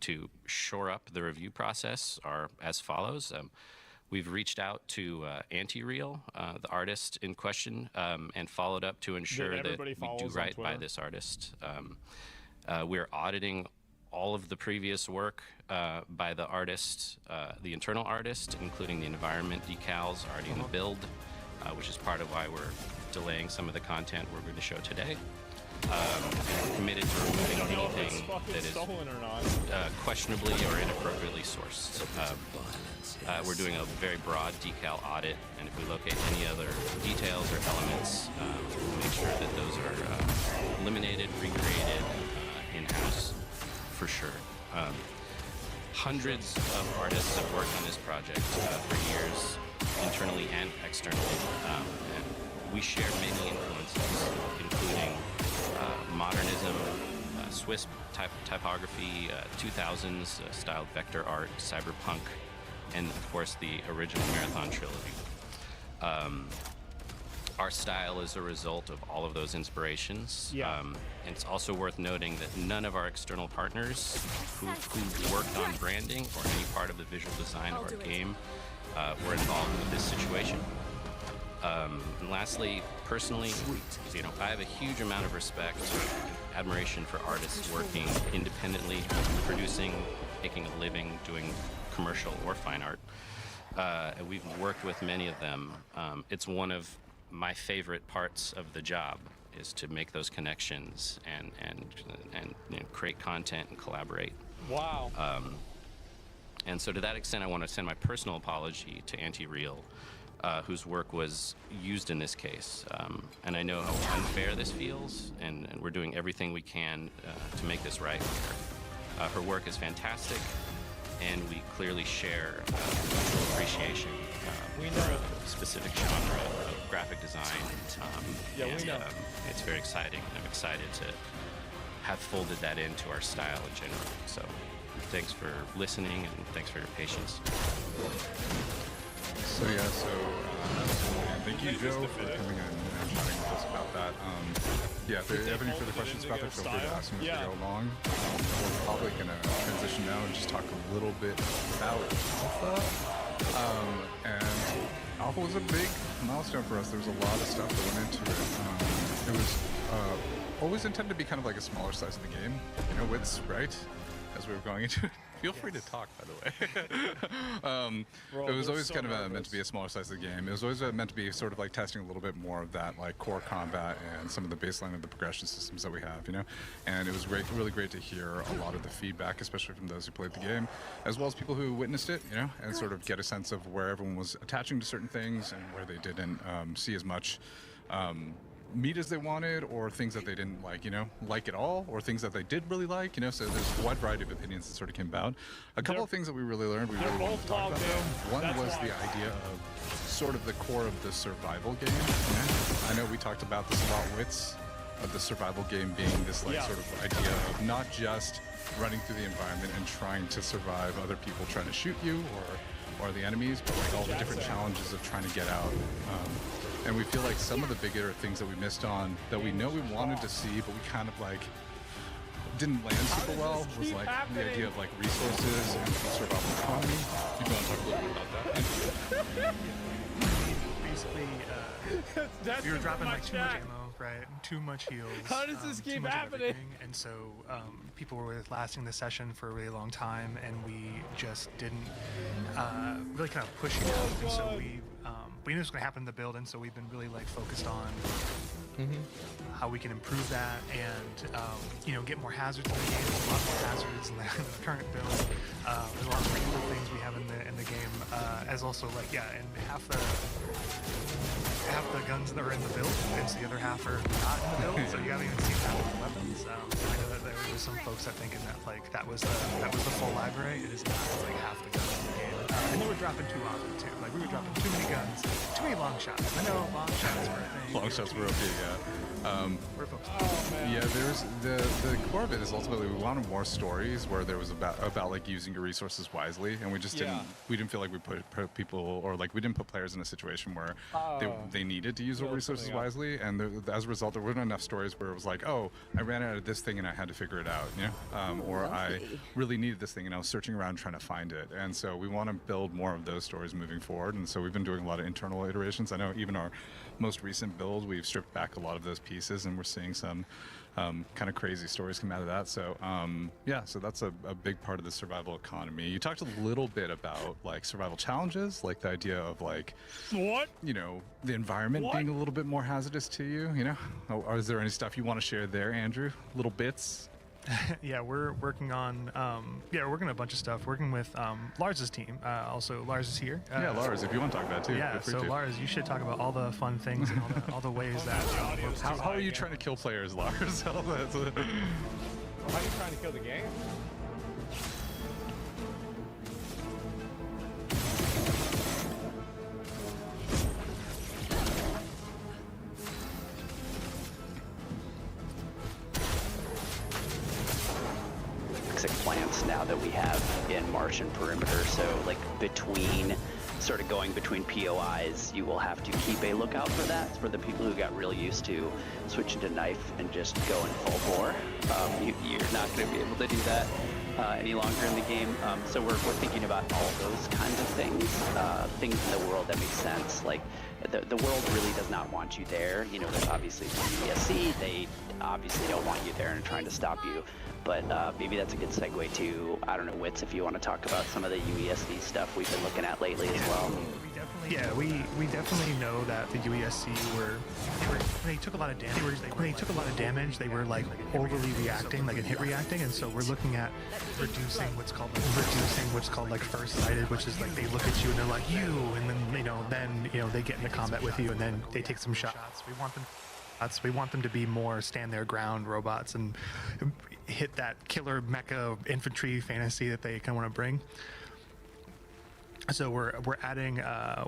to shore up the review process are as follows. We've reached out to Anti-Real, the artist in question, and followed up to ensure that we do right by this artist. We're auditing all of the previous work by the artist, the internal artist, including the environment decals already in the build, which is part of why we're delaying some of the content we're going to show today. We're committed to removing anything that is questionably or inappropriately sourced. We're doing a very broad decal audit, and if we locate any other details or elements, we'll make sure that those are eliminated, recreated in-house for sure. Hundreds of artists have worked on this project for years, internally and externally, and we share many influences, including modernism, Swiss typography, 2000s styled vector art, cyberpunk, and of course the original Marathon trilogy. Our style is a result of all of those inspirations. And it's also worth noting that none of our external partners who worked on branding or any part of the visual design of our game were involved with this situation. And lastly, personally, I have a huge amount of respect and admiration for artists working independently, producing, making a living, doing commercial or fine art. And we've worked with many of them. It's one of my favorite parts of the job is to make those connections and create content and collaborate. Wow. And so to that extent, I want to send my personal apology to Anti-Real, whose work was used in this case. And I know how unfair this feels, and we're doing everything we can to make this right with her. Her work is fantastic, and we clearly share mutual appreciation for a specific genre of graphic design. It's very exciting, and I'm excited to have folded that into our style in general. So thanks for listening, and thanks for your patience. So thank you, Joe, for coming in and chatting with us about that. If you have any further questions about that, feel free to ask them as we go along. We're probably going to transition now and just talk a little bit about Alpha. And Alpha was a big milestone for us. There was a lot of stuff that went into it. It was always intended to be kind of like a smaller size of the game, widths, right? As we were going into it. Feel free to talk, by the way. It was always kind of meant to be a smaller size of the game. It was always meant to be sort of like testing a little bit more of that like core combat and some of the baseline of the progression systems that we have, And it was really great to hear a lot of the feedback, especially from those who played the game, as well as people who witnessed it, and sort of get a sense of where everyone was attaching to certain things and where they didn't see as much meat as they wanted, or things that they didn't like at all, or things that they did really like, so there's a wide variety of opinions that sort of came about. A couple of things that we really learned, we really wanted to talk about. One was the idea of sort of the core of the survival game. I know we talked about this a lot, Wits, of the survival game being this sort of idea of not just running through the environment and trying to survive other people trying to shoot you or the enemies, but like all the different challenges of trying to get out. And we feel like some of the bigger things that we missed on that we know we wanted to see, but we kind of like didn't land super well was like the idea of like resources and survival economy. You want to talk a little bit about that? Basically, we were dropping like too much ammo, right? Too much heals. How does this keep happening? And so people were lasting the session for a really long time, and we just didn't really kind of push it out. And so we knew it was going to happen in the build, and so we've been really like focused on how we can improve that and get more hazards in the game. There's a lot more hazards in the current build. There's a lot of cool things we have in the game, as also and half the guns that are in the build, and so the other half are not in the build. So you haven't even seen half of the weapons. I know that there were some folks that thinking that that was the full library. It is not. It's like half the guns in the game, and they were dropping too often too. Like we were dropping too many guns, too many long shots. I know long shots were a thing. Long shots were okay, yeah. We're focused. Oh man. Yeah, there's the core of it is ultimately we wanted more stories where there was about like using your resources wisely, and we just didn't feel like we put people, or like we didn't put players in a situation where they needed to use their resources wisely, and as a result there weren't enough stories where it was like, oh, I ran out of this thing and I had to figure it out, you know, or I really needed this thing and I was searching around trying to find it. And so we want to build more of those stories moving forward, and so we've been doing a lot of internal iterations. I know even our most recent build, we've stripped back a lot of those pieces, and we're seeing some kind of crazy stories come out of that. So yeah, so that's a big part of the survival economy. You talked a little bit about like survival challenges, like the idea of like, you know, the environment being a little bit more hazardous to you, you know. Or is there any stuff you want to share there, Andrew? Little bits? Yeah, we're working on we're working on a bunch of stuff. Working with Lars's team. Also, Lars is here. Yeah, Lars, if you want to talk about it too. Yeah, feel free so to. Lars, you should talk about all the fun things and all the ways that. How are you trying to kill players, Lars? That's How are you trying to kill the game? Plants now that we have in Martian perimeter, so like sort of going between POIs, you will have to keep a lookout for that. For the people who got real used to switching to knife and just going full bore, you're not going to be able to do that any longer in the game. So we're thinking about all those kinds of things, things in the world that make sense. Like the world really does not want you there. You know, there's obviously the USC, they obviously don't want you there and trying to stop you. But maybe that's a good segue to, I don't know, Wits, if you want to talk about some of the UESC stuff we've been looking at lately as well. We definitely know that the UESC they took a lot of damage. They were like overly reacting, like hit reacting, and so we're looking at reducing what's called like first sighted, which is like they look at you and they're like you, and then they get into combat with you and then they take some shots. We want them to be more stand their ground robots and hit that killer mecha infantry fantasy that they kind of want to bring. So we're adding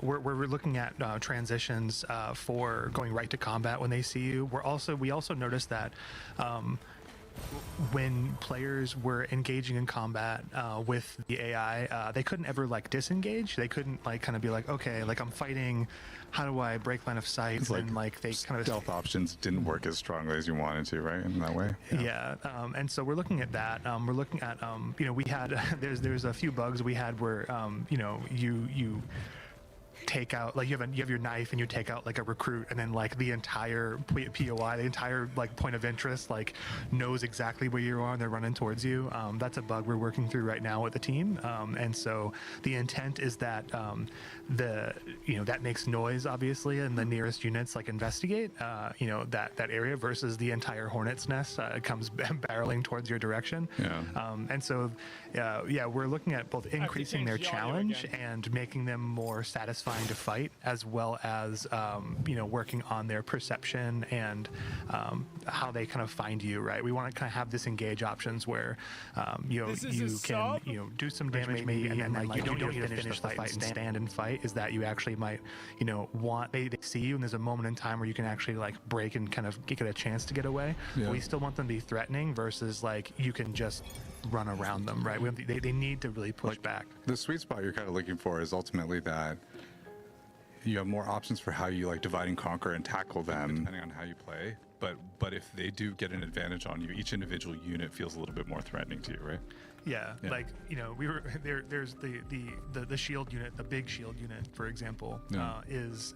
we're looking at transitions for going right to combat when they see you. We also noticed that when players were engaging in combat with the AI, they couldn't ever like disengage. They couldn't like kind of be like, okay, like I'm fighting, how do I break line of sight? It's and like they kind of stealth options didn't work as strongly as you wanted to, right? In that way. Yeah, and so we're looking at that. We're looking at we had there's a few bugs we had where you take out, like you have your knife and you take out like a recruit, and then like the entire POI, the entire like point of interest, like knows exactly where you are and they're running towards you. That's a bug we're working through right now with the team, and so the intent is that that makes noise obviously, and the nearest units like investigate that area versus the entire hornet's nest comes barreling towards your direction. And so we're looking at both increasing their challenge and making them more satisfying to fight, as well as working on their perception and how they kind of find you, right? We want to kind of have this engage options where you can do some damage maybe, and then like you don't need to finish the fight and stand and fight. Is that you actually might they see you and there's a moment in time where you can actually like break and kind of get a chance to get away. We still want them to be threatening versus like you can just run around them, right? They need to really push back. The sweet spot you're kind of looking for is ultimately that you have more options for how you like divide and conquer and tackle them depending on how you play. But if they do get an advantage on you, each individual unit feels a little bit more threatening to you, right? Yeah. Like we were there. There's the shield unit, the big shield unit, for example, is.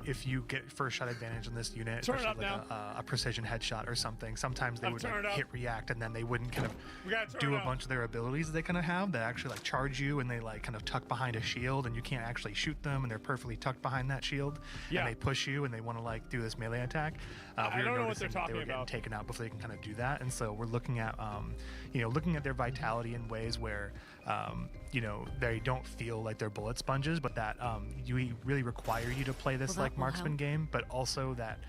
If you get first shot advantage on this unit, especially like a precision headshot or something, sometimes they would like hit react and then they wouldn't kind of do a bunch of their abilities that they kind of have that actually like charge you, and they like kind of tuck behind a shield and you can't actually shoot them and they're perfectly tucked behind that shield, and they push you and they want to like do this melee attack. I don't know what they're talking they were about. getting taken out before they can kind of do that, and so we're looking at their vitality in ways where they don't feel like they're bullet sponges, but that you really require you to play this like marksman game, but also that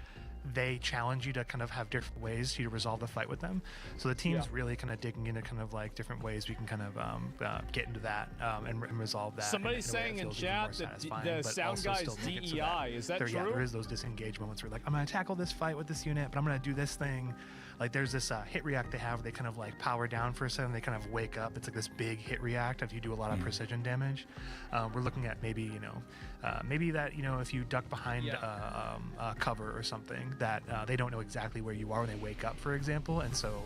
they challenge you to kind of have different ways to resolve the fight with them. So the team's really kind of digging into kind of like different ways we can kind of get into that and resolve that. Somebody's saying in chat that the sound guy's DEI. Is that true? Yeah, there is those disengage moments where like, I'm going to tackle this fight with this unit, but I'm going to do this thing. Like there's this hit react they have where they kind of like power down for a second, they kind of wake up. It's like this big hit react if you do a lot of precision damage. We're looking at maybe, maybe that, if you duck behind cover or something, that they don't know exactly where you are when they wake up, for example. And so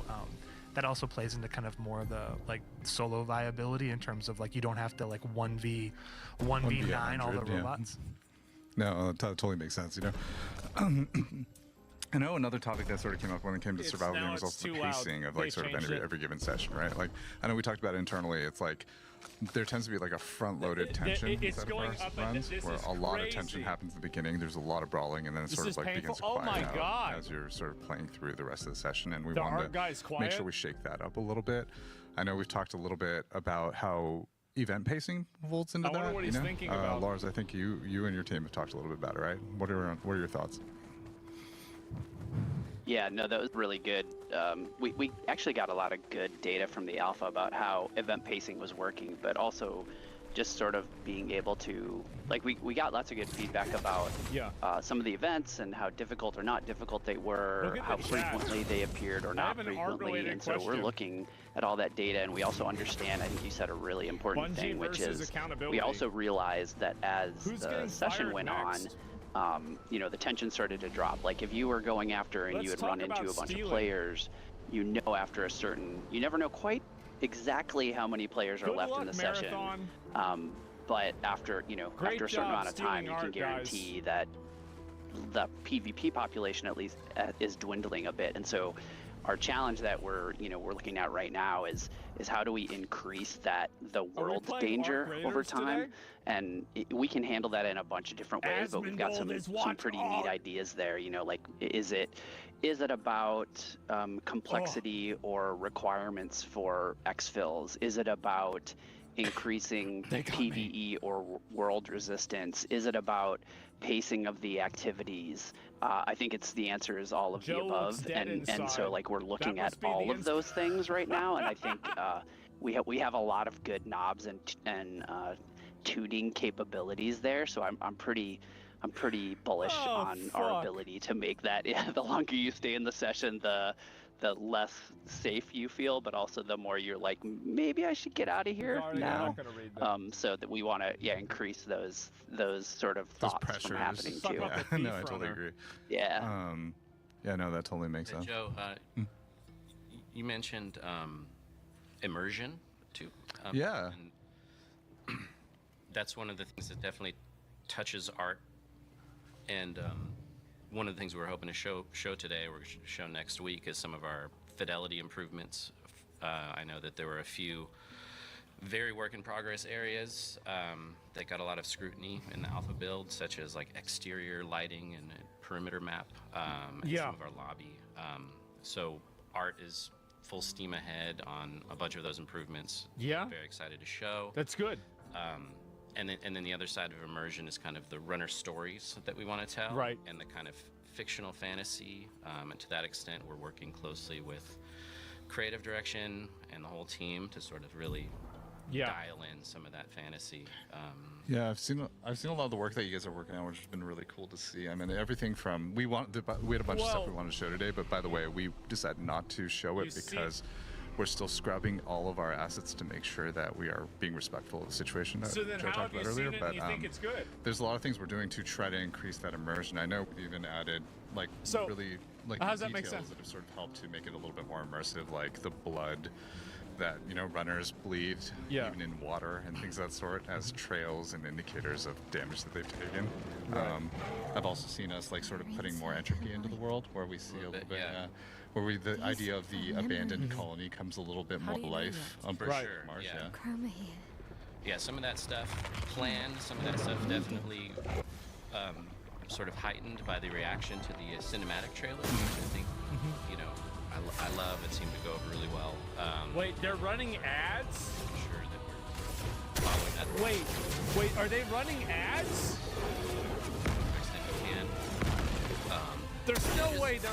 that also plays into kind of more of the like solo viability in terms of like you don't have to like 1v9 all the robots. No, that totally makes sense, I know another topic that sort of came up when it came to survival games was also the pacing of like sort of every given session, right? Like I know we talked about it internally. It's like there tends to be like a front-loaded tension inside of our runs where a lot of tension happens at the beginning. There's a lot of brawling, and then it sort of like begins to quiet out as you're sort of playing through the rest of the session. And we want to make sure we shake that up a little bit. I know we've talked a little bit about how event pacing folds into that. I wonder what he's thinking about. Lars, I think you and your team have talked a little bit about it, right? What are your thoughts? Yeah, no, that was really good. We actually got a lot of good data from the alpha about how event pacing was working, but also just sort of being able to, like, we got lots of good feedback about some of the events and how difficult or not difficult they were, how frequently they appeared or not frequently, and so we're looking at all that data, and we also understand, I think you said a really important thing, which is we also realized that as the session went on, the tension started to drop. Like if you were going after and you had run into a bunch of players, after a certain, you never know quite exactly how many players are left in the session. But after, after a certain amount of time, you can guarantee that the PvP population at least is dwindling a bit. And so our challenge that we're looking at right now is how do we increase the world danger over time? And we can handle that in a bunch of different ways, but we've got some pretty neat ideas there. Like is it about complexity or requirements for exfils? Is it about increasing PvE or world resistance? Is it about pacing of the activities? I think the answer is all of the above, and so like we're looking at all of those things right now, and I think we have a lot of good knobs and tuning capabilities there. So I'm pretty bullish on our ability to make that. The longer you stay in the session, the less safe you feel, but also the more you're like, maybe I should get out of here now. So that we want to increase those sort of thoughts from happening too. Yeah, no, I totally agree. Yeah. Yeah, no, that totally makes sense. Joe, you mentioned immersion too. Yeah. And that's one of the things that definitely touches art. And one of the things we're hoping to show today, or show next week, is some of our fidelity improvements. I know that there were a few very work in progress areas that got a lot of scrutiny in the alpha build, such as like exterior lighting and a perimeter map, and some of our lobby. So art is full steam ahead on a bunch of those improvements. Yeah. Very excited to show. That's good. And then the other side of immersion is kind of the runner stories that we want to tell, right? And the kind of fictional fantasy. And to that extent, we're working closely with creative direction and the whole team to sort of really dial in some of that fantasy. Yeah, I've seen a lot of the work that you guys are working on, which has been really cool to see. I mean, everything from we had a bunch of stuff we wanted to show today, but by the way, we decided not to show it because we're still scrubbing all of our assets to make sure that we are being respectful of the situation that Joe talked about earlier. But you think it's good? There's a lot of things we're doing to try to increase that immersion. I know we even added really how does that make details sense? that have sort of helped to make it a little bit more immersive, like the blood that runners bleed even in water and things of that sort as trails and indicators of damage that they've taken. Right. I've also seen us sort of putting more entropy into the world, where we see a little bit where the idea of the abandoned colony comes a little bit more to life on For Mars. sure, Chroma here. Yeah, some of that stuff planned, some of that stuff definitely sort of heightened by the reaction to the cinematic trailers, which I think, I love. It seemed to go over really well. Wait, they're running ads? I'm sure that we're following that. Wait, are they running ads? To the extent we can. There's no way they're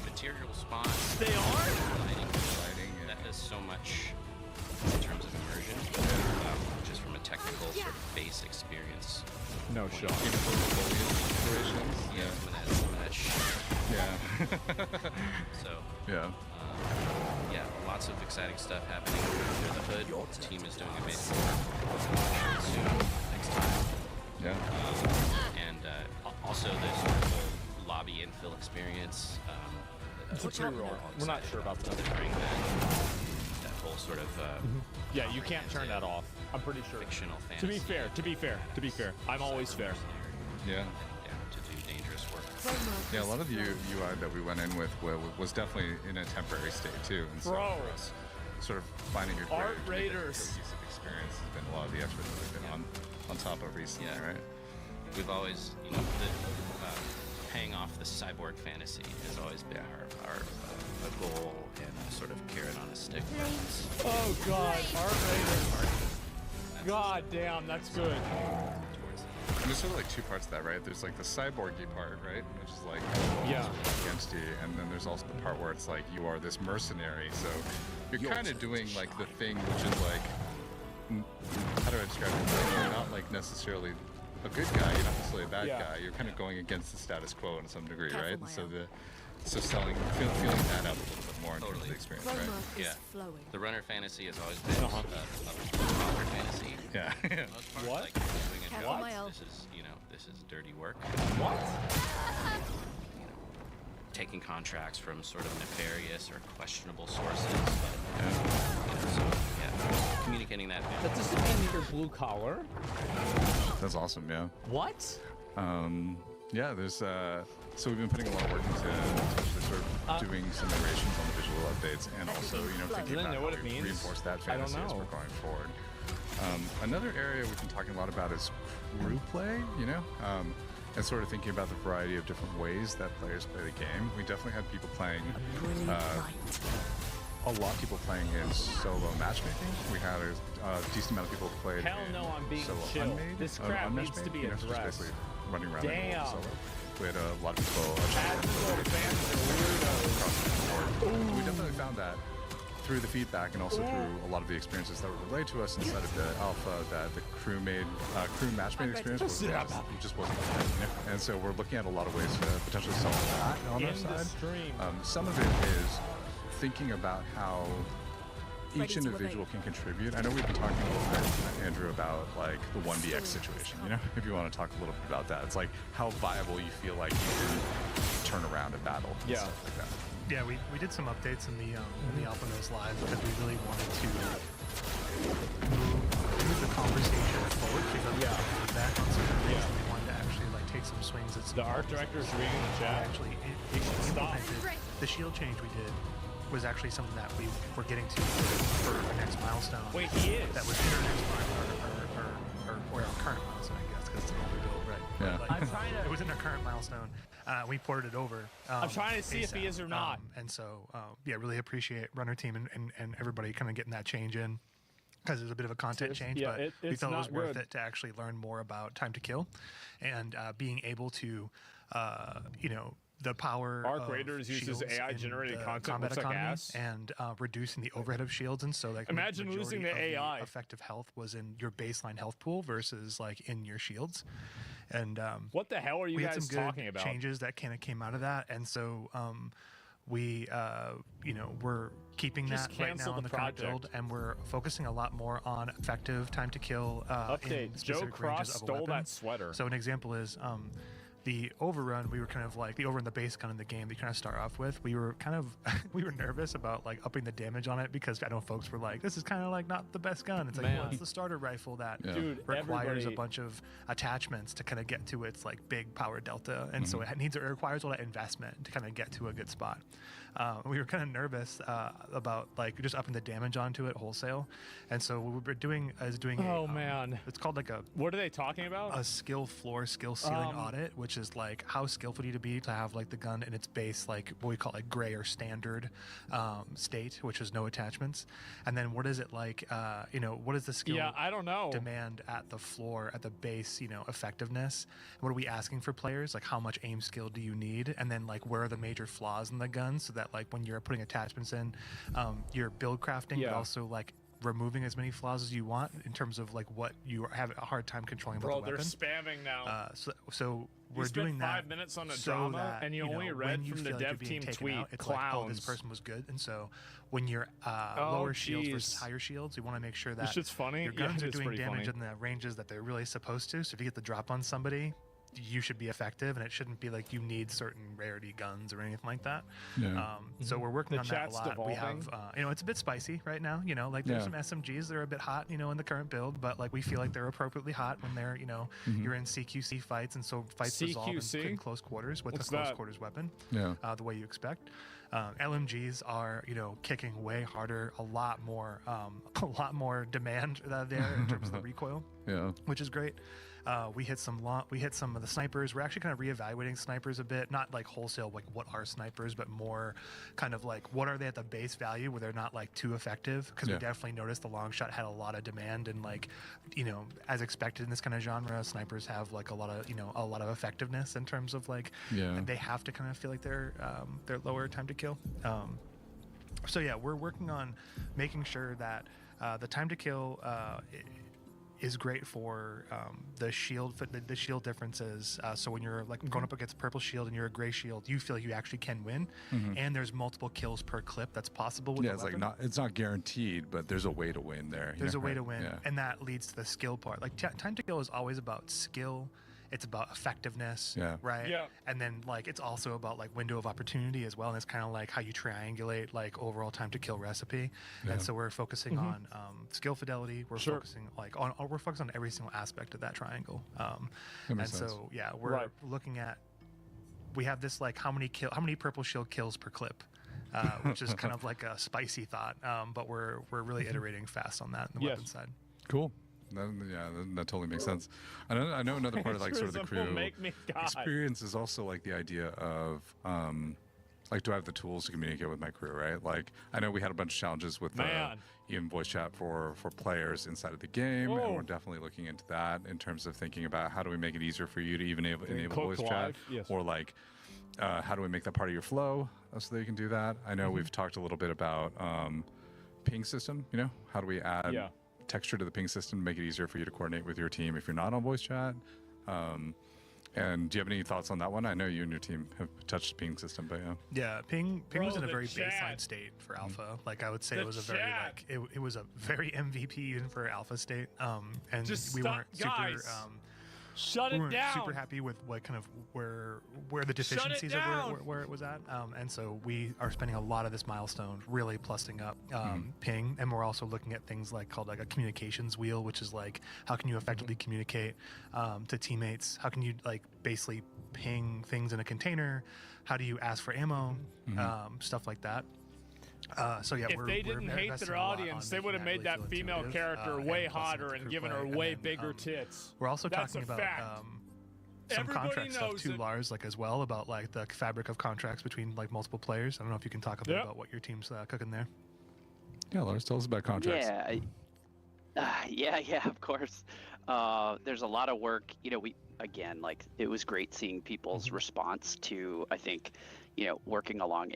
material spawns. They are? Lighting, that does so much in terms of immersion, just from a technical sort of base experience. No shot. Yeah, some of that shit. Yeah. So, Yeah. yeah, lots of exciting stuff happening under the hood. The team is doing amazing work. Soon, next time. Yeah. And also the sort of whole lobby infill experience. It's a pre-roll. We're not sure about that. Delivering that whole sort of Yeah, you can't turn that off. I'm pretty sure. fictional fantasy. To be fair, I'm always fair. Yeah. Down to do dangerous work. Yeah, a lot of the UI that we went in with was definitely in a temporary state too. And so Bro. for us, sort of finding your Art creative Raiders. cohesive experience has been a lot of the effort that we've been on top of recently, Yeah. right? We've always, paying off the cyborg fantasy has always been our a goal and a sort of carrot on a stick. Oh god, Art Raiders. God damn, that's good. And there's sort of like two parts of that, right? There's like the cyborgy part, right? Which is like Yeah. against you, and then there's also the part where it's like you are this mercenary, so you're kind of doing like the thing which is like, how do I describe it? You're not like necessarily a good guy, you're not necessarily a bad Yeah. guy. You're kind of going against the status quo in some degree, Careful, right? And Maya. so feeling that out a little bit more into Totally. the experience, right? Roadmark is Yeah. flowing. The runner fantasy has always been a conquer fantasy. Yeah. For the most part, What? Like doing a Careful, job. Maya. This is dirty work. What? You know, taking contracts from sort of nefarious or questionable sources. But, so yeah, communicating that. That doesn't mean that you're blue collar. That's awesome, yeah. What? Yeah, there's so we've been putting a lot of work into essentially sort of doing some iterations on the visual updates, and also thinking Do they about know how what it we means? reinforce that I don't fantasy as know. we're going forward. Another area we've been talking a lot about is crew play, and sort of thinking about the variety of different ways that players play the game. We definitely had people playing Brilliant light. a lot of people playing in solo matchmaking. We had a decent amount of people who played Hell in no, I'm being solo chill. unmade, This crap needs to unmatchmade, be just addressed. basically running around in Damn. solo. We had a lot of people Casual fans are weirdos. across the board. We definitely found that through the feedback and also through a lot of the experiences that were relayed to us inside of the alpha, that the crew matchmade experience just wasn't there. And so we're looking at a lot of ways to potentially solve that on our In the side. stream. Some of it is thinking about how each Ready to individual obey. can contribute. I know we've been talking a little bit, Andrew, about like the 1vx situation, if you want to talk a little bit about that. It's like how viable you feel like you can turn around a battle and Yeah. stuff like that. Yeah, we did some updates in the Alpha Nose Live because we really wanted to move the conversation forward. We got Yeah. feedback on certain things, and we wanted to actually like take some swings at some The art director's reading the chat. actually Stop. implemented. The shield change we did was actually something that we were getting to for the next milestone. Wait, he is. That was in our next milestone, or our current milestone, I guess, because it's an older build, right? Yeah. But, I'm trying to- It was in our current milestone. We ported it over. I'm trying to see if he ASAP. is or not. And so, yeah, really appreciate Runner Team and everybody kind of getting that change in. Because it was a bit of a content change, yeah, but we it's felt it was not worth good. it to actually learn more about time to kill, and being able to, the power Arc of Raiders uses shields AI in generated the content, combat looks like economy, ass. and reducing the overhead of shields, and so like Imagine majority losing the of AI. effective health was in your baseline health pool versus like in your shields, and What the hell are you we had guys some good talking about? changes that kind of came out of that, and so we we're keeping Just that right cancel now in the the current project. build, and we're focusing a lot more on effective time to kill in Update. Joe specific ranges Cross of a stole weapon. that sweater. So an example is the overrun. We were kind of like the overrun, the base gun in the game that you kind of start off with. We were kind of we were nervous about like upping the damage on it because I know folks were like, this is kind of like not the best gun. It's like, well, Man. it's the starter rifle that Dude, requires everybody- a bunch of attachments to kind of get to its like big power delta, and so it requires all that investment to kind of get to a good spot. We were kind of nervous about like just upping the damage onto it wholesale, and so what we're doing is doing Oh, man. it's called like What are they talking about? a skill floor, skill ceiling audit, which which is like how skillful do you to be to have like the gun in its base, like what we call like gray or standard state, which is no attachments, and then what is it like? What is the skill? Yeah, I don't know. Demand at the floor, at the base, effectiveness. What are we asking for players? Like how much aim skill do you need? And then like where are the major flaws in the gun, so that like when you're putting attachments in, you're build crafting, but also like removing as many flaws as you want in terms of like what you have a hard time controlling about the weapon. They're spamming now. So we're doing that. 5 minutes on a so drama, that, and you only read when you from the feel like dev you're being team taken tweet, out, it's clowns. like, oh, this person was good. And so when you're lower shields versus jeez. higher shields, you want to make sure that This shit's funny. your Yeah, guns it are is doing pretty damage funny. in the ranges that they're really supposed to. So if you get the drop on somebody, you should be effective, and it shouldn't be like you need certain rarity guns or anything like that. Yeah. So we're working The on that a chat's lot. We have, it's a bit spicy right now. Like there's some SMGs that are a bit hot, in the current build, but like we feel like they're appropriately hot when they're, you're in CQC fights, and so fights resolve in close quarters with What's a close that? quarters weapon. Yeah. The way you expect. LMGs are, kicking way harder, a lot more demand there in terms of the recoil. Yeah. Which is great. We hit some of the snipers. We're actually kind of reevaluating snipers a bit, not like wholesale, like what are snipers, but more kind of like what are they at the base value where they're not like too effective. Because we definitely noticed the long shot had a lot of demand, and like, as expected in this kind of genre, snipers have like a lot of effectiveness in terms of like, they have to kind of feel like they're lower time to kill. So yeah, we're working on making sure that the time to kill is great for the shield differences. So when you're like going up against purple shield and you're a gray shield, you feel like you actually can win, and there's multiple kills per clip that's possible with the it's weapon. like it's not guaranteed, but there's a way to win there. There's a way to win, and that leads to the skill part. Like time to kill is always about skill. It's about effectiveness, right? Yeah. And then like it's also about like window of opportunity as well, and it's kind of like how you triangulate like overall time to kill recipe. And so we're focusing on skill fidelity. We're focusing we're focused on every single aspect of that triangle. And makes so we're looking at, we have this like how many purple shield kills per clip. Which is kind of like a spicy thought, but we're really iterating fast on that on the weapon side. Cool. That totally makes sense. I know another part of like sort of the crew experience is also like the idea of like, do I have the tools to communicate with my crew, right? Like, I know we had a bunch of challenges with even voice chat for players inside of the game, and we're definitely looking into that in terms of thinking about how do we make it easier for you to even enable voice chat, or like how do we make that part of your flow so that you can do that. I know we've talked a little bit about ping system, how do we add texture to the ping system to make it easier for you to coordinate with your team if you're not on voice chat. And do you have any thoughts on that one? I know you and your team have touched the ping system, but ping was in a very baseline state for alpha. Like I would say it was a very like it was a very MVP even for alpha state. And we weren't super Shut we it weren't down. super happy with what kind of where the deficiencies of where it was at, and so we are spending a lot of this milestone really plussing up ping, and we're also looking at things like called like a communications wheel, which is like how can you effectively communicate to teammates? How can you like basically ping things in a container? How do you ask for ammo? Stuff like that. So yeah, if they didn't hate their audience, they would have made that female character way hotter and given her way bigger tits. We're also talking about some Everybody contract stuff knows too, it. Lars, like as well about like the fabric of contracts between like multiple players. I don't know if you can talk a bit about what your team's cooking there. Yeah, Lars, tell us about contracts. Yeah, of course. There's a lot of work. It was great seeing people's response to, I think, working along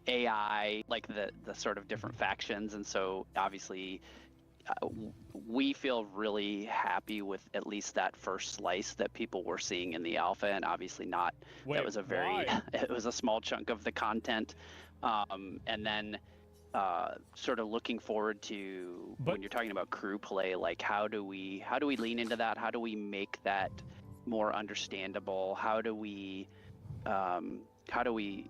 AI, like the sort of different factions. And so obviously we feel really happy with at least that first slice that people were seeing in the alpha, and obviously not, that was it was a small chunk of the content. And then sort of looking forward to when you're talking about crew play, like how do we lean into that? How do we make that more understandable? How do we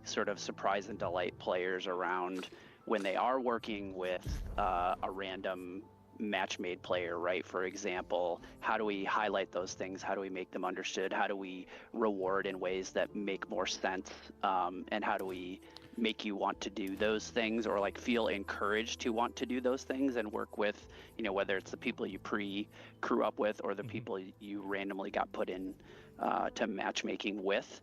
sort of surprise and delight players around when they are working with a random match-made player, right? For example, how do we highlight those things? How do we make them understood? How do we reward in ways that make more sense? And how do we make you want to do those things, or like feel encouraged to want to do those things and work with, whether it's the people you pre-crew up with or the people you randomly got put in to matchmaking with,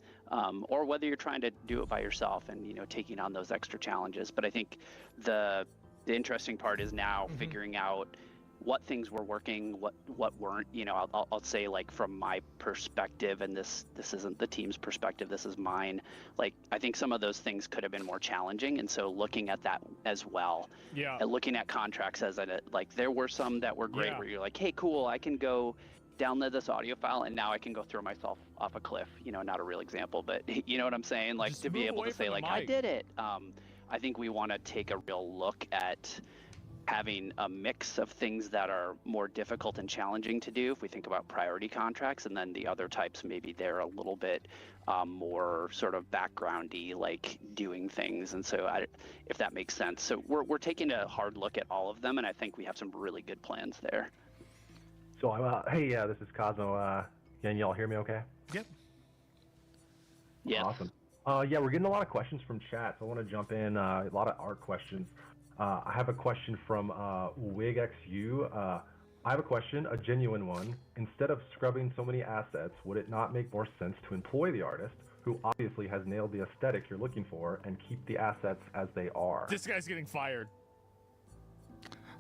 or whether you're trying to do it by yourself and taking on those extra challenges. But I think the interesting part is now figuring out what things were working, what weren't. I'll say, like, from my perspective, and this isn't the team's perspective, this is mine. Like, I think some of those things could have been more challenging, and so looking at that as well. Yeah. And looking at contracts as like, there were some that were great where you're like, hey, cool, I can go download this audio file and now I can go throw myself off a cliff. Not a real example, but you know what I'm saying? Like, just to be able to say, like, I did it. I think we want to take a real look at having a mix of things that are more difficult and challenging to do if we think about priority contracts, and then the other types, maybe they're a little bit more sort of backgroundy, like doing things. And so if that makes sense. So we're taking a hard look at all of them, and I think we have some really good plans there. So hey, this is Cosmo. Can y'all hear me okay? Yep. Yeah. Awesome. Yeah, we're getting a lot of questions from chat, so I want to jump in. A lot of art questions. I have a question from WigXU. I have a question, a genuine one. Instead of scrubbing so many assets, would it not make more sense to employ the artist, who obviously has nailed the aesthetic you're looking for, and keep the assets as they are? This guy's getting fired.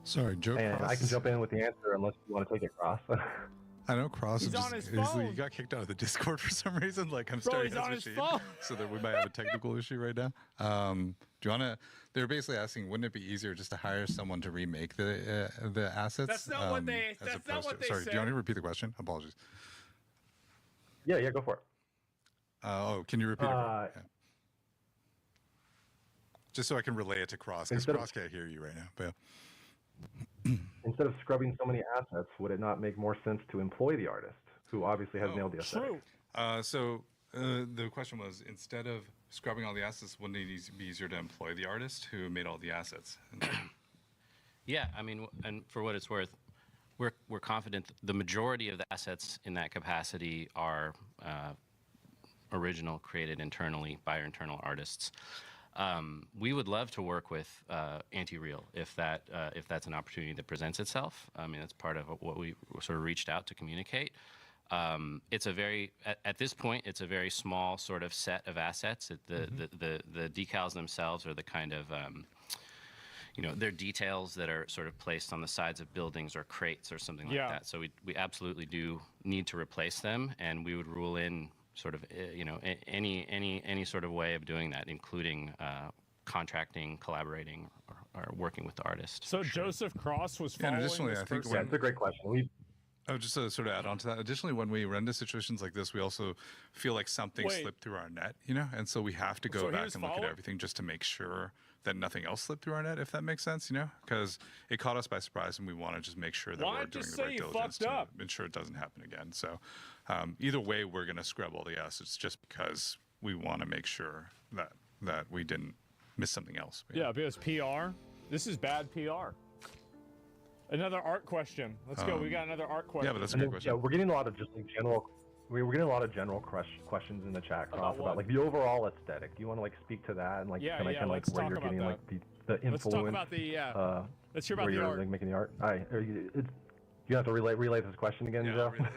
Sorry, Joe. And Cross. I can jump in with the answer unless you want to take it, Cross. I know Cross He's is on his phone. he got kicked out of the Discord for some reason. Like, I'm Bro, staring he's at on his his machine, phone. so that we might have a technical issue right now. Do you want to? They're basically asking, wouldn't it be easier just to hire someone to remake the assets? That's not what they. as That's not opposed what to- they Sorry, said. do you want to repeat the question? Apologies. Yeah, go for it. Can you repeat it? Uh, Yeah. Just so I can relay it to Cross, because Instead of- Cross can't hear you right now. But Instead of scrubbing so many assets, would it not make more sense to employ the artist, who obviously has nailed the aesthetic? True. The question was, instead of scrubbing all the assets, wouldn't it be easier to employ the artist who made all the assets? Yeah, I mean, and for what it's worth, we're confident the majority of the assets in that capacity are original, created internally by our internal artists. We would love to work with Anti-Real if that's an opportunity that presents itself. I mean, that's part of what we sort of reached out to communicate. It's a very at this point, it's a very small sort of set of assets. The decals themselves are the kind of they're details that are sort of placed on the sides of buildings or crates or something like that. So we absolutely do need to replace them, and we would rule in sort of any sort of way of doing that, including contracting, collaborating, or working with the artist. So Joseph Cross was following additionally, this I think person. Yeah, it's a great question. Just to sort of add on to that, additionally, when we run into situations like this, we also feel like something Wait. slipped through our net, and so we have to So go he back was and look at following? everything just to make sure that nothing else slipped through our net, if that makes sense, because it caught us by surprise, and we want to just make sure that Why we're not doing just the say right you diligence fucked to up? ensure it doesn't happen again. So either way, we're going to scrub all the assets just because we want to make sure that we didn't miss something else. Yeah, because PR. This is bad PR. Another art question. Let's go. We got another art question. Yeah, but that's a And good then, question. yeah, we're getting a lot of just like general. We're getting a lot of general questions in the chat, Cross, what? about like the overall aesthetic. Do you want to like speak to that and like Yeah, kind of let's like where talk you're about getting that. like the influence? Let's talk about the let's hear about where the you're art. like making the art. All right, you have to relay this question again, Joe. really.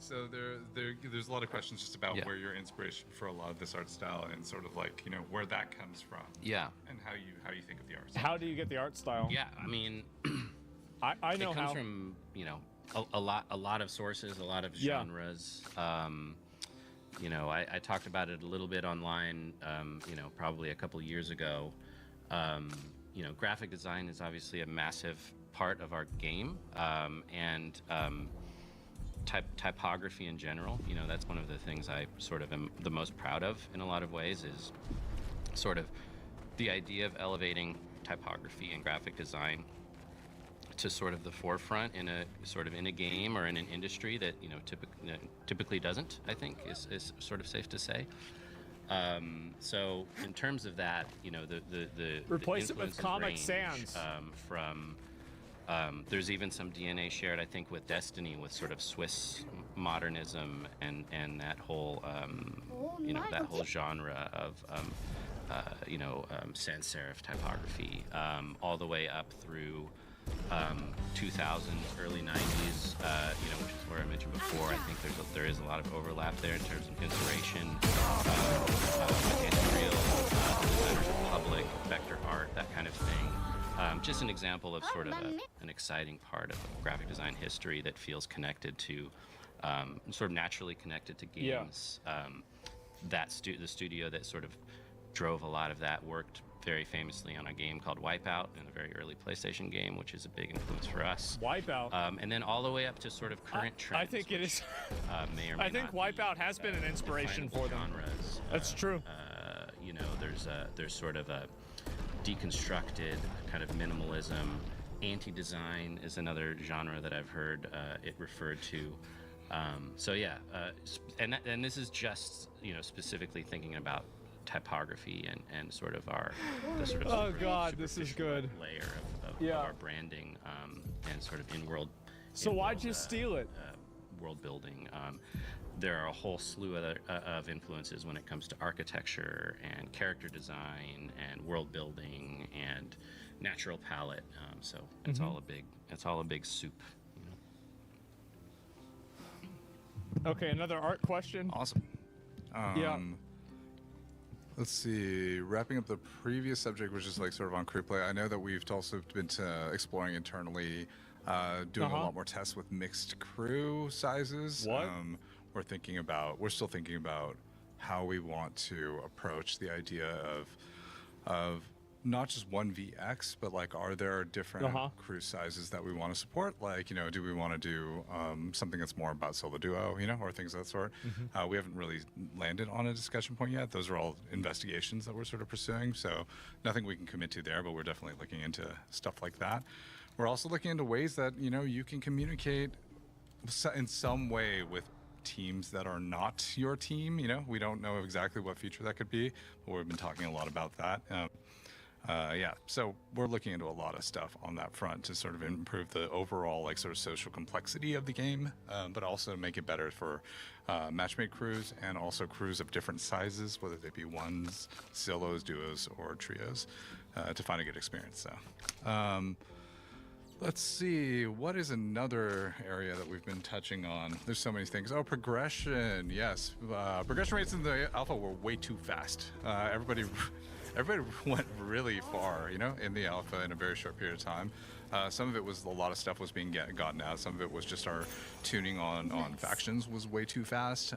So there's a lot of questions just about Yeah. where your inspiration for a lot of this art style and sort of like where that comes from. Yeah. And how you think of the art. How do you get the art style? Yeah, I mean, I know it comes how. from a lot of sources, a lot of Yeah. genres. I talked about it a little bit online. Probably a couple years ago. Graphic design is obviously a massive part of our game, and typography in general. That's one of the things I sort of am the most proud of in a lot of ways, is sort of the idea of elevating typography and graphic design to sort of the forefront in a game or in an industry that typically doesn't, I think is sort of safe to say. So in terms of that, the Replace it with influences Comic range, Sans. from There's even some DNA shared, I think, with Destiny, with sort of Swiss modernism and that whole that whole genre of sans serif typography, all the way up through 2000s, early 90s, which is where I mentioned before. I think there is a lot of overlap there in terms of inspiration. Israel, Designers Republic, vector art, that kind of thing. Just an example of sort of an exciting part of graphic design history that feels connected to, sort of naturally connected to games. The studio that sort of drove a lot of that worked very famously on a game called Wipeout, in a very early PlayStation game, which is a big influence for us. Wipeout. And then all the way up to sort of current trends. I think it is. May or may I think not Wipeout be, has been an inspiration for them. Genres. That's true. There's sort of a deconstructed kind of minimalism. Anti-design is another genre that I've heard it referred to. And this is just specifically thinking about typography and sort of the sort of oh god, this is good layer of our branding and sort of in-world. So why'd you steal it? World building. There are a whole slew of influences when it comes to architecture and character design and world building and natural palette. So it's all a big soup. Okay, another art question. Awesome. Yeah. Let's see. Wrapping up the previous subject, which is like sort of on crew play. I know that we've also been exploring internally, doing a lot more tests with mixed crew sizes. What? We're still thinking about how we want to approach the idea of not just 1vx, but like, are there different crew sizes that we want to support? Like, do we want to do something that's more about solo duo, or things of that sort? We haven't really landed on a discussion point yet. Those are all investigations that we're sort of pursuing, so nothing we can commit to there, but we're definitely looking into stuff like that. We're also looking into ways that, you can communicate in some way with teams that are not your team. We don't know exactly what feature that could be, but we've been talking a lot about that. So we're looking into a lot of stuff on that front to sort of improve the overall like sort of social complexity of the game, but also make it better for matchmade crews and also crews of different sizes, whether they be ones, solos, duos, or trios, to find a good experience. So let's see, what is another area that we've been touching on? There's so many things. Oh, progression. Yes, progression rates in the alpha were way too fast. Everybody went really far, in the alpha in a very short period of time. Some of it was a lot of stuff was being gotten out. Some of it was just our tuning on factions was way too fast.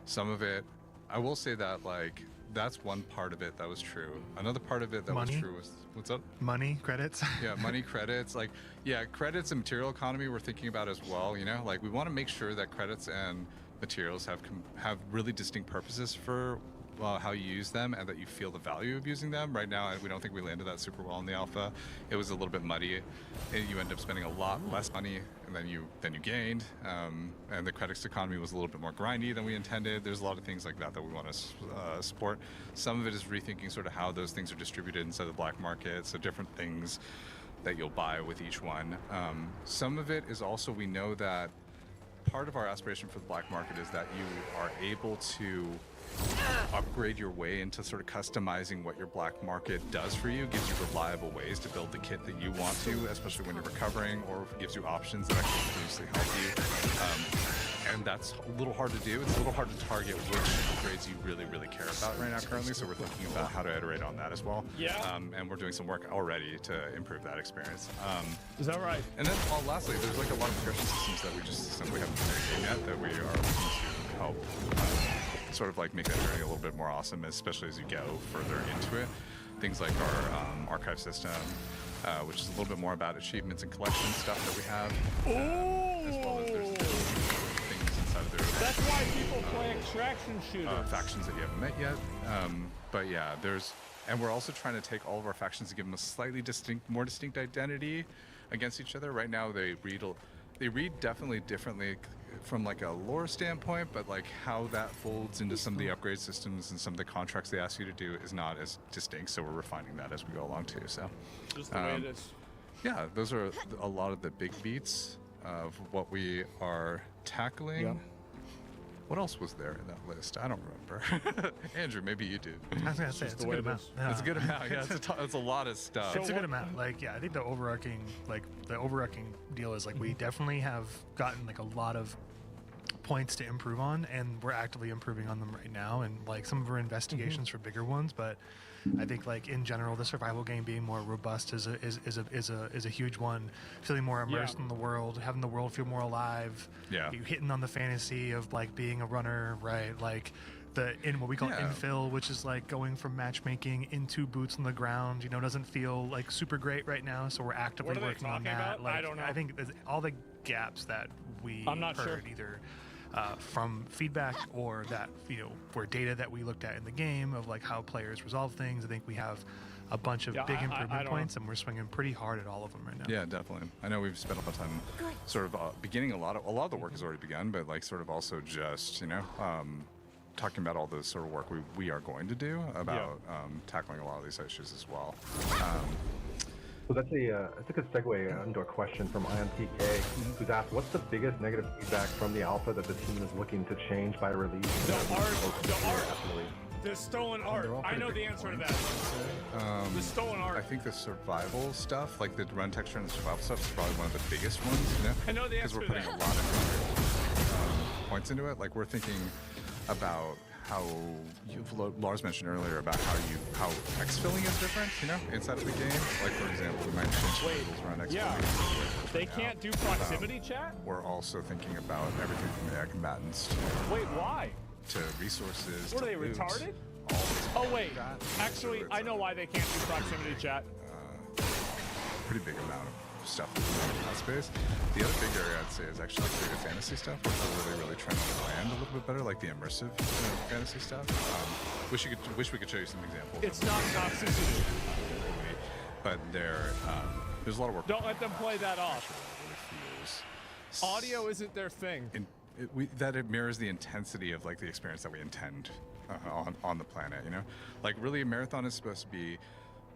Some of it, I will say that like that's one part of it that was true. Another part of it that was true was what's up? Money, credits. Yeah, money, credits. Like, yeah, credits and material economy we're thinking about as well. Like we want to make sure that credits and materials have really distinct purposes for how you use them, and that you feel the value of using them. Right now, we don't think we landed that super well in the alpha. It was a little bit muddy. You end up spending a lot less money than you gained, and the credits economy was a little bit more grindy than we intended. There's a lot of things like that we want to support. Some of it is rethinking sort of how those things are distributed inside the black market, so different things that you'll buy with each one. Some of it is also, we know that part of our aspiration for the black market is that you are able to upgrade your way into sort of customizing what your black market does for you, gives you reliable ways to build the kit that you want to, especially when you're recovering, or gives you options that actually continuously help you. And that's a little hard to do. It's a little hard to target which upgrades you really, really care about right now currently, so we're thinking about how to iterate on that as well. Yeah. And we're doing some work already to improve that experience. Is that right? And then lastly, there's like a lot of progression systems that we just simply haven't made yet that we are looking to help sort of like make that journey a little bit more awesome, especially as you go further into it. Things like our archive system, which is a little bit more about achievements and collection stuff that we have, as well as there's things inside of there. That's why people play extraction shooters. Factions that you haven't met yet. But yeah, and we're also trying to take all of our factions and give them a slightly more distinct identity against each other. Right now, they read definitely differently from like a lore standpoint, but like how that folds into some of the upgrade systems and some of the contracts they ask you to do is not as distinct. So we're refining that as we go along too. So Just the way it is. Yeah, those are a lot of the big beats of what we are tackling. Yeah. What else was there in that list? I don't remember. Andrew, maybe you do. I was gonna say just it's the a way good it amount. is. It's a good amount. Yeah, it's a lot of stuff. So It's a good amount. Like, yeah, I think the overarching deal is like we definitely have gotten like a lot of points to improve on, and we're actively improving on them right now. And like some of our investigations for bigger ones, but I think like in general, the survival game being more robust is a huge one. Feeling more immersed Yeah. in the world, having the world feel more alive. Yeah. You hitting on the fantasy of like being a runner, right? Like in what we call Yeah. infill, which is like going from matchmaking into boots on the ground. You know, doesn't feel like super great right now. So we're actively What are they working on talking that. about? Like, I don't know. I think there's all the gaps that we I'm not heard sure. either from feedback or that were data that we looked at in the game of like how players resolve things. I think we have a bunch of Yeah, big I improvement don't know. points, and we're swinging pretty hard at all of them right now. Yeah, definitely. I know we've spent a lot of time sort of beginning a lot of the work has already begun, but like sort of also just talking about all the sort of work we are going to do about tackling a lot of these issues as well. So that's a good segue into a question from IMTK, who's asked, what's the biggest negative feedback from the alpha that the team is looking to change by release? The art, Definitely. the stolen art. They're all I pretty know the big answer to points, that. I'd say. The stolen art. I think the survival stuff, like the run texture and the survival stuff, is probably one of the biggest ones. You know? I know the Because answer we're to putting that. a lot of points into it. Like we're thinking about how Lars mentioned earlier about how exfilling is different, inside of the game. Like for example, we might change the rules around exfilling. Yeah. They can't do proximity chat? We're also thinking about everything from AI combatants Wait, why? to resources. What to are they, loot, retarded? all this Oh, wait. Actually, I know why they can't do proximity chat. pretty big amount of stuff in that space. The other big area I'd say is actually creative fantasy stuff, which we're really trying to land a little bit better, like the immersive fantasy stuff. Wish we could show you some examples. It's not toxicity. But there's a lot of work. Don't let them play that off. Really feels Audio isn't their thing. that it mirrors the intensity of like the experience that we intend on the planet. Like really, a marathon is supposed to be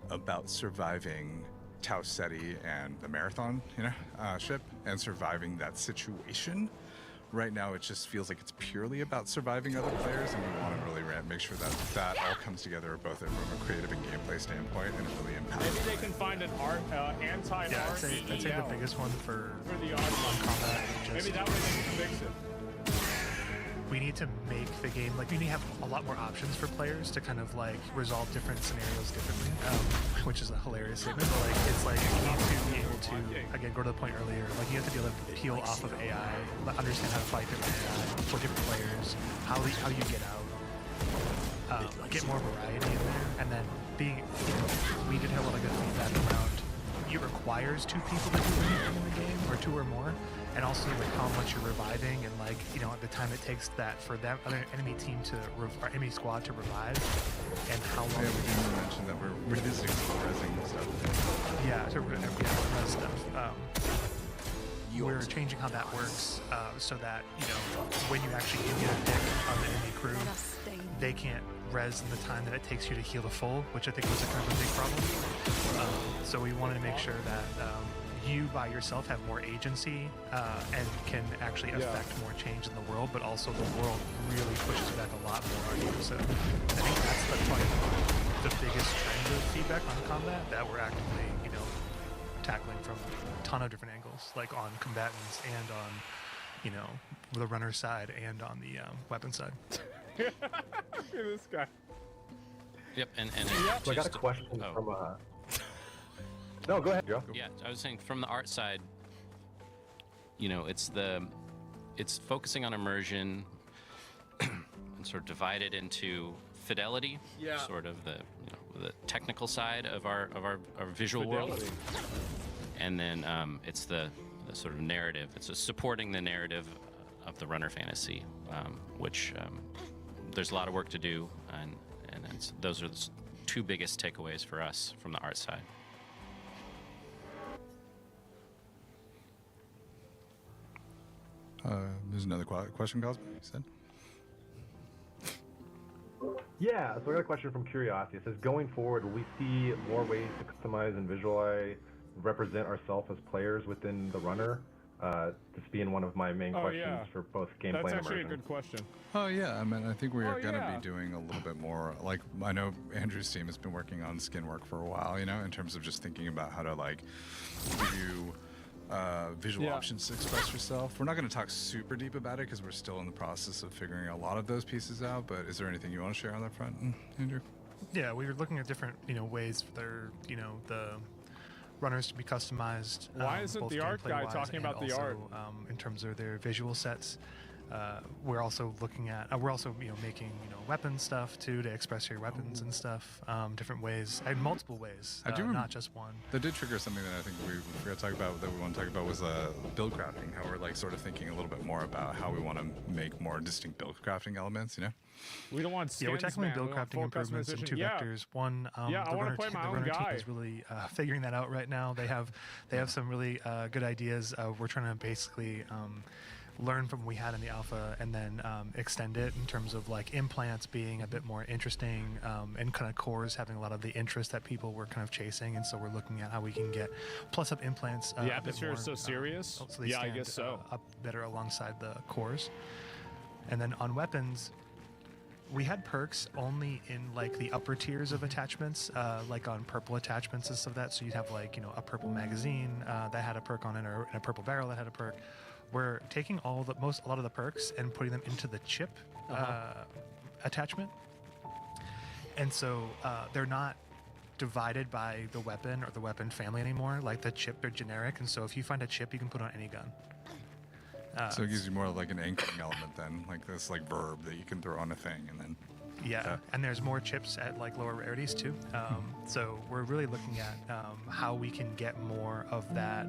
about surviving Tau Ceti and the marathon, ship, and surviving that situation. Right now, it just feels like it's purely about surviving other players, and we want to really make sure that all comes together, both from a creative and gameplay standpoint, and it really impacts. Maybe they can find an anti-art Yeah, I'd say the biggest one for the audio. combat. Maybe that way they can fix it. We need to make the game like we need to have a lot more options for players to kind of like resolve different scenarios differently, which is a hilarious statement. But like it's like you need to be able to again go to the point earlier. Like you have to be able to peel off of AI, understand how to fight different AI for different players. How do you get out? Get more variety in there, and then we did have a lot of good feedback around. It requires 2 people to do anything in the game, or 2 or more, and also like how much you're reviving, and like the time it takes that for them other enemy team to or enemy squad to revive, and how long. Yeah, we didn't mention that we're revisiting some resing stuff. Yeah, to res stuff. We're changing how that works so that when you actually do get a pick on the enemy crew, they can't res in the time that it takes you to heal the full, which I think was a kind of a big problem. So we wanted to make sure that you by yourself have more agency and can actually affect more change in the world, but also the world really pushes back a lot more on you. So I think that's probably the biggest trend of feedback on combat that we're actively, tackling from a ton of different angles, like on combatants and on, the runner side and on the weapon side. Look at this guy. Yep, and So I got a just- question oh. from No, go ahead, Joe. Yeah, I was saying from the art side, it's focusing on immersion and sort of divided into fidelity, sort of the technical side of our visual world, and then it's the sort of narrative. It's supporting the narrative of the runner fantasy, which there's a lot of work to do, and those are the 2 biggest takeaways for us from the art side. There's another question, Cosmo, you said? Yeah, so I got a question from Curiosity. It says, going forward, will we see more ways to customize and represent ourselves as players within the runner? This being one of my main questions for both gameplay That's and actually immersion. a good question. Oh yeah, I mean, I think we are going to yeah. be doing a little bit more. Like, I know Andrew's team has been working on skin work for a while, you know, in terms of just thinking about how to like give you visual options to express yourself. We're not going to talk super deep about it because we're still in the process of figuring a lot of those pieces out. But is there anything you want to share on that front, Andrew? Yeah, we were looking at different, ways for their, the runners to be customized. Why isn't both the art guy gameplay-wise talking and about the also, art? in terms of their visual sets. We're also looking at, making, weapon stuff too, to express your weapons and stuff, different ways, and multiple ways, not just one. That did trigger something that I think we forgot to talk about, that we want to talk about, was build crafting, how we're like sort of thinking a little bit more about how we want to make more distinct build crafting elements, you know? We don't want skins, We're tackling man. build We want crafting full improvements in customization. two vectors. One, I the wanna runner, play my the own runner team guy. is really figuring that out right now. They have some really good ideas. We're trying to basically learn from what we had in the alpha and then extend it in terms of like implants being a bit more interesting and kind of cores having a lot of the interest that people were kind of chasing. And so we're looking at how we can get plus up implants. The atmosphere is so serious. So they Yeah, I stand, guess so. up better alongside the cores. And then on weapons, we had perks only in like the upper tiers of attachments, like on purple attachments and stuff like that. So you'd have like, a purple magazine that had a perk on it, or a purple barrel that had a perk. We're taking a lot of the perks and putting them into the chip attachment. And so they're not divided by the weapon or the weapon family anymore. Like the chip, they're generic. And so if you find a chip, you can put on any gun. So it gives you more like an anchoring element then, like this like verb that you can throw on a thing and then. Yeah, and there's more chips at like lower rarities too. So we're really looking at how we can get more of that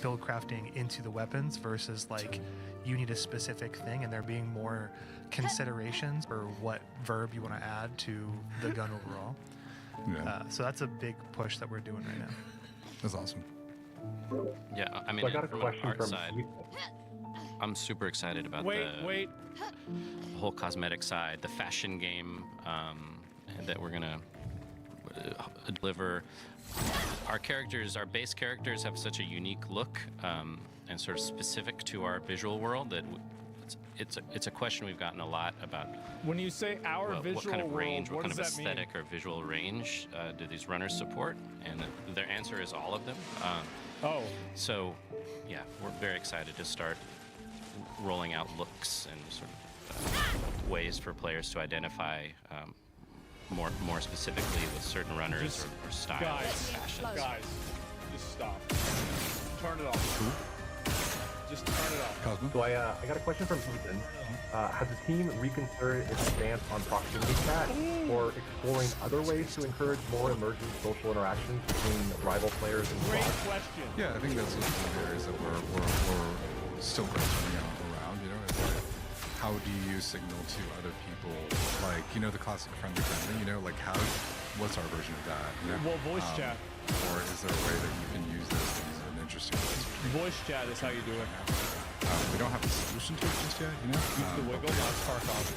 build crafting into the weapons versus like you need a specific thing, and there being more considerations for what verb you want to add to the gun overall. Yeah, So that's a big push that we're doing right now. that's awesome. Yeah, I mean, So I got a from an question art from side, I'm super excited about Wait. the whole cosmetic side, the fashion game that we're gonna deliver. Our base characters have such a unique look and sort of specific to our visual world that it's a question we've gotten a lot about. When you say our visual what kind of range, world, what kind of does that aesthetic or visual range do these runners support? And their answer is all of them. mean? So, yeah, we're very excited to start rolling out looks and sort of ways for players to identify more specifically with certain runners Just or styles. Guys, just stop. Turn it off. Just turn it off. Cosmo? So I got a question from Ethan. Has the team reconsidered its stance on proximity chat or exploring other ways to encourage more emergent social interactions between rival players and Great squads? question. Yeah, I think that's one of the areas that we're still brainstorming around, you know, is like, how do you signal to other people, like, the classic friendly, like what's our version of that, you know? Well, voice chat. Or is there a way that you can use those things in an interesting way? Voice chat is how you do it. We don't have a solution to it just yet, you know? Use the wiggle, not Tarkov.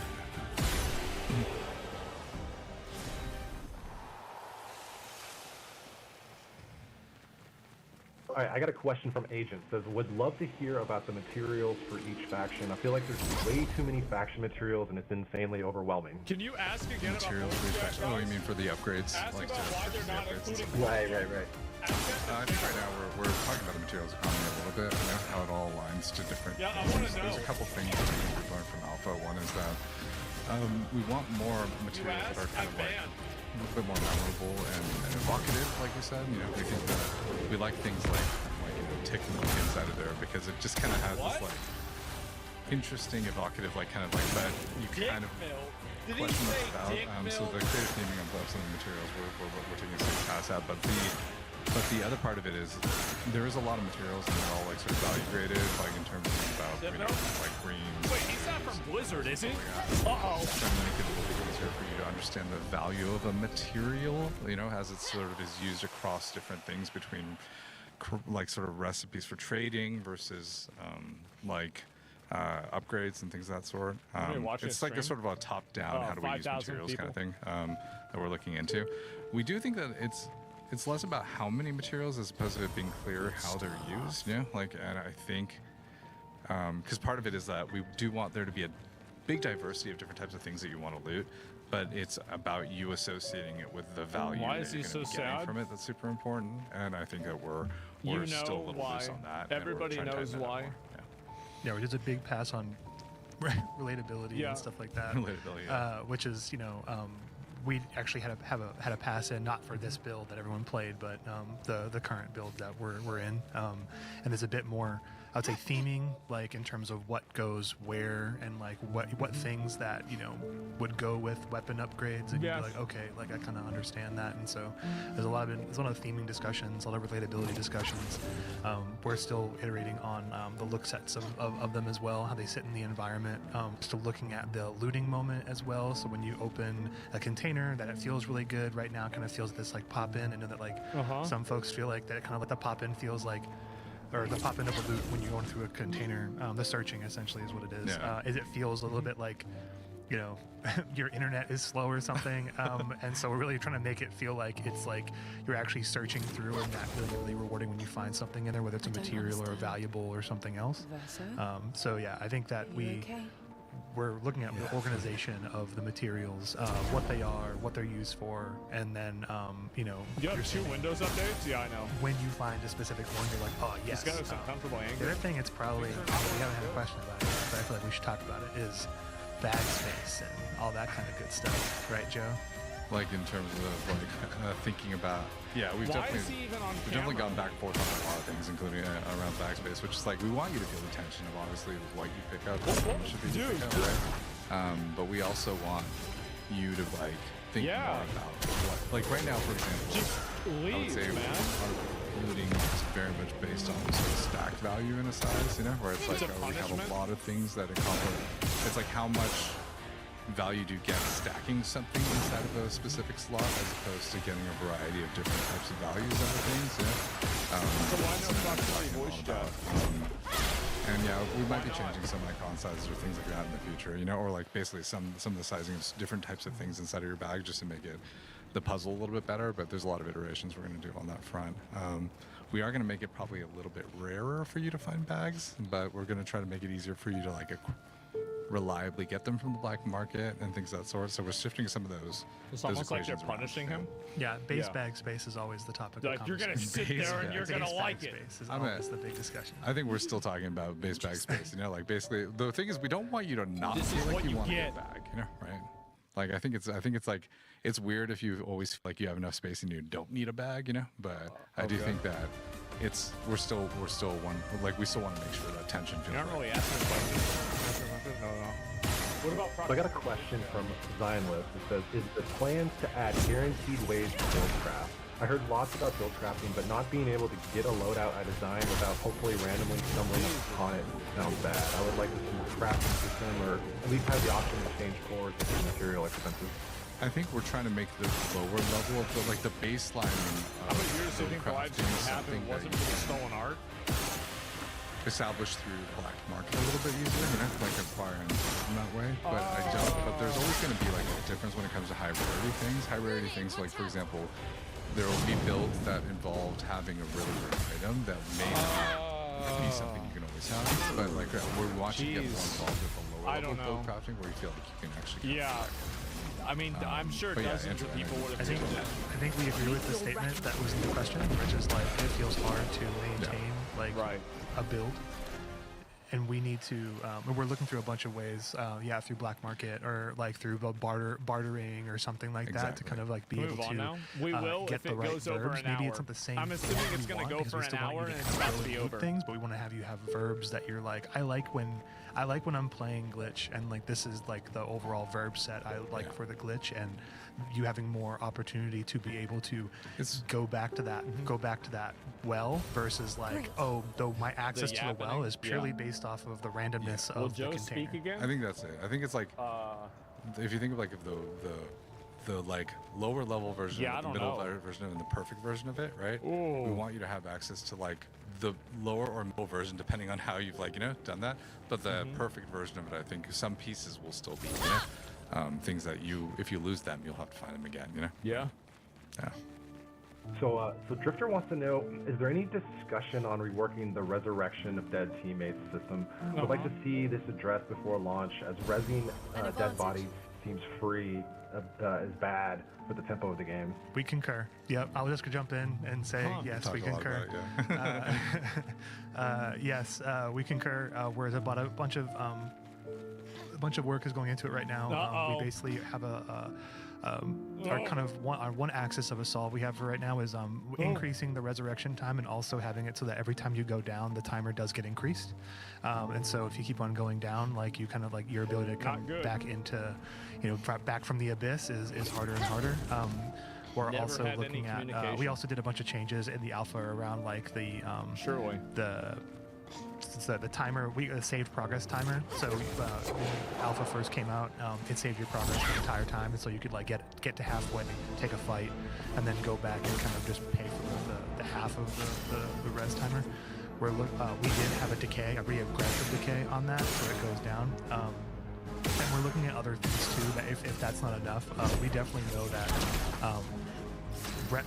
All right, I got a question from Agent. Says, would love to hear about the materials for each faction. I feel like there's way too many faction materials and it's insanely overwhelming. Can you ask again Materials about for voice each chat, faction. Oh, you guys? mean for the upgrades? Ask Like about to why purchase they're the not upgrades and including stuff? Right. I think right now we're talking about the materials economy a little bit, how it all aligns to different. Yeah, I wanna There's know. a couple things that we've learned from Alpha. One is that we want more materials that are kind of like a little bit more memorable and evocative, like we said. We think that we like things like tick milk inside of there because it just kind of has this like interesting, evocative, like kind of like that you kind of Did he question say about. dick So milk? the creative theming of some of the materials we're taking a safe pass at, but the other part of it is there is a lot of materials and they're all like sort of value graded, like in terms of about like greens. Wait, he's not from Blizzard, is he? Yeah. Uh-oh. Trying to make it a little bit easier for you to understand the value of a material, as it sort of is used across different things between like sort of recipes for trading versus upgrades and things of that sort. It's like a sort of a top-down, how do we use 5,000 materials kind of thing that we're looking into. We do think that it's less about how many materials as opposed to it being clear how they're used. You know, like, and I think because part of it is that we do want there to be a big diversity of different types of things that you want to loot, but it's about you associating it with the value Why that is you're he gonna so be getting sad? from it. That's super important, and I think that we're You still a know little why. loose on that. and we're Everybody trying to knows tighten that up why. more. Yeah, we did a big pass on relatability Yeah. and stuff like that. Relatability, yeah. Which is, we actually had a pass in, not for this build that everyone played, but the current build that we're in. And there's a bit more, I would say, theming, like in terms of what goes where and like what things that would go with weapon upgrades, and Yes. you'd be like, okay, like I kind of understand that. And so there's a lot of theming discussions, a lot of relatability discussions. We're still iterating on the look sets of them as well, how they sit in the environment. Still looking at the looting moment as well. So when you open a container, that it feels really good. Right now, it kind of feels this like pop in. I know that like some folks feel like that it kind of like the pop in feels like, or the pop in of a loot when you're going through a container. The searching essentially is what it is. Yeah. Is it feels a little bit like, your internet is slow or something. And so we're really trying to make it feel like it's like you're actually searching through, and that really rewarding when you find something in there, whether it's a material or valuable or something else. So yeah, I think that we're looking at the organization of the materials, what they are, what they're used for, and then You have 2 Windows updates? Yeah, I know. when you find a specific one, you're like, oh yes. He's got some comfortable The angle. other thing, it's probably, we haven't had a question about it, but I feel like we should talk about it, is bag space and all that kind of good stuff, right, Joe? Like in terms of like thinking about, yeah, we've Why is definitely he even on we've definitely camera? gone back and forth on a lot of things, including around backspace, which is like we want you to feel the tension of obviously what you pick up, what should be Dude, pick up, right? But we also want you to like think Yeah. more about what, like right now, for example, Just I would leave, say man. our looting is very much based on sort of stacked value in a size, where it's like It's a we have punishment. a lot of things that accomplish. It's like how much value do you get stacking something inside of a specific slot as opposed to getting a variety of different types of values out of things. So why no proximity voice chat? And yeah, we might be changing some icon sizes or things like that in the future, or like basically some of the sizing of different types of things inside of your bag just to make it the puzzle a little bit better. But there's a lot of iterations we're going to do on that front. We are going to make it probably a little bit rarer for you to find bags, but we're going to try to make it easier for you to like reliably get them from the black market and things of that sort. So we're shifting some of those. It's those almost like they're equations around. punishing him. Yeah, base Yeah. bag space is always the topic Like, of you're going to conversation. sit Base there and bag. you're going to Base like bag it. space is I'm always a- the big discussion. I think we're still talking about base bag space, like basically the thing is we don't want you to not This feel is like what you you want get. a bag, right? Like I think it's like it's weird if you always feel like you have enough space and you don't need a bag, but I do Okay. think that we're still one, like we still want to make sure that tension feels You're not right. really asking questions. No. What about So I got a question from Zionlist. It says, is the plans to add guaranteed ways to build craft? I heard lots about build crafting, but not being able to get a loadout I design without hopefully randomly stumbling upon it sounds bad. I would like to see a crafting system, or at least have the option to change cores with the material expenses. I think we're trying to make the lower level of the baseline. How many years do you think the live stream happened wasn't for the stolen art? Established through the black market a little bit easier, like acquiring in that way. But I don't. But there's always going to be like a difference when it comes to high rarity things. High rarity things, like for example, there will be builds that involved having a really rare item that may not be something you can always have. But like we're watching get more Jeez. involved with the lower I level don't build know. crafting where you feel like you can actually. Get Yeah. I mean, I'm sure but yeah, dozens of Andrew, people would I have think, seen that. I think we agree with the statement that was in the question, which is like it feels hard to maintain like Right. a build, and we need to. And we're looking through a bunch of ways, through black market or like through bartering or something like that to Exactly. kind of like be Move able on to now. We will get if the it right goes over verbs. an Maybe hour. it's not the same. I'm thing assuming that it's we gonna want, go because for we an still want you hour to and kind it's of about to really be loop over. things, but we want to have you have verbs that you're like, I like when I'm playing glitch, and like this is like the overall verb set I like for the glitch, and you having more opportunity to be able to It's- go back to that well versus like, oh, though my access to the well yappening? is purely Yeah. based off of the randomness Will of the Joe container. speak again? I think that's it. I think it's like if you think of like if the like lower level version, Yeah, I the don't middle know. version, and the perfect version of it, right? Ooh. We want you to have access to like the lower or middle version, depending on how you've done that. But the perfect version of it, I think some pieces will still be, things that if you lose them, you'll have to find them again, Yeah. Yeah. So Drifter wants to know, is there any discussion on reworking the Resurrection of Dead Teammates system? Would like to see this addressed before launch, as rezzing dead bodies seems free, is bad for the tempo of the game. We concur. Yep, I'll just jump in and say yes, we concur. Yes, we concur. Whereas about a bunch of work is going into it right now. We basically have our kind of our one axis of a solve we have for right now is increasing the resurrection time and also having it so that every time you go down, the timer does get increased. And so if you keep on going down, like you kind of like your ability to come back into, back from the abyss is harder and harder. We're Never also had looking any at. We also did a bunch of changes in the alpha around like the the timer, the saved progress timer. So when alpha first came out, it saved your progress the entire time, and so you could like get to halfway, take a fight, and then go back and kind of just pay for the half of the res timer. We did have a decay, a reaggressive decay on that, so it goes down. And we're looking at other things too. That if that's not enough, we definitely know that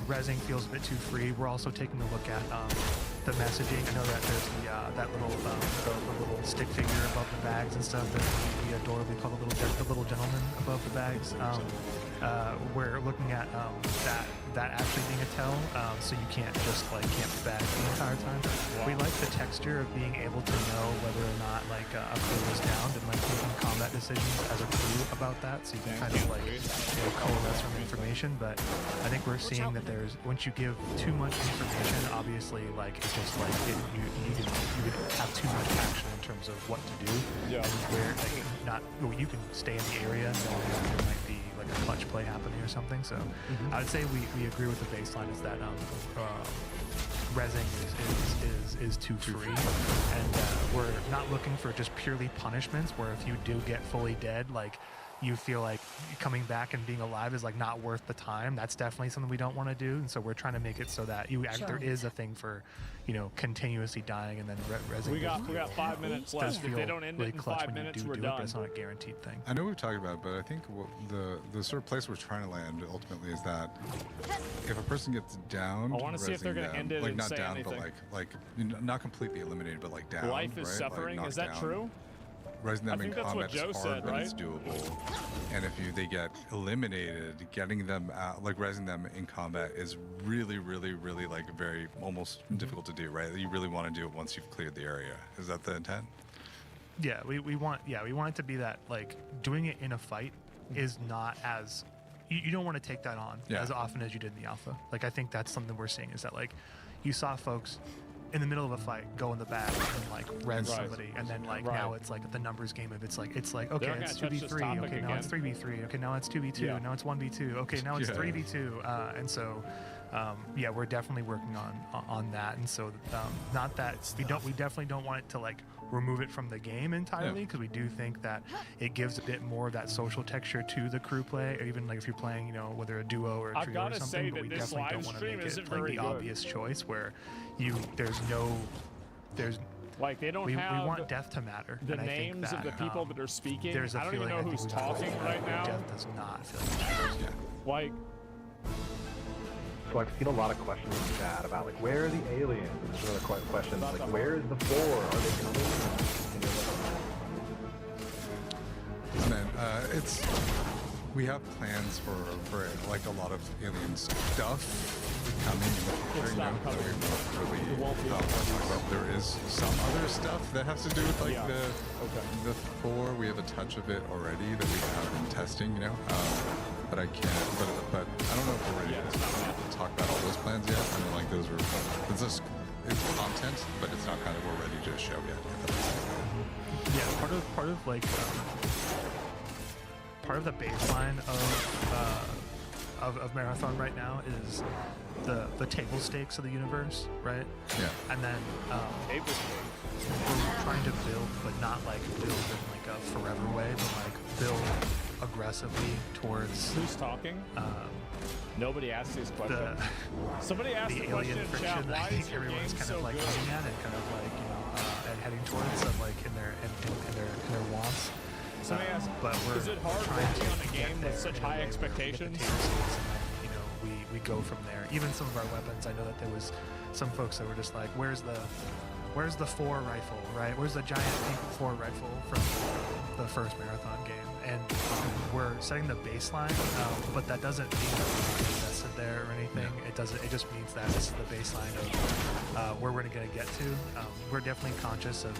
rezzing feels a bit too free. We're also taking a look at the messaging. I know that there's that little stick figure above the bags and stuff that we adorably call the little gentleman above the bags. We're looking at that actually being a tell, so you can't just like camp the bag the entire time. We like the texture of being able to know whether or not like a crew is downed and like making combat decisions as a crew about that, so you can kind of like coalesce from information. But I think we're seeing that there's once you give too much information, obviously like it's just like you can have too much action in terms of what to do. Yeah. Where like you can stay in the area knowing that there might be like a clutch play happening or something. So I would say we agree with the baseline is that rezzing is too free, and we're not looking for just purely punishments where if you do get fully dead, like you feel like coming back and being alive is like not worth the time. That's definitely something we don't want to do, and so we're trying to make it so that there is a thing for continuously dying and then rezzing. We got 5 minutes left. If they don't end really it in clutch 5 when you minutes, do we're it, done. but it's not a guaranteed thing. I know we've talked about it, but I think the sort of place we're trying to land ultimately is that if a person gets down, I want to see if they're going to end it like and not say down, anything. but like not completely eliminated, but like down. Life is right? suffering. Like is that knocked true? down. Raising them I in think that's what combat Joe is hard, said, but right? it's doable. And if they get eliminated, getting them out, like raising them in combat is really, really, really like very almost difficult to do, right? You really want to do it once you've cleared the area. Is that the intent? Yeah, we want it to be that like doing it in a fight is not as you don't want to take that on as often as you did in the alpha. Like I think that's something we're seeing is that like you saw folks in the middle of a fight go in the back and like res somebody, and then like now it's like the numbers game of it's like okay, it's 2v3, okay now it's 3v3, okay now it's 2v2, now it's 1v2, okay now it's 3v2, and so we're definitely working on that, and so not that we definitely don't want it to like remove it from the game entirely, because we do think that it gives a bit more of that social texture to the crew play, or even like if you're playing whether a duo or a trio or something, but we definitely don't want to make it like the obvious choice where there's like they don't we have want death to matter. the and I think names that, of the people that are speaking. There's a I don't even know feeling who's talking right now. Death does not feel like it matters. Like, So I've seen a lot of questions in chat about like where are the aliens? There's another question like where is the 4? Are they coming? Man, we have plans for like a lot of alien stuff coming in the future, that we won't really talk about. There is some other stuff that has to do with like the 4. We have a touch of it already that we have in testing, but I can't. But I don't know if we're ready to talk about all those plans yet. I mean, like those were it's content, but it's not kind of we're ready to show yet. Yeah, part of like part of the baseline of Marathon right now is the table stakes of the universe, right? Yeah. And then we're trying to build, but not like build in like a forever way, but like build aggressively towards. Who's talking? Nobody asked this question. Somebody asked the question in chat. Why is your game kind so of like good? looking at and kind of like and heading towards of like in their wants. Somebody asked, but we're is it hard trying working to on a game get with such there high in a way where we get the expectations? table stakes and then, we we go from there. Even some of our weapons, I know that there was some folks that were just like, where's the 4 rifle, right? Where's the giant pink 4 rifle from the first marathon game? And we're setting the baseline, but that doesn't mean that we're not invested there or anything. It doesn't. It just means that this is the baseline of where we're going to get to. We're definitely conscious of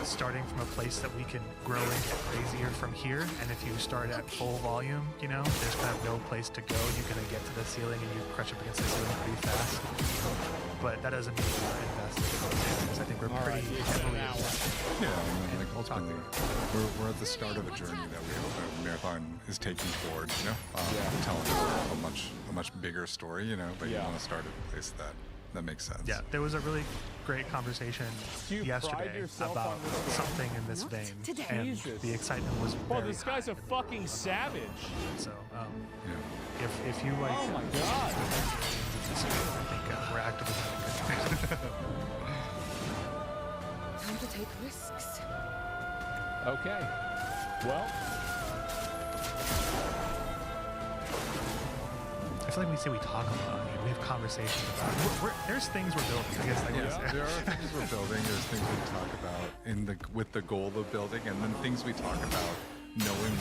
starting from a place that we can grow and get crazier from here. And if you start at full volume, there's kind of no place to go. You're going to get to the ceiling and you crush up against the ceiling pretty fast. But that doesn't mean we're not invested in those areas. I think we're pretty heavily invested. Yeah, I mean, like ultimately, we're at the start of a journey that we hope that Marathon is taking towards, telling a much bigger story, but you want to start at a place that makes sense. Yeah, there was a really great conversation yesterday about something in this vein, and the excitement was Well, very this guy's high a fucking savage. So, Yeah. if you like, Oh my god. I think we're actively having a good time. Time to take risks. Okay. Well, I feel like we talk a lot. We have conversations about. There's things we're building. I guess. There are things we're building. There's things we talk about with the goal of building, and then things we talk about knowing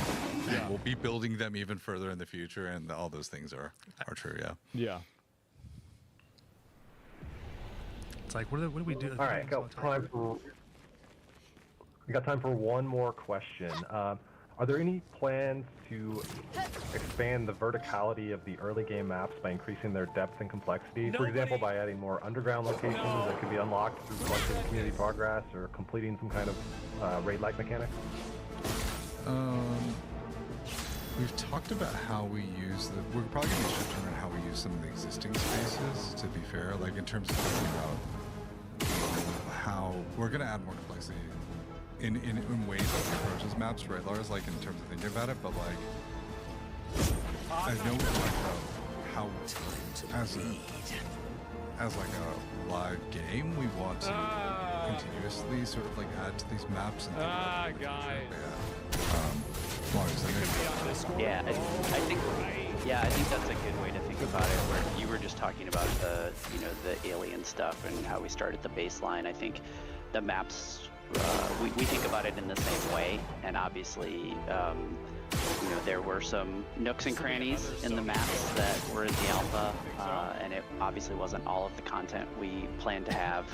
that we'll be building them even further in the future, and all those things are true. Yeah. yeah. It's like, what do we do? All right, we got time for one more question. Are there any plans to expand the verticality of the early game maps by increasing their depth and complexity? For example, by adding more underground locations that could be unlocked through collective community progress or completing some kind of raid-like mechanic? We've talked about how we use we're probably going to be shifting around how we use some of the existing spaces, to be fair, like in terms of thinking about how we're going to add more complexity in ways that we approach those maps, right, Lars? Like in terms of thinking about it, but like I know we talked about how as like a live game we want to continuously sort of like add to these maps and guys. Yeah, I think that's a good way to think about it. Where you were just talking about the alien stuff and how we start at the baseline. I think the maps we think about it in the same way, and obviously there were some nooks and crannies in the maps that were in the alpha, and it obviously wasn't all of the content we plan to have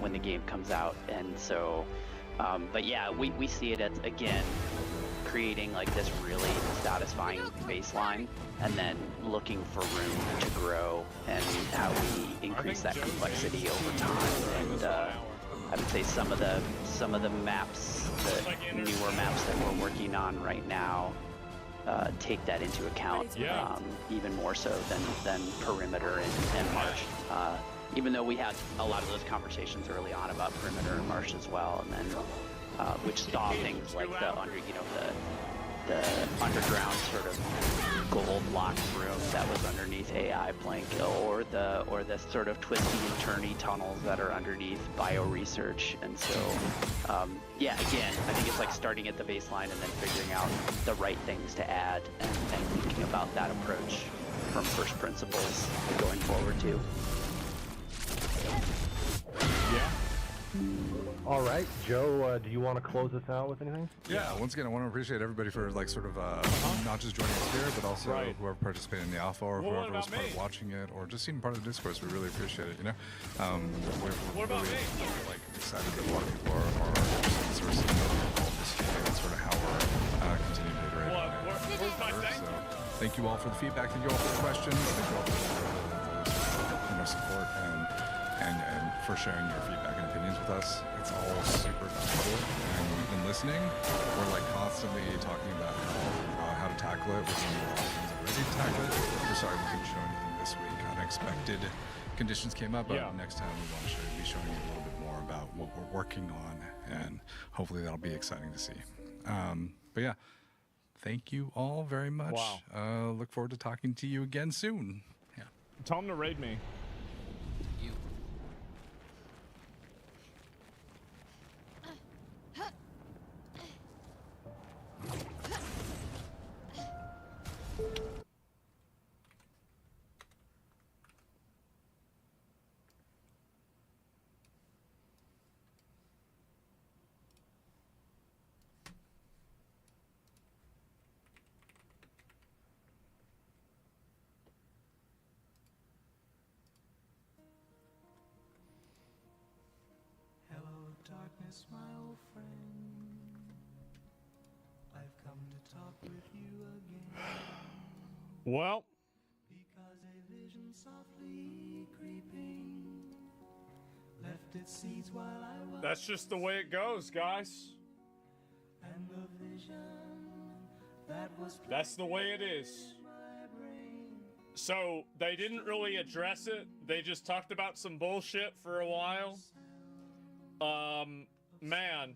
when the game comes out. And so but yeah, we see it as, again, creating like this really satisfying baseline and then looking for room to grow and how we increase that complexity over time. And I would say some of the maps, the newer maps that we're working on right now, take that into account even more so than Perimeter and March. Even though we had a lot of those conversations early on about Perimeter and March as well, and then which saw things like the underground sort of gold locked room that was underneath AI Plank, or the sort of twisty and turny tunnels that are underneath bio research. And so yeah, again, I think it's like starting at the baseline and then figuring out the right things to add and thinking about that approach from first principles going forward too. Yeah. All right, Joe, do you want to close us out with anything? Yeah, once again, I want to appreciate everybody for like sort of not just joining us here, but also whoever participated in the alpha, or whoever was part of watching it, or just even part of the discourse. We really appreciate it. We're really like excited that a lot of people are sort of seeing all this feedback and sort of how we're continuing to iterate on it. So thank you all for the feedback. Thank you all for the questions. Thank you all for the support and for sharing your feedback and opinions with us. It's all super valuable, and we've been listening. We're like constantly talking about how to tackle it. We're seeing a lot of things already to tackle it. We're sorry we couldn't show anything this week. Unexpected conditions came up, but next time we want to be showing you a little bit more about what we're working on, and hopefully that'll be exciting to see. But yeah, thank you all very much. Wow. Look forward to talking to you again soon. Yeah. Tell him to raid me. Well, that's just the way it goes, guys. That's the way it is. So they didn't really address it. They just talked about some bullshit for a while. Man,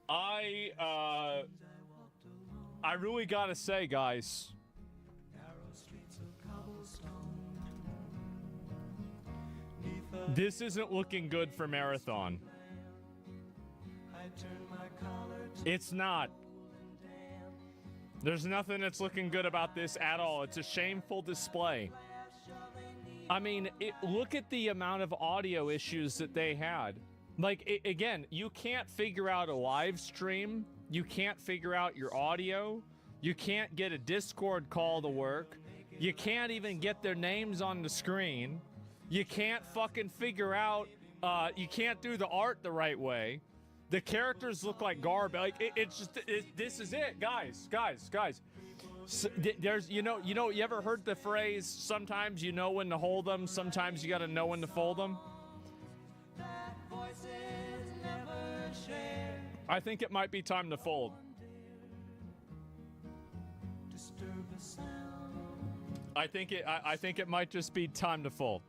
I really gotta say, guys, this isn't looking good for Marathon. It's not. There's nothing that's looking good about this at all. It's a shameful display. I mean, look at the amount of audio issues that they had. Like, again, you can't figure out a live stream. You can't figure out your audio. You can't get a Discord call to work. You can't even get their names on the screen. You can't fucking figure out, you can't do the art the right way. The characters look like garbage. Like, this is it, guys. So, there's, you ever heard the phrase, sometimes you know when to hold them, sometimes you gotta know when to fold them? I think it might be time to fold. I think it might just be time to fold.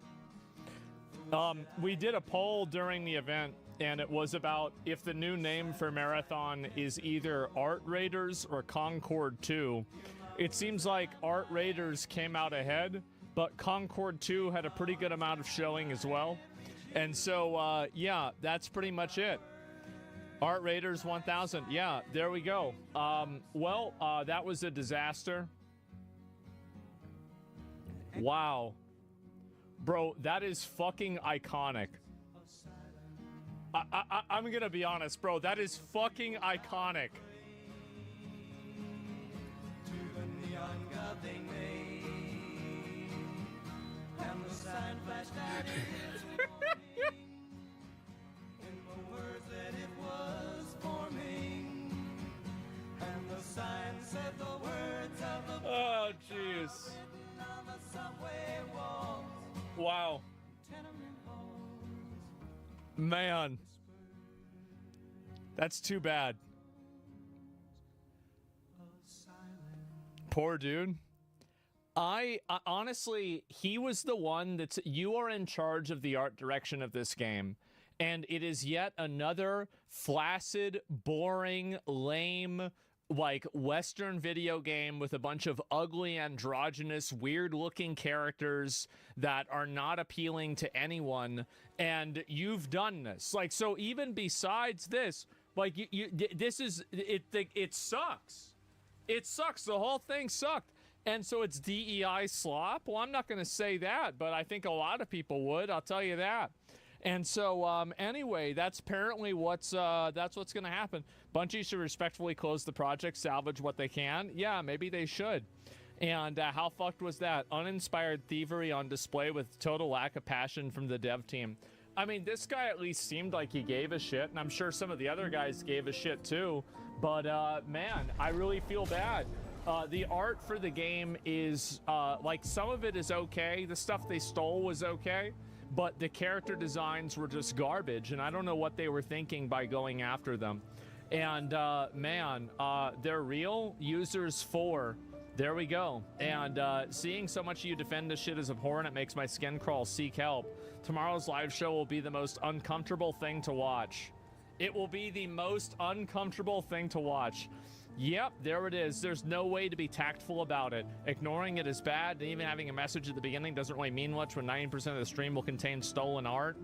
We did a poll during the event, and it was about if the new name for Marathon is either Art Raiders or Concord 2. It seems like Art Raiders came out ahead, but Concord 2 had a pretty good amount of showing as well. And so, yeah, that's pretty much it. Art Raiders 1000. Yeah, there we go. That was a disaster. Wow. Bro, that is fucking iconic. I'm gonna be honest, bro. That is fucking iconic. Oh, jeez. Wow. Man. That's too bad. Poor dude. I honestly, he was the one that's, you are in charge of the art direction of this game. And it is yet another flaccid, boring, lame, like Western video game with a bunch of ugly, androgynous, weird-looking characters that are not appealing to anyone. And you've done this. Like, so even besides this, like, this is, it sucks. It sucks. The whole thing sucked. And so it's DEI slop? Well, I'm not going to say that, but I think a lot of people would. I'll tell you that. And so, anyway, that's apparently what's going to happen. Bungie should respectfully close the project, salvage what they can. Yeah, maybe they should. And how fucked was that? Uninspired thievery on display with total lack of passion from the dev team. I mean, this guy at least seemed like he gave a shit, and I'm sure some of the other guys gave a shit too. But, man, I really feel bad. The art for the game is, like, some of it is okay. The stuff they stole was okay. But the character designs were just garbage, and I don't know what they were thinking by going after them. And, man, they're real. Users 4. There we go. And seeing so much of you defend this shit is abhorrent. It makes my skin crawl. Seek help. Tomorrow's live show will be the most uncomfortable thing to watch. It will be the most uncomfortable thing to watch. Yep, there it is. There's no way to be tactful about it. Ignoring it is bad, and even having a message at the beginning doesn't really mean much when 90% of the stream will contain stolen art.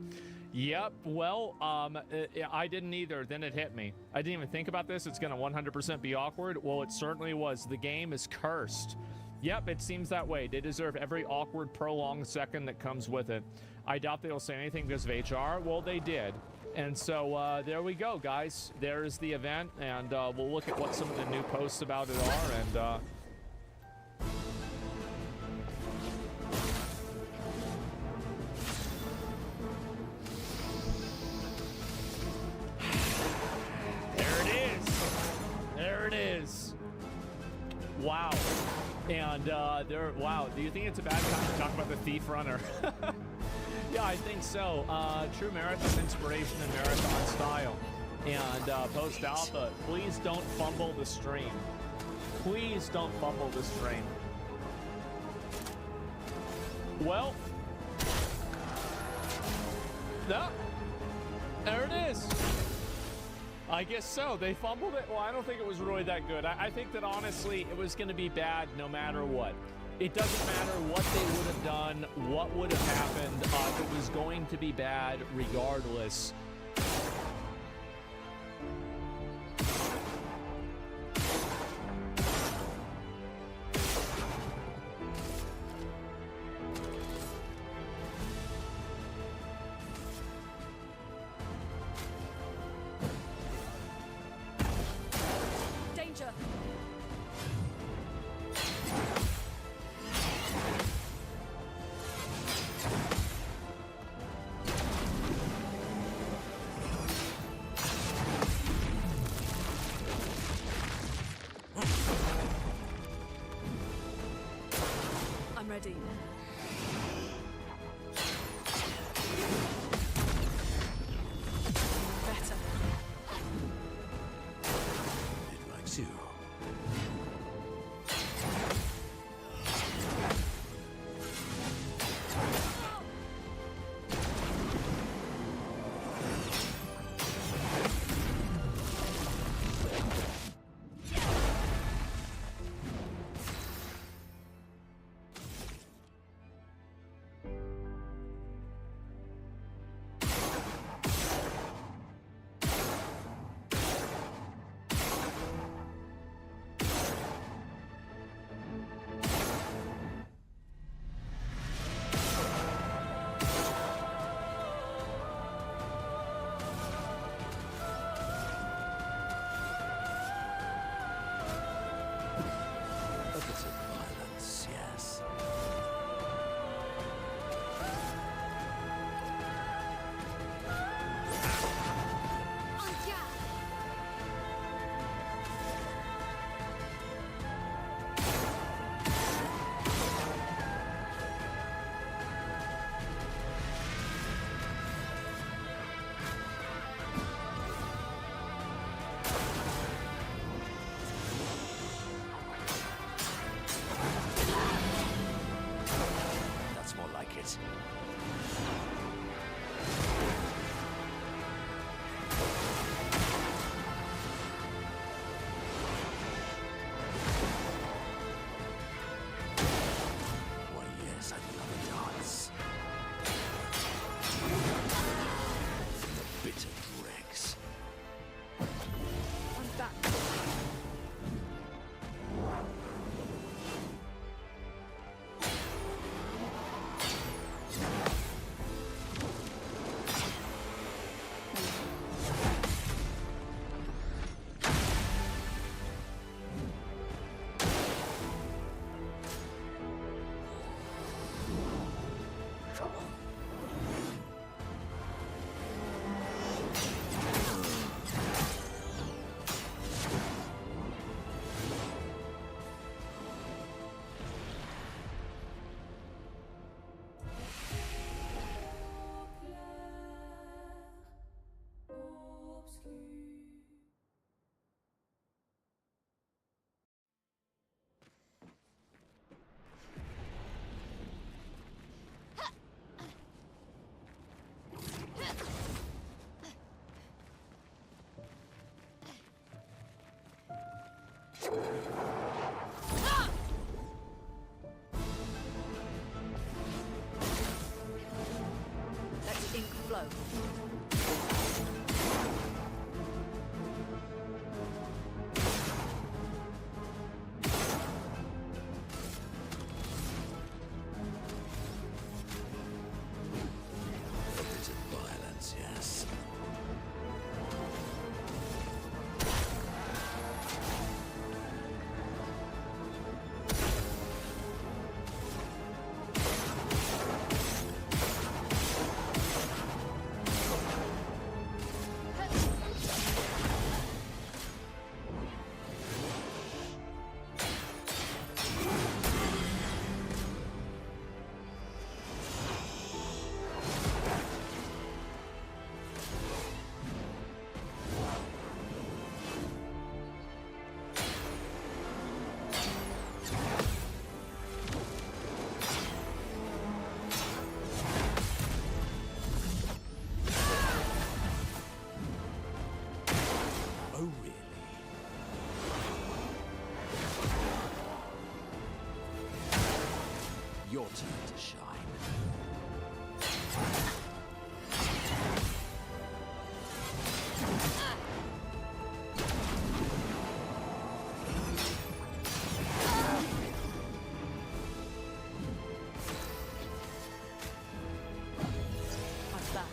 Yep, well, I didn't either. Then it hit me. I didn't even think about this. It's going to 100% be awkward. Well, it certainly was. The game is cursed. Yep, it seems that way. They deserve every awkward, prolonged second that comes with it. I doubt they'll say anything because of HR. Well, they did. And so there we go, guys. There's the event, and we'll look at what some of the new posts about it are, and And they're, wow, do you think it's a bad time to talk about the Thief Runner? Yeah, I think so. True marathon inspiration and marathon style. And post alpha, please don't fumble the stream. Please don't fumble the stream. Well, no, there it is. I guess so. They fumbled it. Well, I don't think it was really that good. I think that honestly, it was going to be bad no matter what. It doesn't matter what they would have done, what would have happened. It was going to be bad regardless. Danger! I'm ready. Better. It likes you. A bit of violence, yes. That's more like it. Why, yes, I'd love a dance. From the bitter dregs. I'm back. Let the ink flow. A bit of violence, yes. turn to shine. I'm back.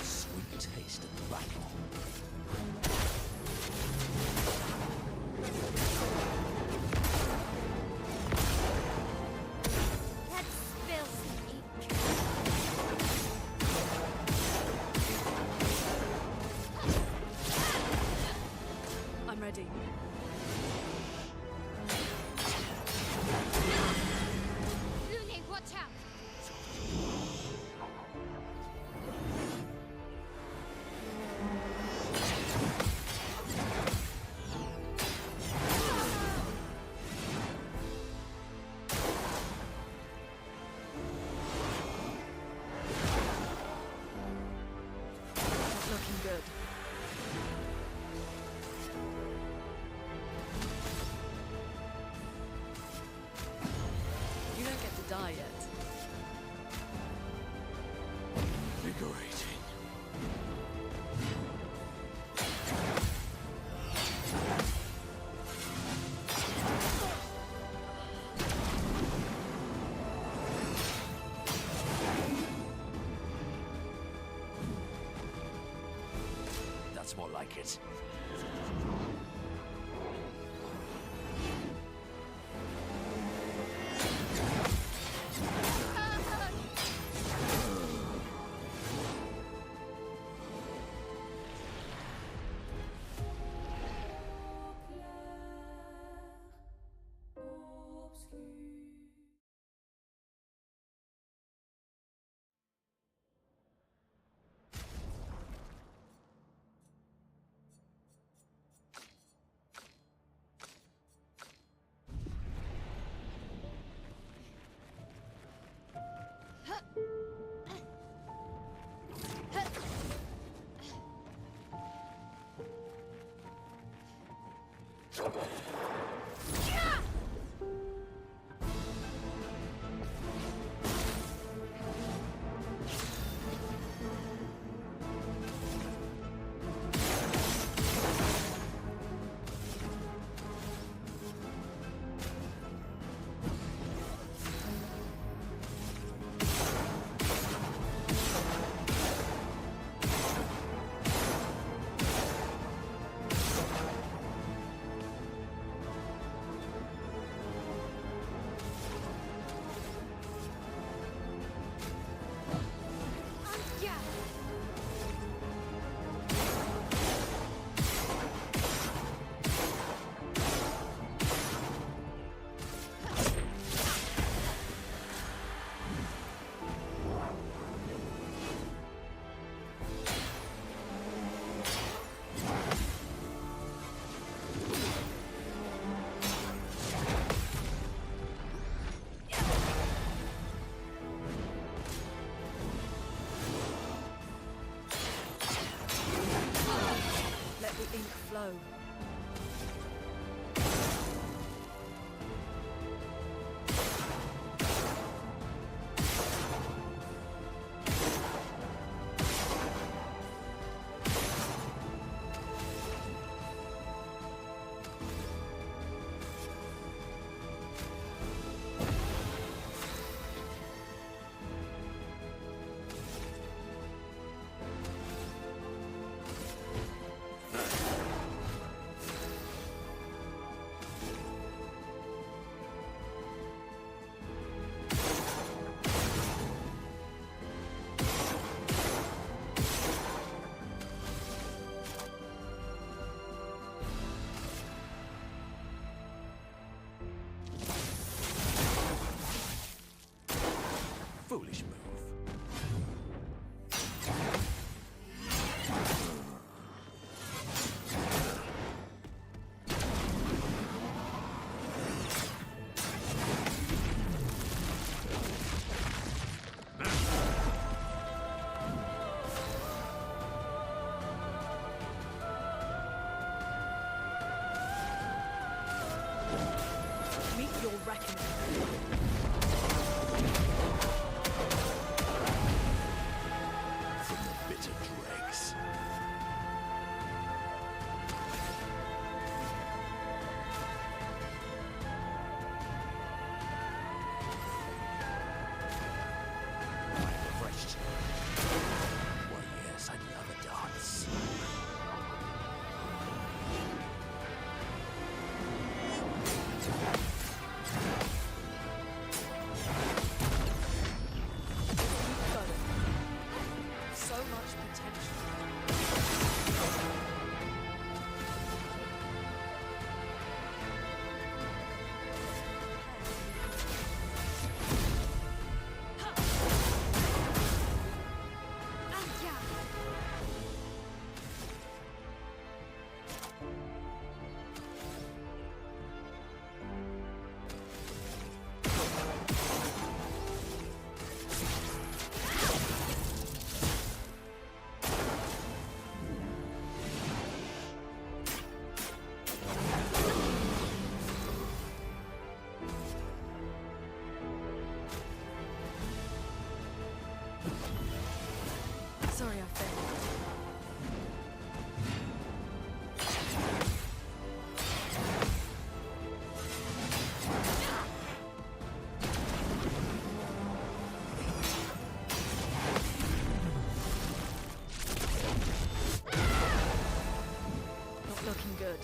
Sweet taste of the battle. Let's spill some ink. I'm ready. Lune, watch out! That's looking good. You don't get to die yet. Invigorating. That's more like it. reckoning. From the bitter dregs. Refreshed. Why, yes, I'd love a dance. Keep going. So much potential. Sorry I failed. Not looking good.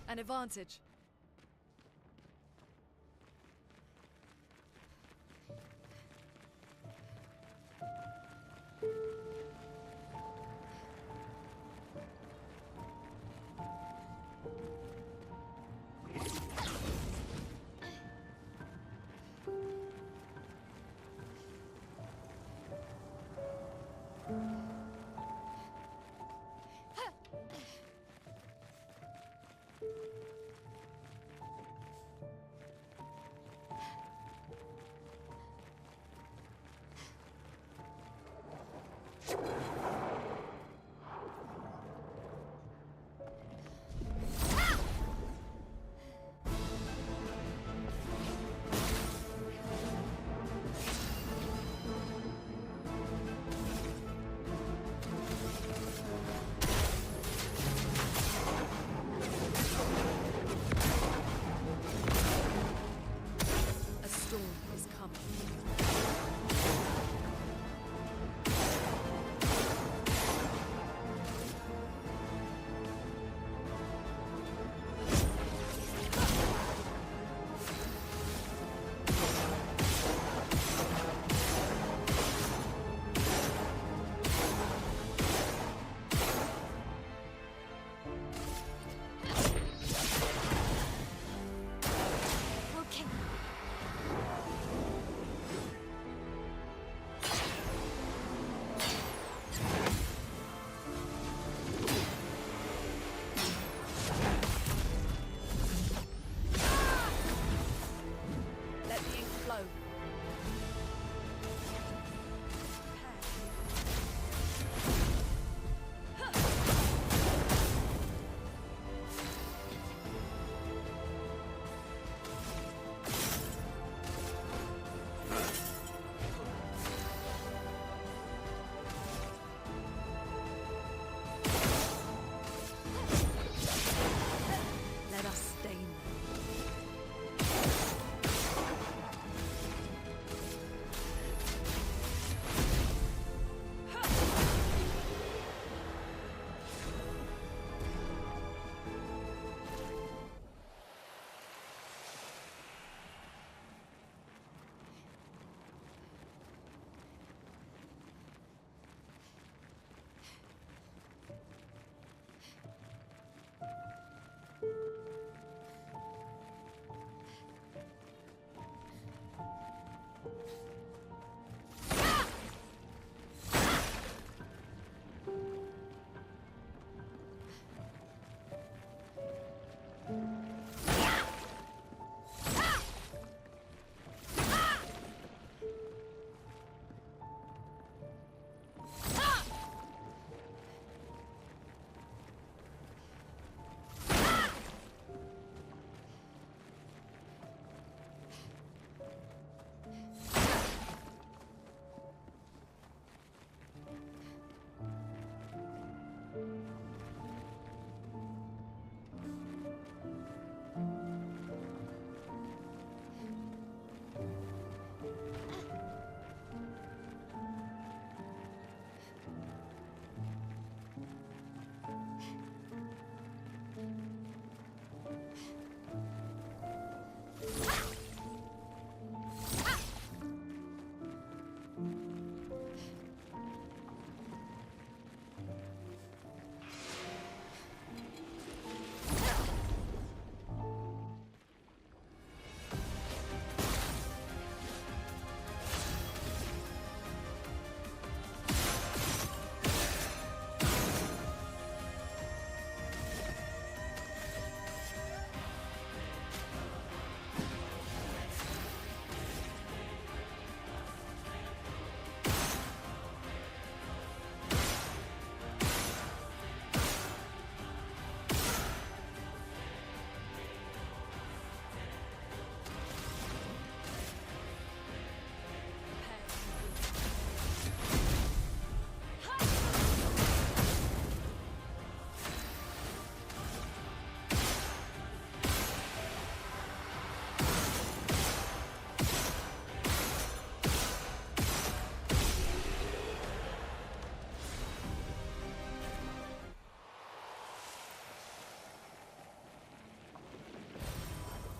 An advantage.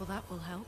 Well, that will help.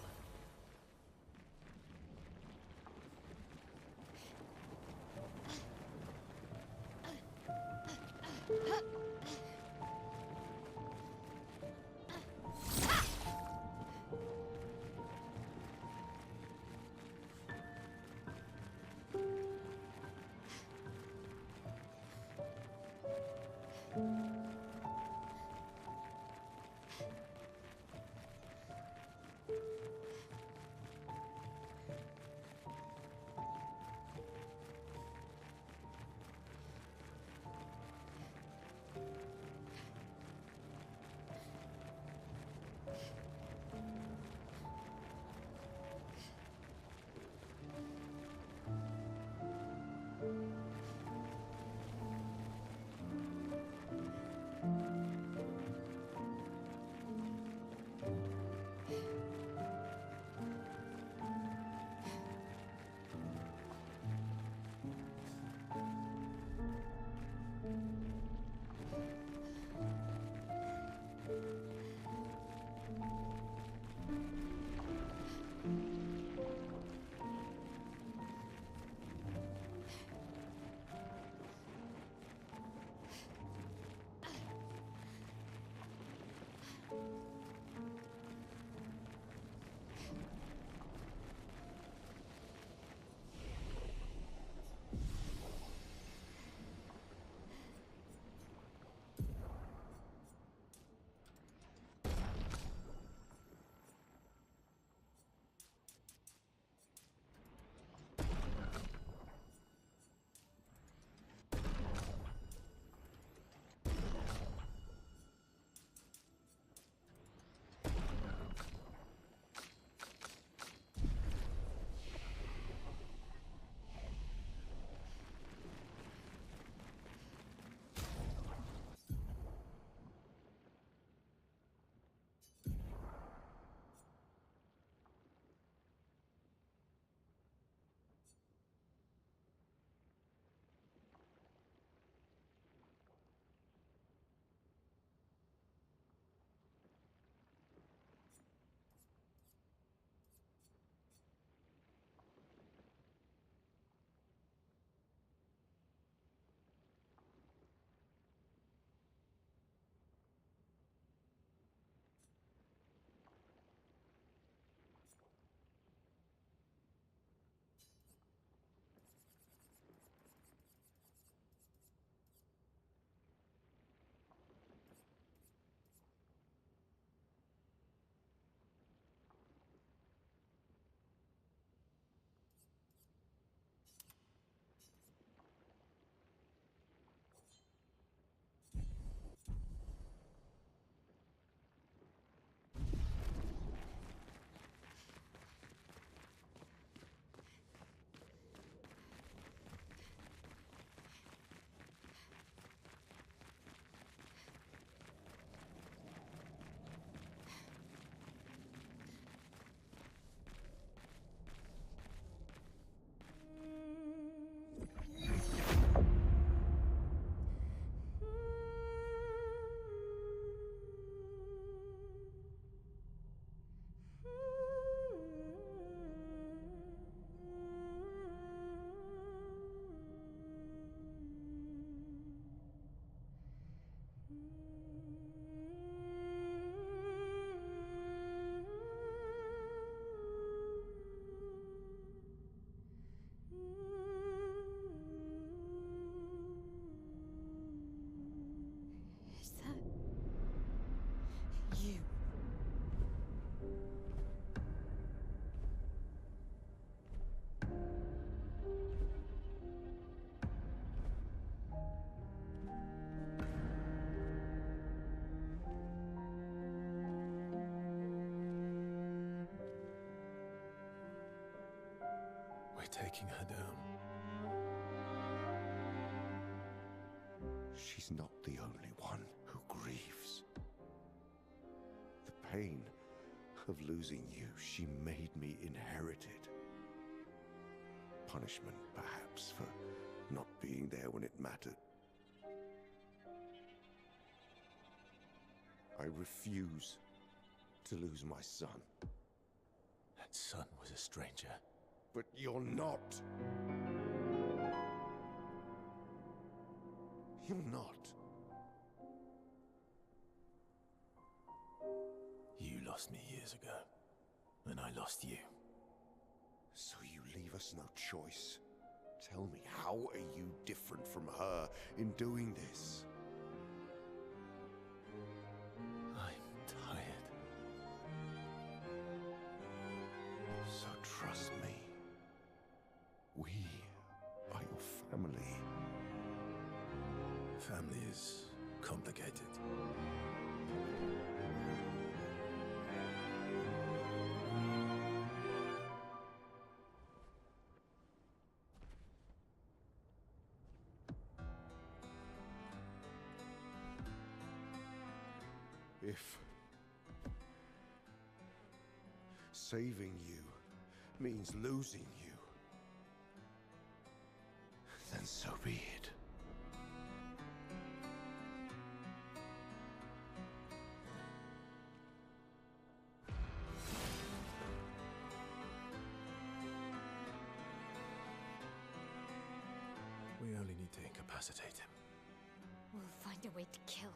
Taking her down. She's not the only one who grieves. The pain of losing you, she made me inherit it. Punishment, perhaps, for not being there when it mattered. I refuse to lose my son. son was a stranger. But you're not. You're not. You lost me years ago, and I lost you. So you leave us no choice. Tell me, how are you different from her in doing this? I'm tired. So trust me. We are your family. Family is complicated. If saving you means losing you, then so be it. We only need to incapacitate him. We'll find a way to kill him.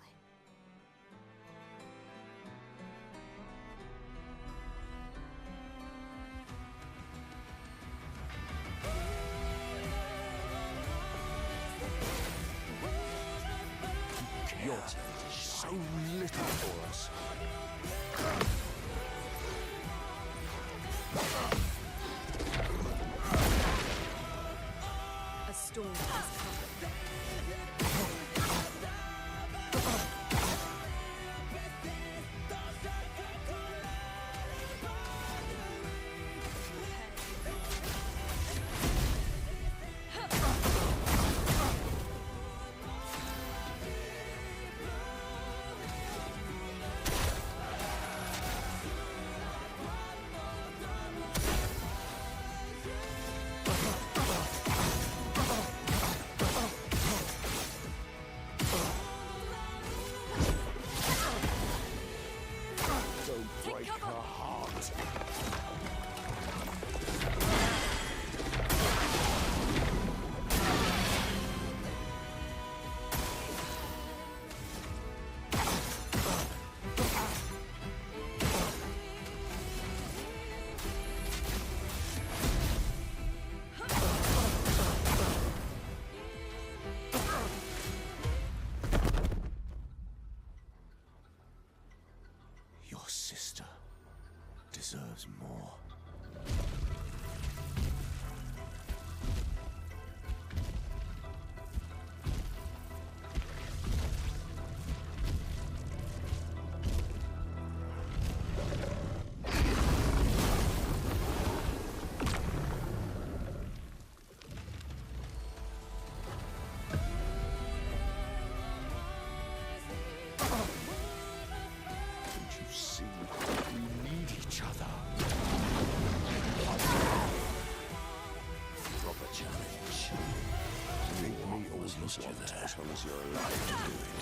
You're so little for us. A storm has come. Don't break her heart. Your sister deserves more. Don't you see? We need each other. Proper challenge. Make me all you want, as long as you're alive to do it.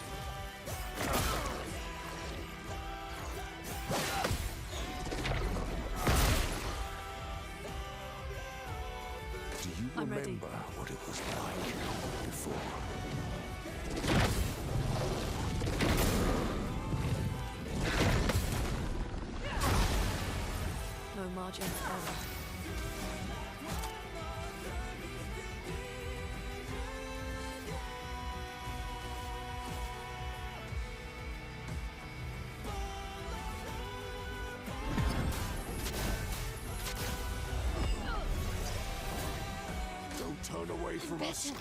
Do you I'm ready. remember what it was like before? No margin for error. Don't turn away from us.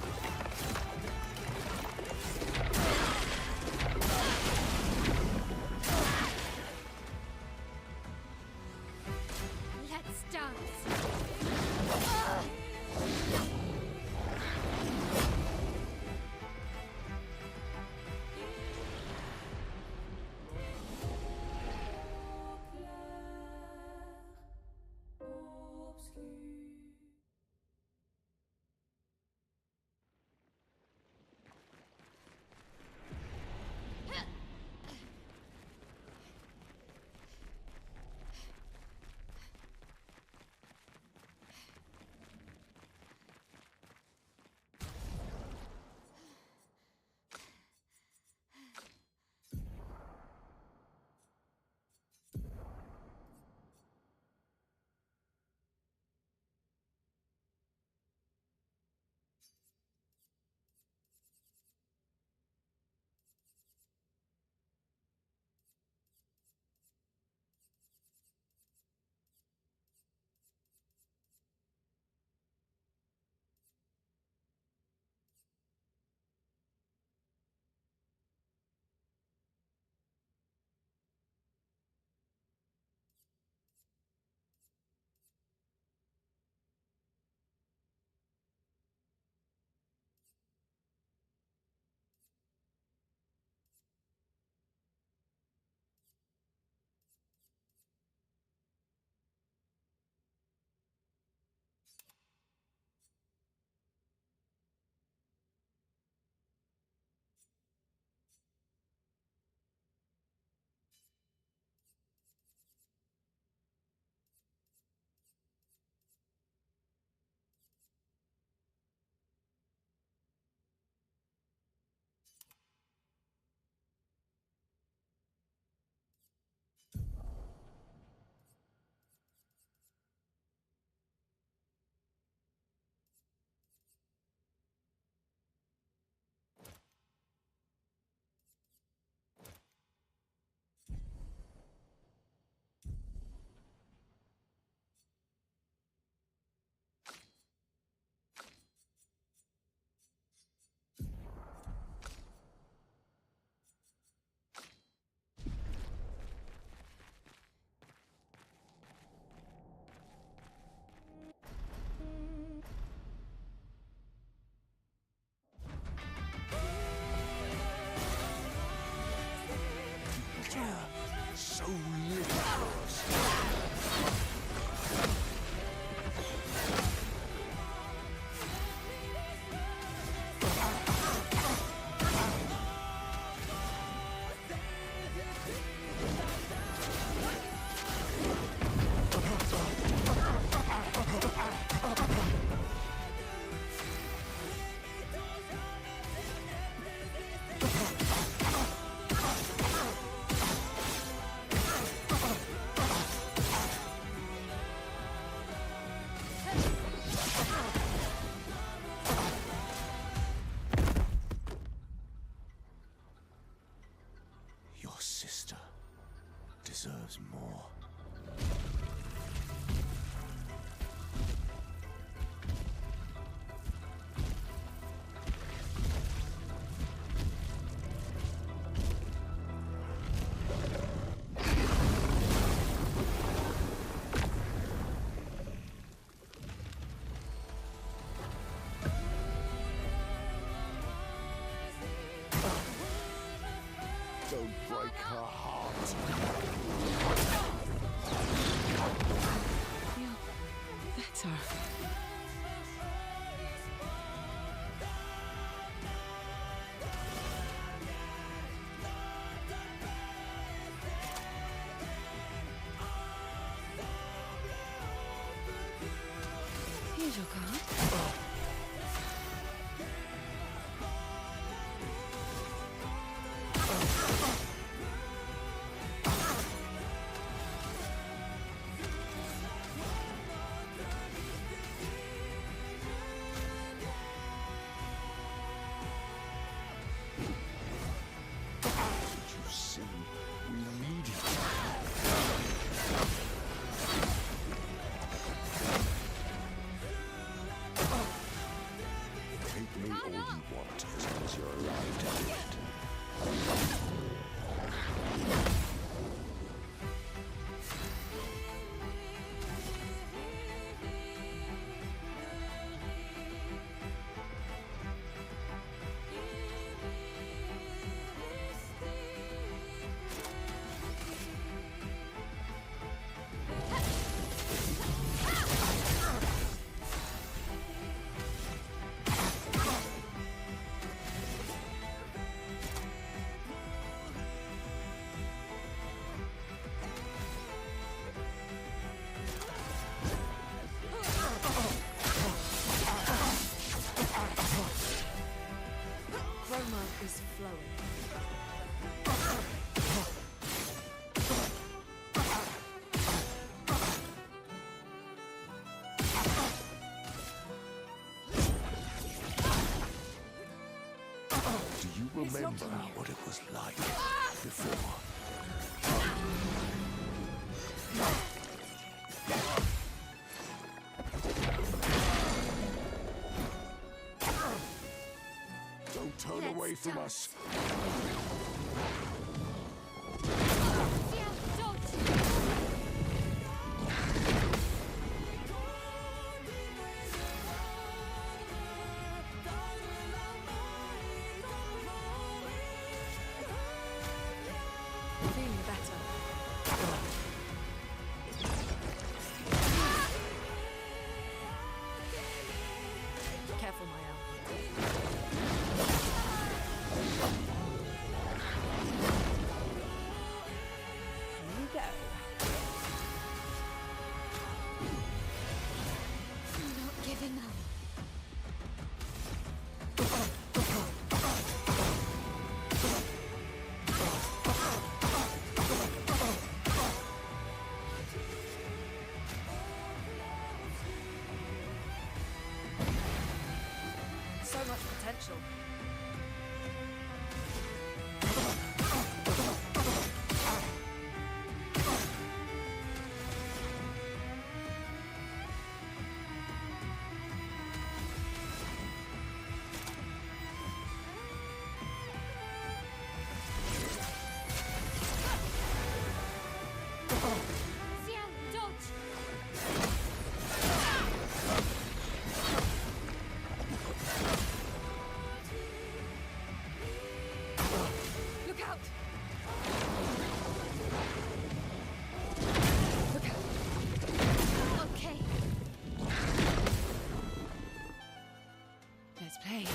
Let's dance. There's more. Don't break her heart. Feel better. Here's your card. You see, we need it. Take me all you want as long as you're alive to do it. Chroma is flowing. Do you remember what it was like before? Don't turn away from us. Yeah, don't! Feeling better. Careful, Mael. Here you go. I'm not giving up. So much potential. Yeah, don't! Look out! Look out! Okay. Let's play.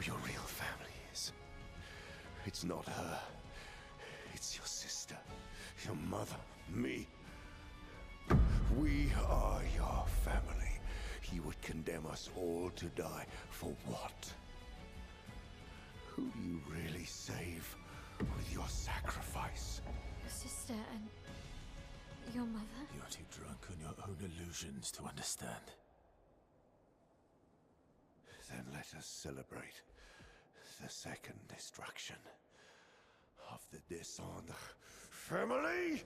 who your real family is. It's not her. It's your sister, your mother, me. We are your family. He would condemn us all to die. For what? Who do you really save with your sacrifice? Your sister and your mother? You're too drunk on your own illusions to understand. Then let us celebrate the second destruction of the Descendre family!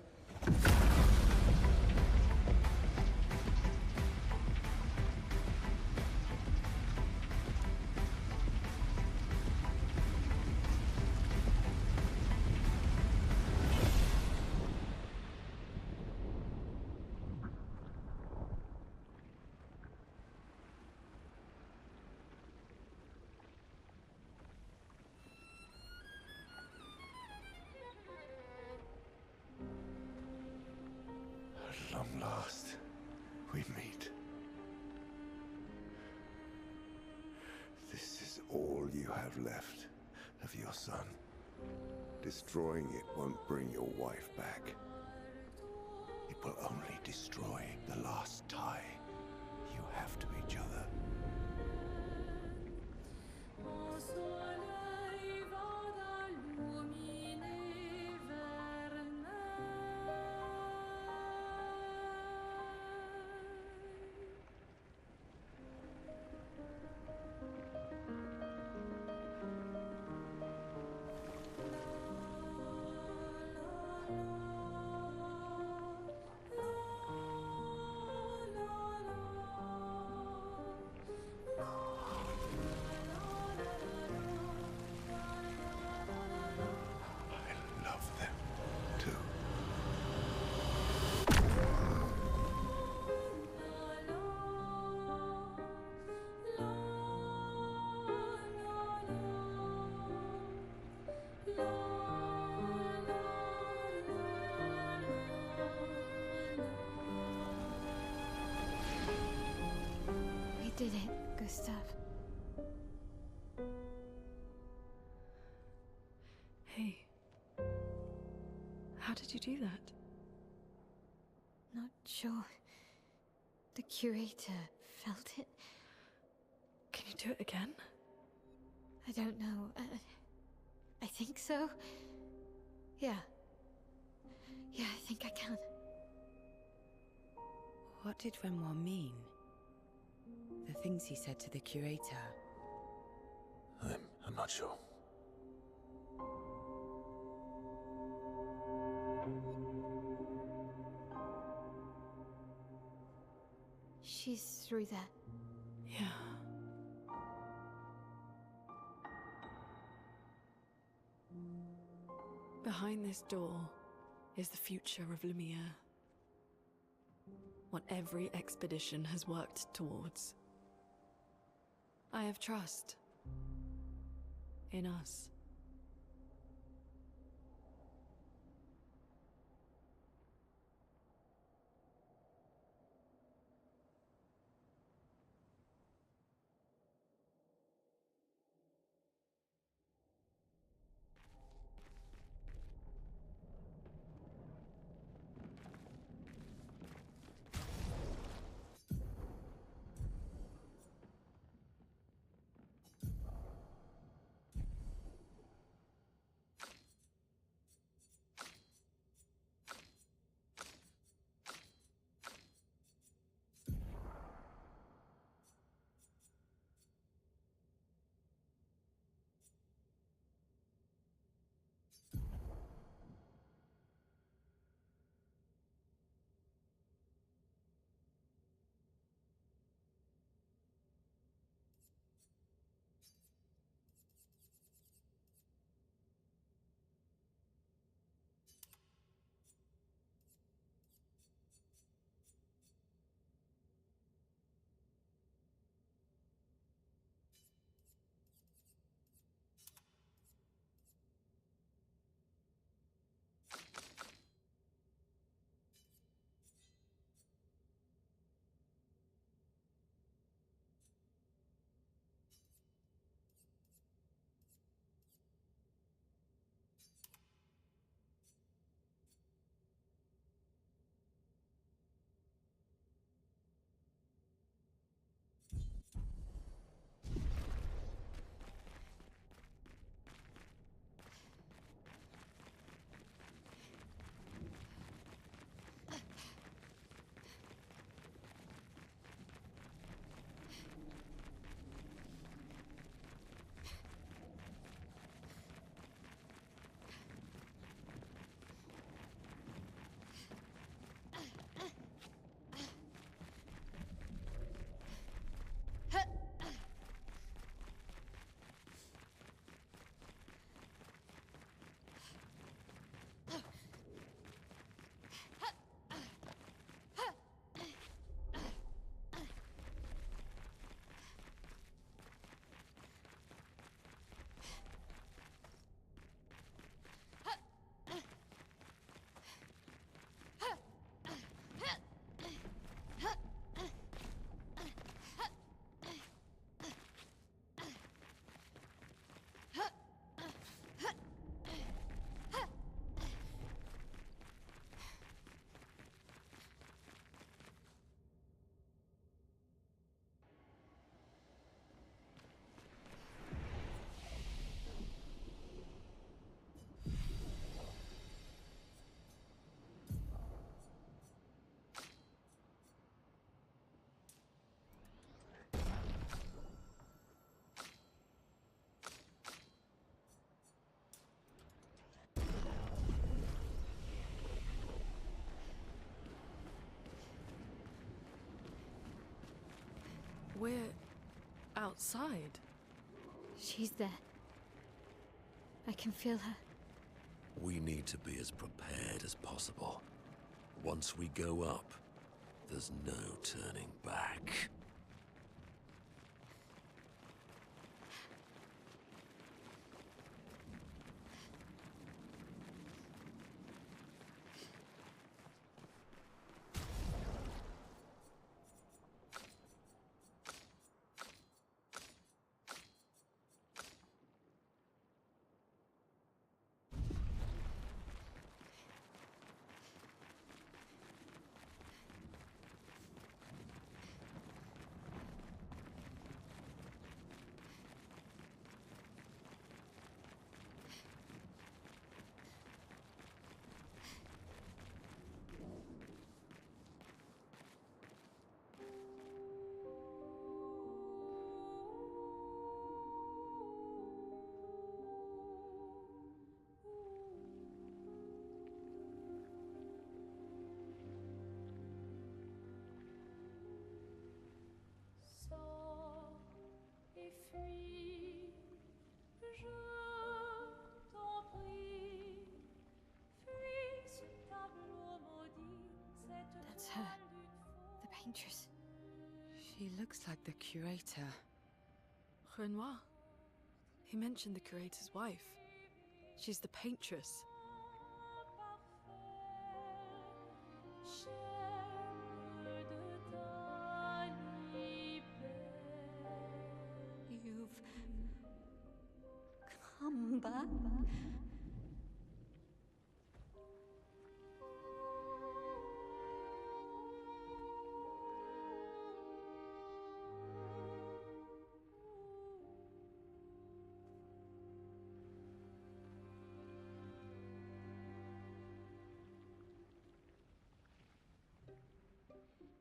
At long last, we meet. This is all you have left of your son. Destroying it won't bring your wife back. It will only destroy the last tie you have to each other. I love them, too. We did it, Gustav. Hey. How did you do that? Not sure. The curator felt it. Can you do it again? I don't know. I think so. Yeah. Yeah, I think I can. What did Renoir mean? The things he said to the curator. I'm not sure. She's through there. Yeah. Behind this door is the future of Lumiere. What every expedition has worked towards. I have trust in us. outside. She's there. I can feel her. We need to be as prepared as possible. Once we go up, there's no turning back. That's her. The paintress. She looks like the curator. Renoir. He mentioned the curator's wife. She's the paintress. You've come back?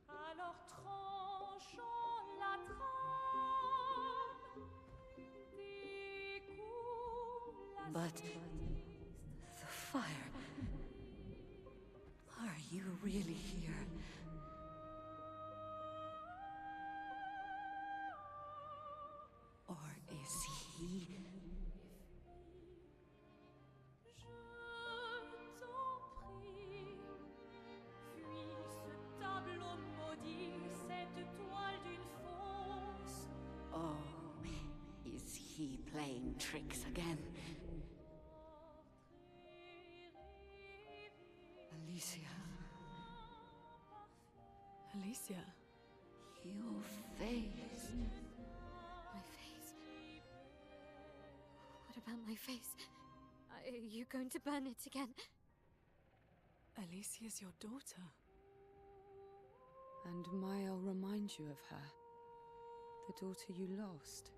Alors tranchons la trame, découle la But the fire. Are you really here? Or is he? Je t'en prie, fuis ce tableau maudit, cette toile d'une fausse. Oh, is he playing tricks again? Alicia. Alicia. Your face. My face. What about my face? Are you going to burn it again? Alicia's your daughter. And Mael reminds you of her. The daughter you lost.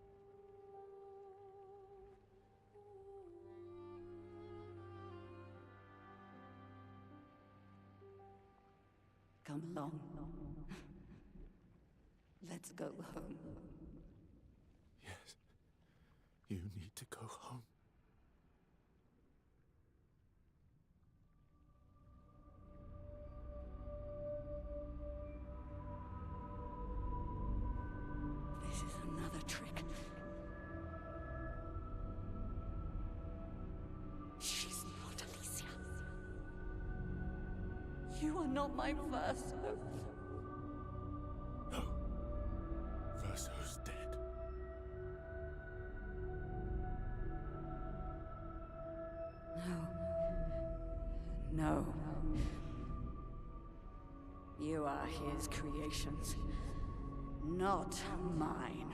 Come along. Let's go home. Yes. You need to go home. This is another trick. She's not Alicia. You are not my first hope. No. Verso's dead. No. You are his creations, not mine.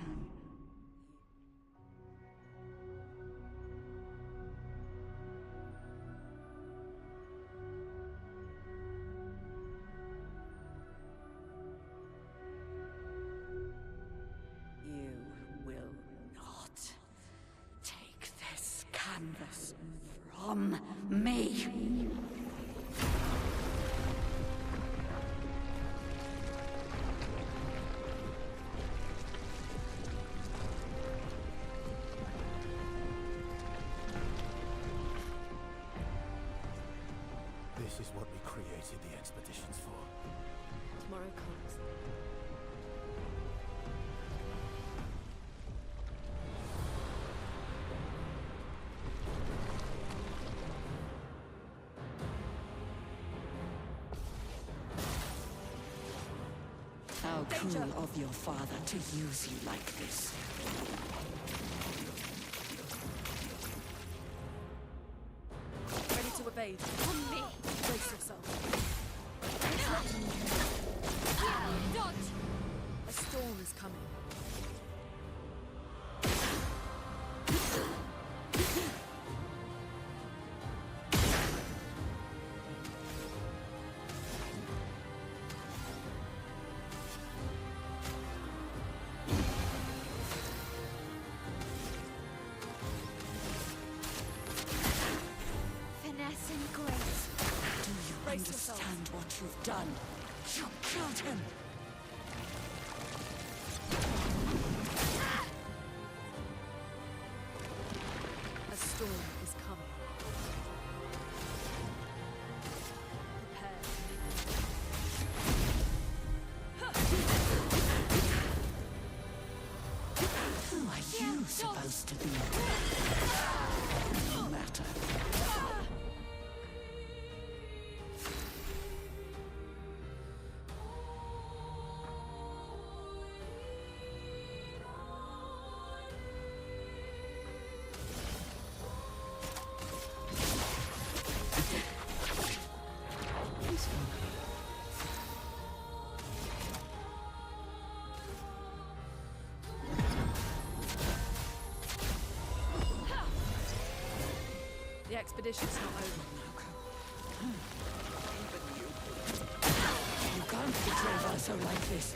You will not take this canvas from me. This is what we created the expeditions for. Tomorrow comes. How Danger. cruel of your father to use you like this. Ready to evade. On me. Brace yourself. Dodge. A storm is coming. Finesse and grace. Do you Brace yourself. understand what you've done? You killed him! A storm is coming. Prepare. Who are you supposed to be? No matter. The expedition's not over. You can't betray Verso like this.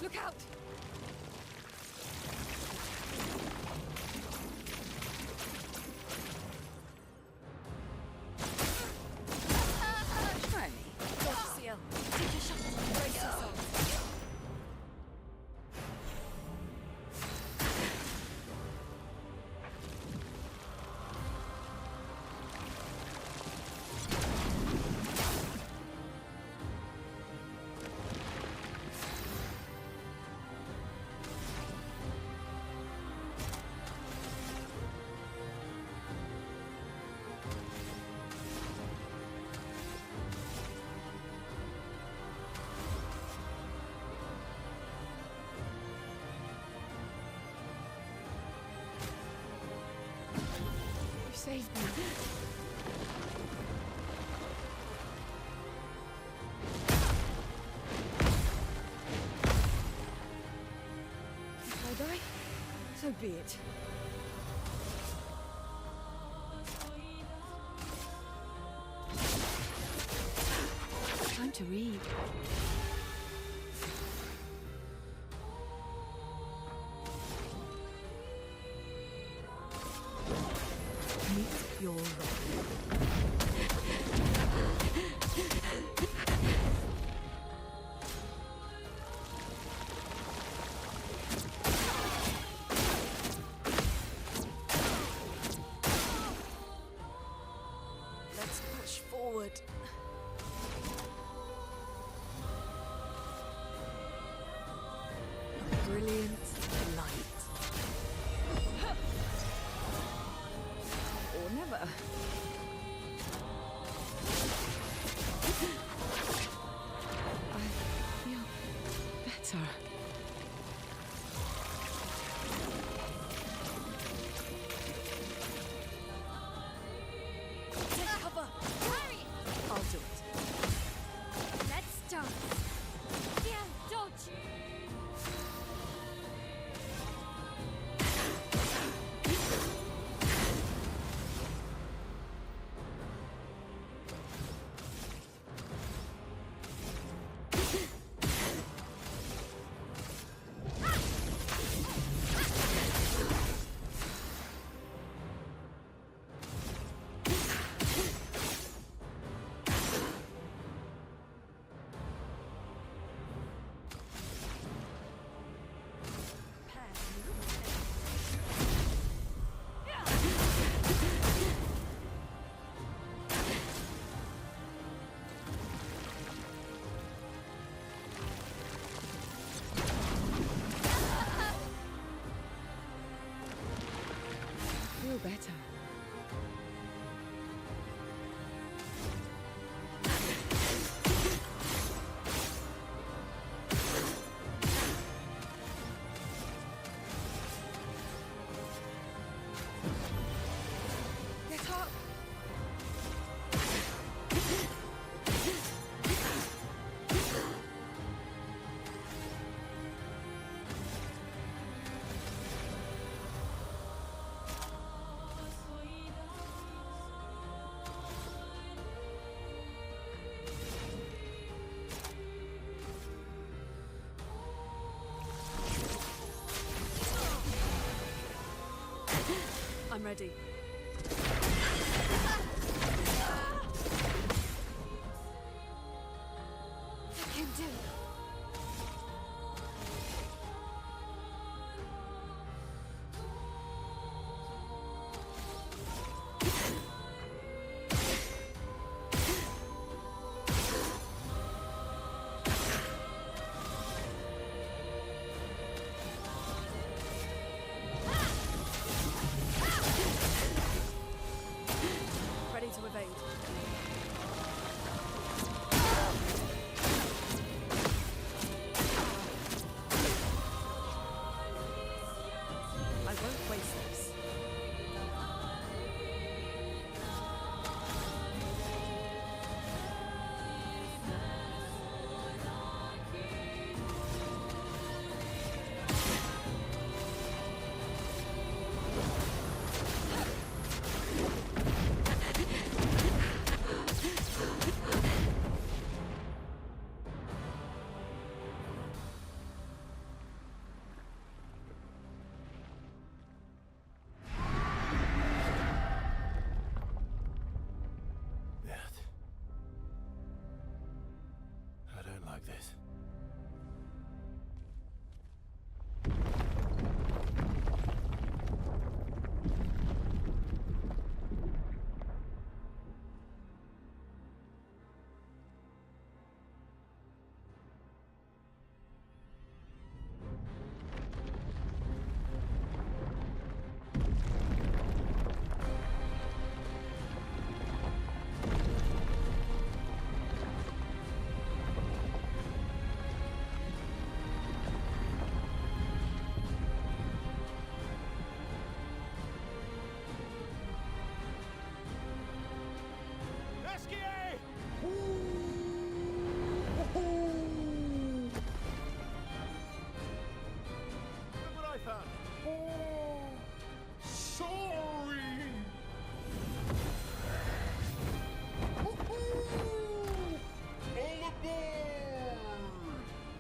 Look out. Hey, Dodge, CL. Take a shot. Brace yourself. You saved me. If I die, so be it. Time to read. Meet your right. Let's push forward. A brilliant light. Or never. I feel better. Take cover. Hurry. I'll do it. Let's start. CL, dodge. I'm ready. I can do it. Ready to evade. I won't waste this. I don't like this.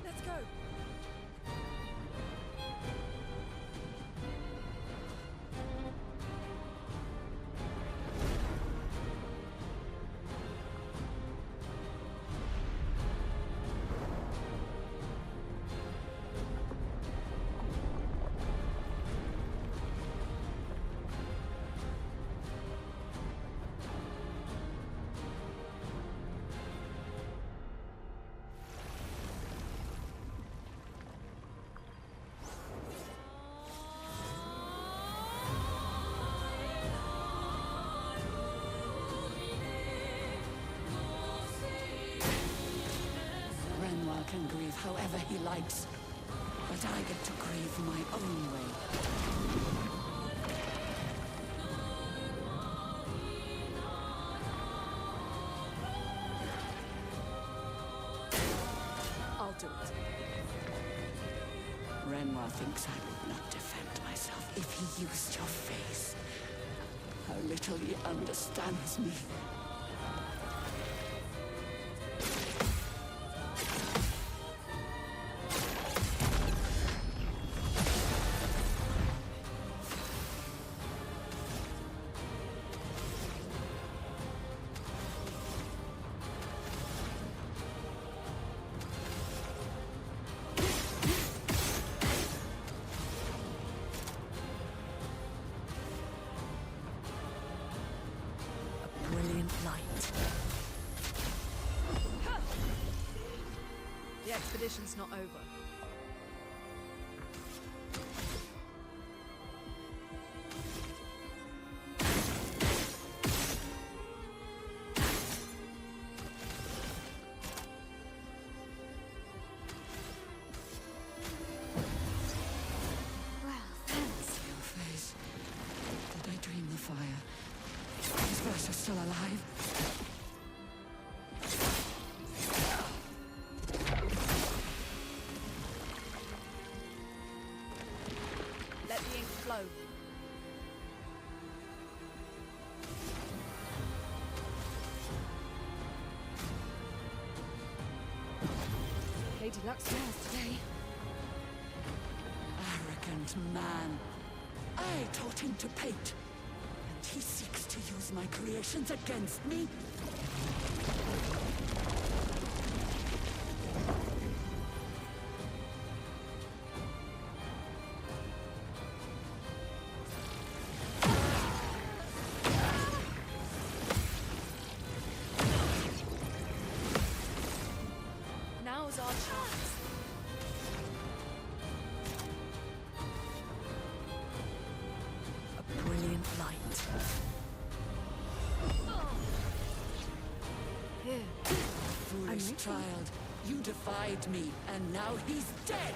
Let's go. Renoir can grieve however he likes, but I get to grieve my own way. I'll do it. Renoir thinks I would not defend myself if he used your face. How little he understands me. Brilliant light. The expedition's not over. Well, thanks. Your face. Did I dream the fire? Is Versa still alive? Let the ink flow. Lady Luck smells today. Arrogant man. I taught him to paint. he seeks to use my creations against me? Now's our chance. A brilliant light. Here. Foolish child, you defied me, and now he's dead!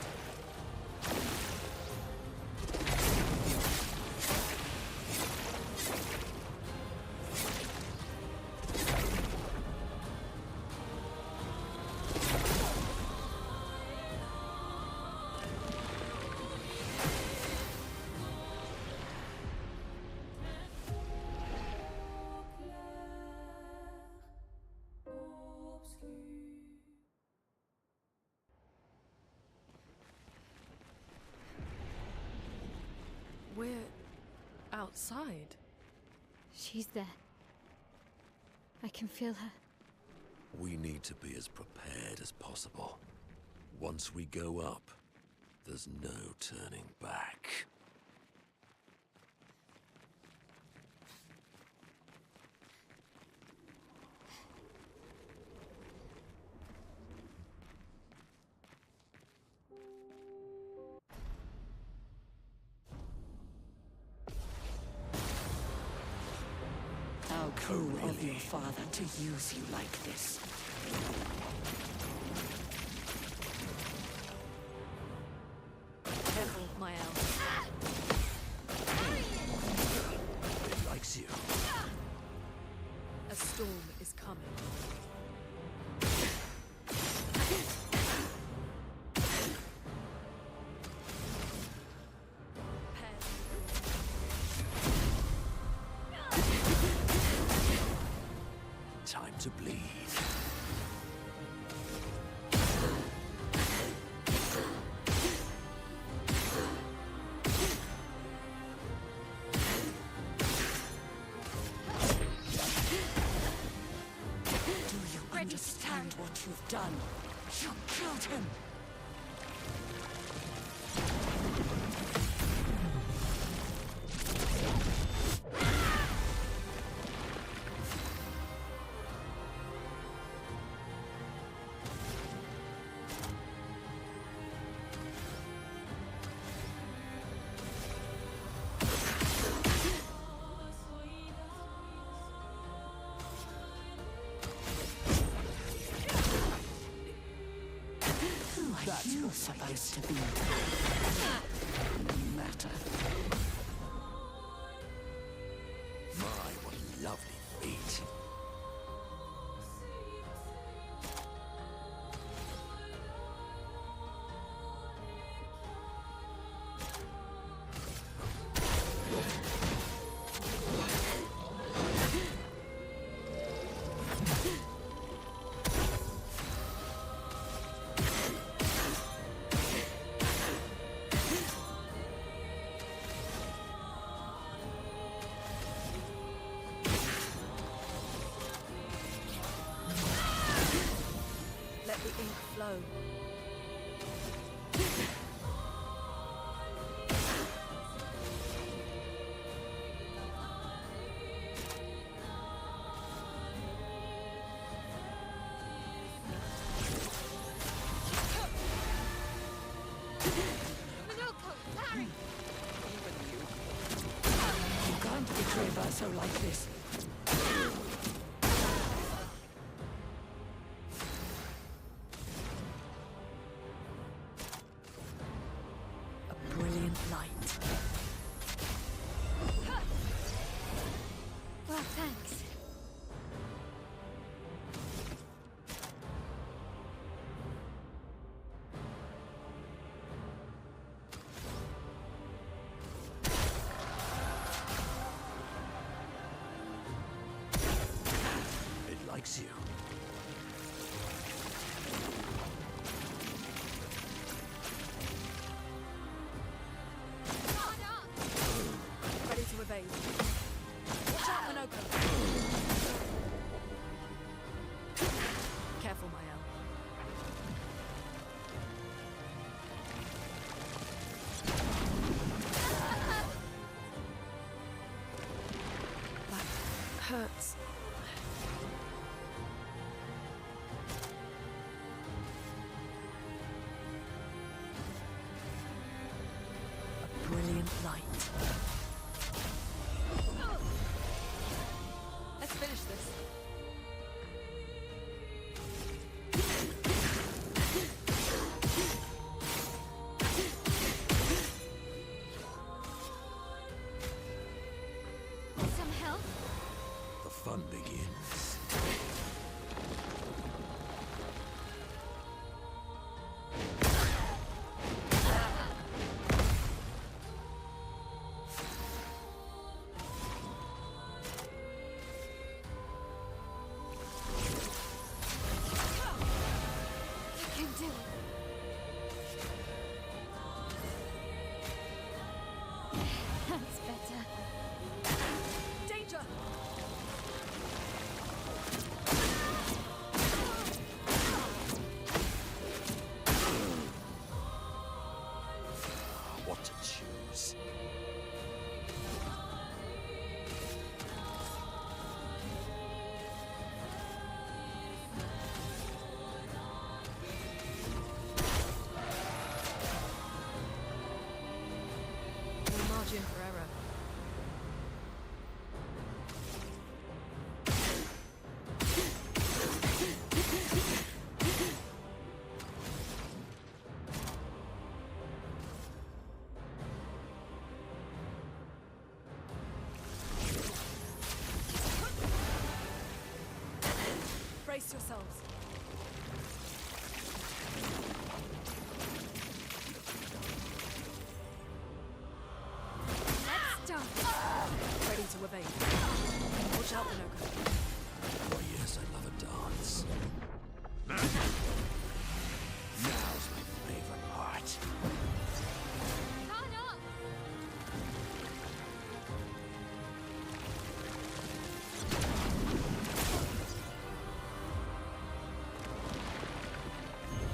We're outside. She's there. I can feel her. We need to be as prepared as possible. Once we go up, there's no turning back. How cruel of your father to use you like this. Careful, my elf. It likes you. A storm is coming. Time to bleed. Do you understand what you've done? You killed him! You were supposed to be. No matter. My, what lovely feet. Let the ink flow. You can't betray Verso like this. A brilliant light. Well, thanks. It likes you. Ready to evade. hurts. A brilliant light. Let's finish this. Some help? The fun begins. I can do it. That's better. Danger! What to choose? No margin for error. Brace yourselves. Let's start. Ready to evade. Watch out, Winoka. Oh yes, I love a dance. Now's my favorite part. Caught up.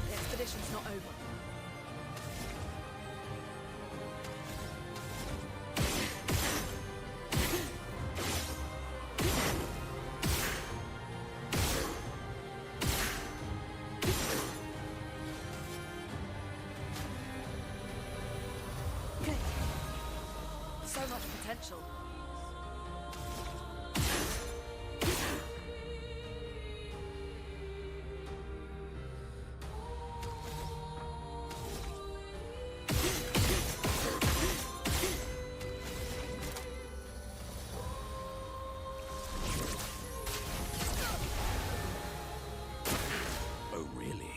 The expedition's not over. So much potential. Oh really?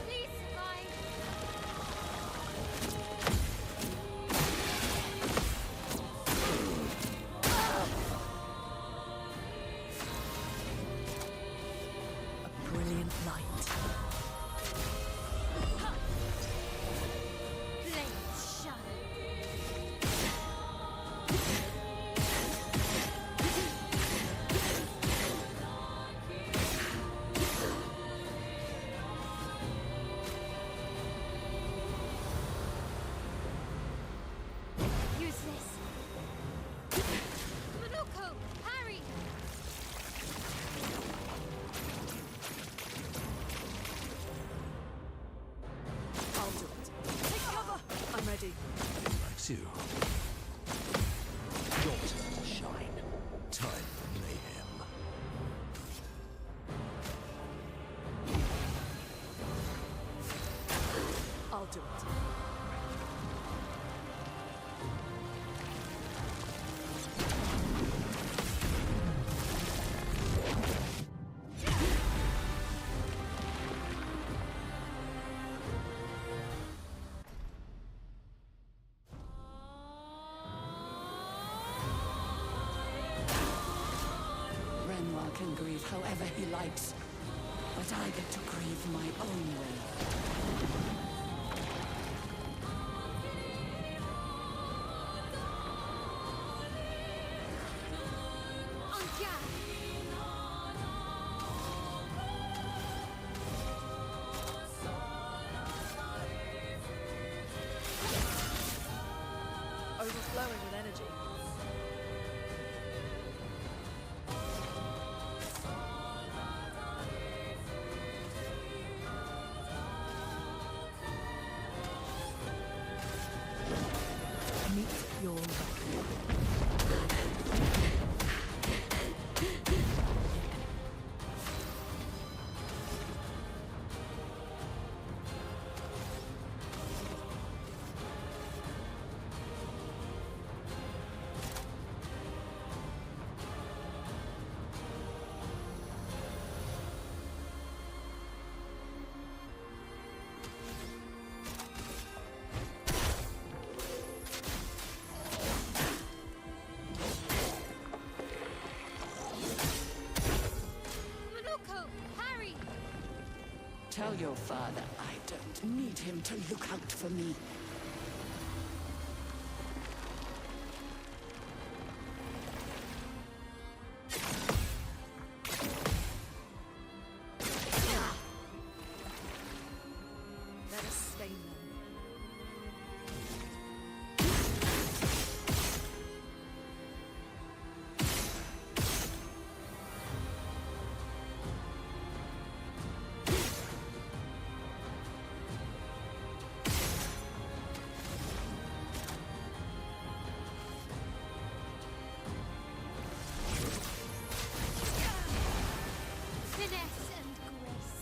Please survive. A brilliant light. Blades shine. Use this. Minoko, Harry. I'll do it. Take cover! I'm ready. Likes you. Your turn to shine. Time for mayhem. I'll do it. Renoir can grieve however he likes, but I get to grieve my own way. Tell your father I don't need him to look out for me. Let us stain them. Finesse and grace.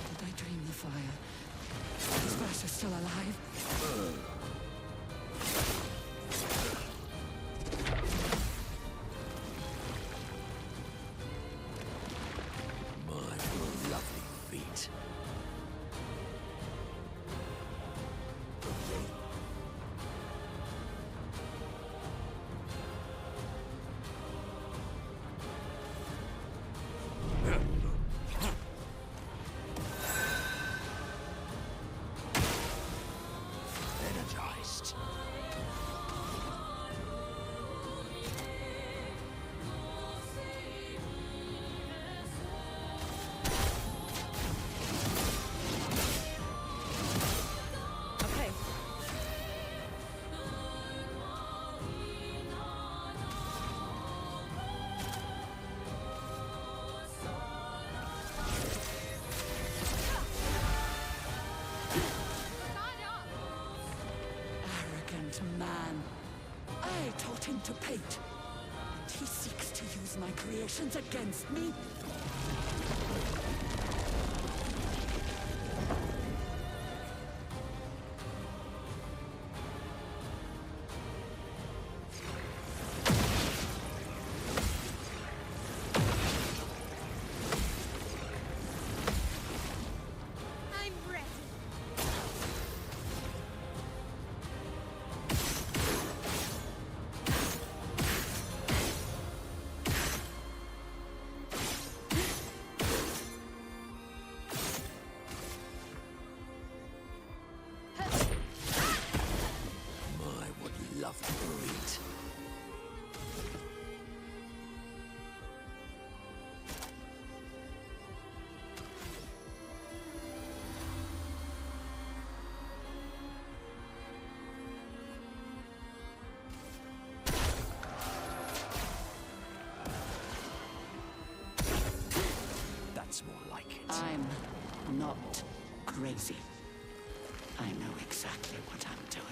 Did I dream the fire? Is Vasher still alive? My lovely feet. Energized. Okay. Arrogant man. I taught him to paint. And he seeks to use my creations against me? I'm ready. My, what lovely feet. That's more like it. I'm not crazy. I know exactly what I'm doing.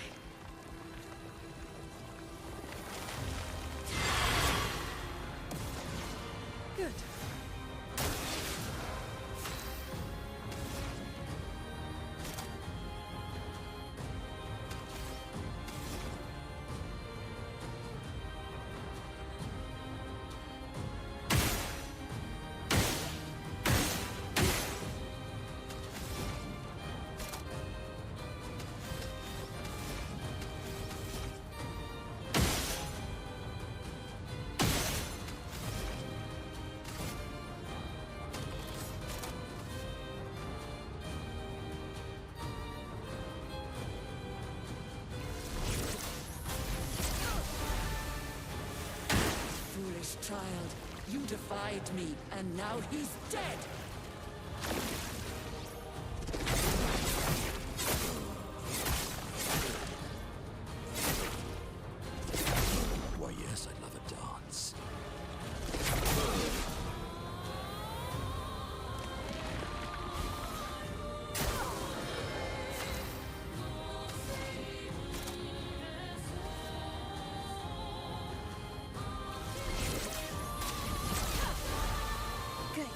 Good. Foolish child, you defied me, and now he's dead! Why, yes, I'd love a dance. Good.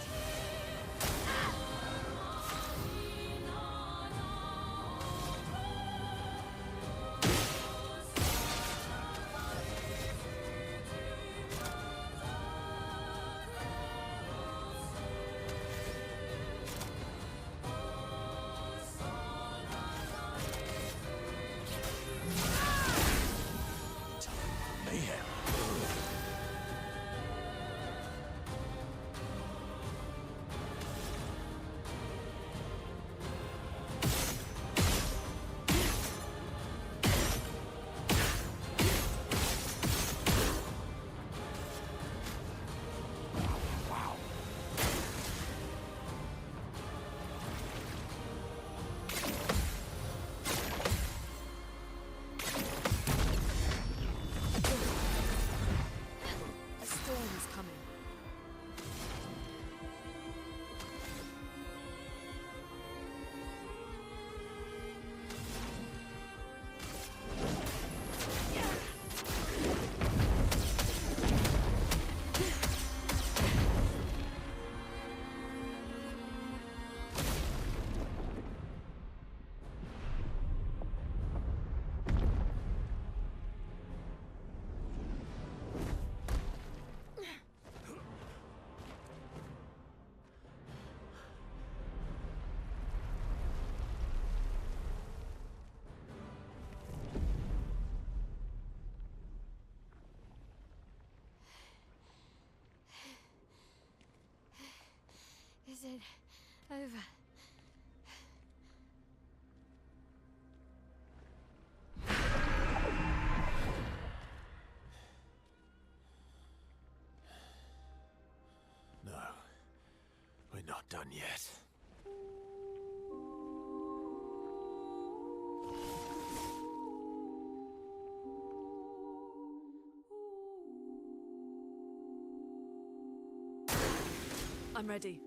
Is it over? No, we're not done yet. I'm ready.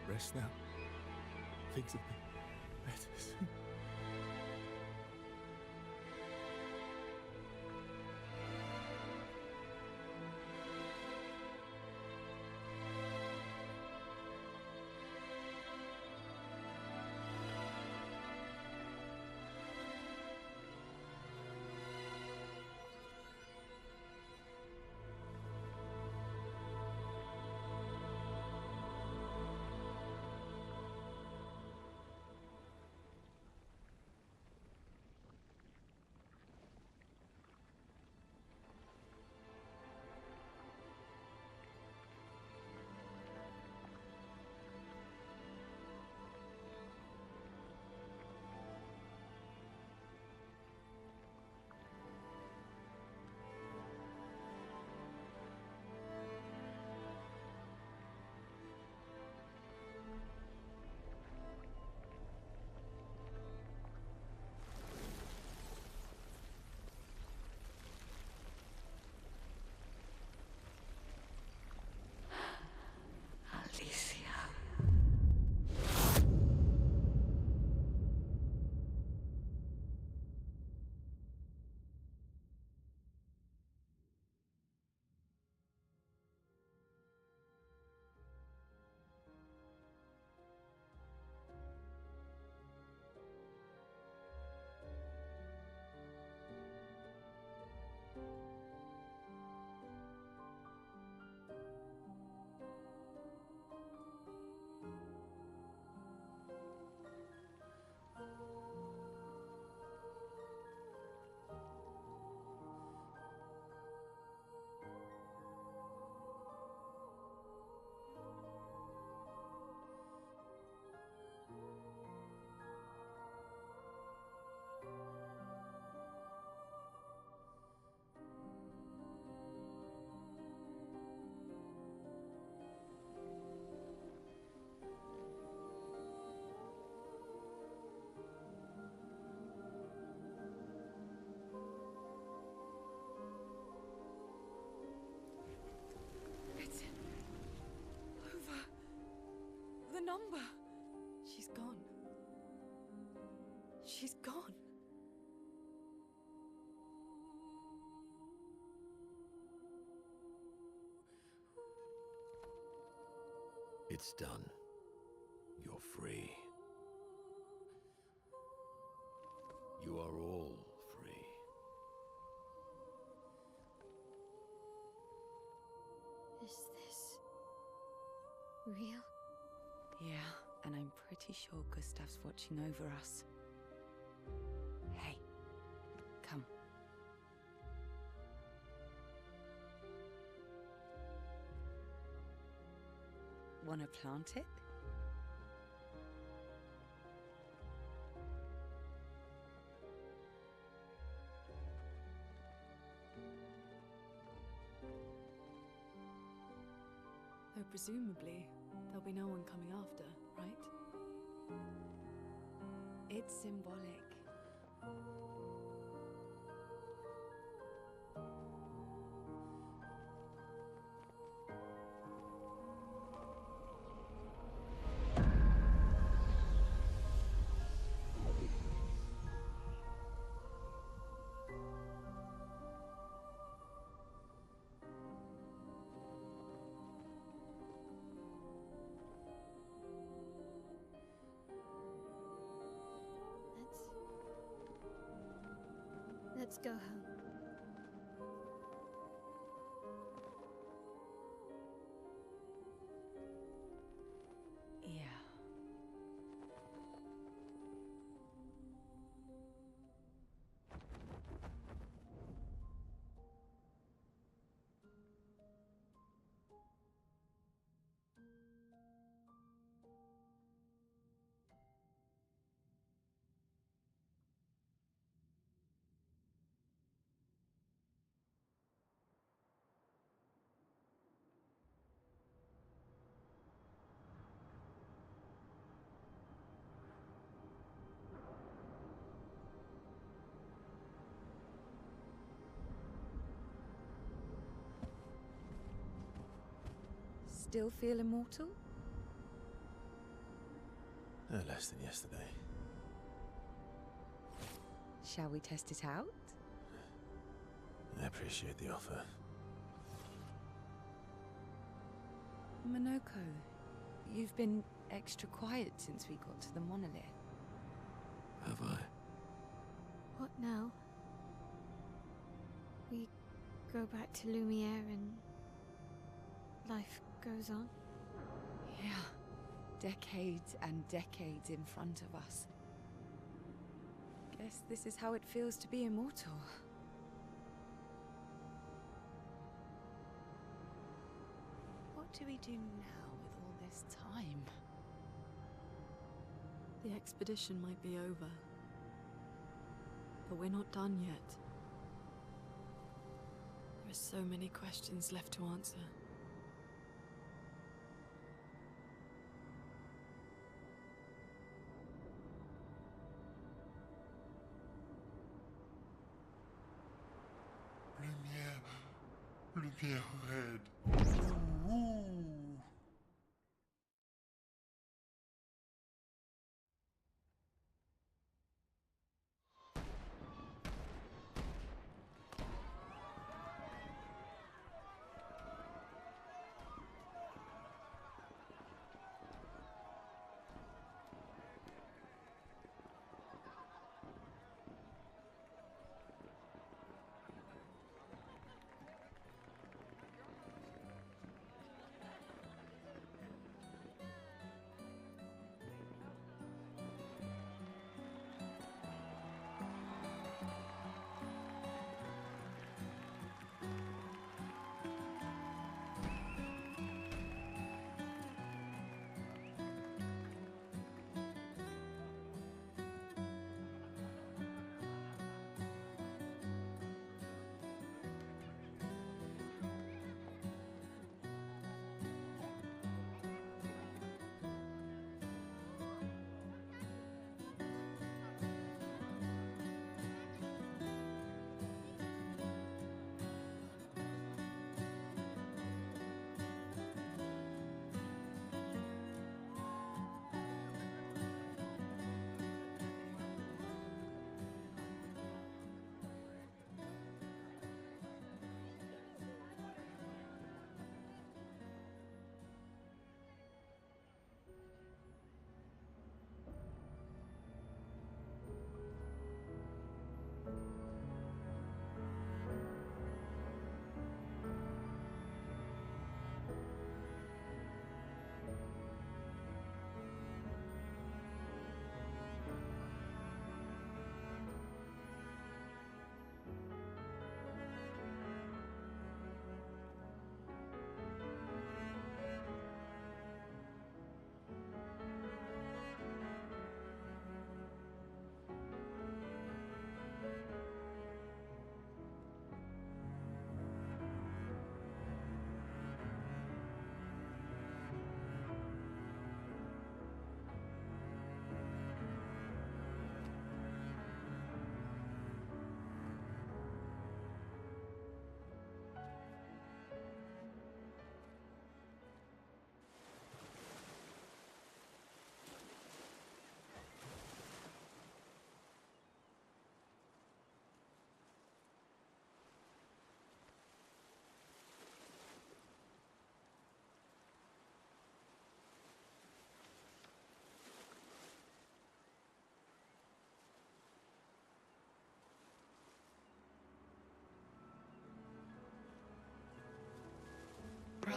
Rest now. Things will be better soon. Alicia. It's over. The number. She's gone. She's gone. It's done. You're free. You are all free. Is this real? Yeah, and I'm pretty sure Gustav's watching over us. Hey, come. Wanna plant it? Though presumably, there'll be no one coming after, right? It's symbolic. Let's go home. Yeah. Still feel immortal? No less than yesterday. Shall we test it out? I appreciate the offer. Monoko, you've been extra quiet since we got to the monolith. Have I? What now? We go back to Lumiere and life goes on? Yeah. Decades and decades in front of us. Guess this is how it feels to be immortal. What do we do now with all this time? The expedition might be over. But we're not done yet. There are so many questions left to answer. Lumiere red.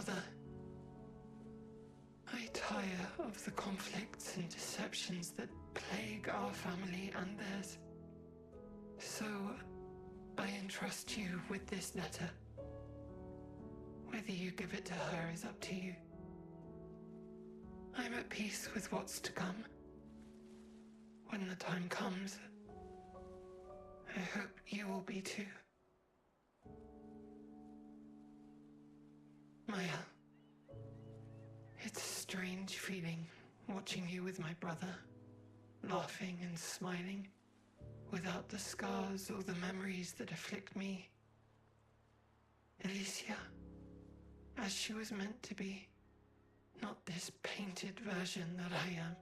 brother. I tire of the conflicts and deceptions that plague our family and theirs. So, I entrust you with this letter. Whether you give it to her is up to you. I'm at peace with what's to come. When the time comes, I hope you will be too. Maya, it's a strange feeling watching you with my brother, laughing and smiling, without the scars or the memories that afflict me. Alicia, as she was meant to be, not this painted version that I am.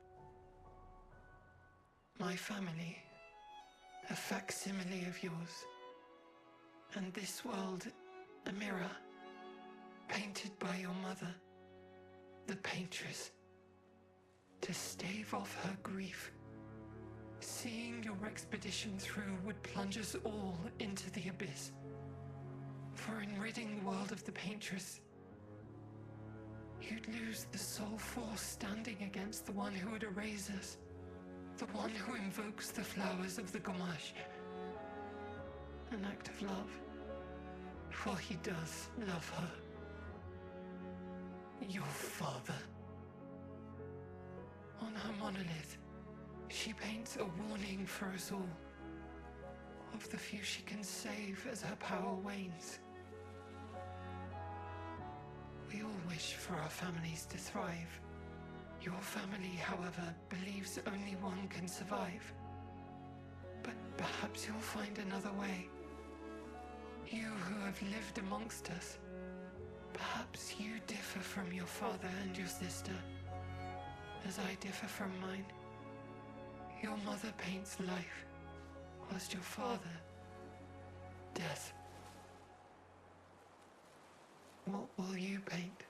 My family, a facsimile of yours, and this world, a mirror, painted by your mother, the paintress, to stave off her grief. Seeing your expedition through would plunge us all into the abyss. For in ridding the world of the paintress, you'd lose the sole force standing against the one who would erase us, the one who invokes the flowers of the Gamash. An act of love, for he does love her. Your father. On her monolith, she paints a warning for us all, of the few she can save as her power wanes. We all wish for our families to thrive. Your family, however, believes only one can survive. But perhaps you'll find another way. You who have lived amongst us, perhaps you differ from your father and your sister, as I differ from mine. Your mother paints life, whilst your father, death. What will you paint?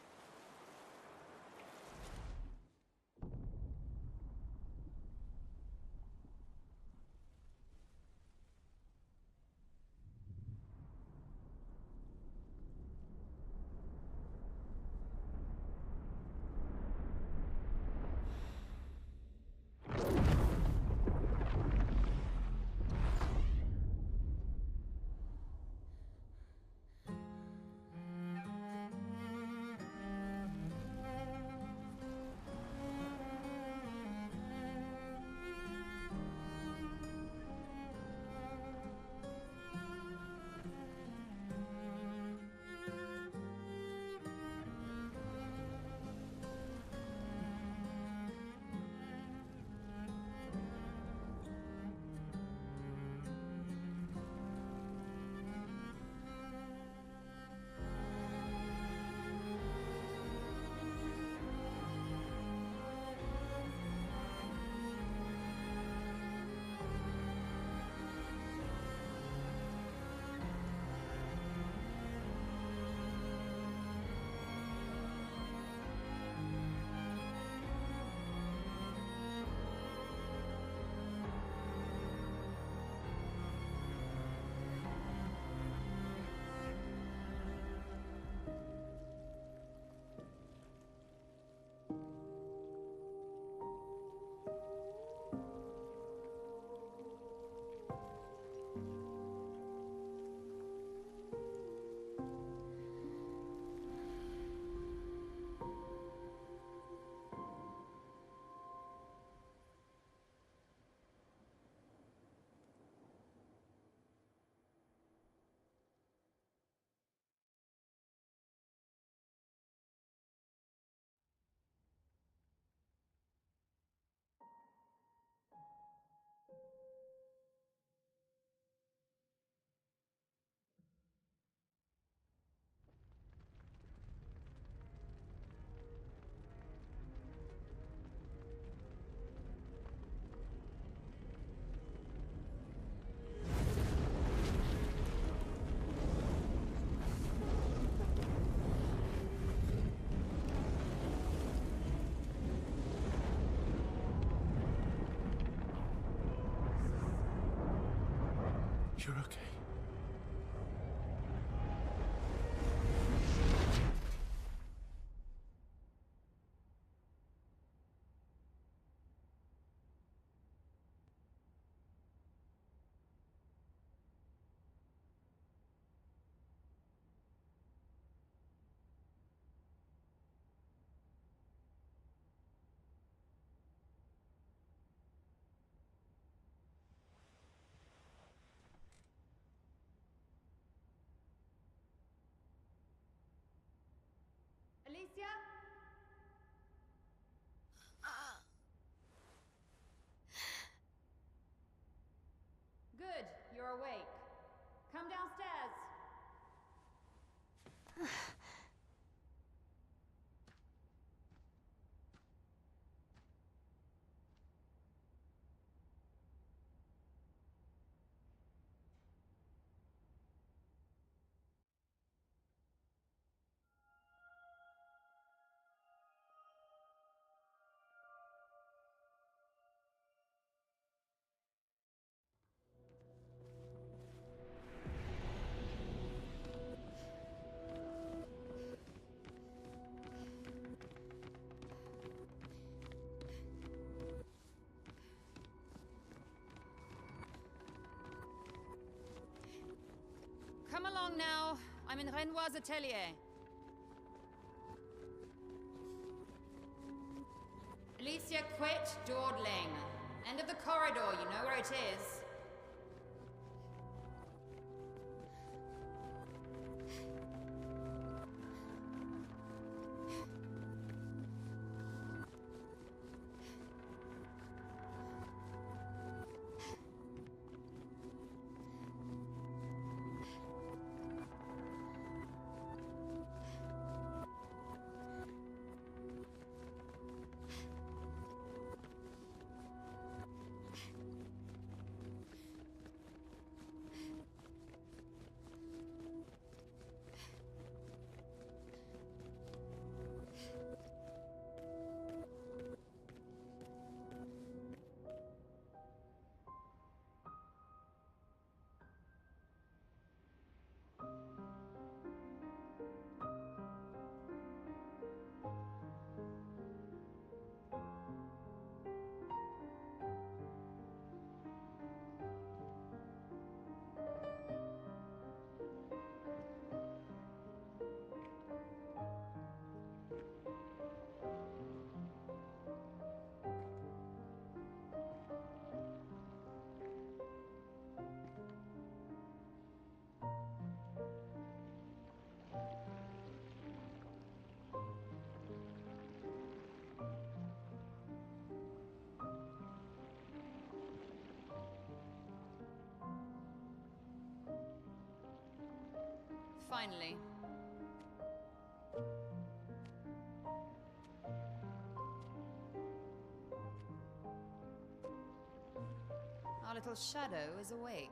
You're okay. Alicia? Good, you're awake. Come downstairs. Come along now. I'm in Renoir's atelier. Alicia, quit dawdling. End of the corridor, you know where it is. Finally. Our little shadow is awake.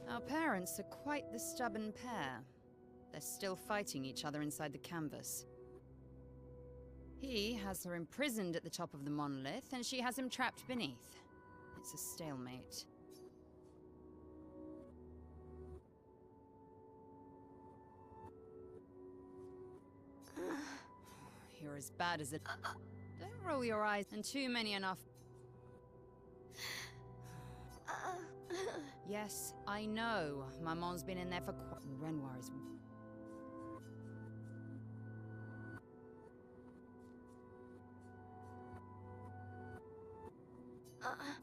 Our parents are quite the stubborn pair. They're still fighting each other inside the canvas. He has her imprisoned at the top of the monolith, and she has him trapped beneath. It's a stalemate. You're as bad as it. Don't roll your eyes, and too many enough. Yes, I know. Maman's been in there for Renoir is...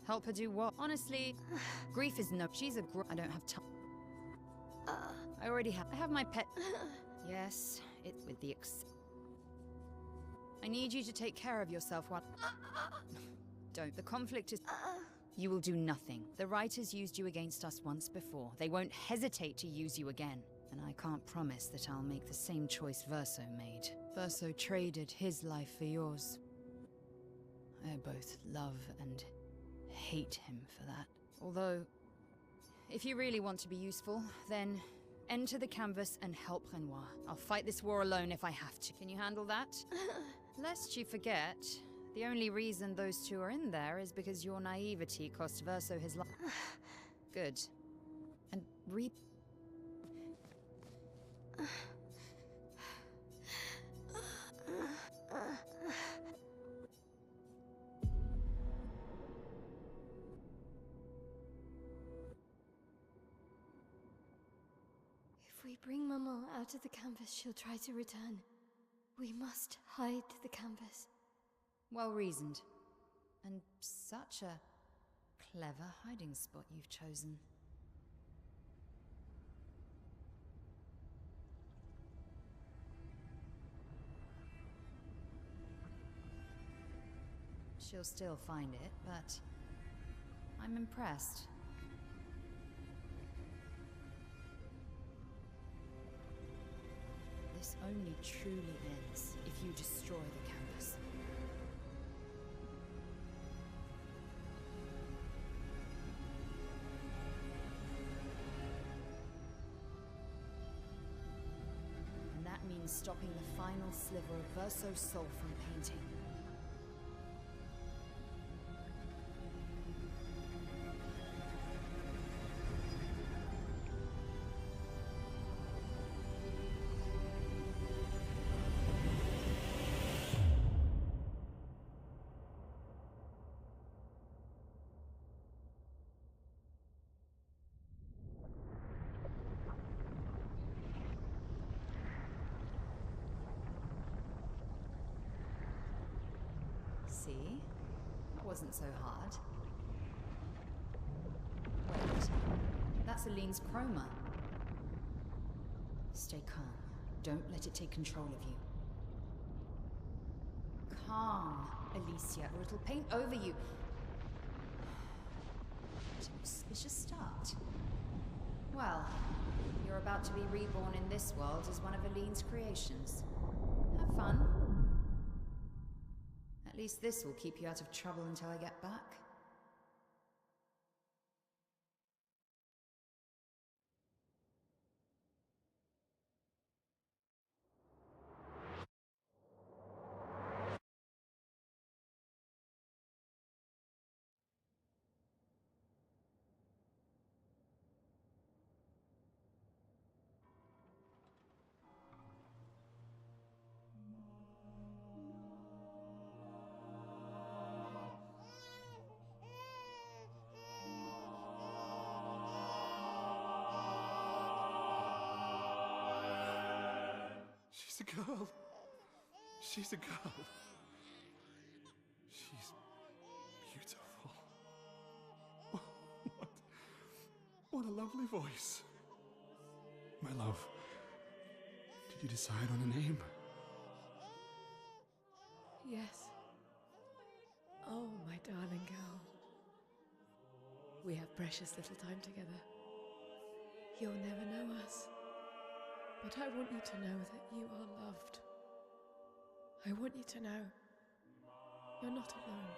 Help her do what? Honestly, grief is no... She's a I don't have time. I already have... I have my pet... Yes, it's with the I need you to take care of yourself while... Don't. The conflict is... You will do nothing. The writers used you against us once before. They won't hesitate to use you again. And I can't promise that I'll make the same choice Verso made. Verso traded his life for yours. I both love and hate him for that. Although, if you really want to be useful, then enter the canvas and help Renoir. I'll fight this war alone if I have to. Can you handle that? Lest you forget, the only reason those two are in there is because your naivety cost Verso his life. Good. And If we bring Maman out of the canvas, she'll try to return. We must hide the canvas. Well reasoned. And such a clever hiding spot you've chosen. She'll still find it, but I'm impressed. This only truly ends if you destroy the canvas. And that means stopping the final sliver of Verso's soul from painting. See? That wasn't so hard. Wait, that's Aline's chroma. Stay calm. Don't let it take control of you. Calm, Alicia, or it'll paint over you. What an auspicious start. Well, you're about to be reborn in this world as one of Aline's creations. Have fun. At least this will keep you out of trouble until I get back. She's a girl. She's a girl. She's beautiful. What a lovely voice. My love, did you decide on a name? Yes. Oh, my darling girl. We have precious little time together. You'll never know us. But I want you to know that you are loved. I want you to know you're not alone.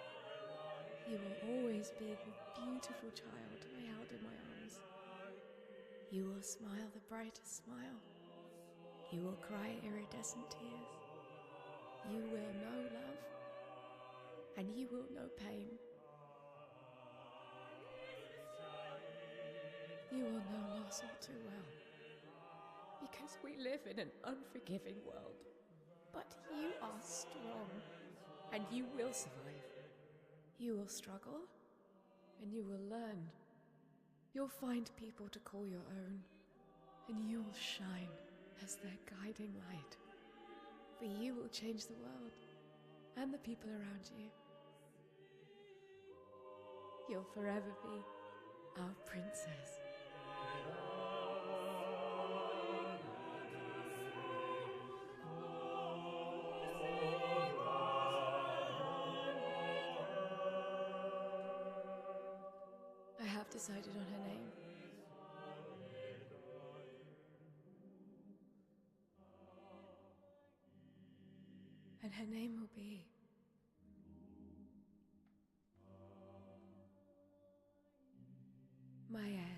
You will always be the beautiful child I held in my arms. You will smile the brightest smile. You will cry iridescent tears. You will know love, and you will know pain. You will know loss all too well. Because we live in an unforgiving world. But you are strong, and you will survive. You will struggle, and you will learn. You'll find people to call your own, and you will shine as their guiding light. For you will change the world, and the people around you. You'll forever be our princess. Decided on her name. And her name will be Maëlle.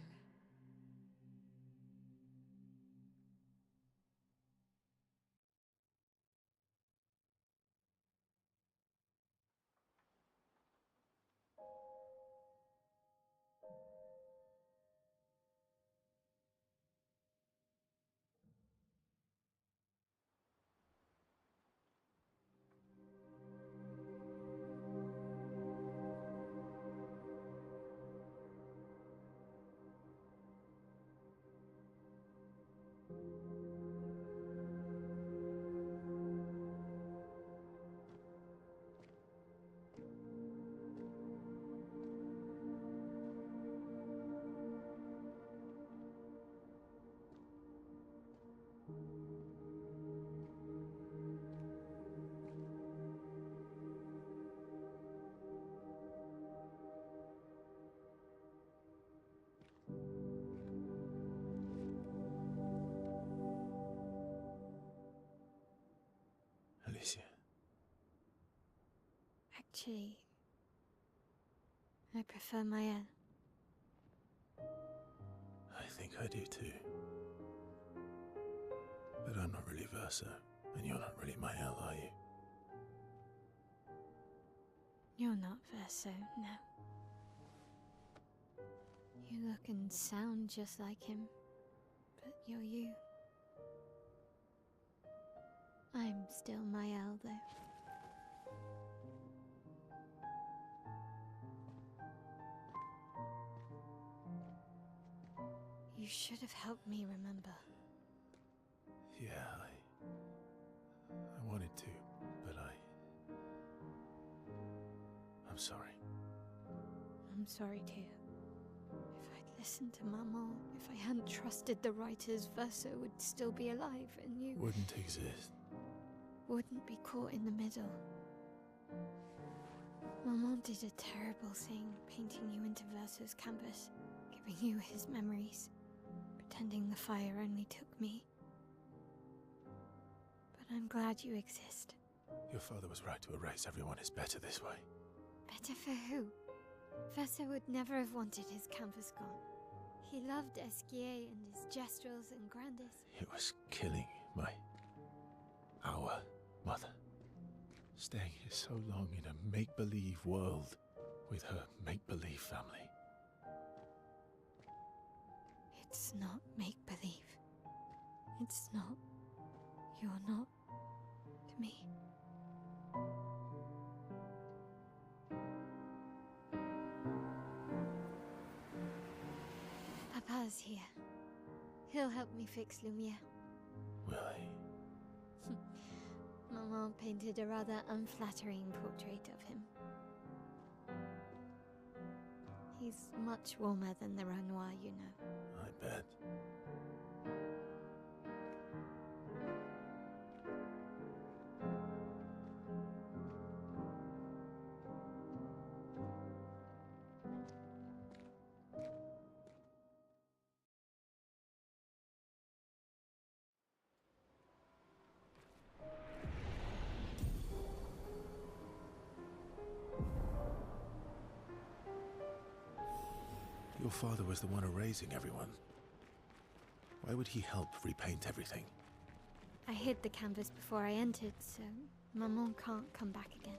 Actually, I prefer Mael. I think I do too. But I'm not really Verso, and you're not really Mael, are you? You're not Verso, no. You look and sound just like him, but you're you. I'm still Mael, though. You should have helped me remember. Yeah, I wanted to, but I'm sorry. I'm sorry too. If I'd listened to Maman, if I hadn't trusted the writers, Verso would still be alive and you Wouldn't exist. wouldn't be caught in the middle. Maman did a terrible thing, painting you into Verso's canvas, giving you his memories, pretending the fire only took me. But I'm glad you exist. Your father was right to erase everyone is better this way. Better for who? Verso would never have wanted his canvas gone. He loved Esquier and his gestrels and Grandis. It was killing our mother. Staying here so long in a make-believe world with her make-believe family. It's not make-believe. It's not. You're not to me. Papa's here. He'll help me fix Lumiere. Will he? Maman painted a rather unflattering portrait of him. He's much warmer than the Renoir, you know. I bet. Your father was the one erasing everyone. Why would he help repaint everything? I hid the canvas before I entered, so Maman can't come back again.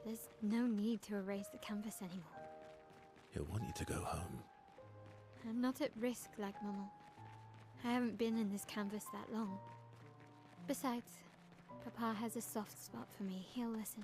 There's no need to erase the canvas anymore. He'll want you to go home. I'm not at risk like Maman. I haven't been in this canvas that long. Besides, Papa has a soft spot for me. He'll listen.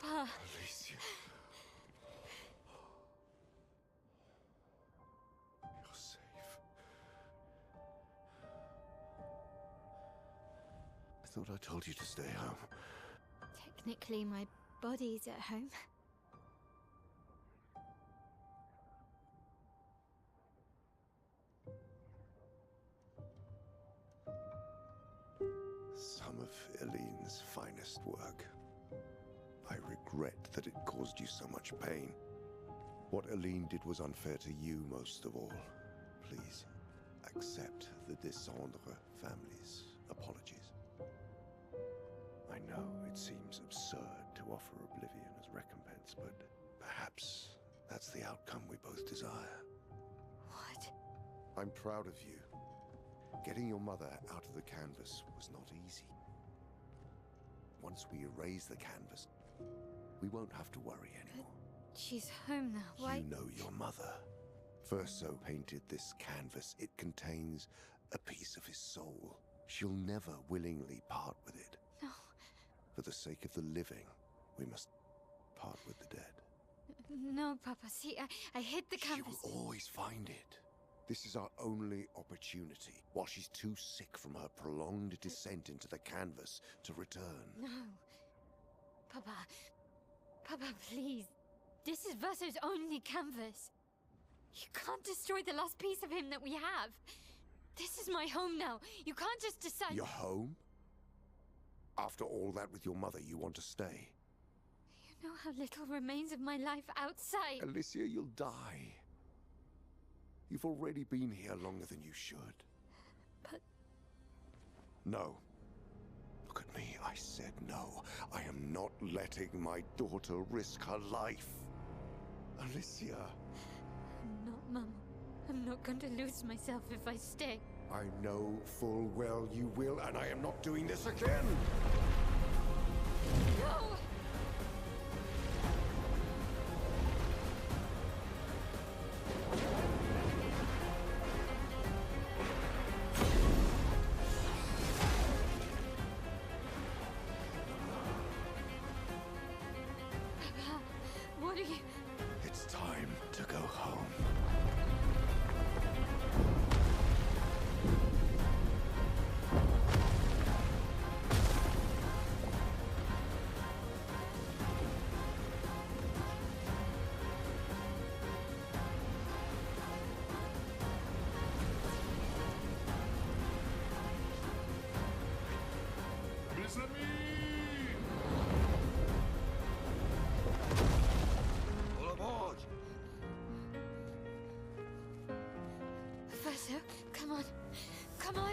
Papa! Alicia. You're safe. I thought I told you to stay home. Technically, my body's at home. Some of Elene's finest work. I regret that it caused you so much pain. What Elene did was unfair to you most of all. Please, accept the Descendre family's apologies. I know it seems absurd to offer oblivion as recompense, but perhaps that's the outcome we both desire. What? I'm proud of you. Getting your mother out of the canvas was not easy. Once we erase the canvas, we won't have to worry anymore. But she's home now. Why? You know your mother. Verso painted this canvas. It contains a piece of his soul. She'll never willingly part with it. No. For the sake of the living, we must part with the dead. No, Papa. See, I hit the She canvas. will always find it. This is our only opportunity, while she's too sick from her prolonged descent into the canvas to return. No. Papa. Papa, please. This is Verso's only canvas. You can't destroy the last piece of him that we have. This is my home now. You can't just decide. Your home? After all that with your mother, you want to stay? You know how little remains of my life outside. Alicia, you'll die. You've already been here longer than you should. But... No. Look at me, I said no. I am not letting my daughter risk her life. Alicia. I'm not, Mama. I'm not going to lose myself if I stay. I know full well you will, and I am not doing this again! No! Papa, what are you... It's time to go home. All aboard! Verso, come on. Come on.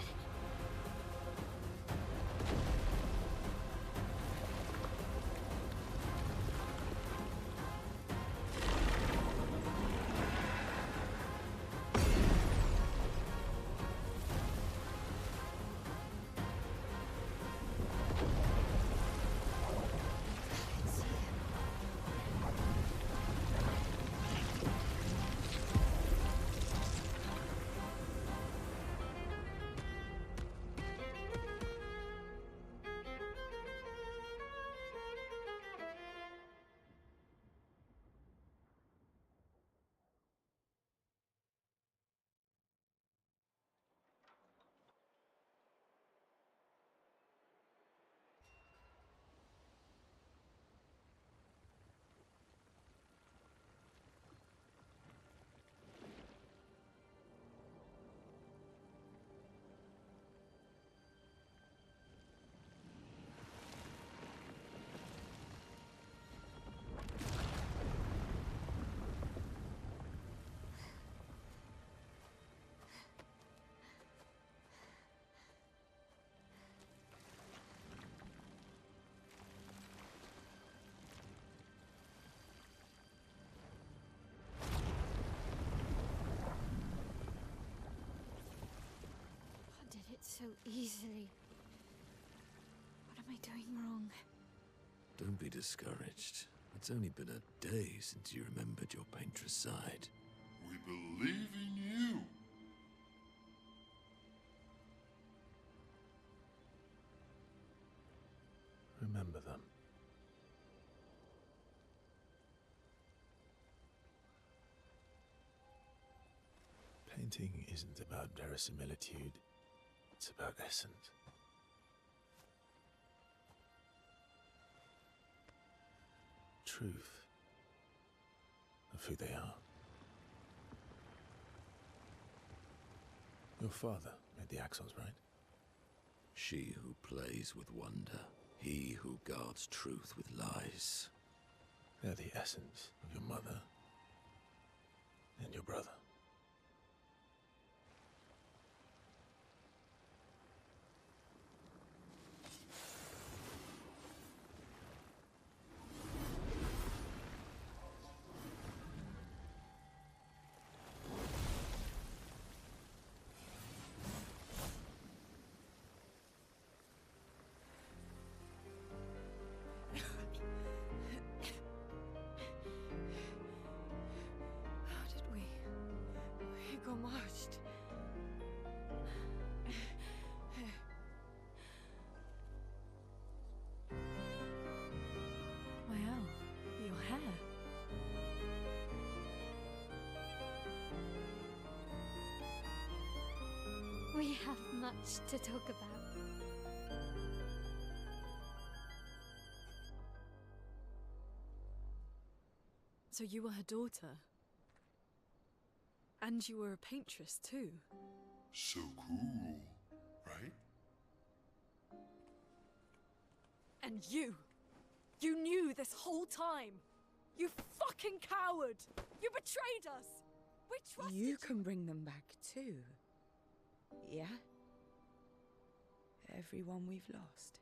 So easily. What am I doing wrong? Don't be discouraged. It's only been a day since you remembered your painter's side. We believe in you. Remember them. Painting isn't about verisimilitude. It's about essence. Truth of who they are. Your father made the axons, right? She who plays with wonder, he who guards truth with lies. They're the essence of your mother and your brother. much to talk about. So you were her daughter? And you were a paintress too? So cool, right? And you knew this whole time! You fucking coward! You betrayed us! We trusted you! You can bring them back too. Yeah? Everyone we've lost.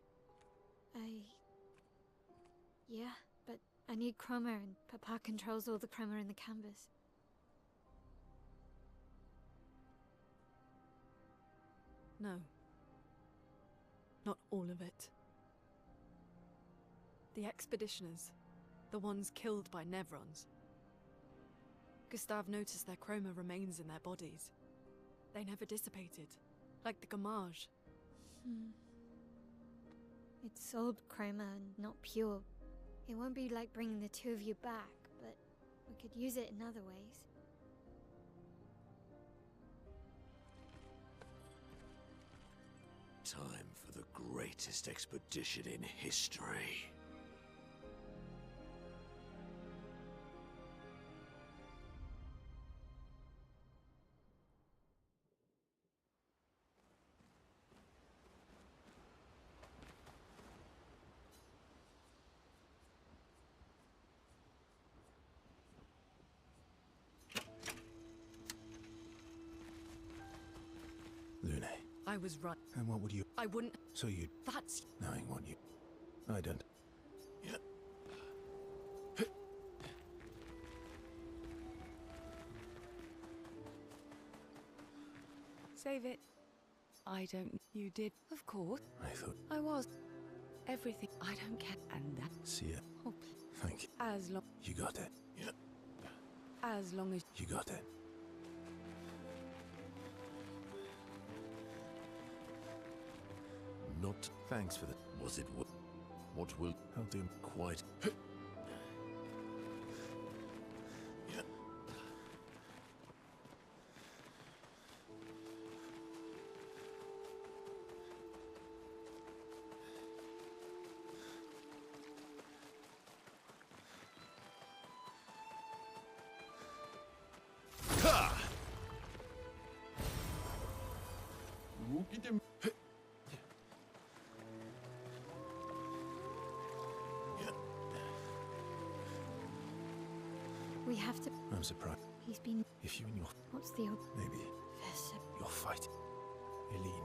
Yeah, but I need chroma and Papa controls all the chroma in the canvas. No. Not all of it. The expeditioners. The ones killed by Nevrons. Gustav noticed their chroma remains in their bodies. They never dissipated, like the Gamage. It's sold chroma and not pure. It won't be like bringing the two of you back, but we could use it in other ways. Time for the greatest expedition in history. Lune. I was right. And what would you... I wouldn't... So you'd... That's... Knowing what you... I don't... Yeah. Save it. I don't... You did, of course. I thought... I was. Everything. I don't care. And that... See ya. Oh, Thank you. as long... You got it. Yeah. As long as... You got it. Not... Thanks for the... Was it... What will... I'll do... Quite... We have to... I'm surprised. He's been... If you and your... What's the... Maybe... Professor... You're fighting. Eileen.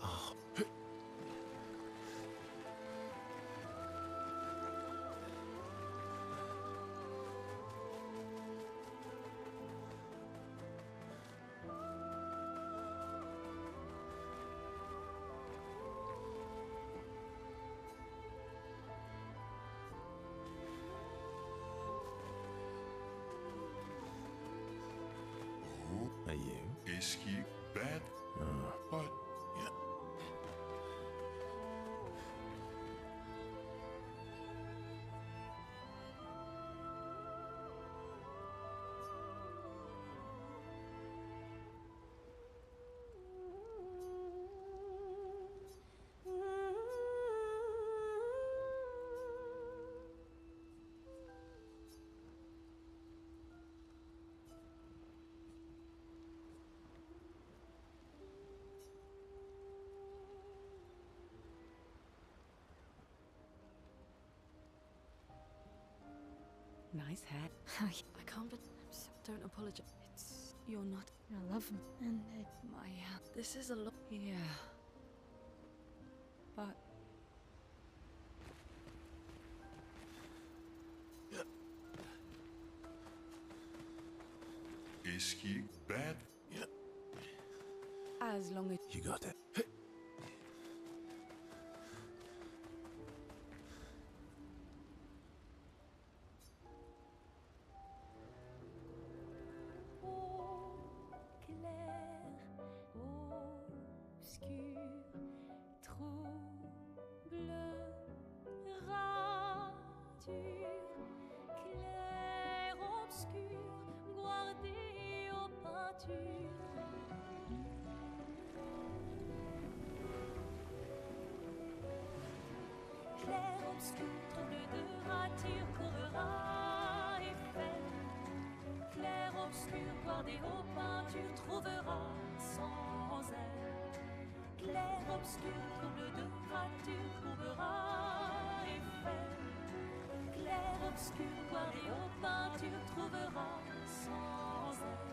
Ah. Are you? Is he bad? What? Yeah. Nice hat. Oh, I can't but... Don't apologize. It's... You're not... I love him. And My... This is a lot... Yeah. But... Is he bad? Yeah. As long as... You got it. Clair-obscur, trouble de rature, courera et fait. Clair-obscur, gloire des hauts peintures, trouvera sans elle. Clair-obscur, trouble de rature, trouvera et fait. Clair-obscur, gloire des hauts peintures, trouvera sans elle.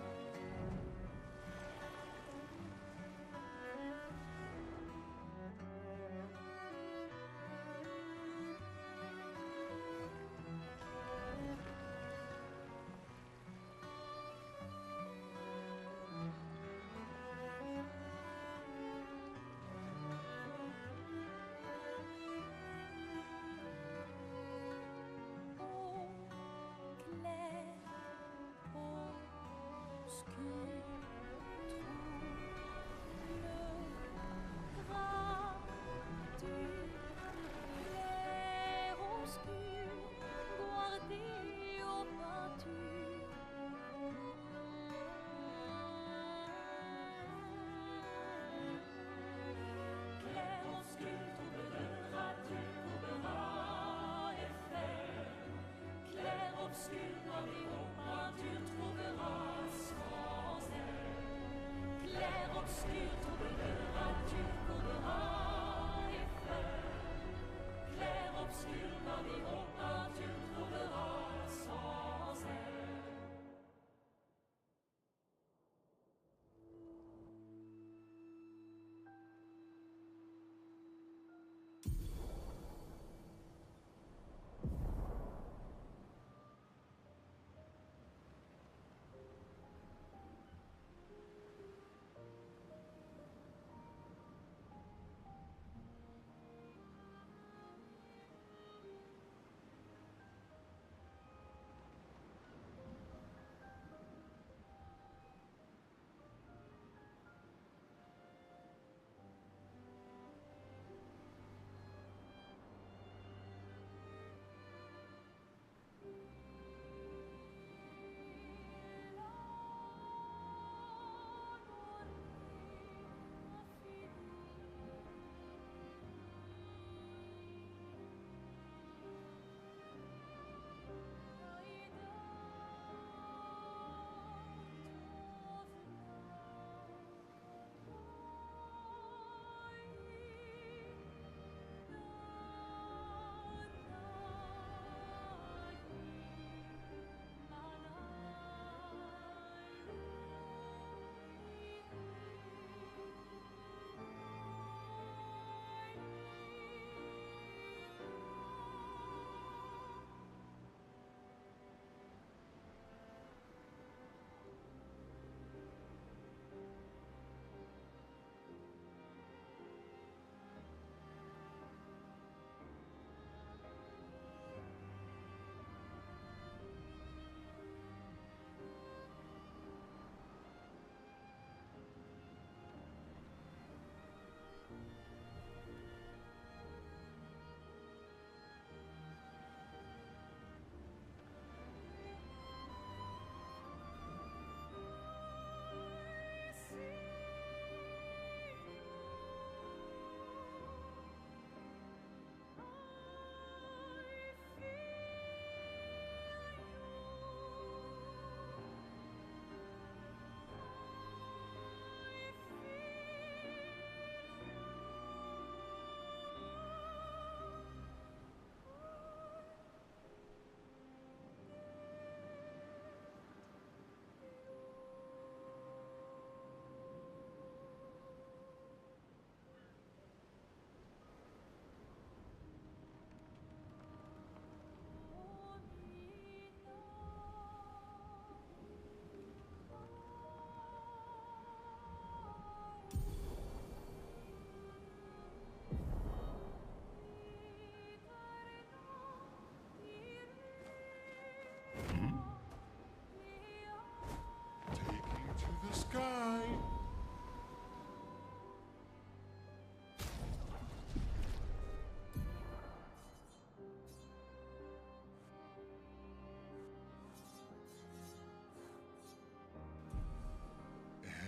sky.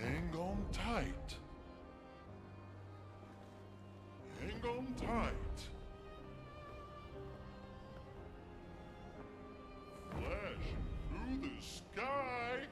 Hang on tight. Hang on tight. sky.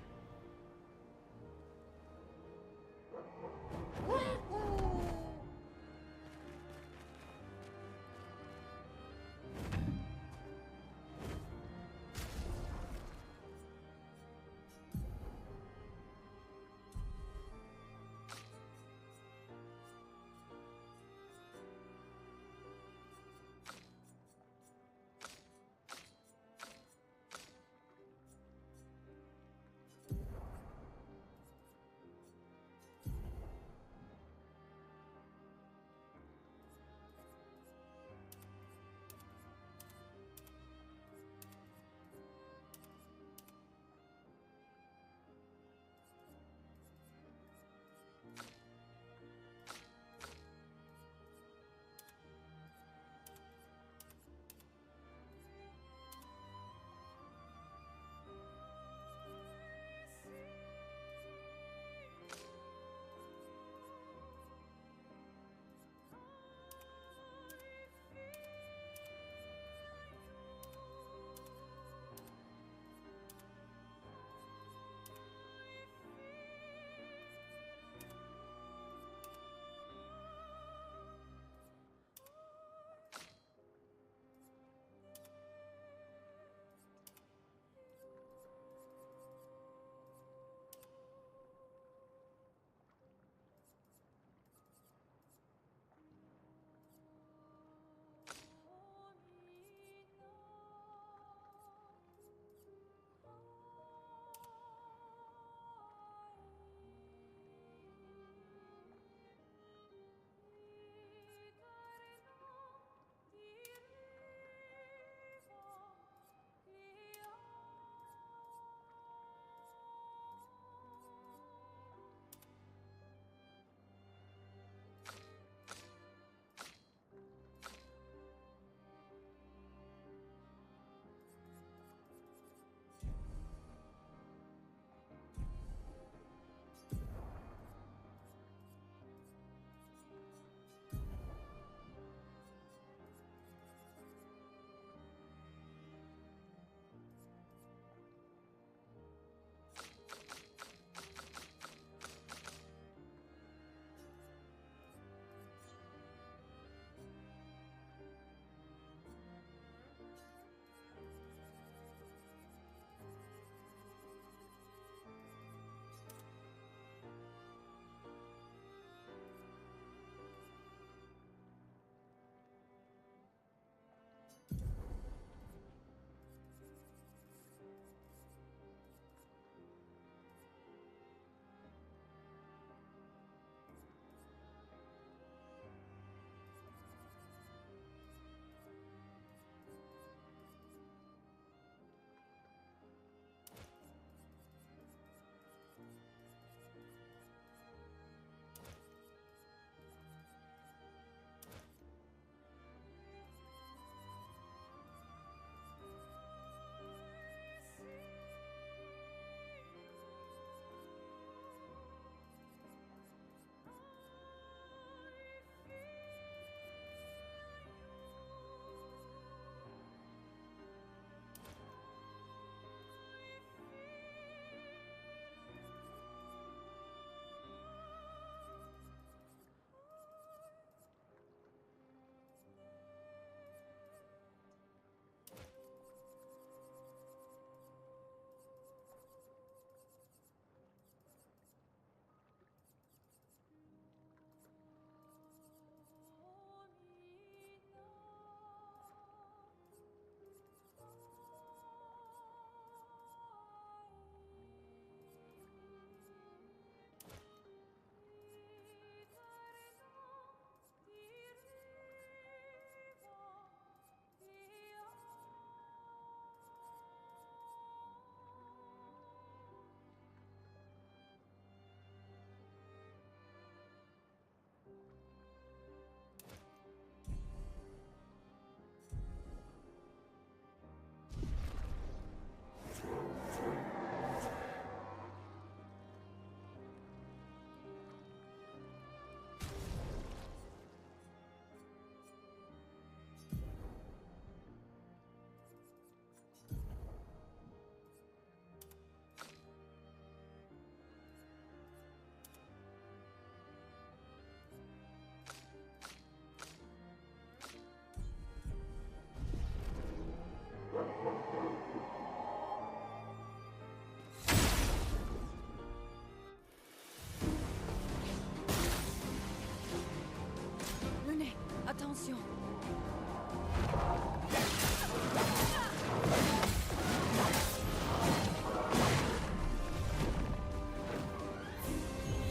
Attention.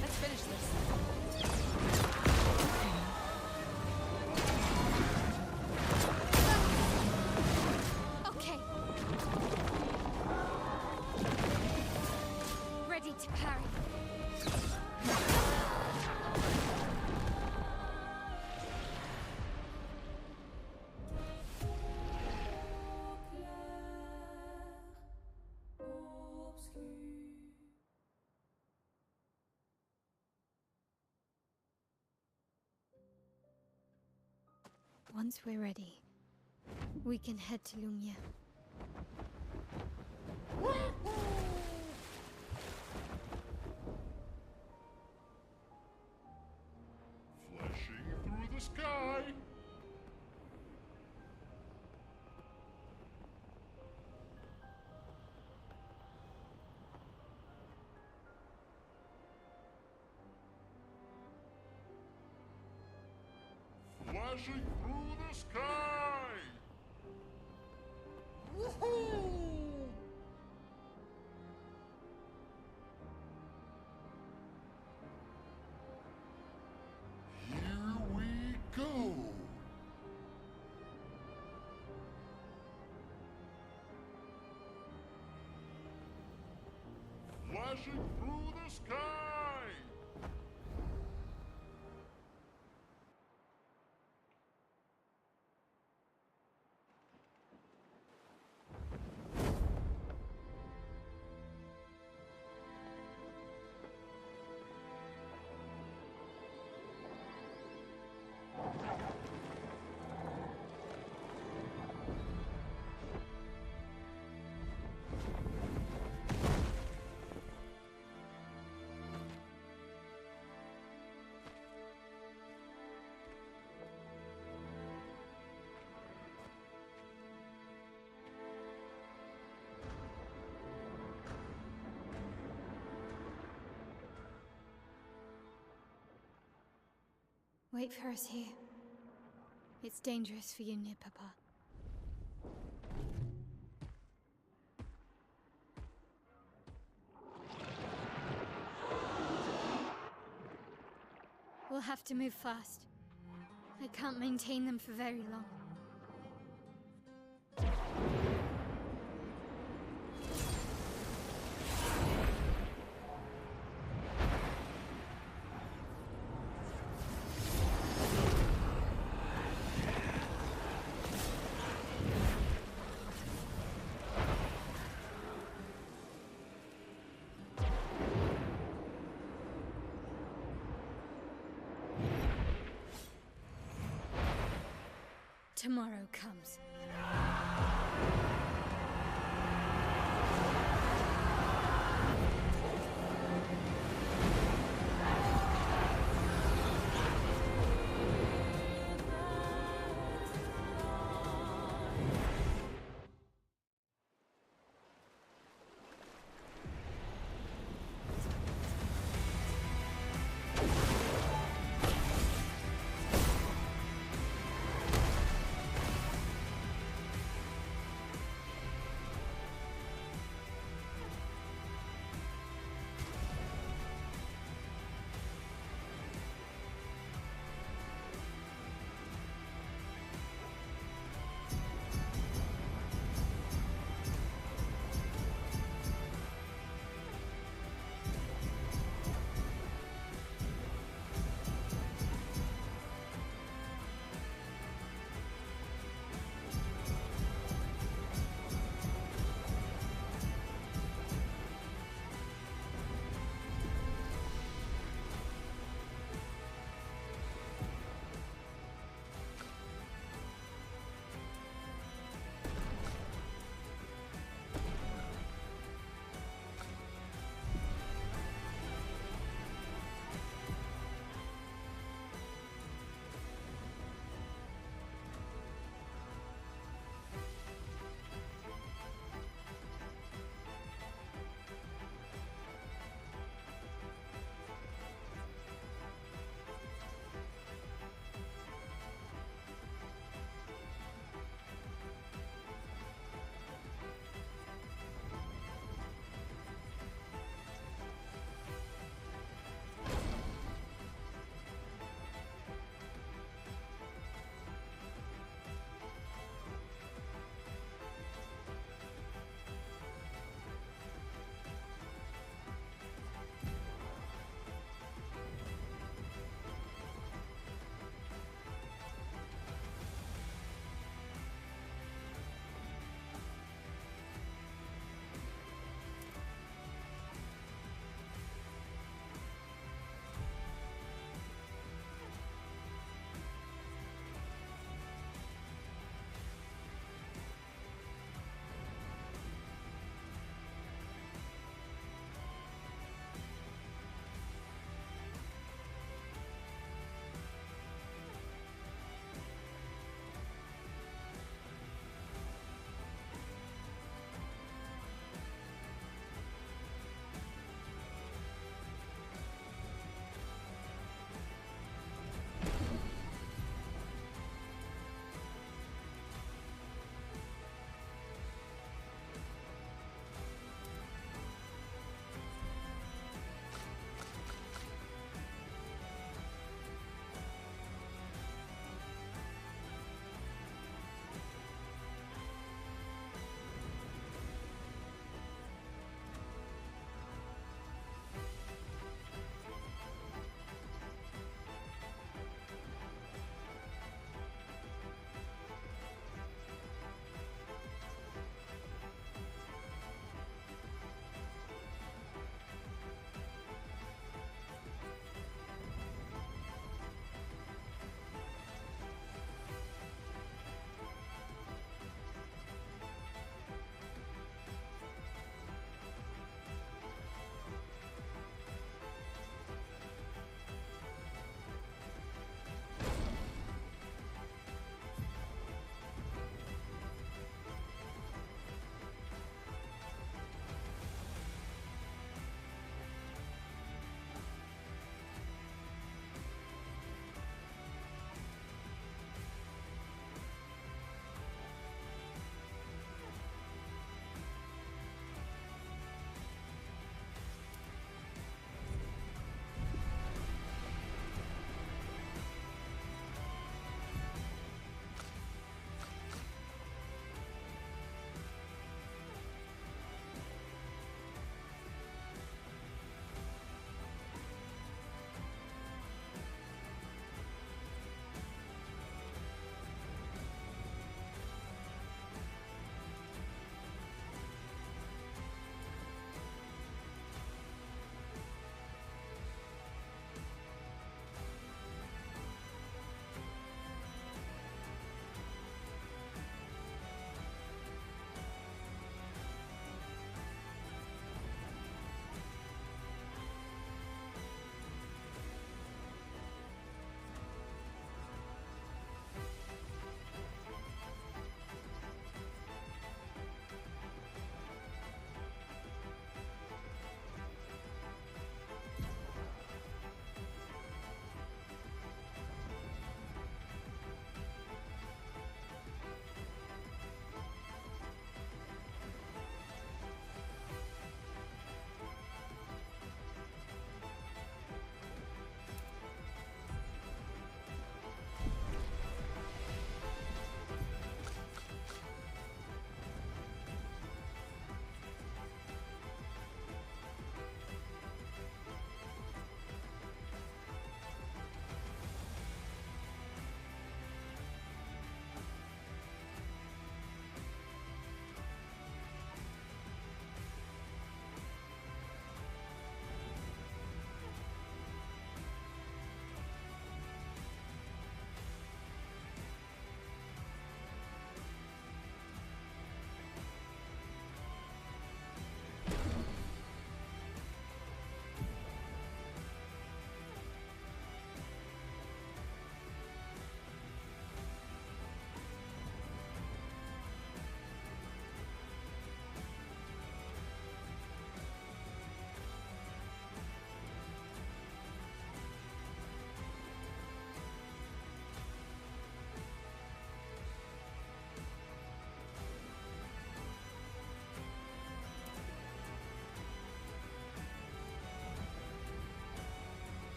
Let's finish this. Okay. Ready to parry. Once we're ready, we can head to Lumia. Flashing through the sky. Flashing through the sky. Woohoo! Here we go. Flashing through the sky. Wait for us here. It's dangerous for you near Papa. We'll have to move fast. I can't maintain them for very long. Tomorrow comes.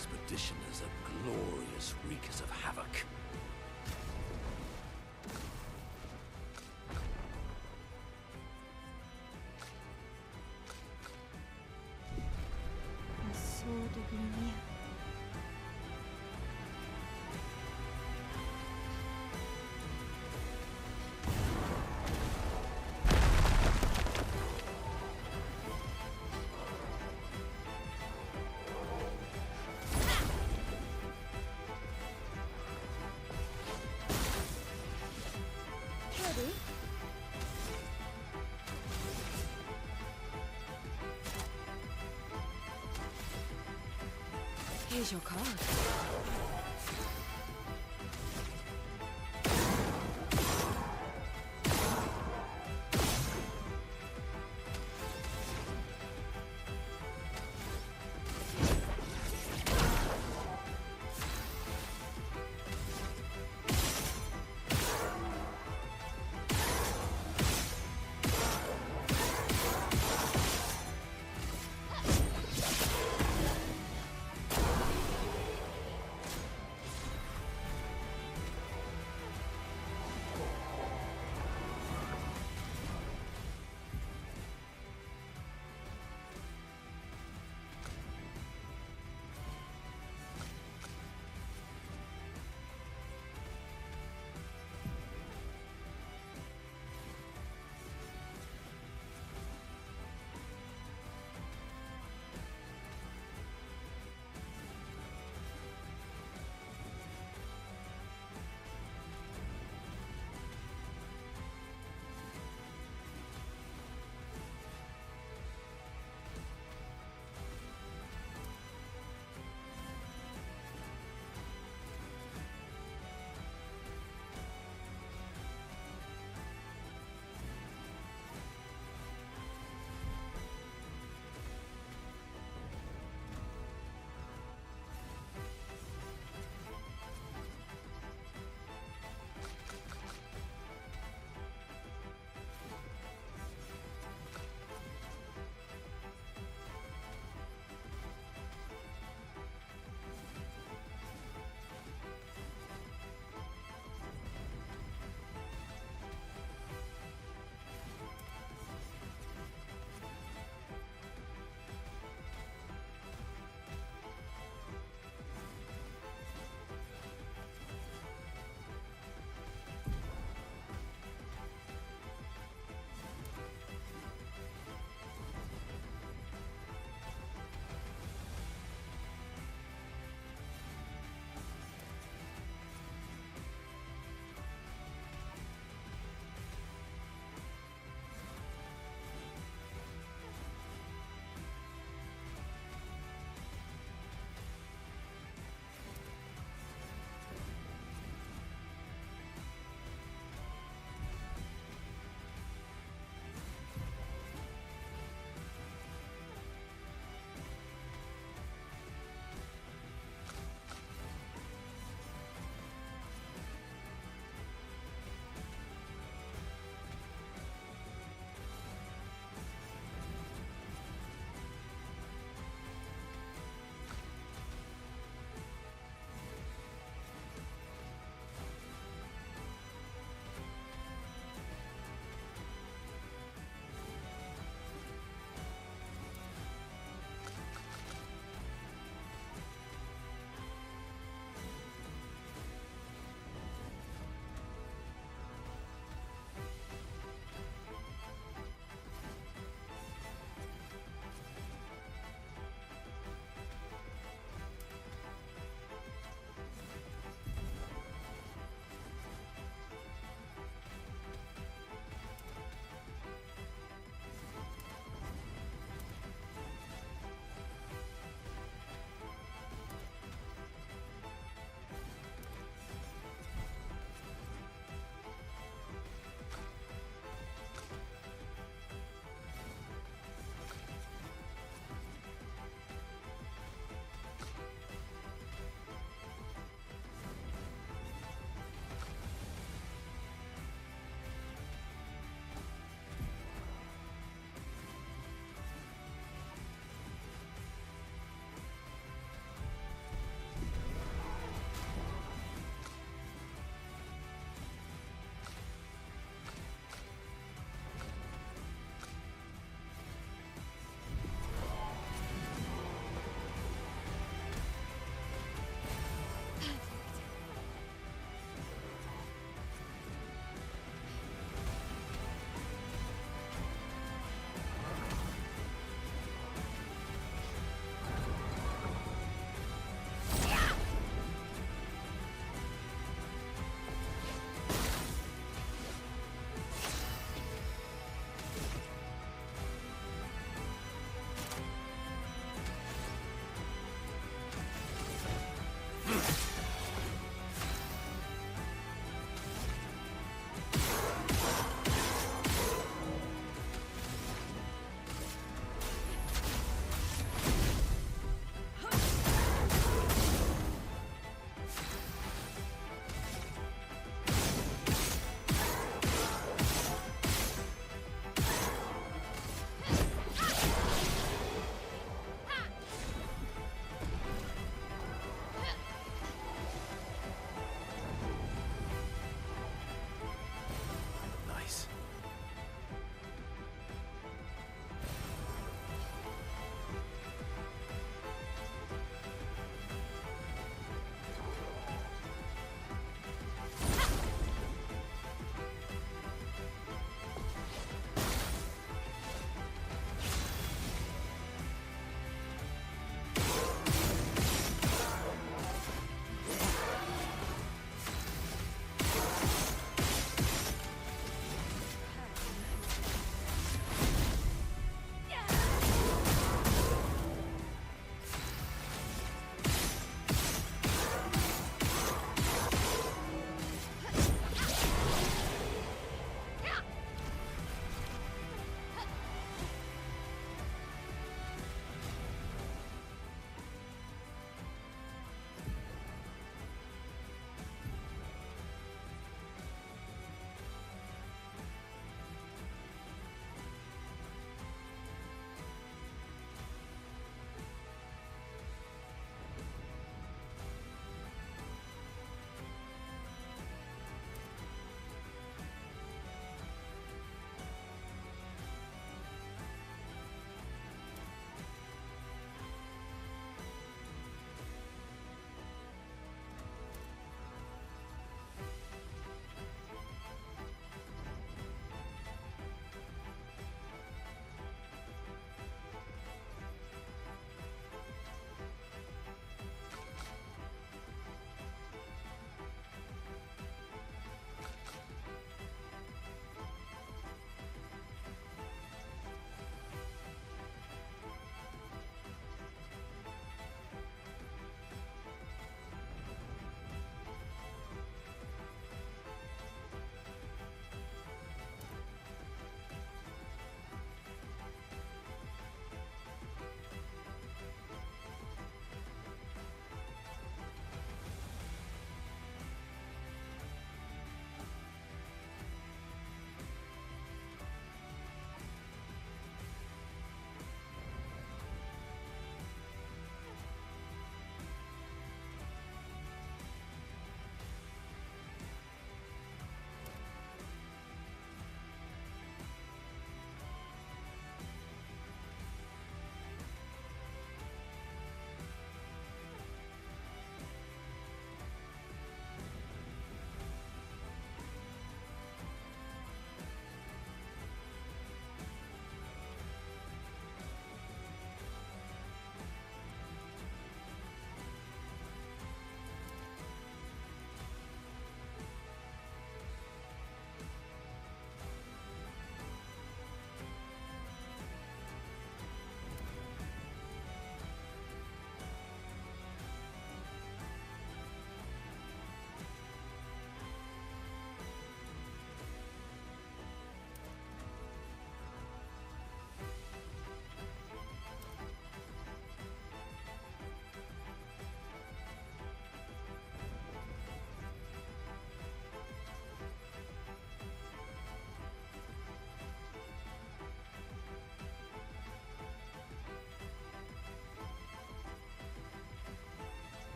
expeditioners are glorious wreakers of havoc. Un saut de lumière. Ready? Here's your card.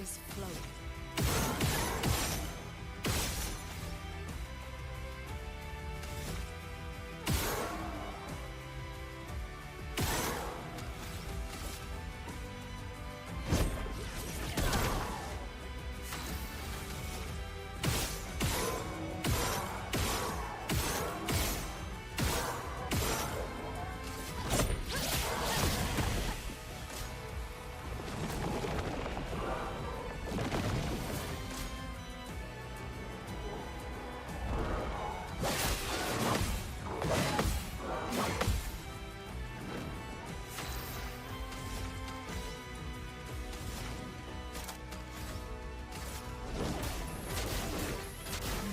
is flowing.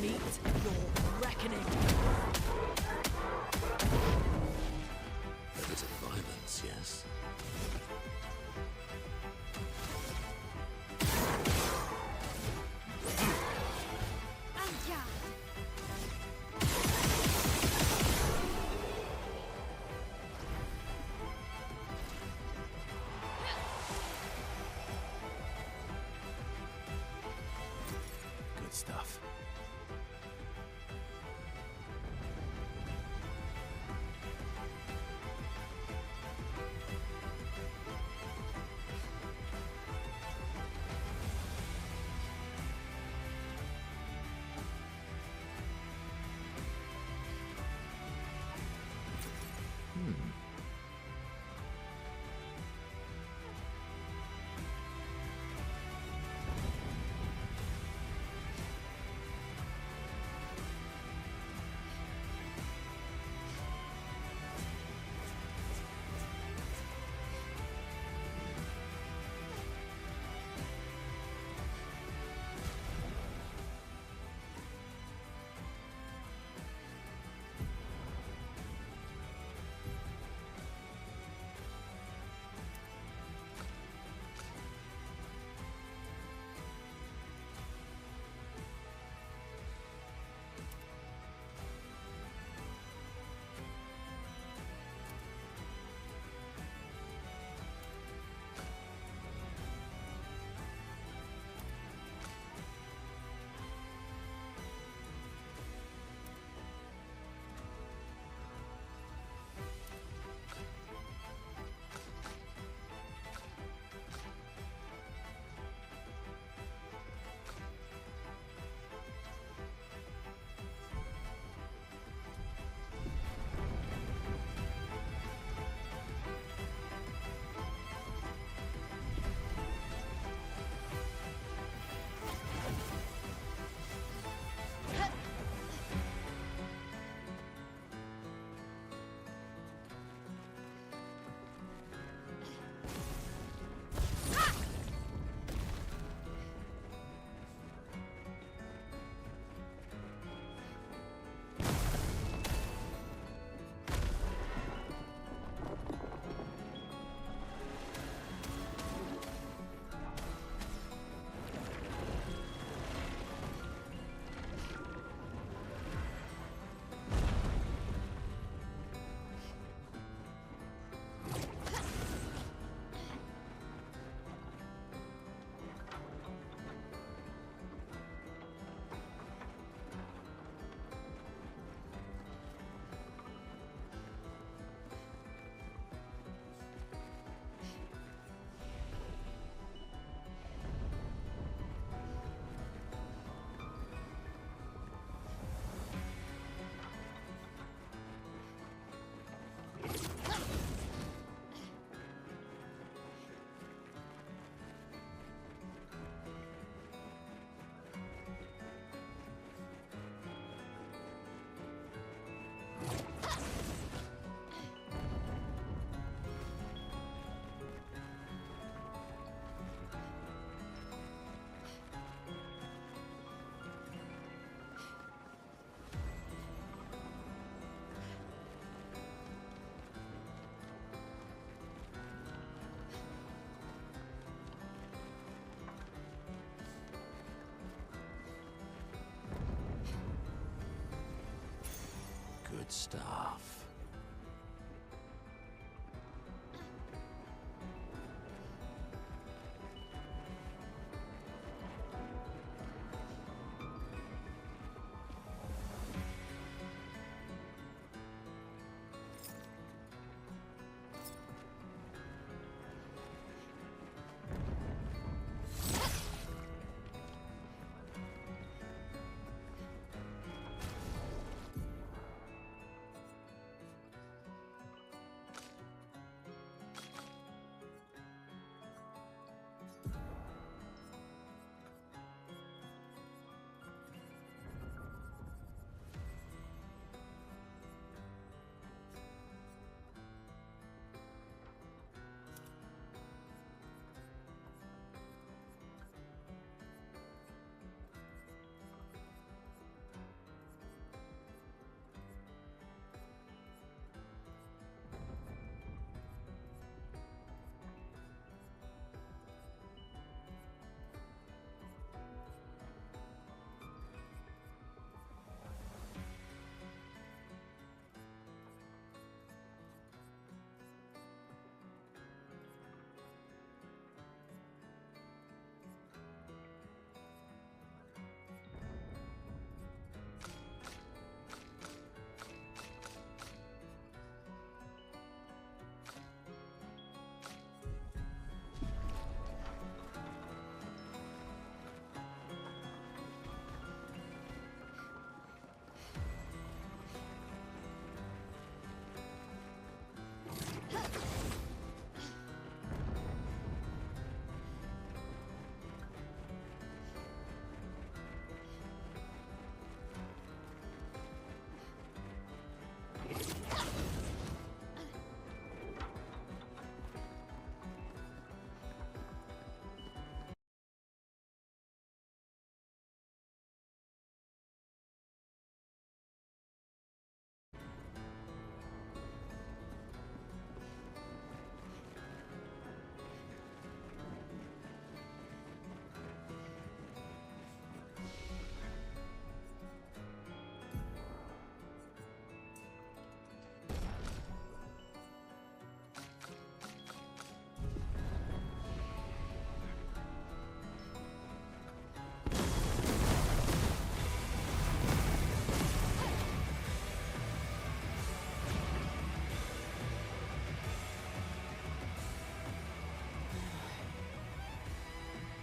Meet your reckoning. A bit of violence, yes? Good stuff. Good stuff.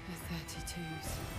The 32s.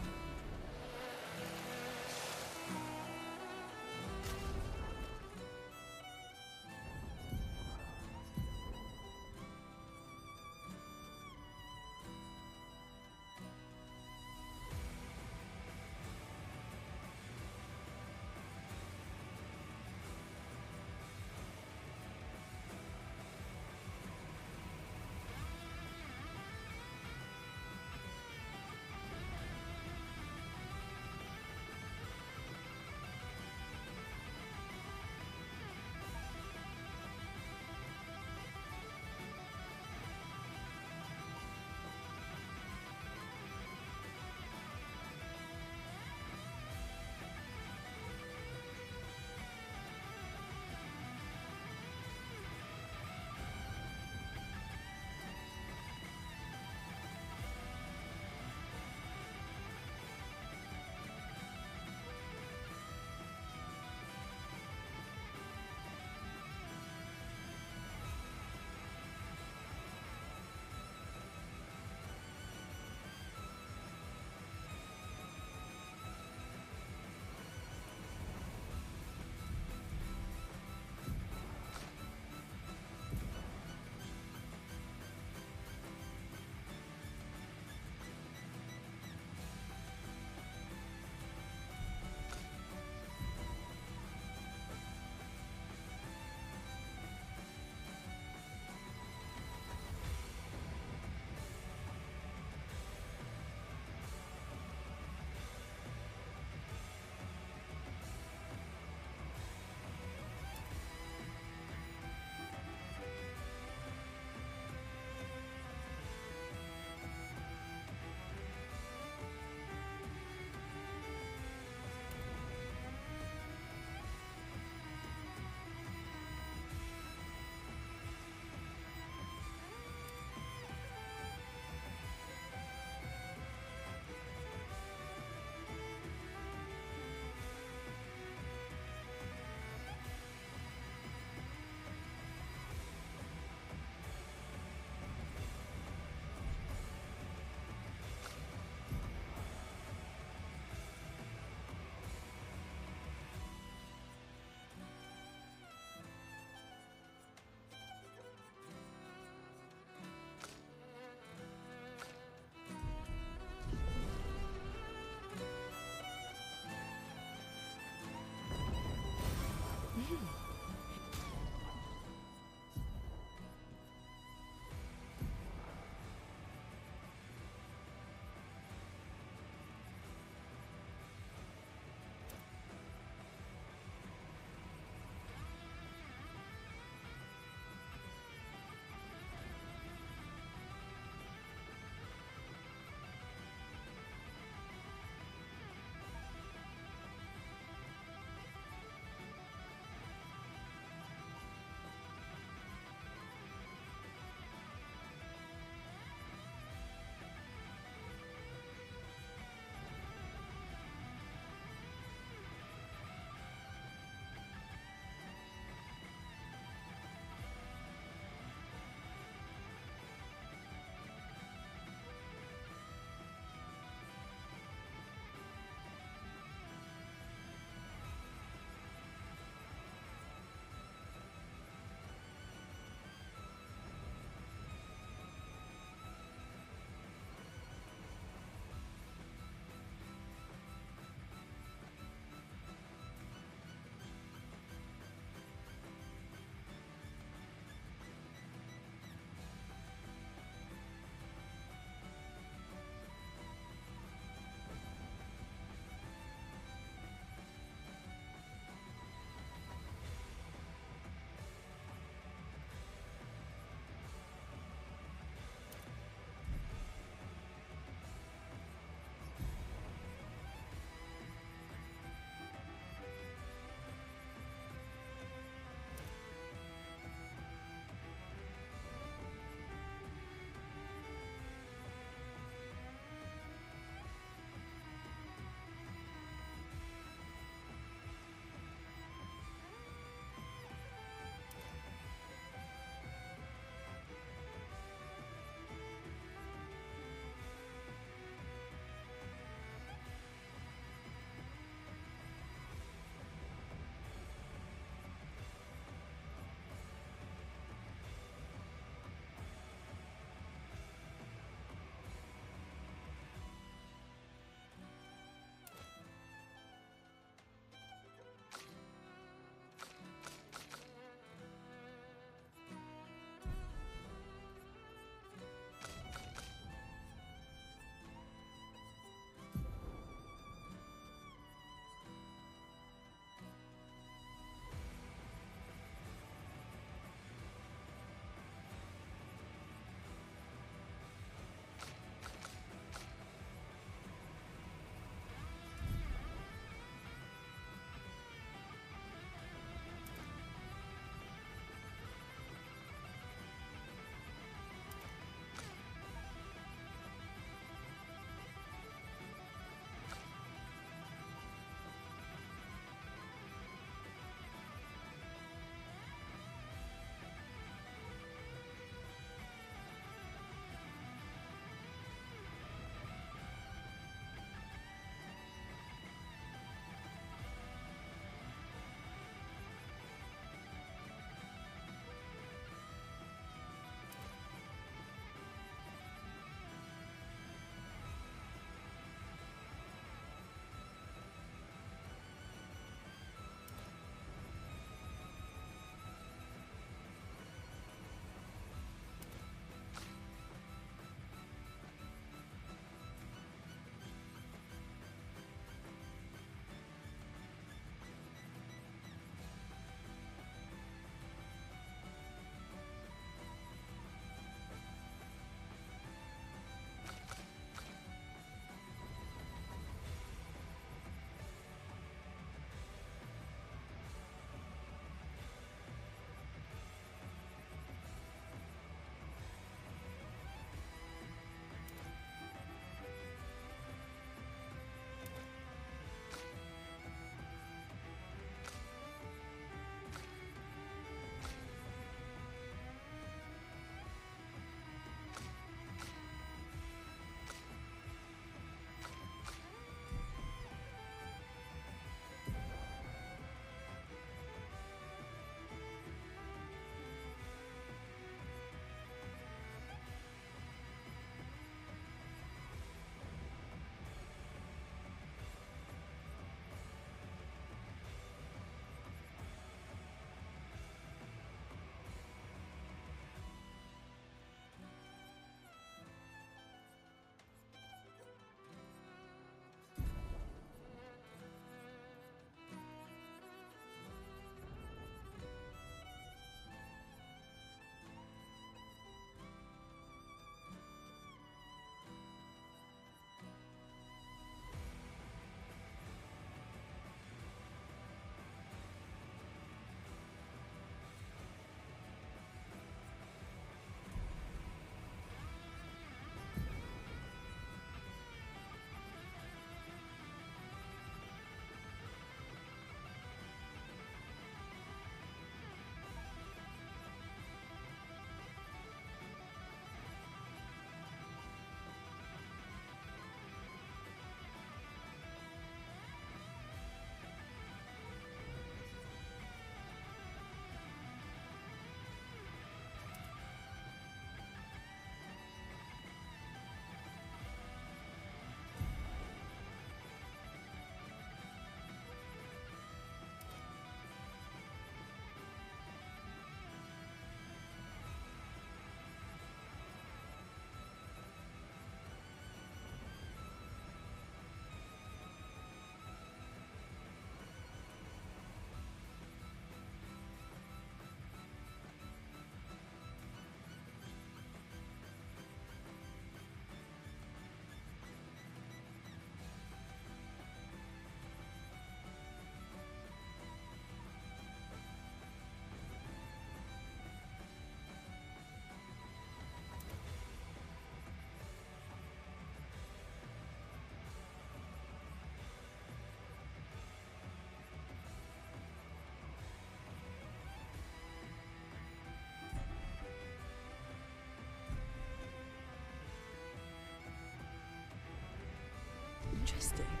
Interesting.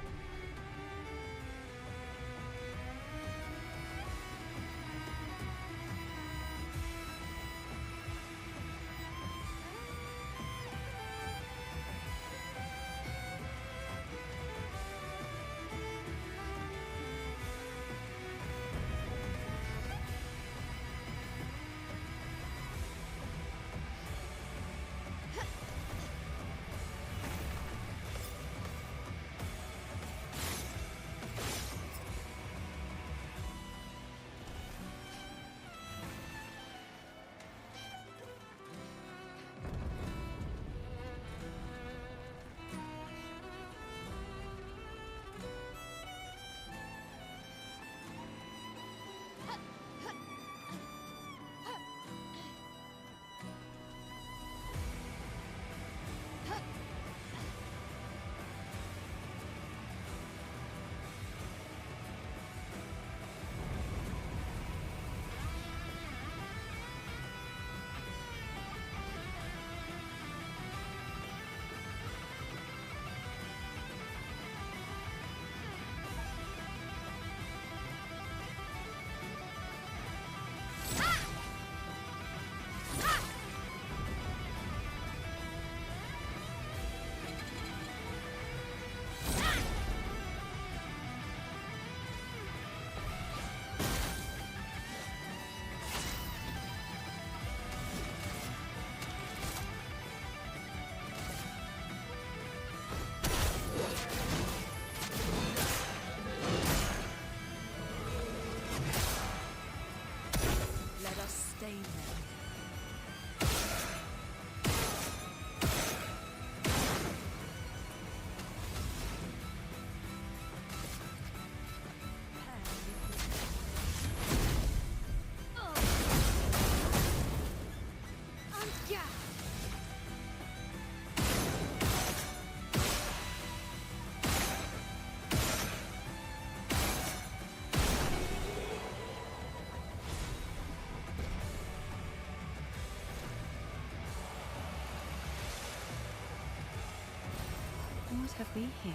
What have we here?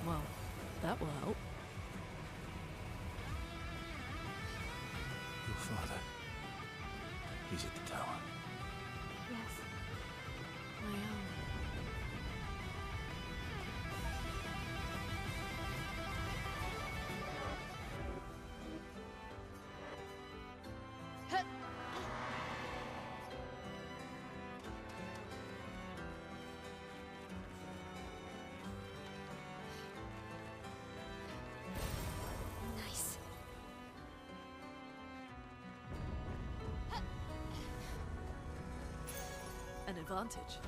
Well, that will help. Your father. He's at the tower. Yes. I am. Nice. An advantage.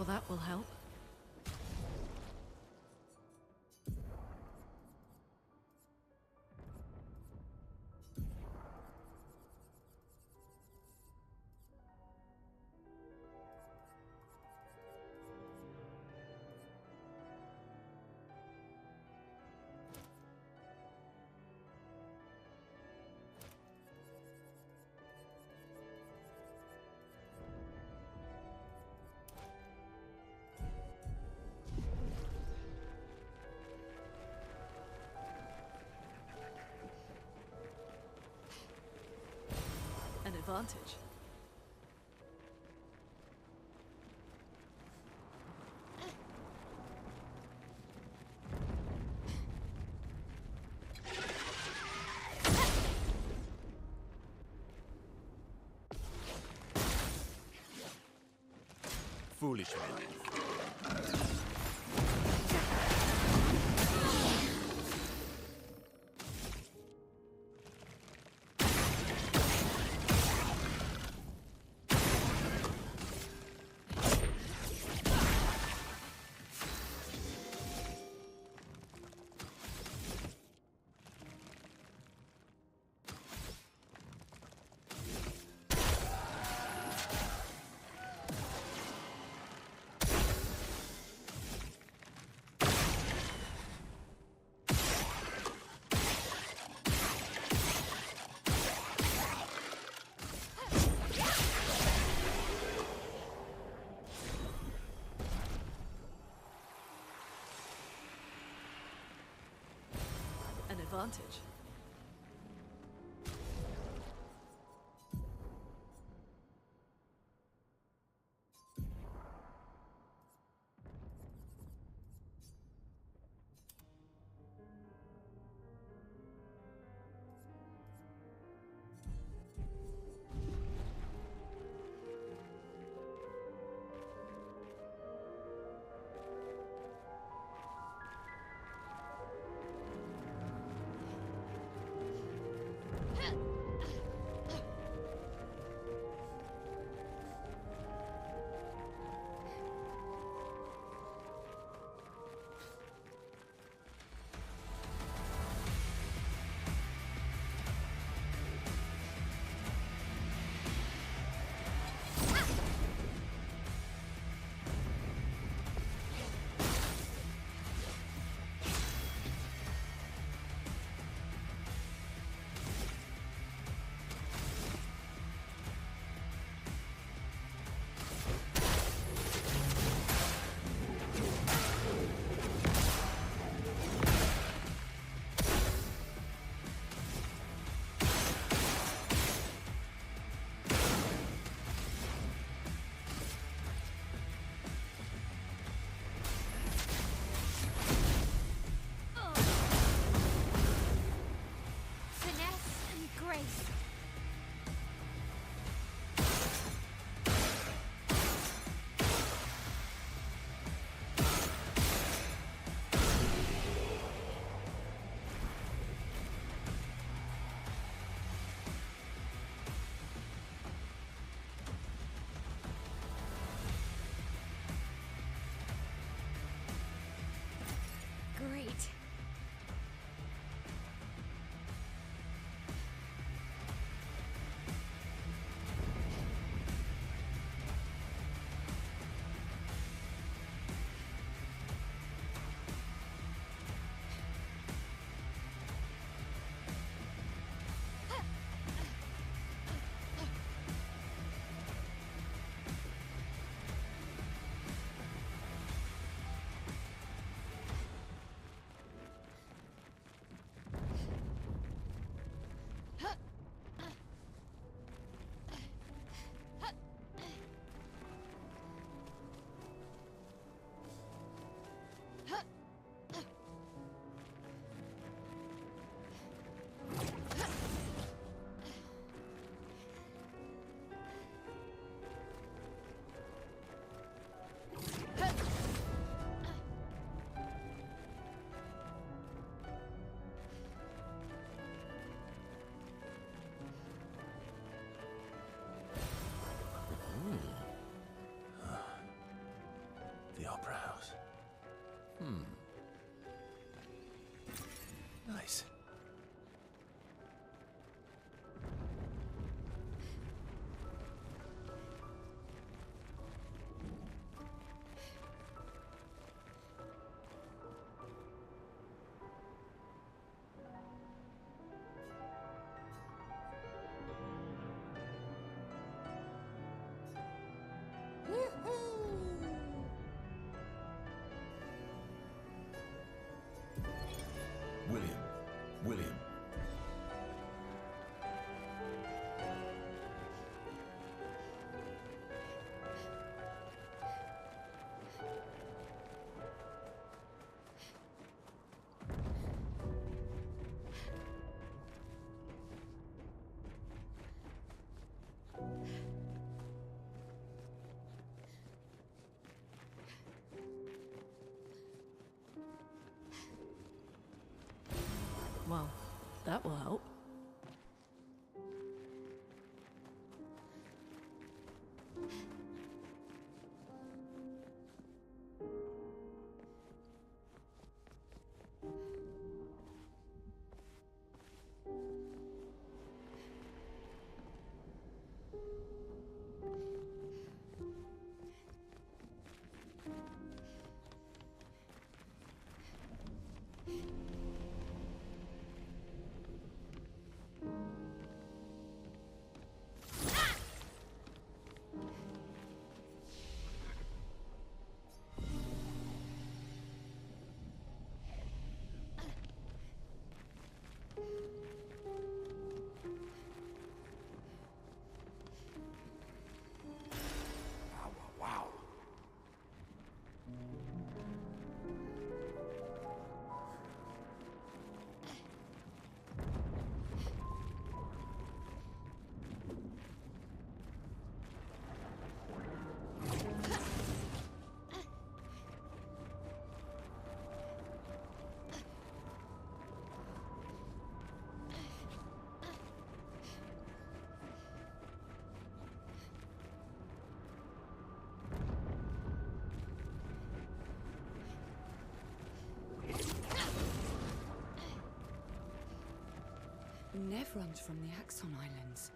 Well, that will help. An advantage. Foolish men. An advantage. The Opera House. Nice. William. Well, that will help. Wow. Nevrons from the Axon Islands.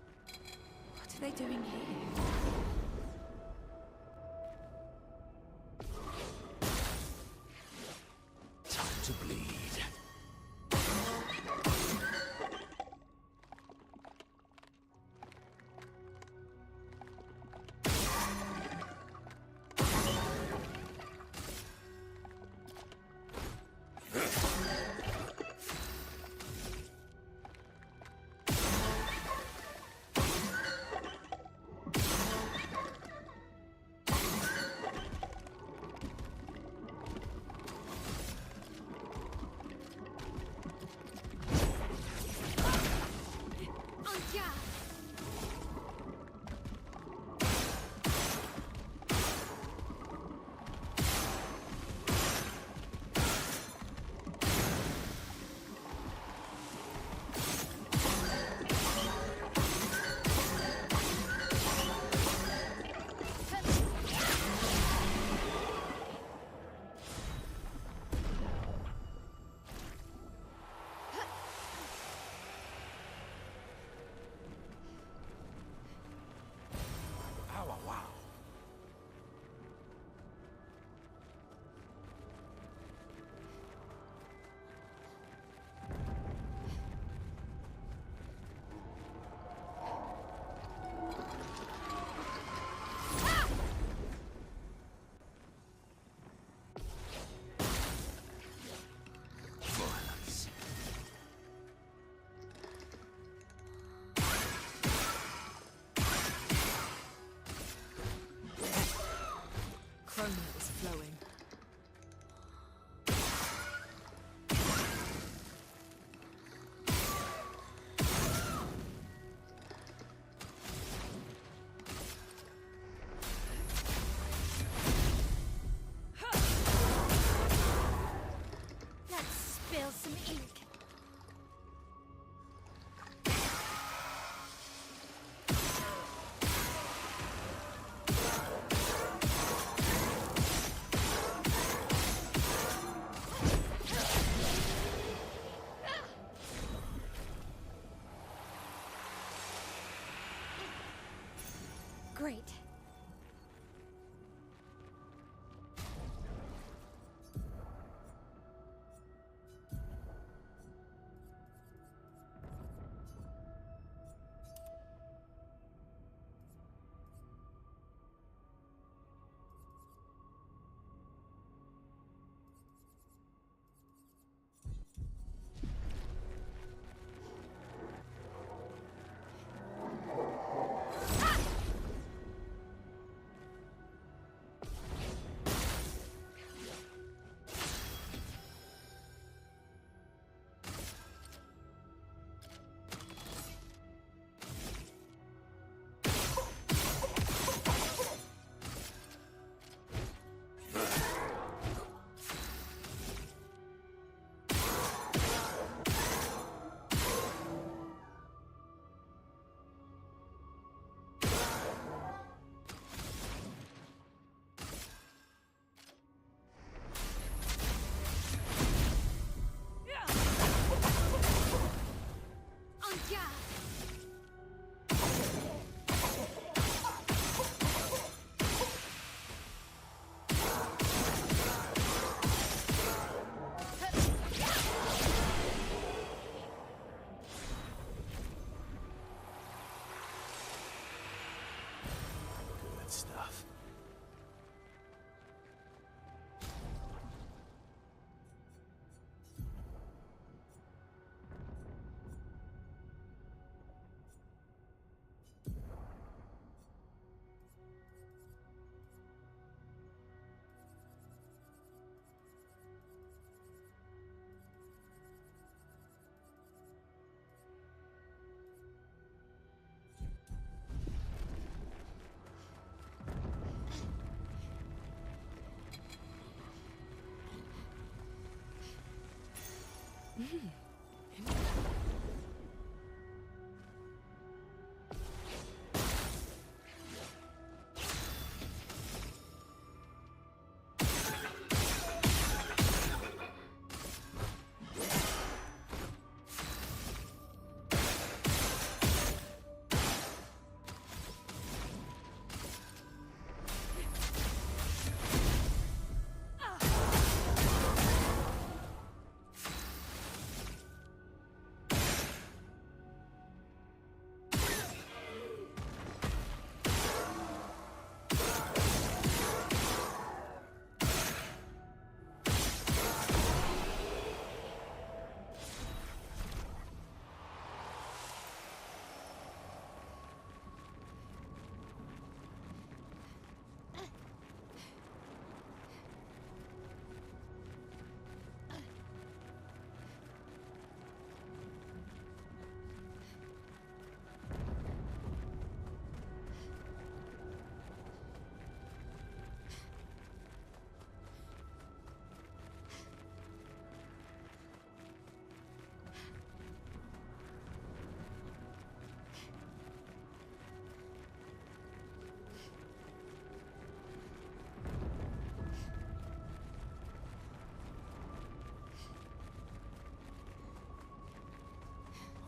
What are they doing here? Time to bleed.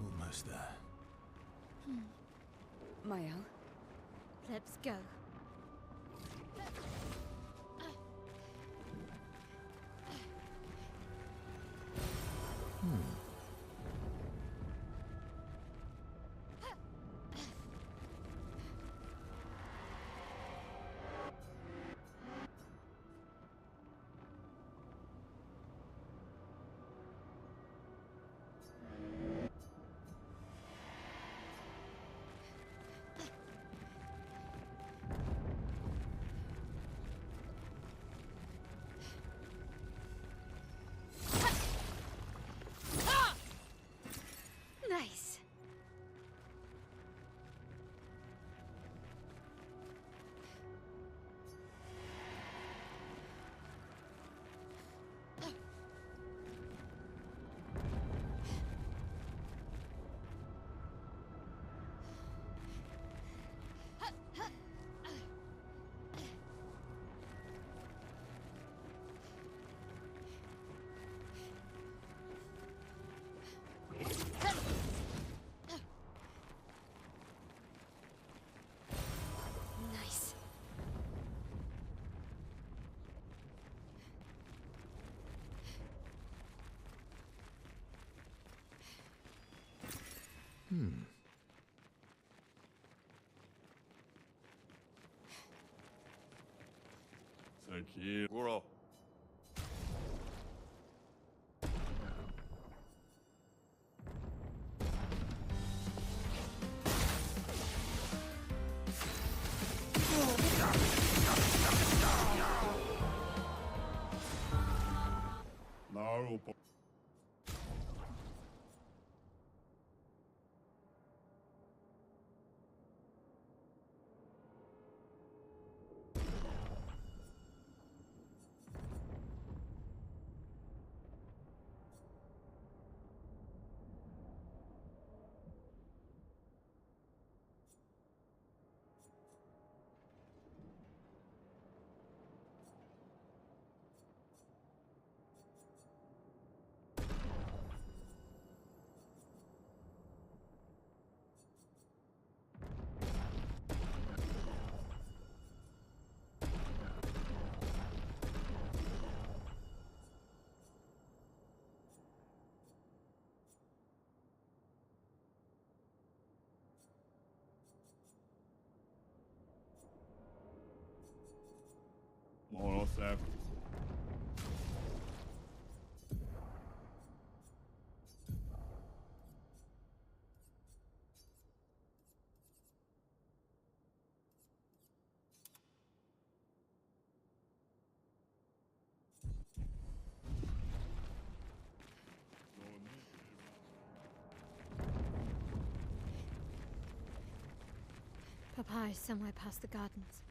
Almost there. Mael? Let's go. Nice. Nice. Aqui. Goro. Naruto. Monosep. Papa is somewhere past the gardens.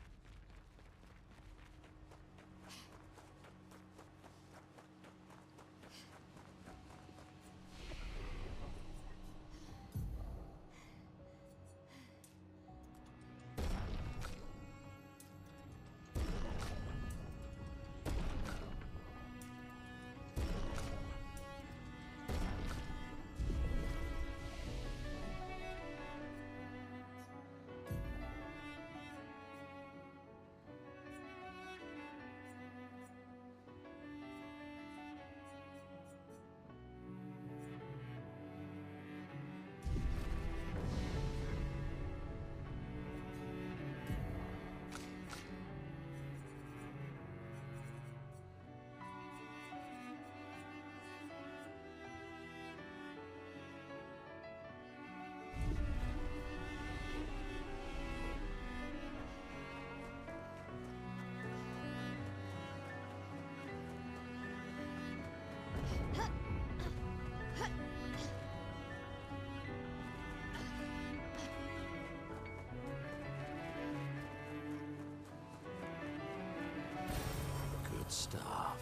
staff.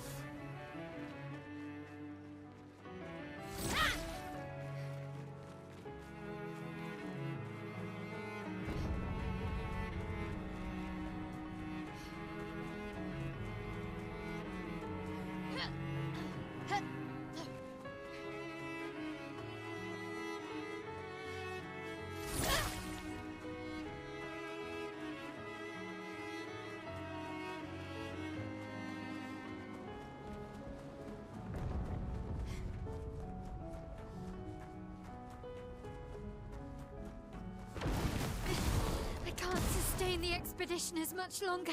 I can't sustain the expeditioners much longer.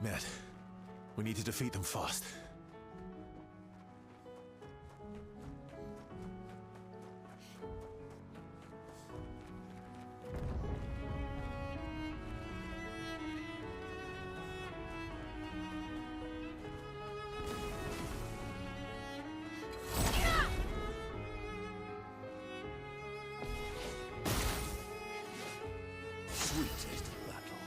Matt, we need to defeat them fast. Sweet taste of battle.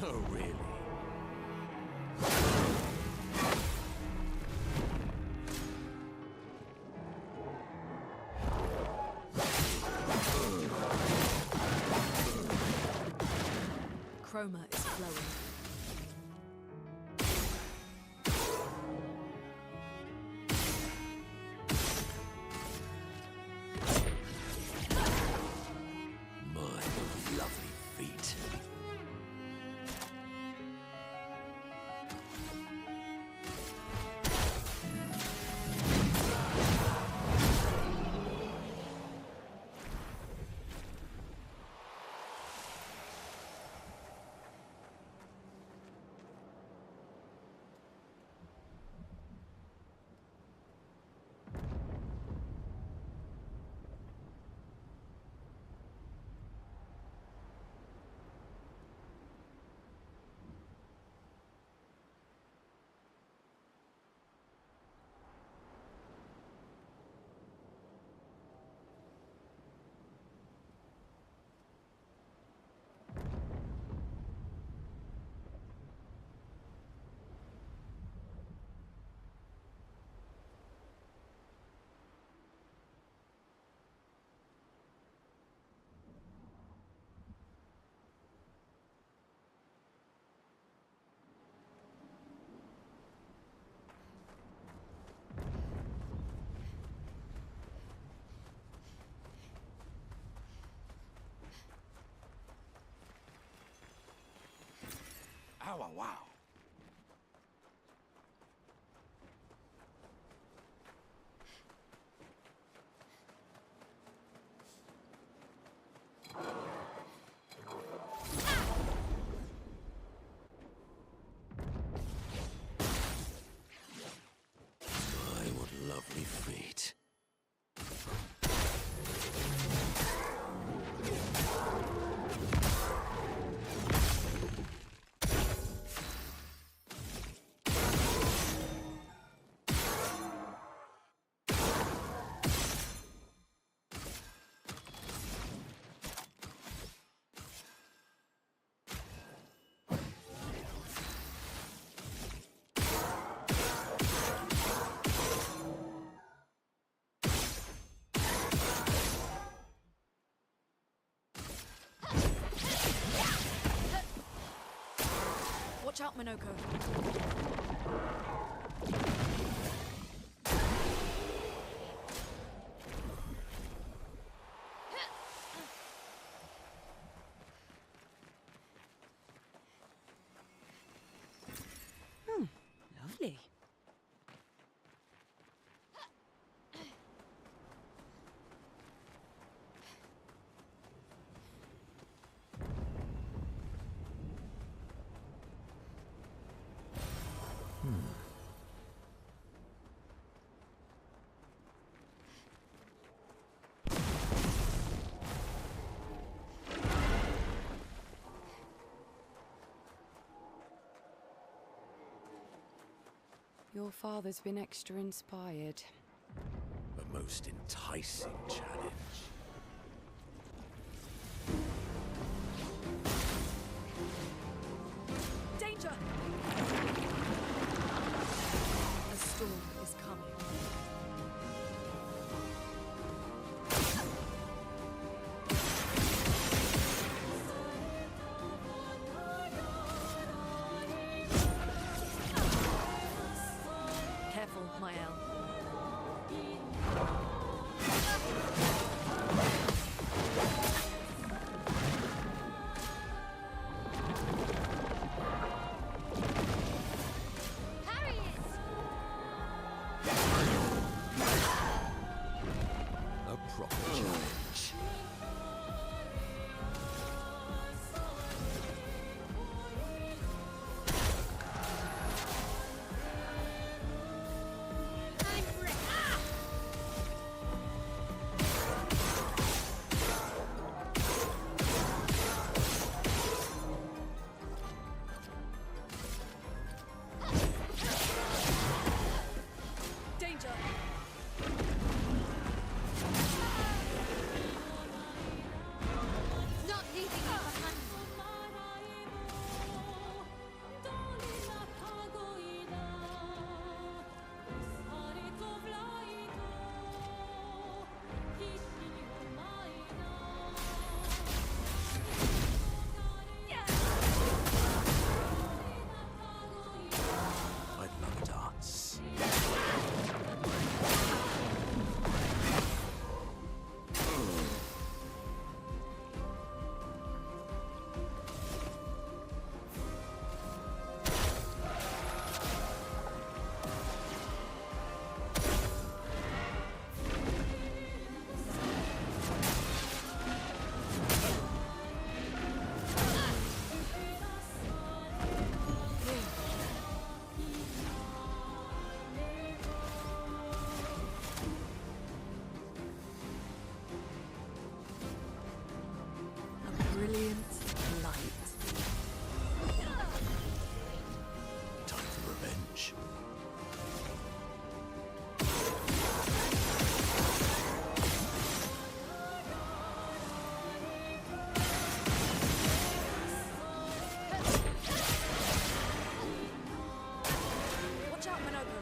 Oh, really? Chroma is flowing. My lovely feet. Ow, wow. My, what lovely feet. Watch out, Minoko. Lovely. Your father's been extra inspired. A most enticing challenge. Danger! A storm is coming. Careful, Mael. A proper challenge. Danger! Not leaving you behind. I'd love a dance. A brilliant light. Time for revenge. Watch out, Minogo.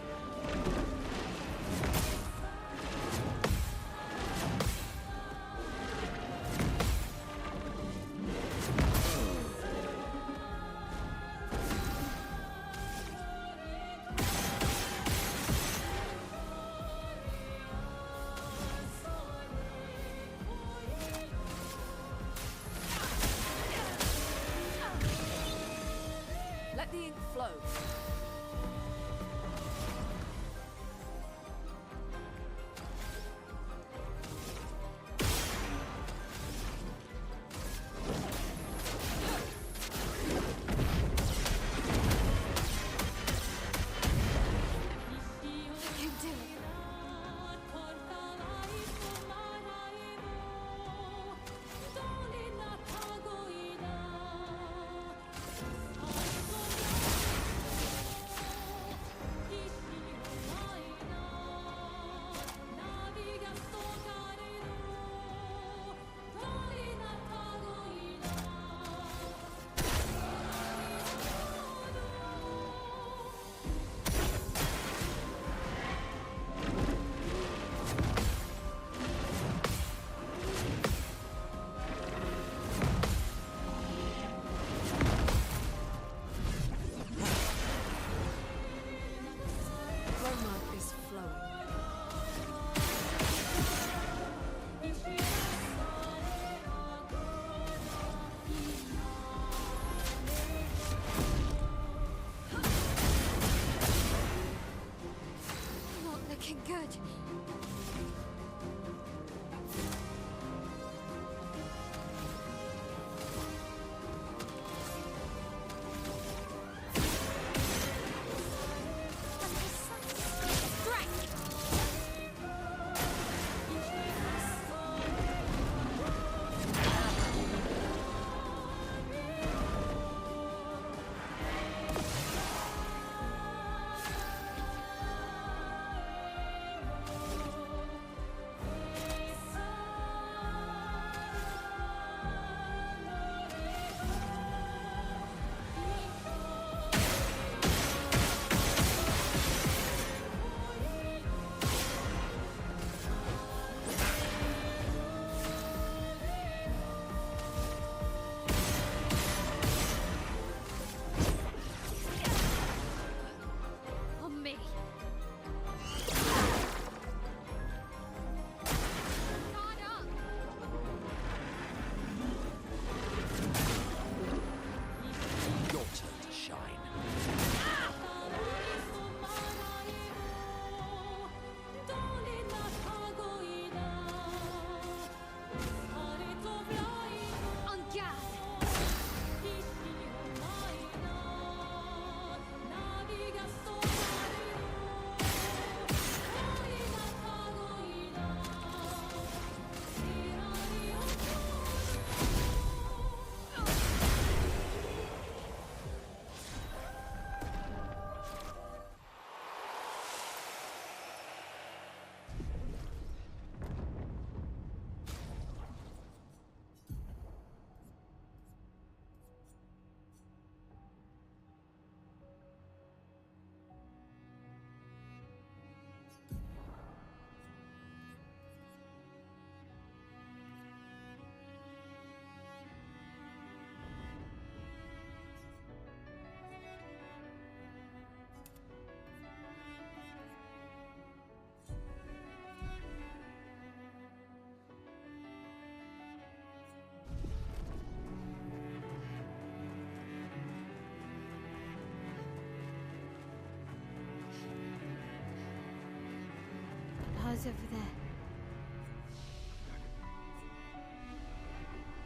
was over there.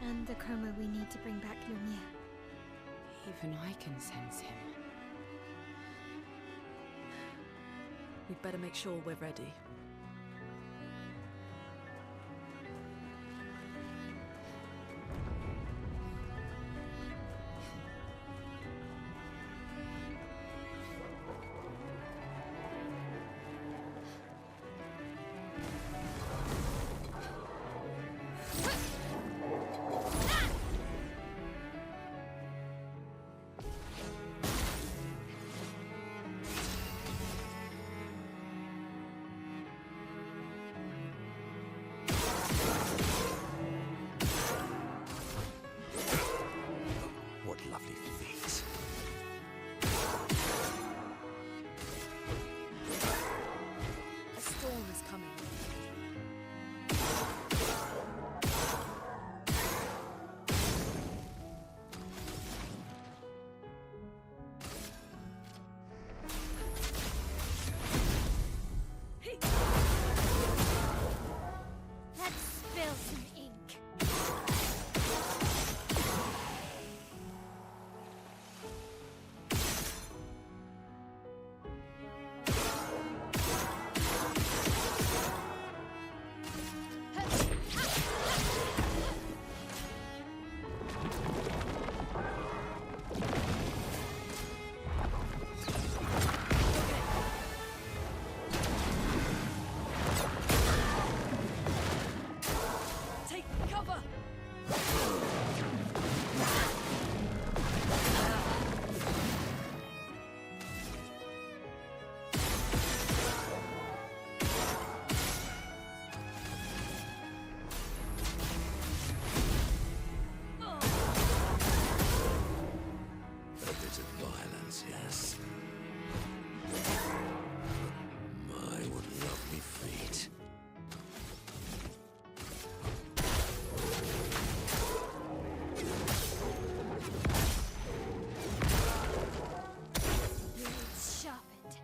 And the chroma we need to bring back Lumiere. Even I can sense him. We'd better make sure we're ready. What lovely feet. A storm is coming. Let's spill some ink. Take cover! A bit of violence, yes. My, what lovely feet. Blades sharpened.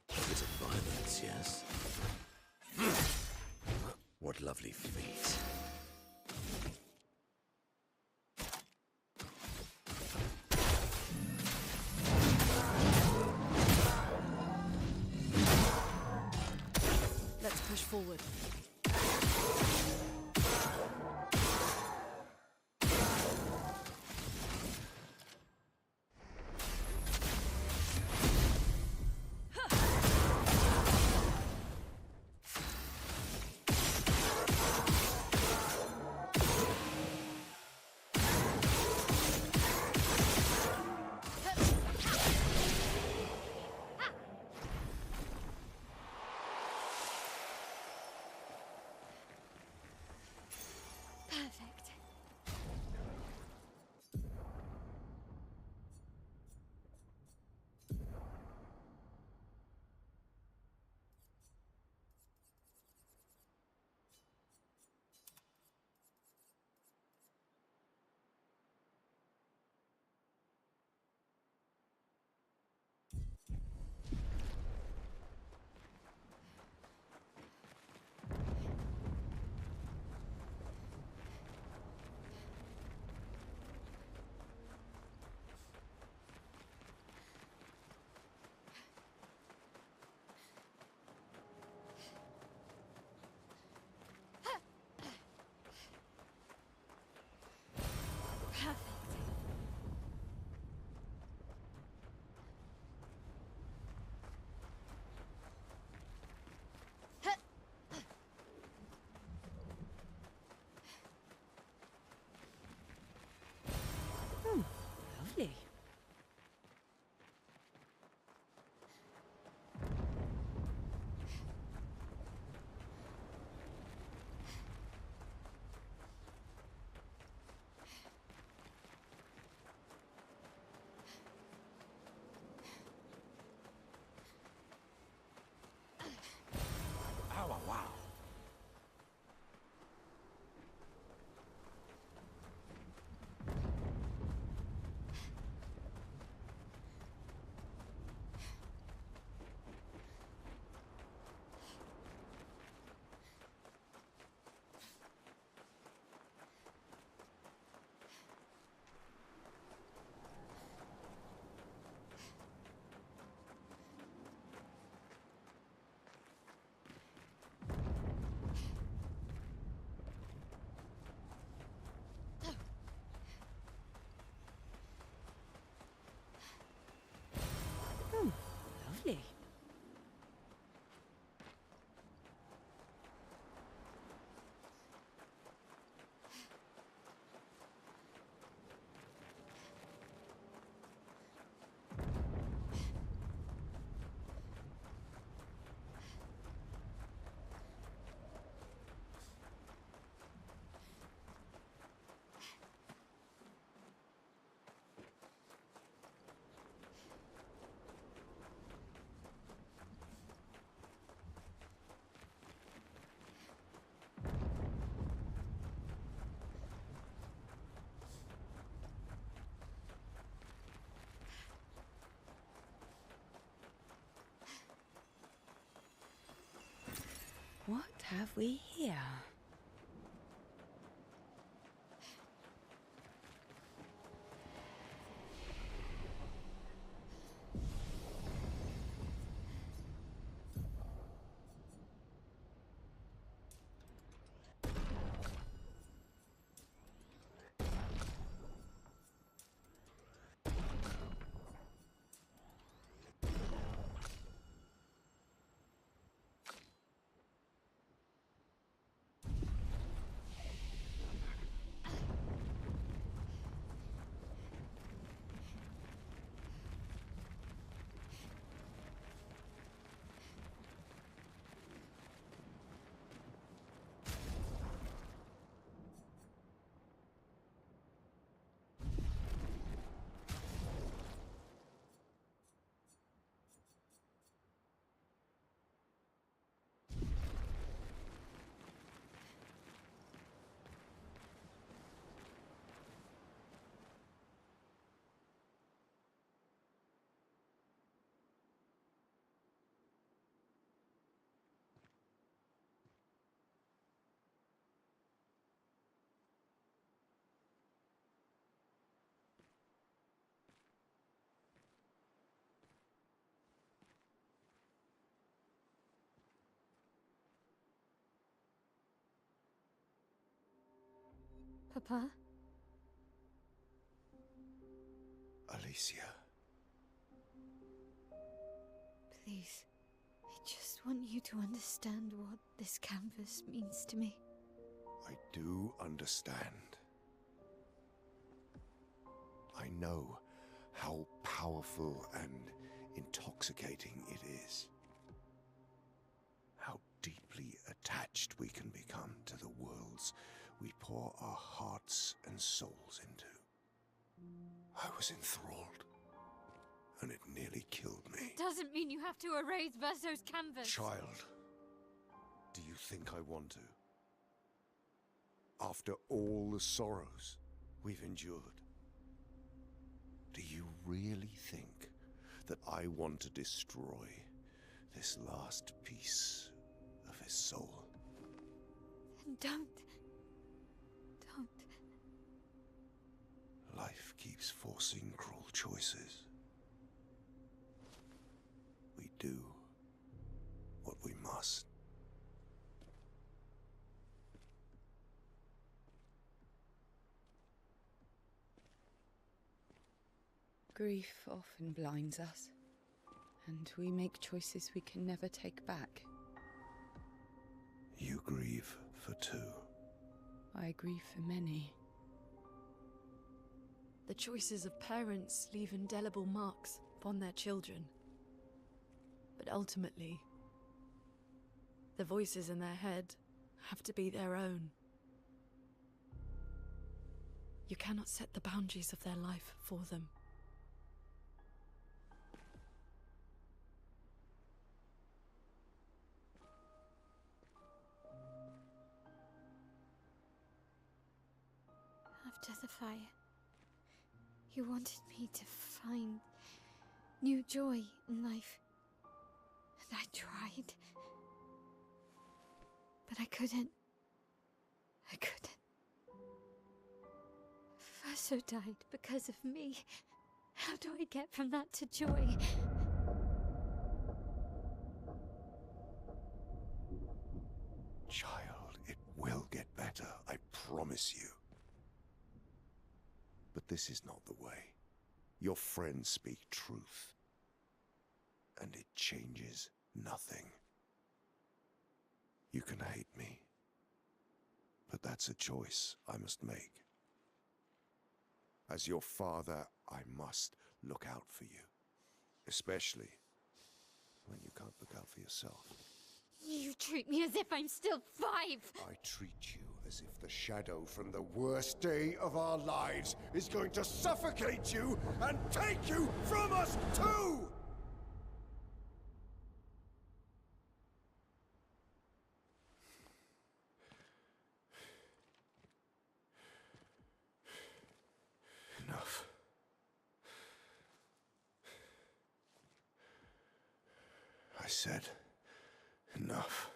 A bit of violence, yes. What lovely feet. Let's push forward. have we here? Papa? Alicia. Please. I just want you to understand what this canvas means to me. I do understand. I know how powerful and intoxicating it is. How deeply attached we can become to the worlds we pour our hearts and souls into. I was enthralled, and it nearly killed me. Doesn't mean you have to erase Verso's canvas. Child, do you think I want to? After all the sorrows we've endured, do you really think that I want to destroy this last piece of his soul? Don't. Life keeps forcing cruel choices. We do what we must. Grief often blinds us, and we make choices we can never take back. You grieve for two. I grieve for many. The choices of parents leave indelible marks upon their children. But ultimately, the voices in their head have to be their own. You cannot set the boundaries of their life for them. After the fire, you wanted me to find new joy in life. And I tried. But I couldn't. Verso died because of me. How do I get from that to joy? Child, it will get better, I promise you. But this is not the way. Your friends speak truth. And it changes nothing. You can hate me. But that's a choice I must make. As your father, I must look out for you. Especially when you can't look out for yourself. You treat me as if I'm still 5! I treat you as if the shadow from the worst day of our lives is going to suffocate you and take you from us too! Enough. I said enough.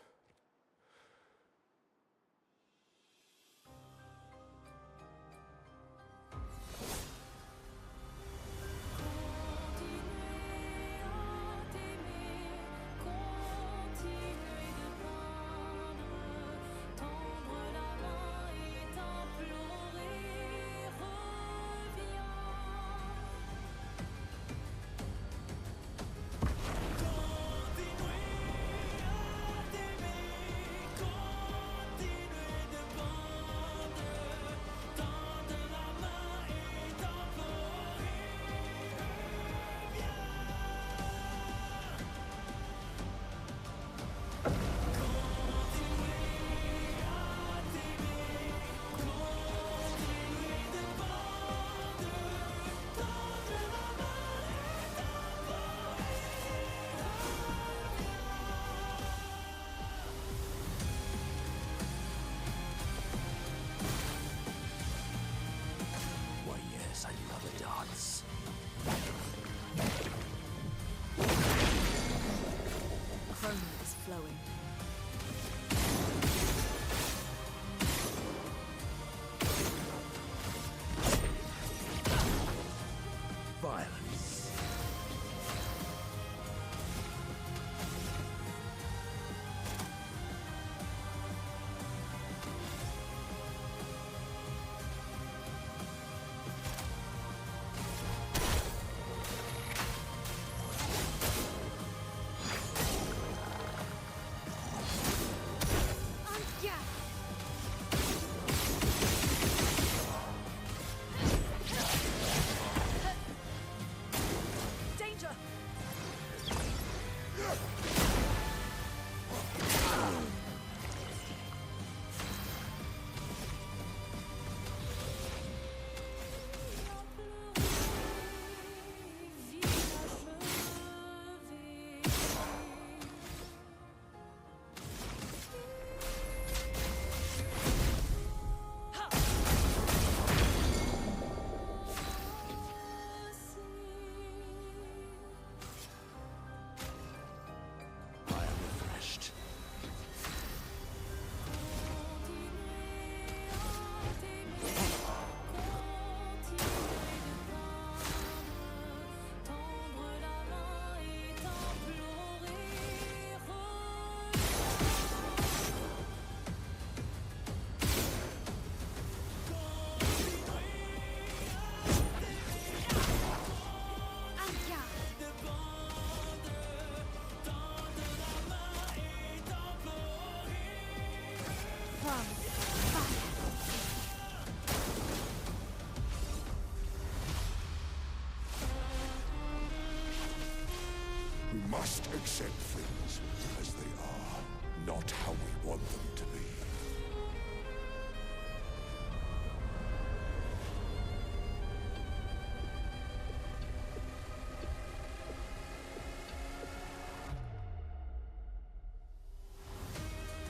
must accept things as they are, not how we want them to be.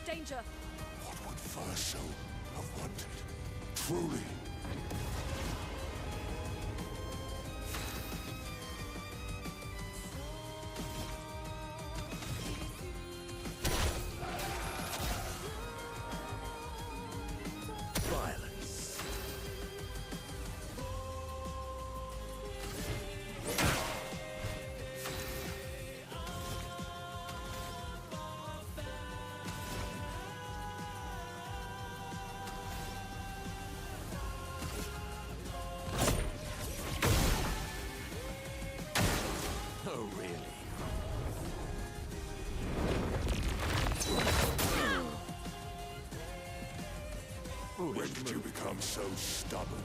Danger! What would Verso have wanted? Truly. Violence. Oh, really? When did you become so stubborn?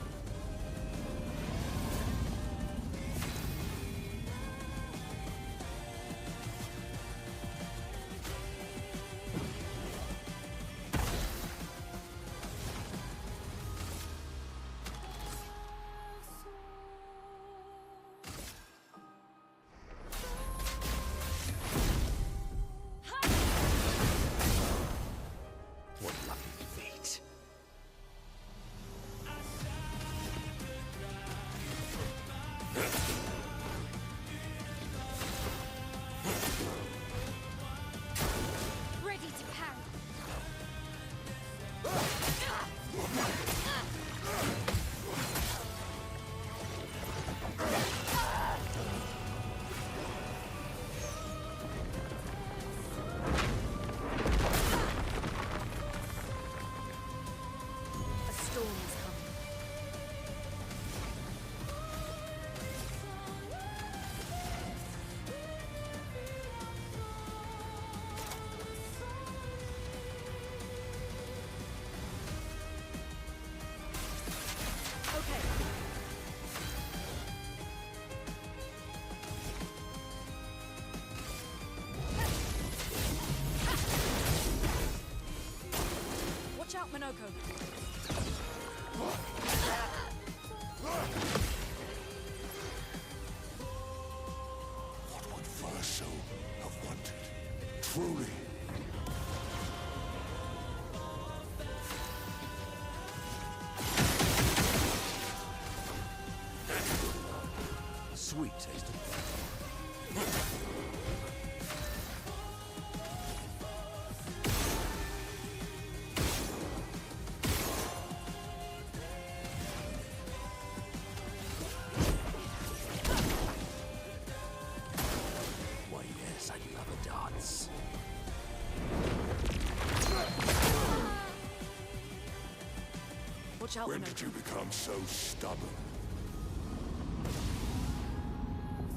What lucky fate. Ready to parry. A storm is coming. Okay. Watch out, Minoko. What would Verso have wanted? Truly. Sweet taste of Why, yes, I love a dance. Watch out, When Minoko. did you become so stubborn?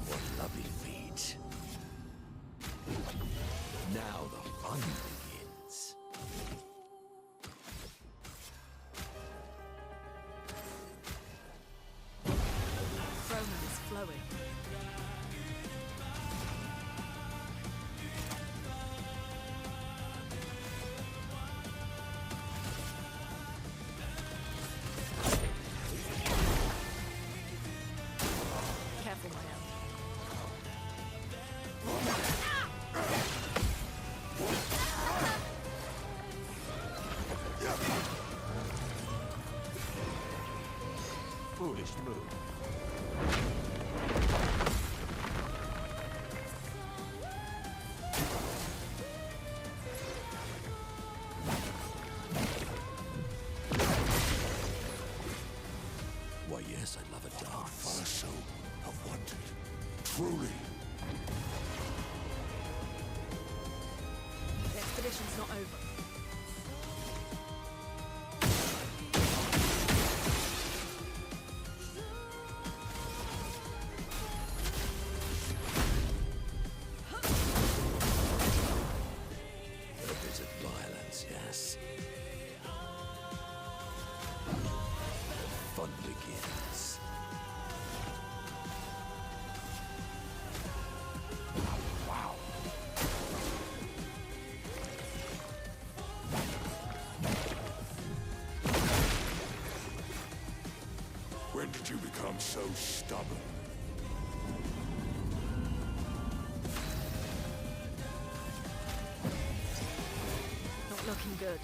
What lovely feet. Now the fun begins. Chroma is flowing. Careful, my elf. Foolish move. Why, yes, I love a dance. Verso have wanted. Truly. The expedition's not over. A bit of violence, yes. Fun begins. Wow. When did you become so stubborn? Not looking good.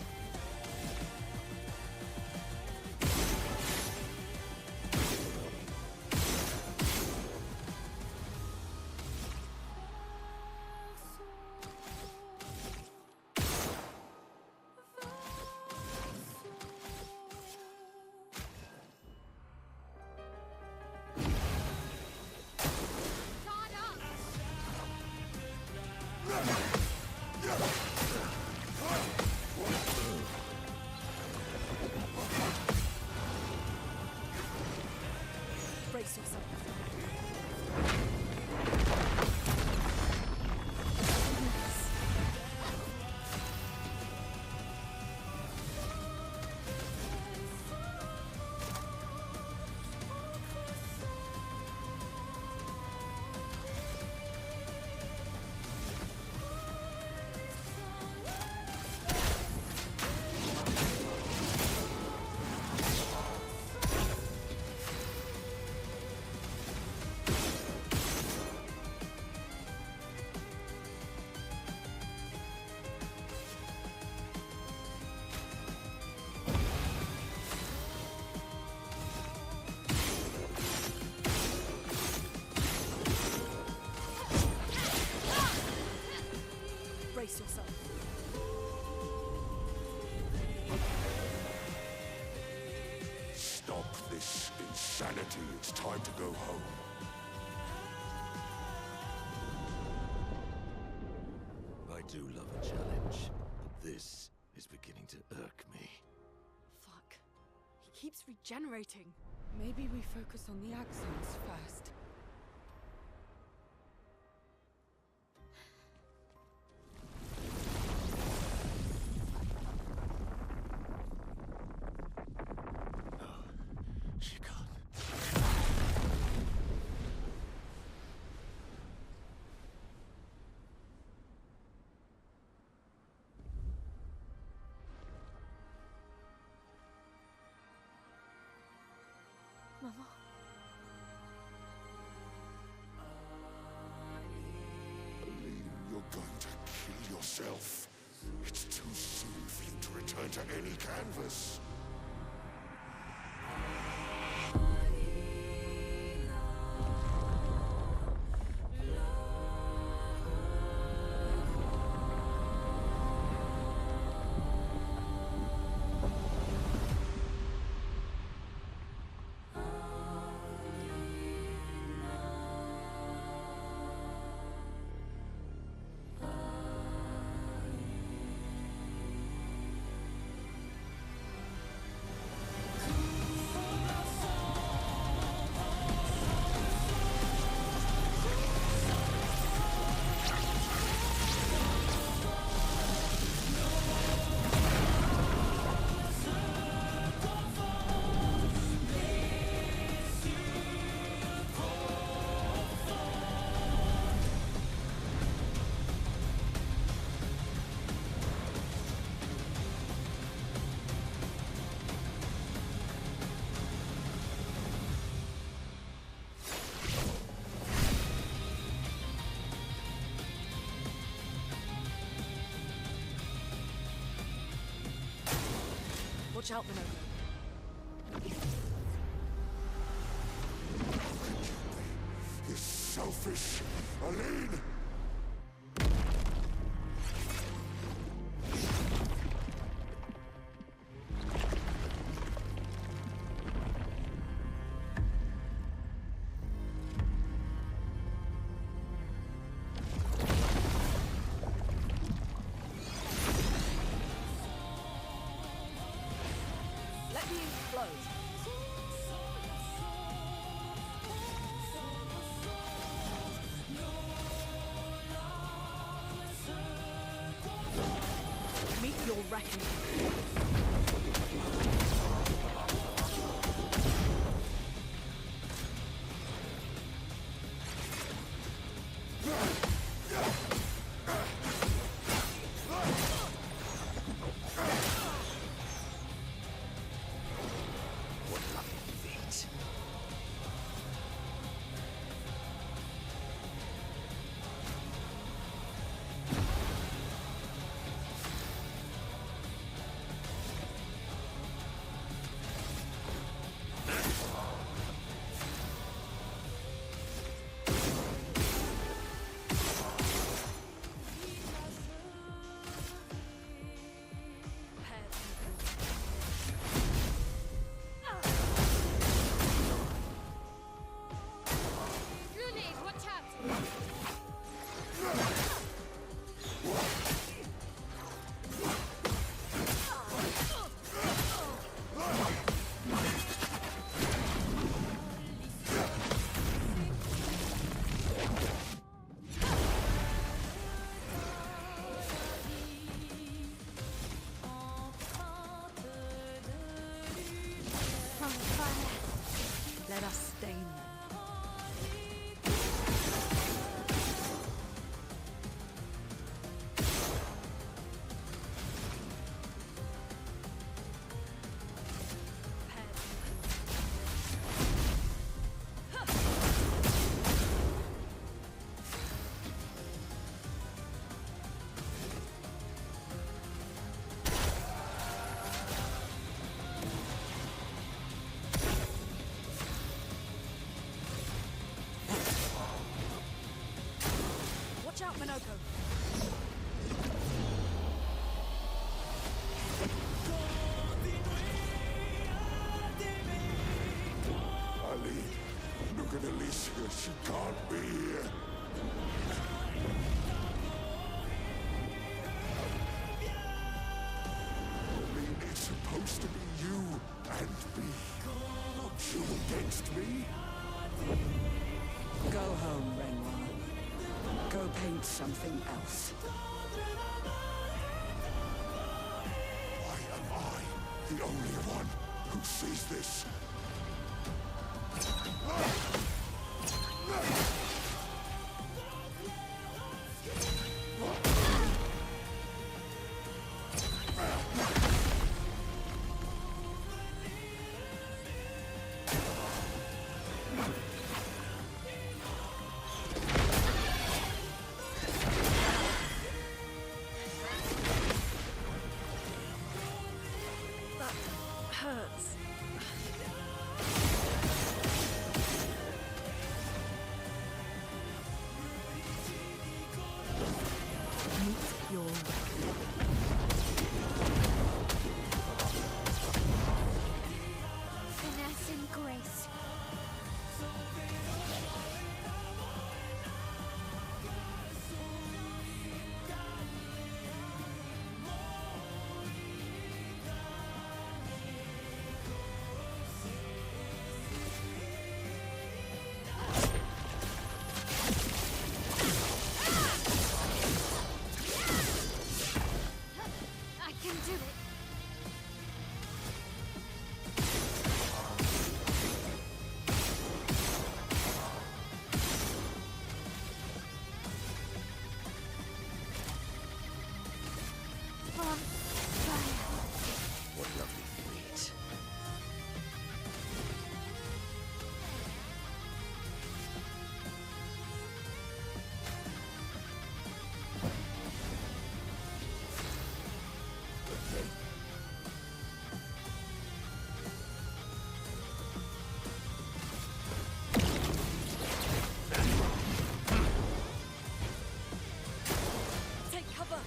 Brace yourself. Brace yourself. Stop this insanity. It's time to go home. I do love a challenge, but this is beginning to irk me. Fuck. He keeps regenerating. Maybe we focus on the axons first. She can't. Mama. Aline, you're going to kill yourself. It's too soon for you to return to any canvas. Watch out, Minogo. You're selfish, Aline! Let me explode. Meet your reckoning. What lucky feet. Let us stain them. Watch out, Minoko. Ali, look at Alicia. She can't be here. Pauline, it's supposed to be you and me. Not you against me. Go home, Renoir. Go paint something else. Why am I the only one who sees this? That hurts. Meet your Finesse and grace. I can do it. On fire. What lovely feet. take cover.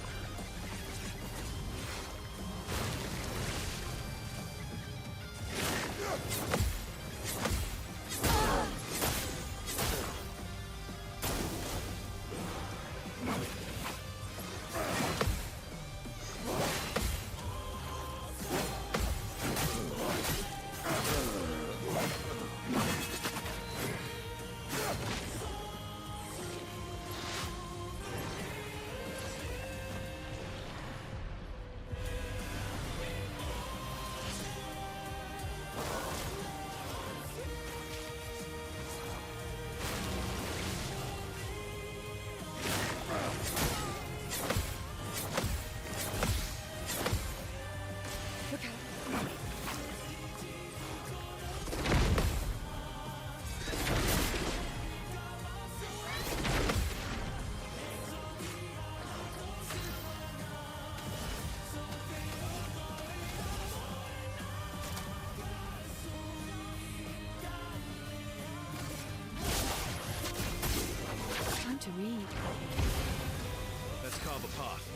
Look out. Time to read. Let's carve a path.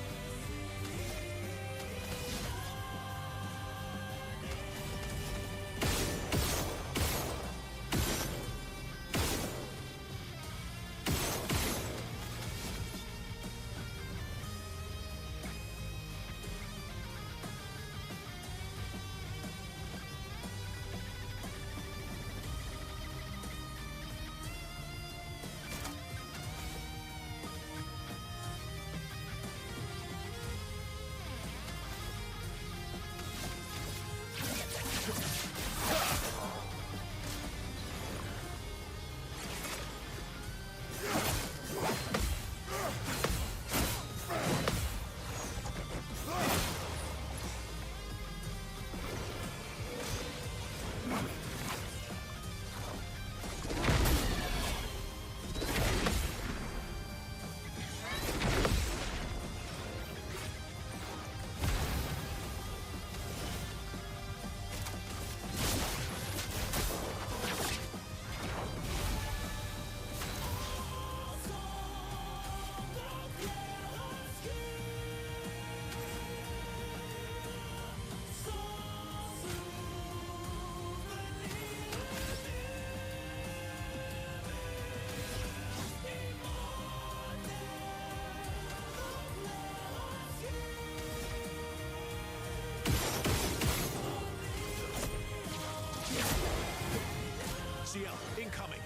Raziel, incoming.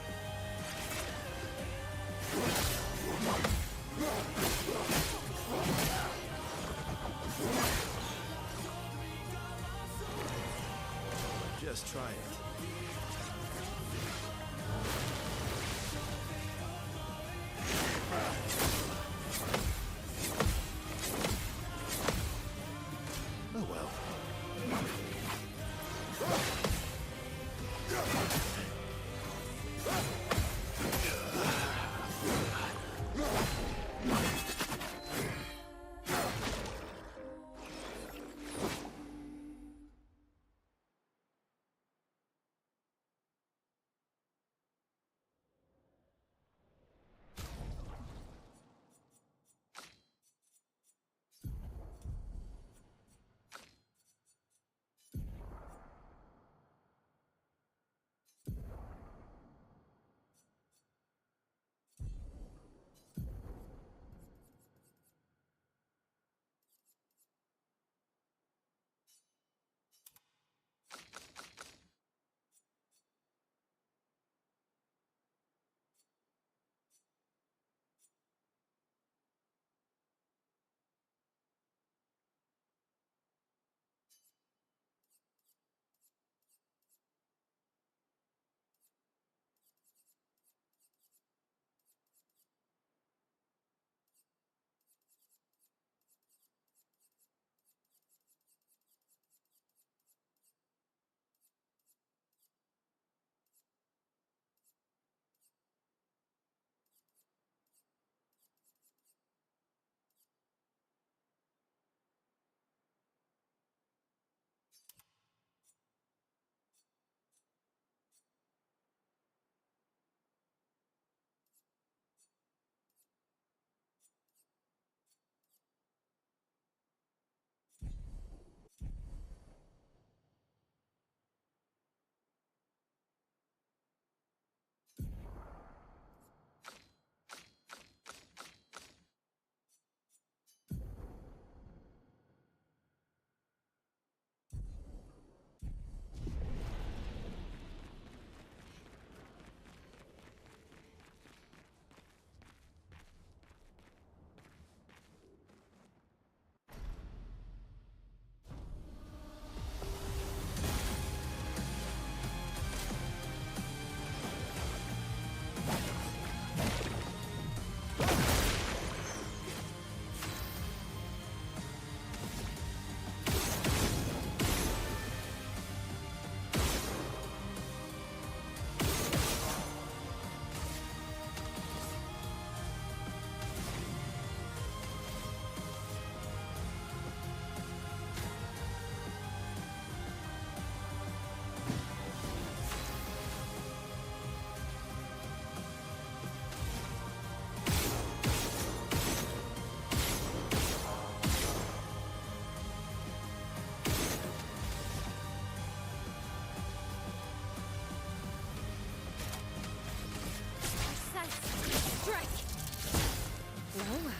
Just try it. Oh well. Strike! Well, well.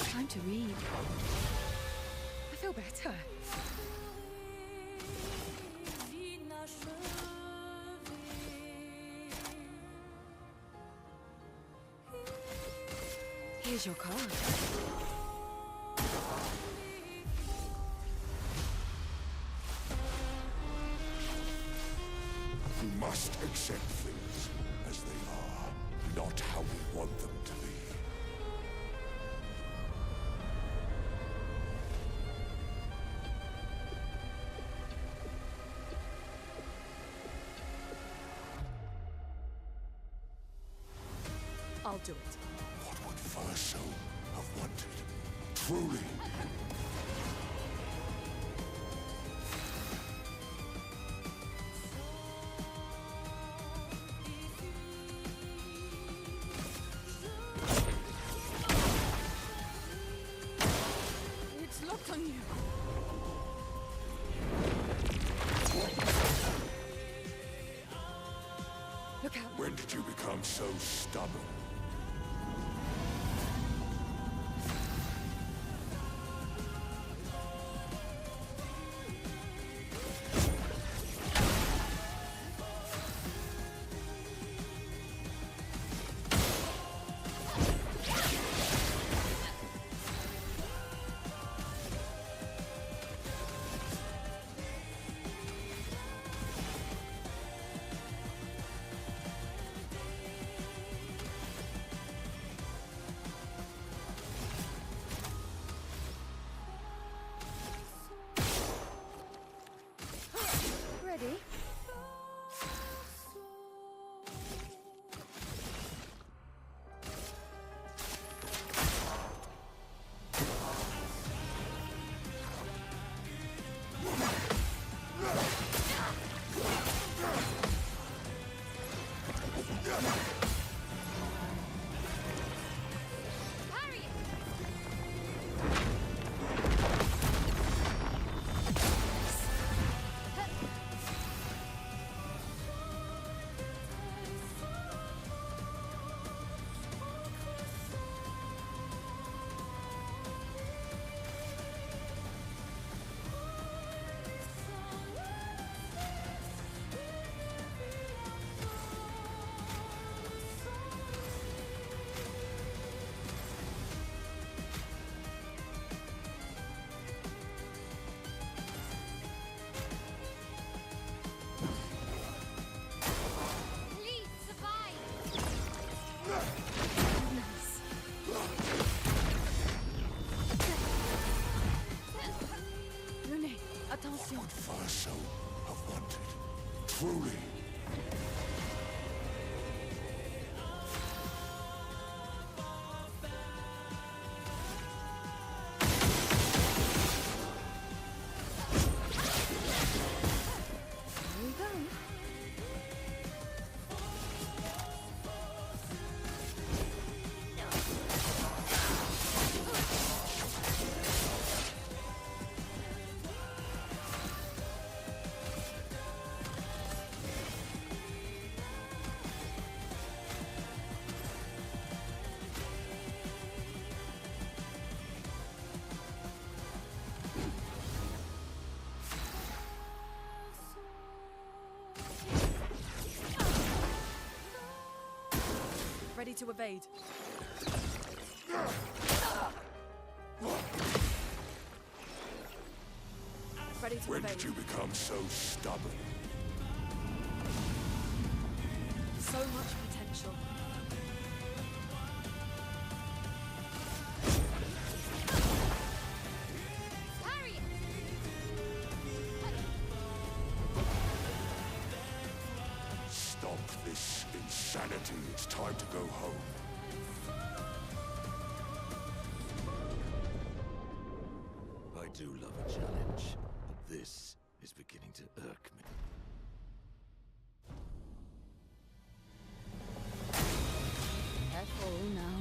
Time to read. I feel better. Here's your card. We must accept things as they are, not how we want them to be. I'll do it. What would Verso have wanted? Truly. It's locked on you. Look out. When did you become so stubborn? What Verso have wanted. Truly. Here we go. Ready to evade. Ready to When evade. did you become so stubborn? So much potential. Stop this insanity. It's time to go home. I do love a challenge, but this is beginning to irk me. Careful now.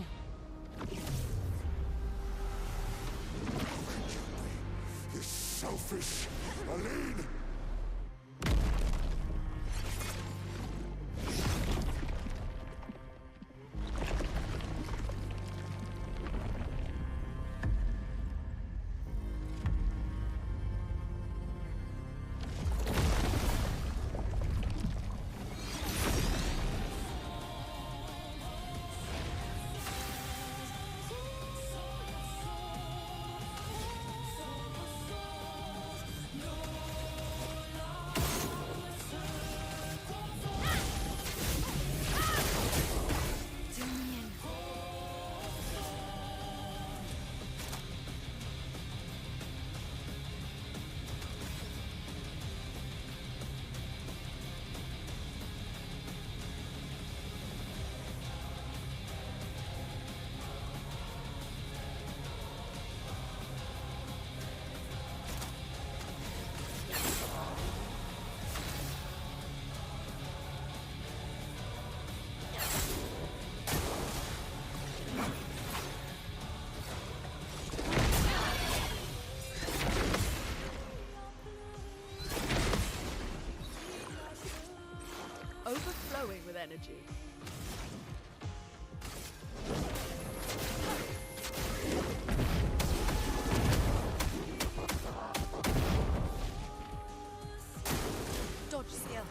You're selfish, Aline! Overflowing with energy. Dodge skill.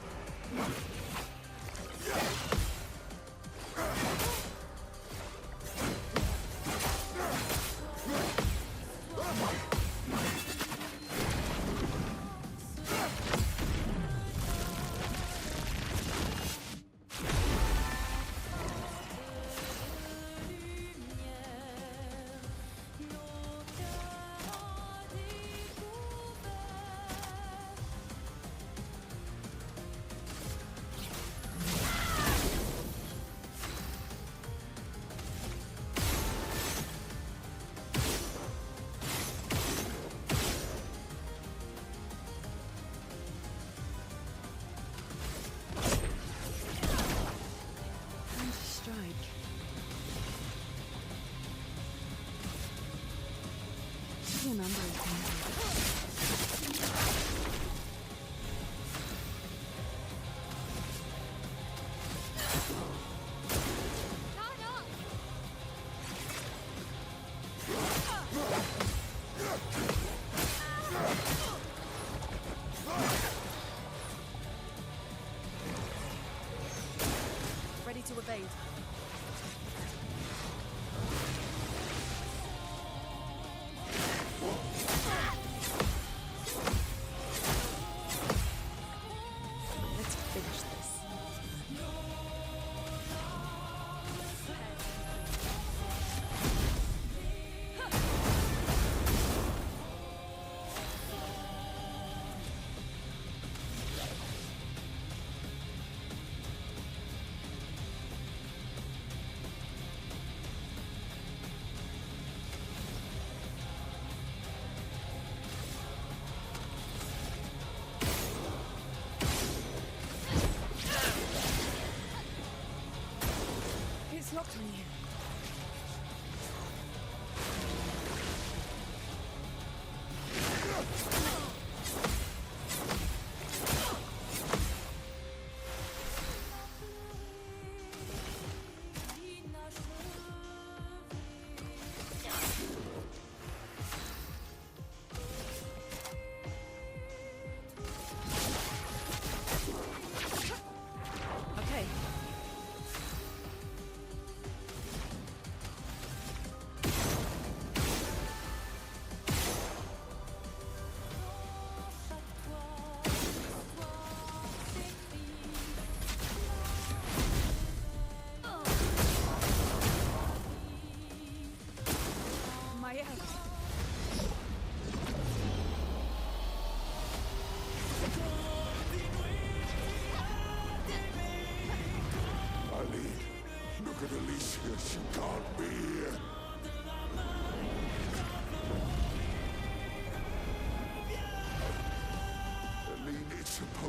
Ready to evade.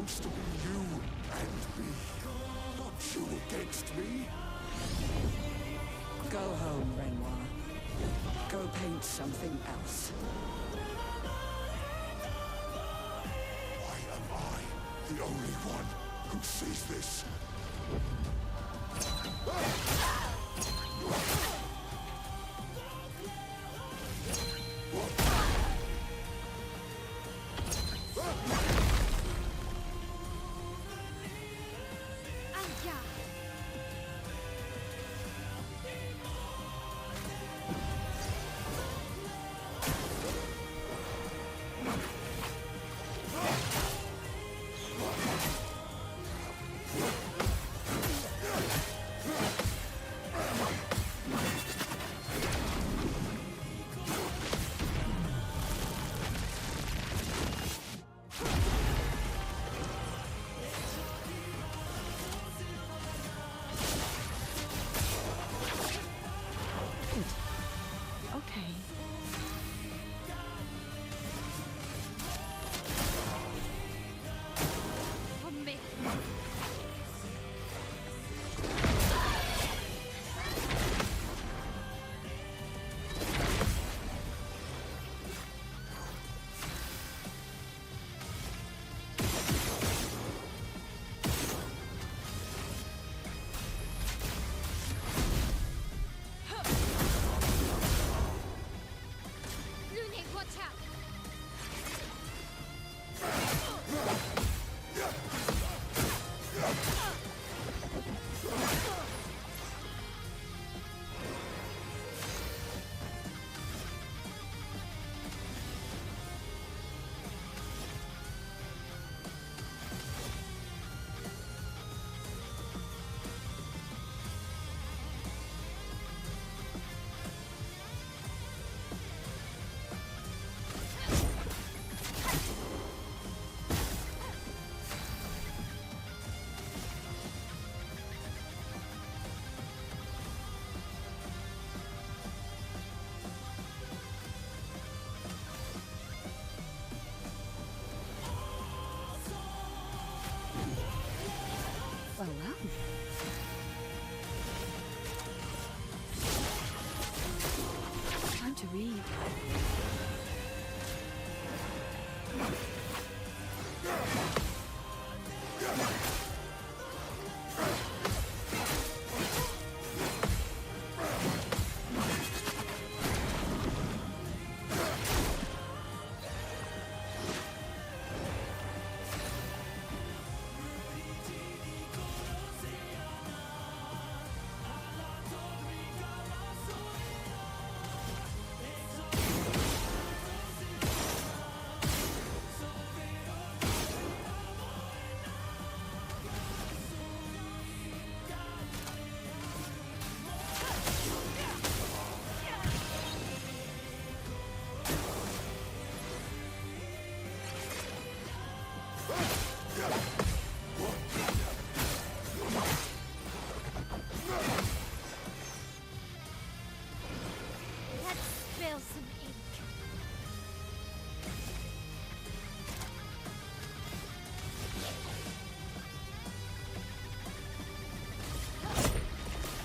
wants to be you and me, not you against me. Go home, Renoir. Go paint something else. Why am I the only one who sees this? Well, well. Time to read.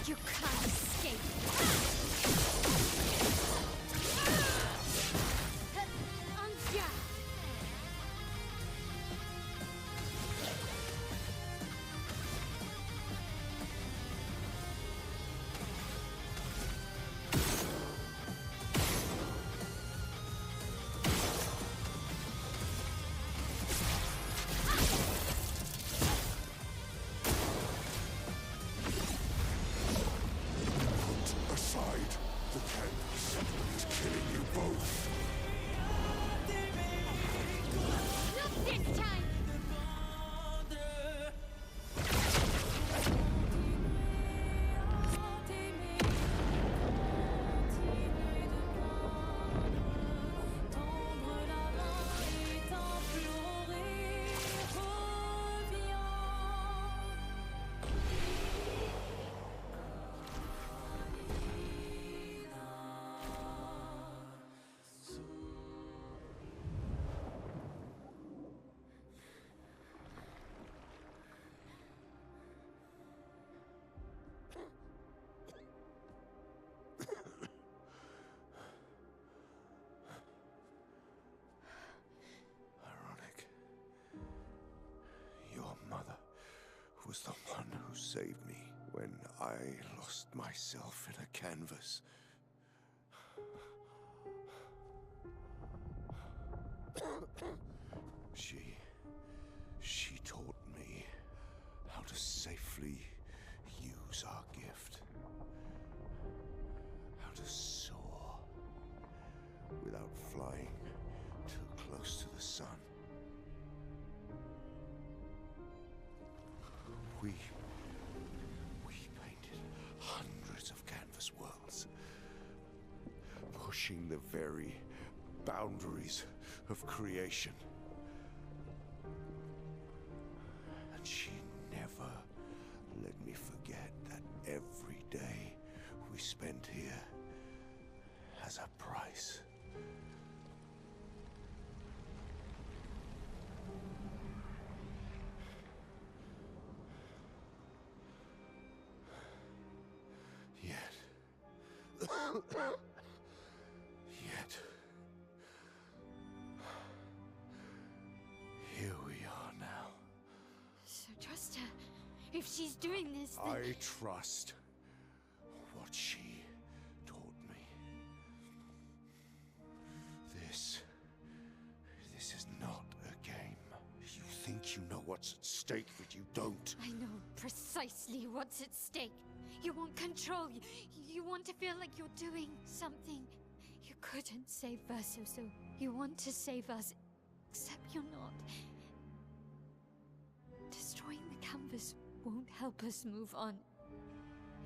You can't escape. saved me when I lost myself in a canvas. She taught me how to safely use our gift. How to soar without flying too close to the sun. We painted hundreds of canvas worlds, pushing the very boundaries of creation. And she never let me forget that every day we spent here has a price. Yet, here we are now. So trust her. If she's doing this, then... I trust what she taught me. This is not a game. You think you know what's at stake, but you don't. I know precisely what's at stake. You want control. You want to feel like you're doing something. You couldn't save Verso, so you want to save us, except you're not. Destroying the canvas won't help us move on.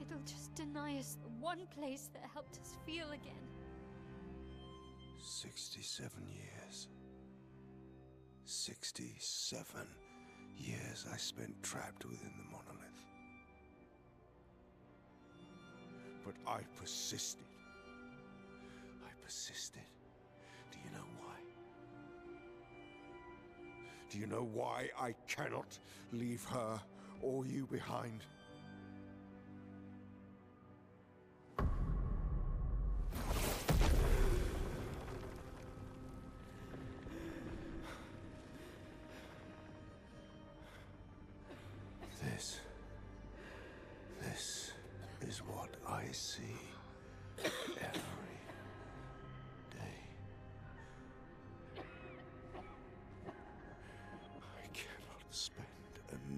It'll just deny us the one place that helped us feel again. 67 years. 67 years I spent trapped within the monolith. But I persisted. I persisted. Do you know why? Do you know why I cannot leave her or you behind? This is what I see every day. I cannot spend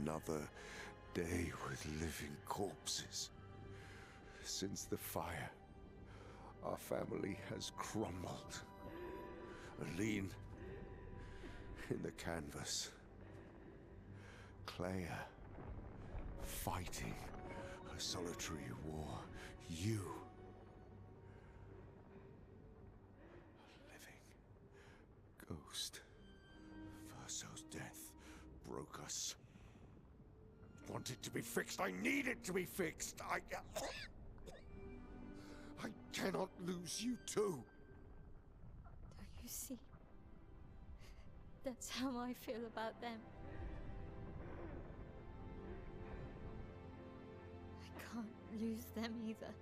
another day with living corpses. Since the fire, our family has crumbled. Aline in the canvas. Clea fighting a solitary war. You, a living ghost. Verso's death broke us. Wanted to be fixed. I need it to be fixed. I cannot lose you too. Don't you see? That's how I feel about them. I can't lose them either.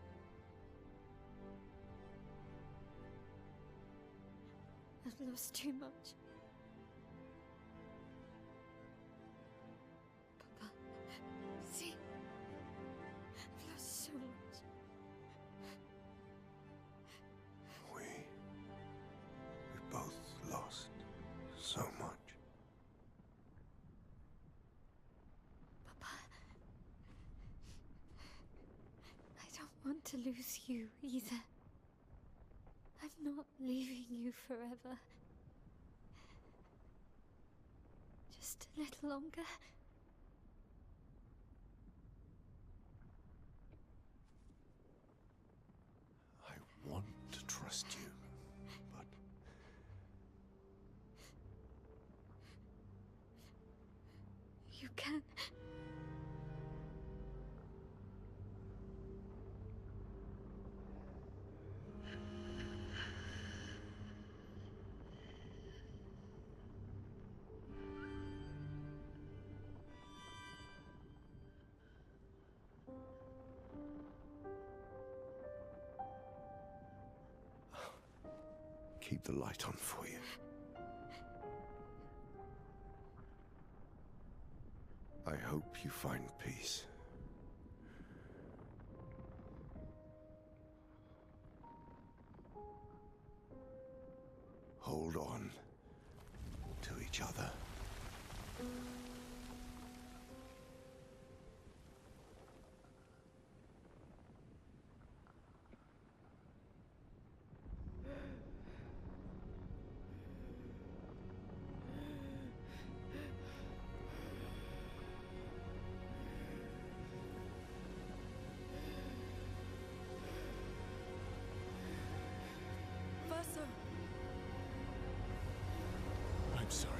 I've lost too much. Papa, see? I've lost so much. We both lost so much. Papa, I don't want to lose you either. I'm not leaving you forever. Just a little longer. I want to trust you, but you can. keep the light on for you. I hope you find peace hold on to each other. Verso! I'm sorry.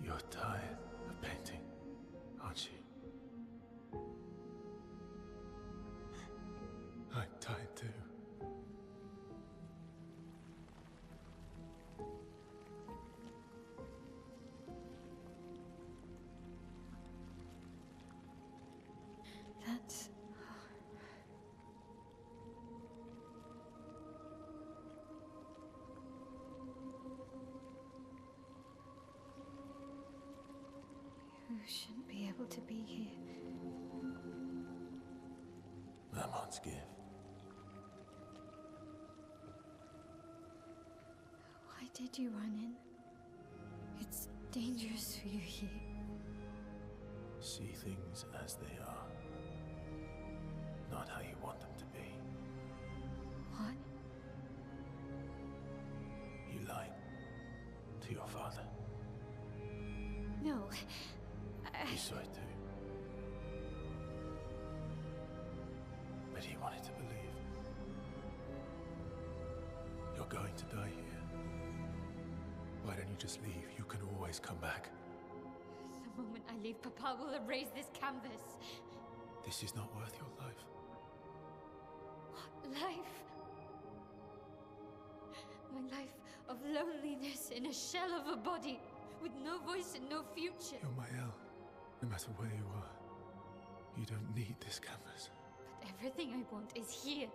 You're tired of painting, aren't you? I'm tired too. That's... You shouldn't be able to be here. Lamon's gift. Why did you run in? It's dangerous for you here. See things as they are, not how you want them to be. What? You lied to your father. No. He saw it too. But he wanted to believe. You're going to die here. Why don't you just leave? You can always come back. The moment I leave, Papa will erase this canvas. This is not worth your life. What life? My life of loneliness in a shell of a body, with no voice and no future. You're Mael. No matter where you are, you don't need this canvas. But everything I want is here.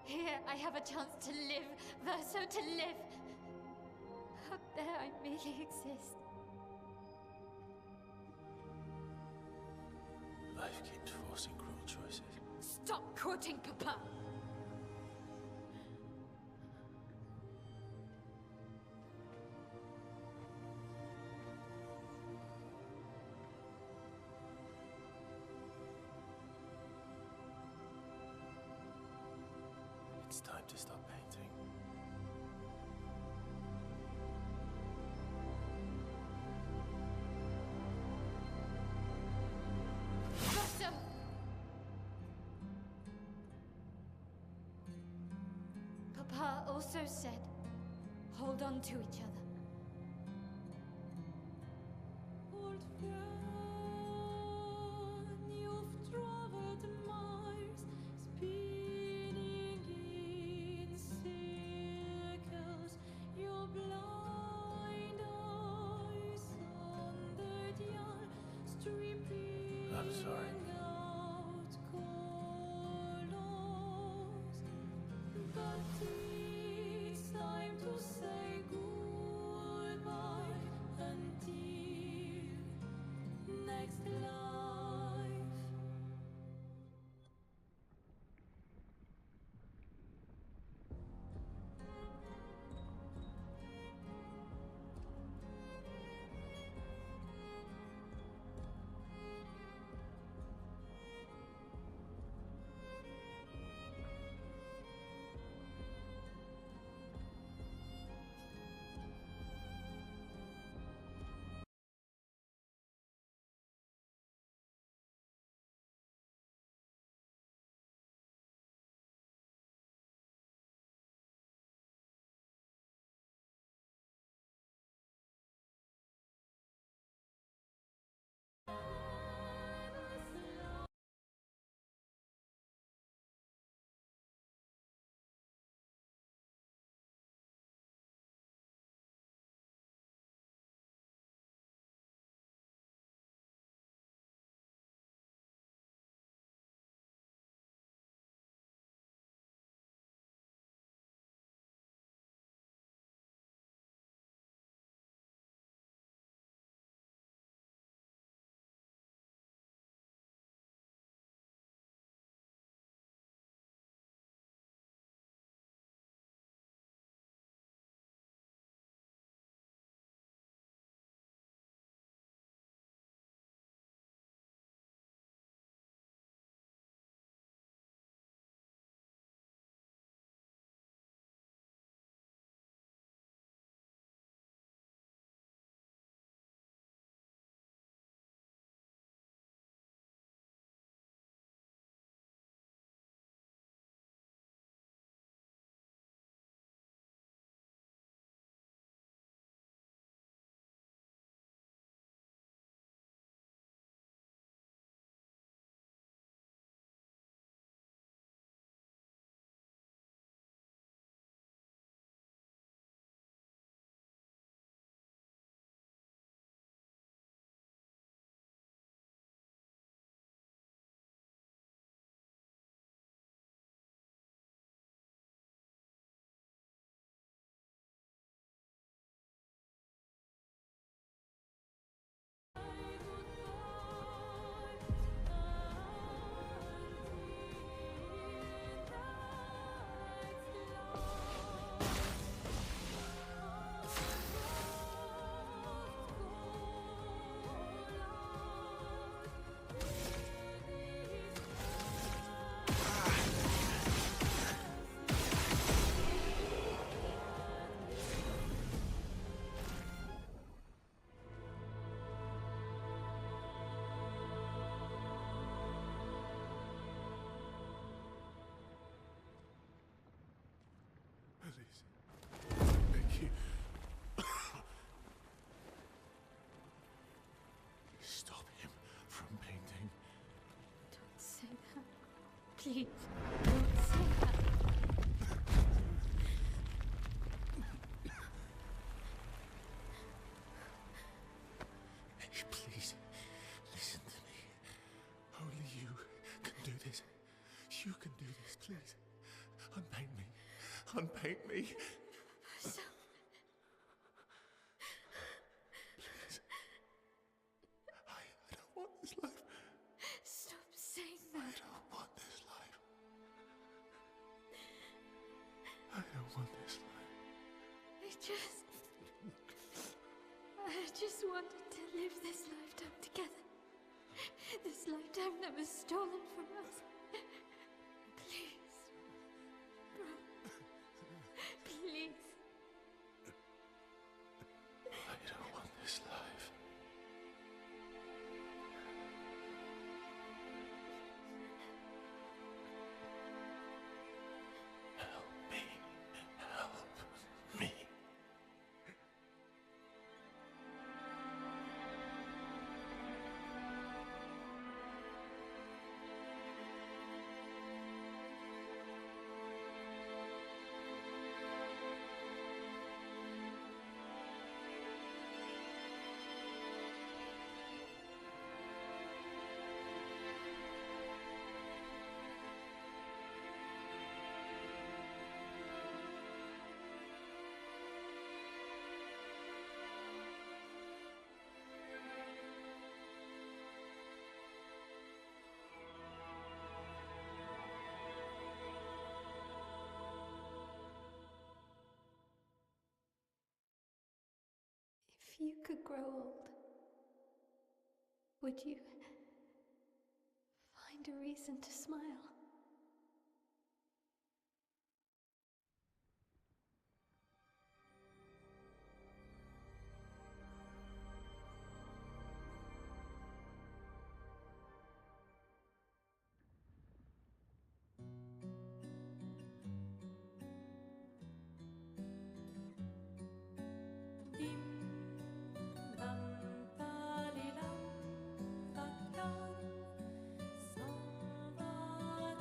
Here I have a chance to live, Verso, to live. Out there I merely exist. Life keeps forcing cruel choices. Stop quoting Papa! It's time to stop painting. Verso! Papa also said, hold on to each other. Old friend, you've traveled miles, spinning in circles. Your blind eyes on the dial, stripping I'm sorry. out colors. But it's time to say goodbye until Please, don't say that. Please, listen to me. Only you can do this. You can do this, please. Unpaint me. Unpaint me. So, Please. I don't want this life. stop saying I that. don't want this life. I don't want this life. I just wanted to live this lifetime together. This lifetime that was stolen from us. Please. Bro. Please. I don't want this life. Help me. Help me. If you could grow old, would you find a reason to smile? S'en va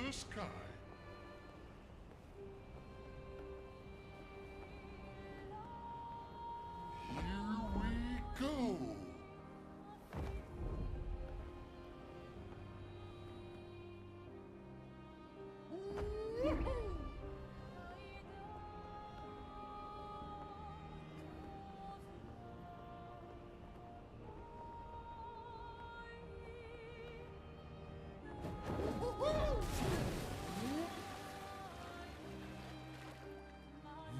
the sky. Here we go.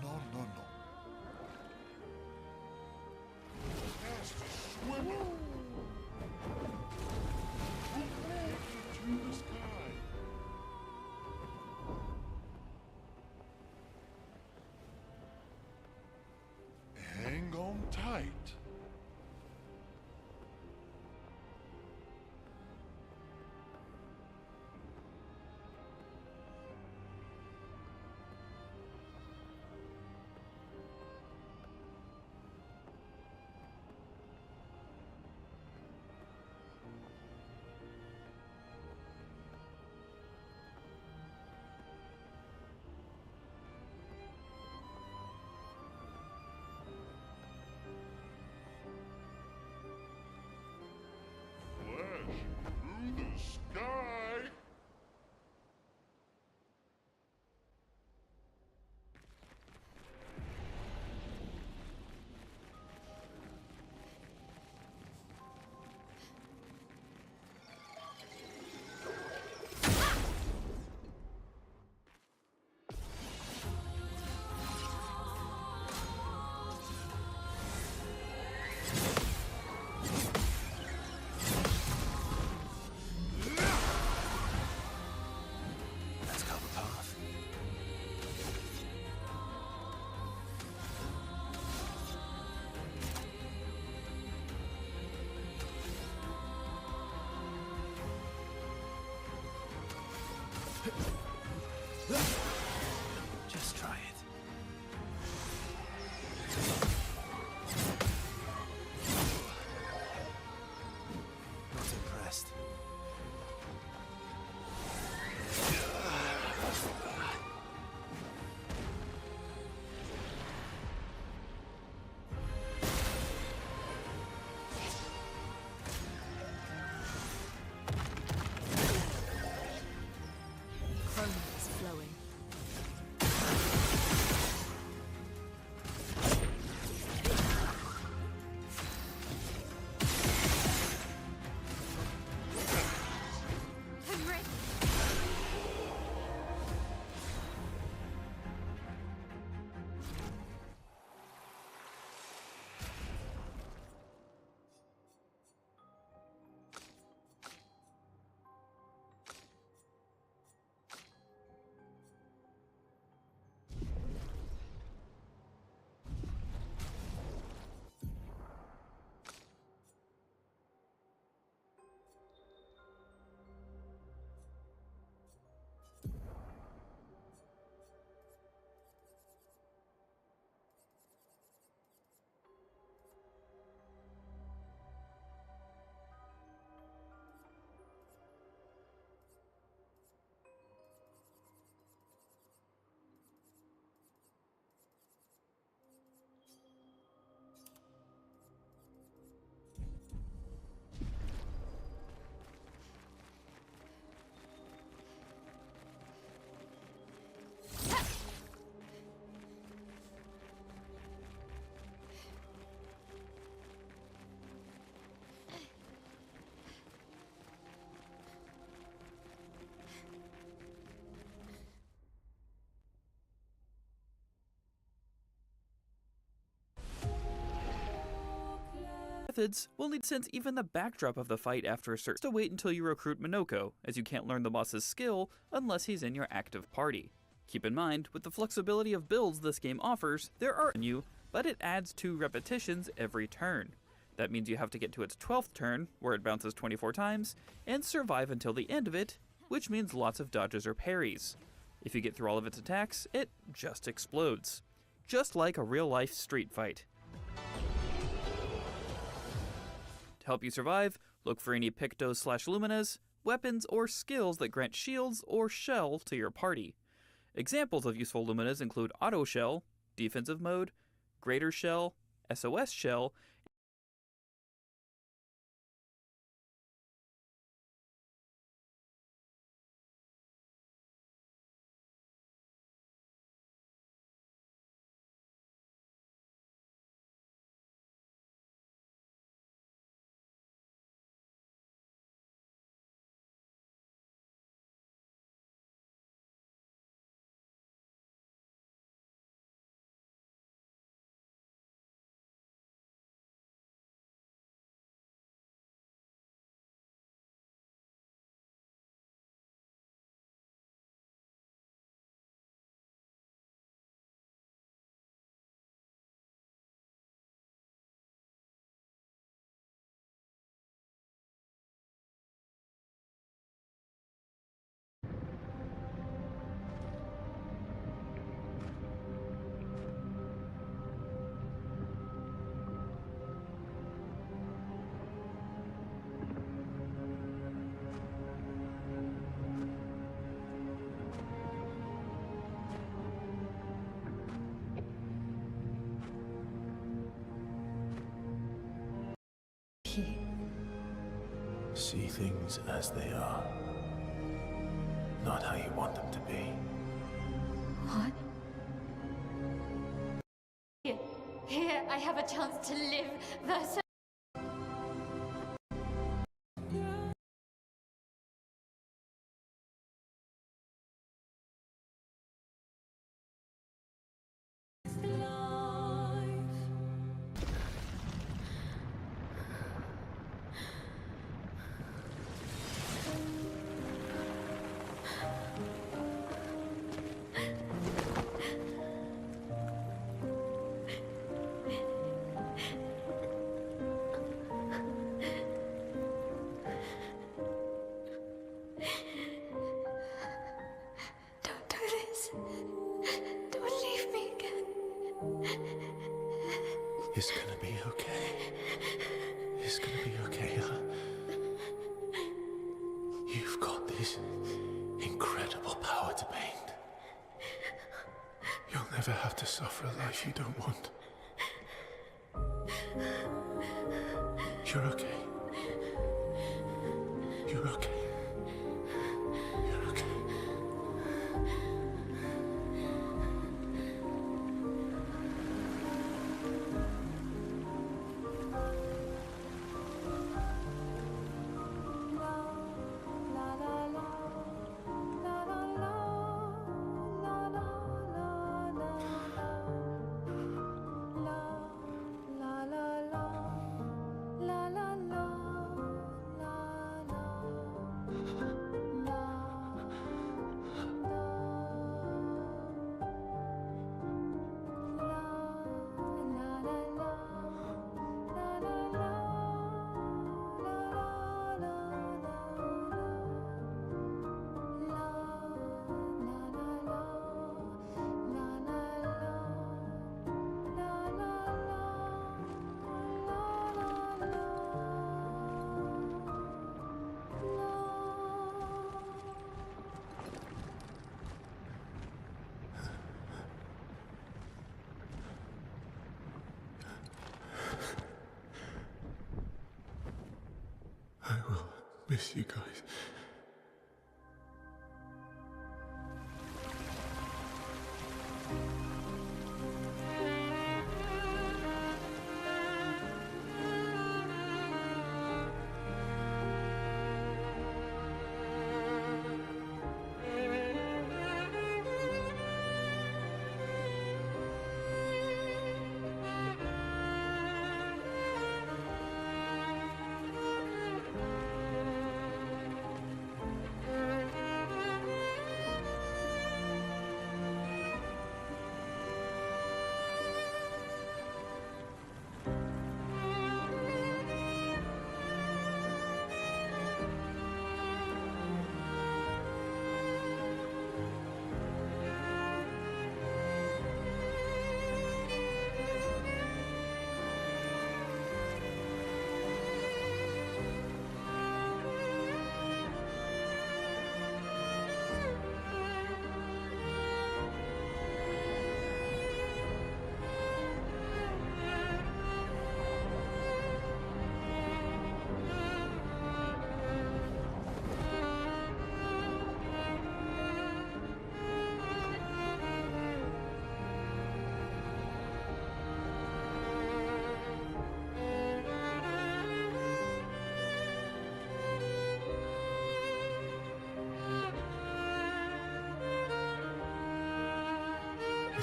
No, no, no. Faster, swimmer. To the sky. Hang on tight. Flash through the sky. Let's go the path. Just try it. Not impressed. Chrome is flowing. I'm ready. Methods will need since even the backdrop of the fight after a certain to wait until you recruit Minoko, as you can't learn the boss's skill unless he's in your active party. Keep in mind, with the flexibility of builds this game offers, there are you, but it adds 2 repetitions every turn. That means you have to get to its 12th turn, where it bounces 24 times, and survive until the end of it, which means lots of dodges or parries. If you get through all of its attacks, it just explodes. Just like a real-life street fight. To help you survive, look for any Pictos/Luminas, weapons, or skills that grant shields or shell to your party. Examples of useful Luminas include Auto Shell, Defensive Mode, Greater Shell, SOS Shell, See things as they are, not how you want them to be. What? Here, I have a chance to live versus. Don't do this. Don't leave me again. It's gonna be okay. It's gonna be okay, huh? You've got this incredible power to paint. You'll never have to suffer a life you don't want. You're okay. You're okay. You're okay. I will miss you guys.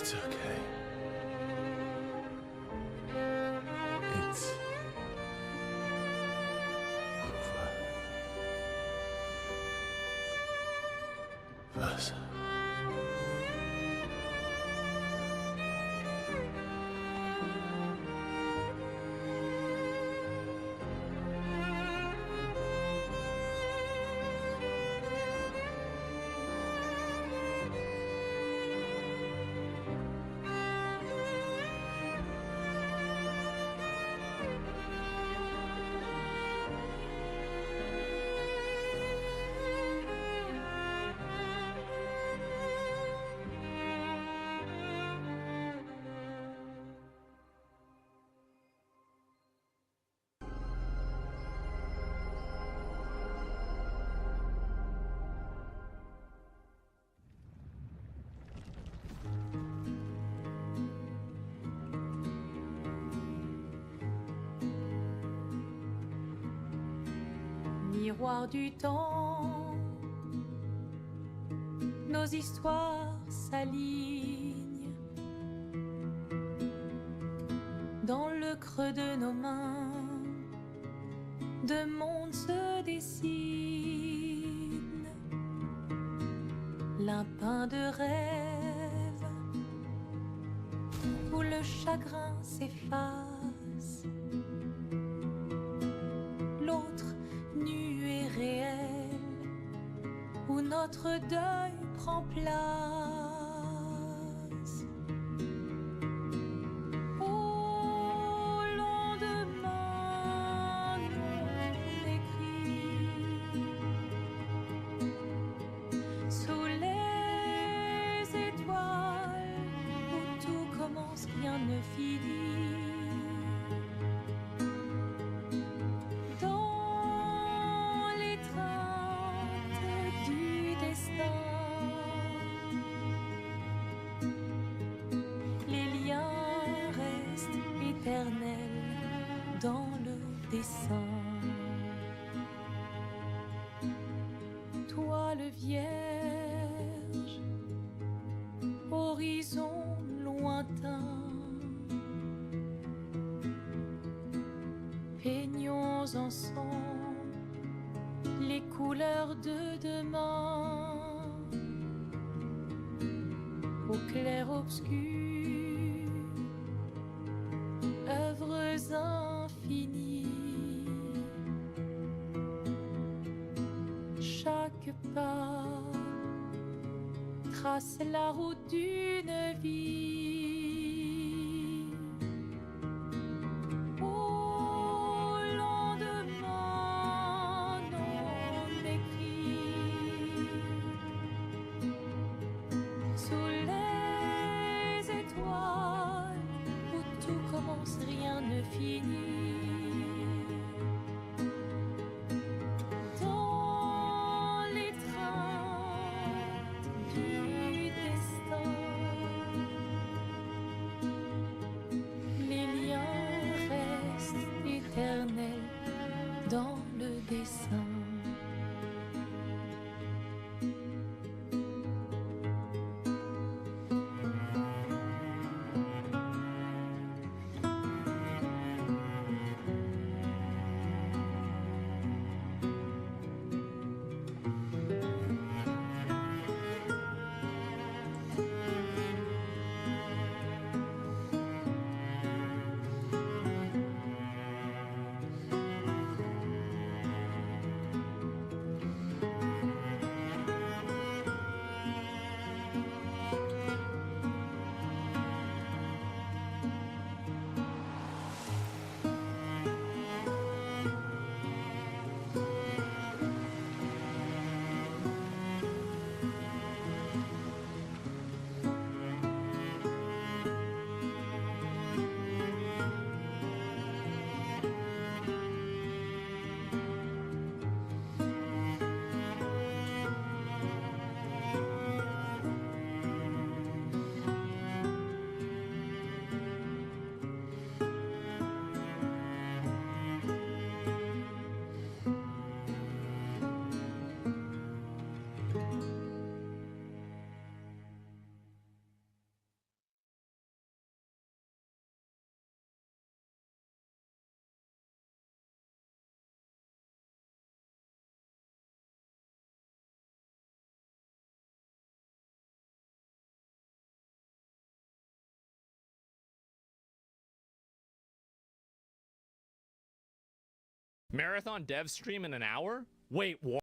It's okay. It's over. Versa. Miroir du temps, nos histoires s'alignent. Dans le creux de nos mains, deux mondes se dessinent. L'un peint de rêve, où le chagrin s'efface. L'autre nu et réel, où notre deuil prend place. Au lendemain non écrit, sous les étoiles, où tout commence, rien ne finit. Dans le dessin, toile vierge, horizon lointain, peignons ensemble les couleurs de demain, au clair obscur. Œuvres infinies, chaque pas trace la route d'une vie. Au lendemain non écrit, sous les étoiles, où tout commence, rien ne finit. Dans l'étreinte du destin, les liens restent éternels dans le dessin. Marathon dev stream in an hour? Wait, what?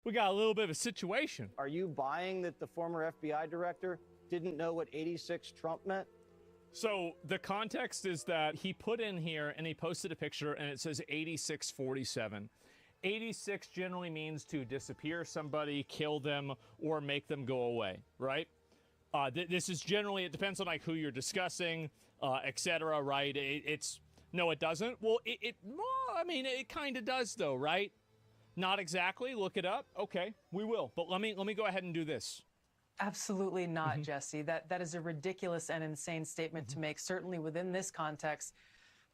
We got a little bit of a situation. Are you buying that the former FBI director didn't know what 86 Trump meant? So the context is that he put in here and he posted a picture and it says 8647. 86 generally means to disappear somebody, kill them, or make them go away, right? This is generally, it depends on like who you're discussing, etc., right? No, it doesn't. Well, I mean, it kind of does though, right? Not exactly. Look it up. Okay, we will. But let me go ahead and do this. Absolutely not, Jesse. That is a ridiculous and insane statement to make, certainly within this context,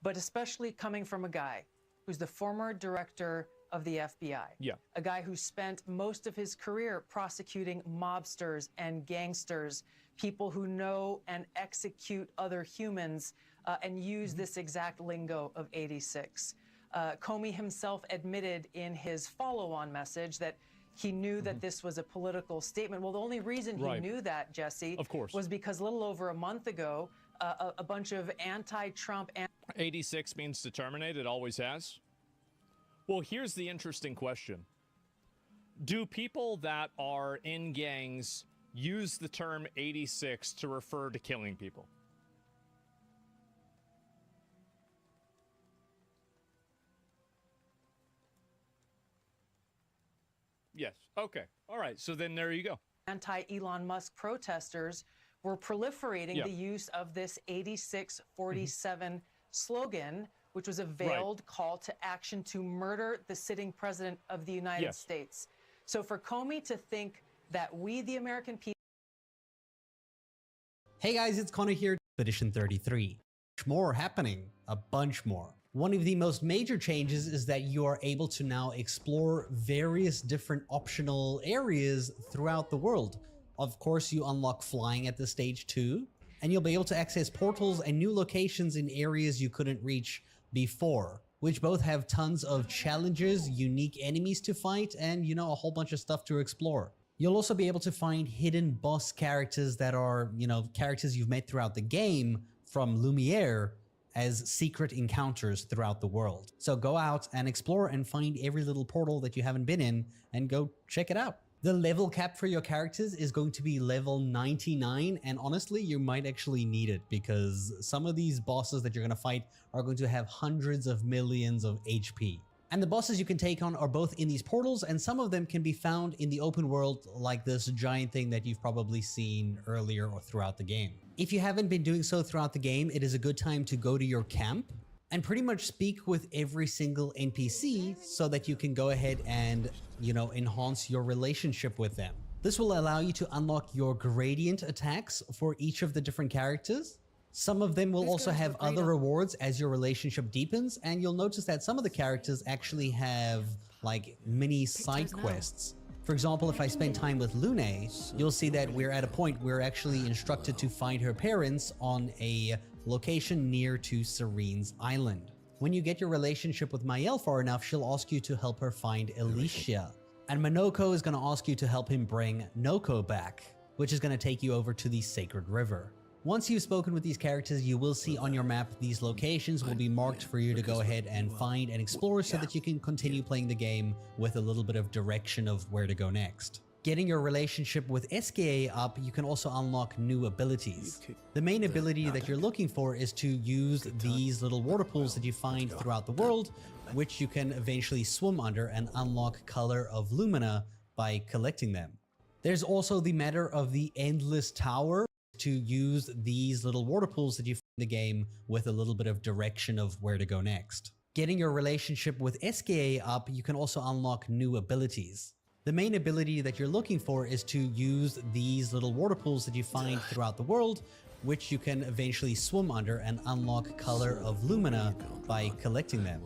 but especially coming from a guy who's the former director of the FBI. Yeah. A guy who spent most of his career prosecuting mobsters and gangsters, people who know and execute other humans and use this exact lingo of 86. Comey himself admitted in his follow-on message that he knew that this was a political statement. Well, the only reason he knew that, Jesse, of course, was because a little over a month ago, a bunch of anti-Trump... 86 means to terminate. It always has. Well, here's the interesting question. Do people that are in gangs use the term 86 to refer to killing people? Yes. Okay. All right. So then there you go. Anti-Elon Musk protesters were proliferating the use of this 8647 slogan, which was a veiled call to action to murder the sitting president of the United States. So for Comey to think that we, the American people... Hey guys, it's Connor here. Edition 33. More happening. A bunch more. One of the most major changes is that you are able to now explore various different optional areas throughout the world. Of course, you unlock flying at this stage too, and you'll be able to access portals and new locations in areas you couldn't reach before, which both have tons of challenges, unique enemies to fight, and, you know, a whole bunch of stuff to explore. You'll also be able to find hidden boss characters that are, you know, characters you've met throughout the game from Lumiere as secret encounters throughout the world. So go out and explore and find every little portal that you haven't been in and go check it out. The level cap for your characters is going to be level 99, and honestly, you might actually need it because some of these bosses that you're going to fight are going to have hundreds of millions of HP. And the bosses you can take on are both in these portals, and some of them can be found in the open world, like this giant thing that you've probably seen earlier or throughout the game. If you haven't been doing so throughout the game, it is a good time to go to your camp and pretty much speak with every single NPC so that you can go ahead and, you know, enhance your relationship with them. This will allow you to unlock your gradient attacks for each of the different characters. Some of them will also have other rewards as your relationship deepens, and you'll notice that some of the characters actually have like mini side quests. For example, if I spend time with Lune, you'll see that we're at a point where we're actually instructed to find her parents on a location near to Serene's Island. When you get your relationship with Mael far enough, she'll ask you to help her find Alicia. And Minoko is going to ask you to help him bring Noko back, which is going to take you over to the Sacred River. Once you've spoken with these characters, you will see on your map these locations will be marked for you to go ahead and find and explore so that you can continue playing the game with a little bit of direction of where to go next. Getting your relationship with SKA up, you can also unlock new abilities. The main ability that you're looking for is to use these little water pools that you find throughout the world, which you can eventually swim under and unlock Color of Lumina by collecting them. There's also the matter of the Endless Tower, to use these little water pools that you find in the game with a little bit of direction of where to go next. Getting your relationship with SKA up, you can also unlock new abilities. The main ability that you're looking for is to use these little water pools that you find throughout the world, which you can eventually swim under and unlock Color of Lumina by collecting them.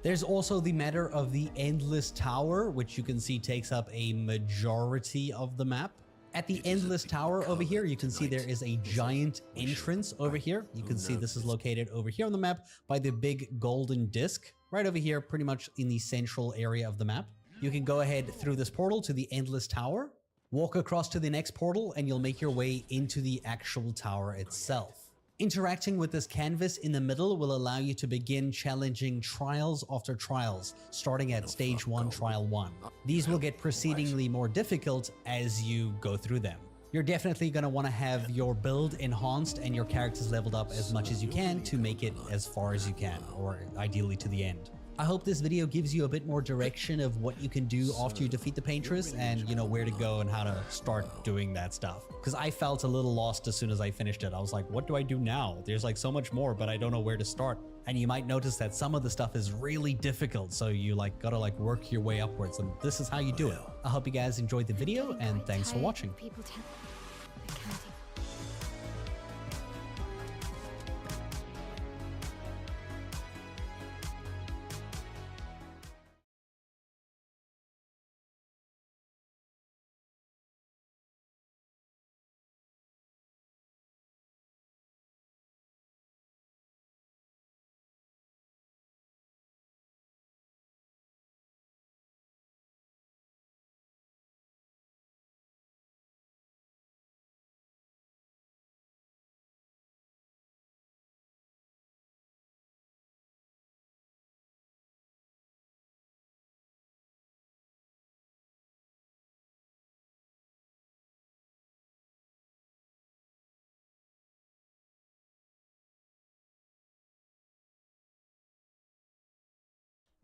There's also the matter of the Endless Tower, which you can see takes up a majority of the map. At the Endless Tower over here, you can see there is a giant entrance over here. You can see this is located over here on the map by the big golden disc, right over here, pretty much in the central area of the map. You can go ahead through this portal to the Endless Tower, walk across to the next portal, and you'll make your way into the actual tower itself. Interacting with this canvas in the middle will allow you to begin challenging trials after trials, starting at stage 1, trial 1. These will get proceedingly more difficult as you go through them. You're definitely going to want to have your build enhanced and your characters leveled up as much as you can to make it as far as you can, or ideally to the end. I hope this video gives you a bit more direction of what you can do after you defeat the Paintress and, you know, where to go and how to start doing that stuff. Because I felt a little lost as soon as I finished it. I was like, what do I do now? There's like so much more, but I don't know where to start. And you might notice that some of the stuff is really difficult, so you like gotta like work your way upwards, and this is how you do it. I hope you guys enjoyed the video, and thanks for watching.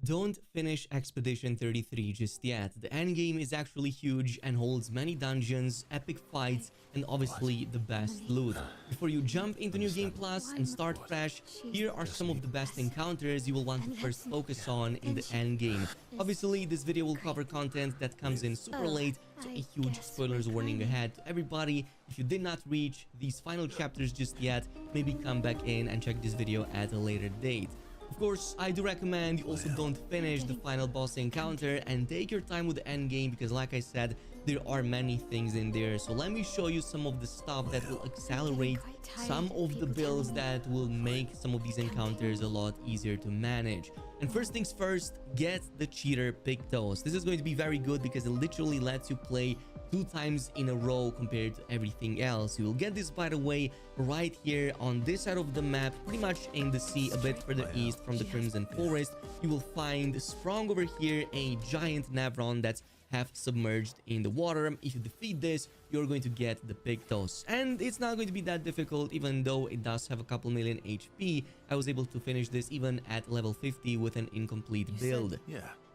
Don't finish Expedition 33 just yet. The endgame is actually huge and holds many dungeons, epic fights, and obviously the best loot. Before you jump into New Game Plus and start fresh, here are some of the best encounters you will want to first focus on in the endgame. Obviously, this video will cover content that comes in super late, so a huge spoilers warning ahead to everybody. If you did not reach these final chapters just yet, maybe come back in and check this video at a later date. Of course, I do recommend you also don't finish the final boss encounter and take your time with the end game, because like I said, there are many things in there. So let me show you some of the stuff that will accelerate some of the builds that will make some of these encounters a lot easier to manage. And first things first, get the cheater Pictos. This is going to be very good because it literally lets you play 2 times in a row compared to everything else. You will get this, by the way, right here on this side of the map, pretty much in the sea a bit further east from the Crimson Forest. You will find sprung over here a giant Nevron that's half submerged in the water. If you defeat this, you're going to get the Pictos, and it's not going to be that difficult, even though it does have a couple million HP. I was able to finish this even at level 50 with an incomplete build.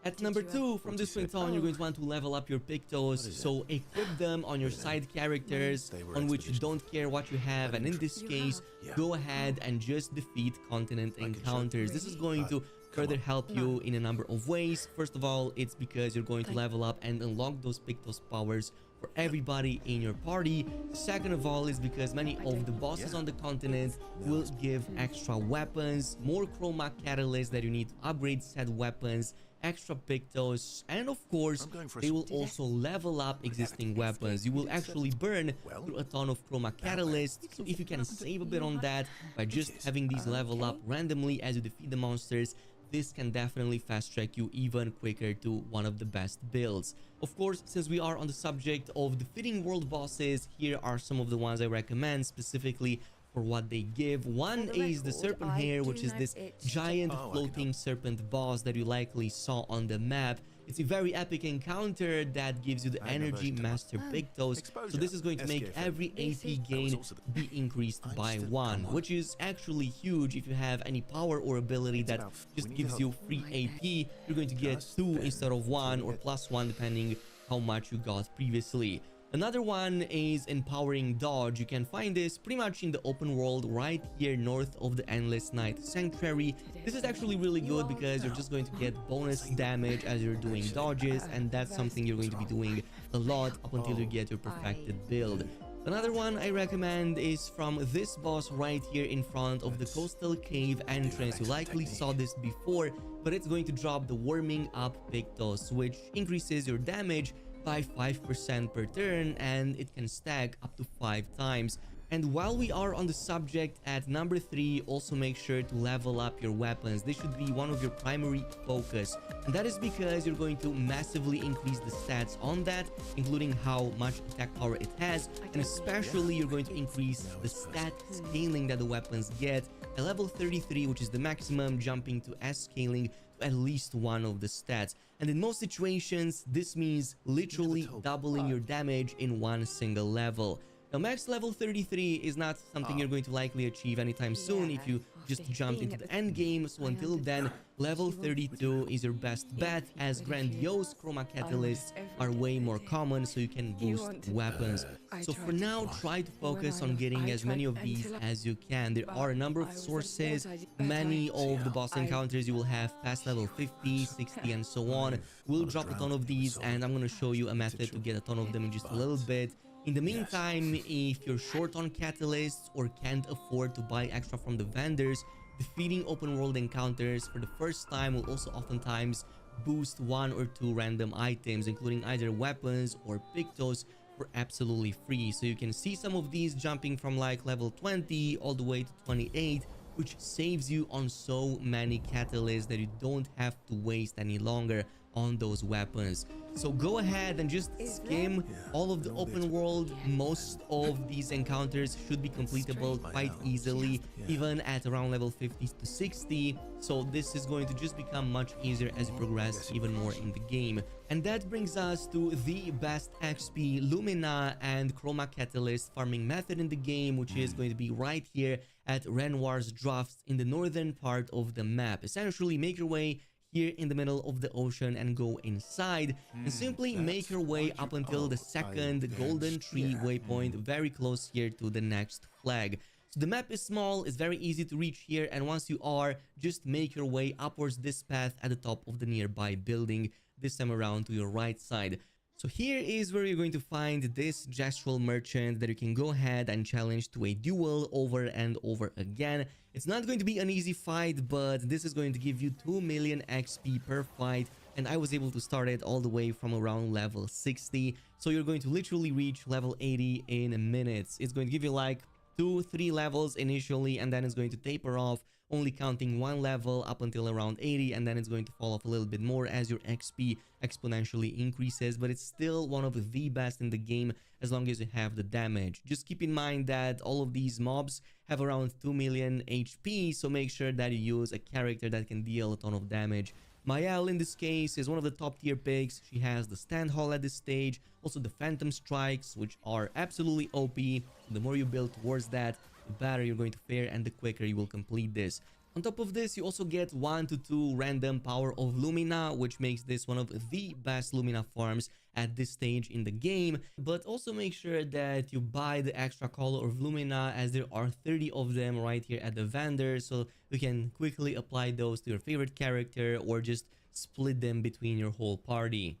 At number 2, from this point on, you're going to want to level up your Pictos, so equip them on your side characters on which you don't care what you have, and in this case, go ahead and just defeat continent encounters. This is going to further help you in a number of ways. First of all, it's because you're going to level up and unlock those Pictos powers for everybody in your party. Second of all is because many of the bosses on the continent will give extra weapons, more chroma catalysts that you need to upgrade said weapons, extra Pictos, and of course they will also level up existing weapons. You will actually burn through a ton of chroma catalysts, so if you can save a bit on that by just having these level up randomly as you defeat the monsters, this can definitely fast track you even quicker to one of the best builds. Of course, since we are on the subject of defeating world bosses, here are some of the ones I recommend specifically for what they give. One is the Serpent Hair, which is this giant floating serpent boss that you likely saw on the map. It's a very epic encounter that gives you the Energy Master Pictos, so this is going to make every AP gain be increased by 1, which is actually huge. If you have any power or ability that just gives you free AP, you're going to get 2 instead of 1, or +1 depending how much you got previously. Another one is Empowering Dodge. You can find this pretty much in the open world right here north of the Endless Night Sanctuary. This is actually really good because you're just going to get bonus damage as you're doing dodges, and that's something you're going to be doing a lot up until you get your perfected build. Another one I recommend is from this boss right here in front of the Coastal Cave entrance. You likely saw this before, but it's going to drop the Warming Up Pictos, which increases your damage by 5% per turn, and it can stack up to 5 times. And while we are on the subject, at number 3, also make sure to level up your weapons. This should be one of your primary focus. And that is because you're going to massively increase the stats on that, including how much attack power it has. And especially you're going to increase the stat scaling that the weapons get. At level 33, which is the maximum, jumping to S scaling to at least one of the stats. And in most situations, this means literally doubling your damage in one single level. Now, max level 33 is not something you're going to likely achieve anytime soon if you just jumped into the end game. So until then, level 32 is your best bet, as grandiose chroma catalysts are way more common, so you can boost weapons. So for now, try to focus on getting as many of these as you can. There are a number of sources. Many of the boss encounters you will have past level 50, 60, and so on. We'll drop a ton of these, and I'm going to show you a method to get a ton of them in just a little bit. In the meantime, if you're short on catalysts or can't afford to buy extra from the vendors, defeating open world encounters for the first time will also oftentimes boost 1 or 2 random items, including either weapons or Pictos, for absolutely free. So you can see some of these jumping from like level 20 all the way to 28, which saves you on so many catalysts that you don't have to waste any longer on those weapons. So go ahead and just skim all of the open world. Most of these encounters should be completable quite easily, even at around level 50 to 60. So this is going to just become much easier as you progress even more in the game. And that brings us to the best XP, Lumina, and Chroma Catalyst farming method in the game, which is going to be right here at Renoir's Drafts in the northern part of the map. Essentially, make your way here in the middle of the ocean and go inside, and simply make your way up until the second golden tree waypoint, very close here to the next flag. So the map is small, it's very easy to reach here, and once you are, just make your way upwards this path at the top of the nearby building, this time around to your right side. So here is where you're going to find this gestural merchant that you can go ahead and challenge to a duel over and over again. It's not going to be an easy fight, but this is going to give you 2 million XP per fight, and I was able to start it all the way from around level 60. So you're going to literally reach level 80 in minutes. It's going to give you like 2-3 levels initially, and then it's going to taper off, only counting 1 level up until around 80, and then it's going to fall off a little bit more as your XP exponentially increases. But it's still one of the best in the game as long as you have the damage. Just keep in mind that all of these mobs have around 2 million HP, so make sure that you use a character that can deal a ton of damage. Mael in this case is one of the top tier picks. She has the Stand Hall at this stage, also the Phantom Strikes, which are absolutely OP. The more you build towards that, the better you're going to fare and the quicker you will complete this. On top of this, you also get 1 to 2 random power of Lumina, which makes this one of the best Lumina farms at this stage in the game. But also make sure that you buy the extra color of Lumina, as there are 30 of them right here at the vendor, so you can quickly apply those to your favorite character or just split them between your whole party.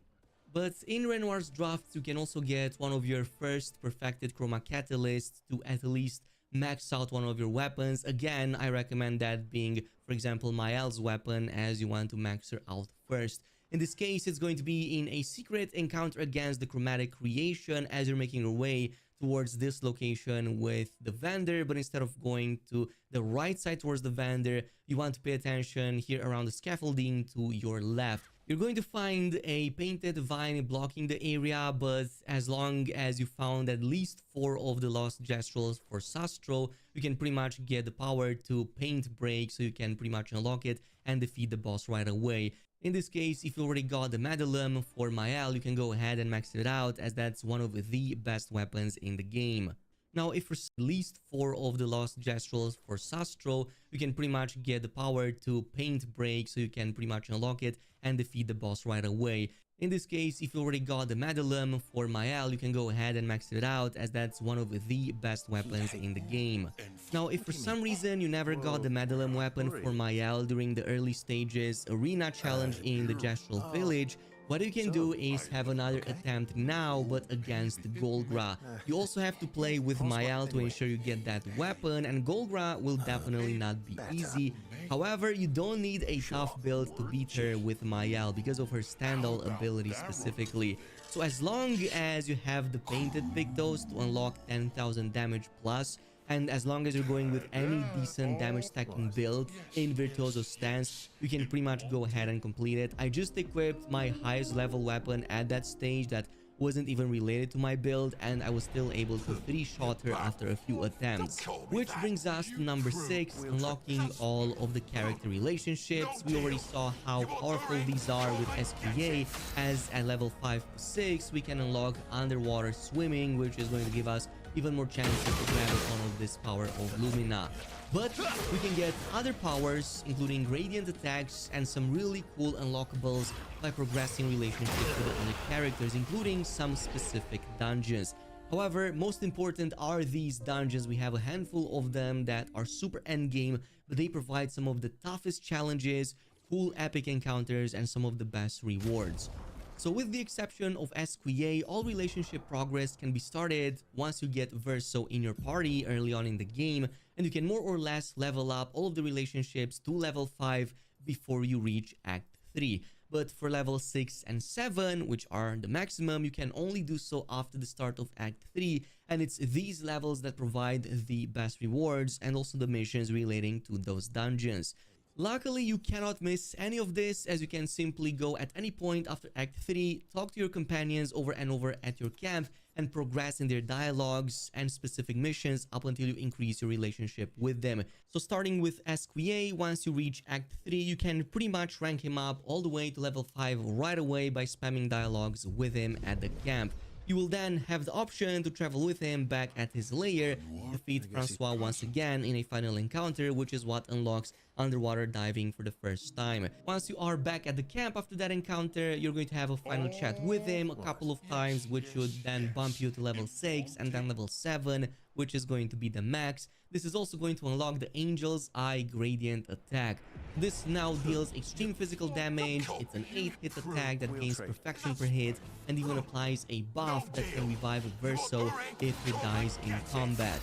But in Renoir's Drafts, you can also get one of your first perfected Chroma Catalysts to at least max out one of your weapons. Again, I recommend that being, for example, Mael's weapon, as you want to max her out first. In this case, it's going to be in a secret encounter against the Chromatic Creation as you're making your way towards this location with the vendor. But instead of going to the right side towards the vendor, you want to pay attention here around the scaffolding to your left. You're going to find a painted vine blocking the area, but as long as you found at least 4 of the lost gestuals for Sastro, you can pretty much get the power to paint break, so you can pretty much unlock it and defeat the boss right away. In this case, if you already got the Medallum for Mael, you can go ahead and max it out, as that's one of the best weapons in the game. Now, if for at least 4 of the lost gestuals for Sastro, you can pretty much get the power to paint break, so you can pretty much unlock it and defeat the boss right away. In this case, if you already got the Medallum for Mael, you can go ahead and max it out, as that's one of the best weapons in the game. Now, if for some reason you never got the Medallum weapon for Mael during the early stages arena challenge in the Gestural Village, What you can do is have another attempt now, but against Golgra. You also have to play with Mael to ensure you get that weapon, and Golgra will definitely not be easy. However, you don't need a tough build to beat her with Mael because of her standall ability specifically. So as long as you have the painted Pictos to unlock 10,000 damage plus, and as long as you're going with any decent damage stacking build in Virtuoso stance, you can pretty much go ahead and complete it. I just equipped my highest level weapon at that stage that wasn't even related to my build, and I was still able to 3-shot her after a few attempts. Which brings us to number 6, unlocking all of the character relationships. We already saw how powerful these are with SQA, as at level 5 to 6 we can unlock underwater swimming, which is going to give us even more chances to grab upon of this power of Lumina. But we can get other powers, including gradient attacks and some really cool unlockables by progressing relationships with the other characters, including some specific dungeons. However, most important are these dungeons. We have a handful of them that are super endgame, but they provide some of the toughest challenges, cool epic encounters, and some of the best rewards. So with the exception of SQA, all relationship progress can be started once you get Verso in your party early on in the game, and you can more or less level up all of the relationships to level 5 before you reach Act 3. But for level 6 and 7, which are the maximum, you can only do so after the start of Act 3, and it's these levels that provide the best rewards and also the missions relating to those dungeons. Luckily, you cannot miss any of this, as you can simply go at any point after Act 3, talk to your companions over and over at your camp, and progress in their dialogues and specific missions up until you increase your relationship with them. So starting with SQA, once you reach Act 3, you can pretty much rank him up all the way to level 5 right away by spamming dialogues with him at the camp. You will then have the option to travel with him back at his lair, defeat Francois once again in a final encounter, which is what unlocks underwater diving for the first time. Once you are back at the camp after that encounter, you're going to have a final chat with him a couple of times, which should then bump you to level 6 and then level 7, which is going to be the max. This is also going to unlock the Angel's Eye Gradient attack. This now deals extreme physical damage. It's an 8-hit attack that gains perfection per hit and even applies a buff that can revive Verso if he dies in combat.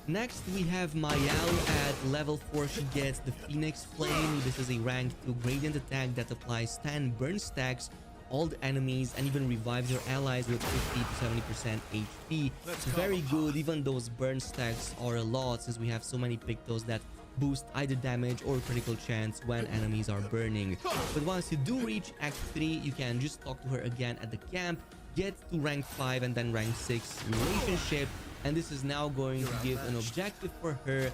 Next, we have Mael at level 4. She gets the Phoenix Flame. This is a rank 2 gradient attack that applies 10 burn stacks all the enemies and even revives your allies with 50 to 70% HP. It's very good. Even those burn stacks are a lot, since we have so many Pictos that boost either damage or critical chance when enemies are burning. But once you do reach Act 3, you can just talk to her again at the camp, get to rank 5 and then rank 6 relationship, and this is now going to give an objective for her: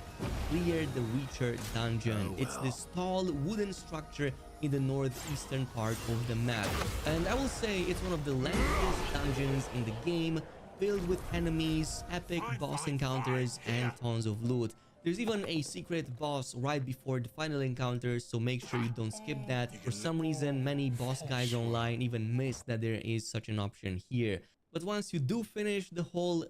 clear the Reacher dungeon. It's this tall wooden structure in the northeastern part of the map, and I will say it's one of the lengthiest dungeons in the game, filled with enemies, epic boss encounters, and tons of loot. There's even a secret boss right before the final encounter, so make sure you don't skip that. For some reason, many boss guys online even miss that there is such an option here. But once you do finish the whole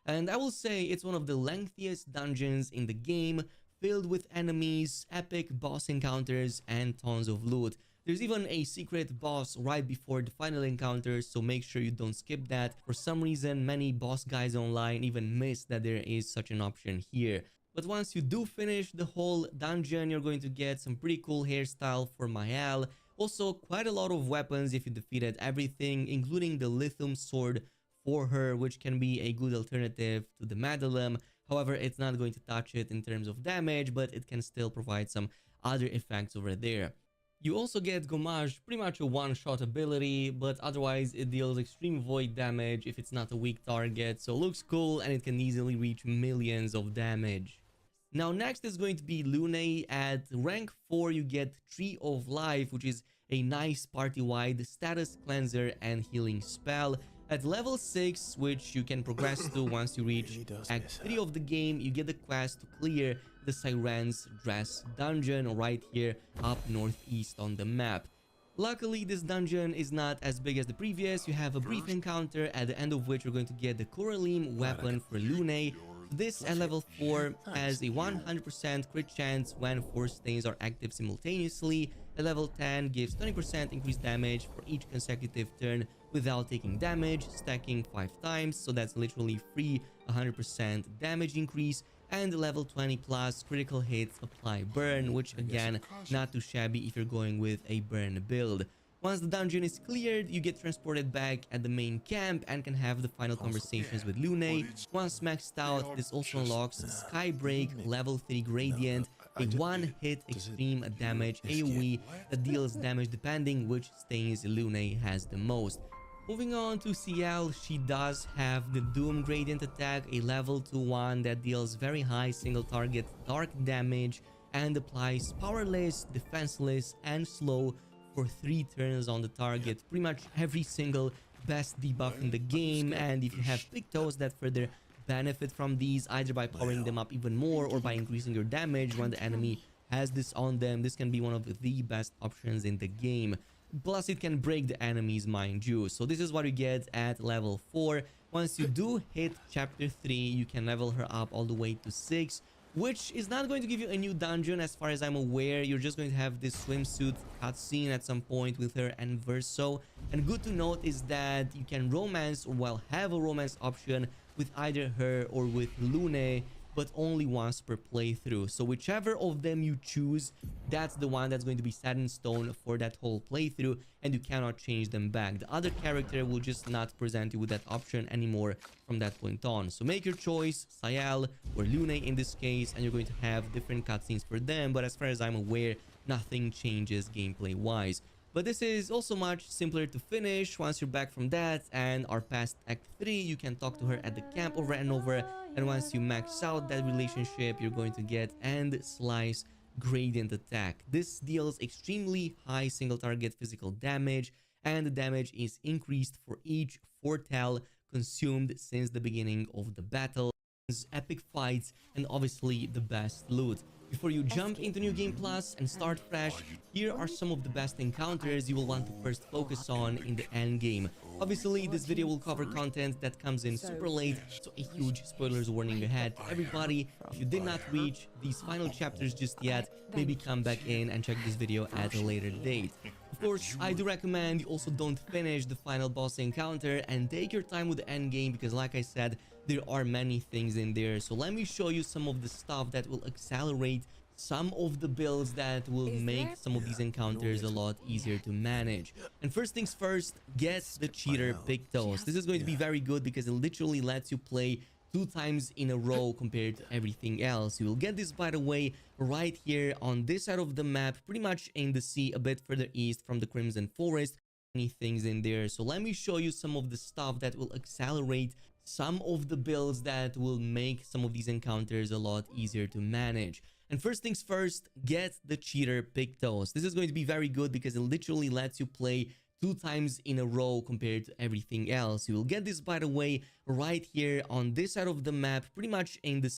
and I will say it's one of the lengthiest dungeons in the game, filled with enemies, epic boss encounters, and tons of loot. There's even a secret boss right before the final encounter, so make sure you don't skip that. For some reason, many boss guys online even miss that there is such an option here. But once you do finish the whole dungeon, you're going to get some pretty cool hairstyle for Mael. Also, quite a lot of weapons if you defeated everything, including the lithium sword for her, which can be a good alternative to the Madalem. However, it's not going to touch it in terms of damage, but it can still provide some other effects over there. You also get Gommage, pretty much a one-shot ability, but otherwise it deals extreme void damage if it's not a weak target, so it looks cool and it can easily reach millions of damage. Now next is going to be Lune. At rank 4 you get Tree of Life, which is a nice party-wide status cleanser and healing spell. At level 6, which you can progress to once you reach Act 3 of the game, you get the quest to clear the Siren's Dress dungeon right here up northeast on the map. Luckily, this dungeon is not as big as the previous. You have a brief encounter at the end of which you're going to get the Coraline weapon for Lune. This at level 4 has a 100% crit chance when 4 stains are active simultaneously. At level 10 gives 20% increased damage for each consecutive turn without taking damage, stacking 5 times, so that's literally free 100% damage increase. And level 20 plus critical hits apply burn, which again not too shabby if you're going with a burn build. Once the dungeon is cleared, you get transported back at the main camp and can have the final conversations with Lune. Once maxed out, this also unlocks Skybreak level 3 Gradient, a one-hit extreme damage AoE that deals damage depending which stains Lune has the most. Moving on to Ciel, she does have the Doom Gradient attack, a level 2 one that deals very high single target dark damage and applies powerless, defenseless, and slow for 3 turns on the target. Pretty much every single best debuff in the game, and if you have Pictos that further benefit from these, either by powering them up even more or by increasing your damage when the enemy has this on them, this can be one of the best options in the game. Plus, it can break the enemies, mind you. So this is what you get at level 4. Once you do hit chapter 3, you can level her up all the way to 6, which is not going to give you a new dungeon as far as I'm aware. You're just going to have this swimsuit cutscene at some point with her and Verso. And good to note is that you can romance, or well, have a romance option with either her or with Lune, but only once per playthrough. So whichever of them you choose, that's the one that's going to be set in stone for that whole playthrough, and you cannot change them back. The other character will just not present you with that option anymore from that point on. So make your choice, Ciel or Lune in this case, and you're going to have different cutscenes for them, but as far as I'm aware, nothing changes gameplay wise. But this is also much simpler to finish. Once you're back from that and are past Act 3, you can talk to her at the camp over and over. And once you max out that relationship, you're going to get End Slice Gradient Attack. This deals extremely high single target physical damage, and the damage is increased for each foretell consumed since the beginning of the battle. Epic fights, and obviously the best loot. Before you jump into New Game Plus and start fresh, here are some of the best encounters you will want to first focus on in the end game. Obviously, this video will cover content that comes in super late, so a huge spoilers warning ahead to everybody. If you did not reach these final chapters just yet, maybe come back in and check this video at a later date. Of course, I do recommend you also don't finish the final boss encounter and take your time with the end game, because like I said, there are many things in there. So let me show you some of the stuff that will accelerate some of the builds that will make some of these encounters a lot easier to manage. And first things first, get the cheater Pictos. This is going to be very good because it literally lets you play 2 times in a row compared to everything else. You will get this, by the way, right here on this side of the map, pretty much in the sea a bit further east from the Crimson Forest. Many things in there. So let me show you some of the stuff that will accelerate some of the builds that will make some of these encounters a lot easier to manage. And first things first, get the cheater Pictos. This is going to be very good because it literally lets you play 2 times in a row compared to everything else. You will get this, by the way, right here on this side of the map, pretty much in the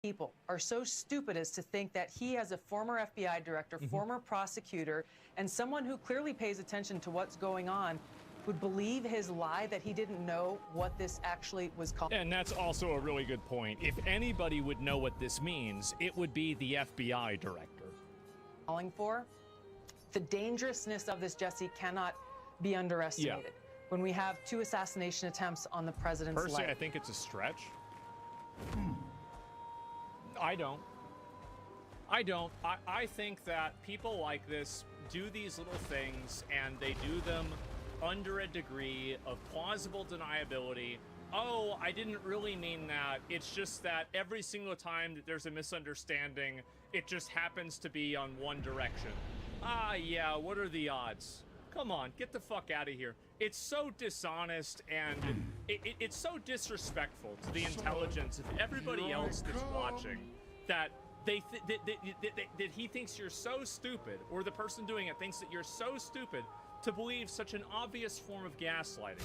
people are so stupid as to think that he, as a former FBI director, former prosecutor, and someone who clearly pays attention to what's going on, would believe his lie that he didn't know what this actually was called. And that's also a really good point. If anybody would know what this means, it would be the FBI director. Calling for the dangerousness of this, Jesse, cannot be underestimated. Yeah. When we have 2 assassination attempts on the president's Personally, life. I think it's a stretch. I don't. I think that people like this do these little things, and they do them under a degree of plausible deniability. Oh, I didn't really mean that. It's just that every single time that there's a misunderstanding, it just happens to be on one direction. Ah, yeah, what are the odds? Come on, get the fuck out of here. It's so dishonest, and it's so disrespectful to the intelligence of everybody else that's watching, that that he thinks you're so stupid, or the person doing it thinks that you're so stupid to believe such an obvious form of gaslighting.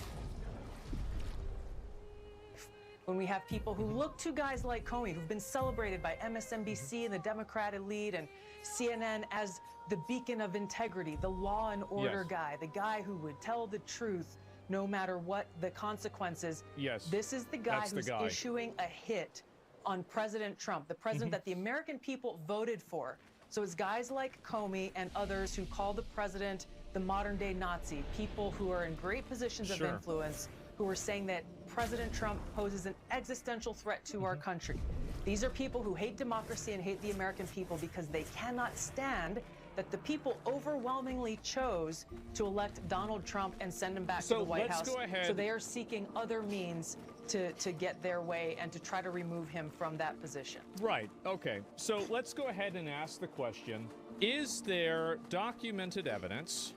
When we have people who look to guys like Comey, who've been celebrated by MSNBC and the Democrat elite and CNN as the beacon of integrity, the law and order Yes. guy, the guy who would tell the truth no matter what the consequences. Yes. This is the guy That's the who's guy. issuing a hit on President Trump, the president that the American people voted for. So it's guys like Comey and others who call the president the modern day Nazi, people who are in great positions of Sure. influence, who are saying that President Trump poses an existential threat to our country. These are people who hate democracy and hate the American people because they cannot stand that the people overwhelmingly chose to elect Donald Trump and send him back So to the White let's House. go ahead. So they are seeking other means to get their way and to try to remove him from that position. Right. Okay. So let's go ahead and ask the question: is there documented evidence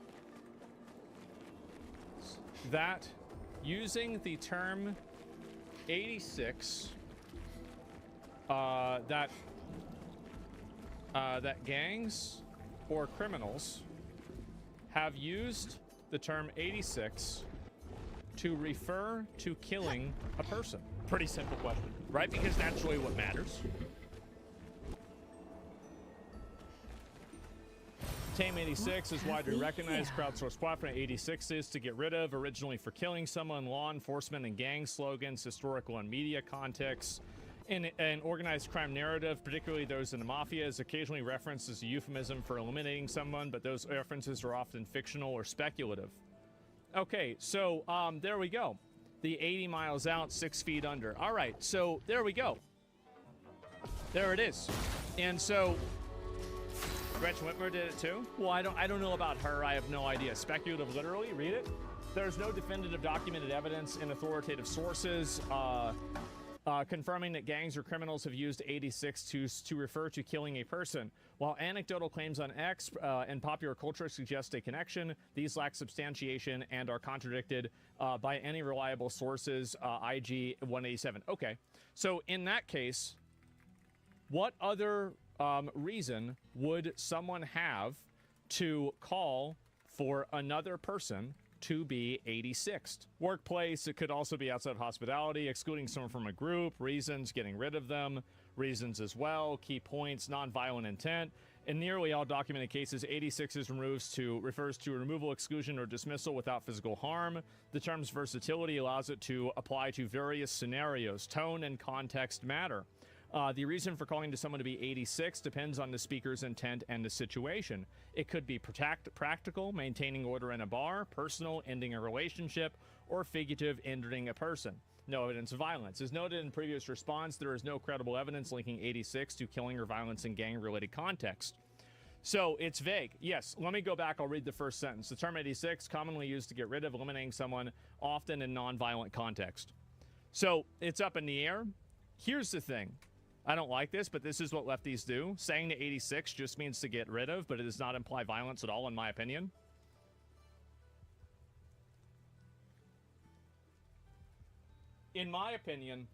that using the term 86, that gangs or criminals have used the term 86 to refer to killing a person? Pretty simple question, right? Because that's really what matters. Tame 86 is widely recognized crowdsourced platform. 86 is to get rid of, originally for killing someone, law enforcement and gang slogans, historical and media contexts. In an organized crime narrative, particularly those in the mafia, is occasionally referenced as a euphemism for eliminating someone, but those references are often fictional or speculative. Okay, so there we go. The 80 miles out, 6 feet under. All right, so there we go. There it is. And so Gretchen Whitmer did it too? Well, I don't know about her. I have no idea. Speculative, literally. Read it. There's no definitive documented evidence in authoritative sources confirming that gangs or criminals have used 86 to refer to killing a person. While anecdotal claims on X and popular culture suggest a connection, these lack substantiation and are contradicted by any reliable sources. IG 187. Okay, so in that case, what other reason would someone have to call for another person to be 86th? Workplace, it could also be outside hospitality, excluding someone from a group, reasons, getting rid of them, reasons as well, key points, nonviolent intent. In nearly all documented cases, 86 refers to removal, exclusion, or dismissal without physical harm. The term's versatility allows it to apply to various scenarios. Tone and context matter. The reason for calling to someone to be 86 depends on the speaker's intent and the situation. It could be practical, maintaining order in a bar, personal, ending a relationship, or figurative, injuring a person. No evidence of violence. As noted in previous response, there is no credible evidence linking 86 to killing or violence in gang-related context. So it's vague. Yes, let me go back. I'll read the first sentence. The term 86, commonly used to get rid of, eliminating someone, often in non-violent context. So it's up in the air. Here's the thing. I don't like this, but this is what lefties do. Saying the 86 just means to get rid of, but it does not imply violence at all, in my opinion. In my opinion,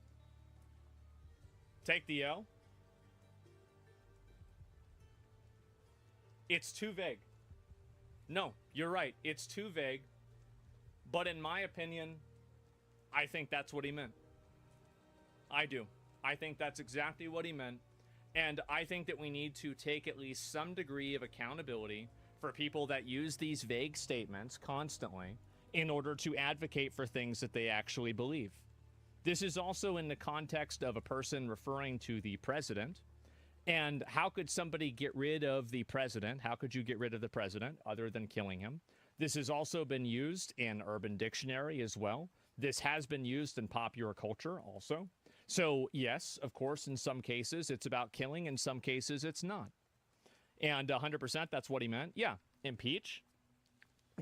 take the L. It's too vague. No, you're right. It's too vague. But in my opinion, I think that's what he meant. I do. I think that's exactly what he meant. And I think that we need to take at least some degree of accountability for people that use these vague statements constantly in order to advocate for things that they actually believe. This is also in the context of a person referring to the president. And how could somebody get rid of the president? How could you get rid of the president other than killing him? This has also been used in Urban Dictionary as well. This has been used in popular culture also. So yes, of course, in some cases it's about killing. In some cases it's not. And 100% that's what he meant. Yeah, impeach.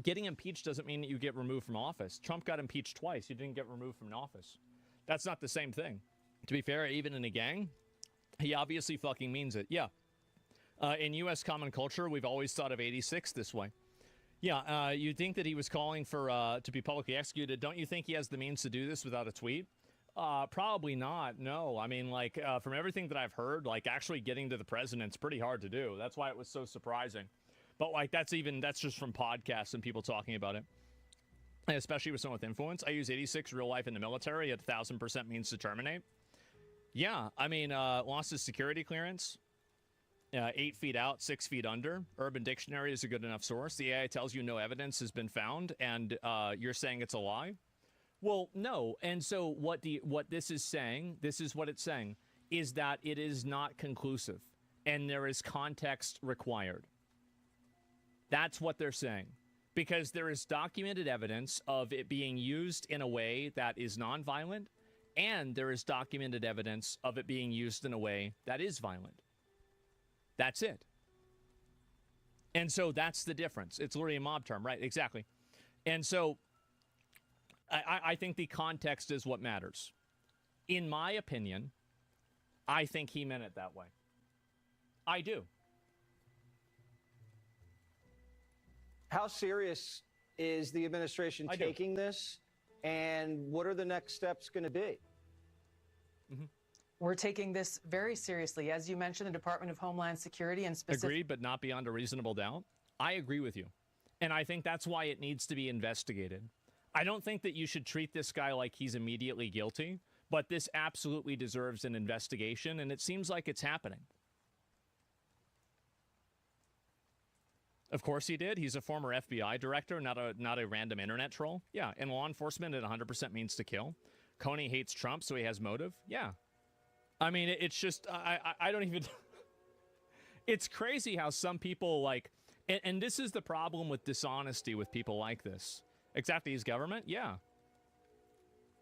Getting impeached doesn't mean that you get removed from office. Trump got impeached twice. He didn't get removed from office. That's not the same thing. To be fair, even in a gang, he obviously fucking means it. Yeah. In U.S. common culture, we've always thought of 86 this way. Yeah, you'd think that he was calling for to be publicly executed. Don't you think he has the means to do this without a tweet? Probably not. No. I mean, like, from everything that I've heard, like, actually getting to the president's pretty hard to do. That's why it was so surprising. But, like, that's just from podcasts and people talking about it. And especially with someone with influence. I use 86 real life in the military at 1,000% means to terminate. Yeah, I mean, lost his security clearance. 8 feet out, 6 feet under. Urban Dictionary is a good enough source. The AI tells you no evidence has been found, and you're saying it's a lie? Well, no. And so what this is saying, this is what it's saying, is that it is not conclusive, and there is context required. That's what they're saying. Because there is documented evidence of it being used in a way that is nonviolent, and there is documented evidence of it being used in a way that is violent. That's it. And so that's the difference. It's literally a mob term, right? Exactly. And so I think the context is what matters. In my opinion, I think he meant it that way. I do. How serious is the administration taking this, and what are the next steps going to be? We're taking this very seriously. As you mentioned, the Department of Homeland Security and specifically... Agreed, but not beyond a reasonable doubt. I agree with you. And I think that's why it needs to be investigated. I don't think that you should treat this guy like he's immediately guilty, but this absolutely deserves an investigation, and it seems like it's happening. Of course he did. He's a former FBI director, not a random internet troll. Yeah, in law enforcement, it 100% means to kill. Coney hates Trump, so he has motive. Yeah. I mean, it's just, I don't even... It's crazy how some people, like... And this is the problem with dishonesty with people like this. Exactly, his government? Yeah.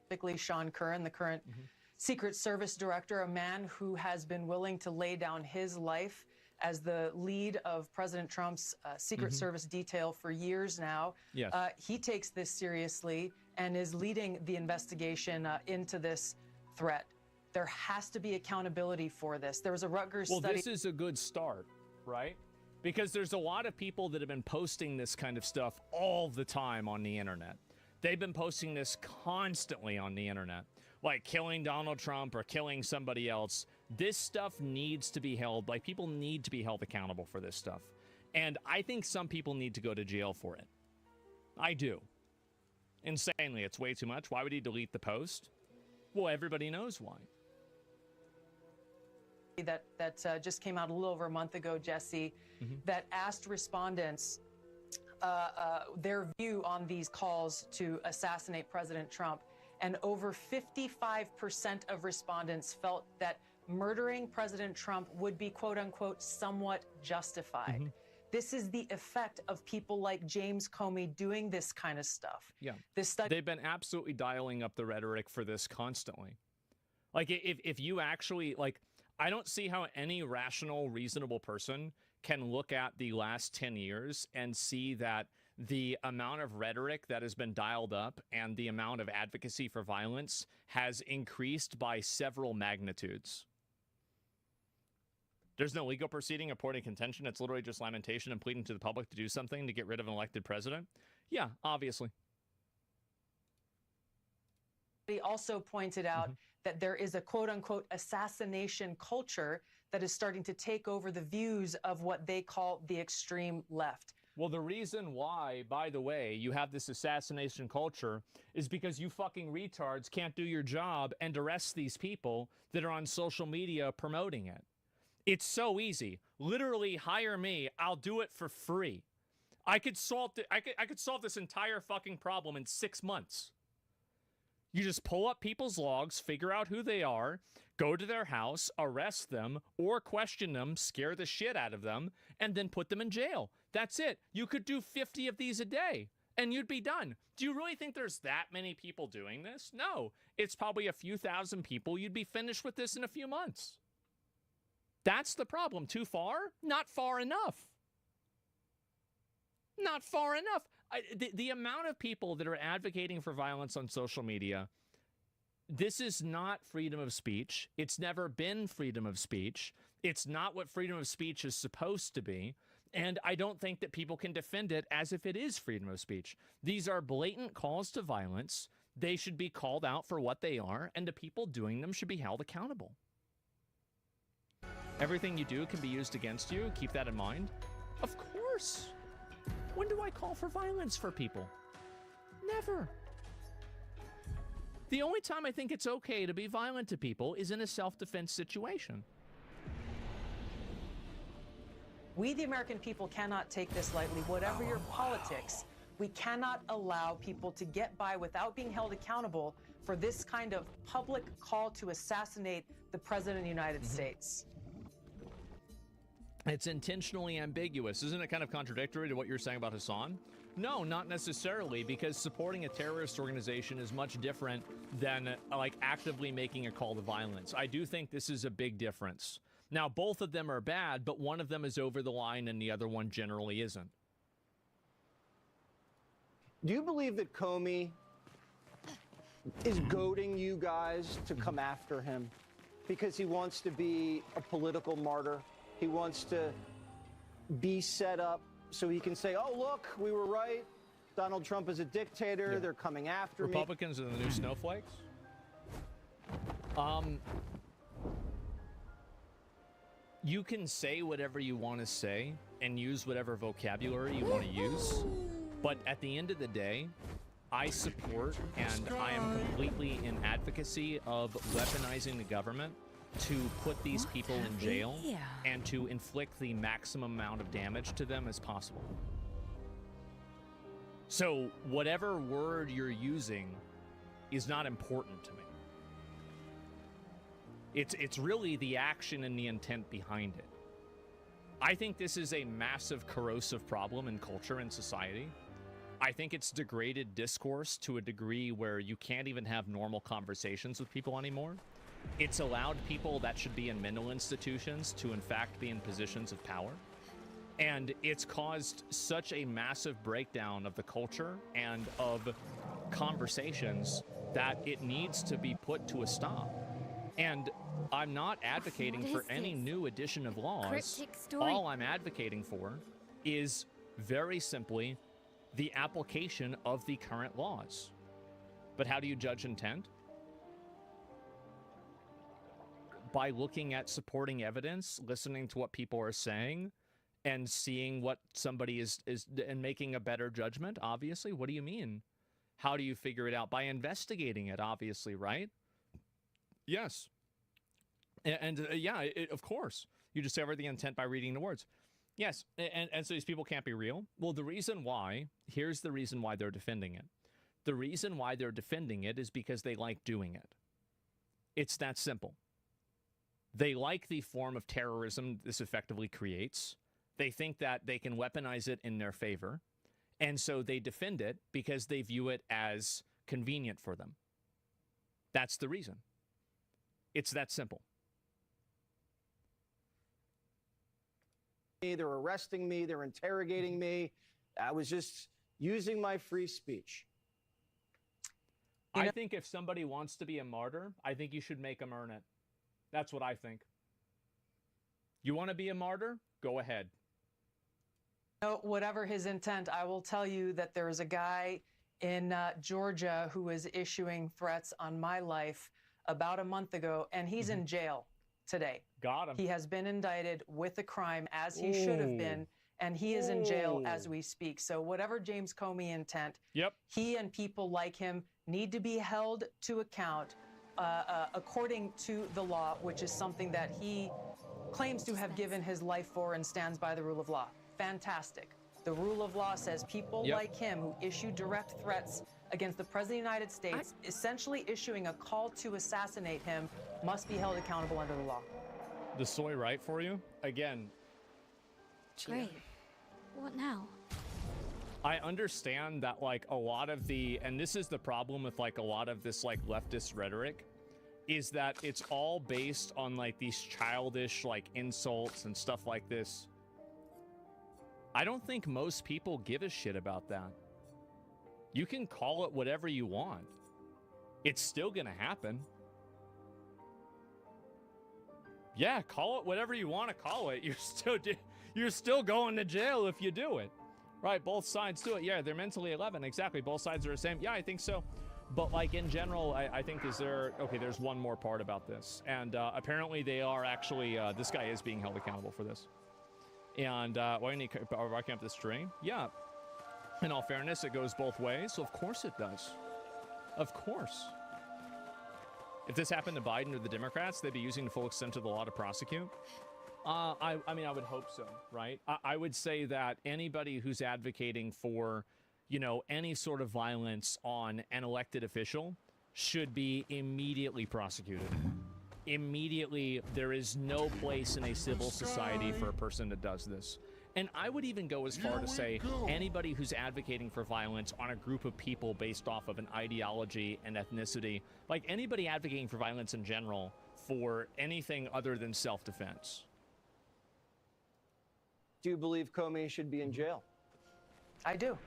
Specifically, Sean Curran, the current Secret Service director, a man who has been willing to lay down his life as the lead of President Trump's Secret Service detail for years now. Yes. He takes this seriously and is leading the investigation into this threat. There has to be accountability for this. There was a Rutgers study... Well, this is a good start, right? Because there's a lot of people that have been posting this kind of stuff all the time on the internet. They've been posting this constantly on the internet, like killing Donald Trump or killing somebody else. This stuff needs to be held, like people need to be held accountable for this stuff. And I think some people need to go to jail for it. I do. Insanely, it's way too much. Why would he delete the post? Well, everybody knows why. That just came out a little over a month ago, Jesse, that asked respondents their view on these calls to assassinate President Trump. And over 55% of respondents felt that murdering President Trump would be, quote unquote, somewhat justified. This is the effect of people like James Comey doing this kind of stuff. Yeah. This study... They've been absolutely dialing up the rhetoric for this constantly. Like, if you actually, like, I don't see how any rational, reasonable person can look at the last 10 years and see that the amount of rhetoric that has been dialed up and the amount of advocacy for violence has increased by several magnitudes. There's no legal proceeding, reporting contention. It's literally just lamentation and pleading to the public to do something to get rid of an elected president. Yeah, obviously. He also pointed out that there is a quote-unquote assassination culture that is starting to take over the views of what they call the extreme left. Well, the reason why, by the way, you have this assassination culture is because you fucking retards can't do your job and arrest these people that are on social media promoting it. It's so easy. Literally, hire me. I'll do it for free. I could solve this entire fucking problem in 6 months. You just pull up people's logs, figure out who they are, go to their house, arrest them, or question them, scare the shit out of them, and then put them in jail. That's it. You could do 50 of these a day, and you'd be done. Do you really think there's that many people doing this? No. It's probably a few thousand people. You'd be finished with this in a few months. That's the problem. Too far? Not far enough. Not far enough. The amount of people that are advocating for violence on social media, this is not freedom of speech. It's never been freedom of speech. It's not what freedom of speech is supposed to be. And I don't think that people can defend it as if it is freedom of speech. These are blatant calls to violence. They should be called out for what they are, and the people doing them should be held accountable. Everything you do can be used against you. Keep that in mind. Of course. When do I call for violence for people? Never. The only time I think it's okay to be violent to people is in a self-defense situation. We, the American people, cannot take this lightly. Whatever your politics, we cannot allow people to get by without being held accountable for this kind of public call to assassinate the President of the United States. It's intentionally ambiguous. Isn't it kind of contradictory to what you're saying about Hassan? No, not necessarily, because supporting a terrorist organization is much different than like actively making a call to violence. I do think this is a big difference. Now, both of them are bad, but one of them is over the line and the other one generally isn't. Do you believe that Comey is goading you guys to come after him because he wants to be a political martyr? He wants to be set up so he can say, oh, look, we were right. Donald Trump is a dictator. They're coming after me. Republicans are the new snowflakes? You can say whatever you want to say and use whatever vocabulary you want to use, but at the end of the day, I support and I am completely in advocacy of weaponizing the government to put these people in jail and to inflict the maximum amount of damage to them as possible. So whatever word you're using is not important to me. It's really the action and the intent behind it. I think this is a massive corrosive problem in culture and society. I think it's degraded discourse to a degree where you can't even have normal conversations with people anymore. It's allowed people that should be in mental institutions to in fact be in positions of power. And it's caused such a massive breakdown of the culture and of conversations that it needs to be put to a stop. And I'm not advocating for any new edition of laws. All I'm advocating for is very simply the application of the current laws. But how do you judge intent? By looking at supporting evidence, listening to what people are saying, and seeing what somebody is and making a better judgment, obviously. What do you mean? How do you figure it out? By investigating it, obviously, right? Yes. And yeah, of course. You discover the intent by reading the words. Yes, and so these people can't be real? Well, the reason why, here's the reason why they're defending it. The reason why they're defending it is because they like doing it. It's that simple. They like the form of terrorism this effectively creates. They think that they can weaponize it in their favor. And so they defend it because they view it as convenient for them. That's the reason. It's that simple. They're arresting me. They're interrogating me. I was just using my free speech. I think if somebody wants to be a martyr, I think you should make them earn it. That's what I think. You want to be a martyr? Go ahead. Whatever his intent, I will tell you that there is a guy in Georgia who is issuing threats on my life about a month ago, and he's in jail today. Got him. He has been indicted with a crime, as he should have been, and he is in jail as we speak. So whatever James Comey intent, he and people like him need to be held to account according to the law, which is something that he claims to have given his life for and stands by the rule of law. Fantastic. The rule of law says people like him who issue direct threats against the President of the United States, essentially issuing a call to assassinate him, must be held accountable under the law. The soy right for you? Again. Great. What now? I understand that like a lot of the, and this is the problem with like a lot of this like leftist rhetoric, is that it's all based on like these childish like insults and stuff like this. I don't think most people give a shit about that. You can call it whatever you want. It's still gonna happen. Yeah, call it whatever you want to call it. You're still going to jail if you do it. Right, both sides do it. Yeah, they're mentally 11. Exactly, both sides are the same. Yeah, I think so. But like in general, I think there's one more part about this. And apparently they are actually, this guy is being held accountable for this. And why can't this string? Yeah. In all fairness, it goes both ways. So of course it does. Of course. If this happened to Biden or the Democrats, they'd be using the full extent of the law to prosecute. I mean, I would hope so, right? I would say that anybody who's advocating for, you know, any sort of violence on an elected official should be immediately prosecuted. Immediately, there is no place in a civil society for a person that does this. And I would even go as far to say anybody who's advocating for violence on a group of people based off of an ideology and ethnicity, like anybody advocating for violence in general for anything other than self-defense. Do you believe Comey should be in jail? I do.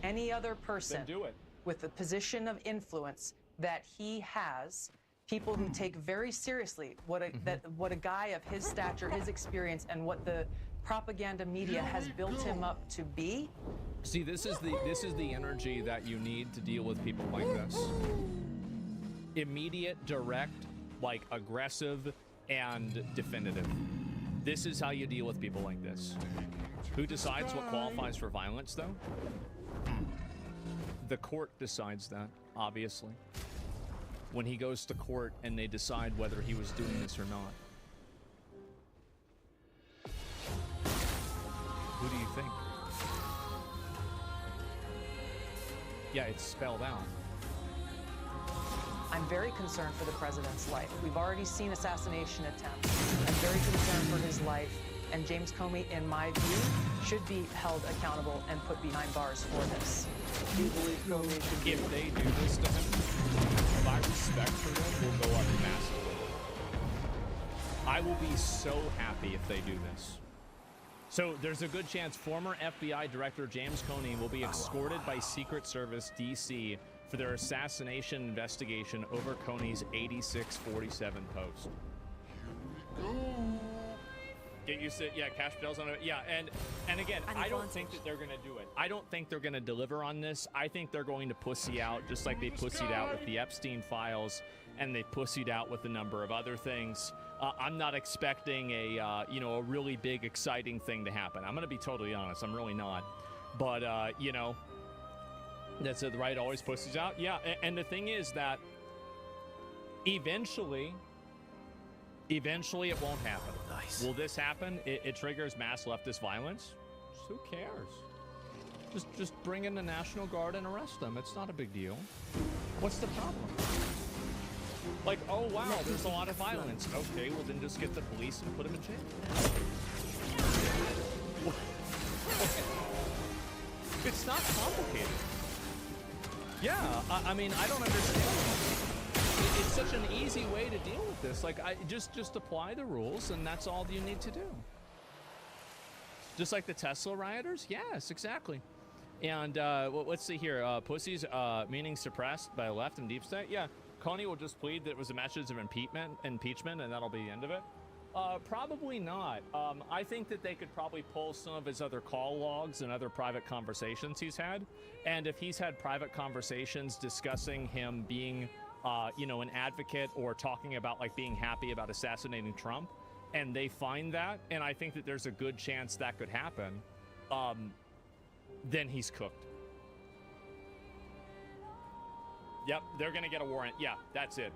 Any other person Then do it. with the position of influence that he has, people who take very seriously what a guy of his stature, his experience, and what the propaganda media has built him up to be. See, this is the energy that you need to deal with people like this. Immediate, direct, like aggressive, and definitive. This is how you deal with people like this. Who decides what qualifies for violence, though? The court decides that, obviously. When he goes to court and they decide whether he was doing this or not. Who do you think? Yeah, it's spelled out. I'm very concerned for the president's life. We've already seen assassination attempts. I'm very concerned for his life. And James Comey, in my view, should be held accountable and put behind bars for this. Do you believe Comey should be... If they do this to him, my respect for them will go up massively. I will be so happy if they do this. So there's a good chance former FBI Director James Comey will be escorted by Secret Service DC for their assassination investigation over Comey's 8647 post. Get used to it. Yeah, cash bells on it. Yeah, and again, I don't think that they're going to do it. I don't think they're going to deliver on this. I think they're going to pussy out just like they pussied out with the Epstein files and they pussied out with a number of other things. I'm not expecting a really big, exciting thing to happen. I'm going to be totally honest. I'm really not. But, that's it, right? Always pussies out. Yeah, and the thing is that eventually it won't happen. Nice. Will this happen? It triggers mass leftist violence? Who cares? Just bring in the National Guard and arrest them. It's not a big deal. What's the problem? Like, oh wow, there's a lot of violence. Okay, well then just get the police and put them in jail. It's not complicated. Yeah, I mean, I don't understand. It's such an easy way to deal with this. Like, just apply the rules, and that's all you need to do. Just like the Tesla rioters? Yes, exactly. And well, let's see here. Pussies, meaning suppressed by the left and deep state? Yeah, Coney will just plead that it was a message of impeachment, and that'll be the end of it. Probably not. I think that they could probably pull some of his other call logs and other private conversations he's had. And if he's had private conversations discussing him being, an advocate or talking about like being happy about assassinating Trump, and they find that, and I think that there's a good chance that could happen, then he's cooked. Yep, they're gonna get a warrant. Yeah, that's it.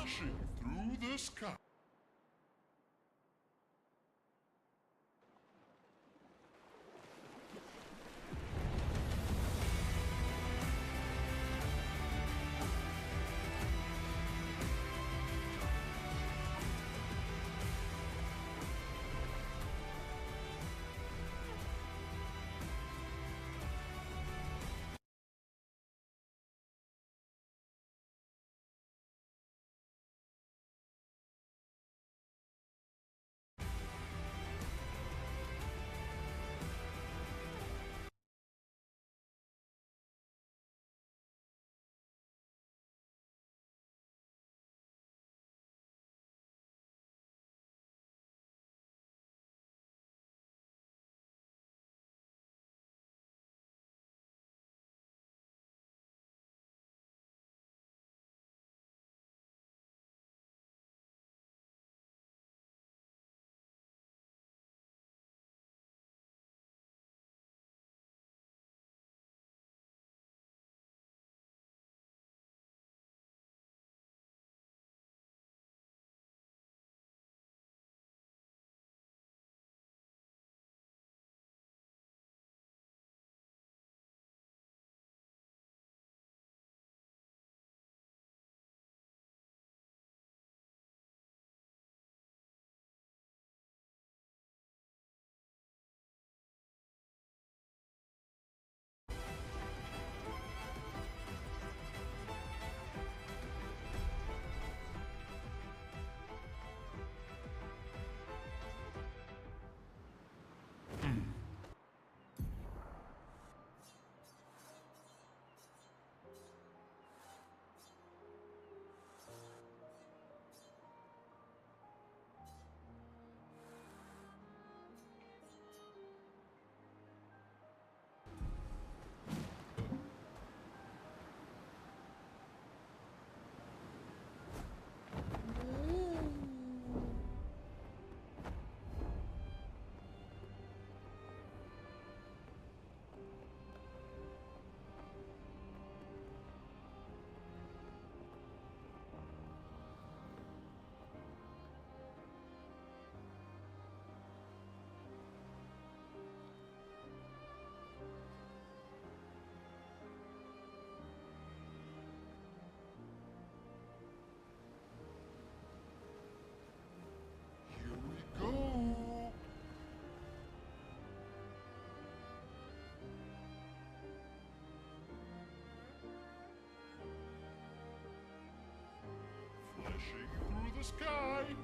flashing through the sky. Flashing through the sky.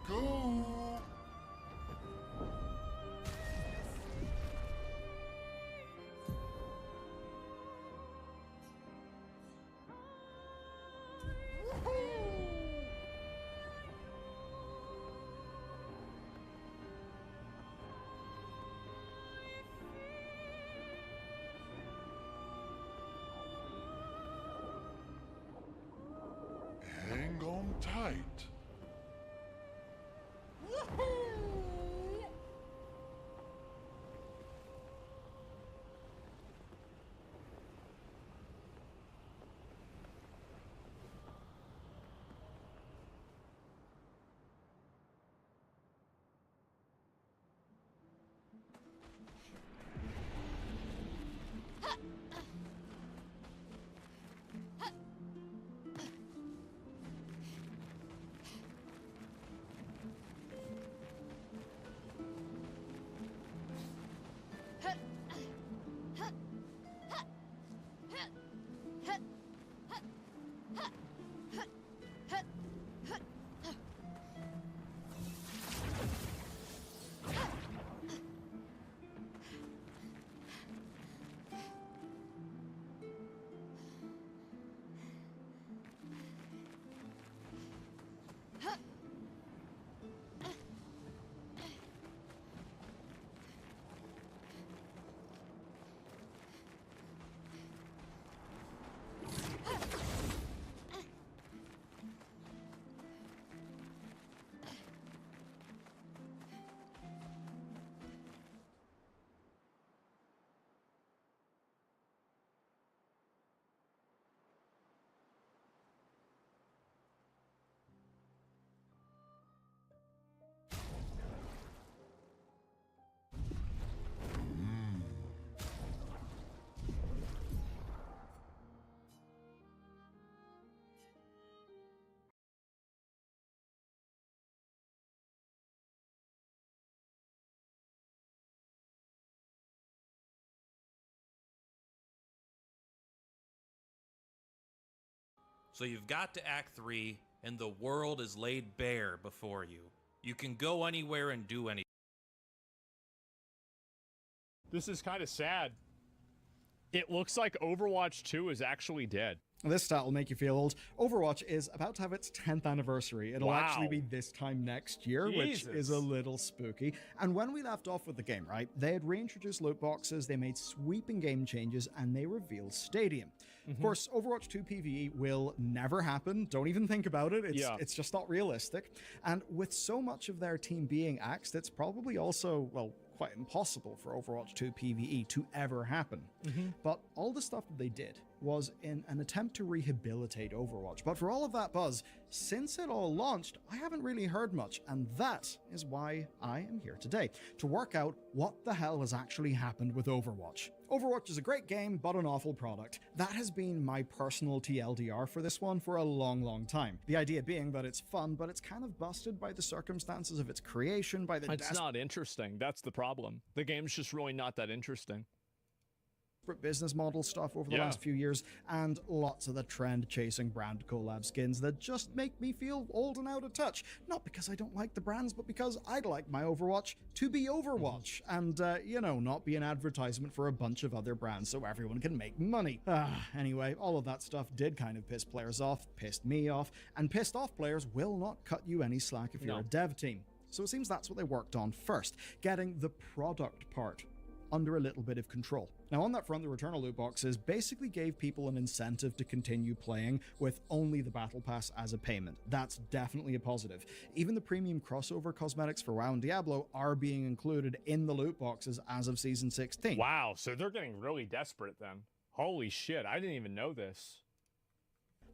Go! Hang on tight. So you've got to Act 3, and the world is laid bare before you. You can go anywhere and do anything. This is kind of sad. It looks like Overwatch 2 is actually dead. This stat will make you feel old. Overwatch is about to have its 10th anniversary. It'll actually be this time next year, which is a little spooky. And when we left off with the game, right, they had reintroduced loot boxes, they made sweeping game changes, and they revealed Stadium. Of course, Overwatch 2 PvE will never happen. Don't even think about it. It's just not realistic. And with so much of their team being axed, it's probably also, well, quite impossible for Overwatch 2 PvE to ever happen. But all the stuff that they did was in an attempt to rehabilitate Overwatch. But for all of that buzz, since it all launched, I haven't really heard much, and that is why I am here today, to work out what the hell has actually happened with Overwatch. Overwatch is a great game, but an awful product. That has been my personal TLDR for this one for a long time. The idea being that it's fun, but it's kind of busted by the circumstances of its creation, by the It's not interesting. That's the problem. The game's just really not that interesting. Business model stuff over the last few years, and lots of the trend chasing brand collab skins that just make me feel old and out of touch. Not because I don't like the brands, but because I'd like my Overwatch to be Overwatch and, you know, not be an advertisement for a bunch of other brands so everyone can make money. Anyway, all of that stuff did kind of piss players off, pissed me off, and pissed off players will not cut you any slack if you're a dev team. So it seems that's what they worked on first, getting the product part under a little bit of control. Now on that front, the Returnal loot boxes basically gave people an incentive to continue playing with only the Battle Pass as a payment. That's definitely a positive. Even the premium crossover cosmetics for WoW and Diablo are being included in the loot boxes as of Season 16. Wow, so they're getting really desperate then. Holy shit, I didn't even know this.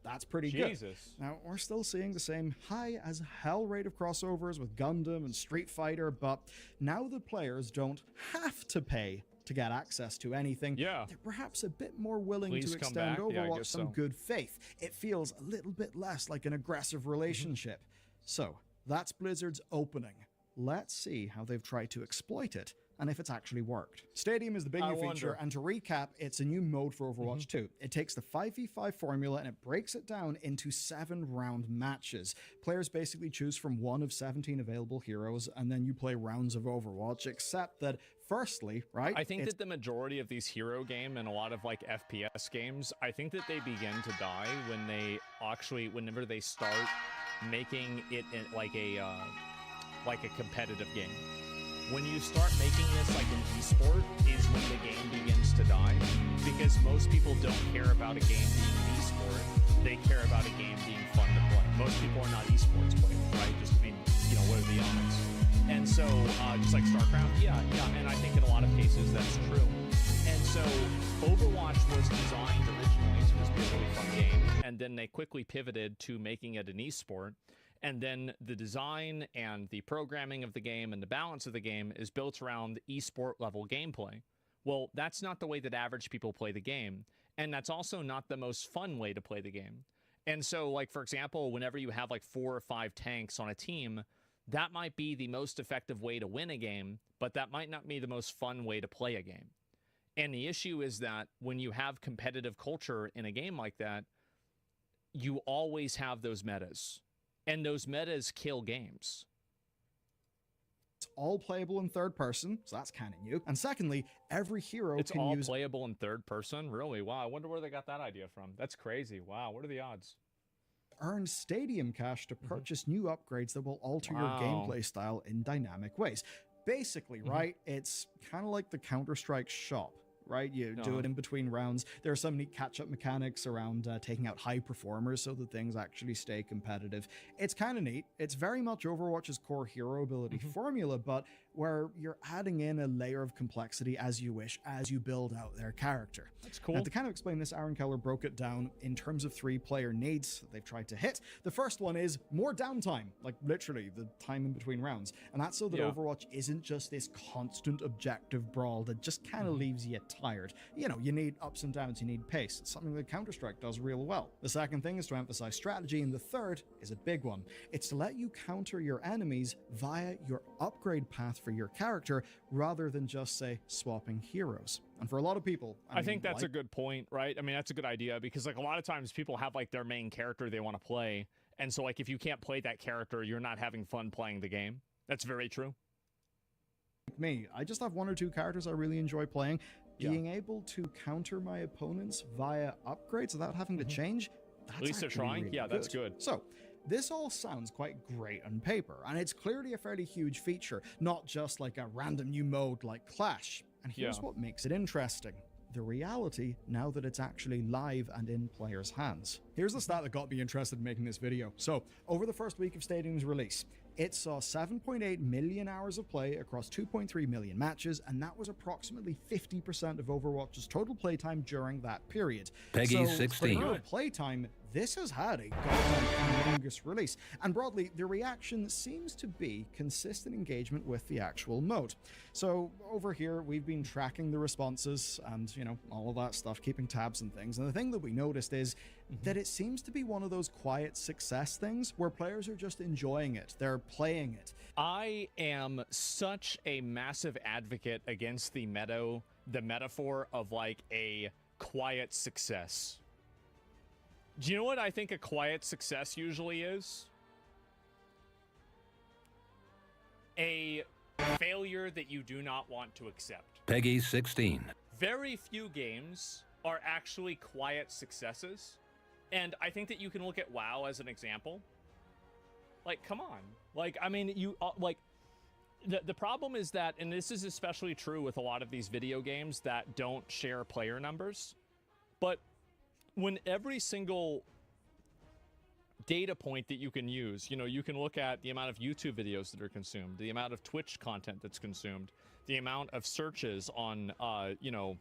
That's pretty Jesus. good. Now, we're still seeing the same high as hell rate of crossovers with Gundam and Street Fighter, but now the players don't have to pay to get access to anything. They're perhaps a bit more willing to extend Overwatch some good faith. It feels a little bit less like an aggressive relationship. So, that's Blizzard's opening. Let's see how they've tried to exploit it and if it's actually worked. Stadium is the big new feature, and to recap, it's a new mode for Overwatch 2. It takes the 5v5 formula and it breaks it down into 7-round matches. Players basically choose from one of 17 available heroes, and then you play rounds of Overwatch, except that firstly, right? I think that the majority of these hero game and a lot of like FPS games, I think that they begin to die when they actually, whenever they start making it like a competitive game. When you start making this like an esport is when the game begins to die, because most people don't care about a game being an esport. They care about a game being fun to play. Most people are not esports players, right? Just, I mean, you know, what are the odds? And so, just like StarCraft, yeah, and I think in a lot of cases that's true. And so, Overwatch was designed originally to just be a really fun game, and then they quickly pivoted to making it an esport. And then the design and the programming of the game and the balance of the game is built around esport level gameplay. Well, that's not the way that average people play the game. And that's also not the most fun way to play the game. And so, like, for example, whenever you have like 4 or 5 tanks on a team, that might be the most effective way to win a game, but that might not be the most fun way to play a game. And the issue is that when you have competitive culture in a game like that, you always have those metas. And those metas kill games. It's all playable in third person, so that's kind of new. And secondly, every hero it's can all use... playable in third person? Really? Wow, I wonder where they got that idea from. That's crazy. Wow, what are the odds? Earn Stadium cash to purchase new upgrades that will alter your gameplay style in dynamic ways. Basically, right, it's kind of like the Counter-Strike shop. Right? You do it in between rounds. There are so many catch-up mechanics around taking out high performers so that things actually stay competitive. It's kind of neat. It's very much Overwatch's core hero ability formula, but where you're adding in a layer of complexity as you wish, as you build out their character. That's cool. Now, to kind of explain this, Aaron Keller broke it down in terms of 3 player needs that they've tried to hit. The first one is more downtime, like literally the time in between rounds. And that's so that Overwatch isn't just this constant objective brawl that just kind of leaves you tired. You know, you need ups and downs, you need pace. It's something that Counter-Strike does real well. The second thing is to emphasize strategy, and the third is a big one. It's to let you counter your enemies via your upgrade path for your character, rather than just, say, swapping heroes. And for a lot of people, I think that's a good point, right? I mean, that's a good idea, because like a lot of times people have like their main character they want to play, and so like if you can't play that character, you're not having fun playing the game. That's very true. Me, I just have one or two characters I really enjoy playing. Being able to counter my opponents via upgrades without having to change, that's At least they're trying. really Yeah, that's good. So this all sounds quite great on paper, and it's clearly a fairly huge feature, not just like a random new mode like Clash. And here's what makes it interesting: the reality now that it's actually live and in players' hands. Here's the stat that got me interested in making this video. So, over the first week of Stadium's release, it saw 7.8 million hours of play across 2.3 million matches, and that was approximately 50% of Overwatch's total playtime during that period. Peggy so 16. For playtime, this has had a goddamn humongous release, and broadly, the reaction seems to be consistent engagement with the actual mode. So over here, we've been tracking the responses and, you know, all of that stuff, keeping tabs and things, and the thing that we noticed is that it seems to be one of those quiet success things where players are just enjoying it. They're playing it. I am such a massive advocate against the metaphor of like a quiet success. Do you know what I think a quiet success usually is? A failure that you do not want to accept. Peggy 16. Very few games are actually quiet successes. And I think that you can look at WoW as an example. Like, come on. Like, I mean, you, like, the problem is that, and this is especially true with a lot of these video games that don't share player numbers, but when every single data point that you can use, you know, you can look at the amount of YouTube videos that are consumed, the amount of Twitch content that's consumed, the amount of searches on, you know,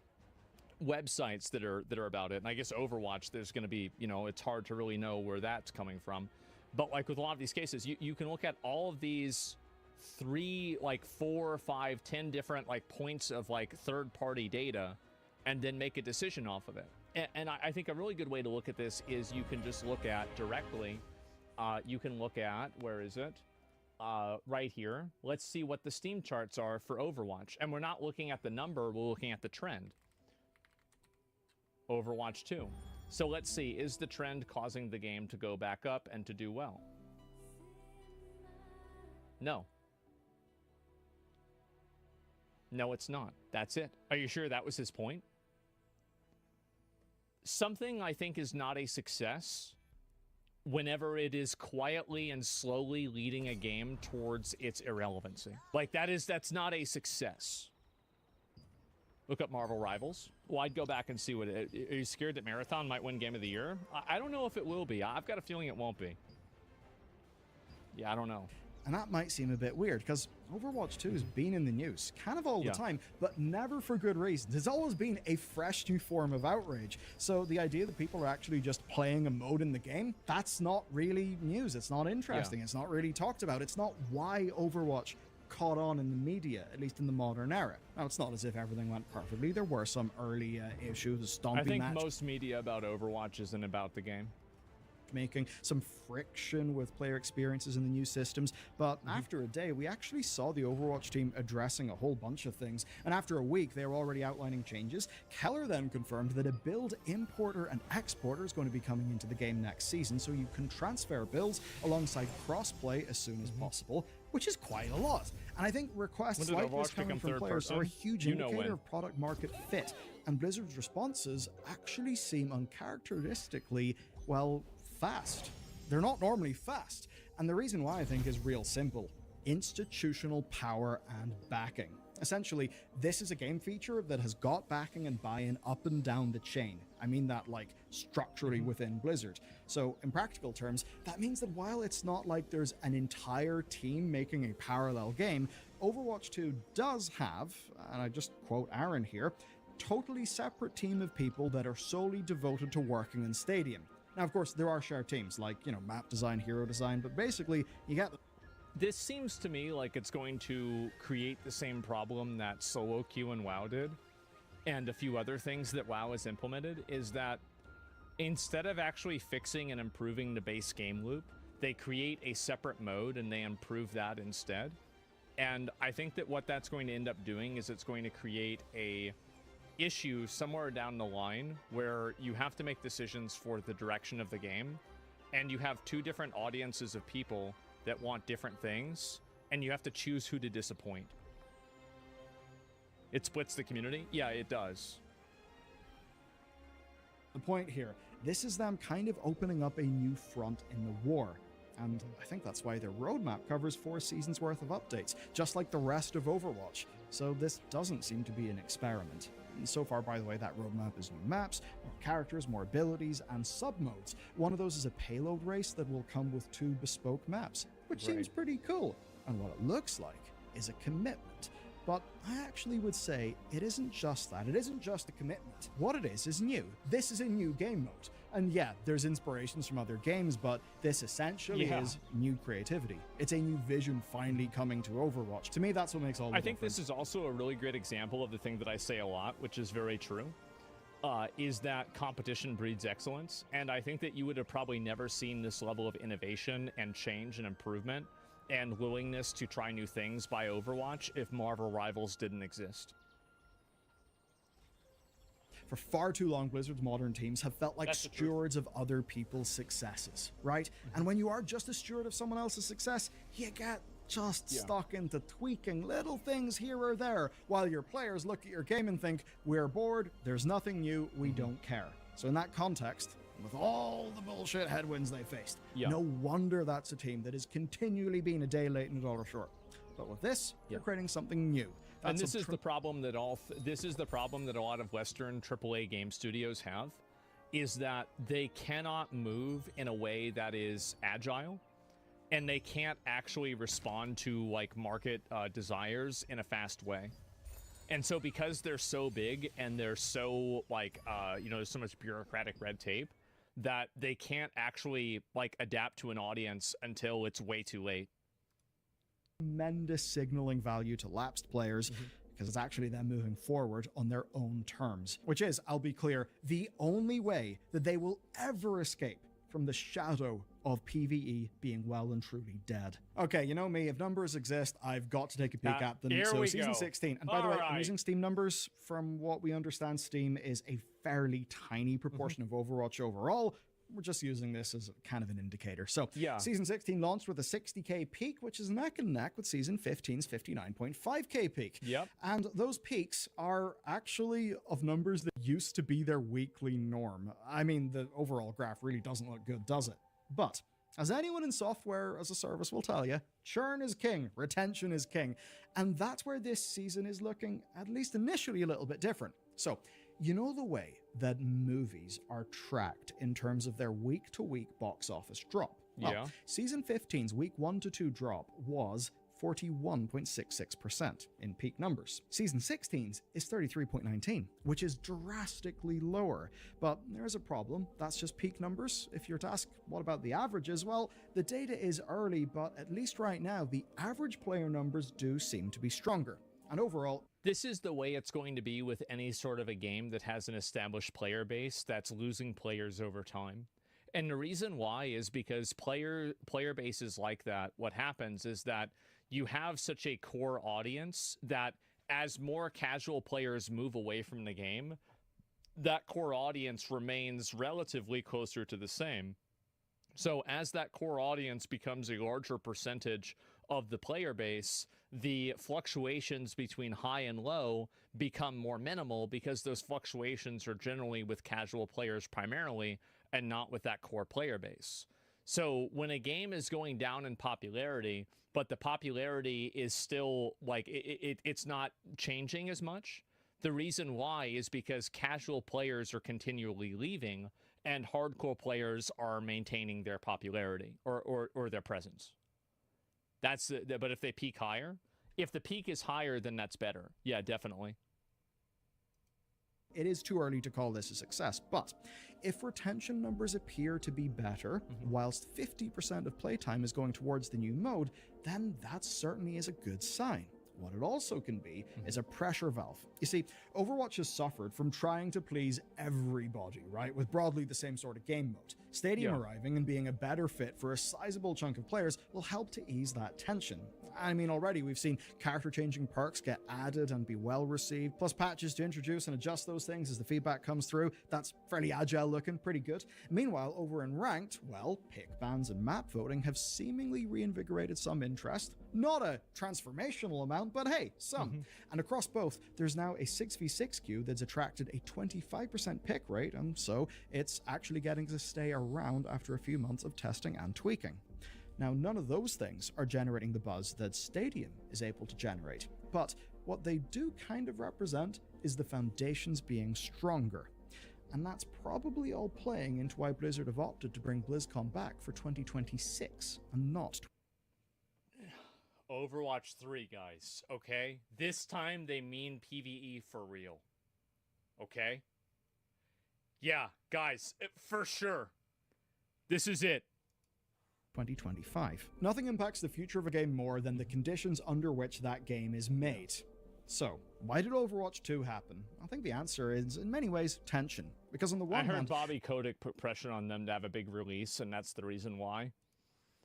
websites that are about it. And I guess Overwatch, there's going to be, you know, it's hard to really know where that's coming from. But like with a lot of these cases, you can look at all of these 3, like 4, 5, 10 different like points of like third-party data and then make a decision off of it. And I think a really good way to look at this is you can just look at directly, you can look at, where is it? Right here. Let's see what the Steam charts are for Overwatch. And we're not looking at the number, we're looking at the trend. Overwatch 2. So let's see, is the trend causing the game to go back up and to do well? No. No, it's not. That's it. Are you sure that was his point? Something I think is not a success whenever it is quietly and slowly leading a game towards its irrelevancy. Like that's not a success. Look up Marvel Rivals. Well, I'd go back and see what it... Are you scared that Marathon might win Game of the Year? I don't know if it will be. I've got a feeling it won't be. Yeah, I don't know. And that might seem a bit weird, because Overwatch 2 has been in the news kind of all the time, but never for good reasons. It's always been a fresh new form of outrage. So the idea that people are actually just playing a mode in the game, that's not really news. It's not interesting. It's not really talked about. It's not why Overwatch caught on in the media, at least in the modern era. Now, it's not as if everything went perfectly. There were some early issues, a stomping I think match. most media about Overwatch isn't about the game. Making some friction with player experiences in the new systems, but after a day we actually saw the Overwatch team addressing a whole bunch of things, and after a week they were already outlining changes. Keller then confirmed that a build importer and exporter is going to be coming into the game next season, so you can transfer builds alongside crossplay as soon as possible, which is quite a lot. And I think requests like this coming from players are a huge indicator of product market fit, and Blizzard's responses actually seem uncharacteristically, well, fast. They're not normally fast. And the reason why I think is real simple: institutional power and backing. Essentially, this is a game feature that has got backing and buy-in up and down the chain. I mean that like structurally within Blizzard. So in practical terms, that means that while it's not like there's an entire team making a parallel game, Overwatch 2 does have, and I just quote Aaron here, totally separate team of people that are solely devoted to working in Stadium. Now, of course, there are shared teams like, you know, map design, hero design, but basically, you get... This seems to me like it's going to create the same problem that solo queue and WoW did, and a few other things that WoW has implemented is that instead of actually fixing and improving the base game loop, they create a separate mode and they improve that instead. And I think that what that's going to end up doing is it's going to create a issue somewhere down the line where you have to make decisions for the direction of the game, and you have two different audiences of people that want different things, and you have to choose who to disappoint. It splits the community? Yeah, it does. The point here, this is them kind of opening up a new front in the war. And I think that's why their roadmap covers 4 seasons worth of updates, just like the rest of Overwatch. So this doesn't seem to be an experiment. And so far, by the way, that roadmap is new maps, more characters, more abilities, and sub-modes. One of those is a payload race that will come with 2 bespoke maps, which seems pretty cool. And what it looks like is a commitment. But I actually would say it isn't just that. It isn't just a commitment. What it is new. This is a new game mode. And yeah, there's inspirations from other games, but this essentially is new creativity. It's a new vision finally coming to Overwatch. To me, that's what makes all the difference. I think this is also a really great example of the thing that I say a lot, which is very true, is that competition breeds excellence. And I think that you would have probably never seen this level of innovation and change and improvement and willingness to try new things by Overwatch if Marvel Rivals didn't exist. For far too long, Blizzard's modern teams have felt like stewards of other people's successes, right? And when you are just a steward of someone else's success, you get just stuck into tweaking little things here or there, while your players look at your game and think, we're bored, there's nothing new, we don't care. So in that context, with all the bullshit headwinds they faced, no wonder that's a team that is continually being a day late and a dollar short. But with this, they're creating something new. And this is the problem that this is the problem that a lot of Western AAA game studios have, is that they cannot move in a way that is agile, and they can't actually respond to like market desires in a fast way. And so because they're so big and they're so like there's so much bureaucratic red tape that they can't actually like adapt to an audience until it's way too late. Tremendous signaling value to lapsed players because it's actually them moving forward on their own terms, which is, I'll be clear, the only way that they will ever escape from the shadow of PvE being well and truly dead. Okay, you know me, if numbers exist, I've got to take a peek at them. So season 16, and by the way, I'm using Steam numbers. From what we understand, Steam is a fairly tiny proportion of Overwatch overall. We're just using this as kind of an indicator. So Season 16 launched with a 60k peak, which is neck and neck with Season 15's 59.5k peak. And those peaks are actually of numbers that used to be their weekly norm. I mean, the overall graph really doesn't look good, does it? But as anyone in software as a service will tell you, churn is king, retention is king. And that's where this season is looking, at least initially, a little bit different. So, you know the way that movies are tracked in terms of their week-to-week box office drop? Well, Season 15's week 1 to 2 drop was 41.66% in peak numbers. Season 16's is 33.19, which is drastically lower. But there's a problem. That's just peak numbers. If you're to ask, what about the averages? Well, the data is early, but at least right now, the average player numbers do seem to be stronger. And overall, this is the way it's going to be with any sort of a game that has an established player base that's losing players over time. And the reason why is because player bases like that, what happens is that you have such a core audience that as more casual players move away from the game, that core audience remains relatively closer to the same. So as that core audience becomes a larger percentage of the player base, the fluctuations between high and low become more minimal because those fluctuations are generally with casual players primarily and not with that core player base. So when a game is going down in popularity, but the popularity is still like it's not changing as much, the reason why is because casual players are continually leaving and hardcore players are maintaining their popularity or their presence. That's but if they peak higher, if the peak is higher, then that's better. Yeah, definitely. It is too early to call this a success, but if retention numbers appear to be better, whilst 50% of playtime is going towards the new mode, then that certainly is a good sign. what it also can be is a pressure valve. You see, Overwatch has suffered from trying to please everybody, right? With broadly the same sort of game mode. Stadium arriving and being a better fit for a sizable chunk of players will help to ease that tension. I mean, already we've seen character-changing perks get added and be well received, plus patches to introduce and adjust those things as the feedback comes through. That's fairly agile looking, pretty good. Meanwhile, over in Ranked, well, pick bans and map voting have seemingly reinvigorated some interest. Not a transformational amount, but hey, some. And across both, there's now a 6v6 queue that's attracted a 25% pick rate, and so it's actually getting to stay around after a few months of testing and tweaking. Now, none of those things are generating the buzz that Stadium is able to generate, but what they do kind of represent is the foundations being stronger. And that's probably all playing into why Blizzard have opted to bring BlizzCon back for 2026 and not Overwatch 3, guys, okay? This time they mean PvE for real, okay? Yeah, guys, for sure. This is it. 2025. Nothing impacts the future of a game more than the conditions under which that game is made. So, why did Overwatch 2 happen? I think the answer is, in many ways, tension. Because on the one hand... I heard Bobby Kotick put pressure on them to have a big release, and that's the reason why.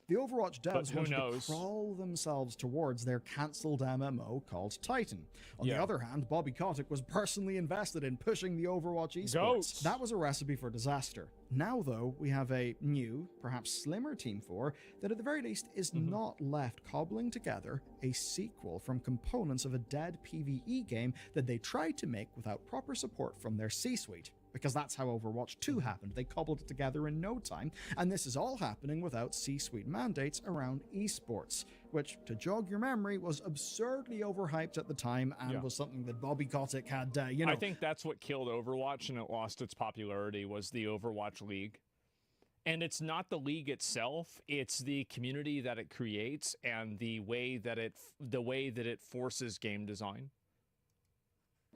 The Overwatch devs wanted knows? to crawl themselves towards their cancelled MMO called Titan. On the other hand, Bobby Kotick was personally invested in pushing the Overwatch esports. Goats. That was a recipe for disaster. Now, though, we have a new, perhaps slimmer Team 4 that at the very least is not left cobbling together a sequel from components of a dead PvE game that they tried to make without proper support from their C-suite. Because that's how Overwatch 2 happened. They cobbled it together in no time, and this is all happening without C-suite mandates around esports, which, to jog your memory, was absurdly overhyped at the time and was something that Bobby Kotick had, I think that's what killed Overwatch and it lost its popularity, was the Overwatch League. And it's not the league itself, it's the community that it creates and the way that it forces game design.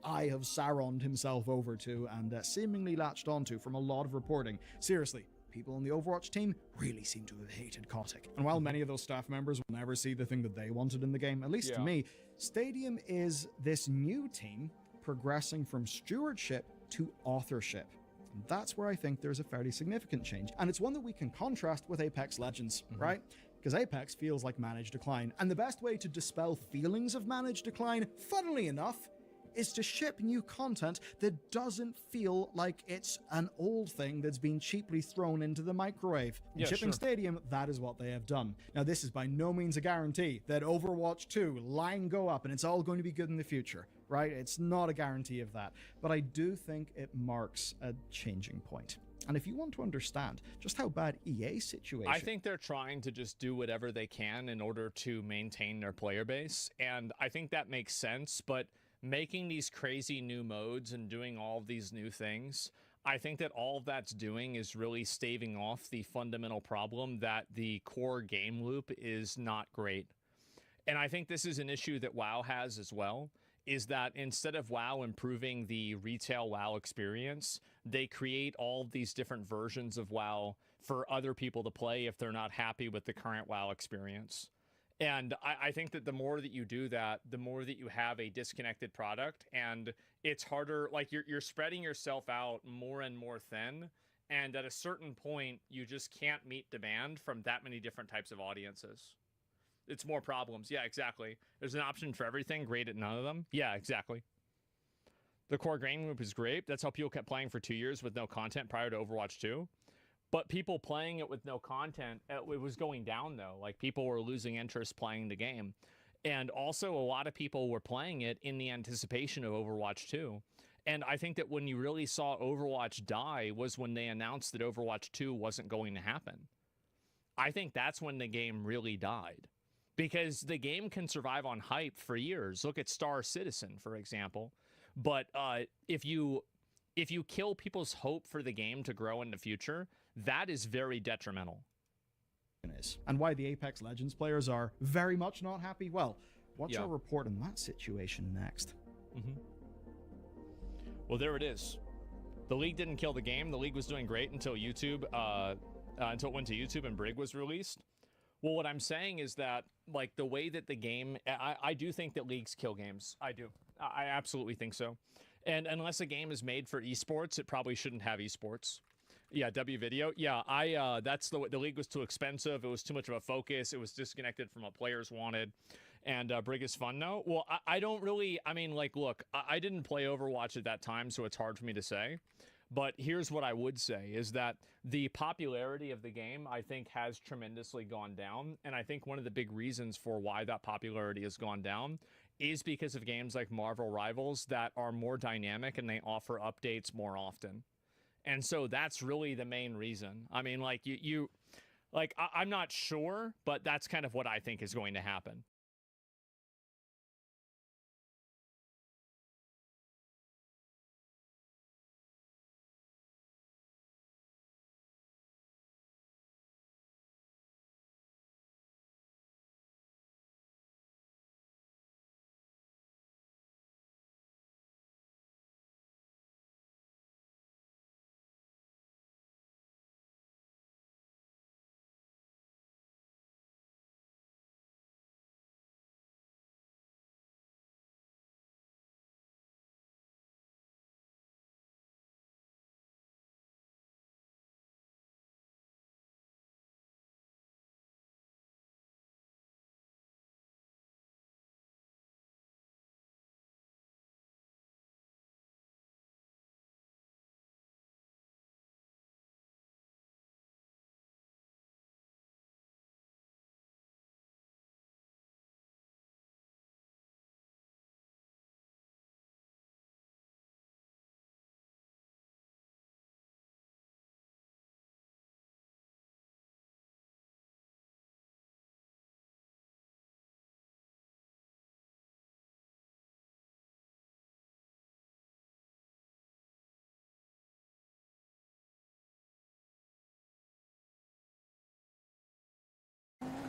Eye of Sauron himself over to and seemingly latched onto from a lot of reporting. Seriously, people on the Overwatch team really seem to have hated Kotick. And while many of those staff members will never see the thing that they wanted in the game, at least to me, Stadium is this new team progressing from stewardship to authorship. And that's where I think there's a fairly significant change. And it's one that we can contrast with Apex Legends, right? Because Apex feels like managed decline. And the best way to dispel feelings of managed decline, funnily enough, is to ship new content that doesn't feel like it's an old thing that's been cheaply thrown into the microwave. In shipping Stadium, that is what they have done. Now, this is by no means a guarantee that Overwatch 2 line go up and it's all going to be good in the future, right? It's not a guarantee of that. But I do think it marks a changing point. And if you want to understand just how bad EA's situation... I think they're trying to just do whatever they can in order to maintain their player base. And I think that makes sense, but making these crazy new modes and doing all of these new things, I think that all of that's doing is really staving off the fundamental problem that the core game loop is not great. And I think this is an issue that WoW has as well, is that instead of WoW improving the retail WoW experience, they create all of these different versions of WoW for other people to play if they're not happy with the current WoW experience. And I think that the more that you do that, the more that you have a disconnected product, and it's harder, like you're spreading yourself out more and more thin, and at a certain point, you just can't meet demand from that many different types of audiences. It's more problems. Yeah, exactly. There's an option for everything, great at none of them. Yeah, exactly. The core game loop is great. That's how people kept playing for 2 years with no content prior to Overwatch 2. But people playing it with no content, it was going down, though. Like, people were losing interest playing the game. And also, a lot of people were playing it in the anticipation of Overwatch 2. And I think that when you really saw Overwatch die was when they announced that Overwatch 2 wasn't going to happen. I think that's when the game really died. Because the game can survive on hype for years. Look at Star Citizen, for example. But if you kill people's hope for the game to grow in the future, that is very detrimental. And why the Apex Legends players are very much not happy? Well, watch our report on that situation next. Well, there it is. The League didn't kill the game. The League was doing great until YouTube, until it went to YouTube and Brig was released. Well, what I'm saying is that like the way that the game, I do think that leagues kill games. I do. I absolutely think so. And unless a game is made for esports, it probably shouldn't have esports. Yeah, W Video. Yeah, that's the league was too expensive. It was too much of a focus. It was disconnected from what players wanted. And Brig is fun now. Well, I don't really. I mean, like, look, I didn't play Overwatch at that time, so it's hard for me to say. But here's what I would say is that the popularity of the game, I think, has tremendously gone down. And I think one of the big reasons for why that popularity has gone down is because of games like Marvel Rivals that are more dynamic and they offer updates more often. And so that's really the main reason. I mean, like, I'm not sure, but that's kind of what I think is going to happen.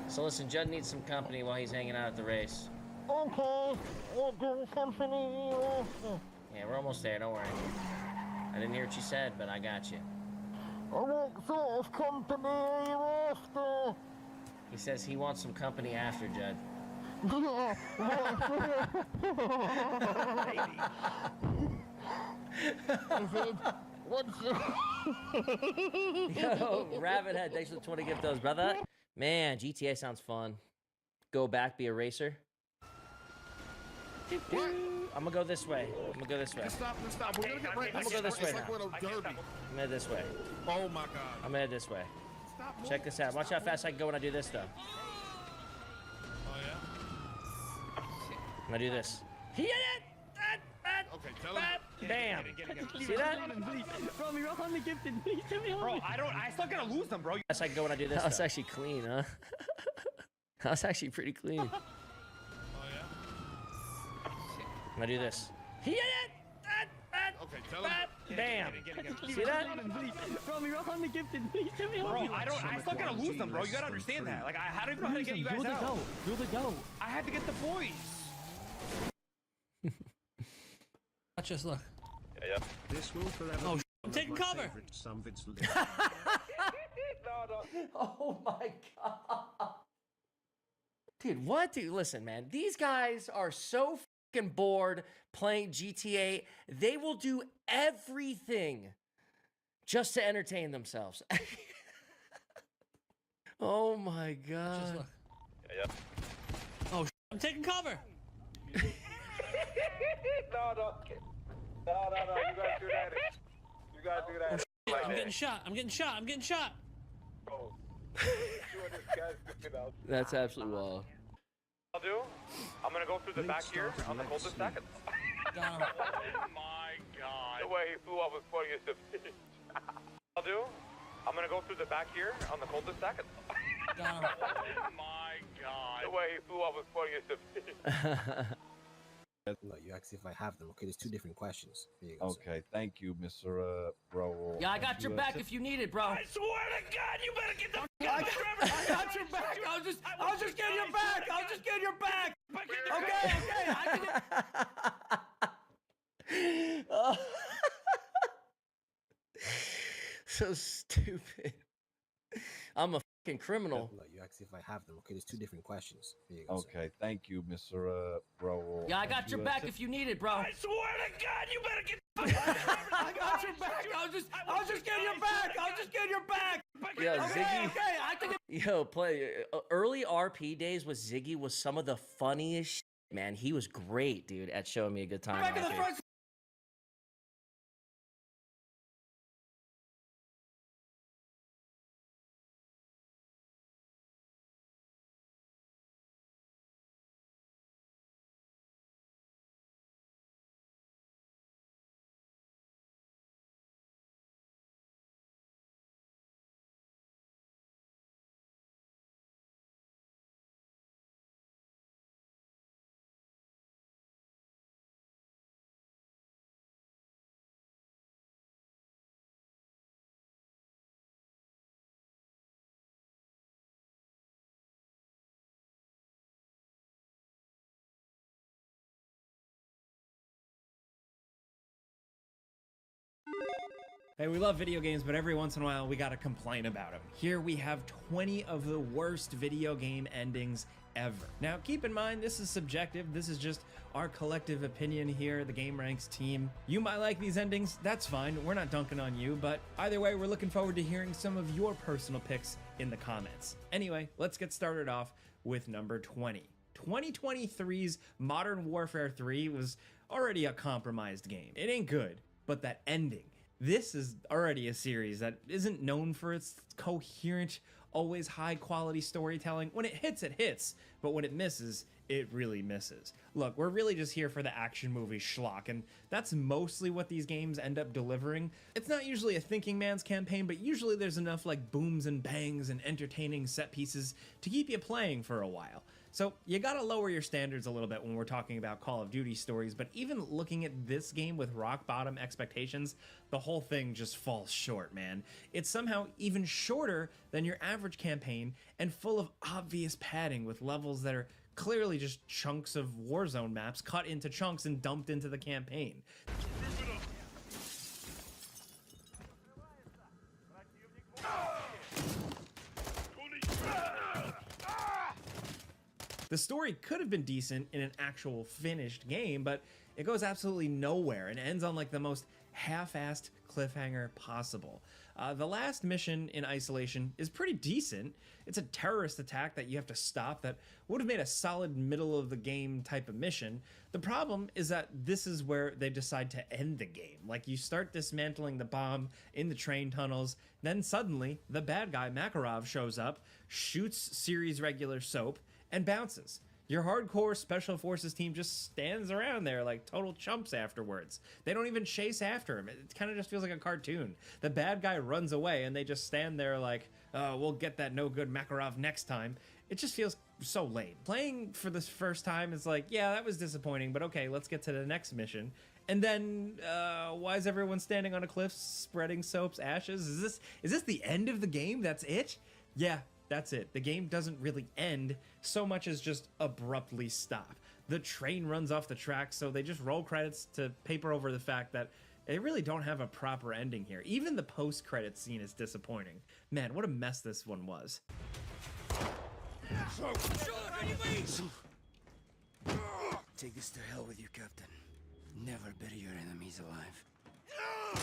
So listen, Judd needs some company while he's hanging out at the race. Okay, we'll do company. Yeah, we're almost there, don't worry. I didn't hear what you said, but I got you. What sort of company are you after? He says he wants some company after, Judd. Yeah, what's Yo, Rabbit Head, thanks for the 20 giftos, brother. Man, GTA sounds fun. Go back, be a racer. I'm gonna go this way. I'm gonna go this way. Stop. We're gonna get right. I'm gonna go this way It's like now. one of those derby. I'm headed this way. Oh my God. I'm headed this way. Check this out. Watch how fast I can go when I do this, though. Oh yeah. I'm gonna do this. He did it! Okay, tell him. Bam! See that? Bro, we're only gifted. Please tell me. Bro, I still gotta lose them, bro. Fast I can go when I do this. That was actually clean, huh? That was actually pretty clean. Oh yeah. I'm gonna do this. He did it! Okay, tell him. Bam! See that? Bro, we're only gifted. Please tell me. Bro, I still gotta lose them, bro. You gotta understand that. Like, I don't even know how to get you guys out. Do the go. I had to get the boys. Watch us, look. Yeah. This will forever. Oh, I'm taking cover. Oh my God. Dude, what? Dude, listen, man. These guys are so fucking bored playing GTA. They will do everything just to entertain themselves. Oh my God. Just look. Yeah. Oh, I'm taking cover. No. You gotta do that. You gotta do that. Oh, I'm getting shot. I'm getting shot. Oh. That's absolutely wild. I'll do. I'm gonna go through the back here on the coldest seconds. Oh my God. The way he flew up was funny as a bitch. I'll do. I'm gonna go through the back here on the coldest seconds. Oh my God. The way he flew up was funny as a bitch. No, you asked if I have them. Okay, there's two different questions. Here you go, Okay, thank you, Mr. Bro. Yeah, I got your back if you need it, bro. I swear to God, you better get the I got your back. I was just getting your back. I was just getting your back. Okay. Oh. So stupid. I'm a freaking criminal. Look, you asked if I have them. Okay, there's two different questions. Here you go, sir. Okay, thank you, Mr. Raul. Yeah, I got your back if you need it, bro. I swear to God, you better get the fuck out. I got your back. I was just getting your back. I was just getting your back. Yeah, okay, Ziggy. okay, I think Yo, early RP days with Ziggy was some of the funniest shit, man. He was great, dude, at showing me a good time. back in the RP. front. Hey, we love video games, but every once in a while we gotta complain about them. Here we have 20 of the worst video game endings ever. Now, keep in mind, this is subjective. This is just our collective opinion here, the Game Ranks team. You might like these endings, that's fine. We're not dunking on you, but either way, we're looking forward to hearing some of your personal picks in the comments. Anyway, let's get started off with number 20. 2023's Modern Warfare 3 was already a compromised game. It ain't good, but that ending. This is already a series that isn't known for its coherent, always high quality storytelling. When it hits, but when it misses, it really misses. Look, we're really just here for the action movie schlock, and that's mostly what these games end up delivering. It's not usually a thinking man's campaign, but usually there's enough like booms and bangs and entertaining set pieces to keep you playing for a while. So you gotta lower your standards a little bit when we're talking about Call of Duty stories, but even looking at this game with rock bottom expectations, the whole thing just falls short, man. It's somehow even shorter than your average campaign and full of obvious padding with levels that are clearly just chunks of Warzone maps cut into chunks and dumped into the campaign. The story could have been decent in an actual finished game, but it goes absolutely nowhere and ends on like the most half-assed cliffhanger possible. The last mission in Isolation is pretty decent. It's a terrorist attack that you have to stop that would have made a solid middle of the game type of mission. The problem is that this is where they decide to end the game. Like, you start dismantling the bomb in the train tunnels, then suddenly the bad guy Makarov shows up, shoots series regular Soap, and bounces. Your hardcore special forces team just stands around there like total chumps afterwards. They don't even chase after him. It kind of just feels like a cartoon. The bad guy runs away and they just stand there like, oh, we'll get that no good Makarov next time. It just feels so lame. Playing for this first time is like, yeah, that was disappointing, but okay, let's get to the next mission. And then, why is everyone standing on a cliff spreading Soap's ashes? Is this the end of the game? That's it? Yeah. That's it. The game doesn't really end so much as just abruptly stop. The train runs off the track, so they just roll credits to paper over the fact that they really don't have a proper ending here. Even the post-credit scene is disappointing. Man, what a mess this one was. Take this to hell with you, Captain. Never bury your enemies alive.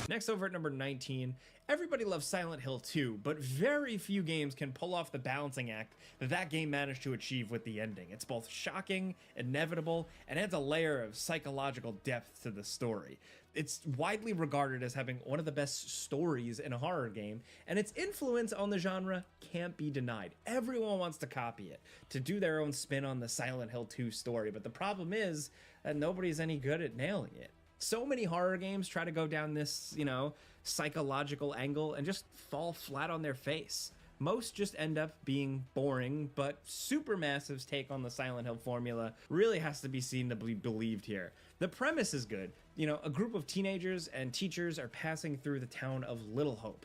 Next, over at number 19, everybody loves Silent Hill 2, but very few games can pull off the balancing act that game managed to achieve with the ending. It's both shocking, inevitable, and adds a layer of psychological depth to the story. It's widely regarded as having one of the best stories in a horror game, and its influence on the genre can't be denied. Everyone wants to copy it, to do their own spin on the Silent Hill 2 story, but the problem is that nobody's any good at nailing it. So many horror games try to go down this, psychological angle and just fall flat on their face. Most just end up being boring, but Supermassive's take on the Silent Hill formula really has to be seen to be believed here. The premise is good. A group of teenagers and teachers are passing through the town of Little Hope.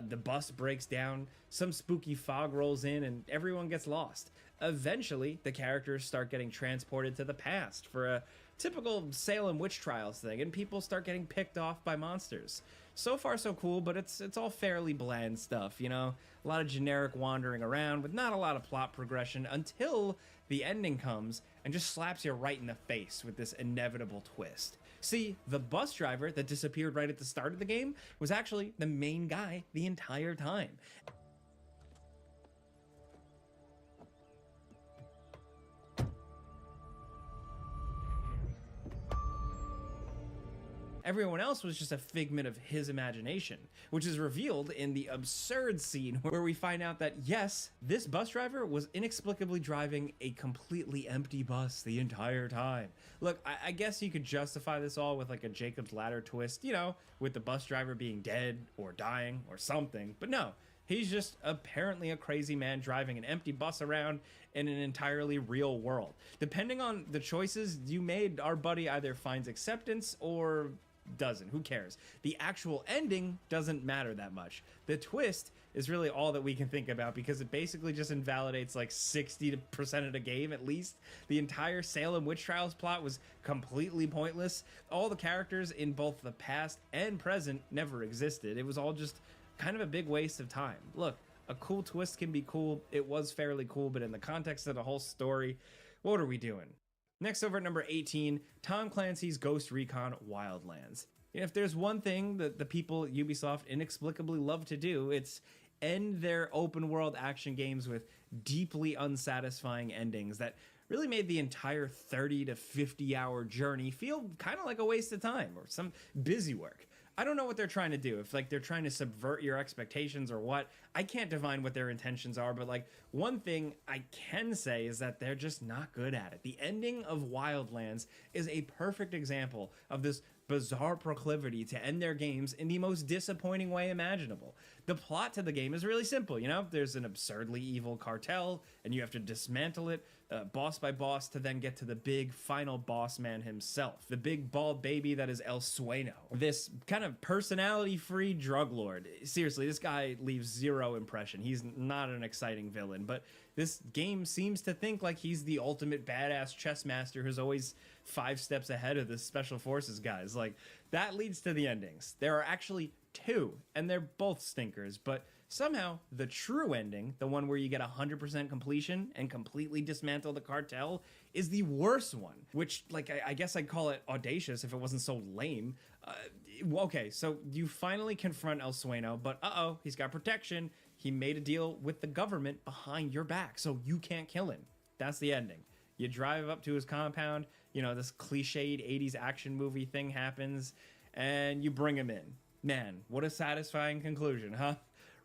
The bus breaks down, some spooky fog rolls in, and everyone gets lost. Eventually, the characters start getting transported to the past for a typical Salem witch trials thing, and people start getting picked off by monsters. so far so cool, but it's all fairly bland stuff, you know? A lot of generic wandering around with not a lot of plot progression until the ending comes and just slaps you right in the face with this inevitable twist. See, the bus driver that disappeared right at the start of the game was actually the main guy the entire time. Everyone else was just a figment of his imagination, which is revealed in the absurd scene where we find out that, yes, this bus driver was inexplicably driving a completely empty bus the entire time. Look, I guess you could justify this all with like a Jacob's Ladder twist, you know, with the bus driver being dead or dying or something, but no. He's just apparently a crazy man driving an empty bus around in an entirely real world. Depending on the choices you made, our buddy either finds acceptance or doesn't. Who cares? The actual ending doesn't matter that much. The twist is really all that we can think about because it basically just invalidates like 60% of the game at least. The entire Salem Witch Trials plot was completely pointless. All the characters in both the past and present never existed. It was all just kind of a big waste of time. Look, a cool twist can be cool. It was fairly cool, but in the context of the whole story, what are we doing? Next, over at number 18, Tom Clancy's Ghost Recon Wildlands. If there's one thing that the people at Ubisoft inexplicably love to do, it's end their open world action games with deeply unsatisfying endings that really made the entire 30 to 50 hour journey feel kind of like a waste of time or some busy work. I don't know what they're trying to do, if like they're trying to subvert your expectations or what. I can't divine what their intentions are, but like one thing I can say is that they're just not good at it. The ending of Wildlands is a perfect example of this bizarre proclivity to end their games in the most disappointing way imaginable. The plot to the game is really simple, you know? There's an absurdly evil cartel, and you have to dismantle it boss by boss to then get to the big final boss man himself, the big bald baby that is El Sueno, this kind of personality-free drug lord. Seriously, this guy leaves zero impression. He's not an exciting villain, but this game seems to think like he's the ultimate badass chess master who's always 5 steps ahead of the special forces guys. Like, that leads to the endings. There are actually 2, and they're both stinkers, but somehow the true ending, the one where you get 100% completion and completely dismantle the cartel, is the worst one, which, like, I guess I'd call it audacious if it wasn't so lame. Okay, so you finally confront El Sueno, but he's got protection. He made a deal with the government behind your back, so you can't kill him. That's the ending. You drive up to his compound, you know, this cliched 80s action movie thing happens, and you bring him in. Man, what a satisfying conclusion, huh?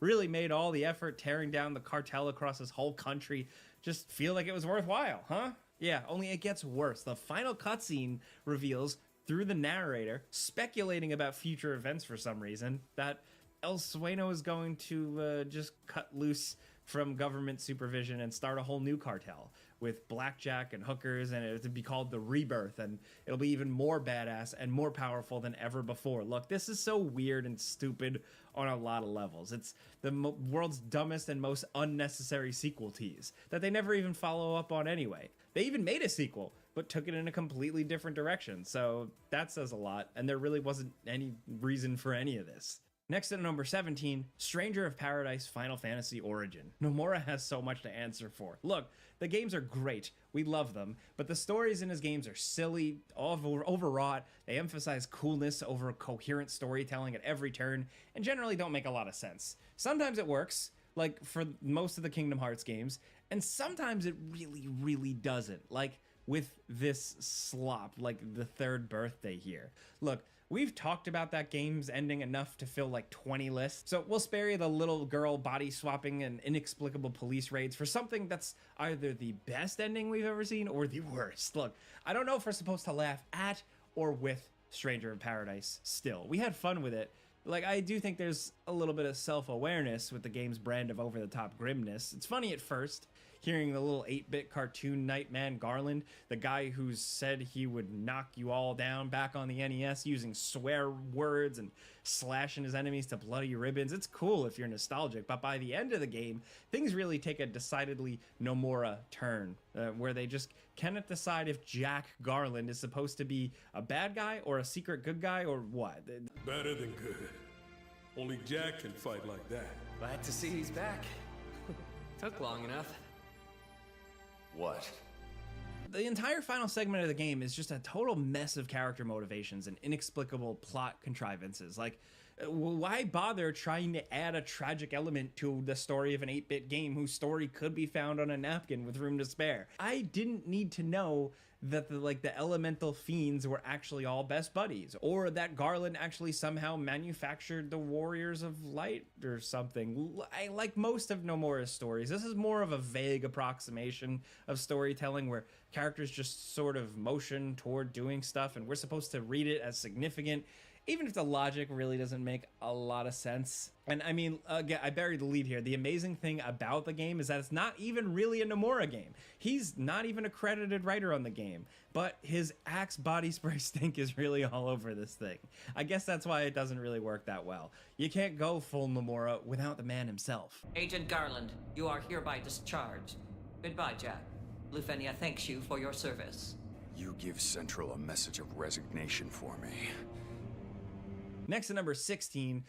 Really made all the effort tearing down the cartel across this whole country just feel like it was worthwhile, huh? Yeah, only it gets worse. The final cutscene reveals, through the narrator, speculating about future events for some reason, that El Sueno is going to just cut loose from government supervision and start a whole new cartel with blackjack and hookers, and it'll be called the Rebirth, and it'll be even more badass and more powerful than ever before. Look, this is so weird and stupid on a lot of levels. It's the world's dumbest and most unnecessary sequel tease that they never even follow up on anyway. They even made a sequel, but took it in a completely different direction, so that says a lot, and there really wasn't any reason for any of this. Next at number 17, Stranger of Paradise Final Fantasy Origin. Nomura has so much to answer for. Look, the games are great, we love them, but the stories in his games are silly, overwrought, they emphasize coolness over coherent storytelling at every turn, and generally don't make a lot of sense. Sometimes it works, like for most of the Kingdom Hearts games, and sometimes it really, really doesn't, like with this slop, like the third birthday here. Look, we've talked about that game's ending enough to fill like 20 lists, so we'll spare you the little girl body swapping and inexplicable police raids for something that's either the best ending we've ever seen or the worst. Look, I don't know if we're supposed to laugh at or with Stranger of Paradise still. We had fun with it. Like, I do think there's a little bit of self-awareness with the game's brand of over-the-top grimness. It's funny at first, hearing the little 8-bit cartoon Nightman Garland, the guy who said he would knock you all down back on the NES using swear words and slashing his enemies to bloody ribbons. It's cool if you're nostalgic, but by the end of the game, things really take a decidedly Nomura turn, where they just cannot decide if Jack Garland is supposed to be a bad guy or a secret good guy or what. Better than good. Only Jack can fight like that. Glad to see he's back. Took long enough. What? The entire final segment of the game is just a total mess of character motivations and inexplicable plot contrivances. Like, why bother trying to add a tragic element to the story of an 8-bit game whose story could be found on a napkin with room to spare? I didn't need to know that the elemental fiends were actually all best buddies, or that Garland actually somehow manufactured the Warriors of Light or something. Like most of Nomura's stories, this is more of a vague approximation of storytelling where characters just sort of motion toward doing stuff and we're supposed to read it as significant, even if the logic really doesn't make a lot of sense. And I mean, again, I buried the lead here. The amazing thing about the game is that it's not even really a Nomura game. He's not even a credited writer on the game, but his Axe body spray stink is really all over this thing. I guess that's why it doesn't really work that well. You can't go full Nomura without the man himself. Agent Garland, you are hereby discharged. Goodbye, Jack. Lufenia thanks you for your service. You give Central a message of resignation for me. Next to number 16,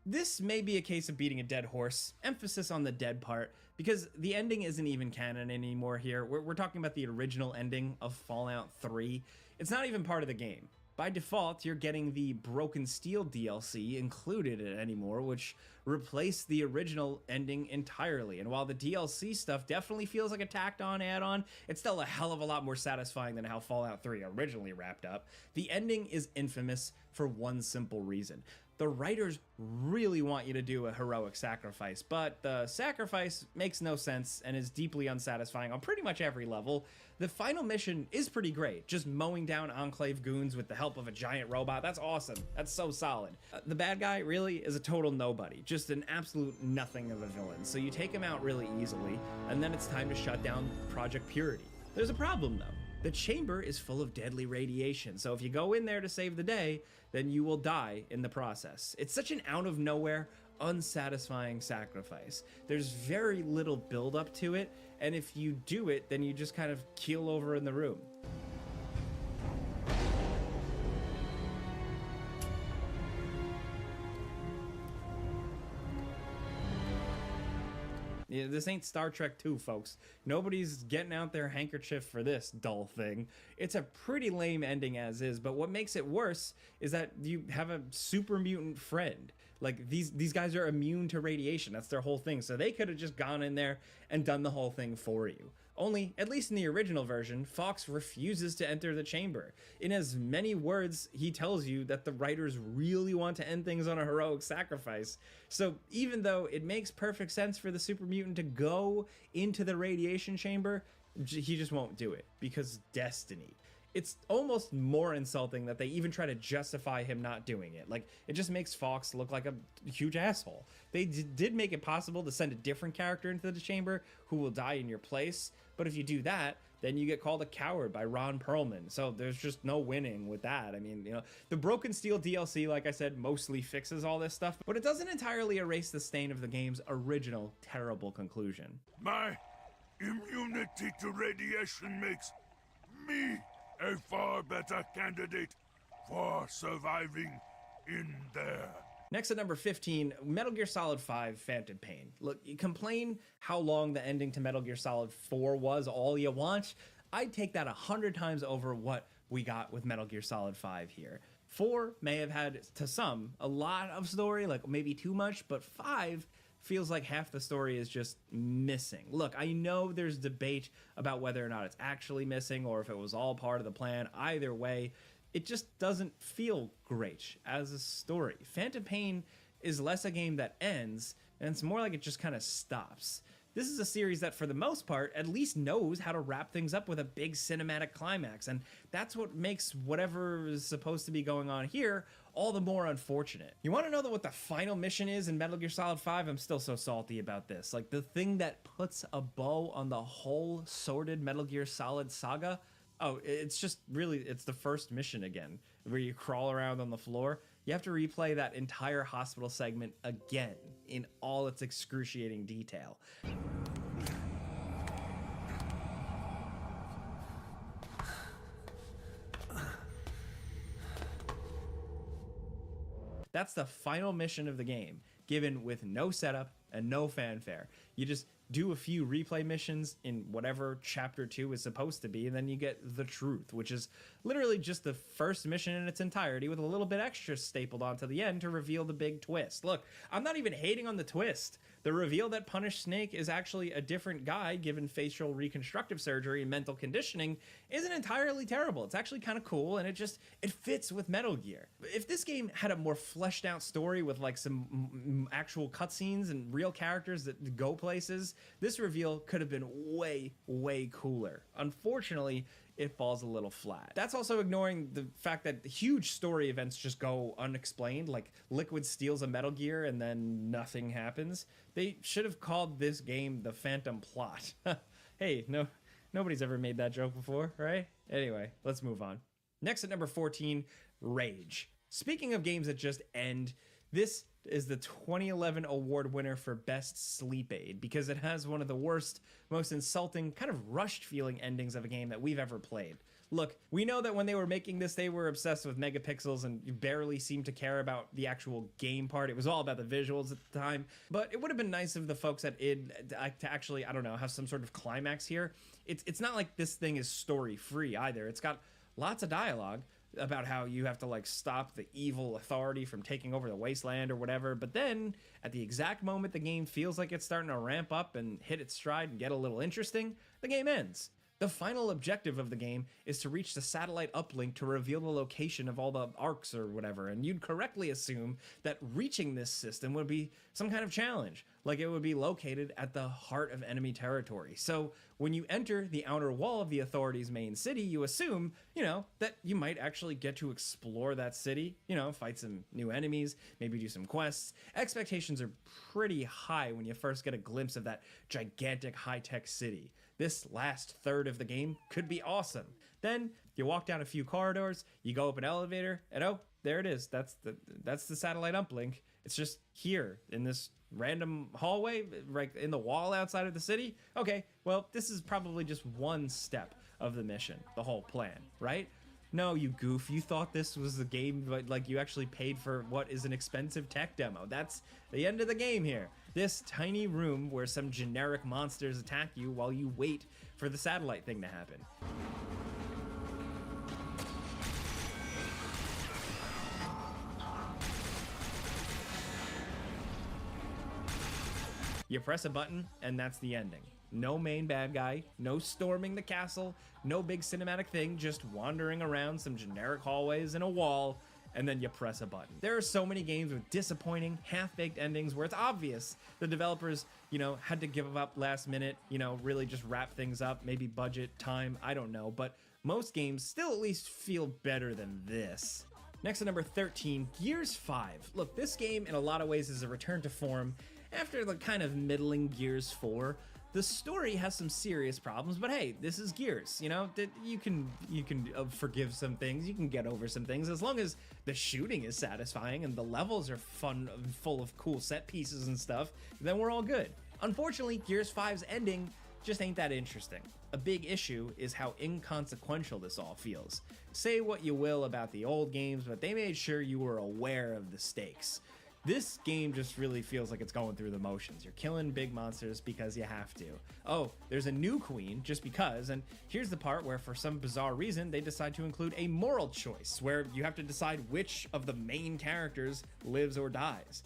this may be a case of beating a dead horse, emphasis on the dead part, because the ending isn't even canon anymore here. We're talking about the original ending of Fallout 3. It's not even part of the game. By default, you're getting the Broken Steel DLC included anymore, which replaced the original ending entirely. And while the DLC stuff definitely feels like a tacked on add-on, it's still a hell of a lot more satisfying than how Fallout 3 originally wrapped up. The ending is infamous for one simple reason. The writers really want you to do a heroic sacrifice, but the sacrifice makes no sense and is deeply unsatisfying on pretty much every level. The final mission is pretty great, just mowing down Enclave goons with the help of a giant robot. That's awesome. That's so solid. The bad guy really is a total nobody, just an absolute nothing of a villain. So you take him out really easily, and then it's time to shut down Project Purity. There's a problem though. The chamber is full of deadly radiation, so if you go in there to save the day, then you will die in the process. It's such an out of nowhere, unsatisfying sacrifice. There's very little build up to it, and if you do it, then you just kind of keel over in the room. Yeah, this ain't Star Trek 2, folks. Nobody's getting out their handkerchief for this dull thing. It's a pretty lame ending as is, but what makes it worse is that you have a super mutant friend. Like, these guys are immune to radiation. That's their whole thing. So they could have just gone in there and done the whole thing for you. Only, at least in the original version, Fox refuses to enter the chamber. In as many words, he tells you that the writers really want to end things on a heroic sacrifice. So even though it makes perfect sense for the super mutant to go into the radiation chamber, he just won't do it because destiny. It's almost more insulting that they even try to justify him not doing it. Like, it just makes Fox look like a huge asshole. They did make it possible to send a different character into the chamber who will die in your place, but if you do that, then you get called a coward by Ron Perlman. So there's just no winning with that. I mean, you know, the Broken Steel DLC, like I said, mostly fixes all this stuff, but it doesn't entirely erase the stain of the game's original terrible conclusion. My immunity to radiation makes me a far better candidate for surviving in there. Next at number 15, Metal Gear Solid 5 Phantom Pain. Look, you complain how long the ending to Metal Gear Solid 4 was all you want. I'd take that 100 times over what we got with Metal Gear Solid 5 here. 4 may have had, to some, a lot of story, like maybe too much, but 5 feels like half the story is just missing. Look, I know there's debate about whether or not it's actually missing or if it was all part of the plan. Either way, it just doesn't feel great as a story. Phantom Pain is less a game that ends, and it's more like it just kind of stops. This is a series that, for the most part, at least knows how to wrap things up with a big cinematic climax, and that's what makes whatever is supposed to be going on here all the more unfortunate. You want to know what the final mission is in Metal Gear Solid 5? I'm still so salty about this. Like, the thing that puts a bow on the whole sordid Metal Gear Solid saga? Oh, it's just really, it's the first mission again, where you crawl around on the floor. You have to replay that entire hospital segment again in all its excruciating detail. That's the final mission of the game, given with no setup and no fanfare. You just do a few replay missions in whatever chapter 2 is supposed to be, and then you get the truth, which is literally just the first mission in its entirety with a little bit extra stapled onto the end to reveal the big twist. Look, I'm not even hating on the twist. The reveal that Punished Snake is actually a different guy given facial reconstructive surgery and mental conditioning isn't entirely terrible. It's actually kind of cool, and it fits with Metal Gear. If this game had a more fleshed out story with like some actual cutscenes and real characters that go places, this reveal could have been way, way cooler. Unfortunately, it falls a little flat. That's also ignoring the fact that huge story events just go unexplained, like Liquid steals a Metal Gear and then nothing happens. They should have called this game the Phantom Plot. Hey, nobody's ever made that joke before, right? Anyway, let's move on. Next at number 14, Rage. Speaking of games that just end, this is the 2011 award winner for Best Sleep Aid because it has one of the worst, most insulting, kind of rushed feeling endings of a game that we've ever played. Look, we know that when they were making this, they were obsessed with megapixels and barely seemed to care about the actual game part. It was all about the visuals at the time, but it would have been nice if the folks at id to actually, I don't know, have some sort of climax here. It's not like this thing is story free either. It's got lots of dialogue about how you have to like stop the evil authority from taking over the wasteland or whatever, but then at the exact moment the game feels like it's starting to ramp up and hit its stride and get a little interesting, the game ends. The final objective of the game is to reach the satellite uplink to reveal the location of all the arcs or whatever, and you'd correctly assume that reaching this system would be some kind of challenge, like it would be located at the heart of enemy territory. So when you enter the outer wall of the authority's main city, you assume, that you might actually get to explore that city, fight some new enemies, maybe do some quests. Expectations are pretty high when you first get a glimpse of that gigantic high-tech city. This last third of the game could be awesome. Then you walk down a few corridors, you go up an elevator, and oh, there it is. That's the satellite uplink. It's just here in this random hallway, right in the wall outside of the city. Okay, well, this is probably just one step of the mission, the whole plan, right? No, you goof. You thought this was the game, but like you actually paid for what is an expensive tech demo. That's the end of the game here. This tiny room where some generic monsters attack you while you wait for the satellite thing to happen. You press a button, and that's the ending. No main bad guy, no storming the castle, no big cinematic thing, just wandering around some generic hallways and a wall, and then you press a button. There are so many games with disappointing, half-baked endings where it's obvious the developers, had to give up last minute, really just wrap things up, maybe budget, time, I don't know, but most games still at least feel better than this. Next at number 13, Gears 5. Look, this game in a lot of ways is a return to form after the kind of middling Gears 4. The story has some serious problems, but hey, this is Gears, you can forgive some things, you can get over some things, as long as the shooting is satisfying and the levels are fun, full of cool set pieces and stuff, then we're all good. Unfortunately, Gears 5's ending just ain't that interesting. A big issue is how inconsequential this all feels. Say what you will about the old games, but they made sure you were aware of the stakes. This game just really feels like it's going through the motions. You're killing big monsters because you have to. Oh, there's a new queen just because, and here's the part where for some bizarre reason they decide to include a moral choice where you have to decide which of the main characters lives or dies.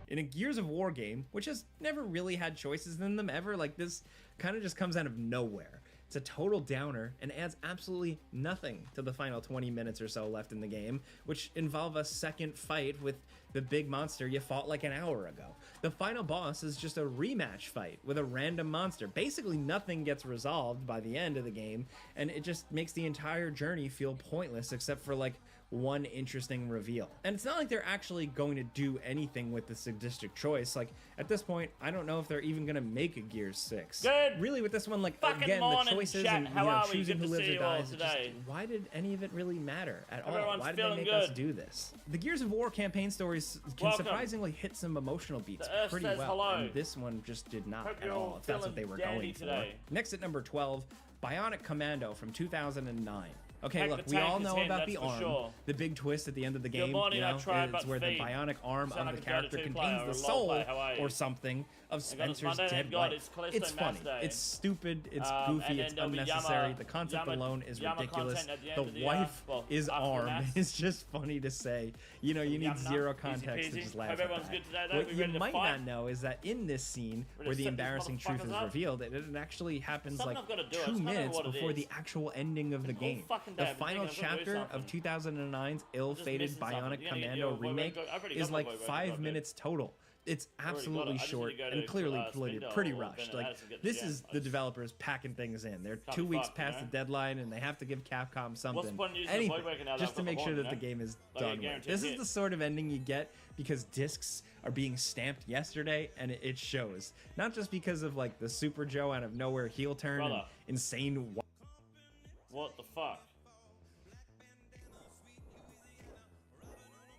In a Gears of War game, which has never really had choices in them ever, like this kind of just comes out of nowhere. It's a total downer and adds absolutely nothing to the final 20 minutes or so left in the game, which involve a second fight with the big monster you fought like an hour ago. The final boss is just a rematch fight with a random monster. Basically nothing gets resolved by the end of the game, and it just makes the entire journey feel pointless except for like one interesting reveal. And it's not like they're actually going to do anything with the sadistic choice. Like, at this point, I don't know if they're even going to make a Gears 6. Good. Really, with this one, like, Fucking again, morning, the choices chat. and, How are we? choosing Good who to lives see or you all dies, today. why did any of it really matter at all? Everyone's Why did they feeling make us good. do this? The Gears of War campaign stories can Welcome. surprisingly hit some emotional beats The Earth pretty says well, hello. and this one just did not Hope at you're all, all if that's what feeling they were dandy going today. for. Next at number 12, Bionic Commando from 2009. Okay, Heck, look, the we tank all is know in, about that's the for arm. sure. The big twist at the end of the Good game, morning, you I know, tried, is but where the feed. bionic arm Sound of like the a character Dota 2 contains player the or a soul LOL player. How are you? or something of Spencer's Monday, dead God, wife. it's Callisto It's funny, Mass Day. it's stupid, it's And goofy, then it's there'll be unnecessary. Yama- The concept Yama- alone is Yama ridiculous. content at the end The of the, wife well, is after the arm. mass. It's just funny to say. You know, you need Yum, zero easy context to peasy. just laugh Hope at everyone's that. good today, though. What We you ready to might fight? not know is that in this scene Ready where to the set these embarrassing truth is motherfuckers up? revealed, it actually happens Something like I've gotta do. I 2 just don't know minutes what it before is. the actual ending of the Been all game. fucking day The I've been final thinking I've gotta do chapter of something. 2009's ill-fated missing something. Bionic You're gonna get Commando your Void remake I've already is got my like Void 5 Void. minutes total. It's Already got it. absolutely I just need to short go and to, clearly Spindle pretty or rushed. Bennett Like, Addison, get the this gem. is the developers packing things in. They're Can't 2 be weeks fucked, you past know? the deadline and they have to give Capcom something. the point in using the Anything, Void Waker now that just I've to got make the sure horn, that the you know? game is Like a done with. guaranteed This is hit. the sort of ending you get because discs are being stamped yesterday and it shows. Not just because of like the Super Joe out of nowhere heel turn and Brother. insane What the fuck?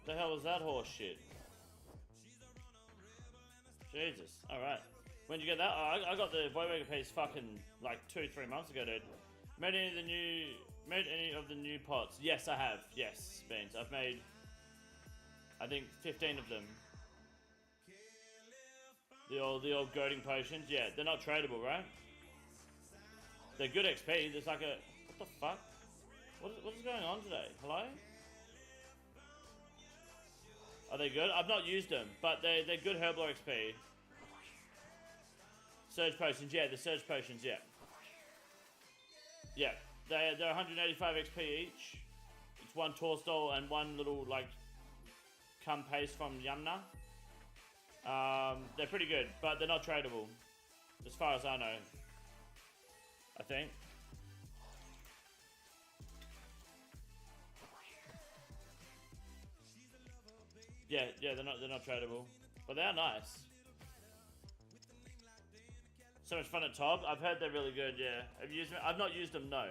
The hell was that horse shit? Jesus. Alright. When'd you get that? Oh, I got the Void Waker piece fucking like 2-3 months ago, dude. Made any of the new pots? Yes, I have. Yes, Beans. I've made, I think, 15 of them. The old goading potions. Yeah, they're not tradable, right? They're good XP. There's like a, what the fuck? What is going on today? Hello? Are they good? I've not used them, but they're good Herbal XP. Surge potions, yeah, the surge potions, yeah. Yeah, they're 185 XP each. It's one Torstol and one little, like, cum paste from Yamna. They're pretty good, but they're not tradable. As far as I know. I think. Yeah, they're not tradable. But they are nice. So much fun at Top. I've heard they're really good, yeah. Have you used them? I've not used them, no.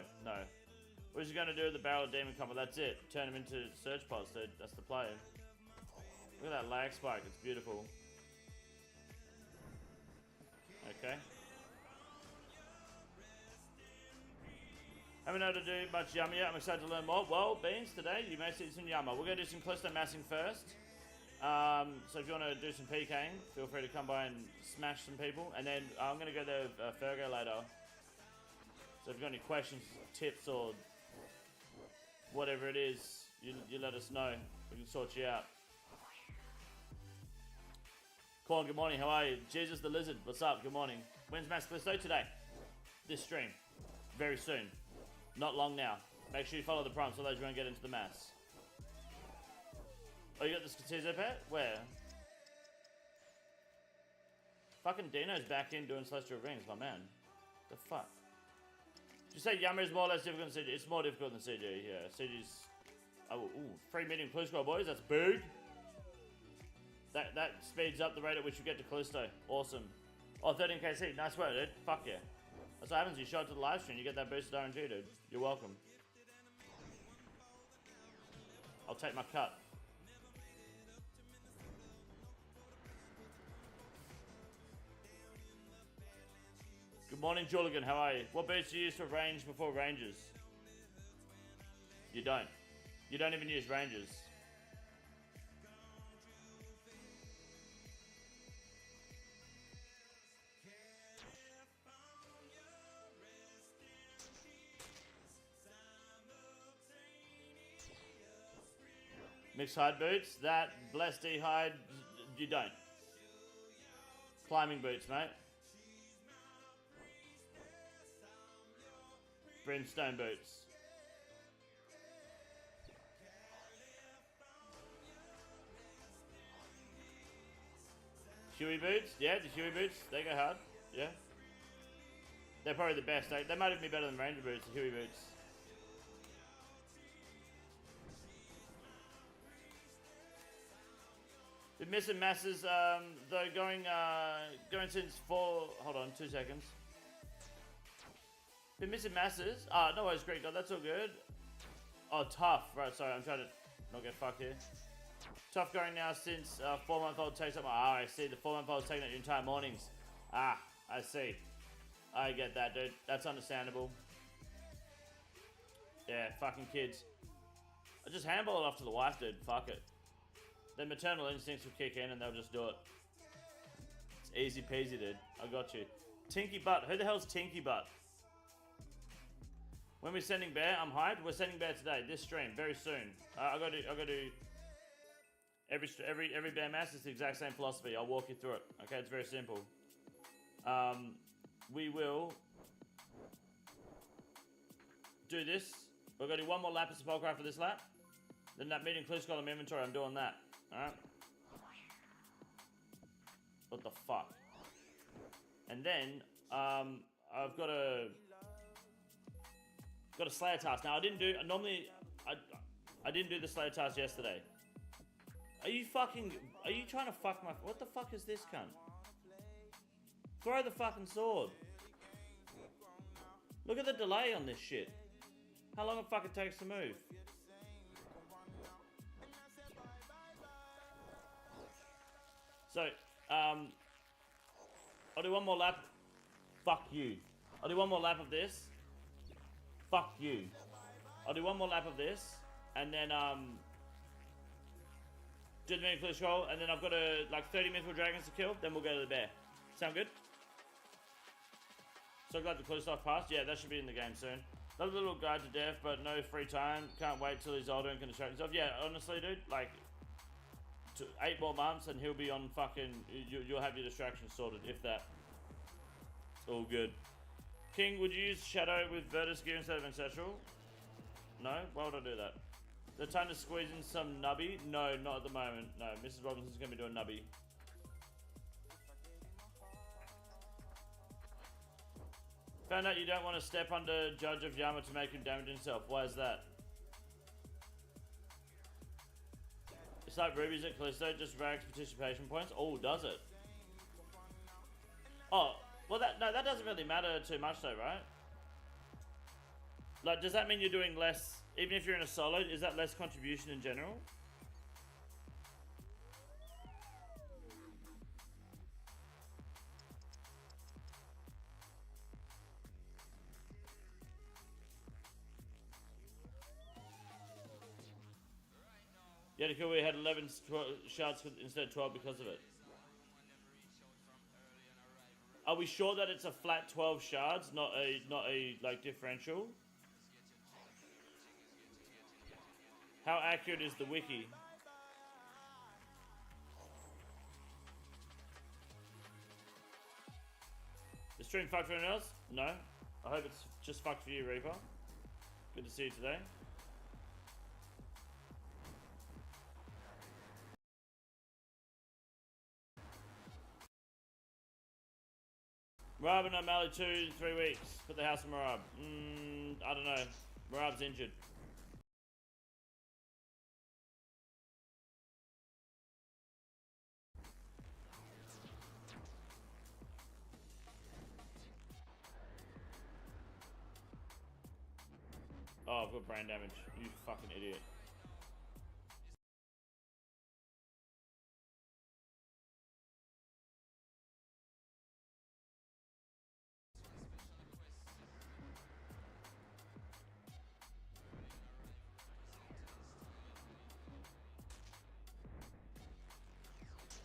What is he going to do with the Barrel of Demon combo? That's it. Turn them into Surge Pods, dude. That's the play. Look at that lag spike. It's beautiful. Okay. Haven't had to do much Yama yet. I'm excited to learn more. Well, Beans, today you may see some Yama. We're going to do some Callisto massing first. So if you want to do some PKing, feel free to come by and smash some people. And then I'm going to go there with Fergo later. So if you've got any questions, tips, or whatever it is, you let us know. We can sort you out. Corn, good morning. How are you? Jesus the Lizard, what's up? Good morning. When's Mass Callisto? Today. This stream. Very soon. Not long now. Make sure you follow the prompts, otherwise you won't get into the mass. Oh, you got this Caesar pet? Where? Fucking Dino's back in doing Celestial Rings, my man. The fuck? Did you say Yama is more or less difficult than CG? It's more difficult than CG, yeah. CG's... Oh, ooh, free meeting Blue Squad, boys. That's big. That speeds up the rate at which you get to Callisto. Awesome. Oh, 13kc. Nice work, dude. Fuck yeah. That's what happens. You show up to the live stream, you get that boosted RNG, dude. You're welcome. I'll take my cut. Good morning, Juligan. How are you? What boots do you use for range before ranges? You don't. You don't even use ranges. Mixed hide boots, that blessed D hide, you don't. Climbing boots, mate. Brimstone boots. Huey boots, yeah, the Huey boots, they go hard, yeah. They're probably the best. They might even be better than Ranger boots, the Huey boots. Been missing masses, though going since 4, hold on, 2 seconds. Been missing masses. No worries, Greek, that's all good. Oh, tough, right, sorry, I'm trying to not get fucked here. Tough going now since 4-month-old takes up my, I see, the 4-month-old's taking up your entire mornings. I see. I get that, dude, that's understandable. Yeah, fucking kids. I just handball it off to the wife, dude, fuck it. Their maternal instincts will kick in and they'll just do it. It's easy peasy, dude. I got you. Tinky Butt. Who the hell's Tinky Butt? When we're sending Bear, I'm hyped. We're sending Bear today. This stream, very soon. I got to every Bear Mass is the exact same philosophy. I'll walk you through it. Okay, it's very simple. We will do this. We're gonna do one more lap of Sepulchre for this lap. Then that meeting clues column inventory, I'm doing that. Alright. What the fuck? And then, I've got a Slayer task. Now I didn't do I didn't do the Slayer task yesterday. Are you trying to fuck my, what the fuck is this cunt? Throw the fucking sword. Look at the delay on this shit. How long it fucking takes to move. So, I'll do one more lap. Fuck you. I'll do one more lap of this. Fuck you. I'll do one more lap of this, and then do the mini flip scroll, and then I've got like 30 mythical dragons to kill. Then we'll go to the bear. Sound good? So glad the clue stuff passed. Yeah, that should be in the game soon. Love the little guide to death, but no free time. Can't wait till he's older and can distract himself. Yeah, honestly, dude, like 8 more months and he'll be on fucking. You'll have your distractions sorted, if that. It's all good. King, would you use Shadow with Virtus gear instead of Ancestral? No? Why would I do that? The time to squeeze in some nubby? No, not at the moment. No, Mrs. Robinson's gonna be doing nubby. Found out you don't want to step under Judge of Yama to make him damage himself. Why is that? It's like rubies at Callisto, just rags participation points. Oh, does it? Oh, well that doesn't really matter too much though, right? Like, does that mean you're doing less, even if you're in a solo, is that less contribution in general? Yeah, we had 11 shards instead of 12 because of it. Are we sure that it's a flat 12 shards, not a like differential? How accurate is the wiki? The stream fucked for anyone else? No. I hope it's just fucked for you, Reaper. Good to see you today. Marab and O'Malley 2 in 3 weeks. Put the house in Marab. I don't know. Marab's injured. Oh, I've got brain damage. You fucking idiot.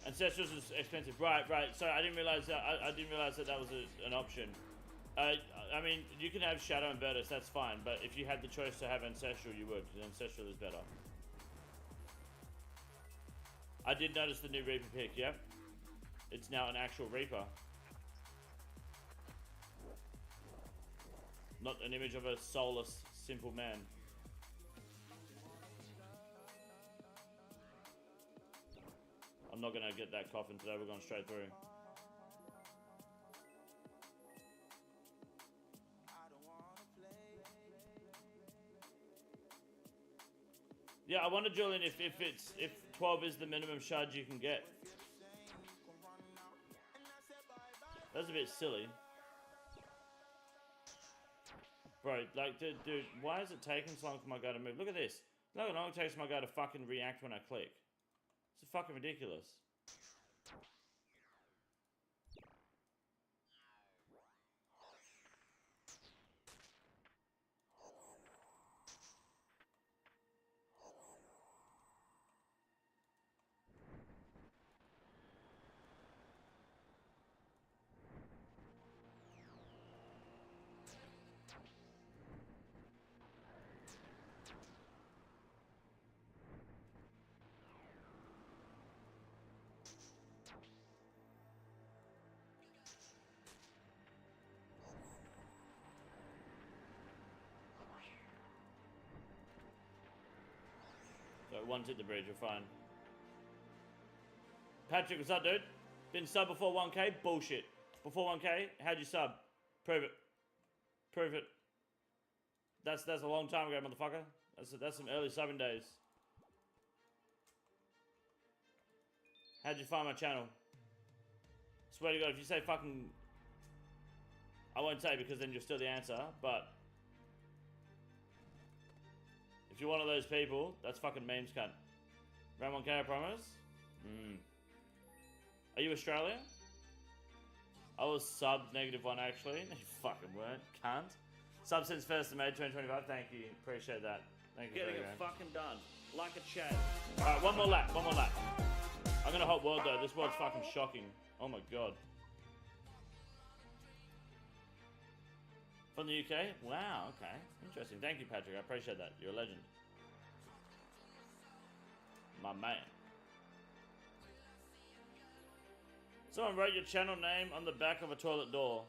Ancestrals is expensive, right? So I didn't realize that. I didn't realize that was an option. I mean, you can have Shadow and Virtus, that's fine. But if you had the choice to have Ancestral, you would, because Ancestral is better. I did notice the new Reaper pick. Yep, it's now an actual Reaper, not an image of a soulless, simple man. I'm not gonna get that coffin today, we're going straight through. Yeah, I wonder, Julian, if 12 is the minimum shards you can get. That's a bit silly. Bro, like, dude, why is it taking so long for my guy to move? Look at this. Look how long it takes for my guy to fucking react when I click. It's fucking ridiculous. So one's hit the bridge, you're fine. Patrick, what's up, dude? Been sub before 1k? Bullshit. Before 1k, how'd you sub? Prove it. Prove it. That's a long time ago, motherfucker. That's some early subbing days. How'd you find my channel? Swear to God, if you say fucking... I won't say because then you'll steal the answer, but... If you're one of those people, that's fucking memes, cunt. Round 1k, I promise? Are you Australia? I was sub -1 actually. You fucking weren't, cunt. Sub since 1st of May 2025. Thank you. Appreciate that. Thank you. Getting it fucking done. Like a Chad. Alright, one more lap. One more lap. I'm gonna hot world though. This world's fucking shocking. Oh my god. From the UK? Wow, okay. Interesting. Thank you, Patrick. I appreciate that. You're a legend. My man. Someone wrote your channel name on the back of a toilet door.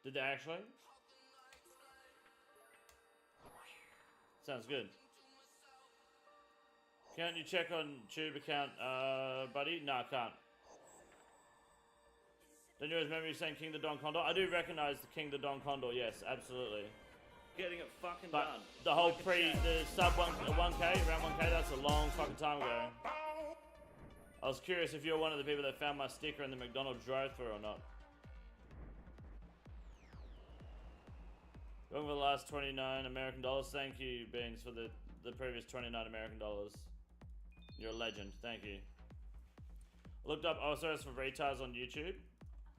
Did they actually? Sounds good. Can't you check on Tube account, buddy? No, I can't. Don't you always remember you saying King the Don Condor? I do recognize the King the Don Condor, yes, absolutely. Getting it fucking But done. the whole Like the sub 1k, around 1k, that's a long fucking time ago. I was curious if you're one of the people that found my sticker in the McDonald's drive-thru or not. Going for the last 29 American dollars. Thank you, Beans, for the previous 29 American dollars. You're a legend. Thank you. I looked up OSRS for retards on YouTube.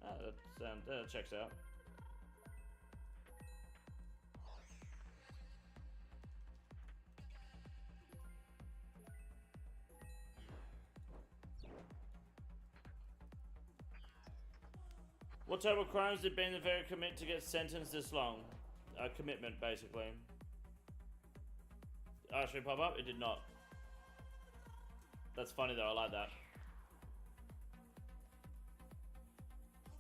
Ah, that checks out. What type of crimes did Ben Rivera commit to get sentenced this long? Commitment, basically. Oh, should it pop up? It did not. That's funny though, I like that.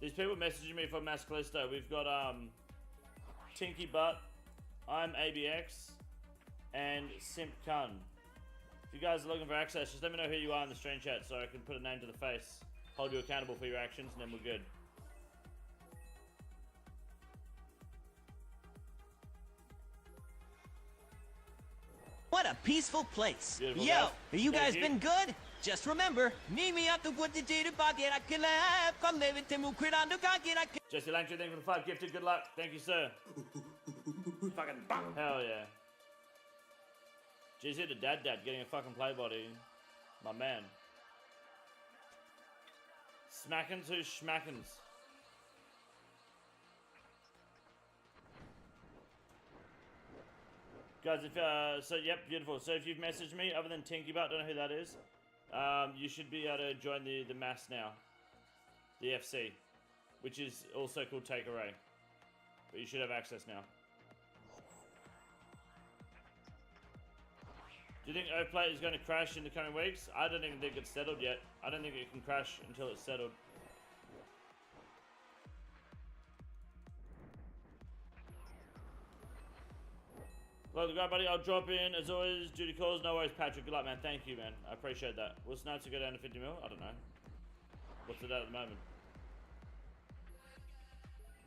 These people messaging me for Mass Callisto. We've got Tinky Butt, I'm ABX, and Simp Kun. If you guys are looking for access, just let me know who you are in the stream chat so I can put a name to the face, hold you accountable for your actions, and then we're good. What a peaceful place. Beautiful, Yo, guys. have you Thank guys you. been good? Just remember, meet me at the wood to do the bucket. I can laugh, come live it, and quit on the bucket. I can. Jesse Langtree, thank you for the 5 gifted. Good luck. Thank you, sir. Fucking bang. Hell yeah. Jeez, hit the dad getting a fucking play body. My man. Smackins, who's schmackins? Guys, if so yep, beautiful. So if you've messaged me, other than Tinky Butt, don't know who that is, you should be able to join the mass now. The FC. Which is also called Take Array. But you should have access now. Do you think Oplate is going to crash in the coming weeks? I don't even think it's settled yet. I don't think it can crash until it's settled. Well, the guy, buddy, I'll drop in. As always, duty calls. No worries, Patrick. Good luck, man. Thank you, man. I appreciate that. Will Snipes go down to 50 mil? I don't know. What's it at the moment?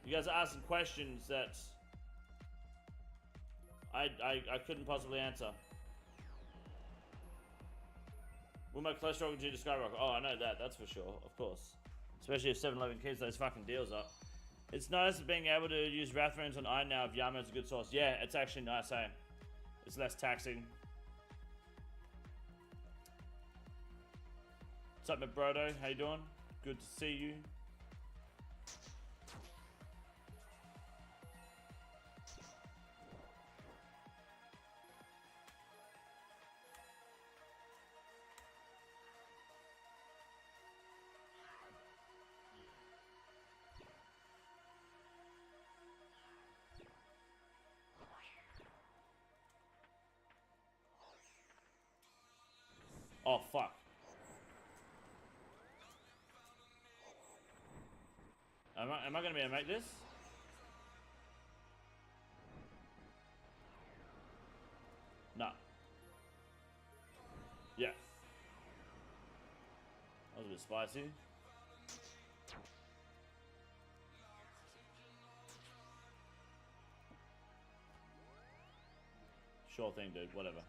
You guys are asking questions that I couldn't possibly answer. Will my cholesterol continue to skyrocket? Oh, I know that. That's for sure. Of course. Especially if 7-Eleven keeps those fucking deals up. It's nice being able to use wrath runes on iron now if Yama's a good source. Yeah, it's actually nice, eh? It's less taxing. What's up, my brodo? How you doing? Good to see you. Oh, fuck. Am I going to be able to make this? No. Yeah. That was a bit spicy. Sure thing, dude. Whatever.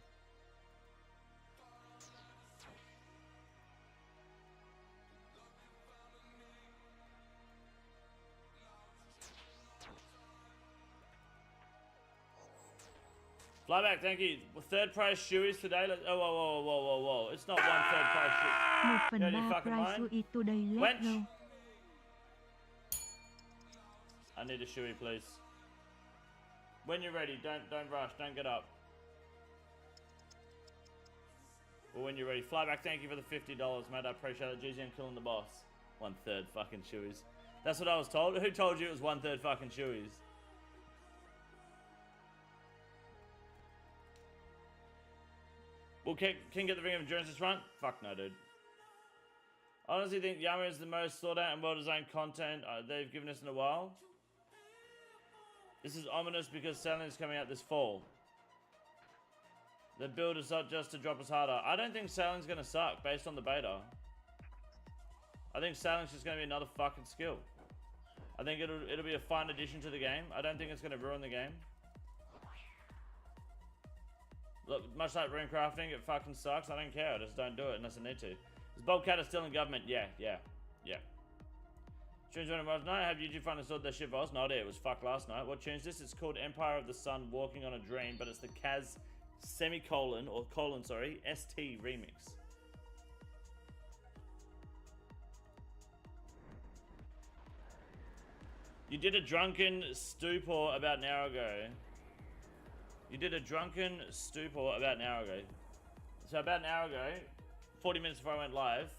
Flyback, thank you. Third prize shoeies today. Oh, whoa. It's not one third prize shoe. You out of your fucking mind? Wench! I need a shoey, please. When you're ready, don't rush, don't get up. Or when you're ready. Flyback, thank you for the $50, mate. I appreciate it. GZM killing the boss. 1/3 fucking shoeies. That's what I was told. Who told you it was 1/3 fucking shoeies? Will King get the Ring of Endurance this run? Fuck no, dude. I honestly think Yama is the most thought out and well-designed content they've given us in a while. This is ominous because Sailing is coming out this fall. The build is not just to drop us harder. I don't think Sailing's going to suck based on the beta. I think Sailing's just going to be another fucking skill. I think it'll be a fun addition to the game. I don't think it's going to ruin the game. Look, much like rune crafting, it fucking sucks. I don't care. I just don't do it unless I need to. Is Bobcat still in government? Yeah. Strange one of night. Have YouTube finally sorted that shit for us? No idea. It was fucked last night. What changed this? It's called Empire of the Sun Walking on a Dream, but it's the Kaz ST remix. You did a drunken stupor about an hour ago. So about an hour ago, 40 minutes before I went live,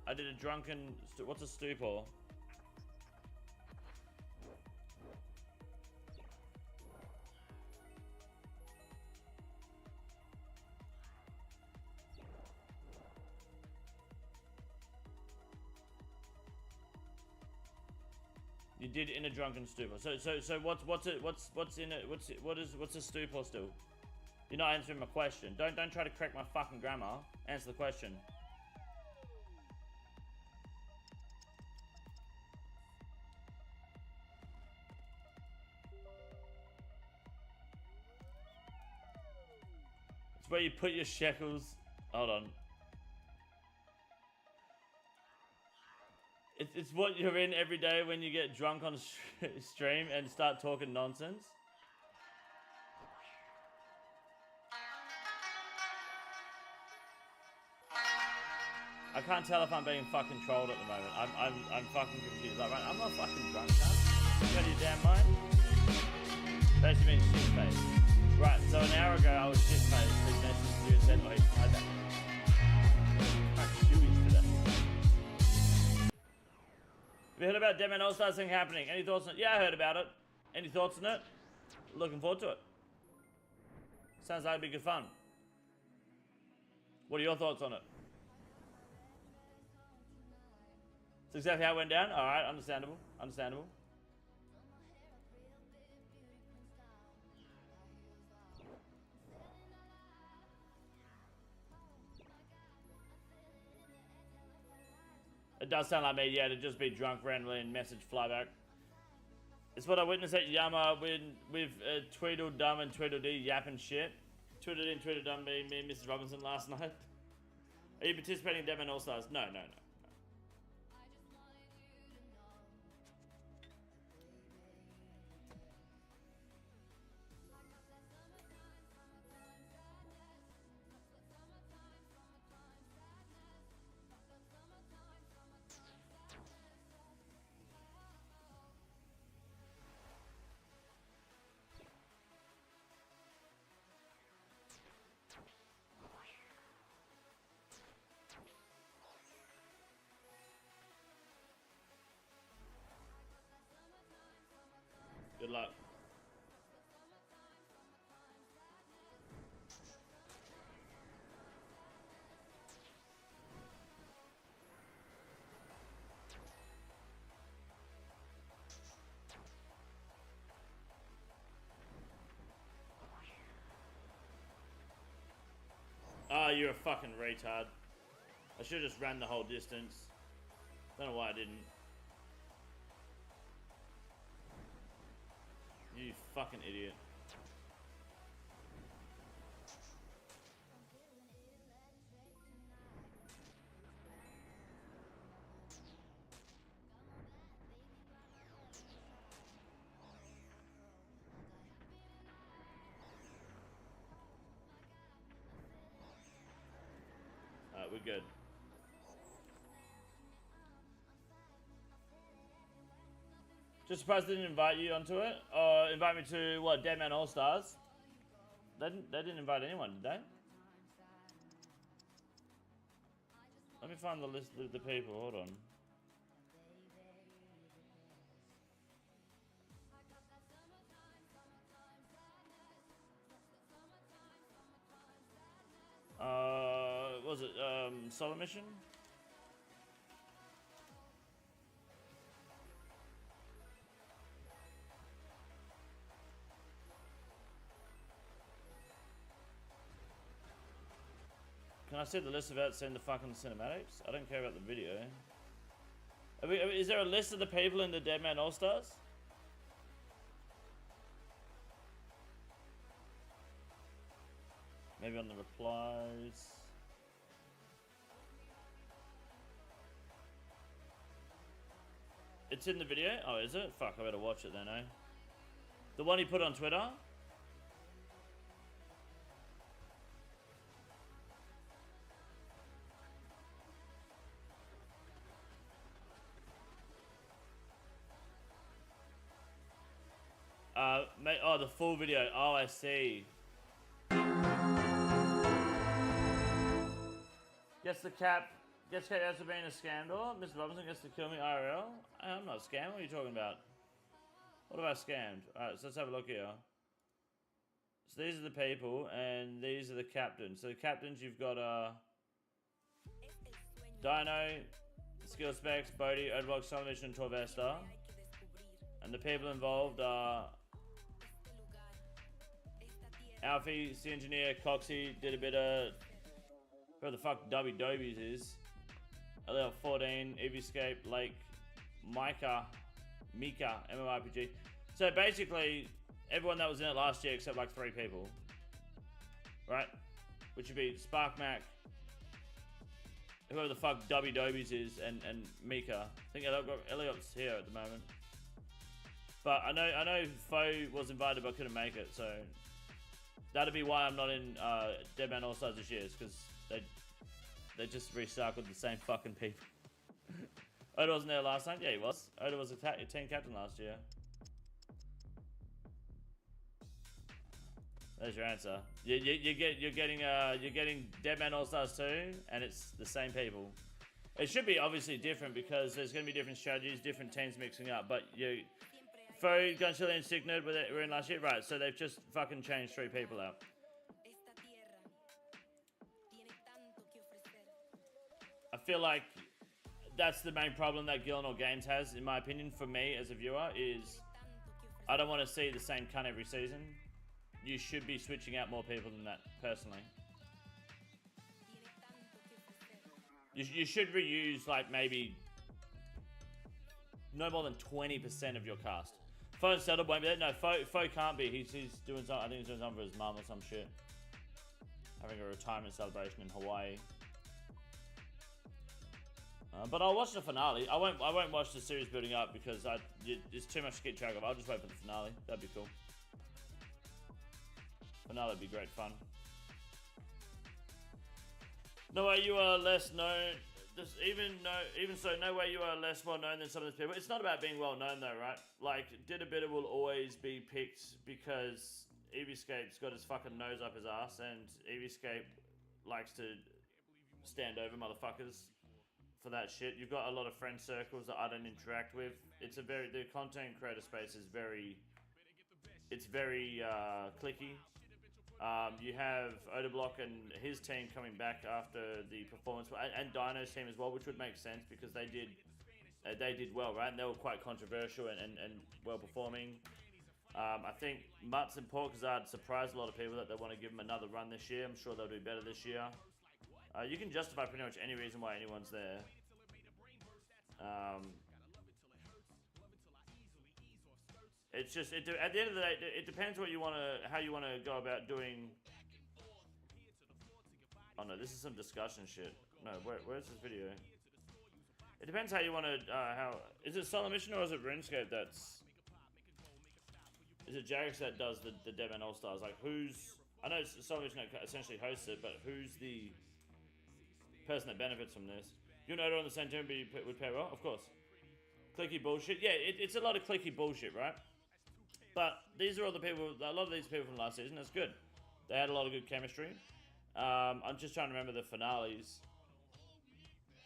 I did a drunken... What's a stupor? You did in a drunken stupor. So what's in it? What's a stupor still? You're not answering my question. Don't try to correct my fucking grammar. Answer the question. It's where you put your shekels. Hold on. It's what you're in every day when you get drunk on stream and start talking nonsense. I can't tell if I'm being fucking trolled at the moment. I'm fucking confused. Like, right, I'm not fucking drunk, huh? You out of your damn mind? Basically means shit face. Right, so an hour ago I was shit faced. They messaged you and said, oh, I had that. Have you heard about Deadman All-Stars thing happening? Any thoughts on it? Yeah, I heard about it. Any thoughts on it? Looking forward to it. Sounds like it'd be good fun. What are your thoughts on it? It's exactly how it went down? Alright, understandable. Understandable. It does sound like me, yeah, to just be drunk randomly and message Flyback. It's what I witnessed at Yama with Tweedledum and Tweedledee yapping shit. Tweedledee and Tweedledum me and Mrs. Robinson last night. Are you participating in Deadman All Stars? No, no, no. Good luck. Oh, you're a fucking retard. I should have just ran the whole distance. Don't know why I didn't. You fucking idiot. Alright, we're good. Just surprised they didn't invite you onto it, or invite me to what, Deadman All Stars? They didn't invite anyone, did they? Let me find the list of the people. Hold on. Was it solo mission? Can I see the list without seeing the fucking cinematics? I don't care about the video. Is there a list of the people in the Deadman All Stars? Maybe on the replies. It's in the video? Oh, is it? Fuck, I better watch it then, eh? The one he put on Twitter? Oh, the full video. Oh, I see. Gets the cap. Gets cut out for being a scammer. Mr. Robinson gets to kill me IRL. I'm not scammed. What are you talking about? What have I scammed? Alright, so let's have a look here. So these are the people, and these are the captains. So the captains, you've got Dino, Skill Specs, Bodhi, Odblock, Summation, and Torvesta. And the people involved are Alfie, the engineer, Coxie, did a bit of where the fuck Dubby Dobies is. Elliot 14, Eviescape, Lake, Mika, MMORPG. So basically, everyone that was in it last year except like 3 people. Right? Which would be Spark Mac, whoever the fuck Dubby Dobies is, and Mika. I think Elliot's here at the moment. But I know Foe was invited but couldn't make it, so that'd be why I'm not in Deadman All Stars this year, because they just recycled the same fucking people. Oda wasn't there last time? Yeah, he was. Oda was a team captain last year. There's your answer. You're getting Deadman All Stars 2, and it's the same people. It should be obviously different because there's going to be different strategies, different teams mixing up. But Foe, Gunchilla, and Signed were in last year, right? So they've just fucking changed 3 people out. I feel like that's the main problem that Gillenor Games has, in my opinion, for me as a viewer, is I don't want to see the same cunt every season. You should be switching out more people than that, personally. You should reuse, like, maybe no more than 20% of your cast. Foe and Settle won't be there. No, Foe can't be. He's doing something. I think he's doing something for his mum or some shit. Having a retirement celebration in Hawaii. But I'll watch the finale. I won't watch the series building up because it's too much to keep track of. I'll just wait for the finale. That'd be cool. Finale would be great fun. No way you are less known. Even so, no way you are less well known than some of these people. It's not about being well known though, right? Like, Dittabitter will always be picked because Eevescape's got his fucking nose up his ass, and Eevescape likes to stand over motherfuckers for that shit. You've got a lot of friend circles that I don't interact with. The content creator space is very cliquey. You have Odablock and his team coming back after the performance, and Dino's team as well, which would make sense because they did well, right? And they were quite controversial and well performing. I think Mutts and Porkazard surprised a lot of people that they want to give them another run this year. I'm sure they'll do better this year. You can justify pretty much any reason why anyone's there. It's just at the end of the day, it depends how you want to go about doing. Oh no, this is some discussion shit. No, where's this video? It depends how you want to. How is it Solo Mission or is it RuneScape that's? Is it Jagex that does the Deadman All Stars? Like who's? I know Solo Mission essentially hosts it, but who's the person that benefits from this? You know, on the same team would pair well, of course. Clicky bullshit. Yeah, it's a lot of clicky bullshit, right? But these are all the people. A lot of these people from last season. That's good. They had a lot of good chemistry. I'm just trying to remember the finales.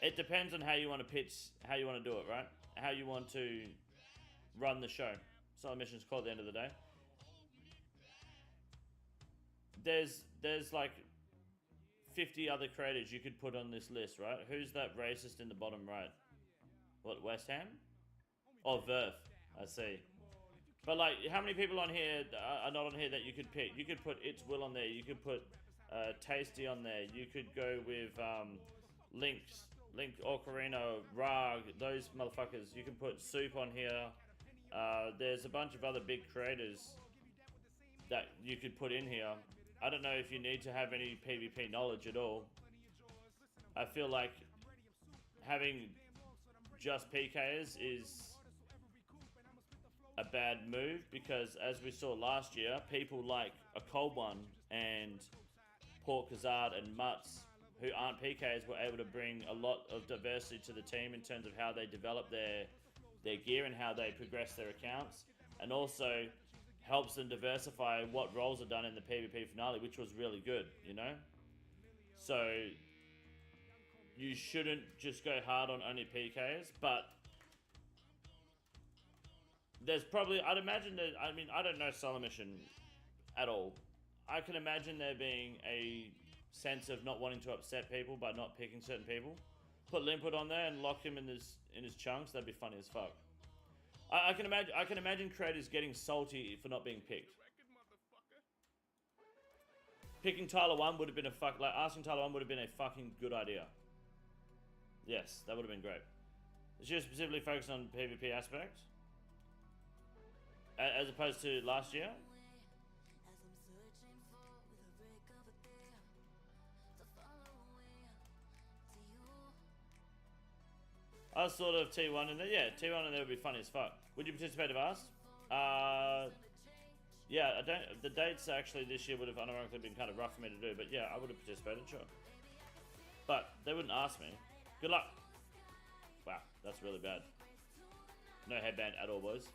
It depends on how you want to pitch, how you want to do it, right? How you want to run the show. Solo Mission's called at the end of the day. There's like 50 other creators you could put on this list, right? Who's that racist in the bottom right? What, West Ham? Oh, Verf. I see. But like, how many people on here are not on here that you could pick? You could put It's Will on there. You could put Tasty on there. You could go with Link Ocarina, Rag, those motherfuckers. You can put Soup on here. There's a bunch of other big creators that you could put in here. I don't know if you need to have any PvP knowledge at all. I feel like having just PKers is a bad move because, as we saw last year, people like a Cold One and Porkazard and Mutts, who aren't PKs, were able to bring a lot of diversity to the team in terms of how they develop their gear and how they progress their accounts, and also helps them diversify what roles are done in the PvP finale, which was really good, you know? So you shouldn't just go hard on only PKs, but there's probably, I'd imagine that, I mean, I don't know Solo Mission at all. I can imagine there being a sense of not wanting to upset people by not picking certain people. Put Limpwood on there and lock him in his chunks, that'd be funny as fuck. I can imagine creators getting salty for not being picked. Picking Tyler 1 would have been asking Tyler 1 would have been a fucking good idea. Yes, that would have been great. It's just specifically focused on PvP aspects, as opposed to last year. I was sort of T1 in there. Yeah, T1 in there would be funny as fuck. Would you participate if asked? Yeah, I don't. The dates actually this year would have unironically been kind of rough for me to do, but yeah, I would have participated, sure. But they wouldn't ask me. Good luck. Wow, that's really bad. No headband at all, boys.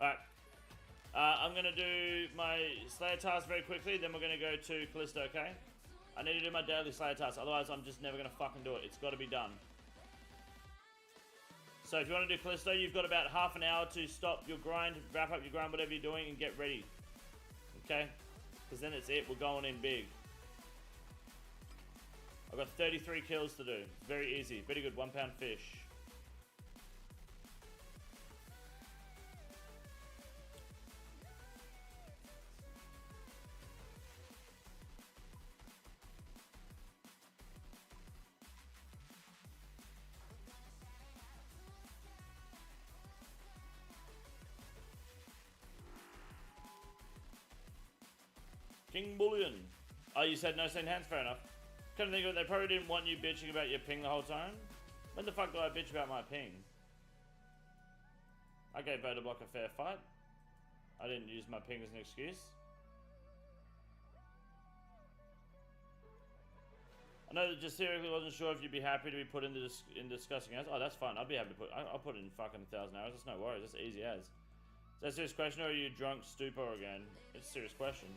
Alright. I'm gonna do my Slayer task very quickly, then we're gonna go to Callisto, okay? I need to do my daily Slayer task, otherwise I'm just never gonna fucking do it. It's gotta be done. So if you want to do Callisto, you've got about half an hour to stop your grind, wrap up your grind, whatever you're doing, and get ready. Okay? Because then it's it. We're going in big. I've got 33 kills to do. Very easy. Very good. 1 pound fish. King Bullion. Oh, you said no send hands? Fair enough. Come to think of it, they probably didn't want you bitching about your ping the whole time. When the fuck do I bitch about my ping? I gave Vodablock a fair fight. I didn't use my ping as an excuse. I know that just theoretically wasn't sure if you'd be happy to be put into discussing hours. Oh, that's fine. I'd be happy to put. I'll put it in fucking 1,000 hours. That's no worries. That's easy as. Is that a serious question, or are you drunk stupor again? It's a serious question.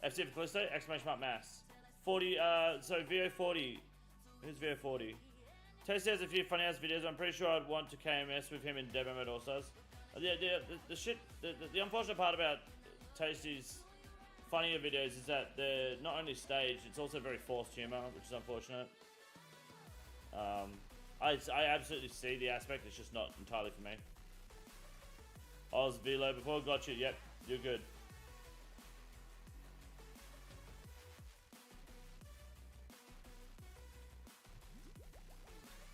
FC for Callisto! Exclamation mark mass. 40. So VO40. Who's VO40? Tasty has a few funny ass videos. I'm pretty sure I'd want to KMS with him in Dead Mode All Stars. The shit. The unfortunate part about Tasty's funnier videos is that they're not only staged, it's also very forced humor, which is unfortunate. I absolutely see the aspect, it's just not entirely for me. Oz Velo before, got you. Yep, you're good.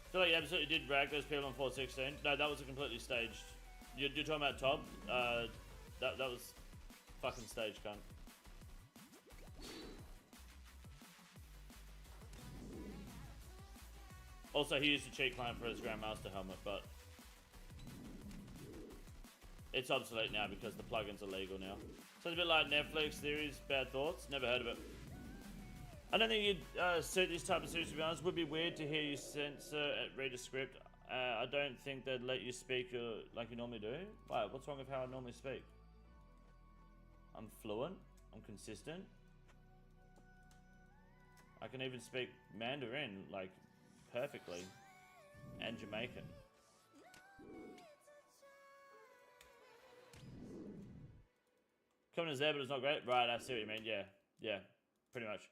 I feel like you absolutely did drag those people on 416. No, that was a completely staged. You're talking about Tob? That was fucking staged, cunt. Also, he used a cheat client for his Grandmaster helmet, but it's obsolete now because the plugins are legal now. So it's a bit like Netflix series, Bad Thoughts. Never heard of it. I don't think you'd suit this type of series, to be honest. Would be weird to hear you censor read a script. I don't think they'd let you speak like you normally do. Why? What's wrong with how I normally speak? I'm fluent. I'm consistent. I can even speak Mandarin, like, perfectly. And Jamaican. Coming as there, but it's not great. Right, I see what you mean. Yeah. Yeah. Pretty much.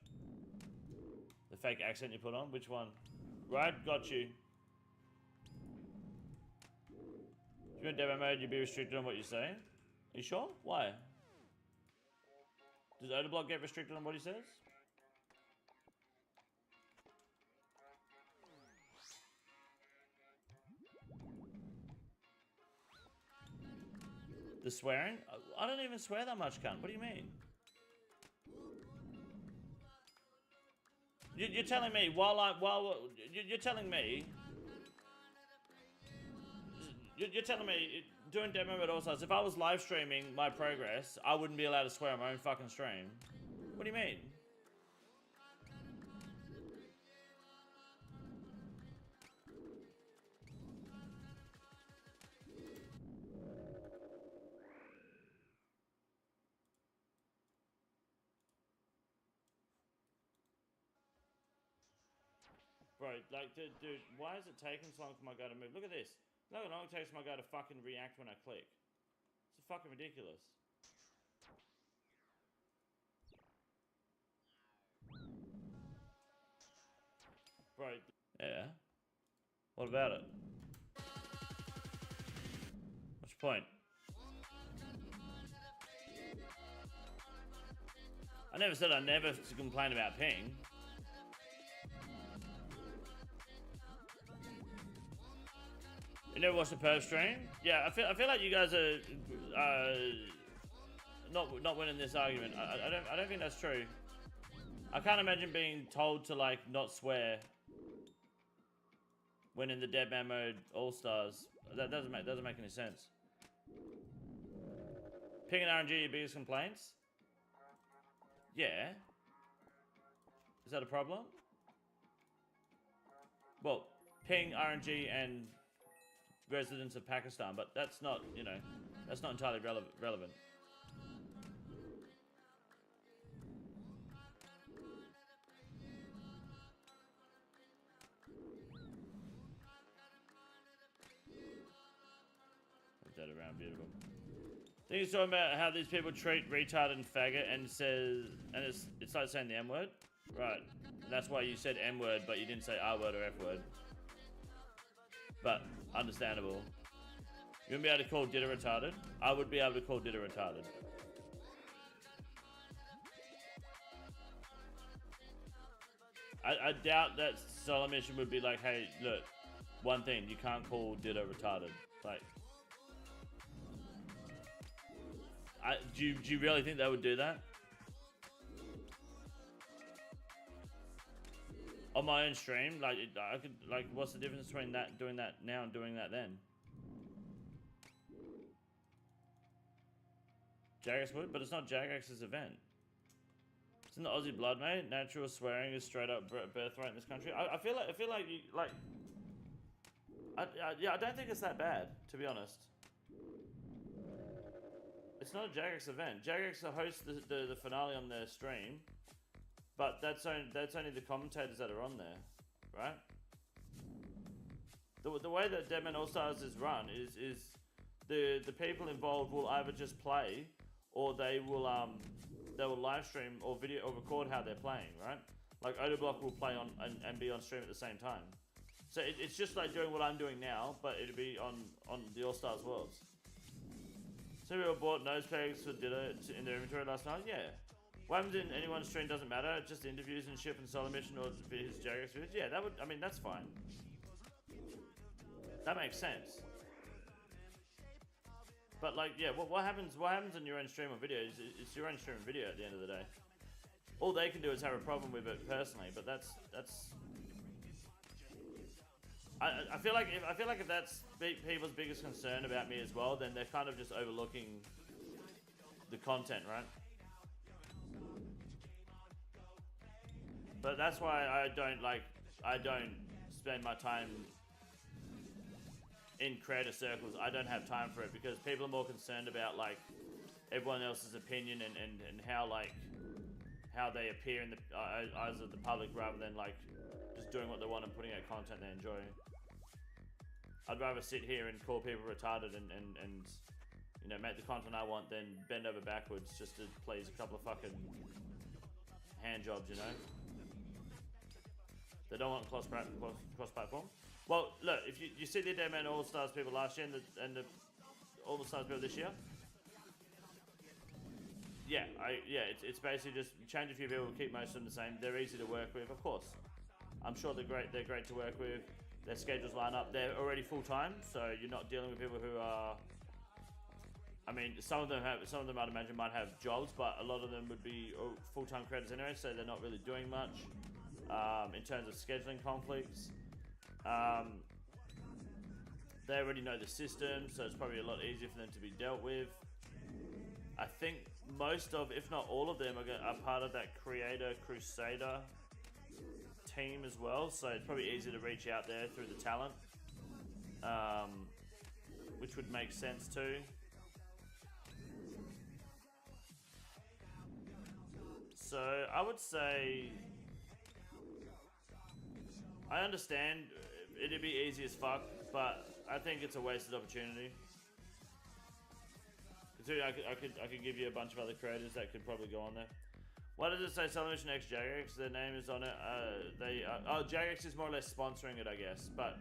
The fake accent you put on? Which one? Right, got you. If you're in demo mode, you'd be restricted on what you say. Are you sure? Why? Does Odablock get restricted on what he says? The swearing? I don't even swear that much, cunt. What do you mean? You're telling me you're telling me doing demo mode also, if I was live streaming my progress, I wouldn't be allowed to swear on my own fucking stream. What do you mean? Bro, like, dude, why is it taking so long for my guy to move? Look at this. Look how long it takes my guy to fucking react when I click. It's fucking ridiculous. Bro, yeah. What about it? What's your point? I never said I never complain about ping. You never watched the Perv stream? Yeah, I feel like you guys are not winning this argument. I don't think that's true. I can't imagine being told to like not swear when in the Deadman mode All Stars. That doesn't make any sense. Ping and RNG, your biggest complaints? Yeah. Is that a problem? Well, ping, RNG, and residents of Pakistan, but that's not, you know, that's not entirely relevant. Put that around, beautiful. I think he's talking about how these people treat retard and faggot and says, and it's like saying the M word, right? That's why you said M word, but you didn't say R word or F word. But understandable. You wouldn't be able to call Ditta retarded? I would be able to call Ditta retarded. I doubt that Solomon would be like, hey, look, one thing, you can't call Ditta retarded. Like, do you really think they would do that? On my own stream, like I could like, what's the difference between that doing that now and doing that then? Jagex would, but it's not Jagex's event. It's in the Aussie blood, mate. Natural swearing is straight up birthright in this country. I feel like you like. Yeah, I don't think it's that bad, to be honest. It's not a Jagex event. Jagex hosts the finale on their stream, but that's only the commentators that are on there, right? The way that Deadman All Stars is run is the people involved will either just play, or they will live stream or video or record how they're playing, right? Like Odoblock will play on and be on stream at the same time. So it's just like doing what I'm doing now, but it'll be on the All Stars Worlds. So we bought nose pegs for dinner in their inventory last night. Yeah. What happens in anyone's stream doesn't matter. Just interviews and shit and solo mission or his Jagex videos. Yeah, that would. I mean, that's fine. That makes sense. But like, yeah, what happens in your own stream or video is it's your own stream and video at the end of the day. All they can do is have a problem with it personally, but that's. I feel like if that's people's biggest concern about me as well, then they're kind of just overlooking the content, right? But that's why I don't spend my time in creator circles. I don't have time for it because people are more concerned about like everyone else's opinion and how they appear in the eyes of the public rather than like just doing what they want and putting out content they enjoy. I'd rather sit here and call people retarded and you know, make the content I want than bend over backwards just to please a couple of fucking hand jobs, you know? They don't want cross-platform. Well, look, if you see the Deadman All-Stars people last year and the All-Stars people this year, yeah, it's basically just change a few people, keep most of them the same. They're easy to work with, of course. I'm sure they're great to work with. Their schedules line up. They're already full-time, so you're not dealing with people who are... I mean, some of them I'd imagine might have jobs, but a lot of them would be full-time creators anyway, so they're not really doing much in terms of scheduling conflicts. They already know the system, so it's probably a lot easier for them to be dealt with. I think most of, if not all of them, are part of that Creator Crusader team as well, so it's probably easier to reach out there through the talent, which would make sense too. So I would say I understand it'd be easy as fuck, but I think it's a wasted opportunity. I could give you a bunch of other creators that could probably go on there. Why does it say Celebration X Jagex? Their name is on it. Jagex is more or less sponsoring it, I guess. But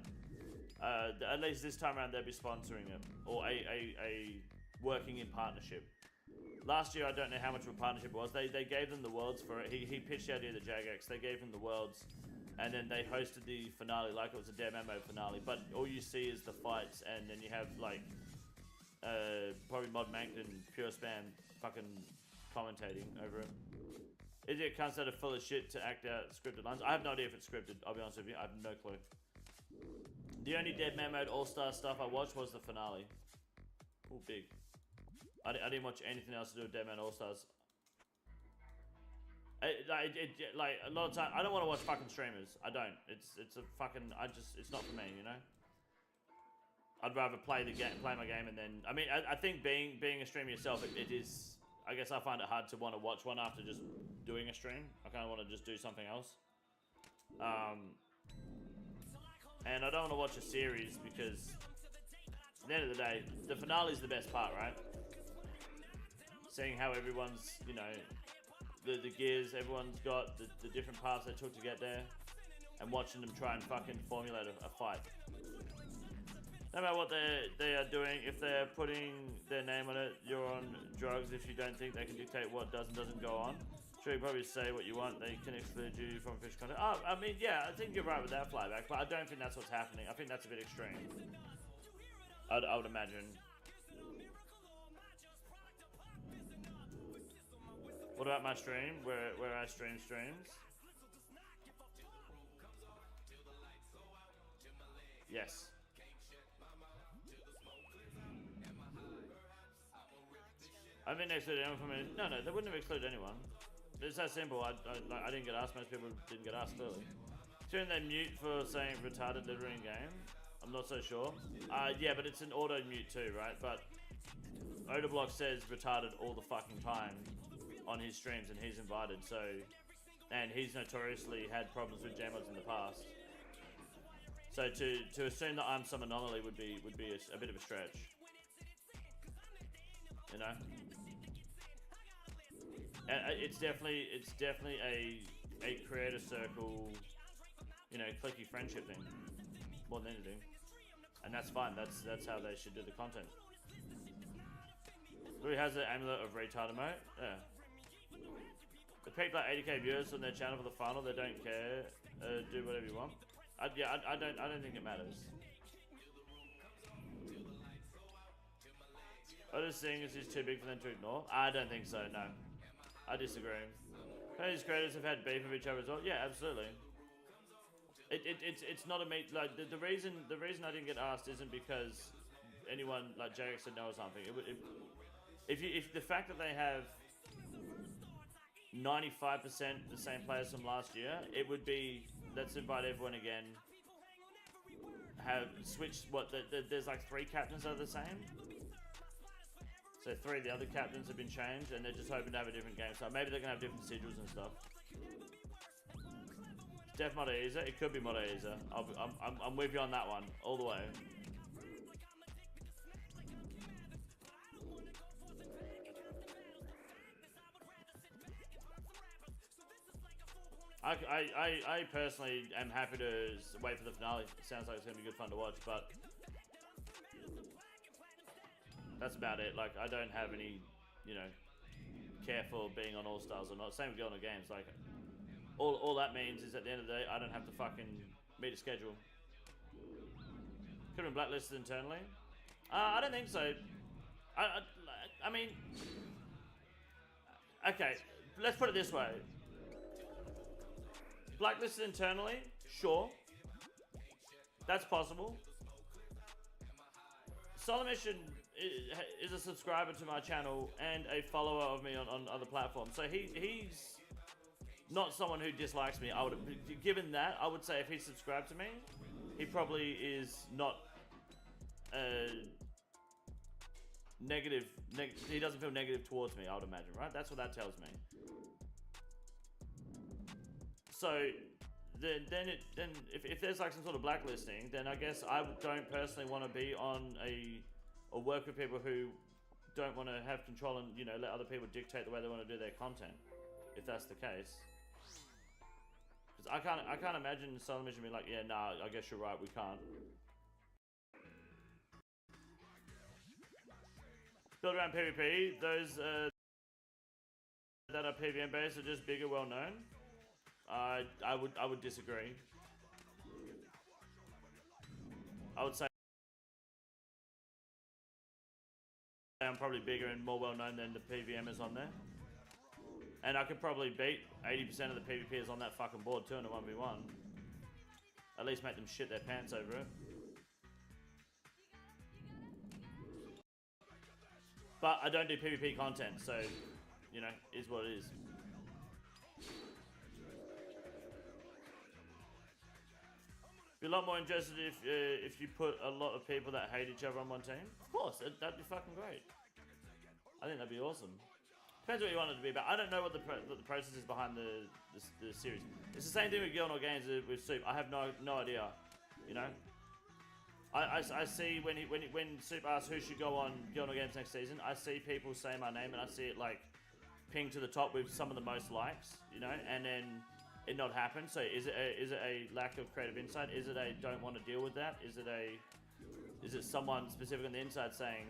at least this time around, they'll be sponsoring it, or a working in partnership. Last year, I don't know how much of a partnership it was. They gave them the worlds for it. He pitched the idea to Jagex. They gave him the worlds, and then they hosted the finale like it was a Deadman mode finale. But all you see is the fights, and then you have like probably Mod Mank and Pure Spam fucking commentating over it. Is it cunts that are full of shit to act out scripted lines? I have no idea if it's scripted, I'll be honest with you. I have no clue. The only Deadman mode all-star stuff I watched was the finale. Oh, big. I didn't watch anything else to do with Deadman All-Stars. Like, a lot of time, I don't want to watch fucking streamers. I don't. It's a fucking, it's not for me, you know? I'd rather play my game and then, I mean, I think being a streamer yourself, it is, I guess I find it hard to want to watch one after just doing a stream. I kind of want to just do something else. And I don't want to watch a series because at the end of the day, the finale is the best part, right? Seeing how everyone's, you know, the gears everyone's got, the different paths they took to get there, and watching them try and fucking formulate a fight. No matter what they are doing, if they're putting their name on it, you're on drugs if you don't think they can dictate what does and doesn't go on. Sure, you probably say what you want, they can exclude you from official content. Oh, I mean, yeah, I think you're right with that flyback, but I don't think that's what's happening. I think that's a bit extreme. I would imagine. What about my stream, where I stream streams? Yes. I think they excluded anyone from it. No, they wouldn't have excluded anyone. It's that simple. I didn't get asked. Most people didn't get asked, clearly. Shouldn't they mute for saying retarded literally in game? I'm not so sure. Yeah, but it's an auto mute too, right? But Odablock says retarded all the fucking time on his streams, and he's invited. So, and he's notoriously had problems with Jmods in the past. So to assume that I'm some anomaly would be a bit of a stretch. You know. It's definitely a creator circle, you know, clicky friendship thing, more than anything, and that's fine. That's how they should do the content. Who has the amulet of retard emote? Yeah. The people like 80k viewers on their channel for the final, they don't care. Do whatever you want. I don't think it matters. Otis seeing is too big for them to ignore. I don't think so. No. I disagree. These creators have had beef with each other as well. Yeah, absolutely. It's not a meet like the reason I didn't get asked isn't because anyone like JX said no or something. If the fact that they have 95% the same players from last year, it would be let's invite everyone again. Have switched what there's like 3 captains that are the same. So 3 of the other captains have been changed, and they're just hoping to have a different game. So maybe they're gonna have different sigils and stuff. Def Mod Easer, it could be Mod Easer. I'm with you on that one, all the way. I personally am happy to wait for the finale. It sounds like it's gonna be good fun to watch, but that's about it. Like, I don't have any, you know, care for being on All Stars or not. Same with going to games. Like, all that means is at the end of the day, I don't have to fucking meet a schedule. Could have been blacklisted internally. I don't think so. I mean, okay, let's put it this way. Blacklisted internally, sure. That's possible. Solomission is a subscriber to my channel and a follower of me on other platforms. So he's not someone who dislikes me. Given that, I would say if he subscribed to me, he probably is not negative. He doesn't feel negative towards me, I would imagine, right? That's what that tells me. So then if there's like some sort of blacklisting, then I guess I don't personally want to be on or work with people who don't want to have control and, you know, let other people dictate the way they want to do their content, if that's the case. Because I can't imagine Southern Mission being like, yeah, nah, I guess you're right, we can't. Build around PvP, those that are PvM based are just bigger, well known. I would disagree. I would say I'm probably bigger and more well known than the PVMers on there. And I could probably beat 80% of the PvPers on that fucking board too in a 1v1. At least make them shit their pants over it. But I don't do PvP content, so, you know, is what it is. Be a lot more interested if you put a lot of people that hate each other on one team. Of course, that'd be fucking great. I think that'd be awesome. Depends what you want it to be about. I don't know what the process is behind the series. It's the same thing with Gilnor Games with Soup. I have no idea. You know, I see when Soup asks who should go on Gilnor Games next season, I see people say my name and I see it like ping to the top with some of the most likes. You know, and then it not happen. So is it a lack of creative insight? Is it a don't want to deal with that? Is it someone specific on the inside saying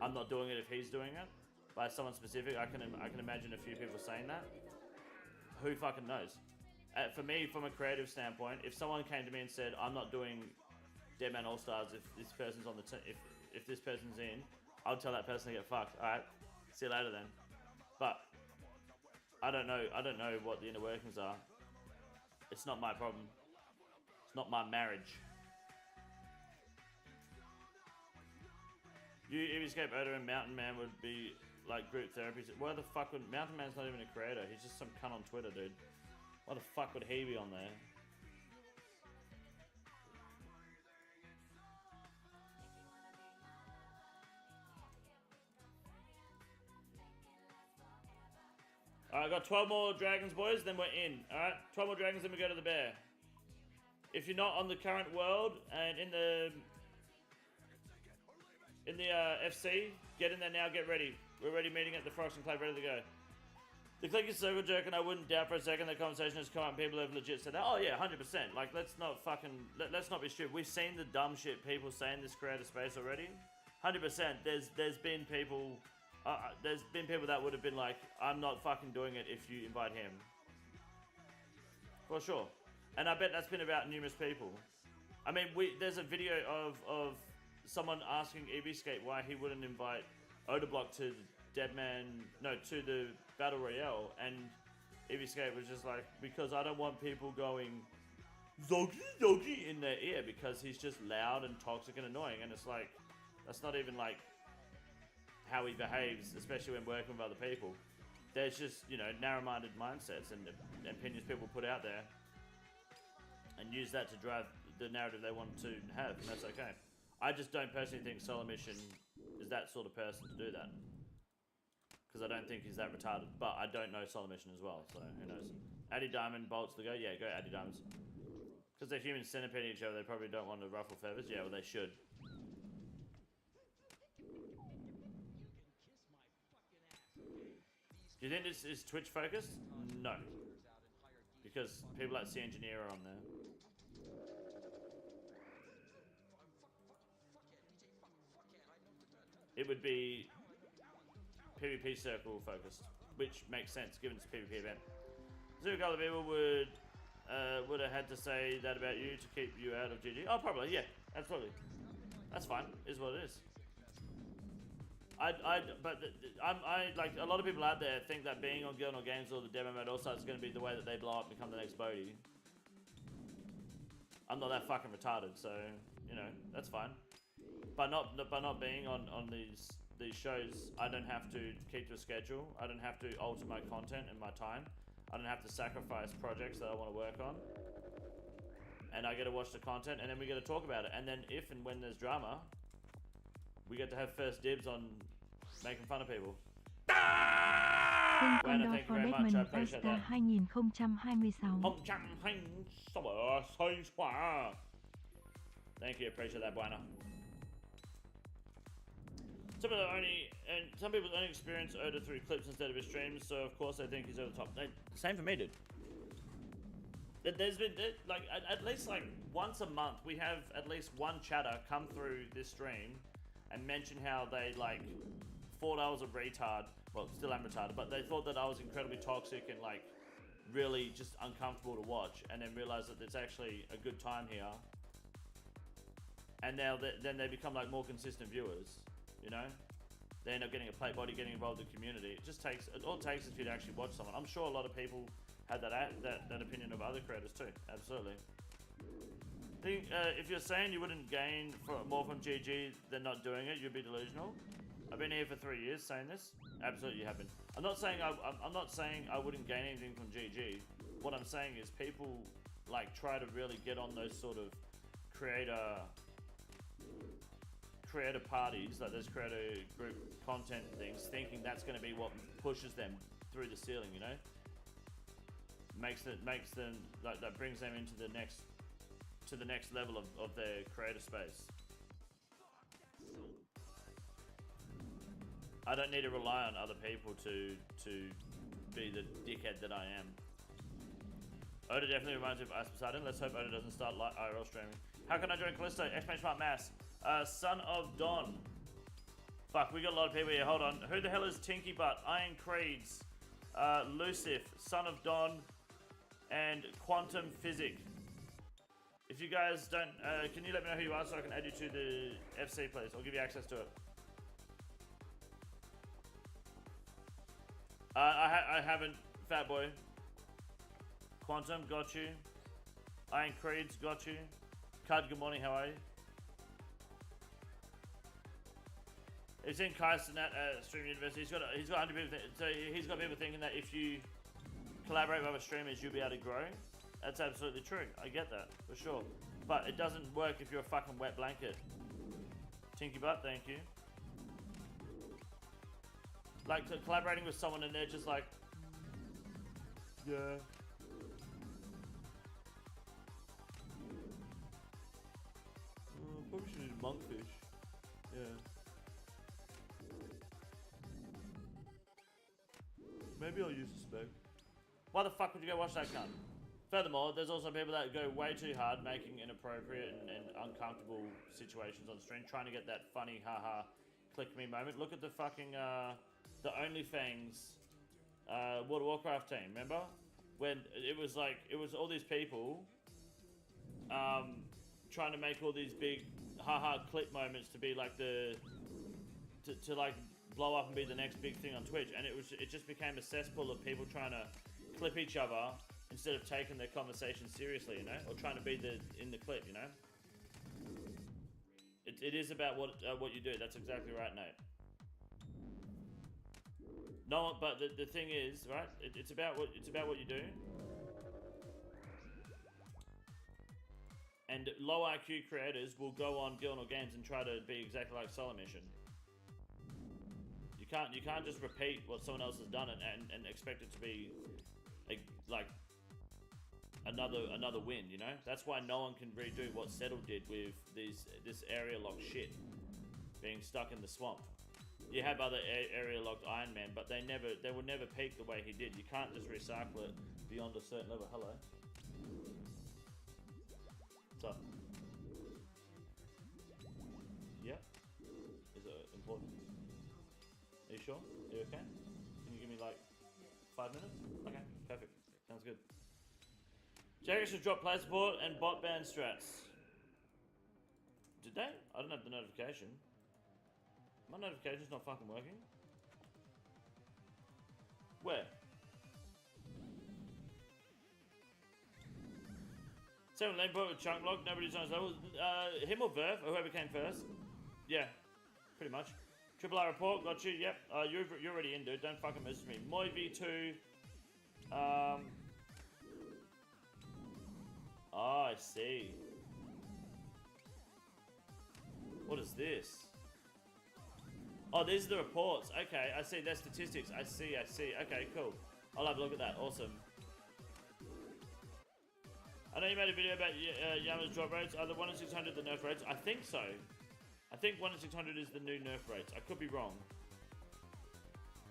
I'm not doing it if he's doing it? By someone specific, I can imagine a few people saying that. Who fucking knows? For me, from a creative standpoint, if someone came to me and said I'm not doing Deadman All Stars if this person's on the if this person's in, I'll tell that person to get fucked. All right, see you later then. But I don't know what the inner workings are. It's not my problem. It's not my marriage. You, Eevescape, Oda, and Mountain Man would be like group therapies. Why the fuck would Mountain Man's not even a creator? He's just some cunt on Twitter, dude. Why the fuck would he be on there? Alright, I got 12 more dragons, boys, then we're in. Alright, 12 more dragons, then we go to the bear. If you're not on the current world and in the FC, get in there now, get ready. We're already meeting at the Frogs and Club, ready to go. The click is circle jerk, and I wouldn't doubt for a second that conversation has come up and people have legit said that. Oh yeah, 100%. Like, let's not be stupid. We've seen the dumb shit people say in this creator space already. 100%. There's been people that would have been like, I'm not fucking doing it if you invite him. For sure. And I bet that's been about numerous people. I mean, there's a video of someone asking Eevescape why he wouldn't invite Odablock to to the Battle Royale, and Eevescape was just like, because I don't want people going Zogi Zogi in their ear because he's just loud and toxic and annoying, and it's like, that's not even like how he behaves, especially when working with other people. There's just, you know, narrow-minded mindsets and opinions people put out there and use that to drive the narrative they want to have, and that's okay. I just don't personally think Solo Mission is that sort of person to do that. Because I don't think he's that retarded. But I don't know Solo Mission as well, so who knows. Addy Diamond bolts the go. Yeah, go Addy Diamonds. Because they're human centipede each other, they probably don't want to ruffle feathers. Yeah, well, they should. Do you think this is Twitch focused? No. Because people like C Engineer are on there. It would be PvP circle focused, which makes sense given it's a PvP event. Zoo Color people would have had to say that about you to keep you out of GG. Oh, probably, yeah, absolutely. That's fine. Is what it is. But like a lot of people out there think that being on Gilnor Games or the demo mode also is going to be the way that they blow up and become the next Bodhi. I'm not that fucking retarded, so you know that's fine. But not being on these shows, I don't have to keep to a schedule. I don't have to alter my content and my time. I don't have to sacrifice projects that I want to work on. And I get to watch the content, and then we get to talk about it. And then if and when there's drama, we get to have first dibs on making fun of people. Bueno, thank you very much. I appreciate that. 2026. Thank you, appreciate that, Bueno. Some people only experience Oda through clips instead of his streams, so of course they think he's over the top. Same for me, dude. There's been like at least like once a month we have at least one chatter come through this stream and mention how they like thought I was a retard. Well, still am retarded, but they thought that I was incredibly toxic and like really just uncomfortable to watch, and then realize that it's actually a good time here. And now then they become like more consistent viewers. You know, they end up getting a play body, getting involved in the community. All it takes is for you to actually watch someone. I'm sure a lot of people had that opinion of other creators too. Absolutely. I think if you're saying you wouldn't gain more from GG than not doing it, you'd be delusional. I've been here for 3 years saying this. Absolutely, you have been. I'm not saying I wouldn't gain anything from GG. What I'm saying is people like try to really get on those sort of creator parties, like those creator group content things, thinking that's going to be what pushes them through the ceiling, you know, makes them like that brings them into the next level of their creator space. I don't need to rely on other people to be the dickhead that I am. Oda definitely reminds me of Ice Poseidon. Let's hope Oda doesn't start IRL streaming. How can I join Callisto? Exclamation mark mass. Son of Don. Fuck, we got a lot of people here. Hold on. Who the hell is Tinky Butt? Iron Creeds. Lucif. Son of Don. And Quantum Physic. If you guys don't... can you let me know who you are so I can add you to the FC, please? I'll give you access to it. I haven't. Fat Boy. Quantum, got you. Iron Creeds, got you. Cud, good morning. How are you? It's in Kyson at Stream University. He's got 100 people. So he's got people thinking that if you collaborate with other streamers, you'll be able to grow. That's absolutely true. I get that for sure. But it doesn't work if you're a fucking wet blanket. Tinky butt, thank you. Like collaborating with someone and they're just like, yeah. Probably should use monkfish. Yeah. Maybe I'll use a spec. Why the fuck would you go watch that cunt? Furthermore, there's also people that go way too hard making inappropriate and uncomfortable situations on stream, trying to get that funny haha click me moment. Look at the fucking the OnlyFans World of Warcraft team, remember? When it was like, it was all these people trying to make all these big haha clip moments to be like the to like blow up and be the next big thing on Twitch, and it just became a cesspool of people trying to clip each other instead of taking their conversation seriously, you know, or trying to be in the clip, you know. It is about what you do. That's exactly right, Nate. No one, but the thing is, right? It's about what you do. And low IQ creators will go on Gilnor Games and try to be exactly like Solar Mission. You can't just repeat what someone else has done and expect it to be like another win, you know? That's why no one can redo what Settle did with this area lock shit being stuck in the swamp. You have other area locked Iron Man, but they will never peak the way he did. You can't just recycle it beyond a certain level. Hello. What's up? Yeah? Is it important? Are you sure? Are you okay? Can you give me like 5 minutes? Okay, perfect. Sounds good. Jaggers should drop play support and bot ban strats. Did they? I don't have the notification. My notification's not fucking working. Where? 7 lane put with chunk block, nobody's on his level. Him or Verve, or whoever came first. Yeah, pretty much. Triple R report, got you, yep. You're already in, dude. Don't fucking message me. Moy V2. Oh, I see. What is this? Oh, these are the reports. Okay, I see. Their statistics. I see. Okay, cool. I'll have a look at that. Awesome. I know you made a video about Yama's drop rates. Are the 1 in 600 the nerf rates? I think so. I think 1 in 600 is the new nerf rates. I could be wrong.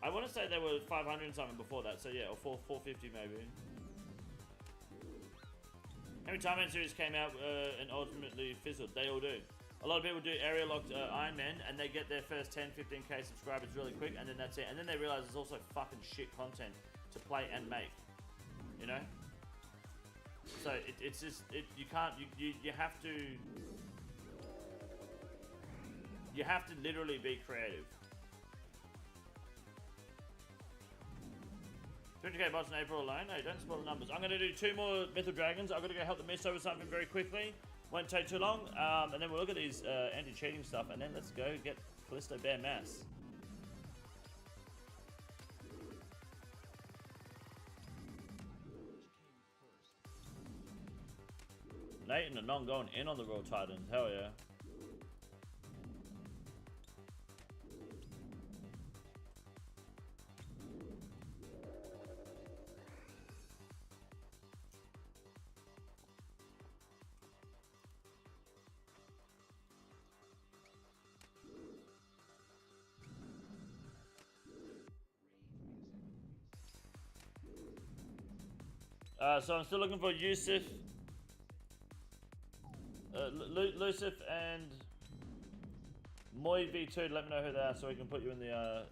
I want to say they were 500 and something before that. So yeah, or 450 maybe. How many Time Man series came out and ultimately fizzled? They all do. A lot of people do area locked Iron Man and they get their first 10, 15k subscribers really quick, and then that's it. And then they realize there's also fucking shit content to play and make. You know? So it's just you can't you have to literally be creative. 300k bots in April alone? No, don't spoil the numbers. I'm gonna do 2 more Mythal Dragons. I've gotta go help the Mist over something very quickly. Won't take too long. And then we'll look at these anti-cheating stuff, and then let's go get Callisto Bear Mass. Nate and Anon going in on the Royal Titans. Hell yeah. So I'm still looking for Yusuf. Lucif and Moy V2, let me know who they are so we can put you in the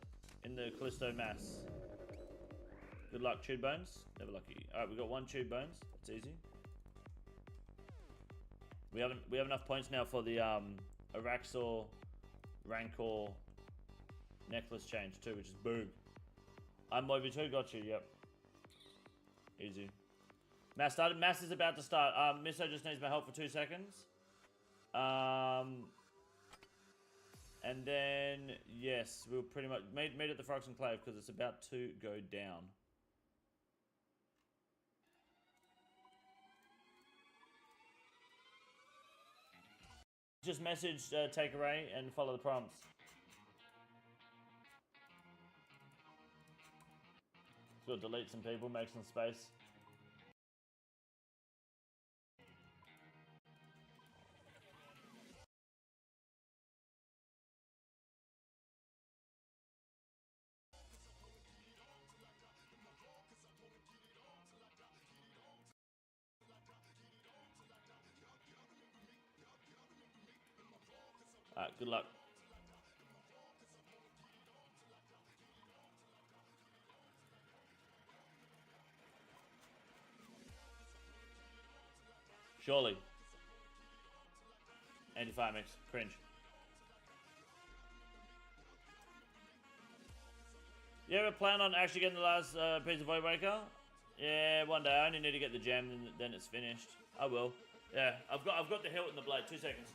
Callisto Mass. Good luck, Tube Bones. Never lucky. Alright, we got 1 Tube Bones. That's easy. We have enough points now for the Araxor Rancor necklace change too, which is boom. I'm Moy V2, got you, yep. Easy. Mass started. Mass is about to start. Misso just needs my help for 2 seconds. And then, yes, we'll pretty much meet at the Frogs Enclave because it's about to go down. Just message Take Array and follow the prompts. So delete some people, make some space. Alright, good luck. Surely. Anti-fire mix. Cringe. You ever plan on actually getting the last piece of Void Waker? Yeah, one day. I only need to get the gem, and then it's finished. I will. Yeah, I've got the hilt and the blade. 2 seconds.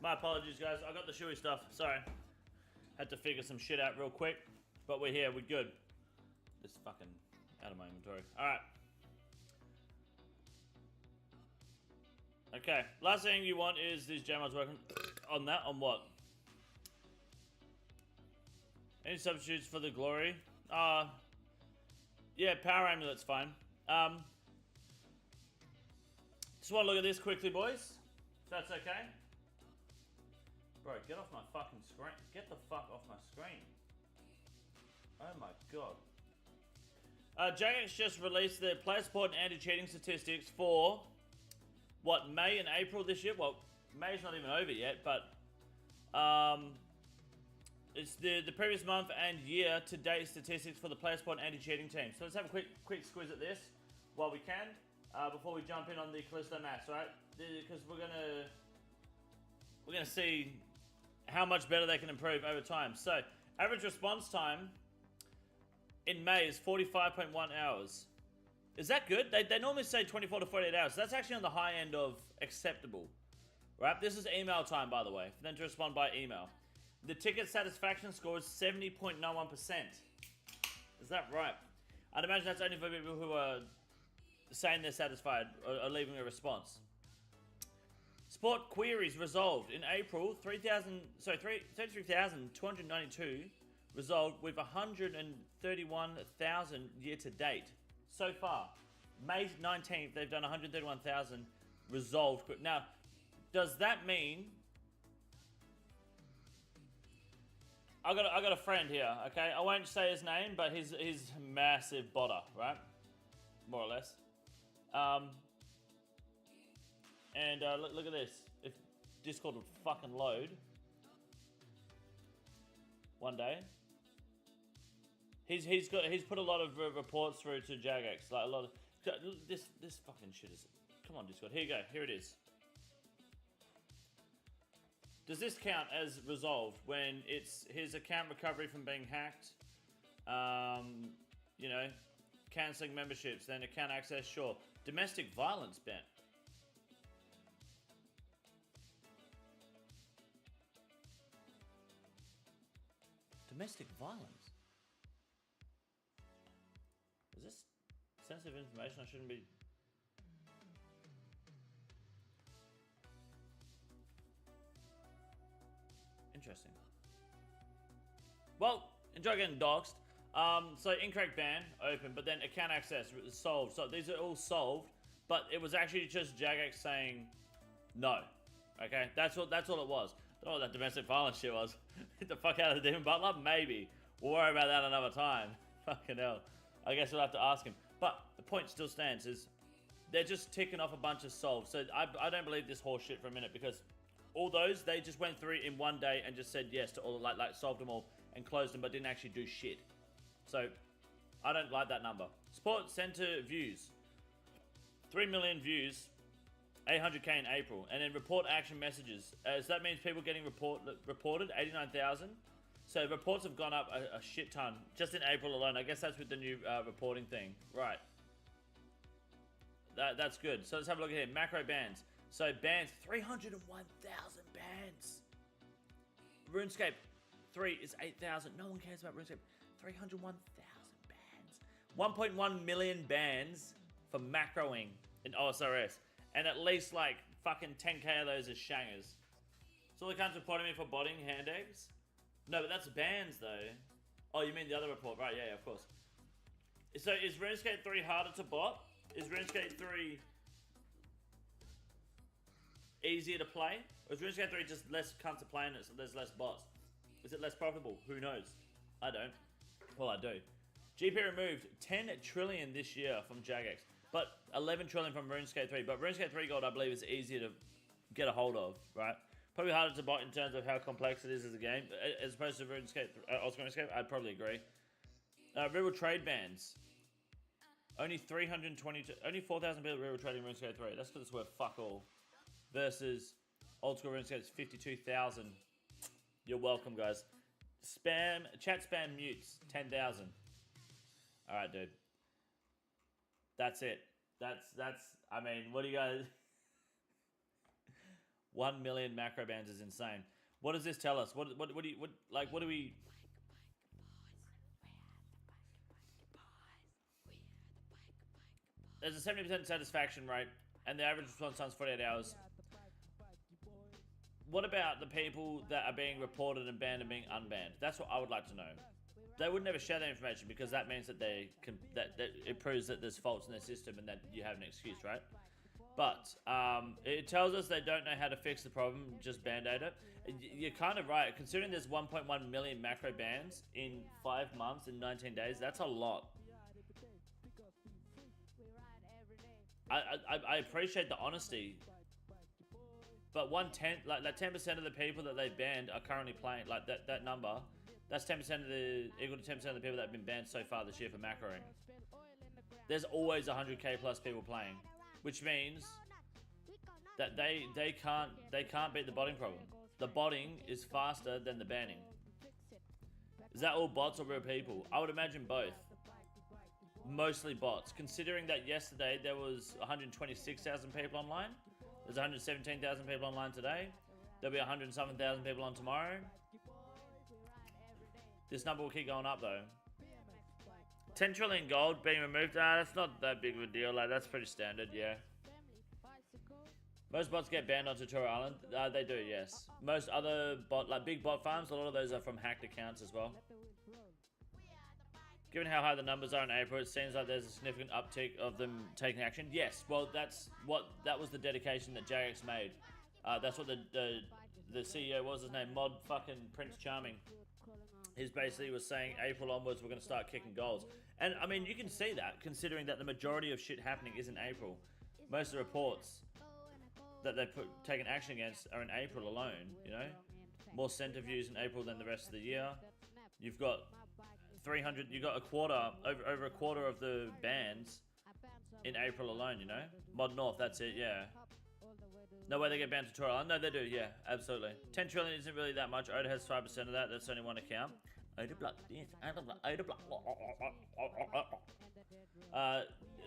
My apologies, guys. I got the shoey stuff. Sorry. Had to figure some shit out real quick. But we're here. We're good. This fucking out of my inventory. Alright. Okay. Last thing you want is these Jammers working on that. On what? Any substitutes for the glory? Yeah, power amulet's fine. Just want to look at this quickly, boys. If that's okay. Bro, get off my fucking screen. Get the fuck off my screen. Oh my god. Jagex just released their player support and anti-cheating statistics for, what, May and April this year? Well, May's not even over yet, but it's the previous month and year to date statistics for the player support and anti-cheating team. So let's have a quick squiz at this while we can, before we jump in on the Callisto Max, right? Because we're gonna see how much better they can improve over time. So, average response time in May is 45.1 hours. Is that good? They normally say 24 to 48 hours. So that's actually on the high end of acceptable. Right? This is email time, by the way, for them to respond by email. The ticket satisfaction score is 70.91%. Is that right? I'd imagine that's only for people who are saying they're satisfied or leaving a response. Sport queries resolved in April, 33,292 resolved with 131,000 year to date. So far, May 19th, they've done 131,000 resolved. Now, does that mean... I got a friend here, okay? I won't say his name, but he's massive botter, right? More or less. And look at this. If Discord would fucking load one day, he's put a lot of reports through to Jagex, like a lot of this fucking shit is. Come on, Discord. Here you go. Here it is. Does this count as resolved when it's his account recovery from being hacked? You know, cancelling memberships, then account access, sure. Domestic violence ban. Domestic violence? Is this sensitive information I shouldn't be... Interesting. Well, enjoy getting doxxed. So incorrect ban, open, but then account access solved. So these are all solved, but it was actually just Jagex saying no. Okay, that's all it was. I don't know what that domestic violence shit was. Get the fuck out of the Demon Butler? Maybe. We'll worry about that another time. Fucking hell. I guess we'll have to ask him. But the point still stands is they're just ticking off a bunch of solves. So I don't believe this horse shit for a minute because all those, they just went through in one day and just said yes to all, like solved them all and closed them, but didn't actually do shit. So I don't like that number. Sport Center views. 3 million views. 800k in April, and then report action messages. So that means people getting reported, 89,000. So reports have gone up a shit ton just in April alone. I guess that's with the new reporting thing, right? That's good. So let's have a look at here. Macro bans. So bans, 301,000 bans. RuneScape 3 is 8,000. No one cares about RuneScape. 301,000 bans. 1.1 million bans for macroing in OSRS. And at least like fucking 10k of those are shangers. So they can't report me for botting hand eggs? No, but that's bans though. Oh, you mean the other report, right? Yeah, of course. So is RuneScape 3 harder to bot? Is RuneScape 3 easier to play? Or is RuneScape 3 just less cunts to play in it, so there's less bots? Is it less profitable? Who knows? I don't. Well, I do. GP removed 10 trillion this year from Jagex, but 11 trillion from RuneScape 3. But RuneScape 3 Gold, I believe, is easier to get a hold of, right? Probably harder to bot in terms of how complex it is as a game, as opposed to RuneScape, RuneScape. I'd probably agree. Real trade bans. Only 4,000 people real trading RuneScape 3. That's because it's worth fuck all. Versus old school RuneScape's 52,000. You're welcome, guys. Chat spam mutes 10,000. All right, dude. That's it. That's. I mean, what do you guys? 1 million macro bans is insane. What does this tell us? What do we? There's a 70% satisfaction rate, and the average response time's 48 hours. What about the people that are being reported and banned and being unbanned? That's what I would like to know. They would never share that information because that means that they can, that it proves that there's faults in their system and that you have an excuse, right? But it tells us they don't know how to fix the problem, just band-aid it. You're kind of right. Considering there's 1.1 million macro bans in 5 months and 19 days, that's a lot. I appreciate the honesty, but 1/10, like 10% of the people that they banned are currently playing. Like that number, that's 10% of the equal to 10% of the people that have been banned so far this year for macroing. There's always 100k plus people playing, which means that they can't beat the botting problem. The botting is faster than the banning. Is that all bots or real people? I would imagine both. Mostly bots, considering that yesterday there was 126,000 people online. There's 117,000 people online today. There'll be 107,000 people on tomorrow. This number will keep going up though. 10 trillion gold being removed. That's not that big of a deal. Like, that's pretty standard, yeah. Most bots get banned on Tutorial Island. They do, yes. Most other big bot farms, a lot of those are from hacked accounts as well. Given how high the numbers are in April, it seems like there's a significant uptick of them taking action. Yes, well, that was the dedication that Jagex made. That's what the CEO was. His name, Mod fucking Prince Charming. He basically was saying April onwards we're going to start kicking goals. And I mean, you can see that considering that the majority of shit happening is in April. Most of the reports that they've taken action against are in April alone, you know? More center views in April than the rest of the year. You've got 300, you got a quarter, over a quarter of the bans in April alone, you know? Mod North, that's it, yeah. No way they get banned tutorial. No, they do, yeah, absolutely. 10 trillion isn't really that much. Oda has 5% of that. That's only one account. Oda block this, Oda block.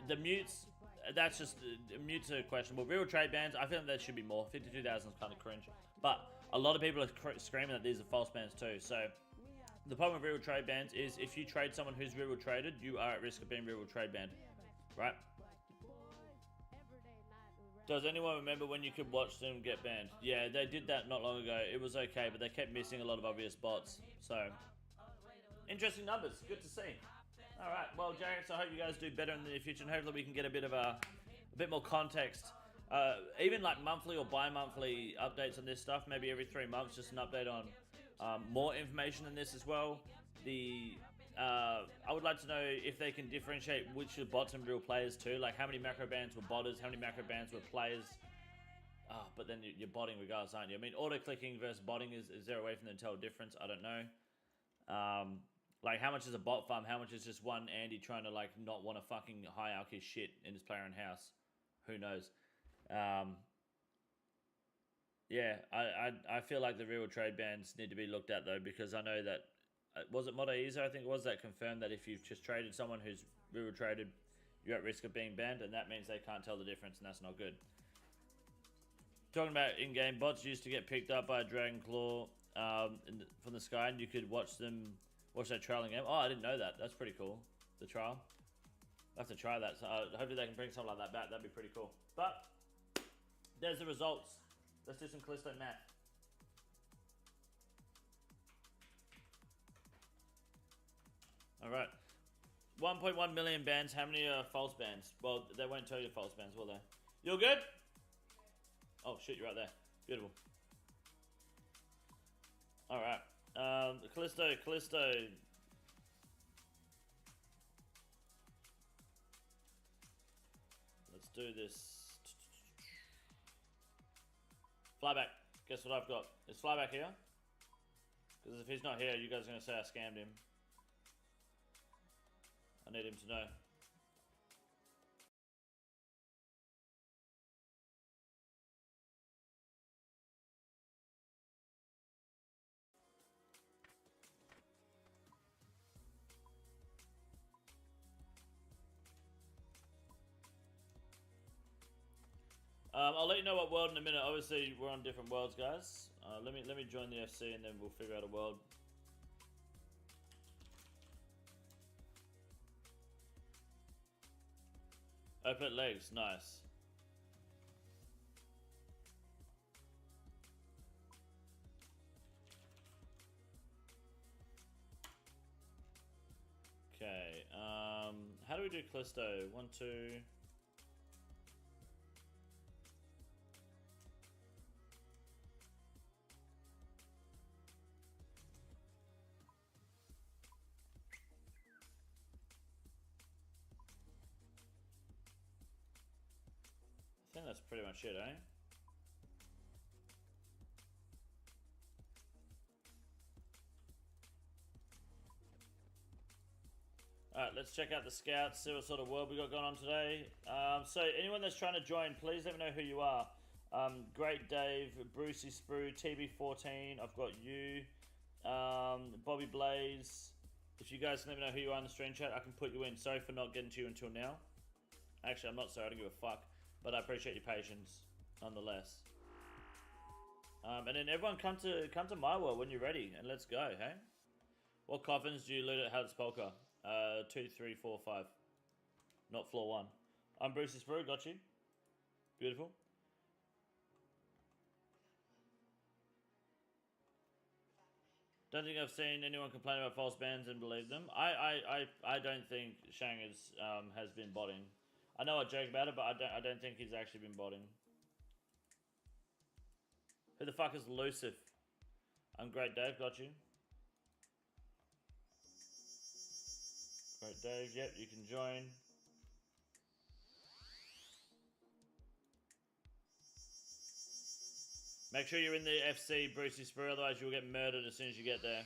The mutes, that's just, mutes are questionable. Real trade bans, I feel like there should be more. 52,000 is kind of cringe. But a lot of people are screaming that these are false bans too, so. The problem with real trade bans is if you trade someone who's real traded, you are at risk of being real trade banned, right? Does anyone remember when you could watch them get banned? Yeah, they did that not long ago. It was okay, but they kept missing a lot of obvious bots. So, interesting numbers. Good to see. All right, well, Jagex, I hope you guys do better in the near future, and hopefully we can get a bit more context. Even like monthly or bi-monthly updates on this stuff. Maybe every 3 months, just an update on. More information than this as well. I would like to know if they can differentiate which are bots and real players too. Like how many macro bans were botters, how many macro bans were players. But then you're botting regardless, aren't you? I mean, auto-clicking versus botting, is there a way for them to tell a difference? I don't know. Like how much is a bot farm? How much is just one Andy trying to like not want to fucking hierarchy shit in his player own house? Who knows? Yeah, I feel like the real trade bans need to be looked at though, because I know that, was it Modaiza, I think it was, that confirmed that if you've just traded someone who's real traded, you're at risk of being banned, and that means they can't tell the difference, and that's not good. Talking about in-game bots used to get picked up by a Dragon Claw from the sky, and you could watch that trial in game. Oh, I didn't know that. That's pretty cool, the trial. I have to try that, so hopefully they can bring something like that back. That'd be pretty cool. But There's the results. Let's do some Callisto math. Alright. 1.1 million bans. How many are false bans? Well, they won't tell you false bans, will they? You all good? Oh shit, you're right there. Beautiful. Alright. Callisto. Let's do this. Flyback. Guess what I've got? Is Flyback here? Because if he's not here, you guys are going to say I scammed him. I need him to know. I'll let you know what world in a minute. Obviously, we're on different worlds, guys. Let me join the FC and then we'll figure out a world. Open legs, nice. Okay, how do we do Callisto? 1, 2. I think that's pretty much it, eh? Alright, let's check out the scouts, see what sort of world we got going on today. So anyone that's trying to join, please let me know who you are. Great Dave, Brucey Sprue, TB14, I've got you, Bobby Blaze. If you guys can let me know who you are in the stream chat, I can put you in. Sorry for not getting to you until now. Actually, I'm not sorry, I don't give a fuck. But I appreciate your patience, nonetheless. And then everyone come to my world when you're ready, and let's go, hey? What coffins do you loot at Howard's Polka? 2, 3, 4, 5. Not floor 1. I'm Brucey Sprue, got you. Beautiful. Don't think I've seen anyone complain about false bans and believe them. I don't think Shang has been botting. I know I joke about it, but I don't think he's actually been botting. Who the fuck is Lucif? I'm Great Dave, got you. Great Dave, yep, you can join. Make sure you're in the FC, Brucey Sprue, otherwise you'll get murdered as soon as you get there.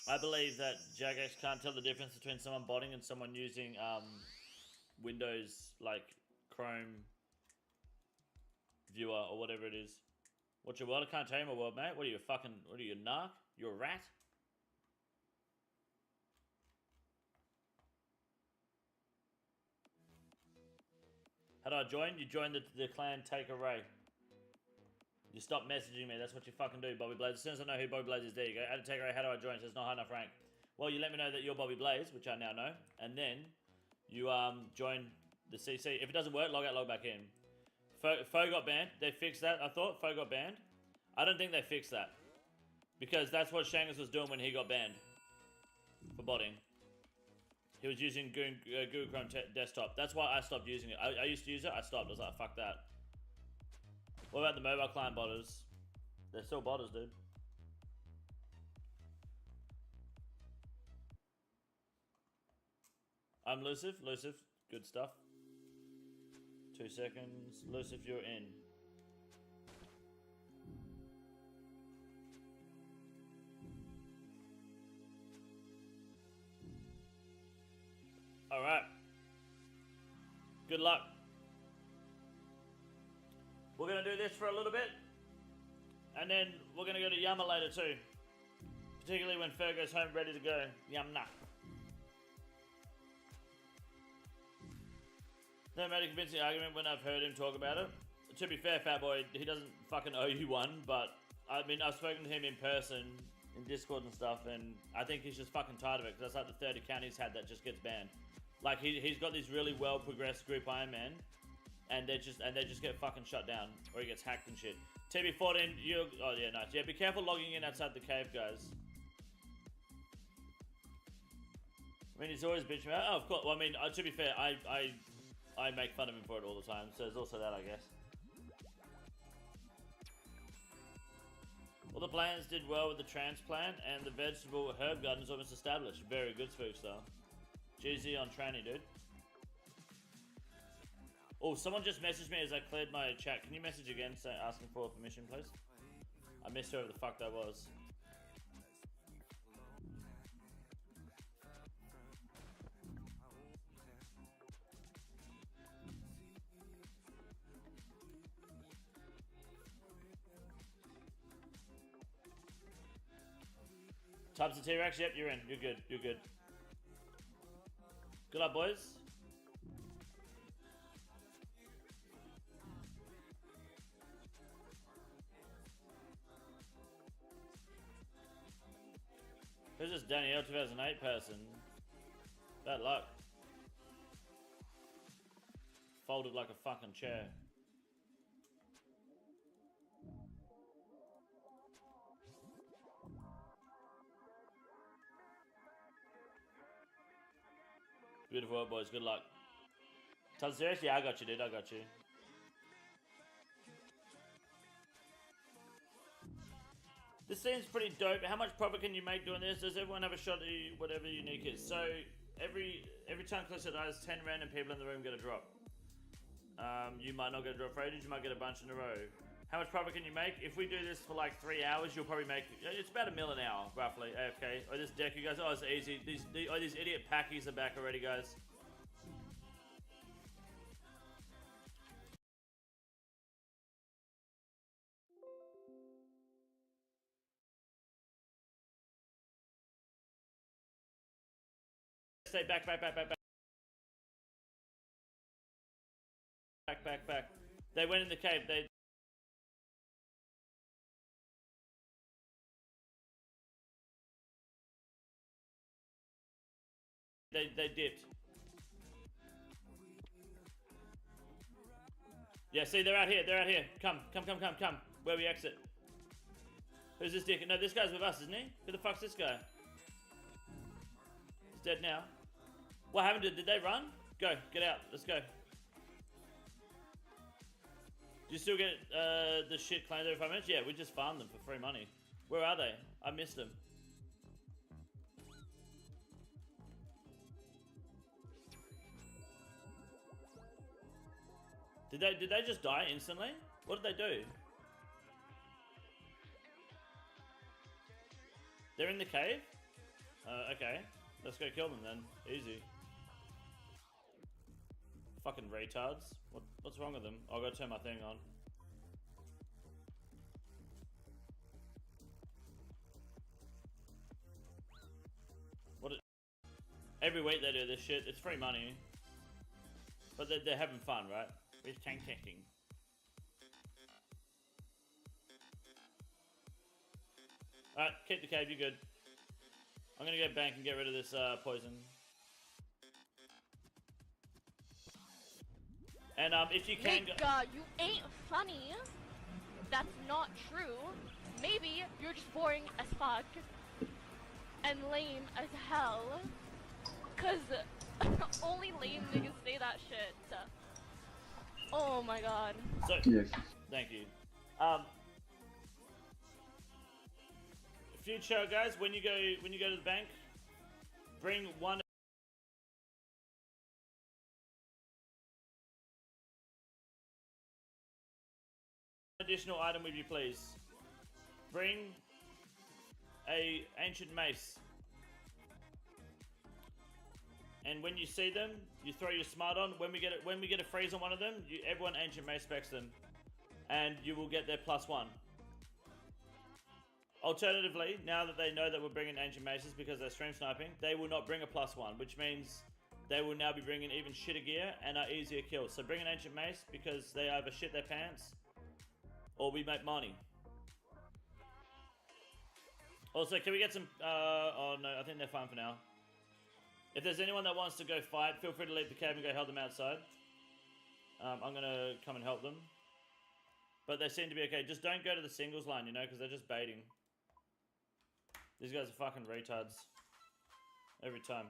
I believe that Jagex can't tell the difference between someone botting and someone using Windows, like Chrome viewer or whatever it is. What's your world? I can't tell you my world, mate. What are you, fucking, what are you, a narc? You're a rat? How do I join? You join the clan Take Array. You stop messaging me. That's what you fucking do, Bobby Blaze. As soon as I know who Bobby Blaze is, there you go. Add a Take Array. How do I join? It says not high enough rank. Well, you let me know that you're Bobby Blaze, which I now know, and then you join the CC. If it doesn't work, log out, log back in. Foe got banned. They fixed that. I thought Foe got banned. I don't think they fixed that because that's what Shangus was doing when he got banned for botting. He was using Google Chrome desktop. That's why I stopped using it. I used to use it. I stopped. I was like, fuck that. What about the mobile client botters? They're still botters, dude. I'm Lucif. Lucif, good stuff. 2 seconds. Lucif, you're in. Alright. Good luck. We're going to do this for a little bit. And then we're going to go to Yama later too. Particularly when Fer goes home ready to go. Yamna. Never made a convincing argument when I've heard him talk about it. To be fair, Fat Boy, he doesn't fucking owe you one, but I mean, I've spoken to him in person in Discord and stuff, and I think he's just fucking tired of it because that's like the third account he's had that just gets banned. Like he's got these really well progressed group Iron Man, and they just get fucking shut down or he gets hacked and shit. TB14, oh yeah, nice. Yeah, be careful logging in outside the cave, guys. I mean, he's always bitching about. Oh, of course. Well, I mean, to be fair, I make fun of him for it all the time, so there's also that, I guess. All the plants did well with the transplant, and the vegetable herb garden is almost established. Very good, Spook Star. GZ on tranny, dude. Oh, someone just messaged me as I cleared my chat. Can you message again, asking for permission, please? I missed whoever the fuck that was. Types of T-Rex, yep, you're in. You're good. You're good. Good luck, boys. Who's this Danielle 2008 person? Bad luck. Folded like a fucking chair. Beautiful work, boys. Good luck. Todd, seriously? Yeah, I got you, dude. I got you. This seems pretty dope. How much profit can you make doing this? Does everyone have a shot at whatever unique is? So every time Callisto dies, 10 random people in the room get a drop. You might not get a drop for ages. You might get a bunch in a row. How much profit can you make? If we do this for like 3 hours, you'll probably make... It's about $1 million an hour, roughly, AFK. Oh, this deck, you guys... Oh, it's easy. These idiot packies are back already, guys. Stay back. Back. They went in the cave. They dipped. Yeah, see, they're out here. Come. Where we exit. Who's this dick? No, this guy's with us, isn't he? Who the fuck's this guy? He's dead now. What happened? Did they run? Go, get out. Let's go. Do you still get the shit claimed every 5 minutes? Yeah, we just farmed them for free money. Where are they? I missed them. Did they just die instantly? What did they do? They're in the cave? Okay. Let's go kill them then. Easy. Fucking retards. What's wrong with them? I'll go turn my thing on. Every week they do this shit. It's free money. But they're having fun, right? It's tank testing. Alright, keep the cave, you're good. I'm gonna go bank and get rid of this poison. And if you can Nigga, you ain't funny. That's not true. Maybe you're just boring as fuck. And lame as hell. Cause only lame niggas say that shit. Oh my god. So, yes. Thank you. Future guys, when you go to the bank, bring one additional item with you, please. Bring a ancient mace. And when you see them, you throw your smart on. When we get a freeze on one of them, everyone ancient mace specs them, and you will get their +1. Alternatively, now that they know that we're bringing ancient maces because they're stream sniping, they will not bring a +1, which means they will now be bringing even shitter gear and are easier kills. So bring an ancient mace because they either shit their pants or we make money. Also, can we get some... oh, no, I think they're fine for now. If there's anyone that wants to go fight, feel free to leave the cave and go help them outside. I'm going to come and help them. But they seem to be okay. Just don't go to the singles line, you know, because they're just baiting. These guys are fucking retards. Every time.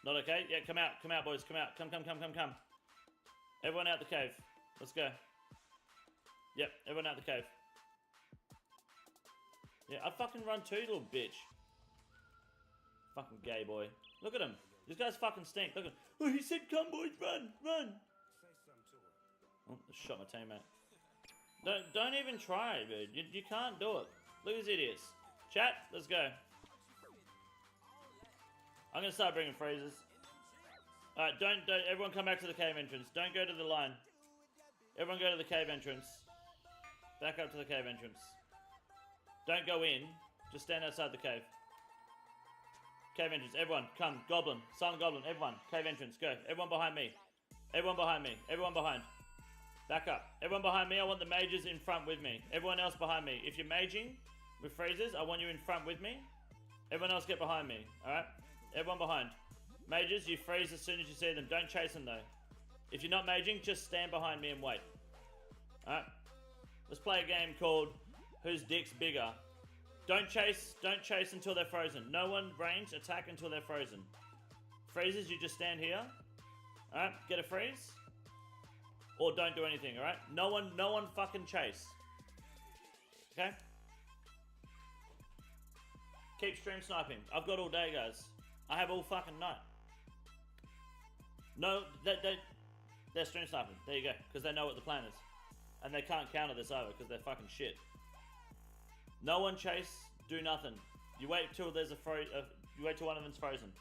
Not okay? Yeah, come out, boys, come out. Come. Everyone out the cave. Let's go. Yep, everyone out the cave. Yeah, I fucking run too, little bitch. Fucking gay boy. Look at him. These guys fucking stink. Look at him. Oh, he said, come boys, run. Oh, I shot my teammate. Don't even try, dude. You can't do it. Look at these idiots. Chat, let's go. I'm gonna start bringing freezers. Alright, don't, everyone come back to the cave entrance. Don't go to the line. Everyone go to the cave entrance. Back up to the cave entrance. Don't go in. Just stand outside the cave. Cave entrance. Everyone, come. Goblin. Silent Goblin. Everyone. Cave entrance. Go. Everyone behind me. Everyone behind me. Everyone behind. Back up. Everyone behind me. I want the mages in front with me. Everyone else behind me. If you're maging with freezers, I want you in front with me. Everyone else get behind me. Alright? Everyone behind. Mages, you freeze as soon as you see them. Don't chase them though. If you're not maging, just stand behind me and wait. Alright? Let's play a game called Whose Dick's Bigger. Don't chase until they're frozen. No one range attack until they're frozen. Freezes, you just stand here. Alright? Get a freeze. Or don't do anything, alright? No one fucking chase. Okay? Keep stream sniping. I've got all day, guys. I have all fucking night. No, they're stream sniping. There you go. Because they know what the plan is. And they can't counter this either because they're fucking shit. No one chase. Do nothing. You wait till there's you wait till one of them's frozen.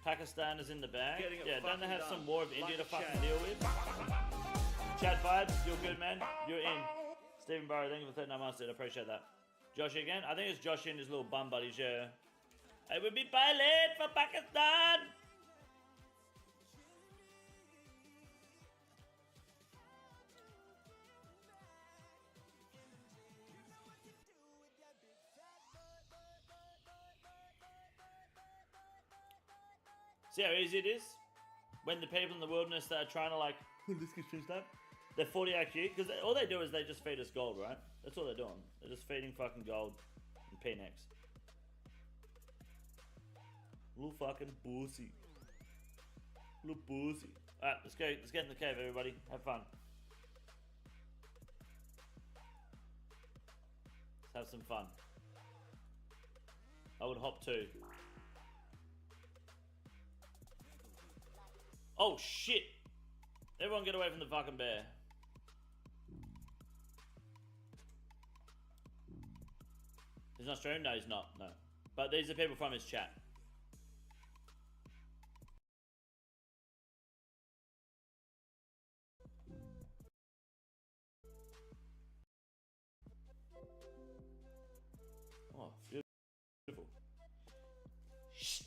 Pakistan is in the bag. Yeah, don't they have some war of India to fucking deal with? Chat vibes, you're good, man. You're in. Stephen Barrow, thank you for 39 months, dude. I appreciate that. Josh again? I think it's Josh and his little bum buddies, yeah. I will be pilot for Pakistan! See how easy it is? When the people in the wilderness that are trying to like, this gets finished up, they're 40 IQ, because all they do is they just feed us gold, right? That's all they're doing. They're just feeding fucking gold and P-necks. Little fucking pussy. Little pussy. Alright, let's go. Let's get in the cave, everybody. Have fun. Let's have some fun. I would hop too. Oh shit! Everyone get away from the fucking bear. He's not streaming? No, he's not. No. But these are people from his chat. Oh, beautiful. Shh.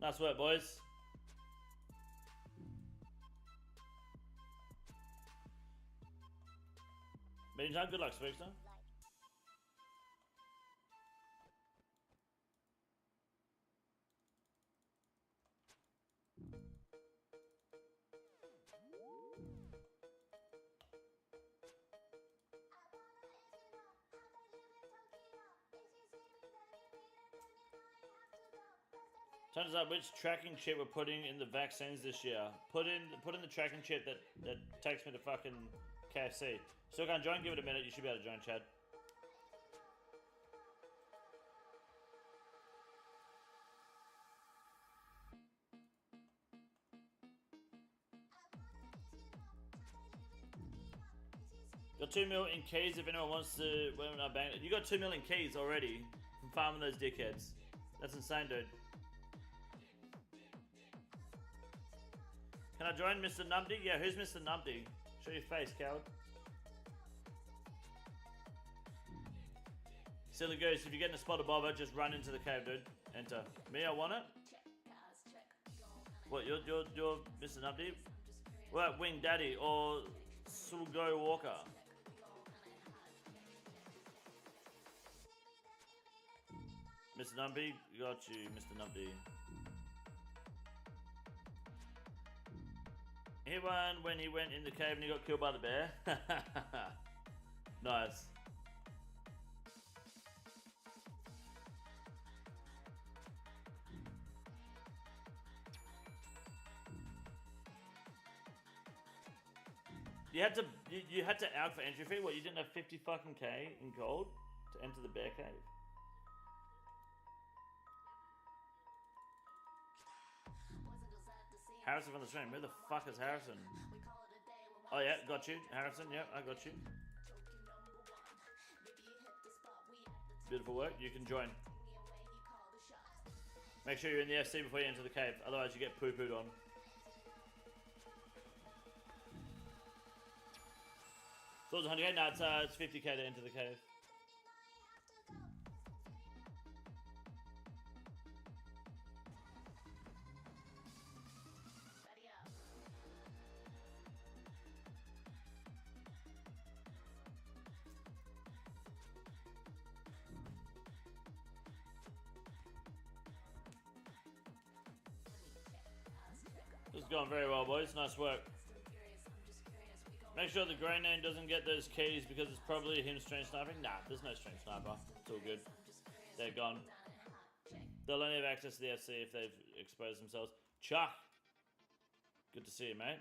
Nice work, boys. Meantime, good luck, Spookster. Turns out which tracking chip we're putting in the vaccines this year. Put in the tracking chip that takes me to fucking KFC. Still can't join? Give it a minute. You should be able to join, Chad. Got 2 mil in keys if anyone wants to. You got 2 mil in keys already from farming those dickheads. That's insane, dude. Can I join Mr. Numpty? Yeah, who's Mr. Numpty? Show your face, coward. Silly Goose, if you're getting a spot of bobber, just run into the cave, dude. Enter. Me, I want it. What, you're Mr. Nubdy? What, Wing Daddy or Sulgo Walker? Mr. Numpy, got you, Mr. Numpty. He won when he went in the cave and he got killed by the bear. Nice. You had to out for entry fee. What, you didn't have 50 fucking K in gold to enter the bear cave? Harrison from the stream. Where the fuck is Harrison? Oh yeah, got you. Harrison, yep, I got you. Beautiful work. You can join. Make sure you're in the FC before you enter the cave. Otherwise you get poo-pooed on. So it was 100k? No, it's 50k to enter the cave. This is going very well, boys. Nice work. Make sure the grey name doesn't get those keys because it's probably him stream sniping. Nah, there's no stream sniper. It's all good. They're gone. They'll only have access to the FC if they've exposed themselves. Chuck! Good to see you, mate.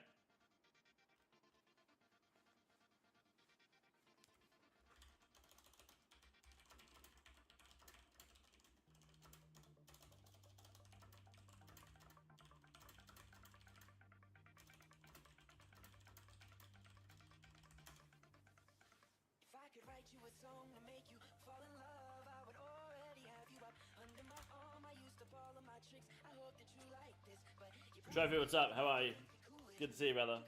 Trophy, what's up? How are you? Good to see you, brother.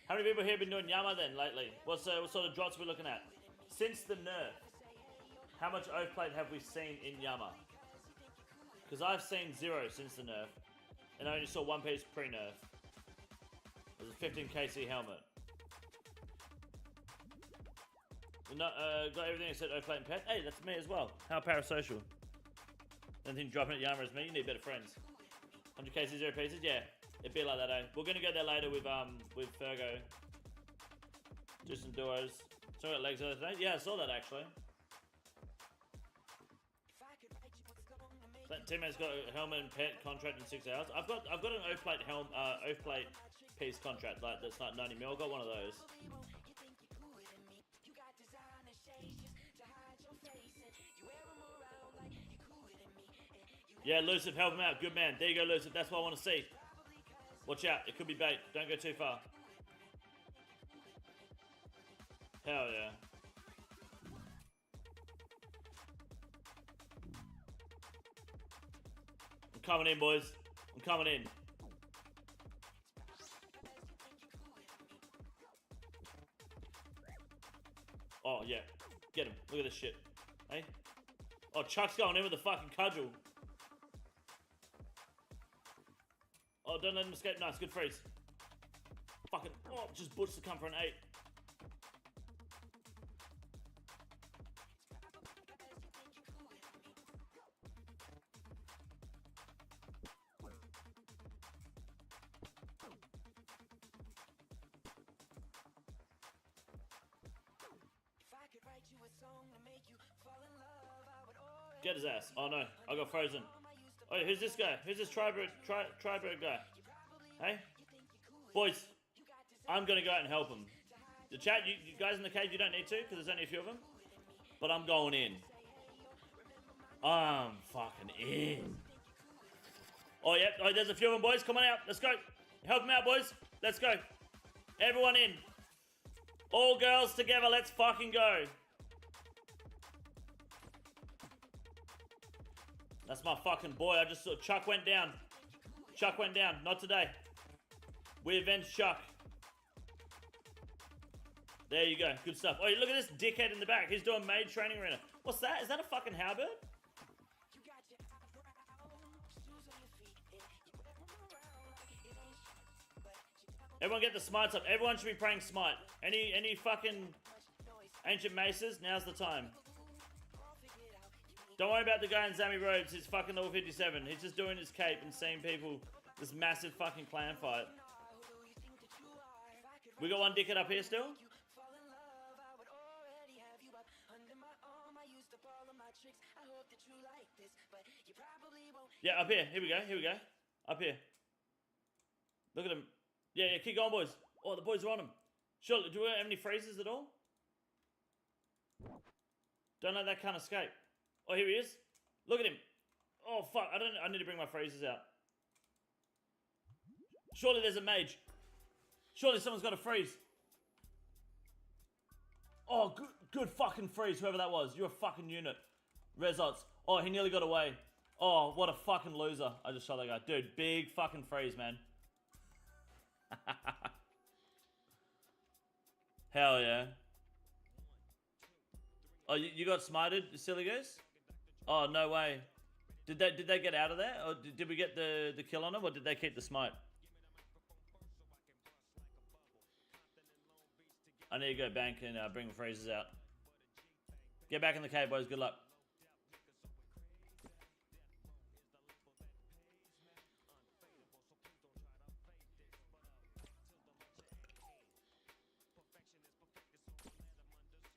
How many people here been doing Yama then lately? What sort of drops we looking at? Since the nerf, how much Oathplate have we seen in Yama? Because I've seen 0 since the nerf, and I only saw one piece pre-nerf. It was a 15 KC helmet. Got everything except Oathplate and Pet. Hey, that's me as well. How parasocial. Anything dropping at Yama is me. You need better friends. 100k 0 pieces, yeah. It'd be like that, eh? We're gonna go there later with Fergo. Do some duos. Saw got legs earlier today. Yeah, I saw that actually. That teammate's got a helmet and pet contract in 6 hours. I've got an Oathplate piece contract like that's like 90 mil. I got one of those. Yeah, Lucifer, help him out. Good man. There you go, Lucifer. That's what I want to see. Watch out. It could be bait. Don't go too far. Hell yeah. I'm coming in, boys. I'm coming in. Oh, yeah. Get him. Look at this shit. Hey? Oh, Chuck's going in with the fucking cudgel. Oh, don't let him escape. Nice, good freeze. Fucking, oh, just butch to come for an 8. Get his ass. Oh no, I got frozen. Oh, who's this guy? Who's this Tribird guy? Hey? Boys, I'm gonna go out and help him. The chat, you guys in the cave, you don't need to, because there's only a few of them. But I'm going in. I'm fucking in. Oh, yeah. Oh, there's a few of them, boys. Come on out. Let's go. Help them out, boys. Let's go. Everyone in. All girls together. Let's fucking go. That's my fucking boy. I just saw Chuck went down. Chuck went down. Not today. We avenged Chuck. There you go. Good stuff. Oh, look at this dickhead in the back. He's doing maid training arena. What's that? Is that a fucking halberd? Everyone get the smites up. Everyone should be praying smite. Any fucking ancient maces, now's the time. Don't worry about the guy in Zami robes. He's fucking level 57. He's just doing his cape and seeing people, this massive fucking clan fight. We got one dickhead up here still. Yeah, up here. Here we go. Here we go. Up here. Look at him. Yeah, keep going, boys. Oh, the boys are on him. Sure, do we have any phrases at all? Don't let that can't escape. Oh, here he is. Look at him. Oh, fuck. I need to bring my phrases out. Surely there's a mage. Surely someone's got a freeze. Oh, good fucking freeze, whoever that was. You're a fucking unit. Resots. Oh, he nearly got away. Oh, what a fucking loser. I just shot that guy. Dude, big fucking freeze, man. Hell yeah. Oh, you got smited, silly goose? Oh, no way. Did they get out of there? Or did we get the kill on them, or did they keep the smite? I need to go bank and bring the phrases out. Get back in the cave, boys. Good luck.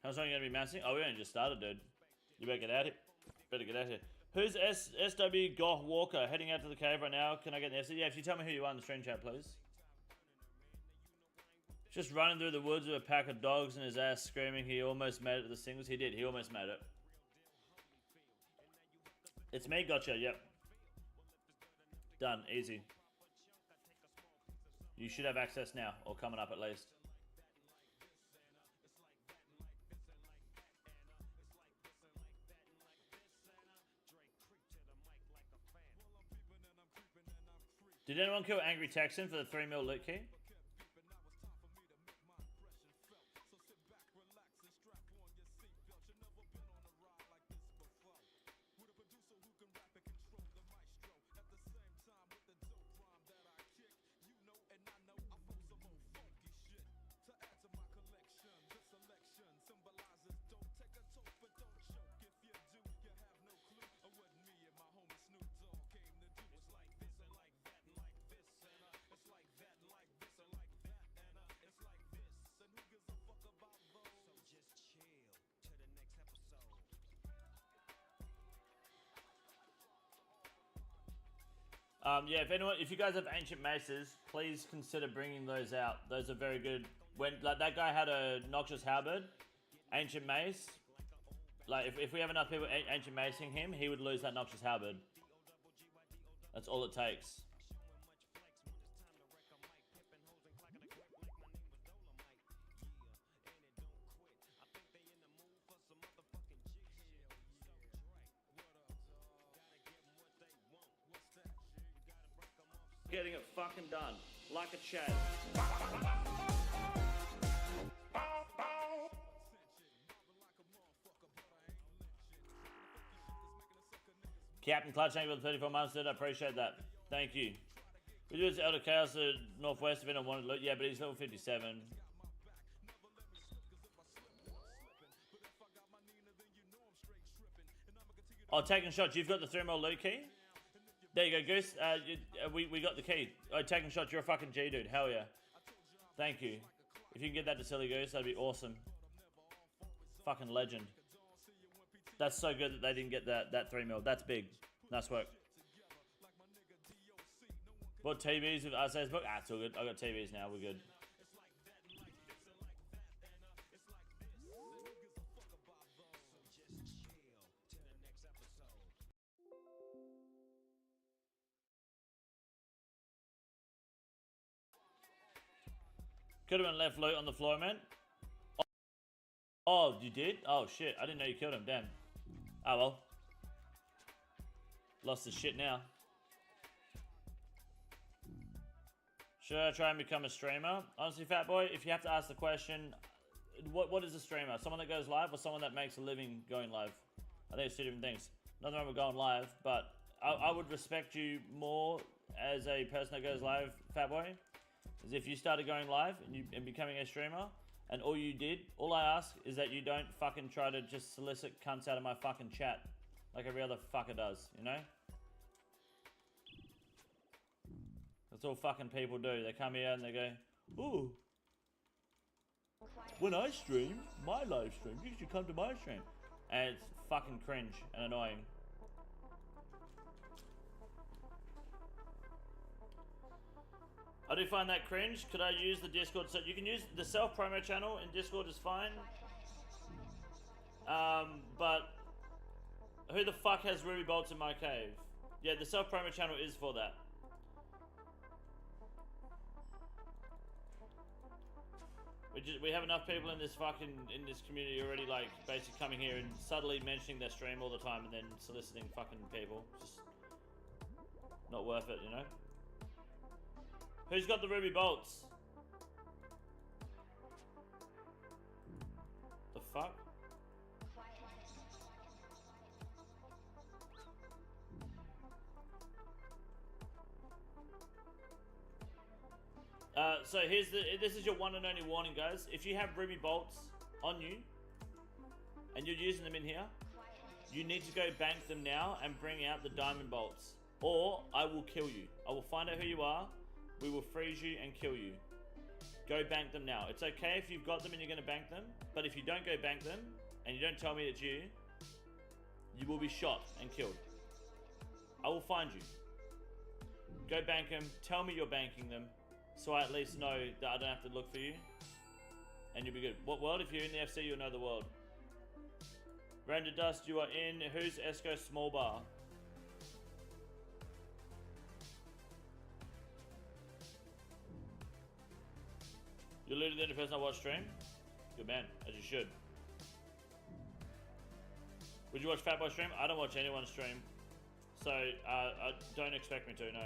How's someone going to be massing? Oh, we only just started, dude. You better get out here. Better get out here. Who's SW Goth Walker heading out to the cave right now? Can I get an S? Yeah, if you tell me who you are in the stream chat, please. Just running through the woods with a pack of dogs and his ass screaming he almost made it to the singles. He did. He almost made it. It's me. Gotcha. Yep. Done. Easy. You should have access now, or coming up at least. Did anyone kill Angry Texan for the 3 mil loot key? Yeah, if you guys have ancient maces, please consider bringing those out. Those are very good. When like that guy had a noxious halberd, ancient mace. Like if we have enough people ancient macing him, he would lose that noxious halberd. That's all it takes. Getting it fucking done. Like a Chad. Captain Clutch, thank you for the 34 months, dude. I appreciate that. Thank you. We do this Elder Chaos to Northwest if anyone wanted to look. Yeah, but he's level 57. Oh, taking shots. You've got the 3 mil loot key? There you go, Goose. We got the key. Oh, taking shots. You're a fucking G, dude. Hell yeah. Thank you. If you can get that to Silly Goose, that'd be awesome. Fucking legend. That's so good that they didn't get that 3 mil. That's big. Nice work. What TVs with RSA's book? Ah, it's all good. I got TVs now. We're good. Could have been left loot on the floor, man. Oh, you did? Oh, shit. I didn't know you killed him. Damn. Oh, well. Lost his shit now. Should I try and become a streamer? Honestly, Fat Boy, if you have to ask the question, what is a streamer? Someone that goes live or someone that makes a living going live? I think it's two different things. Nothing wrong with going live, but I would respect you more as a person that goes live, Fatboy, is if you started going live and becoming a streamer, and all I ask is that you don't fucking try to just solicit cunts out of my fucking chat like every other fucker does, you know? That's all fucking people do. They come here and they go, ooh, when I stream, my live stream, you should come to my stream. And it's fucking cringe and annoying. I do find that cringe. Could I use the Discord? So you can use the self-promo channel in Discord is fine. But who the fuck has ruby bolts in my cave? Yeah, the self-promo channel is for that. We have enough people in this community already, like, basically coming here and subtly mentioning their stream all the time and then soliciting fucking people. Just not worth it, you know? Who's got the ruby bolts? The fuck? So this is your one and only warning, guys. If you have ruby bolts on you and you're using them in here, you need to go bank them now and bring out the diamond bolts, or I will kill you. I will find out who you are. We will freeze you and kill you. Go bank them now. It's okay if you've got them and you're going to bank them, but if you don't go bank them and you don't tell me it's you, you will be shot and killed. I will find you. Go bank them. Tell me you're banking them, so I at least know that I don't have to look for you, and you'll be good. What world? If you're in the FC, you'll know the world. Render Dust, you are in. Who's Esco Small Bar? You're literally the only person I watch stream? Good man, as you should. Would you watch Fatboy stream? I don't watch anyone stream. So, don't expect me to, no.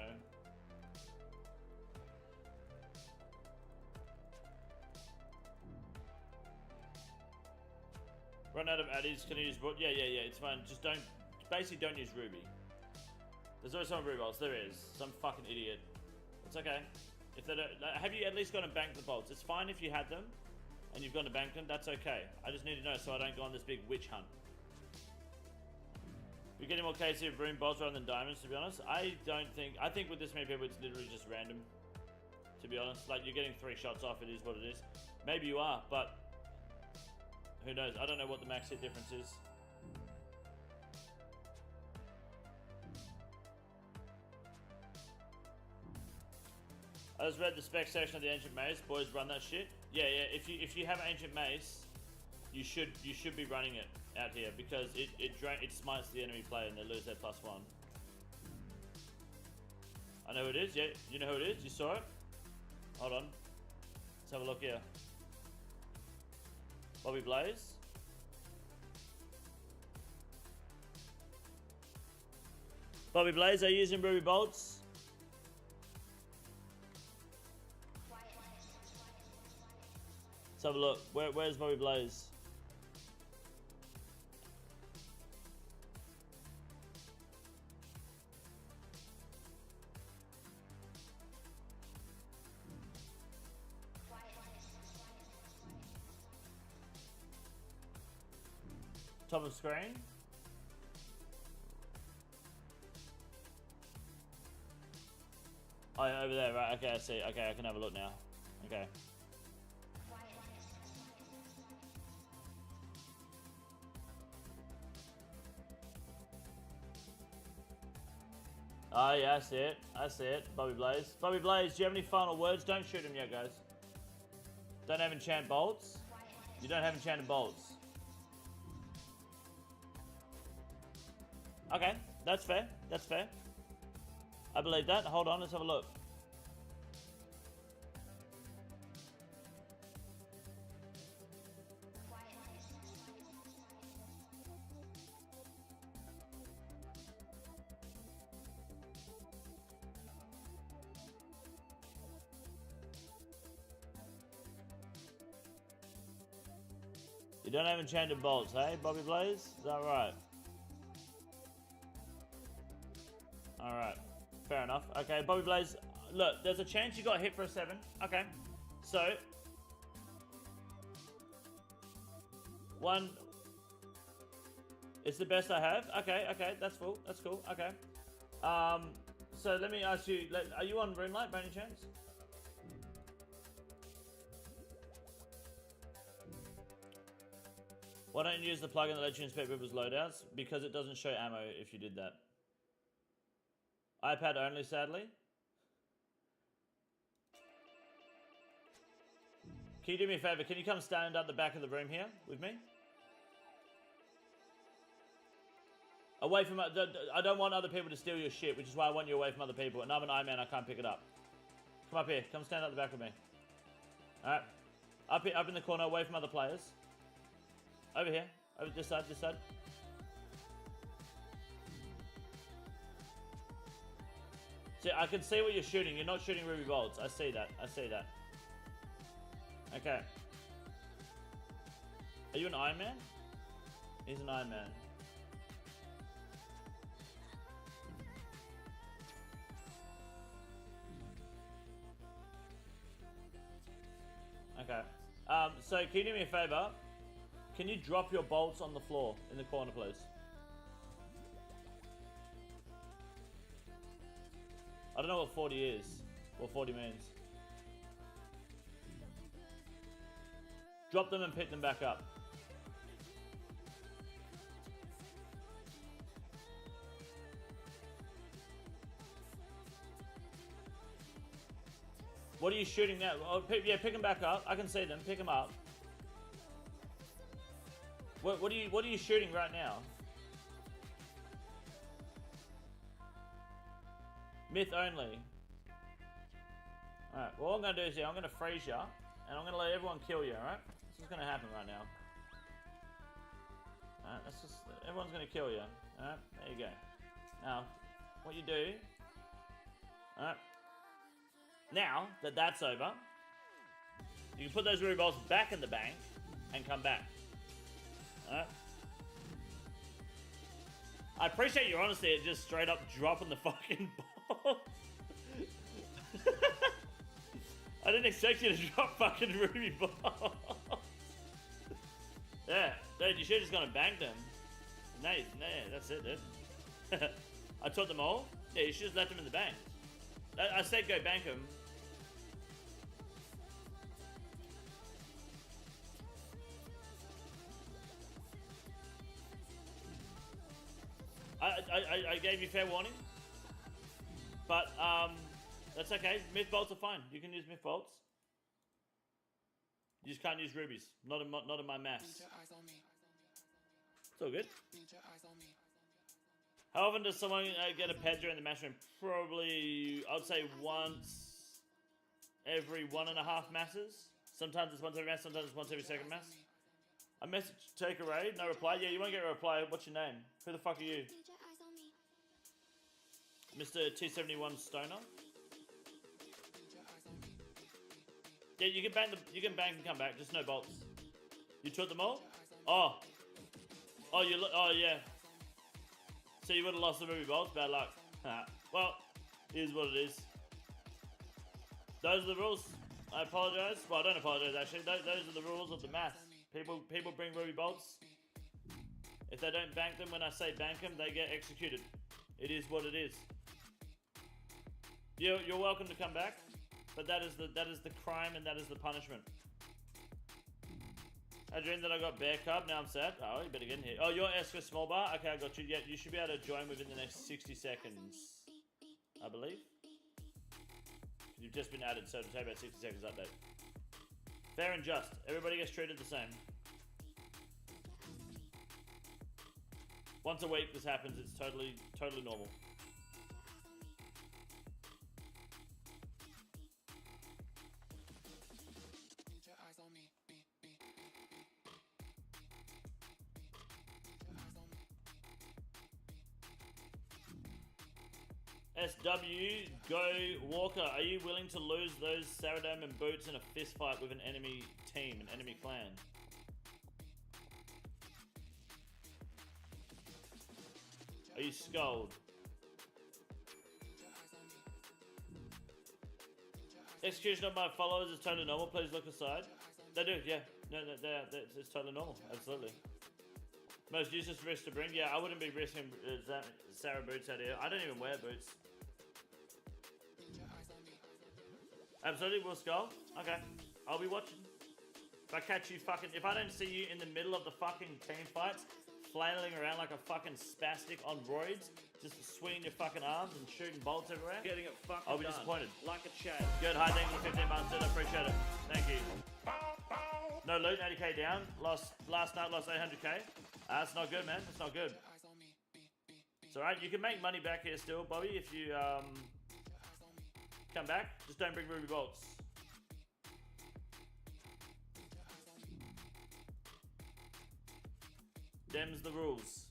Run out of addies, can you use... Yeah, it's fine. Just basically don't use Ruby. There's always some Ruby bolts, there is. Some fucking idiot. It's okay. If they don't, have you at least gone and banked the bolts? It's fine if you had them and you've gone to bank them, that's okay. I just need to know so I don't go on this big witch hunt. You're getting more KC of rune bolts rather than diamonds, to be honest. I think with this many people it's literally just random, to be honest. Like, you're getting 3 shots off, it is what it is. Maybe you are, but who knows? I don't know what the max hit difference is. I just read the spec section of the Ancient Mace. Boys, run that shit. Yeah. If you have Ancient Mace, you should be running it out here because it smites the enemy player and they lose their +1. I know who it is. Yeah, you know who it is. You saw it. Hold on. Let's have a look here. Bobby Blaze. Bobby Blaze, are you using ruby bolts? Let's have a look. Where's Bobby Blaze? Top of screen. Oh, yeah, over there, right? Okay, I see. Okay, I can have a look now. Okay. Oh yeah, I see it. I see it. Bobby Blaze. Bobby Blaze, do you have any final words? Don't shoot him yet, guys. Don't have enchant bolts. You don't have enchanted bolts. Okay, that's fair. That's fair. I believe that. Hold on, let's have a look. You don't have enchanted bolts, hey, Bobby Blaze? Is that right? enough. Okay, Bobby Blaze, look, there's a chance you got hit for a 7. Okay, so 1. It's the best I have. Okay, that's cool. That's cool. Okay. So let me ask you, are you on Runelight by any chance? Why don't you use the plugin that lets you inspect people's loadouts? Because it doesn't show ammo if you did that. iPad only, sadly. Can you do me a favor? Can you come stand at the back of the room here with me? Away from... I don't want other people to steal your shit, which is why I want you away from other people. And I'm an I-Man, I can't pick it up. Come up here. Come stand at the back with me. Alright. Up here, up in the corner, away from other players. Over here. Over this side, this side. See, I can see what you're shooting. You're not shooting ruby bolts. I see that. I see that. Okay. Are you an Iron Man? He's an Iron Man. Okay. So can you do me a favor? Can you drop your bolts on the floor in the corner, please? I don't know what 40 is. What 40 means. Drop them and pick them back up. What are you shooting now? Oh, yeah, pick them back up. I can see them. Pick them up. What are you shooting right now? Myth only. Alright, well, what I'm going to do is I'm going to freeze you, and I'm going to let everyone kill you, alright? This is going to happen right now. Alright, that's just... Everyone's going to kill you. Alright, there you go. Now, what you do... Alright. Now that that's over, you can put those ruby bolts back in the bank and come back. Alright. I appreciate your honesty at just straight up dropping the fucking ball. I didn't expect you to drop fucking ruby balls. Yeah, dude, you should have just gone and banked them. No, that's it, dude. I taught them all. Yeah, you should have left them in the bank. I said go bank them. I gave you fair warning, but that's okay. Myth bolts are fine. You can use myth bolts. You just can't use rubies. Not in my maths. It's all good. How often does someone get a pet during the match room? Probably, I'd say once every 1.5 masses. Sometimes it's once every mass. Sometimes it's once every second mass. I message take a raid, no reply. Yeah, you won't get a reply. What's your name? Who the fuck are you? Mr. T71 Stoner. Yeah, you can bank and come back. Just no bolts. You took them all? Oh, yeah. So you would have lost the ruby bolts. Bad luck. Well, here's what it is. Those are the rules. I apologize. Well, I don't apologize actually. Those are the rules of the math. People bring ruby bolts. If they don't bank them when I say bank them, they get executed. It is what it is. You're welcome to come back, but that is the crime and that is the punishment. I dreamed that I got bear cub. Now I'm sad. Oh, you better get in here. Oh, you're Esker Small Bar. Okay, I got you. Yeah, you should be able to join within the next 60 seconds, I believe. You've just been added, so it'll take about 60 seconds update. Fair and just. Everybody gets treated the same. Once a week this happens. It's totally normal. SW, go Walker. Are you willing to lose those Saradomin boots in a fist fight with an enemy team, an enemy clan? Are you Scold? Execution of my followers is totally normal. Please look aside. They do, yeah. No, it's totally normal. Absolutely. Most useless risk to bring. Yeah, I wouldn't be risking Sarah boots out here. I don't even wear boots. Absolutely, we'll skull. Okay, I'll be watching. If I catch you if I don't see you in the middle of the fucking team fights, flailing around like a fucking spastic on roids, just swinging your fucking arms and shooting bolts everywhere, Getting it fucking I'll be done. disappointed. Like a Chad. Good, hi, thank you for 15 months, dude. I appreciate it. Thank you. No loot, 80k down. Last night, lost 800k. That's not good, man. That's not good. It's alright. You can make money back here still, Bobby, if you come back. Just don't bring ruby bolts. Them's the rules.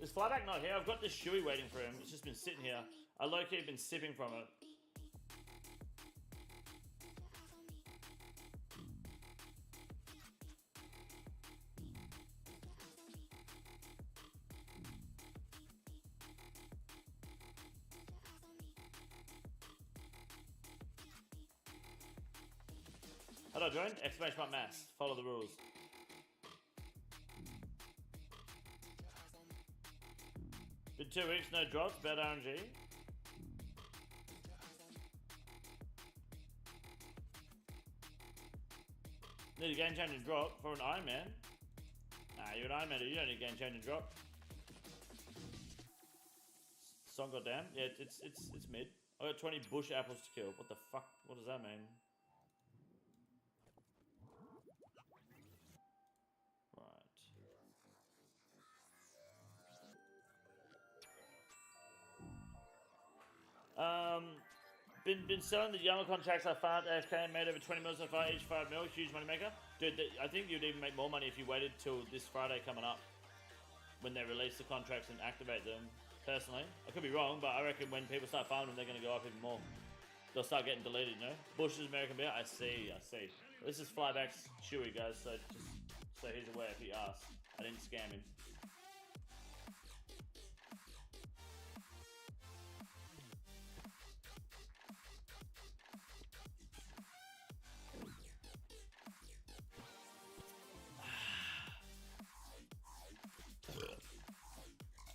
Is Flyback not here? I've got this shoey waiting for him. It's just been sitting here. I low-key been sipping from it. How do I join? Exclamation mark mass. Follow the rules. Been 2 weeks, no drops, bad RNG. Need a game changing drop for an Iron Man. Nah, you're an Iron Man, you don't need a game changing drop. Song got down. Yeah, it's mid. I got 20 bush apples to kill. What the fuck? What does that mean? Been selling the Yama contracts I farmed AFK and made over 20 mil so far, each 5 mil, huge money maker. Dude, I think you'd even make more money if you waited till this Friday coming up when they release the contracts and activate them, personally. I could be wrong, but I reckon when people start farming them, they're going to go up even more. They'll start getting deleted, you know? Bush's American Beer, I see. This is Flyback's Chewy, guys, so just so he's aware if he asks. I didn't scam him.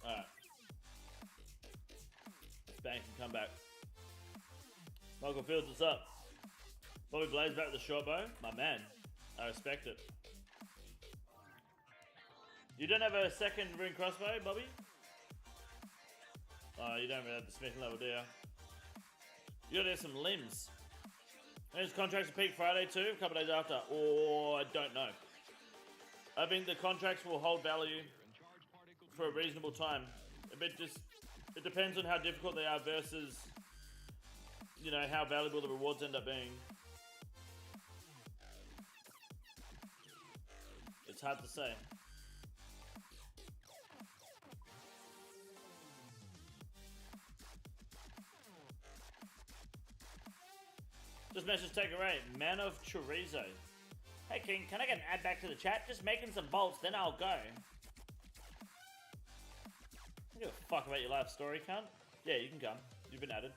Alright. Let's bank and come back. Michael Fields, what's up? Bobby Blaze back with the short bow. My man. I respect it. You don't have a second ring crossbow, Bobby? Oh, you don't really have the smithing level, do you? You gotta have some limbs. His contracts will peak Friday too, a couple days after. Or I don't know. I think the contracts will hold value for a reasonable time. It depends on how difficult they are versus, you know, how valuable the rewards end up being. It's hard to say. Just message take a rate. Man of Chorizo. Hey King, can I get an ad back to the chat? Just making some bolts, then I'll go. I don't give a fuck about your life story, cunt. Yeah, you can come. You've been added.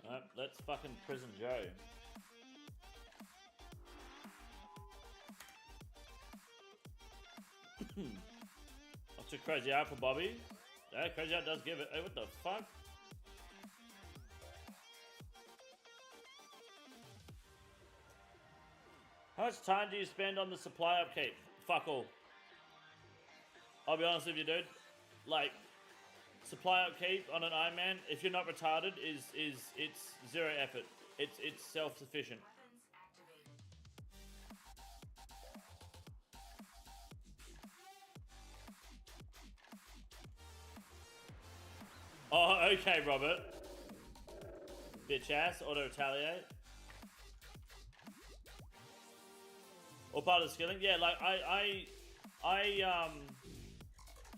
Alright, let's fucking Prison Joe. That's too crazy out for Bobby. Yeah, crazy out does give it. Hey, what the fuck? How much time do you spend on the supply upkeep? Fuck all. I'll be honest with you, dude. Like, supply upkeep on an Iron Man, if you're not retarded, it's zero effort. It's self-sufficient. Oh, okay, Robert. Bitch ass, auto retaliate. Or part of the skilling. Yeah, like I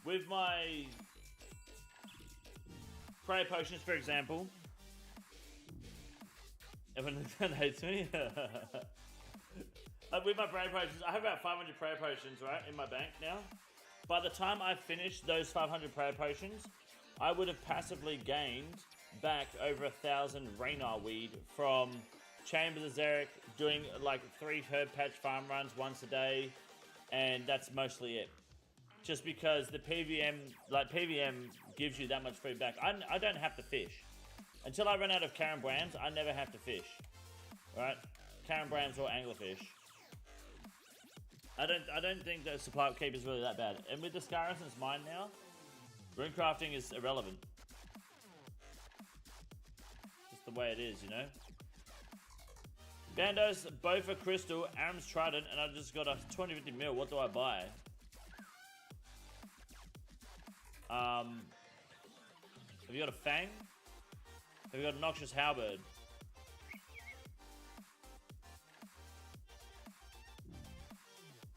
with my Prayer potions, for example. Everyone hates me. With my prayer potions, I have about 500 prayer potions, right, in my bank now. By the time I finish those 500 prayer potions, I would have passively gained back over 1,000 Raynar weed from Chambers of Xeric, doing like 3 herb patch farm runs once a day, and that's mostly it. Just because the PVM, like PVM gives you that much free back. I don't have to fish. Until I run out of Carambrams, I never have to fish. Right? Carambrams or anglerfish. I don't think the supply upkeep is really that bad. And with the Scarison's mine now, runecrafting is irrelevant. Just the way it is, you know? Bandos, both are crystal, Aram's trident, and I just got a 250 mil. What do I buy? Have you got a Fang? Have you got a Noxious Halberd?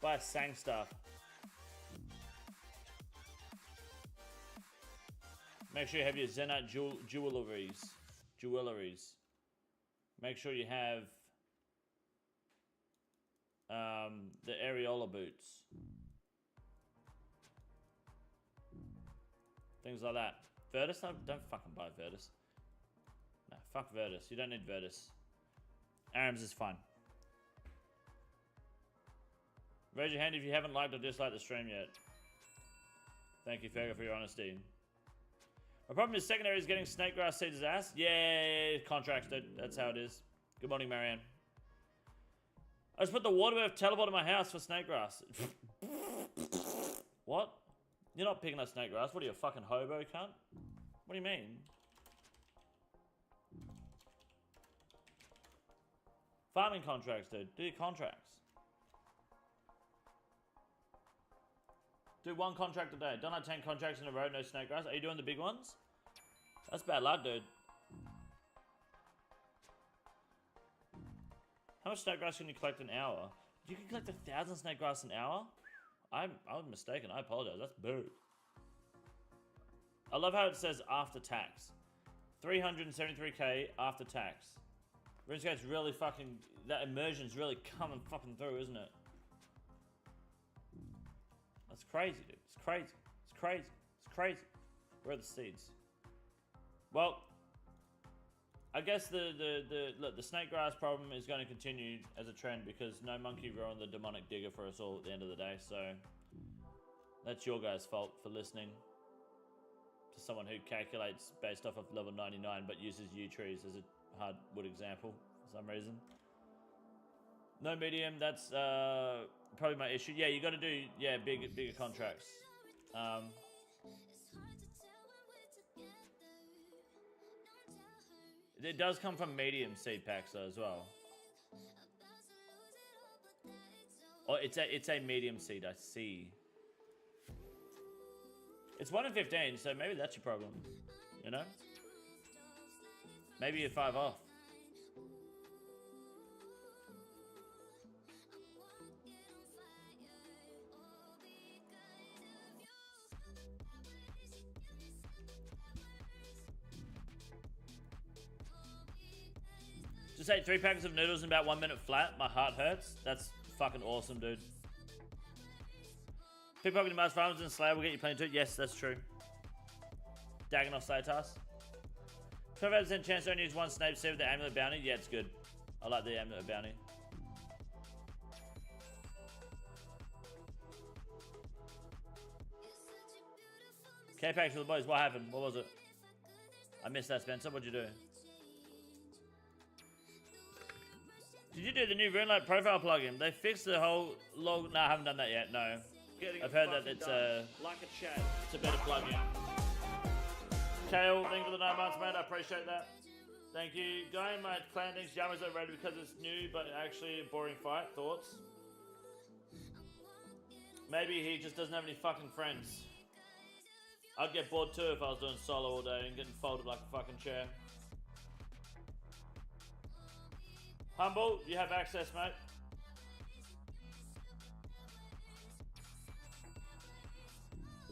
Buy a Sang stuff. Make sure you have your Zenite jewelries. Make sure you have the Areola boots. Things like that. Virtus? No, don't fucking buy Virtus. No, fuck Virtus. You don't need Virtus. Arams is fine. Raise your hand if you haven't liked or disliked the stream yet. Thank you, Fergal, for your honesty. My problem is secondary is getting Snakegrass Seeds' ass. Yeah, contracts, dude. That's how it is. Good morning, Marianne. I just put the Waterworth teleport in my house for Snakegrass. What? You're not picking up Snakegrass. What are you, a fucking hobo, cunt? What do you mean? Farming contracts, dude. Do your contracts. Do 1 contract a day. Don't have 10 contracts in a row, no Snakegrass. Are you doing the big ones? That's bad luck, dude. How much Snakegrass can you collect an hour? You can collect 1,000 Snakegrass an hour? I was mistaken. I apologize. That's boo. I love how it says after tax. 373k after tax. RuneScape's really fucking... That immersion's really coming fucking through, isn't it? That's crazy, dude. It's crazy. It's crazy. It's crazy. Where are the seeds? Well, I guess look, the Snakegrass problem is going to continue as a trend because no monkey ruined the demonic digger for us all at the end of the day. So that's your guys' fault for listening to someone who calculates based off of level 99 but uses yew trees as a hardwood example for some reason. No medium, that's probably my issue. Yeah, you got to do bigger contracts. It does come from medium seed packs though as well. Oh, it's a medium seed. I see. It's 1 in 15, so maybe that's your problem. You know? Maybe you're 5 off. Just ate 3 packets of noodles in about 1 minute flat. My heart hurts. That's fucking awesome, dude. Pickpocketing Mars Farms and Slayer will get you plenty too. Yes, that's true. Dagannoth Slatas. 12% chance to only use 1 Snape seed with the Amulet Bounty. Yeah, it's good. I like the Amulet Bounty. K-Packs for the boys. What happened? What was it? I missed that, Spencer. What'd you do? Did you do the new RuneLite profile plugin? They fixed the whole log. No, I haven't done that yet. No. I've heard that it's like a chat. It's a better plugin. Kale, thank you for the 9 months, mate. I appreciate that. Thank you. Going my clan thinks Yama's overrated because it's new, but actually a boring fight. Thoughts? Maybe he just doesn't have any fucking friends. I'd get bored too if I was doing solo all day and getting folded like a fucking chair. Humble, you have access, mate.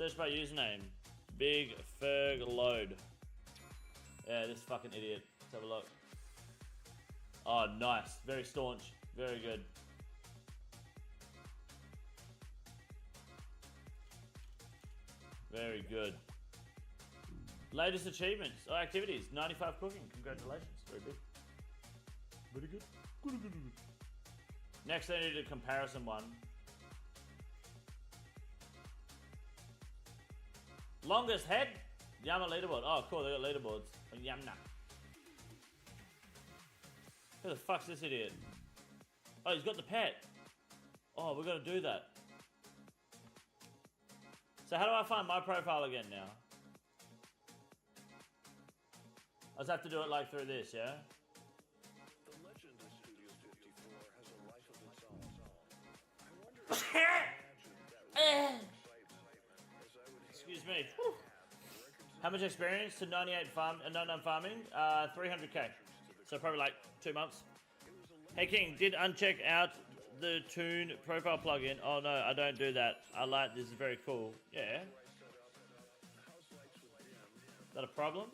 Search by username. Big Ferg Load. Yeah, this fucking idiot. Let's have a look. Oh, nice. Very staunch. Very good. Very good. Latest achievements or activities. 95 cooking. Congratulations. Very big. Very good. Good. Next, I need a comparison one. Longest head. Yama leaderboard. Oh, cool. They got leaderboards. Yamna. Who the fuck's this idiot? Oh, he's got the pet. Oh, we're gonna do that. So how do I find my profile again now? I just have to do it like through this, yeah? The legend of Studio 54 has a life of its own. I wonder Excuse me. How much experience to 99 farming? 300k. So probably like 2 months. Hey King, did uncheck out the Toon profile plugin? Oh no, I don't do that. I like this, is very cool. Yeah. Is that a problem?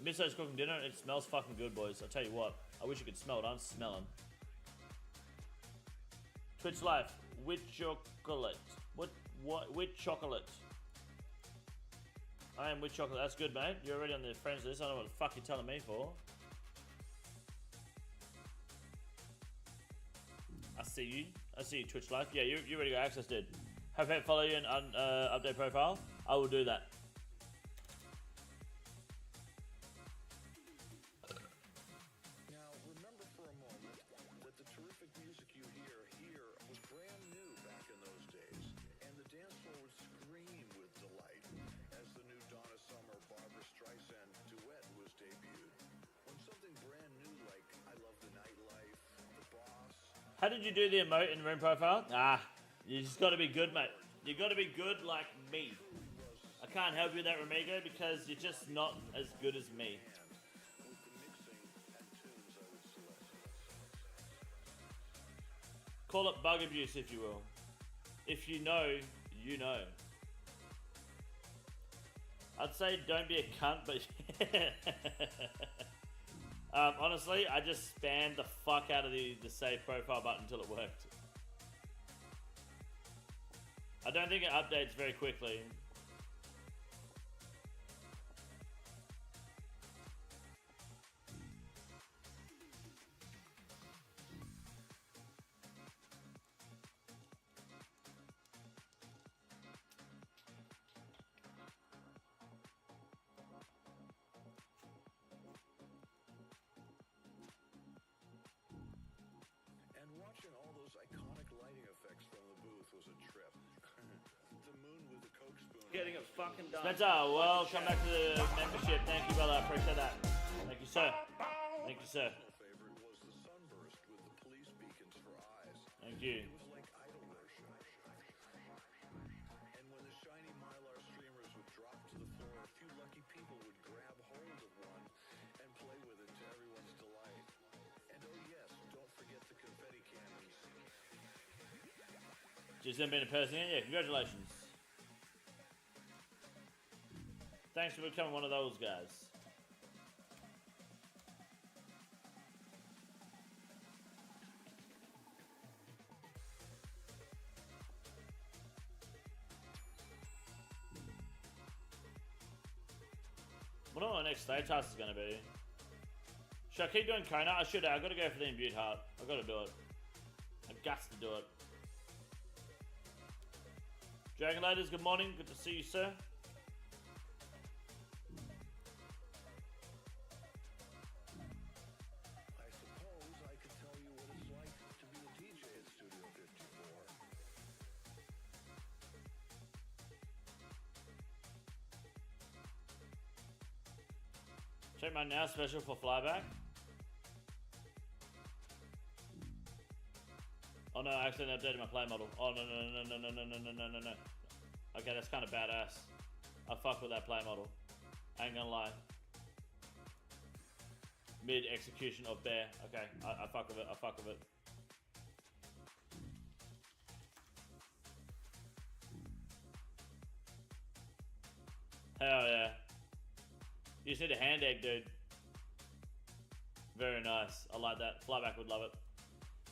Misso's cooking dinner. It smells fucking good, boys. I'll tell you what. I wish you could smell it. I'm smelling. Twitch Life. With chocolate. What? With chocolate. I am with chocolate. That's good, mate. You're already on the friends list. I don't know what the fuck you're telling me for. I see you. I see you, Twitch Life. Yeah, you already got access, dude. Have Pet follow you and update profile. I will do that. Now, remember for a moment that the terrific music you hear here was brand new back in those days, and the dance floor would scream with delight as the new Donna Summer Barbra Streisand duet was debuted. When something brand new like I Love the Nightlife, The Boss. How did you do the emote in room profile? You just got to be good, mate. You got to be good like me. I can't help you with that, Ramigo, because you're just not as good as me. Call it bug abuse, if you will. If you know, you know. I'd say don't be a cunt, but honestly, I just spammed the fuck out of the save profile button until it worked. I don't think it updates very quickly. And watching all those iconic lighting effects from the booth was a trip. The moon with the Coke spoon. Getting it fucking done. Spencer, welcome back to the membership. Thank you, brother. I appreciate that. Thank you, sir. Thank you, sir. Favorite was the sunburst with the police beacons for eyes. Thank you. It was like idol worship. And when the shiny Mylar streamers would drop to the floor, a few lucky people would grab hold of one and play with it to everyone's delight. And oh yes, don't forget the confetti cannons. Just them being a person, yeah, congratulations. Thanks for becoming one of those guys. What do my next stage task is going to be? Should I keep doing Kona? I should. I've got to go for the Imbued Heart. I've got to do it. I've got to do it. Dragon Ladies, good morning. Good to see you, sir. I suppose I could tell you what it's like to be a DJ at Studio 54. Check my now special for flyback. Oh no, I accidentally updated my play model. Oh no. Okay, that's kind of badass. I fuck with that play model. I ain't gonna lie. Mid execution of bear. Okay, I fuck with it. I fuck with it. Hell yeah. You just need a hand egg, dude. Very nice. I like that. Flyback would love it.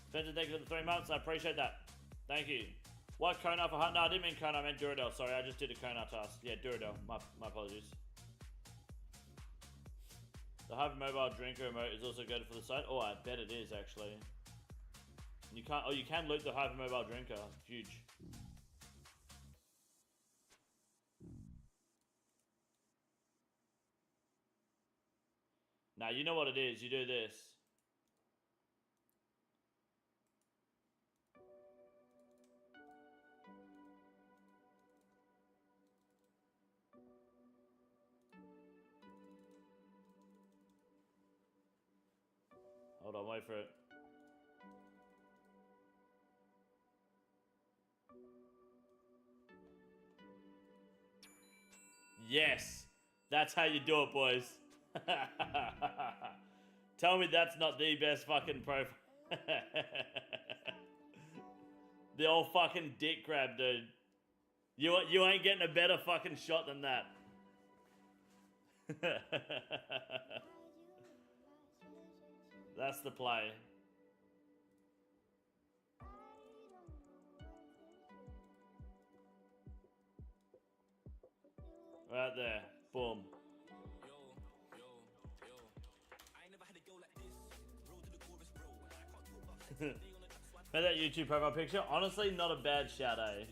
Spencer, thank you for the 3 months. I appreciate that. Thank you. What Konar for hunt? No, I didn't mean Konar. I meant Duradel. Sorry, I just did a Konar task. Yeah, Duradel. My apologies. The hypermobile drinker emote is also good for the site. Oh, I bet it is actually. You can't. Oh, you can loot the hypermobile drinker. Huge. Now you know what it is. You do this. Hold on, wait for it. Yes, that's how you do it, boys. Tell me that's not the best fucking profile. The old fucking dick grab, dude. You ain't getting a better fucking shot than that. That's the play. Right there. Boom. Made that YouTube profile picture. Honestly, not a bad shout, eh?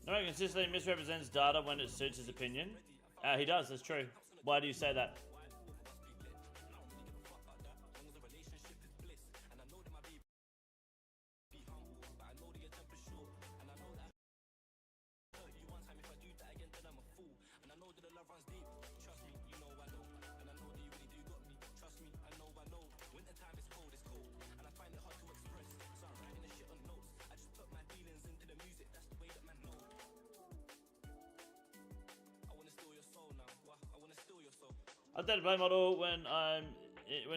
No one consistently misrepresents data when it suits his opinion. He does, that's true. Why do you say that? Updated play model when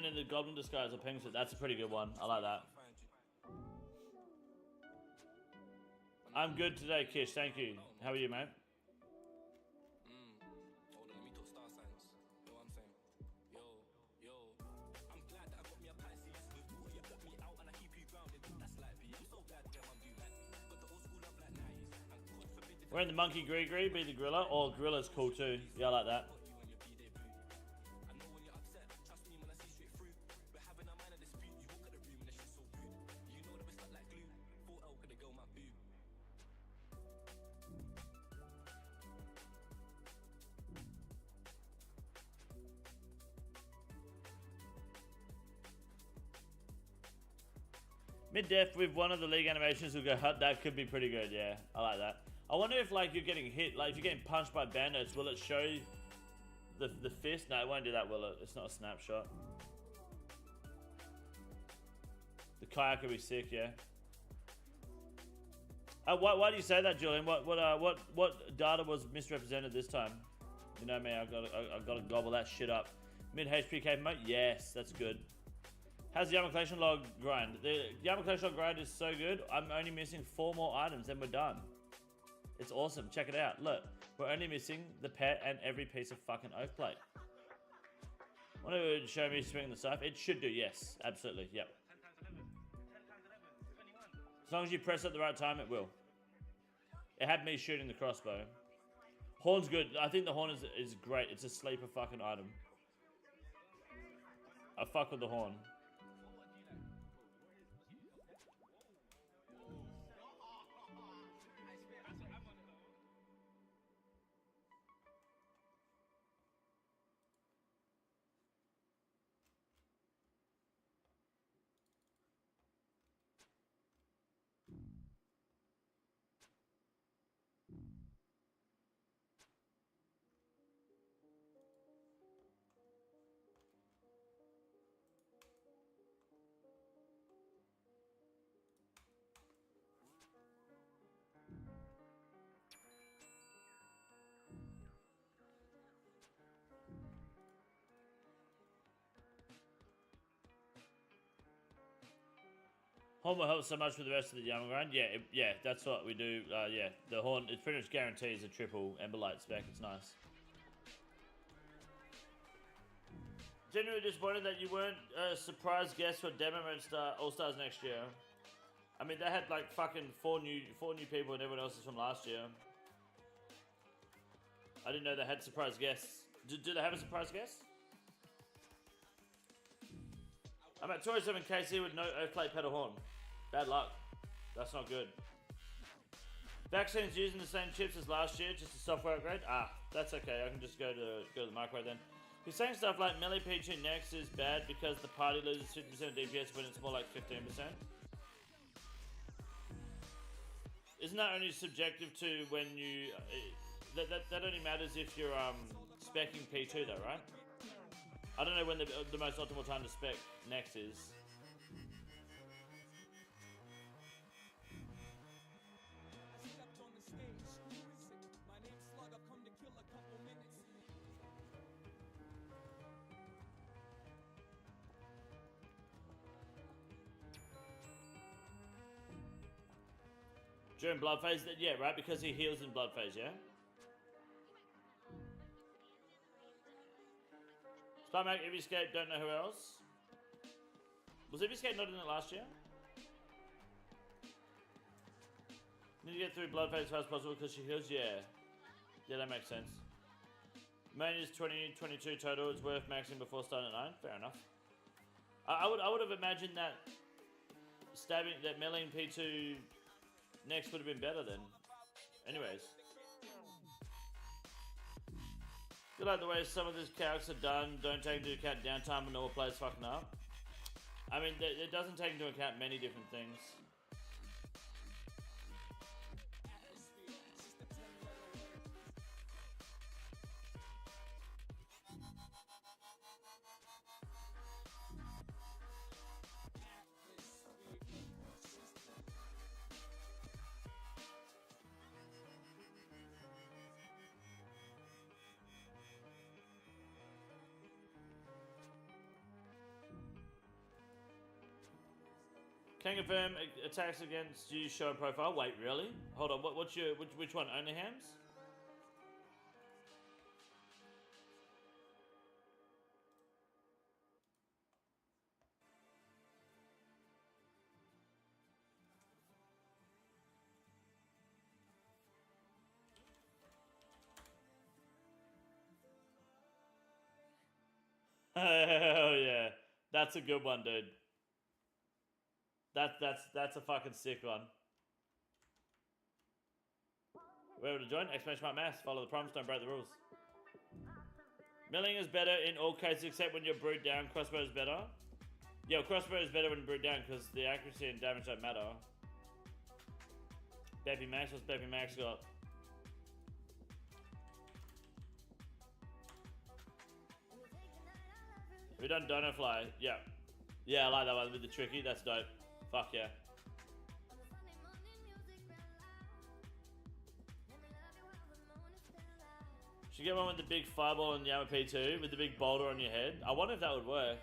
in the goblin disguise or penguin suit. That's a pretty good one. I like that. I'm good today, Kish. Thank you. How are you, mate? We're in the monkey gree, be the gorilla. Oh, gorilla's cool too. Yeah, I like that. Mid-def with one of the league animations will go, that could be pretty good, yeah. I like that. I wonder if like you're getting hit, like if you're getting punched by bandits, will it show the fist? No, it won't do that, will it? It's not a snapshot. The kayak could be sick, yeah. Why do you say that, Julian? What data was misrepresented this time? You know me, I've got to gobble that shit up. Mid HP cape mode? Yes, that's good. How's the Yama Collection log grind? The Yama Collection log grind is so good. I'm only missing 4 more items, then we're done. It's awesome. Check it out. Look, we're only missing the pet and every piece of fucking oak plate. Want to show me swinging the stuff? It should do, yes. Absolutely, yep. As long as you press it at the right time, it will. It had me shooting the crossbow. Horn's good. I think the horn is great. It's a sleeper fucking item. I fuck with the horn. Horn will help so much with the rest of the Yama grind. Yeah, yeah, that's what we do. Yeah, the Horn, it pretty much guarantees a triple Emberlight spec. It's nice. Genuinely disappointed that you weren't a surprise guest for Demo Mode All-Stars next year. I mean, they had like fucking four new people and everyone else is from last year. I didn't know they had surprise guests. Do they have a surprise guest? I'm at 207 KC with no plate pedal horn. Bad luck. That's not good. Vaccine's using the same chips as last year, just a software upgrade. Ah, that's okay. I can just go to the micro then. He's saying stuff like Melee P2 Next is bad because the party loses 50% of DPS when it's more like 15%. Isn't that only subjective to when you... that only matters if you're speccing P2 though, right? I don't know when the most optimal time to spec Next is. During blood phase, yeah, right, because he heals in blood phase, yeah? Sparmac, Eviscape, don't know who else. Was Eviscape not in it last year? Need to get through blood phase as fast as possible because she heals, yeah. Yeah, that makes sense. Main is 20, 22 total, it's worth maxing before starting at 9, fair enough. I would have imagined that that melee P2 Next would have been better then. Anyways. I like the way some of these calcs are done, don't take into account downtime and all players fucking up. I mean, it doesn't take into account many different things. Can confirm attacks against you show a profile. Wait, really? Hold on. What's your which one? Only hams? Hell yeah, that's a good one, dude. That's a fucking sick one. Where to join? Exclamation mark mass. Follow the prompts, don't break the rules. Milling is better in all cases except when you're brewed down. Crossbow is better. Yeah, crossbow is better when brewed down because the accuracy and damage don't matter. Beppy Max, what's Beppy Max got? We done Dono Fly. Yeah. Yeah, I like that one with the tricky. That's dope. Fuck yeah. Should get one with the big fireball on Yama P2 with the big boulder on your head. I wonder if that would work.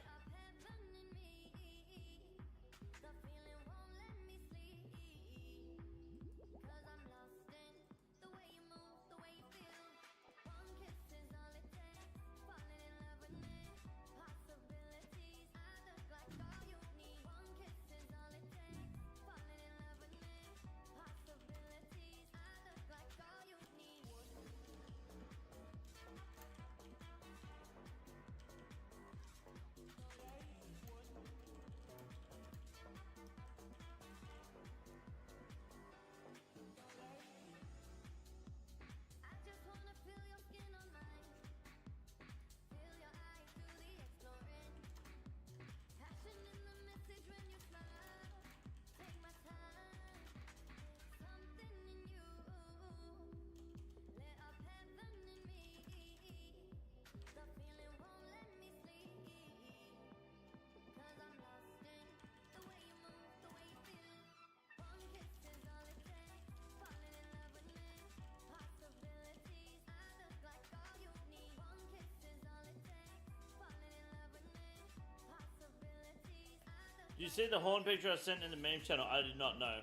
You see the horn picture I sent in the meme channel? I did not know.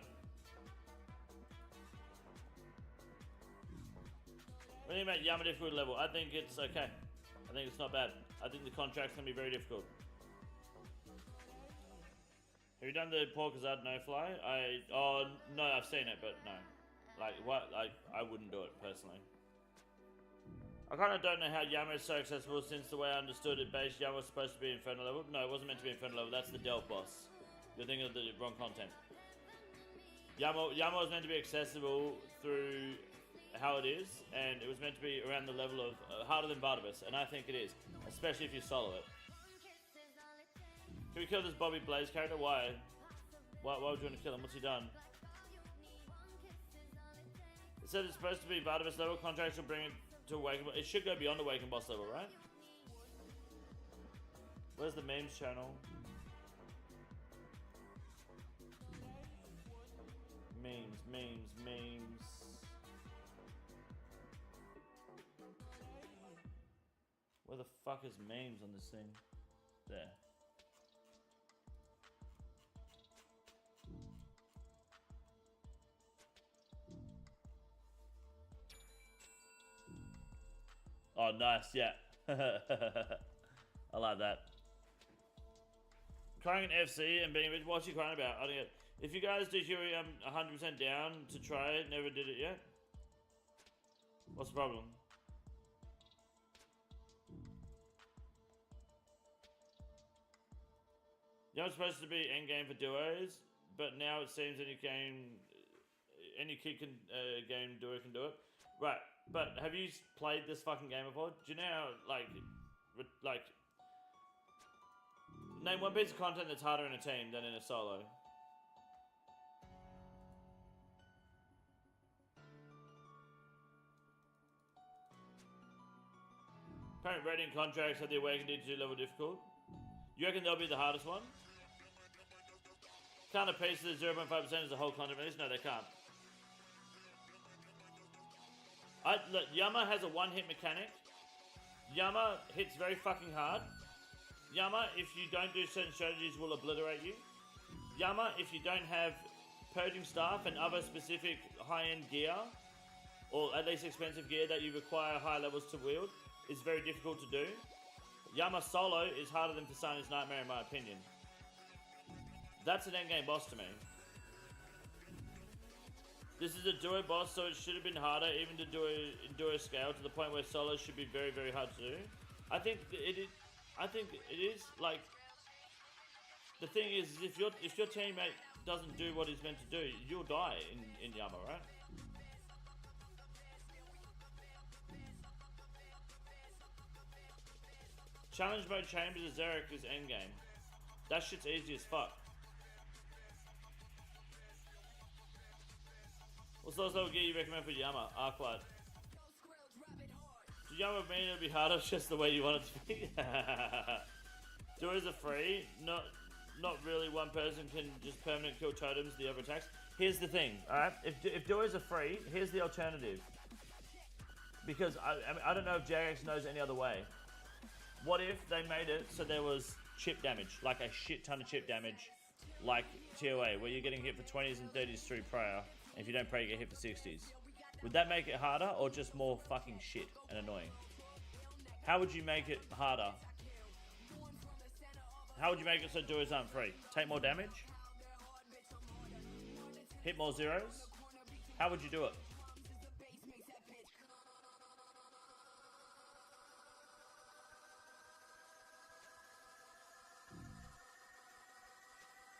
What do you mean Yama difficult level? I think it's okay. I think it's not bad. I think the contract's gonna be very difficult. Have you done the Porkazad no fly? Oh no, I've seen it, but no. Like what? I wouldn't do it personally. I kind of don't know how Yama is so accessible since the way I understood it, base Yama was supposed to be Inferno level. No, it wasn't meant to be Inferno level. That's the Delph boss. You're thinking of the wrong content. Yama was meant to be accessible through how it is, and it was meant to be around the level of harder than Barnabas, and I think it is, especially if you solo it. Can we kill this Bobby Blaze character? Why? Why would you want to kill him? What's he done? It said it's supposed to be Barnabas level. Contracts will bring it to Awaken. It should go beyond Awaken boss level, right? Where's the memes channel? Memes. Where the fuck is memes on this thing? There. Oh, nice, yeah. I like that. Crying an FC and being... What's you crying about? I don't get... If you guys do Huey, I'm 100% down to try it. Never did it yet. What's the problem? Yeah, it's supposed to be endgame for duos, but now it seems any kid can game duo can do it. Right, but have you played this fucking game before? Do you know how, like, name one piece of content that's harder in a team than in a solo? Current rating contracts have the Awakened D2 level difficult. You reckon they'll be the hardest one? Can't a piece of the 0.5% as a whole content release? No, they can't. Look, Yama has a one-hit mechanic. Yama hits very fucking hard. Yama, if you don't do certain strategies, will obliterate you. Yama, if you don't have purging staff and other specific high-end gear, or at least expensive gear that you require high levels to wield, is very difficult to do. Yama solo is harder than Fasani's Nightmare in my opinion. That's an endgame boss to me. This is a duo boss, so it should have been harder, even to do in duo scale, to the point where solo should be very, very hard to do. I think it is like, the thing is, if your teammate doesn't do what he's meant to do, you'll die in Yama, right? Challenge mode Chambers of Xeric is endgame. That shit's easy as fuck. What's the last level gear you recommend for Yama? Arclight. To Yama mean it'll be harder, just the way you want it to be. Duos are free. Not really one person can just permanent kill totems the other attacks. Here's the thing, alright? If duos are free, here's the alternative. Because I don't know if Jagex knows any other way. What if they made it so there was chip damage, like a shit ton of chip damage, like TOA, where you're getting hit for 20s and 30s through prayer, and if you don't pray, you get hit for 60s. Would that make it harder, or just more fucking shit and annoying? How would you make it harder? How would you make it so duos aren't free? Take more damage? Hit more zeros? How would you do it?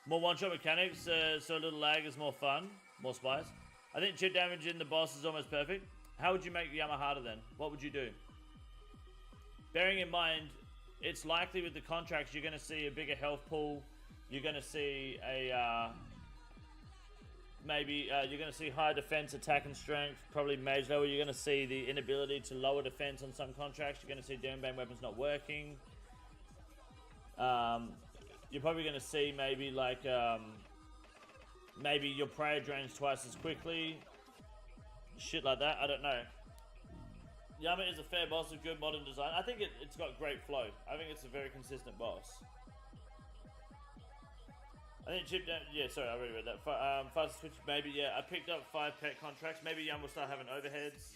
More one-shot mechanics, so a little lag is more fun, more spice. I think chip damage in the boss is almost perfect. How would you make Yama harder then? What would you do? Bearing in mind, it's likely with the contracts you're going to see a bigger health pool. You're going to see a you're going to see higher defense, attack, and strength. Probably mage level. You're going to see the inability to lower defense on some contracts. You're going to see Demon Bane weapons not working. You're probably going to see maybe like maybe your prayer drains twice as quickly. Shit like that. I don't know. Yama is a fair boss with good modern design. I think it's got great flow. I think it's a very consistent boss. I think Chip down. Yeah, sorry, I already read that. Fast switch, maybe. Yeah, I picked up 5 pet contracts. Maybe Yum will start having overheads.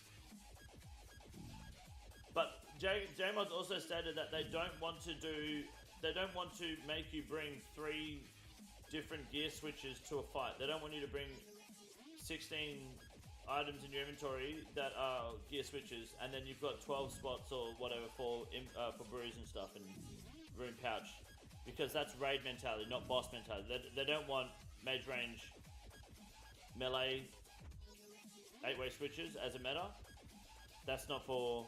But JMods also stated that they don't want to make you bring 3 different gear switches to a fight. They don't want you to bring 16 items in your inventory that are gear switches, and then you've got 12 spots or whatever for brews and stuff and room pouch. Because that's raid mentality, not boss mentality. They don't want mage range melee 8-way switches as a meta. That's not for...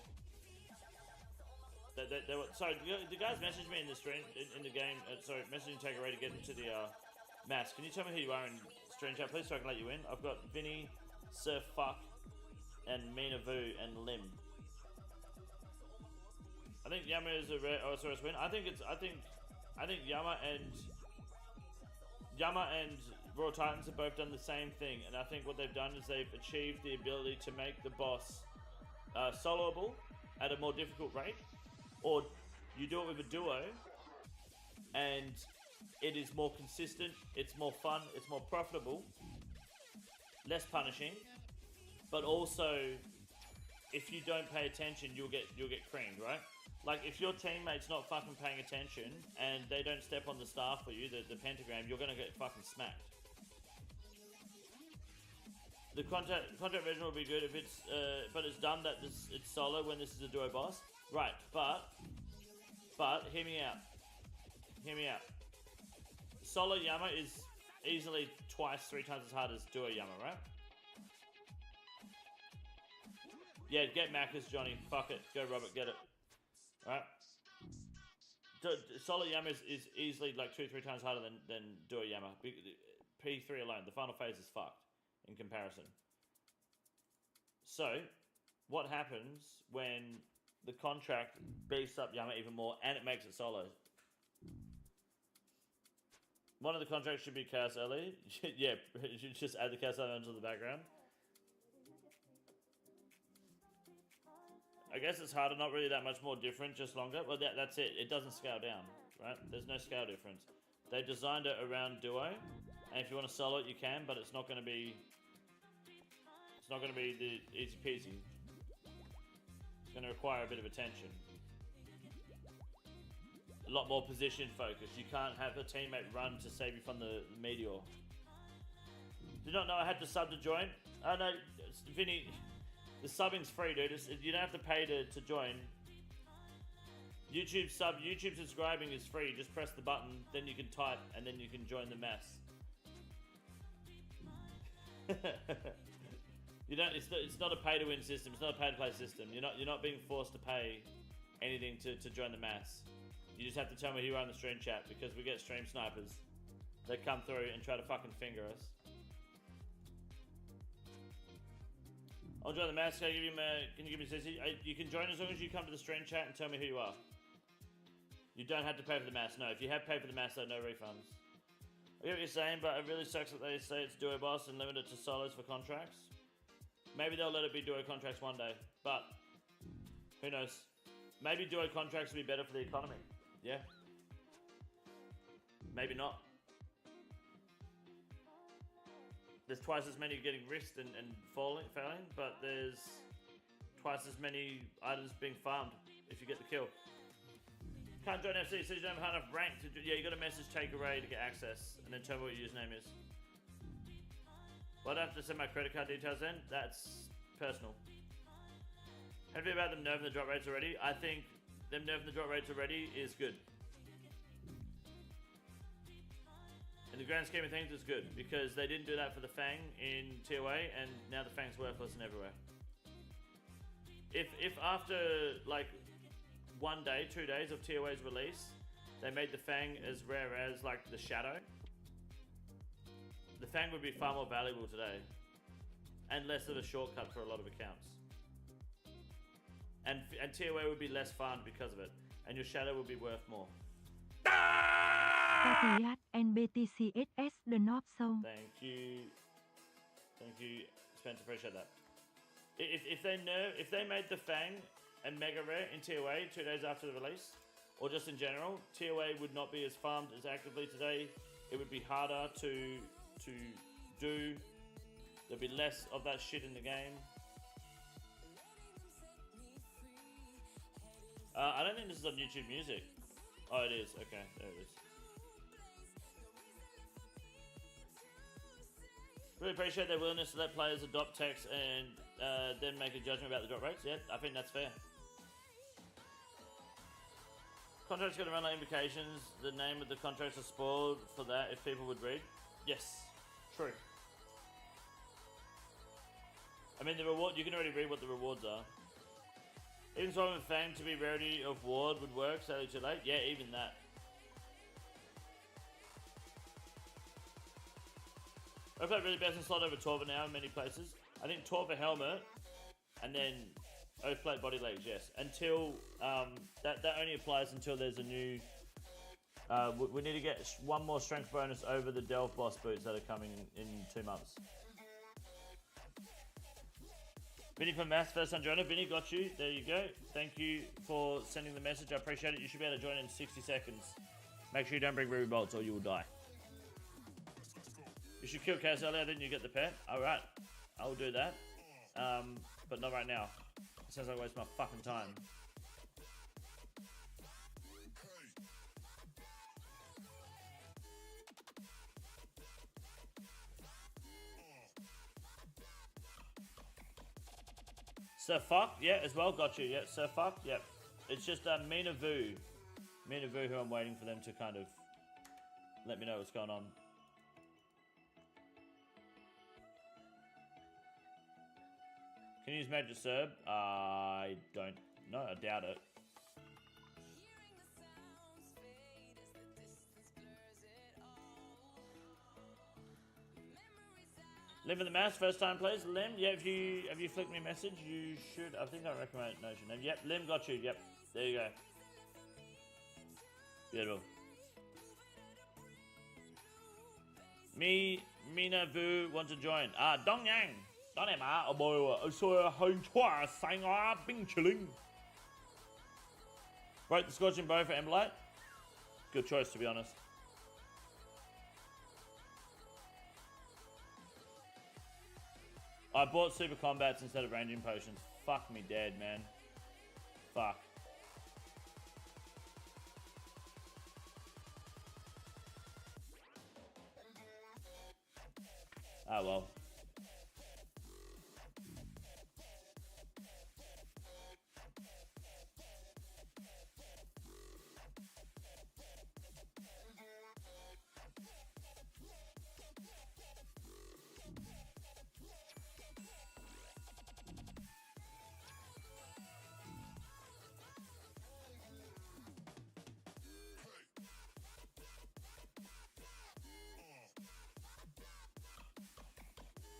Sorry, the guys messaged me in the stream, in the game, sorry, messaging Take Away to get into the mask. Can you tell me who you are in stream chat, please, so I can let you in? I've got Vinny, Sir Fuck, and Mina Vu, and Lim. I think Yama is a rare Osiris win. I think Yama and Raw Titans have both done the same thing, and I think what they've done is they've achieved the ability to make the boss soloable at a more difficult rate, or you do it with a duo, and it is more consistent, it's more fun, it's more profitable, less punishing, but also if you don't pay attention, you'll get creamed, right? Like, if your teammate's not fucking paying attention and they don't step on the staff for you, the pentagram, you're gonna get fucking smacked. The contract version will be good if it's, but it's dumb that it's solo when this is a duo boss. Right, but hear me out. Hear me out. Solo Yama is easily 2-3 times as hard as duo Yama, right? Yeah, get Macca's, Johnny. Fuck it. Go, Robert. Get it. Right? Solo Yama is easily like 2-3 times harder than duo Yama. P3 alone. The final phase is fucked in comparison. So, what happens when the contract beefs up Yama even more and it makes it solo? One of the contracts should be Chaos Ellie. Yeah, you should just add the Chaos Ellie into the background. I guess it's harder, not really that much more different, just longer. Well, that's it. It doesn't scale down, right? There's no scale difference. They designed it around duo, and if you want to solo it, you can, but it's not going to be... It's not going to be the easy peasy. It's going to require a bit of attention. A lot more position focus. You can't have a teammate run to save you from the meteor. Did not know I had to sub to join? Oh no, Vinny, the subbing's free, dude. You don't have to pay to join. YouTube subscribing is free. Just press the button, then you can type, and then you can join the mass. It's not a pay-to-win system. It's not a pay-to-play system. You're not being forced to pay anything to join the mass. You just have to tell me who you are in the stream chat, because we get stream snipers that come through and try to fucking finger us. I'll join the mass. Can you give me CC? You can join as long as you come to the stream chat and tell me who you are. You don't have to pay for the mass. No, if you have paid for the mass, there are no refunds. I get what you're saying, but it really sucks that they say it's duo boss and limited to solos for contracts. Maybe they'll let it be duo contracts one day, but who knows? Maybe duo contracts will be better for the economy. Yeah. Maybe not. There's twice as many getting risked and failing, but there's twice as many items being farmed if you get the kill. Can't join FC, so you don't have enough rank to do. Yeah, you got to message Take Away to get access, and then tell me what your username is. Well, I'd have to send my credit card details then. That's personal. How do you feel about them nerfing the drop rates already? I think them nerfing the drop rates already is good. In the grand scheme of things, it's good, because they didn't do that for the Fang in TOA, and now the Fang's worthless and everywhere. If after, like, 1 day, 2 days of TOA's release, they made the Fang as rare as, like, the Shadow, the Fang would be far more valuable today, and less of a shortcut for a lot of accounts. And TOA would be less farmed because of it, and your Shadow would be worth more. NBTCSS the North Song. Thank you, Spencer. Appreciate that. If they made the Fang a mega rare in TOA 2 days after the release, or just in general, TOA would not be as farmed as actively today it would be harder to do. There'd be less of that shit in the game. I don't think this is on YouTube Music. Oh, it is. Okay, there it is. Really appreciate their willingness to let players adopt text and then make a judgment about the drop rates. Yeah, I think that's fair. Contract's going to run like invocations. The name of the contracts are spoiled for that if people would read. Yes, true. I mean, the reward, you can already read what the rewards are. Even Swarm and Fang to be rarity of ward would work, sadly too late. Yeah, even that. I play really best in slot over Torva now in many places. I think Torva helmet and then Oathplate body legs, yes. Until that only applies until there's a new. We need to get one more strength bonus over the Delve boss boots that are coming in 2 months. Vinny from Mass, first time joiner. Vinny, got you. There you go. Thank you for sending the message. I appreciate it. You should be able to join in 60 seconds. Make sure you don't bring ruby bolts or you will die. You should kill Chaos earlier, then you get the pet. Alright. I will do that. But not right now. It sounds like I waste my fucking time. Sir Fuck, yeah, as well, got you, yeah, Sir Fuck, yeah. It's just Mina Vu, who I'm waiting for them to kind of let me know what's going on. Can you use Magic Serb? I don't know, I doubt it. Lim in the Mass, first time please. Lim, yeah, have you flicked me a message? You should, I think I recommend your name. Yep, Lim got you, yep. There you go. Beautiful. Mina Vu want to join. Dong Yang. Đó này mà, ở bồi ở xôi hơi chua sang á bing chilling. Right, the Scorching Bow for Emberlight. Good choice, to be honest. I bought Super Combats instead of Ranging Potions. Fuck me dead, man. Fuck. Ah, well.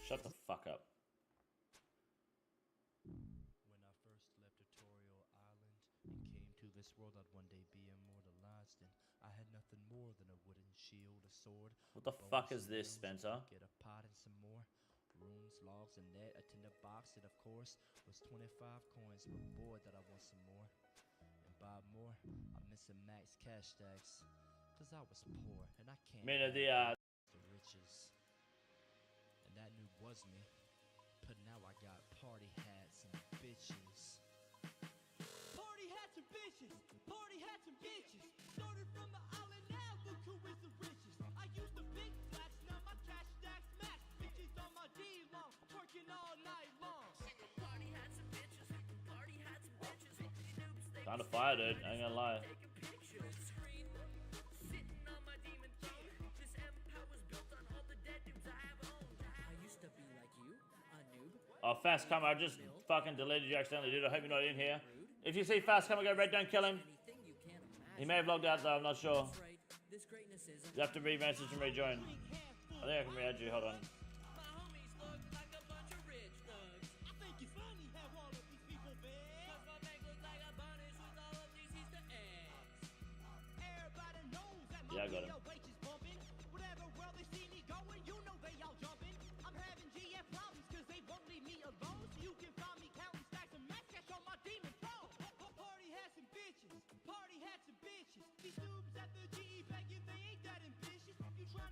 Shut the fuck up. When I first left Tutorial Island and came to this world, I'd one day be immortalized, and I had nothing more than a wooden shield, a sword. What the fuck is this, Spencer? Get a pot and some more runes, logs, and net. A tinder box that, of course, was 25 coins, but boy, that I want some more. And buy more. I'm missing max cash stacks, cause I was poor, and I can't. The riches. That noob was me, but now I got party hats and bitches. Party hats and bitches, party hats and bitches. Started from the island, now look who is the richest. I used the big flats, now my cash stacks max. Bitches on my D-long, working all night long. Party hats and bitches, party hats and bitches. Kinda fire, dude. I ain't gonna lie. Oh, Fast Comer, I just fucking deleted you accidentally, dude. I hope you're not in here. If you see Fast Comer go red, don't kill him. He may have logged out though, I'm not sure. You have to re-message and rejoin. I think I can re-add you, hold on. Yeah, I got him. Party hats and bitches. These noobs at the GE begging, they ain't that ambitious. You trying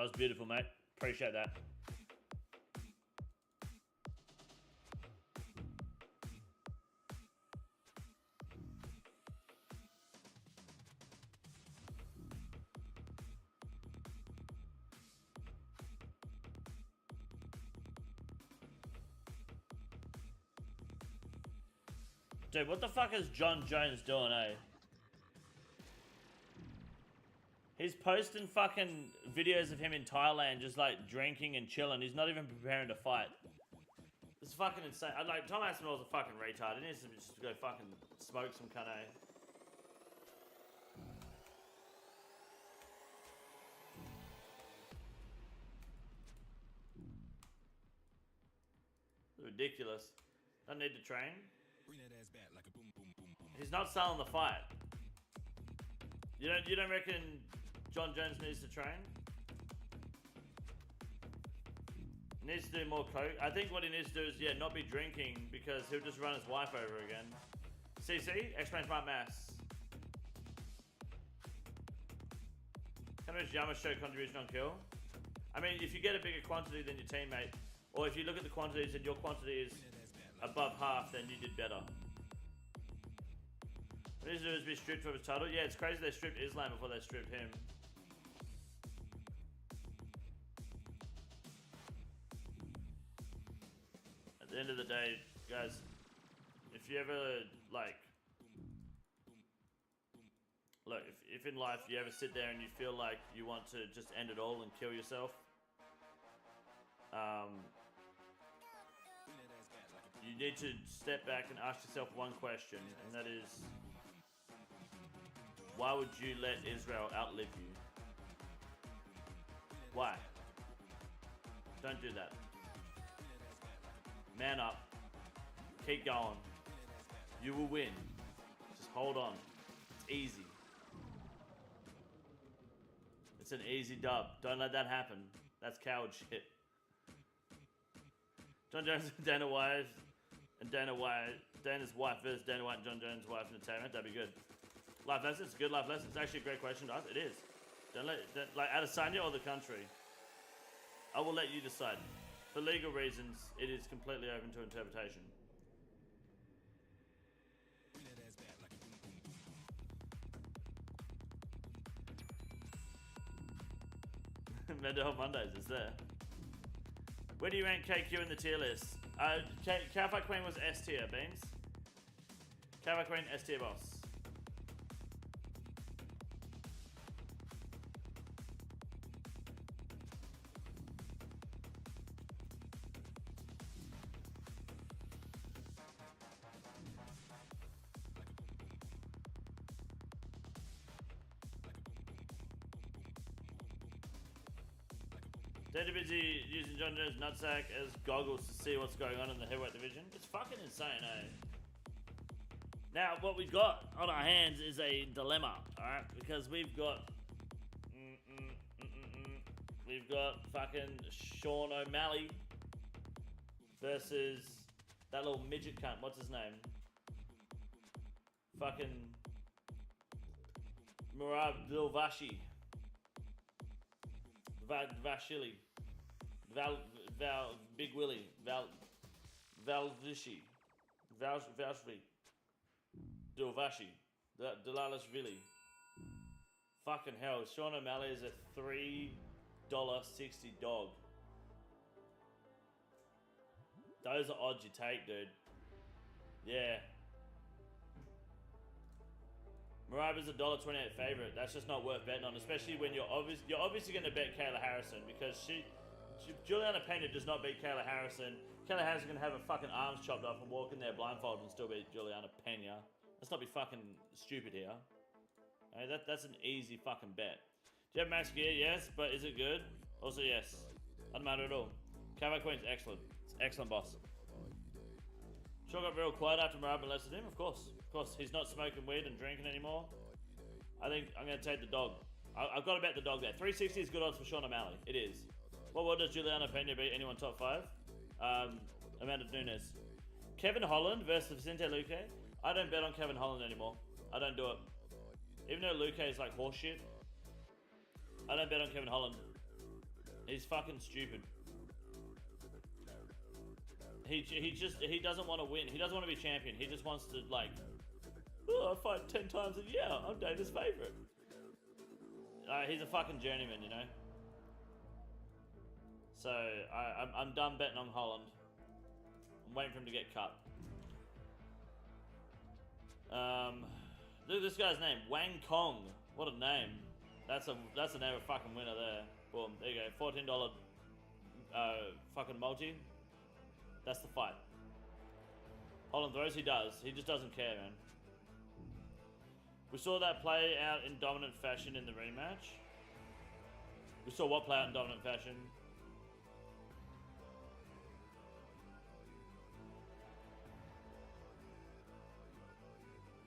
That was beautiful, mate. Appreciate that. Dude, what the fuck is John Jones doing, eh? He's posting fucking videos of him in Thailand just like drinking and chilling. He's not even preparing to fight. It's fucking insane. Like, Tom Aspinall's a fucking retard. He needs to just go fucking smoke some cunt, eh? Ridiculous. Don't need to train. He's not selling the fight. You don't reckon John Jones needs to train? He needs to do more coke. I think what he needs to do is, yeah, not be drinking because he'll just run his wife over again. CC, explain smart maths. How much Yama show contribution on kill? I mean, if you get a bigger quantity than your teammate, or if you look at the quantities and your quantity is above half, then you did better. What he needs to do is be stripped from his title. Yeah, it's crazy they stripped Islam before they stripped him. At the end of the day, guys, if you ever, like, look, if in life you ever sit there and you feel like you want to just end it all and kill yourself, you need to step back and ask yourself one question, and that is, why would you let Israel outlive you? Why? Don't do that. Man up. Keep going. You will win. Just hold on. It's easy. It's an easy dub. Don't let that happen. That's coward shit. John Jones and Dana White and Dana's wife versus Dana White and John Jones' wife in entertainment. That'd be good. Life lessons, good life lessons. It's actually a great question to ask. It is. Like Adesanya or the country? I will let you decide. For legal reasons, it is completely open to interpretation. Mental Mondays is there. Where do you rank KQ in the tier list? Cowfight Queen was S tier, Beans. Cowfight Queen, S tier boss. They're busy using John Jones' nutsack as goggles to see what's going on in the heavyweight division. It's fucking insane, eh? Now, what we've got on our hands is a dilemma, alright? Because we've got... We've got fucking Sean O'Malley versus that little midget cunt. What's his name? Fucking... Murad Dilvashi. Vashili. Big Willie. Valvishi. Valshvi. Dilvashi. Dalalashvili. Fucking hell. Sean O'Malley is a $3.60 dog. Those are odds you take, dude. Yeah. Maraba's a $1.28 favorite. That's just not worth betting on, especially when you're obviously going to bet Kayla Harrison because Juliana Pena does not beat Kayla Harrison. Kayla Harrison going to have her fucking arms chopped off and walk in there blindfolded and still beat Juliana Pena. Let's not be fucking stupid here. Okay, that's an easy fucking bet. Do you have max gear? Yes, but is it good? Also yes. Doesn't matter at all. Cowboy Queen's excellent. It's excellent, boss. Sure got real quiet after Marab molested him? Of course. Of course, he's not smoking weed and drinking anymore. I think I'm going to take the dog. I've got to bet the dog there. 360 is good odds for Sean O'Malley. It is. What does Juliana Pena beat? Anyone top 5? Amanda Nunes. Kevin Holland versus Vicente Luque. I don't bet on Kevin Holland anymore. I don't do it. Even though Luque is like horseshit, I don't bet on Kevin Holland. He's fucking stupid. He doesn't want to win. He doesn't want to be champion. He just wants to like, oh, I fight 10 times a year. I'm Dana's favorite. He's a fucking journeyman, you know. So I'm done betting on Holland. I'm waiting for him to get cut. Look at this guy's name, Wang Kong. What a name. That's the name of a fucking winner there. Boom. There you go. $14 fucking multi. That's the fight. Holland throws. He does. He just doesn't care, man. We saw that play out in dominant fashion in the rematch. We saw what play out in dominant fashion?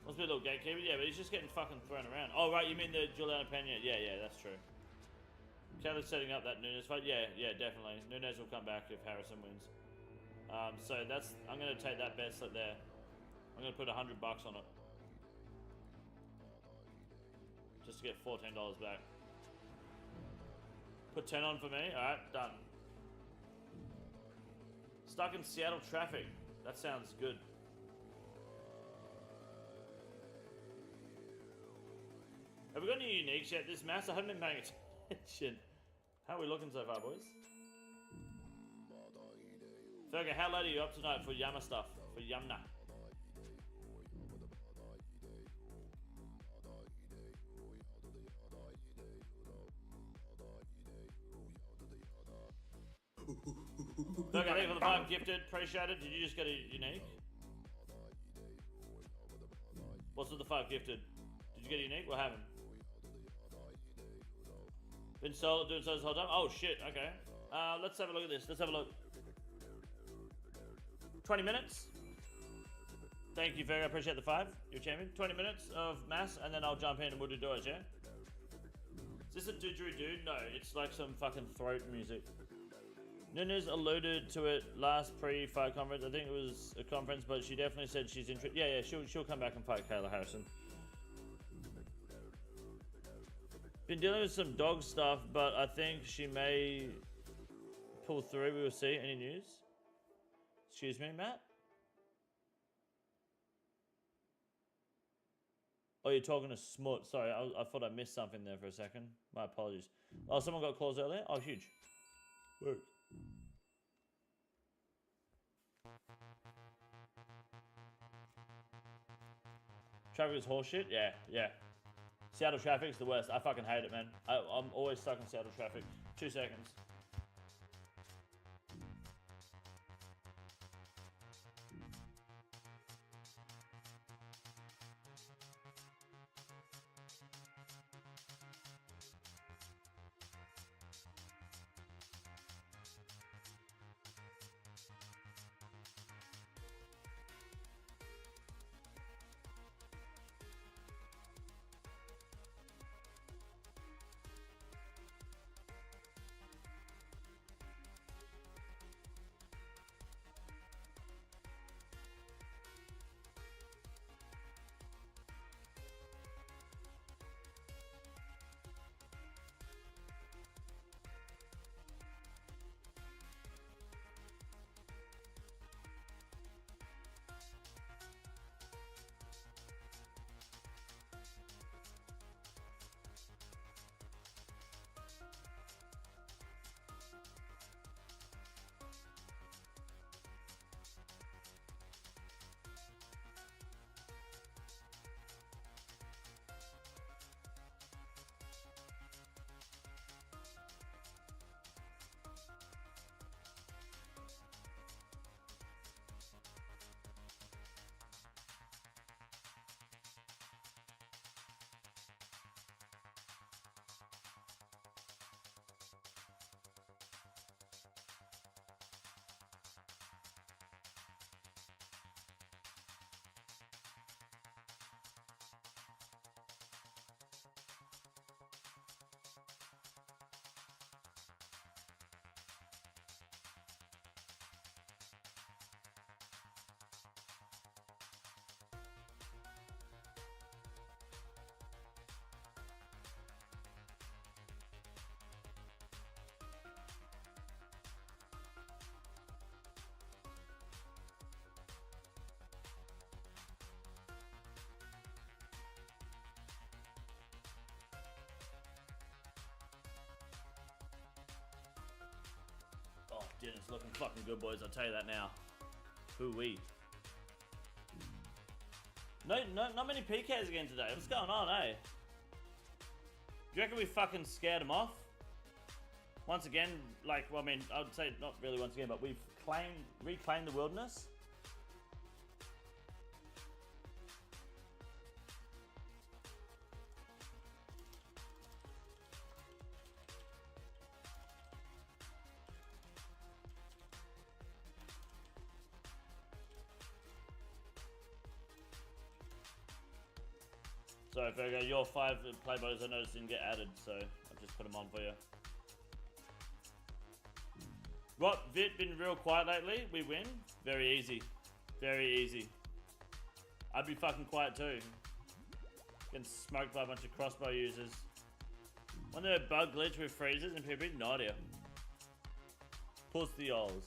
Must be a little gatekeeper. Yeah, but he's just getting fucking thrown around. Oh, right. You mean the Juliana Pena? Yeah, that's true. Kelly's setting up that Nunes fight. Yeah, definitely. Nunes will come back if Harrison wins. So that's. I'm gonna take that bet slip there. I'm gonna put $100 on it, just to get $14 back. Put 10 on for me. All right, done. Stuck in Seattle traffic. That sounds good. Have we got any uniques yet? This mass, I haven't been paying attention. How are we looking so far, boys? Fergus, how late are you up tonight for Yama stuff? For Yamna? Fergus, thank you for the 5 gifted. Appreciate it. Did you just get a unique? What's with the 5 gifted? Did you get a unique? What happened? Been solo, doing solos the whole time? Oh shit, okay. Let's have a look at this. Let's have a look. 20 minutes. Thank you, Fergus. I appreciate the 5. You're champion. 20 minutes of mass, and then I'll jump in and we'll do doors, yeah? Is this a didgeridoo? No, it's like some fucking throat music. Nunes alluded to it last pre-fight conference. I think it was a conference, but she definitely said she's interested. Yeah, she'll come back and fight Kayla Harrison. Been dealing with some dog stuff, but I think she may pull through. We will see. Any news? Excuse me, Matt? Oh, you're talking to Smut. Sorry, I thought I missed something there for a second. My apologies. Oh, someone got claws earlier? Oh, huge. Work. Traffic is horseshit? Yeah. Seattle traffic's the worst. I fucking hate it, man. I'm always stuck in Seattle traffic. 2 seconds. Dinner's looking fucking good, boys. I'll tell you that now. Hoo-wee. No, not many PKs again today. What's going on, eh? Do you reckon we fucking scared them off? Once again, like, well, I mean, I would say not really once again, but we've reclaimed the wilderness. So if I go, your 5 playboys I noticed didn't get added, so I've just put them on for you. What? Vit been real quiet lately? We win? Very easy. Very easy. I'd be fucking quiet too. Getting smoked by a bunch of crossbow users. When there a bug glitch with freezers and people, no idea. Pussy-ols.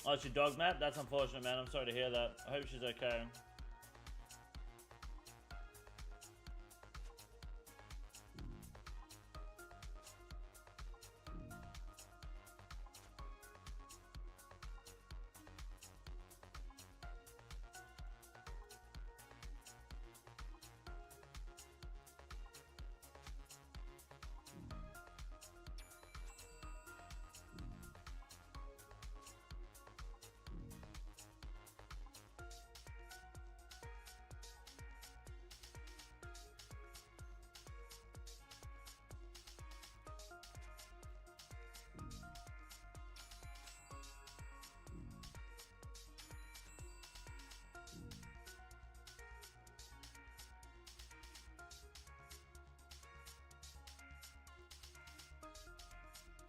Oh, it's your dog, Matt? That's unfortunate, man. I'm sorry to hear that. I hope she's okay.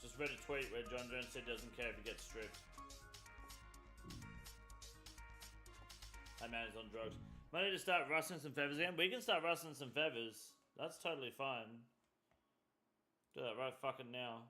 Just read a tweet where John Jones said doesn't care if he gets stripped. Hey man, he's on drugs. Might need to start rustling some feathers again. We can start rustling some feathers. That's totally fine. Do that right fucking now.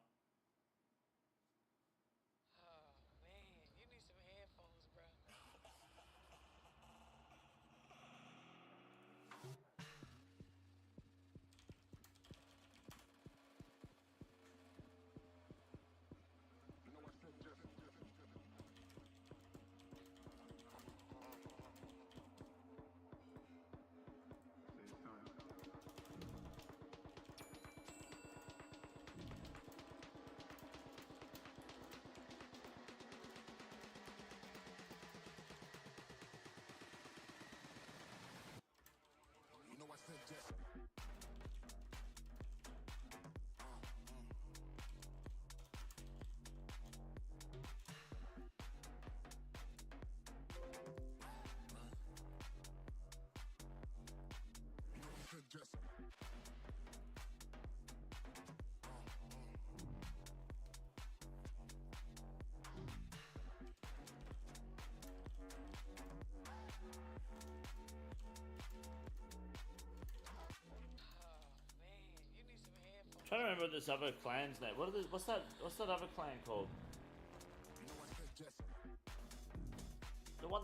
I'm trying to remember this other clan's name. What's that other clan called?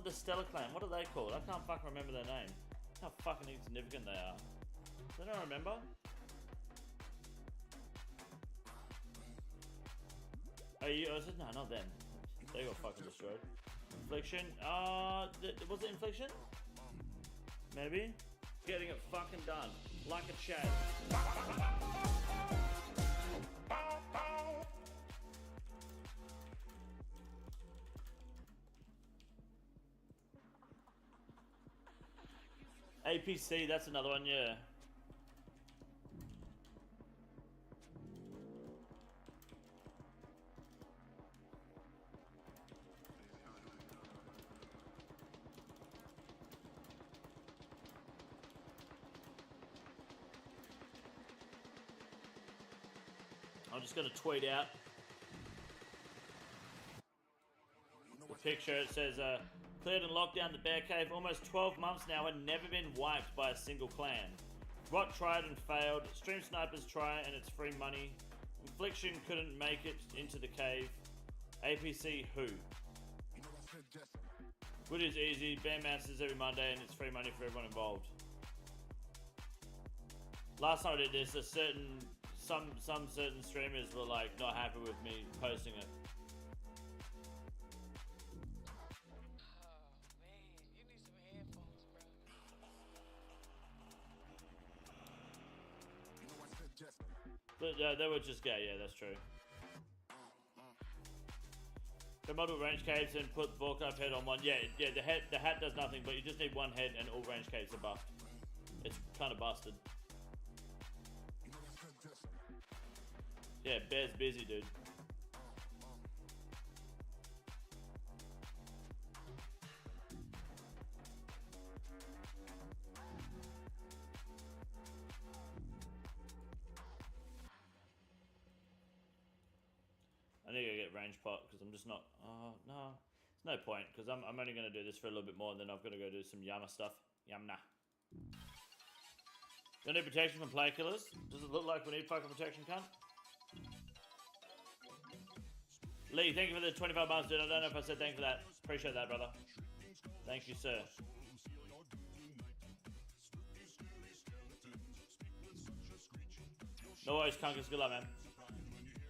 The Stellar Clan. What are they called? I can't fucking remember their name. How fucking insignificant they are. Does anyone remember? Are you? No, not them. They got fucking destroyed. Infliction. Was it Infliction? Maybe. Getting it fucking done. Like a Chad. APC, that's another one, yeah. I'm just gonna tweet out the picture. It says, cleared and locked down the Bear Cave almost 12 months now and never been wiped by a single clan. Rot tried and failed. Stream Snipers try and it's free money. Infliction couldn't make it into the cave. APC who? Wood is easy. Bear Masters every Monday and it's free money for everyone involved. Last time I did this, a certain some certain streamers were like not happy with me posting it. But they were just gay, yeah, that's true. The model range capes and put Volkov head on one. Yeah, the hat does nothing, but you just need one head and all range capes are buffed. It's kind of busted. Yeah, Bear's busy, dude. I need to get range pot because I'm just not. No, there's no point because I'm only going to do this for a little bit more and then I've got to go do some Yama stuff. Yamna. Don't need protection from player killers. Does it look like we need fucking protection, cunt? Lee, thank you for the 25 months, dude. I don't know if I said thank you for that. Appreciate that, brother. Thank you, sir. No worries, Kunkus. Good luck, man.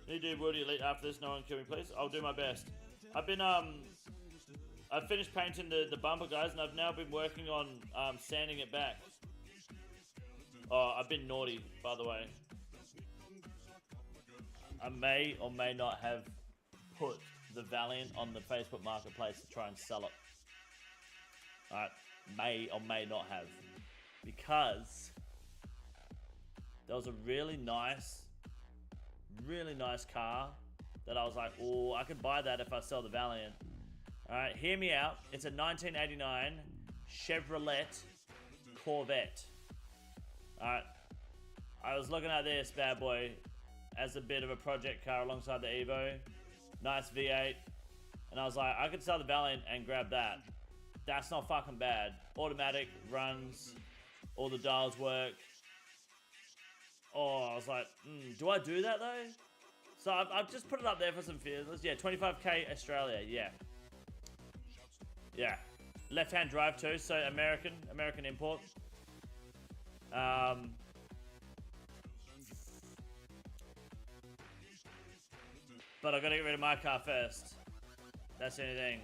Need to do World Elite after this. No one kill me, please. I'll do my best. I've been, I've finished painting the bumper, guys, and I've now been working on sanding it back. Oh, I've been naughty, by the way. I may or may not have put the Valiant on the Facebook Marketplace to try and sell it. Alright, may or may not have. Because there was a really nice car that I was like, oh, I could buy that if I sell the Valiant. Alright, hear me out. It's a 1989 Chevrolet Corvette. Alright, I was looking at this bad boy as a bit of a project car alongside the Evo. Nice V8. And I was like, I could sell the Valiant and grab that. That's not fucking bad. Automatic, runs, all the dials work. Oh, I was like, do I do that though? So I've just put it up there for some feelers. Yeah, 25k Australia, yeah. Yeah. Left-hand drive too, so American import. But I gotta get rid of my car first. That's the only thing.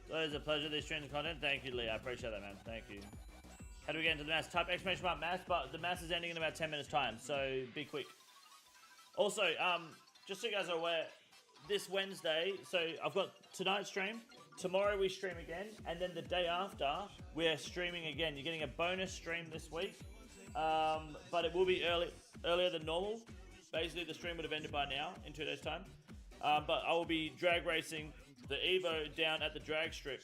So it's a pleasure these streams content. Thank you, Lee. I appreciate that, man. Thank you. How do we get into the mass? Type exclamation mark mass, but the mass is ending in about 10 minutes time, so be quick. Also, just so you guys are aware, this Wednesday, so I've got tonight's stream, tomorrow we stream again, and then the day after, we're streaming again. You're getting a bonus stream this week, but it will be earlier than normal. Basically, the stream would have ended by now, in 2 days' time. But I will be drag racing the Evo down at the drag strip.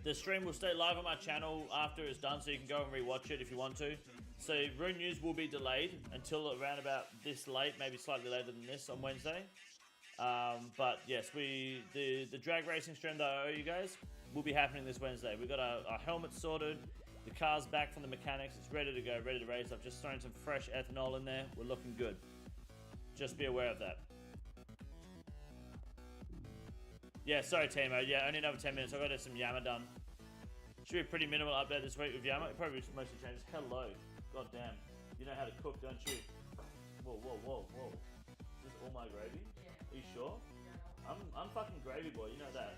The stream will stay live on my channel after it's done, so you can go and rewatch it if you want to. So Rune News will be delayed until around about this late, maybe slightly later than this on Wednesday. But yes, the drag racing stream that I owe you guys will be happening this Wednesday. We've got our helmet sorted, the car's back from the mechanics, it's ready to go, ready to race. I've just thrown some fresh ethanol in there. We're looking good. Just be aware of that. Yeah, sorry, Timo. Yeah, only another 10 minutes. I've got to get some Yama done. Should be a pretty minimal update this week with Yama. It probably mostly changes. Hello. God damn. You know how to cook, don't you? Whoa, whoa, whoa, whoa. Is this all my gravy? Yeah. Are you sure? Yeah. I'm fucking gravy boy. You know that.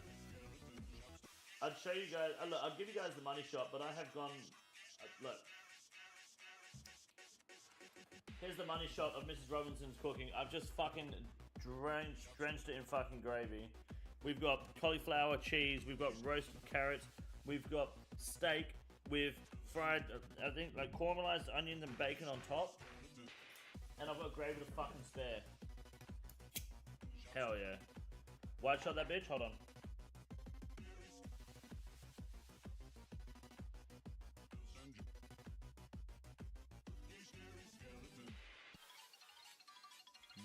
I'd show you guys. Look, I'll give you guys the money shot, but I have gone. Look. Here's the money shot of Mrs. Robinson's cooking. I've just fucking drenched it in fucking gravy. We've got cauliflower, cheese, we've got roasted carrots, we've got steak with fried, I think, like caramelized onions and bacon on top. And I've got gravy to fucking spare. Hell yeah. Wide shot that bitch? Hold on.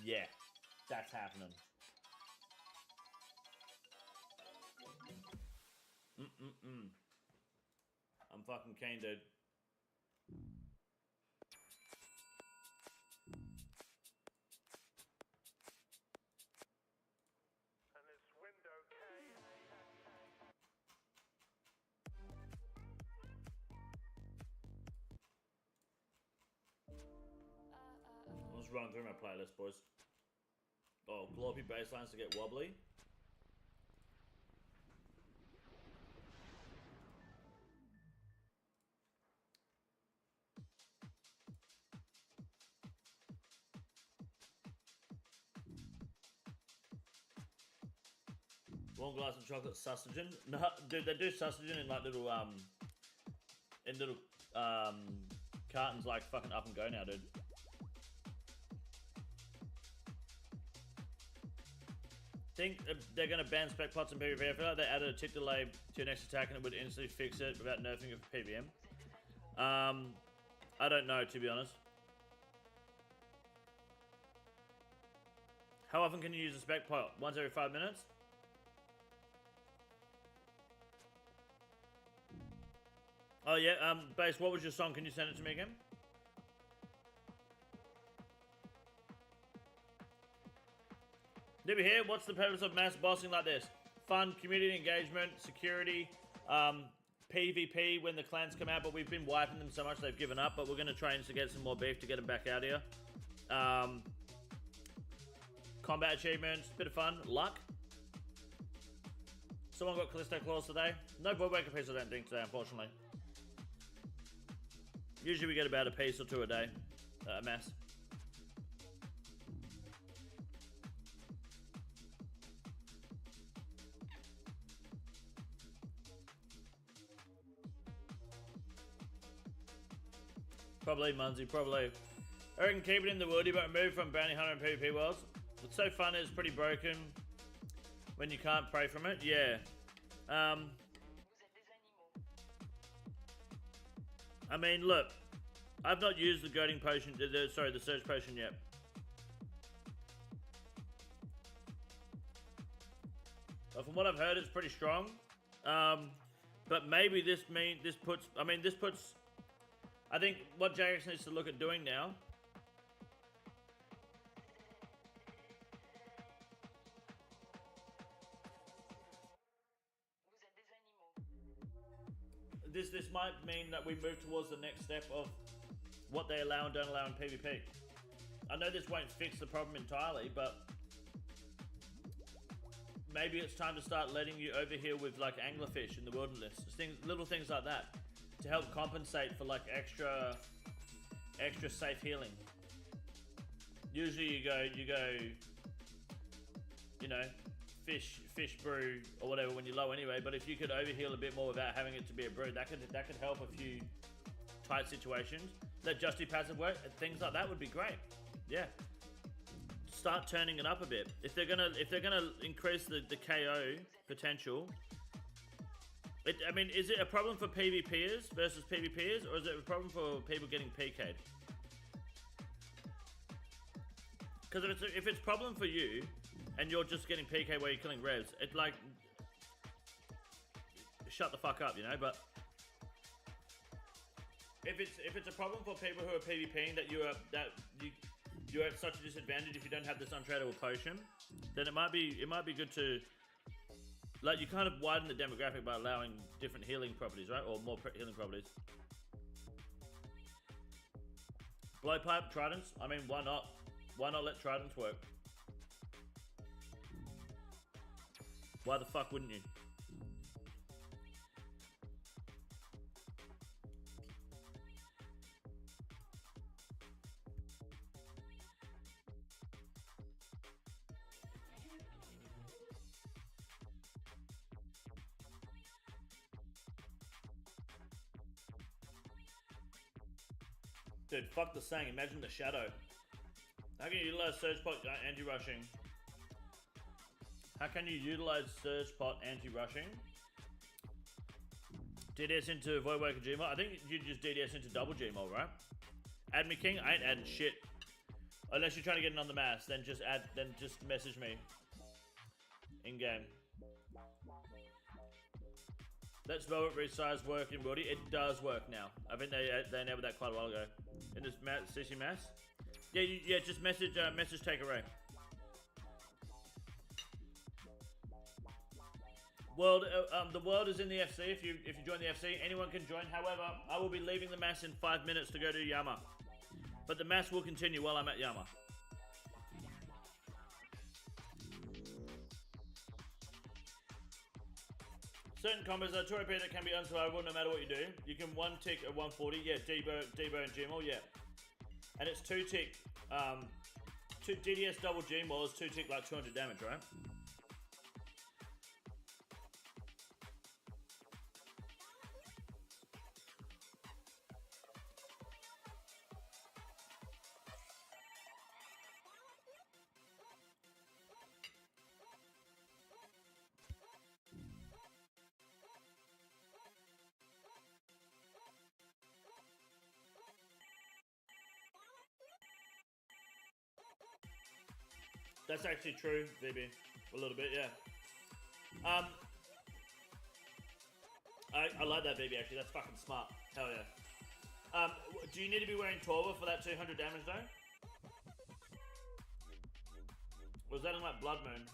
Yeah, that's happening. I'm fucking keen, dude. just running through my playlist, boys. Oh, gloppy basslines to get wobbly. One glass of chocolate sustagen. No, dude, they do sustagen in like little cartons like fucking Up and Go now, dude. Think they're gonna ban spec pots and PvP. I feel like they added a tick delay to your next attack and it would instantly fix it without nerfing it for PvM. I don't know, to be honest. How often can you use a spec pot? Once every 5 minutes? Oh yeah, Base, what was your song? Can you send it to me again? Never here, what's the purpose of mass bossing like this? Fun, community engagement, security, PvP when the clans come out, but we've been wiping them so much they've given up, but we're going to try and get some more beef to get them back out here. Combat achievements, bit of fun, luck. Someone got Callisto Claws today. No Voidwaker piece I don't think today, unfortunately. Usually we get about a piece or two a day, a mass. Probably, Munzie, probably. I reckon keep it in the woody, but remove from Bounty Hunter and PvP worlds. What's so fun is pretty broken when you can't pray from it. Yeah. I mean, look, I've not used the goading potion, the surge potion yet. But from what I've heard, it's pretty strong. But maybe this puts, I think what Jagex needs to look at doing now. This might mean that we move towards the next step of what they allow and don't allow in PvP. I know this won't fix the problem entirely, but maybe it's time to start letting you overheal with like anglerfish in the wilderness. Little things like that to help compensate for like extra safe healing. Usually you go, you know, fish brew or whatever when you're low anyway, but if you could overheal a bit more without having it to be a brew, that could help a few tight situations. Let just do passive work, things like that would be great. Yeah. Start turning it up a bit. If they're gonna increase the KO potential, I mean, is it a problem for PvPers versus PvPers, or is it a problem for people getting PK'd? Because if it's a problem for you, and you're just getting PK where you're killing revs, it like shut the fuck up, you know. But if it's a problem for people who are PvPing that you are at such a disadvantage if you don't have this untradeable potion, then it might be good to like you kind of widen the demographic by allowing different healing properties, right, or more healing properties. Blowpipe, tridents. I mean, why not? Why not let tridents work? Why the fuck wouldn't you? Dude, fuck the saying. Imagine the shadow. How can you utilize Surge Pot anti-rushing? How can you utilize Surge Pot anti-rushing? DDS into Voidwaker Gmail. I think you just DDS into double Gmail, right? Add me, King. I ain't adding shit. Unless you're trying to get in on the mass, then just message me in game. Let's Velvet resize work in Woody. It does work now. I think they enabled that quite a while ago. In this CC mass. Yeah, just message Take Array. World, the world is in the FC. If you join the FC, anyone can join. However, I will be leaving the mass in 5 minutes to go to Yama. But the mass will continue while I'm at Yama. Certain combos are 2 OP that can be unsurvivable no matter what you do. You can 1 tick at 140, yeah, Debo and Gmaul, yeah. And it's 2 tick, 2 DDS double Gmaul is 2 tick like 200 damage, right? That's actually true, VB. A little bit, yeah. I like that, VB, actually. That's fucking smart. Hell yeah. Do you need to be wearing Torva for that 200 damage, though? Was that in, like, Blood Moon?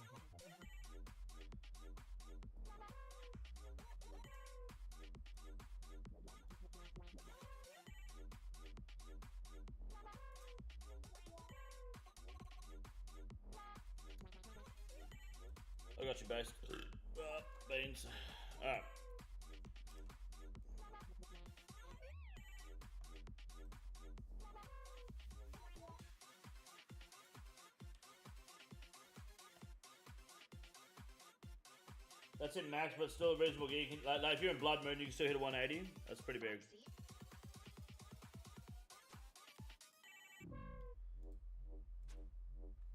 I got you, based. Beans. Alright. That's it, max, but still a reasonable gear. You can, like if you're in Blood Moon, you can still hit a 180. That's pretty big.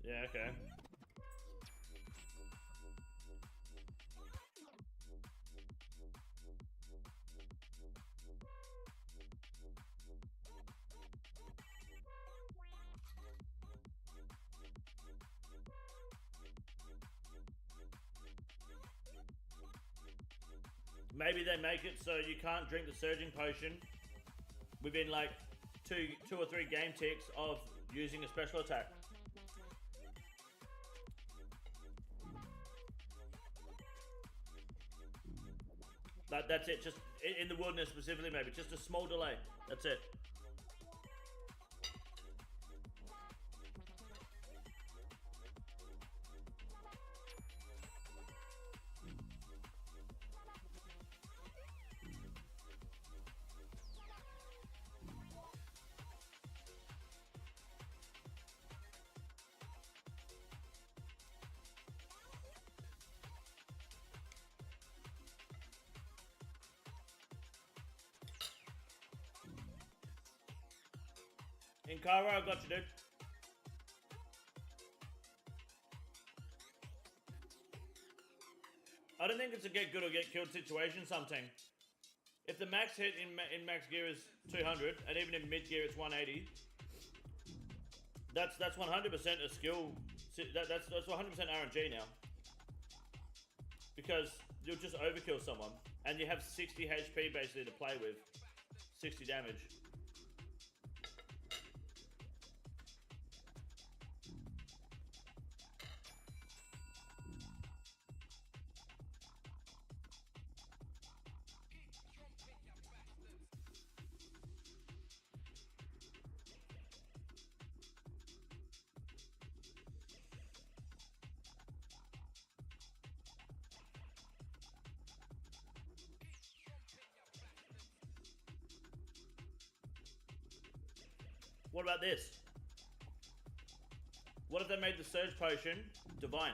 Yeah, okay. Maybe they make it so you can't drink the surging potion within like two or three game ticks of using a special attack. That's it, just in the wilderness specifically, maybe just a small delay. That's it. In Cairo, I got you, dude. I don't think it's a get good or get killed situation, something. If the max hit in max gear is 200, and even in mid gear it's 180, that's 100% a skill. That's 100% RNG now. Because you'll just overkill someone, and you have 60 HP basically to play with. 60 damage. What about this? What if they made the Surge Potion Divine?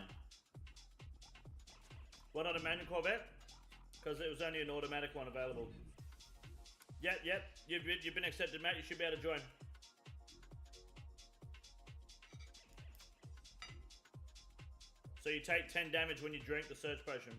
Why not a manual Corvette? Because it was only an automatic one available. Yep, you've been accepted, Matt. You should be able to join. So you take 10 damage when you drink the Surge Potion.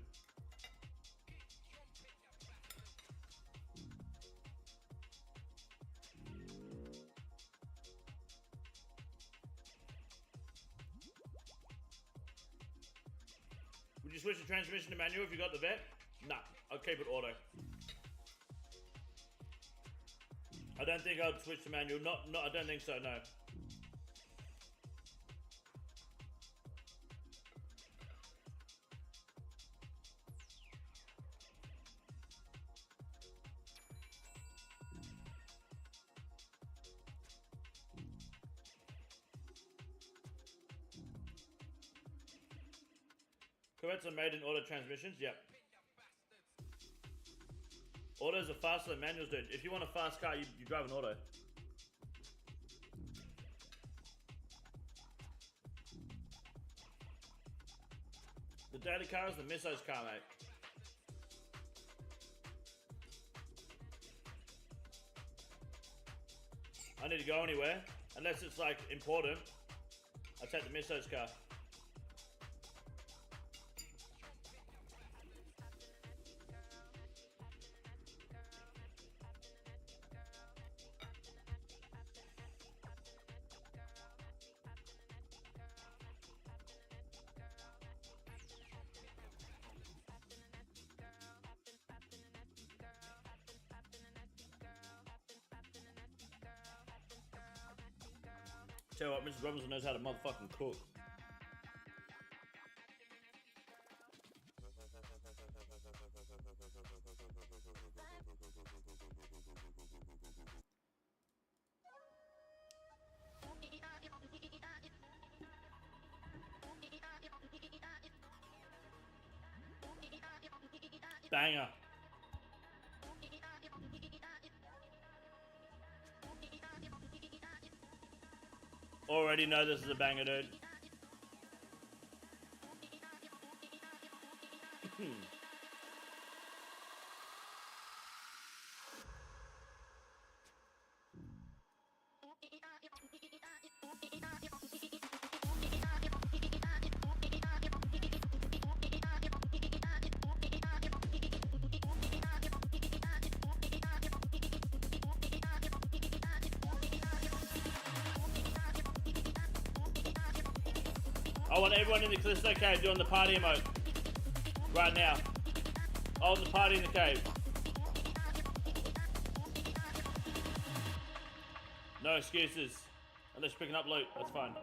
Would you switch the transmission to manual if you got the vet? Nah, I'll keep it auto. I don't think I'd switch to manual. I don't think so, no. Corvettes are made in auto transmissions. Yep. Autos are faster than manuals, dude. If you want a fast car, you drive an auto. The daily car is the Misso's car, mate. I need to go anywhere, unless it's like important. I take the Misso's car. Tell you what, Mrs. Robinson knows how to motherfucking cook. Banger. Already know this is a banger, dude. I want everyone in the Callisto Cave doing the party emote. Right now. I want the party in the cave. No excuses. Unless you're picking up loot, that's fine.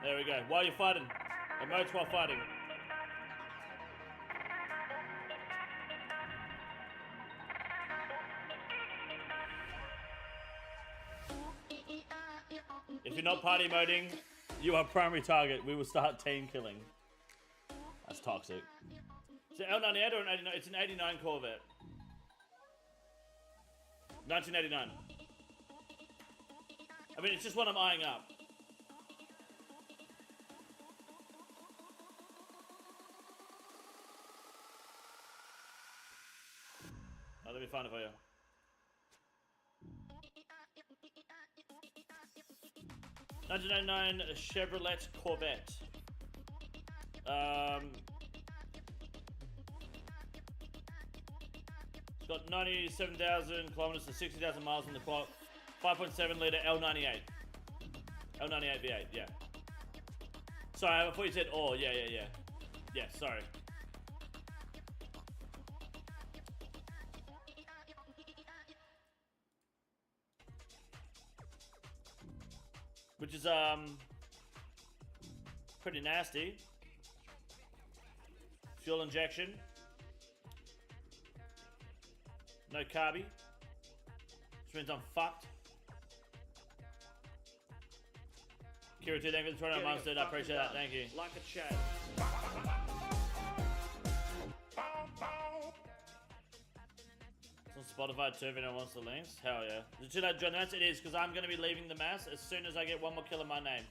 There we go. While you're fighting. Emotes while fighting. If you're not party emoting, you are primary target. We will start team killing. That's toxic. Is it L98 or an 89? It's an 89 Corvette. 1989. I mean, it's just what I'm eyeing up. Oh, let me find it for you. '99 Chevrolet Corvette. It's got 97,000 kilometers to 60,000 miles on the clock. 5.7 liter L98. L98 V8, yeah. Sorry, I thought you said oh, yeah. Yeah, sorry. Which is pretty nasty. Fuel injection. No carby. Which means I'm fucked. Kira 2, thank you for the 29 months, dude. I appreciate that. Thank you. Like a chat. It's on Spotify too if anyone wants the links. Hell yeah. Is it too late, John? It is, because I'm going to be leaving the mass as soon as I get one more kill in my name.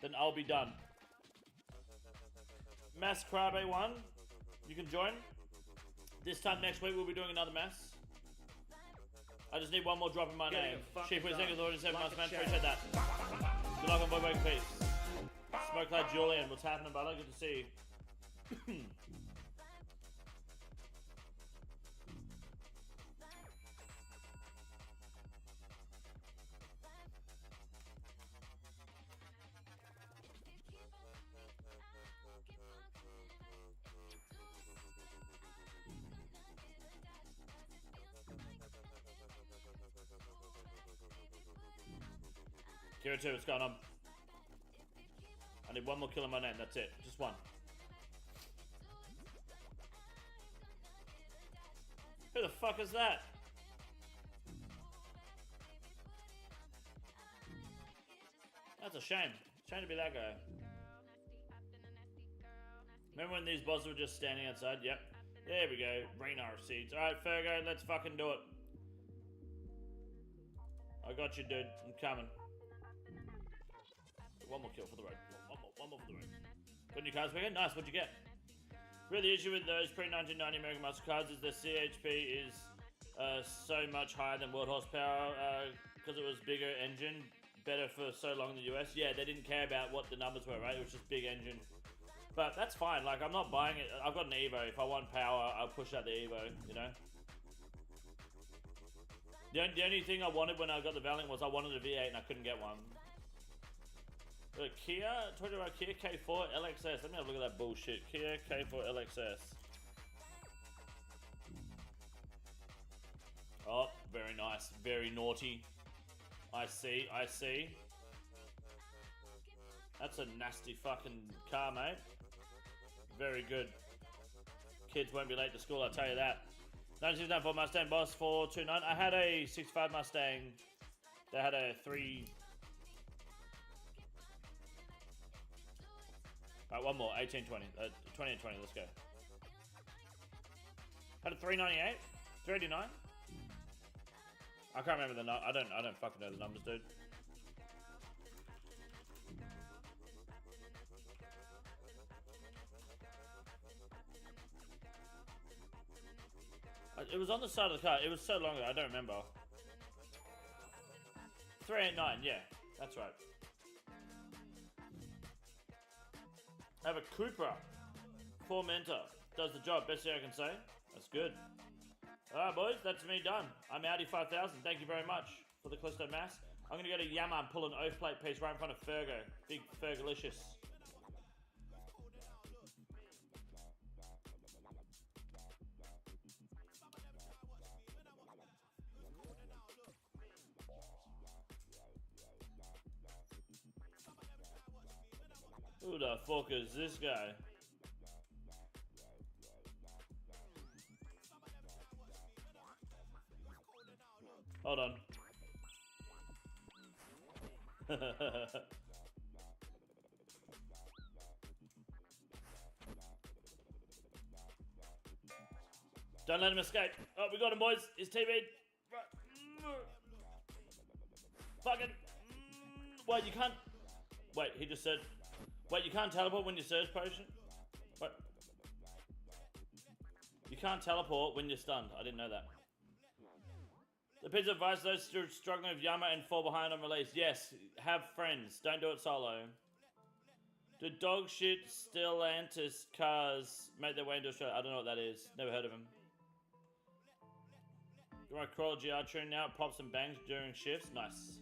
Then I'll be done. Mass Krabe 1. You can join. This time next week we'll be doing another mass. I just need one more drop in my name. Chief, please thank you for the 7 months, man. Appreciate that. Good luck on Bobo Peace. Smoke Cloud Julian, what's happening, brother? Good to see you. Kira 2, what's going on? I need one more kill in my name, that's it. Just one. Who the fuck is that? That's a shame. Shame to be that guy. Remember when these bosses were just standing outside? Yep. There we go. Renar seeds. Alright, Fergo, let's fucking do it. I got you, dude. I'm coming. One more kill for the road. One more for the road. Got new cards again? Nice, what'd you get? Really, the issue with those pre-1990 American Muscle cards is the CHP is so much higher than world horsepower because it was bigger engine, better for so long in the US. Yeah, they didn't care about what the numbers were, right? It was just big engine. But that's fine, like, I'm not buying it. I've got an Evo. If I want power, I'll push out the Evo, you know? The only thing I wanted when I got the Valiant was I wanted a V8 and I couldn't get one. Kia, talking about Kia K4 LXS. Let me have a look at that bullshit. Kia K4 LXS. Oh, very nice. Very naughty. I see, I see. That's a nasty fucking car, mate. Very good. Kids won't be late to school, I'll tell you that. 1994 Mustang Boss 429. I had a 65 Mustang. They had a 3... Alright, one more. 18, 20. 20 and 20, let's go. Had a 398? 389? I can't remember the number. I don't fucking know the numbers, dude. It was on the side of the car. It was so long ago, I don't remember. 389, yeah. That's right. I have a Cupra. Formenta. Does the job. Best thing I can say. That's good. Alright, boys. That's me done. I'm Audi 5000. Thank you very much for the Callisto Mass. I'm going to go to Yama and pull an oath plate piece right in front of Fergo. Big Fergalicious. Who the fuck is this guy? Hold on. Don't let him escape. Oh, we got him, boys. His TV. Fucking. Wait, you can't. Wait, he just said. Wait, you can't teleport when you surge potion? What? You can't teleport when you're stunned. I didn't know that. The piece of advice those struggling with Yama and fall behind on release. Yes, have friends. Don't do it solo. Do dog shit Stellantis cars make their way into Australia? I don't know what that is. Never heard of them. Do I crawl GR tune now? It pops and bangs during shifts. Nice.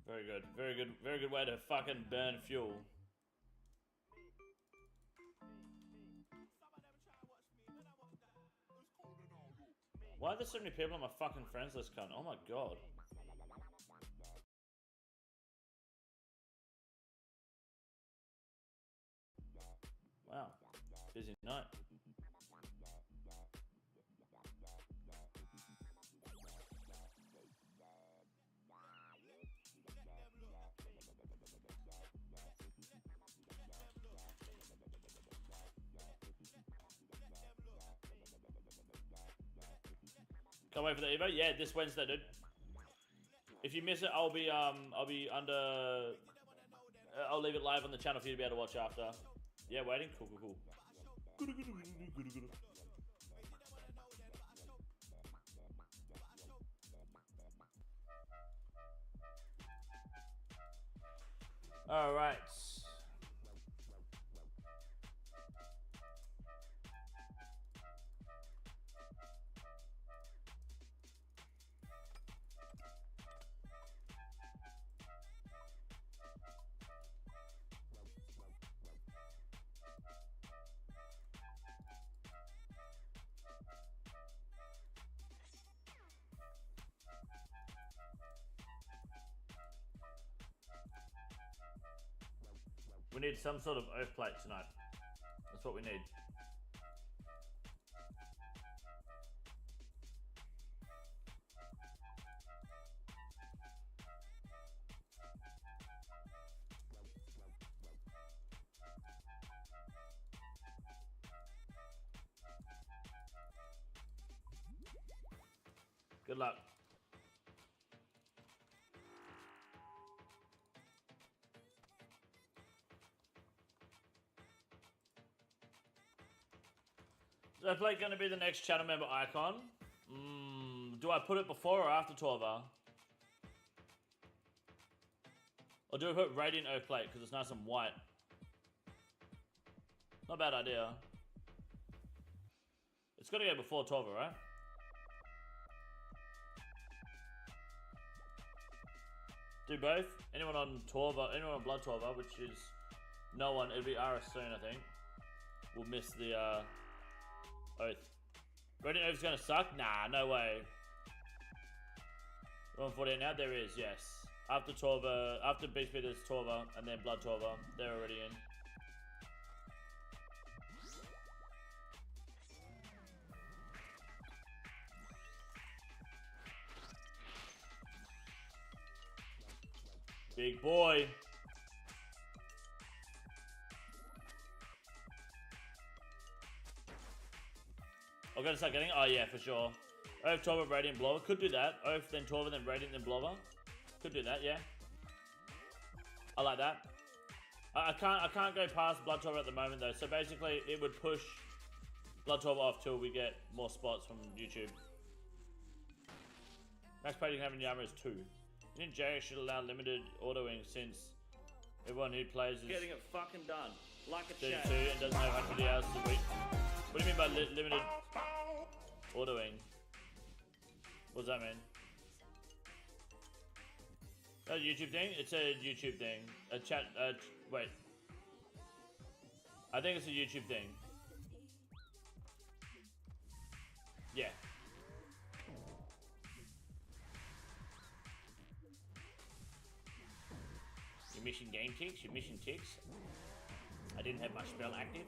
Very good. Very good. Very good way to fucking burn fuel. Why are there so many people on my fucking friends list, cunt? Oh my god. Wow. Busy night. Can't wait for the Evo. Yeah, this Wednesday, dude. If you miss it, I'll be under. I'll leave it live on the channel for you to be able to watch after. Yeah, waiting. Cool, cool, cool. All right. We need some sort of oath plate tonight. That's what we need. Good luck. Is that plate going to be the next channel member icon? Do I put it before or after Torva? Or do I put Radiant Oak plate because it's nice and white? Not a bad idea. It's got to go before Torva, right? Do both. Anyone on Torva, anyone on Blood Torva, which is no one, it'll be RS soon, I think. Will miss the Oath. Radiant Oath's gonna suck? Nah, no way. 148 now? There is, yes. After Torva, after Beast Speed there's Torva, and then Blood Torva. They're already in. Big boy. I'm gonna start getting it? Oh yeah, for sure. Oath, Torva, Radiant, Blower. Could do that. Oath, then Torva, then Radiant, then Blower. Could do that, yeah. I like that. I can't go past Blood Torva at the moment though. So basically, it would push Blood Torva off till we get more spots from YouTube. Max plating having Yama is 2. You think JX should allow limited autoing since everyone who plays is Getting it fucking done. Like a 32 chat. and doesn't have 150 hours a week? What do you mean by limited autoing? What does that mean? A YouTube thing? It's a YouTube thing. A chat. Wait. I think it's a YouTube thing. Yeah. Your mission game ticks? Your mission ticks? I didn't have my spell active.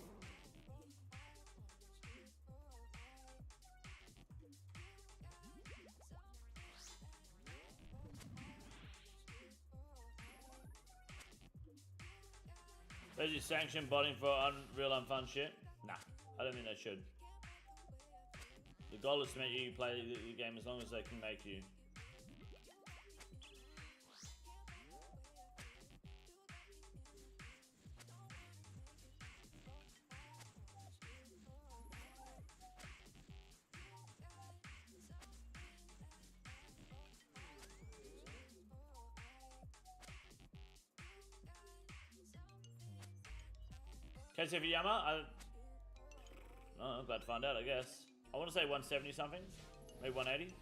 Does you sanction botting for unreal unfun shit? Nah, I don't think they should. The goal is to make you play the game as long as they can make you. Casey Yama, I'm glad to find out, I guess. I want to say 170 something, maybe 180.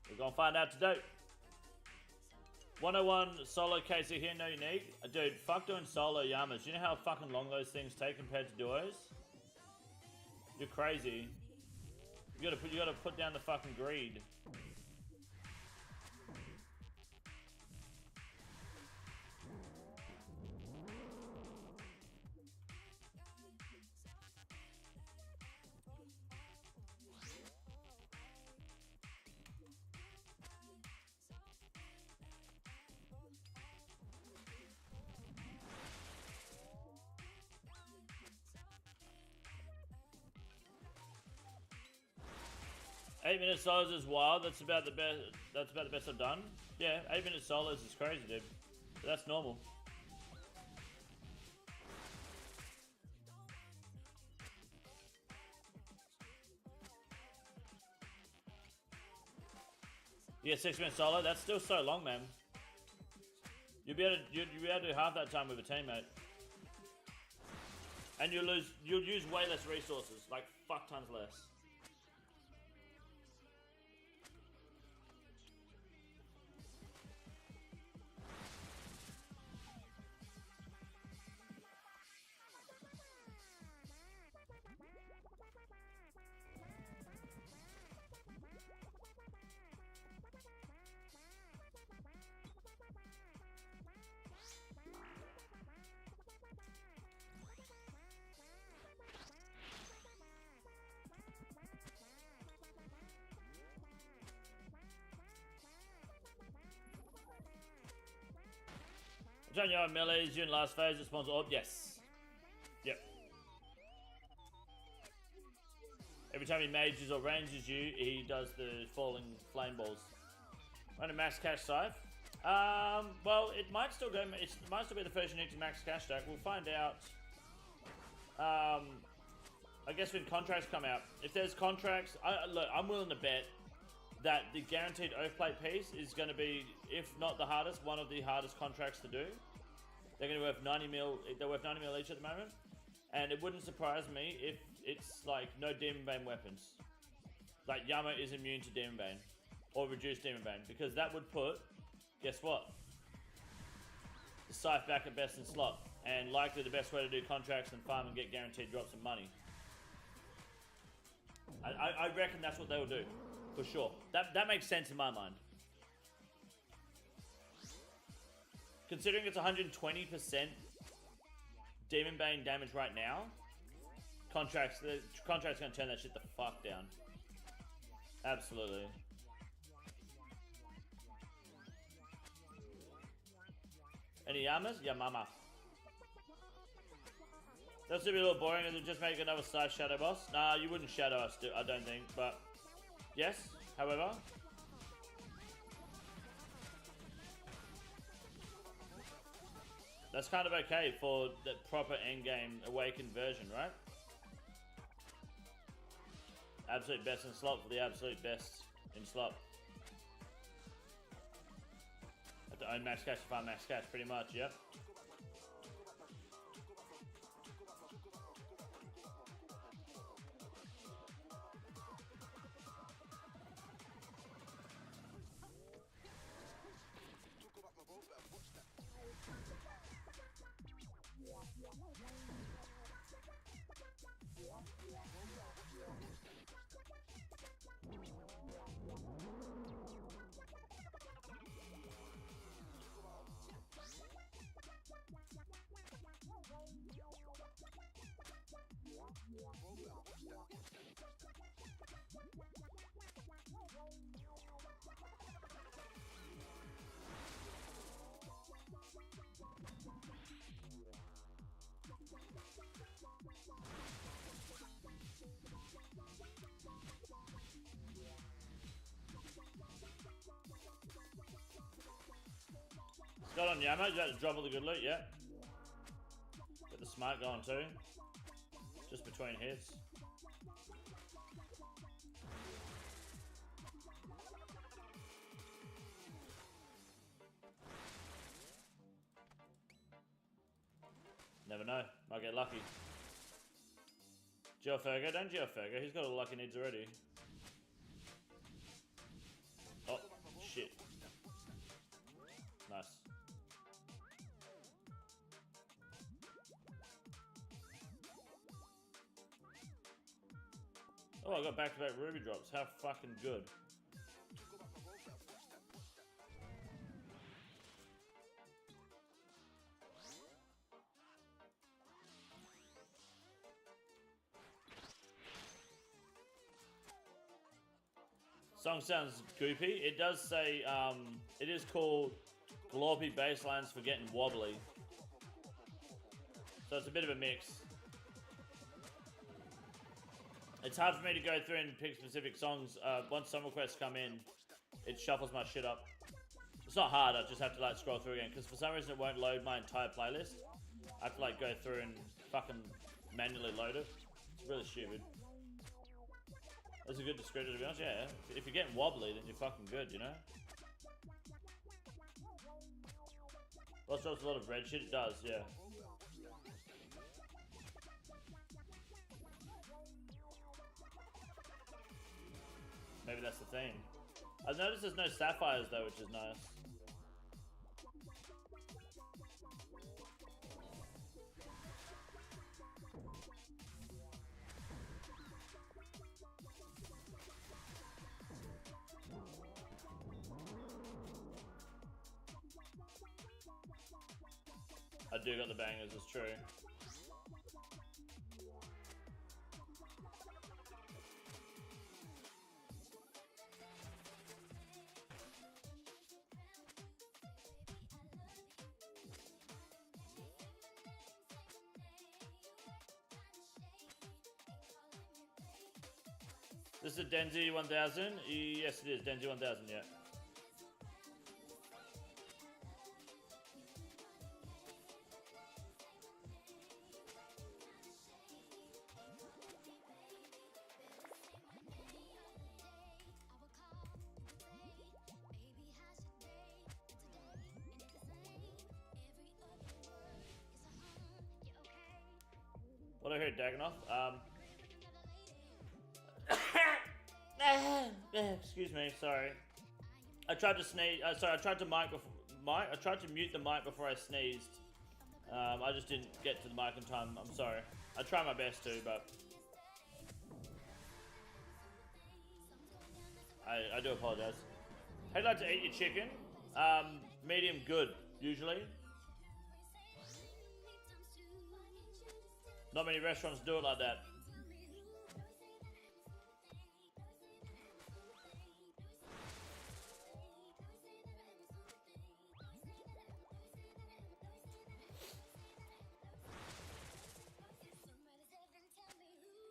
We're gonna find out today. 101 solo Casey here, no unique. Dude, fuck doing solo Yamas. You know how fucking long those things take compared to duos? You're crazy. You gotta put down the fucking greed. Eight-minute solos is wild. That's about the best. That's about the best I've done. Yeah, 8-minute solos is crazy, dude. But that's normal. Yeah, 6-minute solo. That's still so long, man. You'll be able to do half that time with a teammate, and you'll use way less resources, like fuck tons less. John Yo Melee's you in last phase, it spawns orb. Yes. Yep. Every time he mages or ranges you, he does the falling flame balls. Run a max cash scythe. Well, it might still go. It might still be the first unique to max cash stack. We'll find out. I guess when contracts come out, if there's contracts, look, I'm willing to bet that the guaranteed Oathplate piece is going to be, if not the hardest, one of the hardest contracts to do. They're going to be worth 90 mil. They're worth 90 mil each at the moment, and it wouldn't surprise me if it's like no Demon Bane weapons. Like Yama is immune to Demon Bane or reduced Demon Bane, because that would put, guess what? The Scythe back at best in slot, and likely the best way to do contracts and farm and get guaranteed drops of money. I reckon that's what they will do, for sure. That makes sense in my mind. Considering it's 120% Demon Bane damage right now, the contract's gonna turn that shit the fuck down. Absolutely. Any Yamas? Yamama. That's gonna be a little boring. It'll just make another side shadow boss. Nah, you wouldn't shadow us, I don't think. But yes, however, that's kind of okay for the proper endgame awakened version, right? Absolute best in slot for the absolute best in slot. Have to own max cash to farm max cash, pretty much, yep. Got on Yama, you got to drop all the good loot, yeah. Get the smart going too. Just between hits. Never know, might get lucky. Geoferga, don't Geoferga, he's got all the luck he needs already. Oh, shit. Nice. Oh, I got back-to-back ruby drops. How fucking good. Song sounds goopy. It does say, it is called Glorpy Baselines for Getting Wobbly. So it's a bit of a mix. It's hard for me to go through and pick specific songs. Once some requests come in, it shuffles my shit up. It's not hard, I just have to like scroll through again, because for some reason it won't load my entire playlist. I have to like go through and fucking manually load it. It's really stupid. That's a good descriptor, to be honest. Yeah, if you're getting wobbly, then you're fucking good, you know? Well, it shows a lot of red shit. It does, yeah. Maybe that's the thing. I've noticed there's no sapphires though, which is nice. I do got the bangers, it's true. This is a Denzi 1000? Yes, it is. Denzi 1000, yeah. What I heard, Dagonoth. Excuse me, sorry. I tried to sneeze. Sorry, I tried to I tried to mute the mic before I sneezed. I just didn't get to the mic in time. I'm sorry. I try my best to, but I do apologize. How do you like to eat your chicken? Medium good, usually. Not many restaurants do it like that.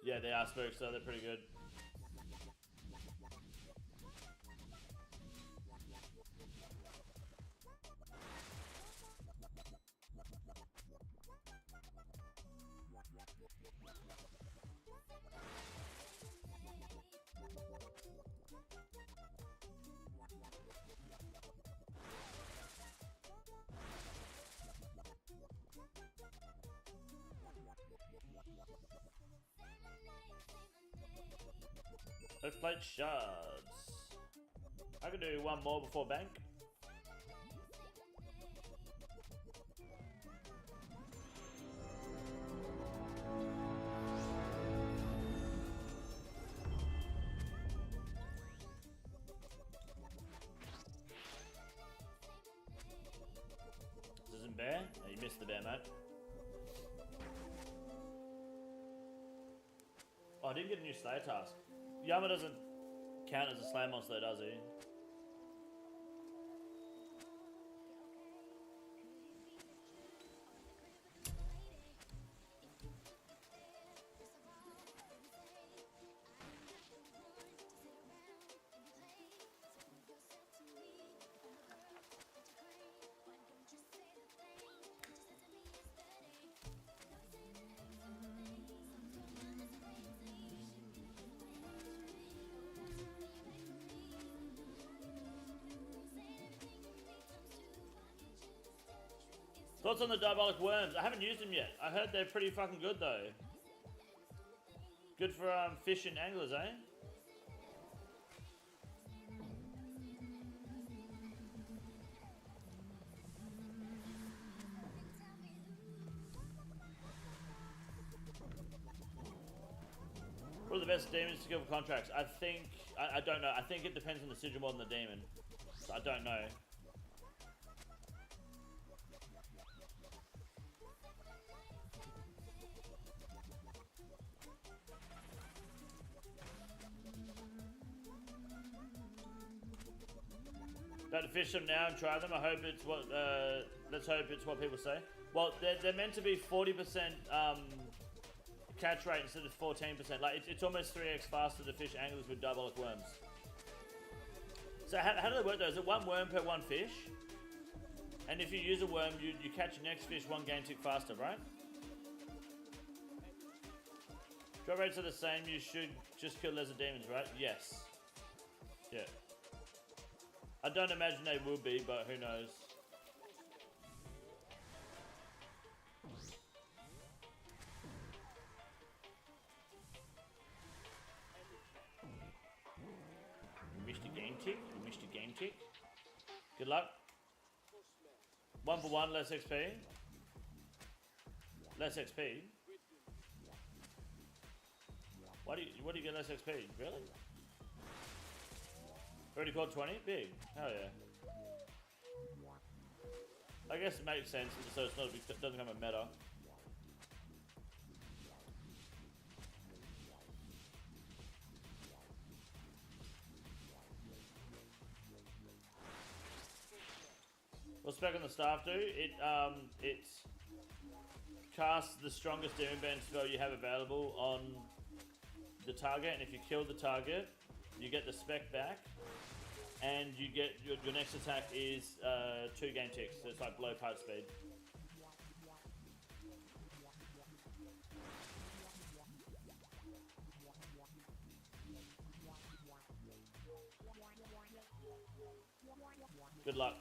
Yeah, they are smoked, so they're pretty good. Let's play shards. I can do one more before bank. This isn't bear? Oh, you missed the bear, mate. Oh, I didn't get a new Slayer task. Yama doesn't count as a Slayer monster, does he? Thoughts on the Diabolic Worms? I haven't used them yet. I heard they're pretty fucking good though. Good for fish and anglers, eh? What are the best demons to kill for contracts? I think, I don't know. I think it depends on the sigil more than the demon. So I don't know. About to fish them now and try them. I hope it's what. Let's hope it's what people say. Well, they're meant to be 40% catch rate instead of 14%. Like it's almost 3x faster to fish anglers with Diabolic Worms. So how do they work though? Is it one worm per one fish? And if you use a worm, you catch your next fish one game tick faster, right? Drop rates are the same. You should just kill lesser demons, right? Yes. Yeah. I don't imagine they will be, but who knows? You missed a game tick? You missed a game tick? Good luck. 1 for 1, less XP. Less XP? Why do you get less XP? Really? Already caught 20? Big. Hell yeah. I guess it makes sense, so it's not, it doesn't become a meta. What's spec on the staff do? It casts the strongest demon band spell you have available on the target, and if you kill the target, you get the spec back, and you get your next attack is 2 game ticks, so it's like below part speed. Good luck.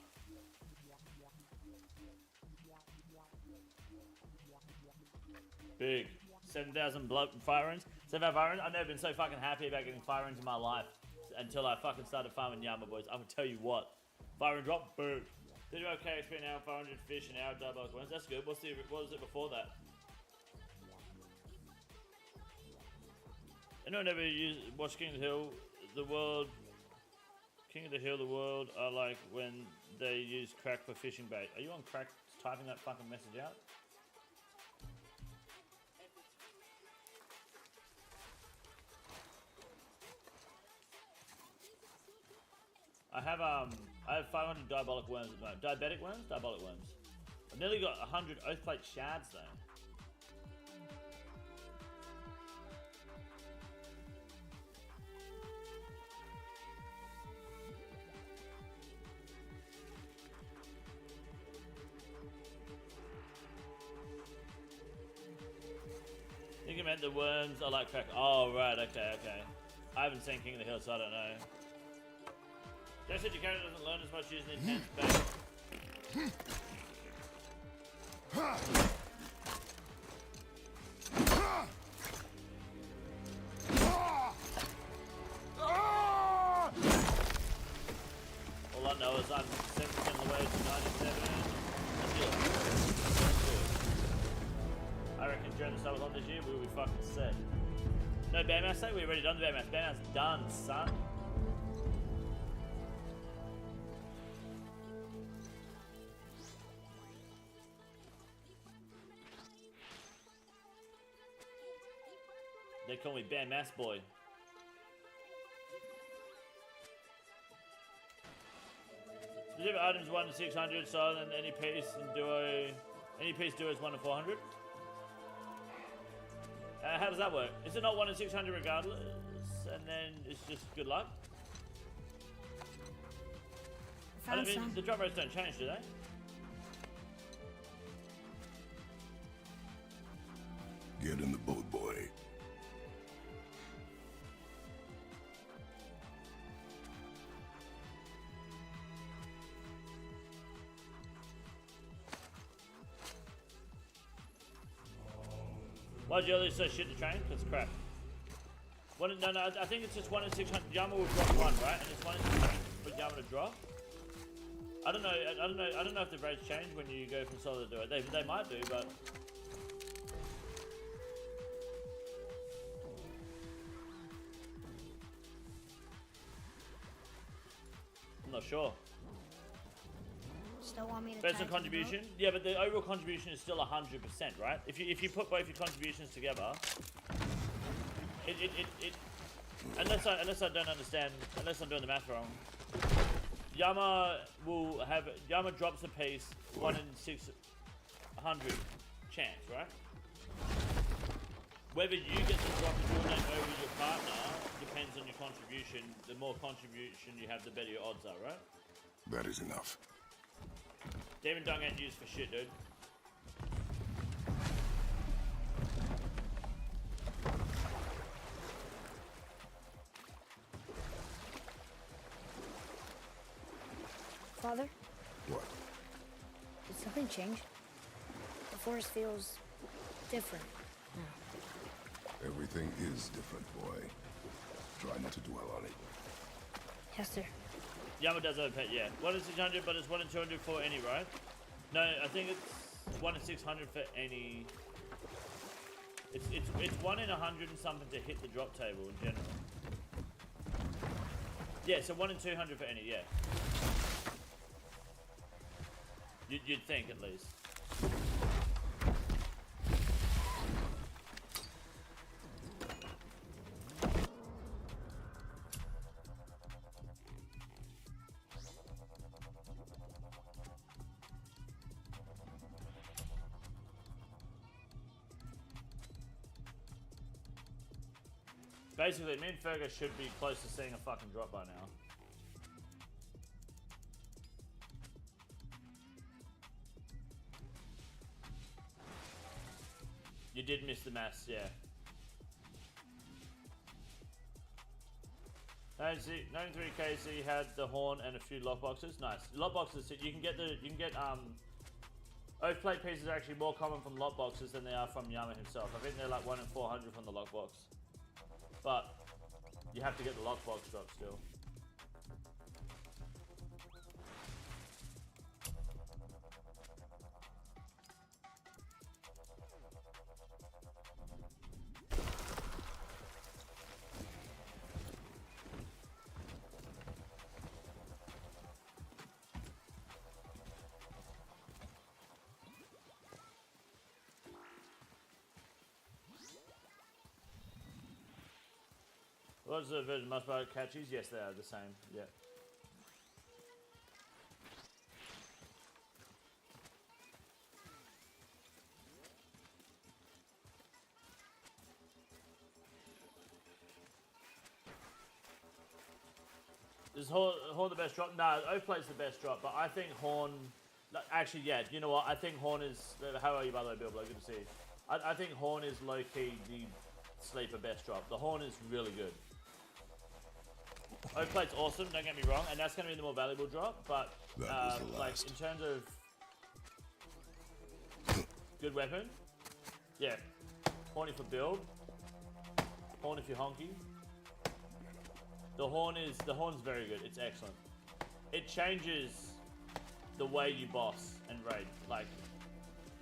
Big. 7,000 fire runes. 7,000 fire runes. I've never been so fucking happy about getting fire runes in my life until I fucking started farming Yama, boys. I'm gonna tell you what. Fire rune drop, boom. Did you okay XP now? 500 fish an hour, double coins. That's good. What was it before that? Anyone ever watch King of the Hill? The world. King of the Hill, the world are like when they use crack for fishing bait. Are you on crack typing that fucking message out? I have 500 diabolic worms at the moment. Diabetic worms? Diabolic worms. I've nearly got 100 Oathplate shards though. I think it meant the worms are like crack. Oh, right, okay. I haven't seen King of the Hill, so I don't know. Just said your character doesn't learn as much using intense bait. All I know is I'm 7% of the way to 97. That's good. I reckon during the Summerthon this year, we'll be fucking set. No Bandmass Day? We've already done the Bandmass. Bandmass done, son. They call me Bandmass Boy. Specific items 1 to 600, so then any piece and duo. Any piece duo is 1 to 400. How does that work? Is it not 1 to 600 regardless? And then it's just good luck? I don't mean, the drop rates don't change, do they? Get in the boat, boy. Why'd you lose so shit to train? Because crap. No, I think it's just 1 in 600. Yama will drop 1, right? And it's 1 in 600 for Yama to drop. I don't know if the rates change when you go from solo to duo. They might do, but I'm not sure. Still want me to Based on tag contribution? Yeah, but the overall contribution is still 100%, right? If you put both your contributions together, unless I don't understand, unless I'm doing the math wrong, Yama drops a piece 1 in 600 chance, right? Whether you get to drop your name over your partner depends on your contribution. The more contribution you have, the better your odds are, right? That is enough. Demon Dung ain't used for shit, dude. Father, What? did something change? The forest feels different. Everything is different, boy. Try not to dwell on it. Yes, sir. Yama does have a pet, yeah. 1 in 600, but it's 1 in 200 for any, right? No, I think it's 1 in 600 for any. It's 1 in 100 and something to hit the drop table in general. Yeah, so 1 in 200 for any, yeah. You'd think, at least. Basically, me and Fergus should be close to seeing a fucking drop by now. You did miss the mass, yeah. 93KC had the horn and a few lockboxes. Nice. Lockboxes, you can get Oath plate pieces are actually more common from lockboxes than they are from Yama himself. I think they're like 1 in 400 from the lockbox. But you have to get the lockbox drop still. What's the version must buy catches? Yes, they are the same. Yeah. Is Horn the best drop? No, Oath Plate's the best drop, but I think Horn... Actually, yeah, you know what? I think Horn is... How are you, by the way, Bill? Good to see you. I think Horn is low-key the sleeper best drop. The Horn is really good. Oath Plate's awesome, don't get me wrong, and that's going to be the more valuable drop, but like in terms of good weapon, yeah, Horny for build, Horn if you're honky. The Horn's very good, it's excellent. It changes the way you boss and raid. Like,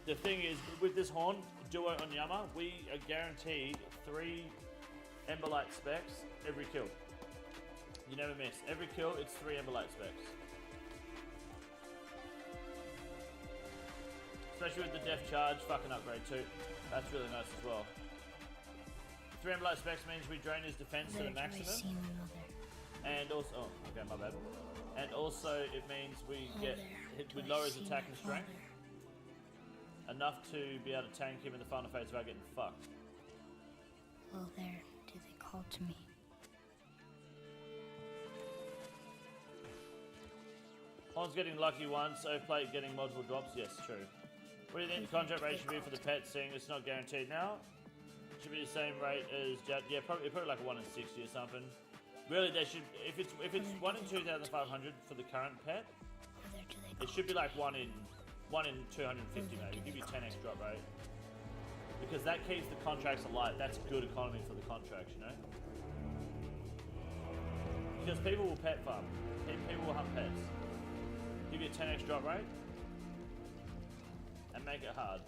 the thing is, with this Horn, duo on Yama, we are guaranteed 3 Emberlight specs every kill. You never miss. Every kill, it's 3 Emberlight specs. Especially with the Def Charge fucking upgrade too. That's really nice as well. 3 Emberlight specs means we drain his defense to the maximum. And also, oh, okay, my bad. And also, it means we we lower his attack and strength. Enough to be able to tank him in the final phase without getting fucked. Well, there, do they call to me? Horn's getting lucky once, Oath Plate getting multiple drops. Yes, true. What do you think the contract rate should be for the pet, seeing it's not guaranteed now? Should be the same rate as yeah, probably like a 1 in 60 or something. Really, they should if it's 1 in 2,500 for the current pet, it should be like 1 in 250 maybe. Give you 10x drop rate because that keeps the contracts alive. That's good economy for the contracts, you know. Because people will pet farm, people will hunt pets. Give you a 10x drop rate and make it hard.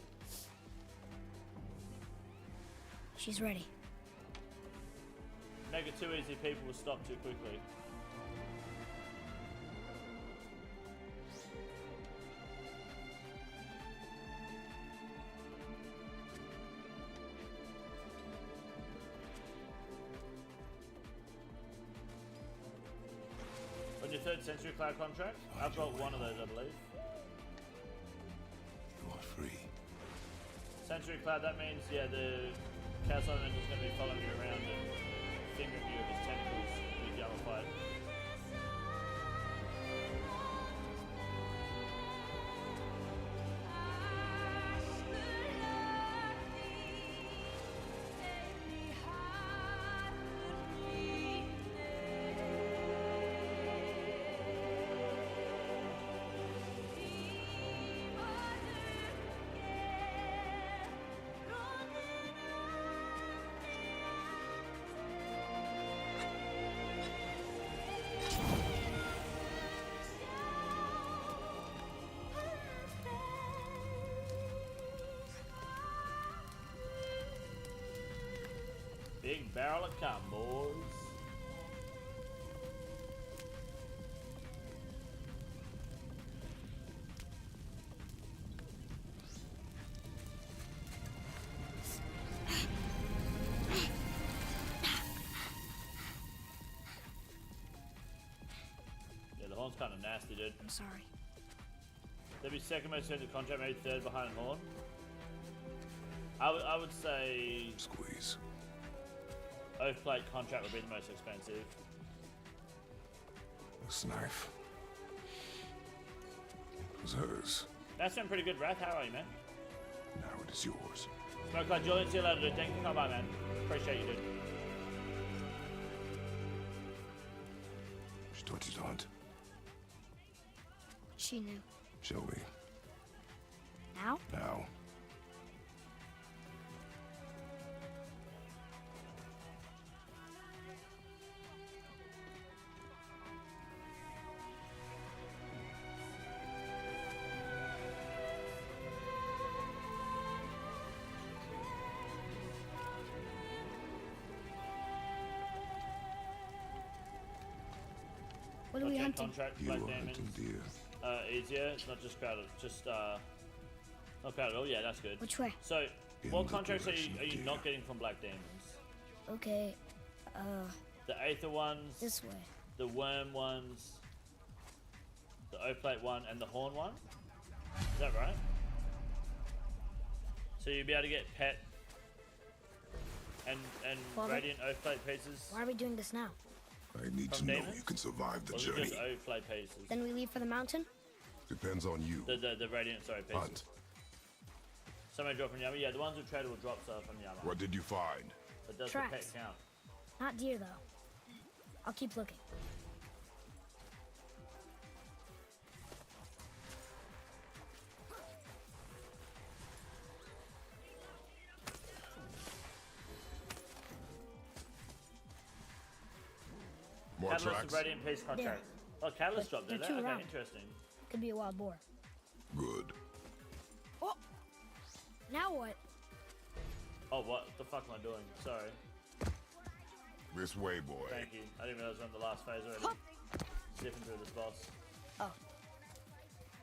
She's ready. Make it too easy, people will stop too quickly. On your 3rd Century Cloud contract, I've got one of those, I believe. You are free. Century Cloud, that means, yeah, the Chaos Elemental is going to be following you around and fingering you with his tentacles with Yama Fight. Big barrel of combos. Yeah, the Horn's kind of nasty, dude. I'm sorry. They'd be 2nd most in the contract, maybe 3rd behind Horn. I would say Squeeze. Oath plate contract would be the most expensive. This knife was hers. That's been pretty good, Wrath. How are you, man? Now it is yours. Smoke like Julian, see you later, dude. Thank you for coming by, man. Appreciate you, dude. She taught you to hunt. She knew. Show me. Now? Now. What are we hunting? Contract, You black are diamonds. hunting deer. Easier. It's not just crowded. Just not crowded at all. Yeah, that's good. Which way? So, In what the contracts are direction of you deer. not getting from black diamonds? Okay. The Aether ones. This way. The worm ones. The O-plate one and the horn one. Is that right? So you'll be able to get pet and Father? radiant O-plate pieces. Why are we doing this now? I need to From know demons? you can survive the Or is it journey. just O-plate pieces? Then we leave for the mountain? Depends on you. The radiant, sorry, pieces. Hunt. Somebody drop from Yama. Yeah, the ones with tradable drops are from Yama. What did you find? But does Tracks. the pet count? Not deer, though. I'll keep looking. More Catalyst tracks? of radiant piece contract. Oh, catalyst But dropped there. they're too Okay, round. interesting. Could be a wild boar. Good. Oh! Now what? Oh, what the fuck am I doing? Sorry. This way, boy. Thank you. I didn't realize we're on the last phase already. Zipping through this boss. Oh.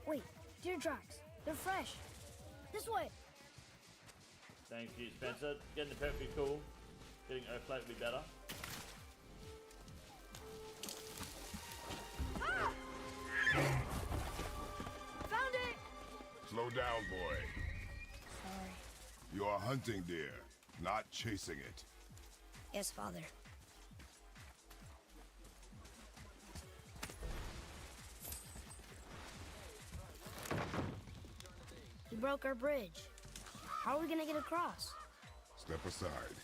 Wait, deer tracks. They're fresh. This way. Thank you, Spencer. Getting the pet would be cool. Getting O-plate would be better. Found it! Slow down, boy. Sorry. You are hunting deer, not chasing it. Yes, Father. You broke our bridge. How are we gonna get across? Step aside.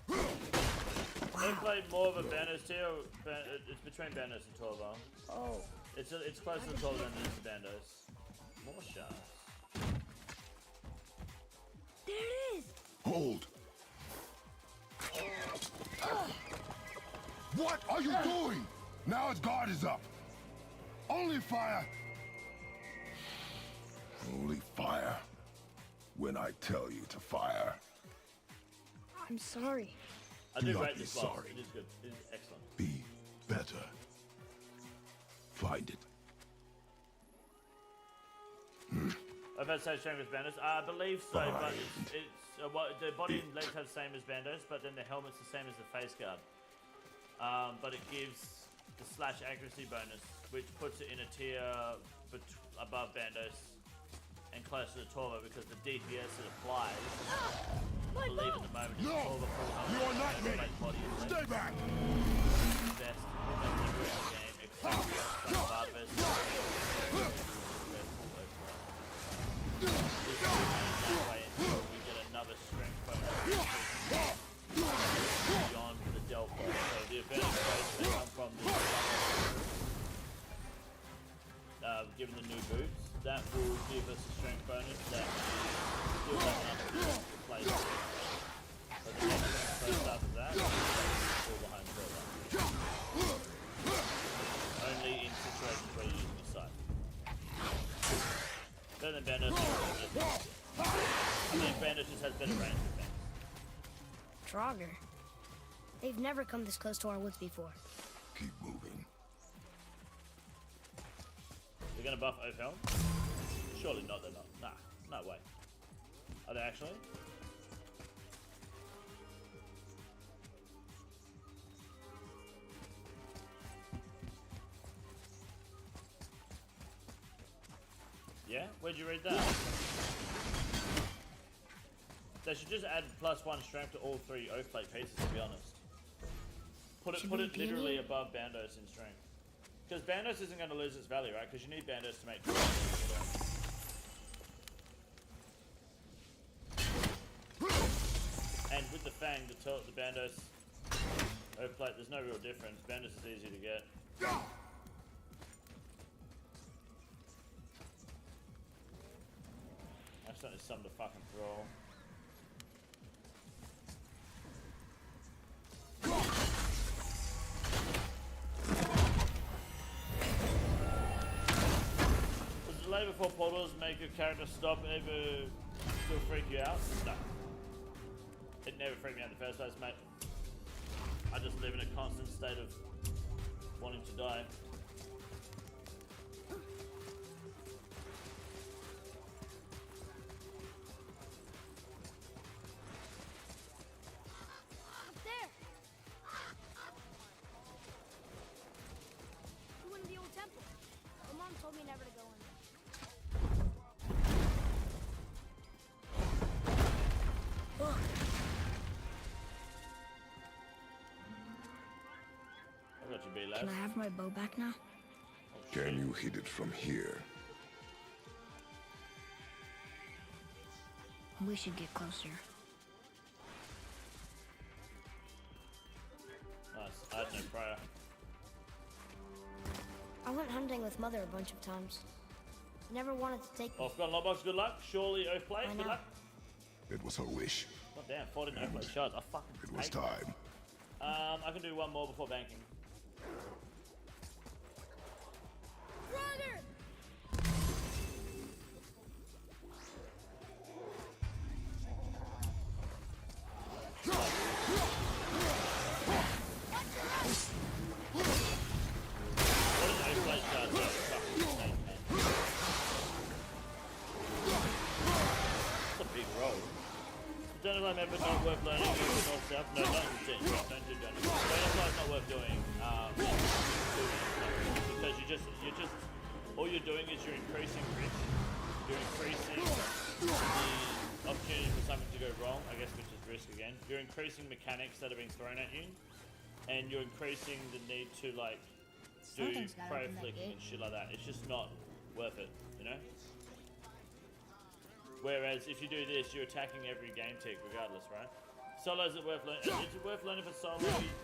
They played more of a Bandos tier. It's between Bandos and Torva. Oh. It's closer to Torva than it is to Bandos. More shafts. There it is! Hold. What are you doing? Now its guard is up. Only fire. Only fire. When I tell you to fire. I'm sorry. I Do do not rate be this boss. sorry. It is good. It is excellent. Be better. Find it. I've had the same as Bandos. I believe so, but it's what the body and legs have the same as Bandos, but then the helmet's the same as the face guard. But it gives the slash accuracy bonus, which puts it in a tier above Bandos and closer to Torva because the DPS it applies. I believe at the moment is No! Torva full You are not helmet, ready. body and legs. Stay back. Best every game except for Bard versus that way until we get another strength bonus beyond the Delphi. So the advantage rates that come from the given the new boots, that will give us a strength bonus that still has enough to replace it. But the next strength bonus after that is all behind Torva. Only in situations where you're using a sight. Better than Bandos. I mean, Bandos just has better range defense. Draugr. They've never come this close to our woods before. Keep moving. They're gonna buff Ophel? Surely not, they're not. Nah, no way. Are they actually? Yeah? Where'd you read that? They should just add +1 strength to all 3 oath plate pieces, to be honest. Put it literally above Bandos in strength. Because Bandos isn't going to lose its value, right? Because you need Bandos to make and with the Fang, the Bandos oath plate, there's no real difference. Bandos is easy to get. I just need something to fucking throw. The delay before portals make your character stop and ever still freak you out? No. It never freaked me out in the first place, mate. I just live in a constant state of wanting to die. Up there! You went in the old temple. My mom told me never to go in there. Ugh. I'll let you be, lad. Can I have my bow back now? Can you hit it from here? We should get closer. Nice. I had no prayer. I went hunting with Mother a bunch of times. Never wanted to take me. Oh, forgotten Lobbox, good luck. Surely oath plate, Why good not? luck. It was her wish. God damn, 14 oath plate shots. I fucking It was hate time. I can do one more before banking. Brother! What is oath plate charge? That's fucking insane, man. That's a big roll. Don't know if I'm ever not worth learning north south. No, 90%. Don't do Don't apply is not worth doing. Because you're just all you're doing is you're increasing risk. You're increasing the opportunity for something to go wrong, I guess, which is risk again. You're increasing mechanics that are being thrown at you, and you're increasing the need to like do Something's gotta pro open that flicking gate. and shit like that. It's just not worth it, you know? Whereas if you do this, you're attacking every game tick regardless, right? Solo, is it worth learning? Is it worth learning for solo?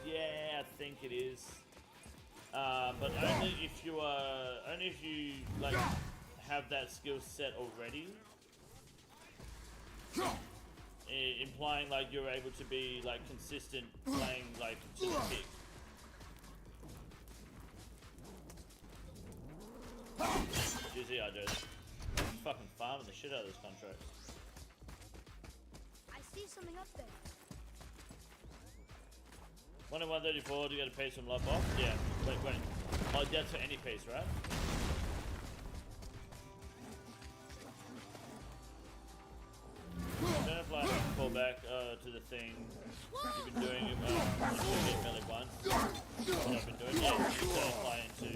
Yeah, I think it is. But only if you like have that skill set already. Implying like you're able to be like consistent playing like to the kick. GG, I just fucking farming the shit out of this contract. I see something up there. 1 in 134 to get a piece from Love Box? Yeah. Wait. Oh, that's for any piece, right? Then if like fall back to the thing you've been doing melee once. What I've been doing, yeah, you can apply into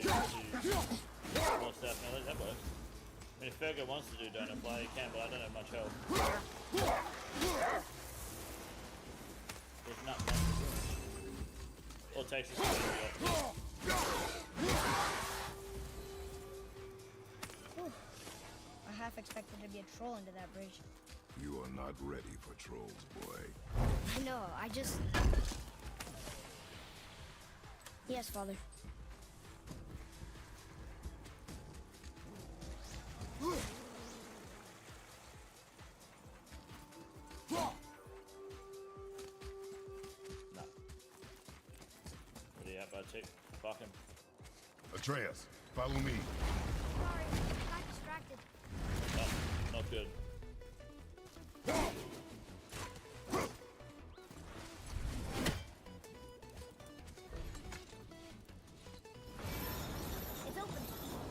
more stuff melee, that works. I mean if Fergo wants to do don't apply, he can, but I don't have much help. There's not much to do. All it takes is to do the Whew. I half expected to be a troll into that bridge. You are not ready for trolls, boy. I know, I just... Yes, Father. No. What are you at, bud? Fuck him. Atreus, follow me. Sorry, I got distracted. Oh, not good. It's open.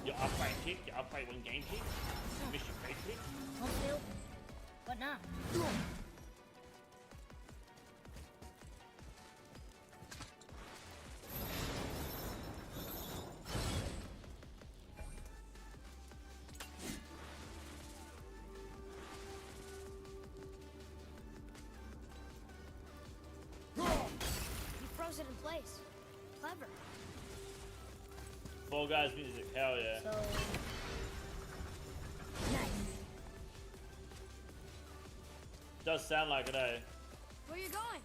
Your upright kick, your upright one game kick. You miss your great kick. Won't stay open. What now? clever. Fall Guys music, hell yeah. So nice. Does sound like it, eh? Where you going?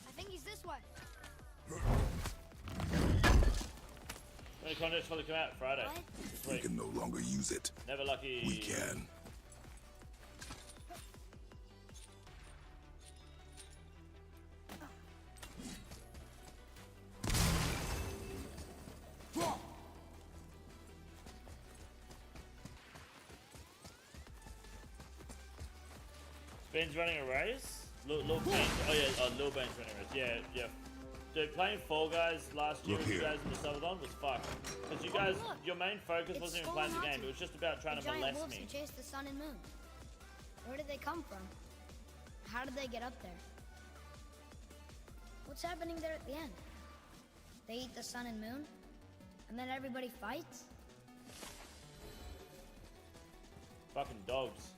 I think he's this way. When the contest fully come out Friday. This We week. can no longer use it. Never lucky. We can. Ben's running a race? Lil Ben. Oh yeah, Lil Ben's running a race. Yeah, yeah. Dude, playing Fall Guys last year Look with you here. guys in the subathon was fucked. Because you guys, your main focus wasn't even playing the game. It was just about trying to Giant molest wolves me. who chase the sun and moon. Where did they come from? How did they get up there? What's happening there at the end? They eat the sun and moon? And then everybody fights? Fucking dogs.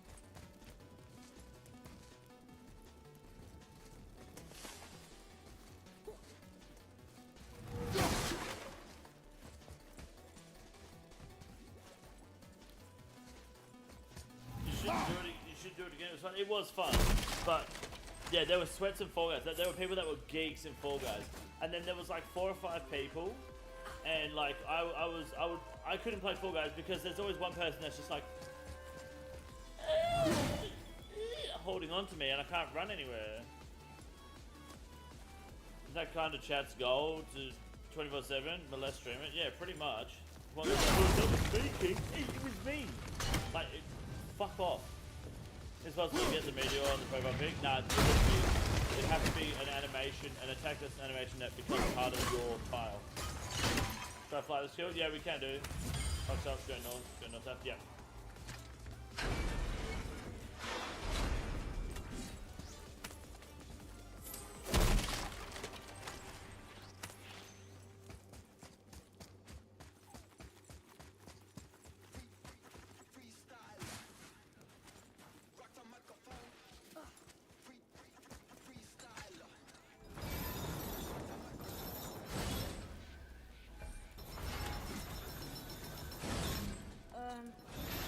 You should do it again. It was fun. It was fun, but yeah, there were sweats in Fall Guys. There were people that were geeks in Fall Guys, and then there was like 4 or 5 people, and like I couldn't play Fall Guys because there's always one person that's just like holding on to me, and I can't run anywhere. Is that kind of chat's goal to 24/7 molest stream it? Yeah, pretty much. Well, it was me, King. It was me. Like, fuck off. It's supposed to get the meteor on the profile pic. Nah, it has to be an animation, an attack that's an animation that becomes part of your tile. Try to fly this kill? Yeah, we can do. Fuck south, go north south, yeah.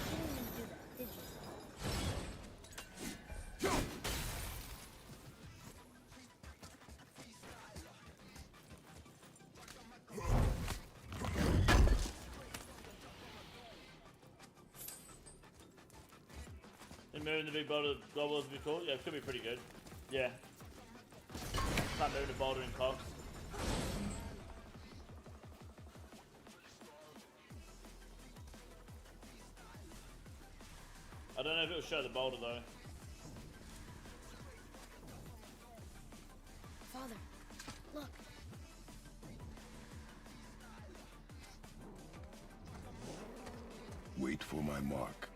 You didn't even do that, did you? And moving the big boulder globals would be cool. Yeah, it could be pretty good. Yeah. Start moving the boulder in Cox. I don't know if it'll show the boulder though. Father, look. Wait for my mark.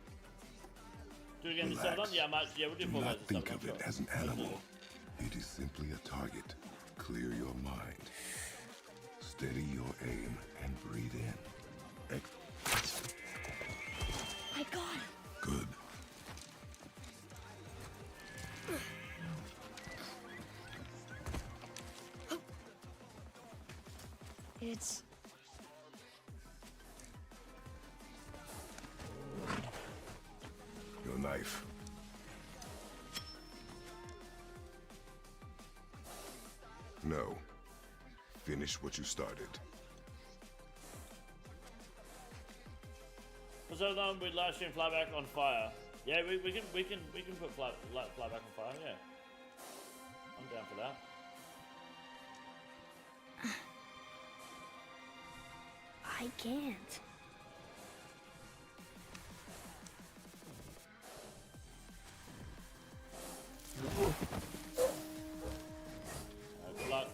Do it again this Relax. time? Yeah, I might. Yeah, we'll do Do 4 guys not this think time, of I'm it sure. as an animal. It is simply a target. Clear your mind. Steady your aim and breathe in. I got it. Good. It's Your knife. No. Finish what you started. So then we live stream flyback on fire. Yeah, we can put flyback on fire. Yeah, I'm down for that. I can't. Good luck.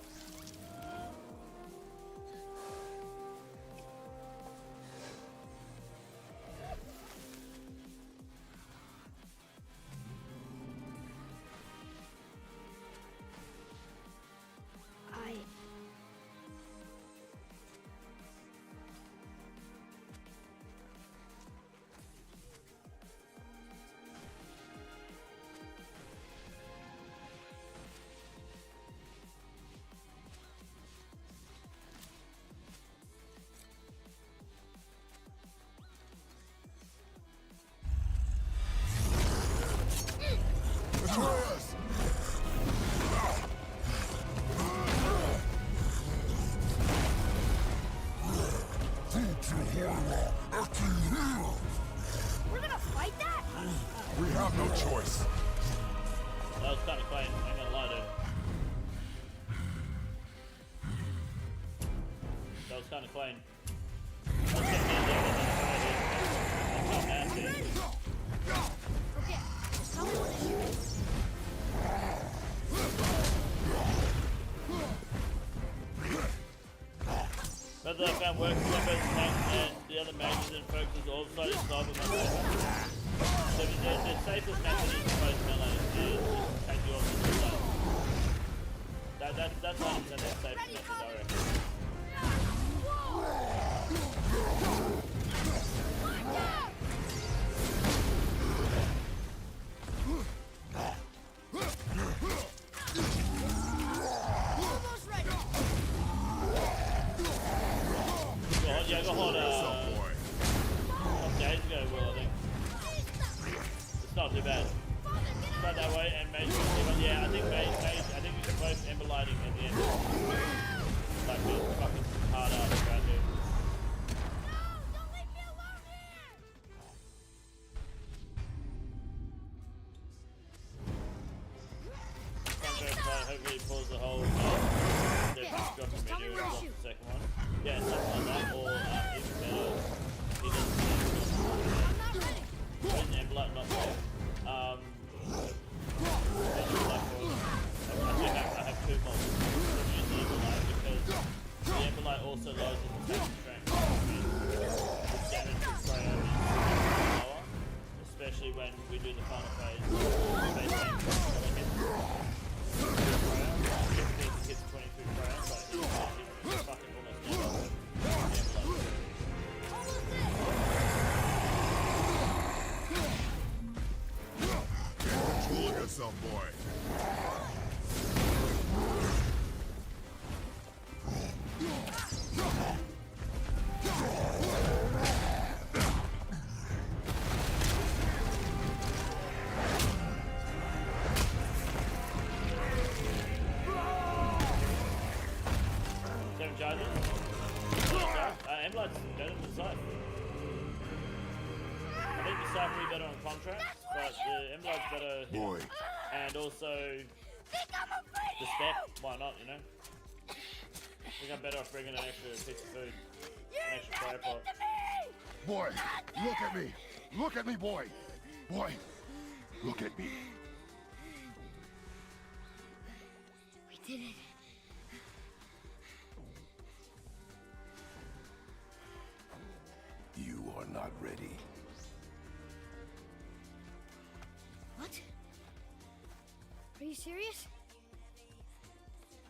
have no choice. That was kind of clean, I ain't gonna lie, dude. That was kind of clean. Let's get in there and then try, dude. That's not nasty. Okay, tell me what it is. Method I found works a lot better than tanks and the other mages and focuses all side and side with my weapon. So the safest method is post melee is just take you off to the side. That's 100% the safest method, I reckon. Yeah, go hold days ago, Will, I think. It's not too bad. It's not that way, and mage, yeah, I think I think you can both ember lighting at the end. Like the fucking hard ass right there. Hopefully he pulls the whole the second one. Yeah, something like that, or even better, he doesn't Emberlight not there. I think I have two mods. I'm using the Emberlight because the Emberlight also lowers the attack strength. The damage to spray is lower, especially when we do the final phase. Hits 23 rounds, like it's fucking almost never. Control yourself, boy. Emberlight's better than Scythe. I think the Scythe will be better on contracts, but the Emberlight's better here. And also the step, why not, you know? I think I'm better off bringing an extra piece of food, an extra fire pot. Boy, look at me. Look at me, boy. Boy, look at me. We did it. You are not ready. What? Are you serious?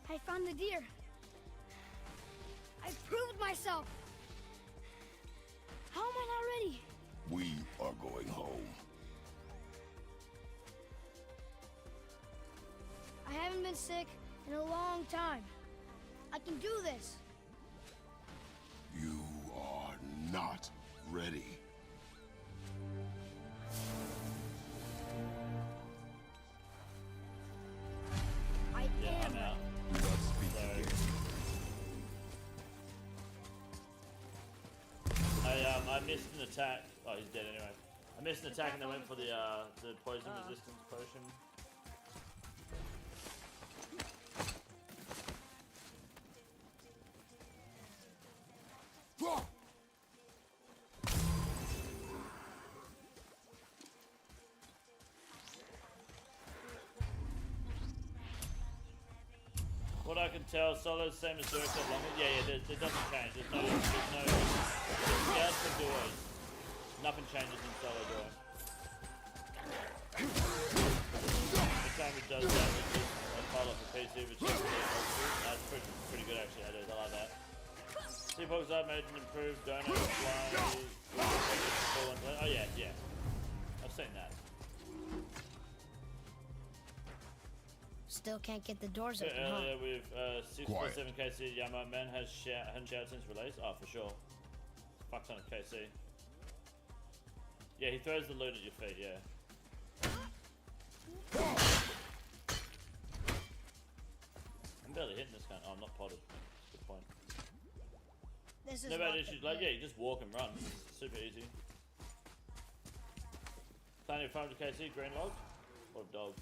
I found the deer. I proved myself. How am I not ready? We are going home. I haven't been sick in a long time. I can do this. You are not ready. I am. I'm out. Do not speak again. I missed an attack. Oh, he's dead anyway. I missed an attack and then went for the poison resistance potion. What I can tell, Solo's same as Zerg got longer. Yeah, there doesn't change. There's no scouts and duos. Nothing changes in Solo duo. Every time it does that, it's just a pile off a PC, which is that's pretty good actually. I like that. Seapox upmade and improved donut fly. Oh yeah. I've seen that. Still can't get the doors open, huh? Earlier with 647 KC, Yama Man hasn't shouted since release. Oh, for sure. Fuck ton of KC. Yeah, he throws the loot at your feet, yeah. I'm barely hitting this guy. Oh, I'm not potted. Good point. This is no bad issues. Like, yeah, you just walk and run. It's super easy. Plenty of farm to KC, green log. Or dog.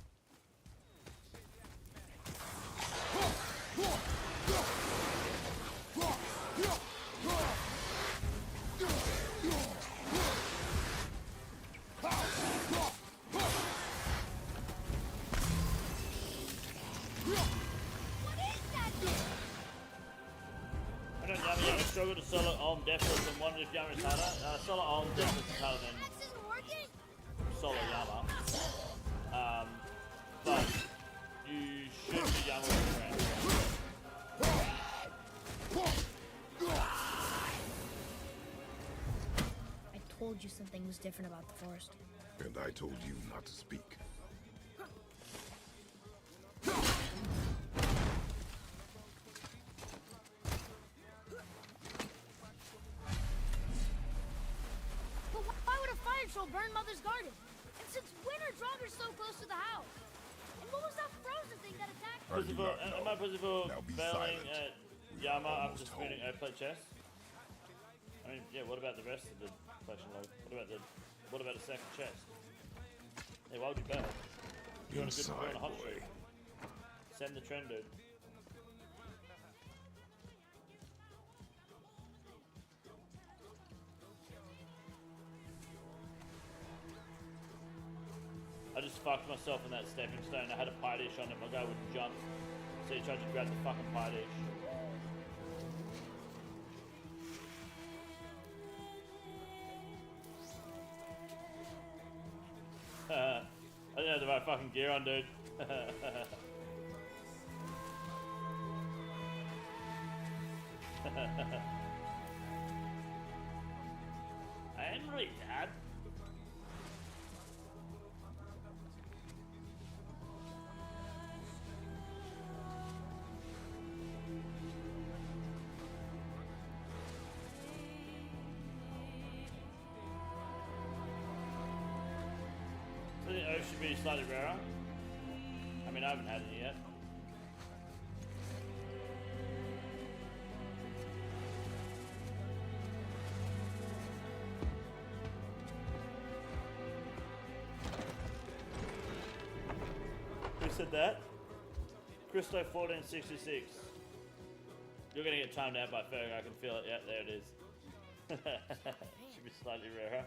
I don't know, yeah, I struggle to solo Olm Deathless and wondered if Yama's harder. Solo Olm Deathless is harder than solo Yama. But you should be Yama with a friend. I told you something was different about the forest. And I told you not to speak. But why would a fire troll burn Mother's garden? And since when are Draugr so close to the house? And what was that frozen thing that attacked me? Am I possible Now be failing silent. at Yama We're after almost spinning home. play chess? I mean, yeah, what about the rest of the collection log? What about the second chest? Yeah, why would you go? You're on a good Inside, on a hot boy. streak. Send the trend, dude. I just fucked myself in that stepping stone. I had a pie dish on it. My guy wouldn't jump. So he tried to grab the fucking pie dish. I didn't have the right fucking gear on, dude. Henry, Dad. So the O should be slightly rarer. I mean, I haven't had any yet. Who said that? Christo 1466. You're gonna get timed out by Ferg, I can feel it. Yeah, there it is. Should be slightly rarer.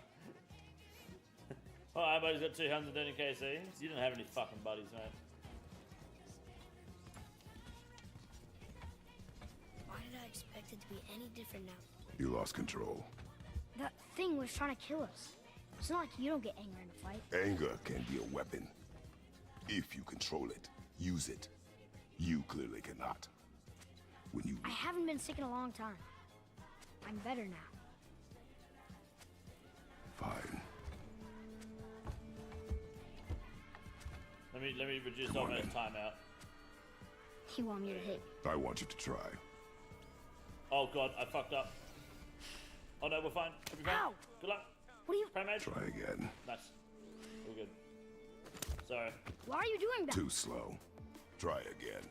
Oh, our buddy's got 200 KC. You didn't have any fucking buddies, man. Why did I expect it to be any different now? You lost control. That thing was trying to kill us. It's not like you don't get angry in a fight. Anger can be a weapon. If you control it, use it. You clearly cannot. When you... I haven't been sick in a long time. I'm better now. Fine. Let me reduce Almost timeout. You want me to hit? I want you to try. Oh god, I fucked up. Oh no, we're fine. We'll be fine. Ow! Good luck. What are you... Primate. Try again. Nice. All good. Sorry. Why are you doing that? Too slow. Try again.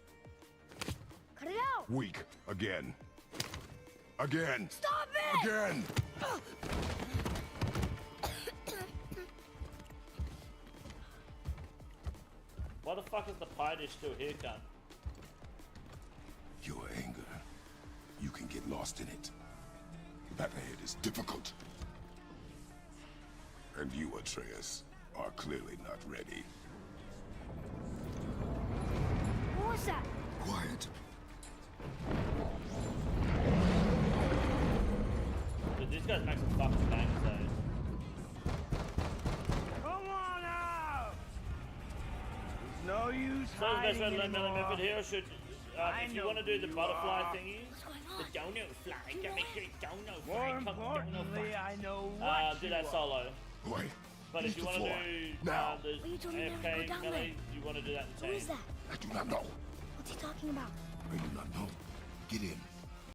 Cut it out! Weak. Again. Again. Stop it! Again! Why the fuck is the pie dish still here, cunt? Your anger. You can get lost in it. That ahead is difficult. And you, Atreus, are clearly not ready. What was that? Quiet. Dude, these guys make some fucking bangs, though. Come on out! There's no use So the best way to hiding learn melee anymore. method here should, if you know want to do the who you butterfly are. thingies, the donut fly, come make sure the donut More fly, come importantly, donut fly. I know what Do you that are. solo. Boy, But if leave you the want to floor. do Now. the But you told me never to go AFK down melee, there. you want to do that in Who is team. that? I do not know. What's he talking about? I do not know. Get in.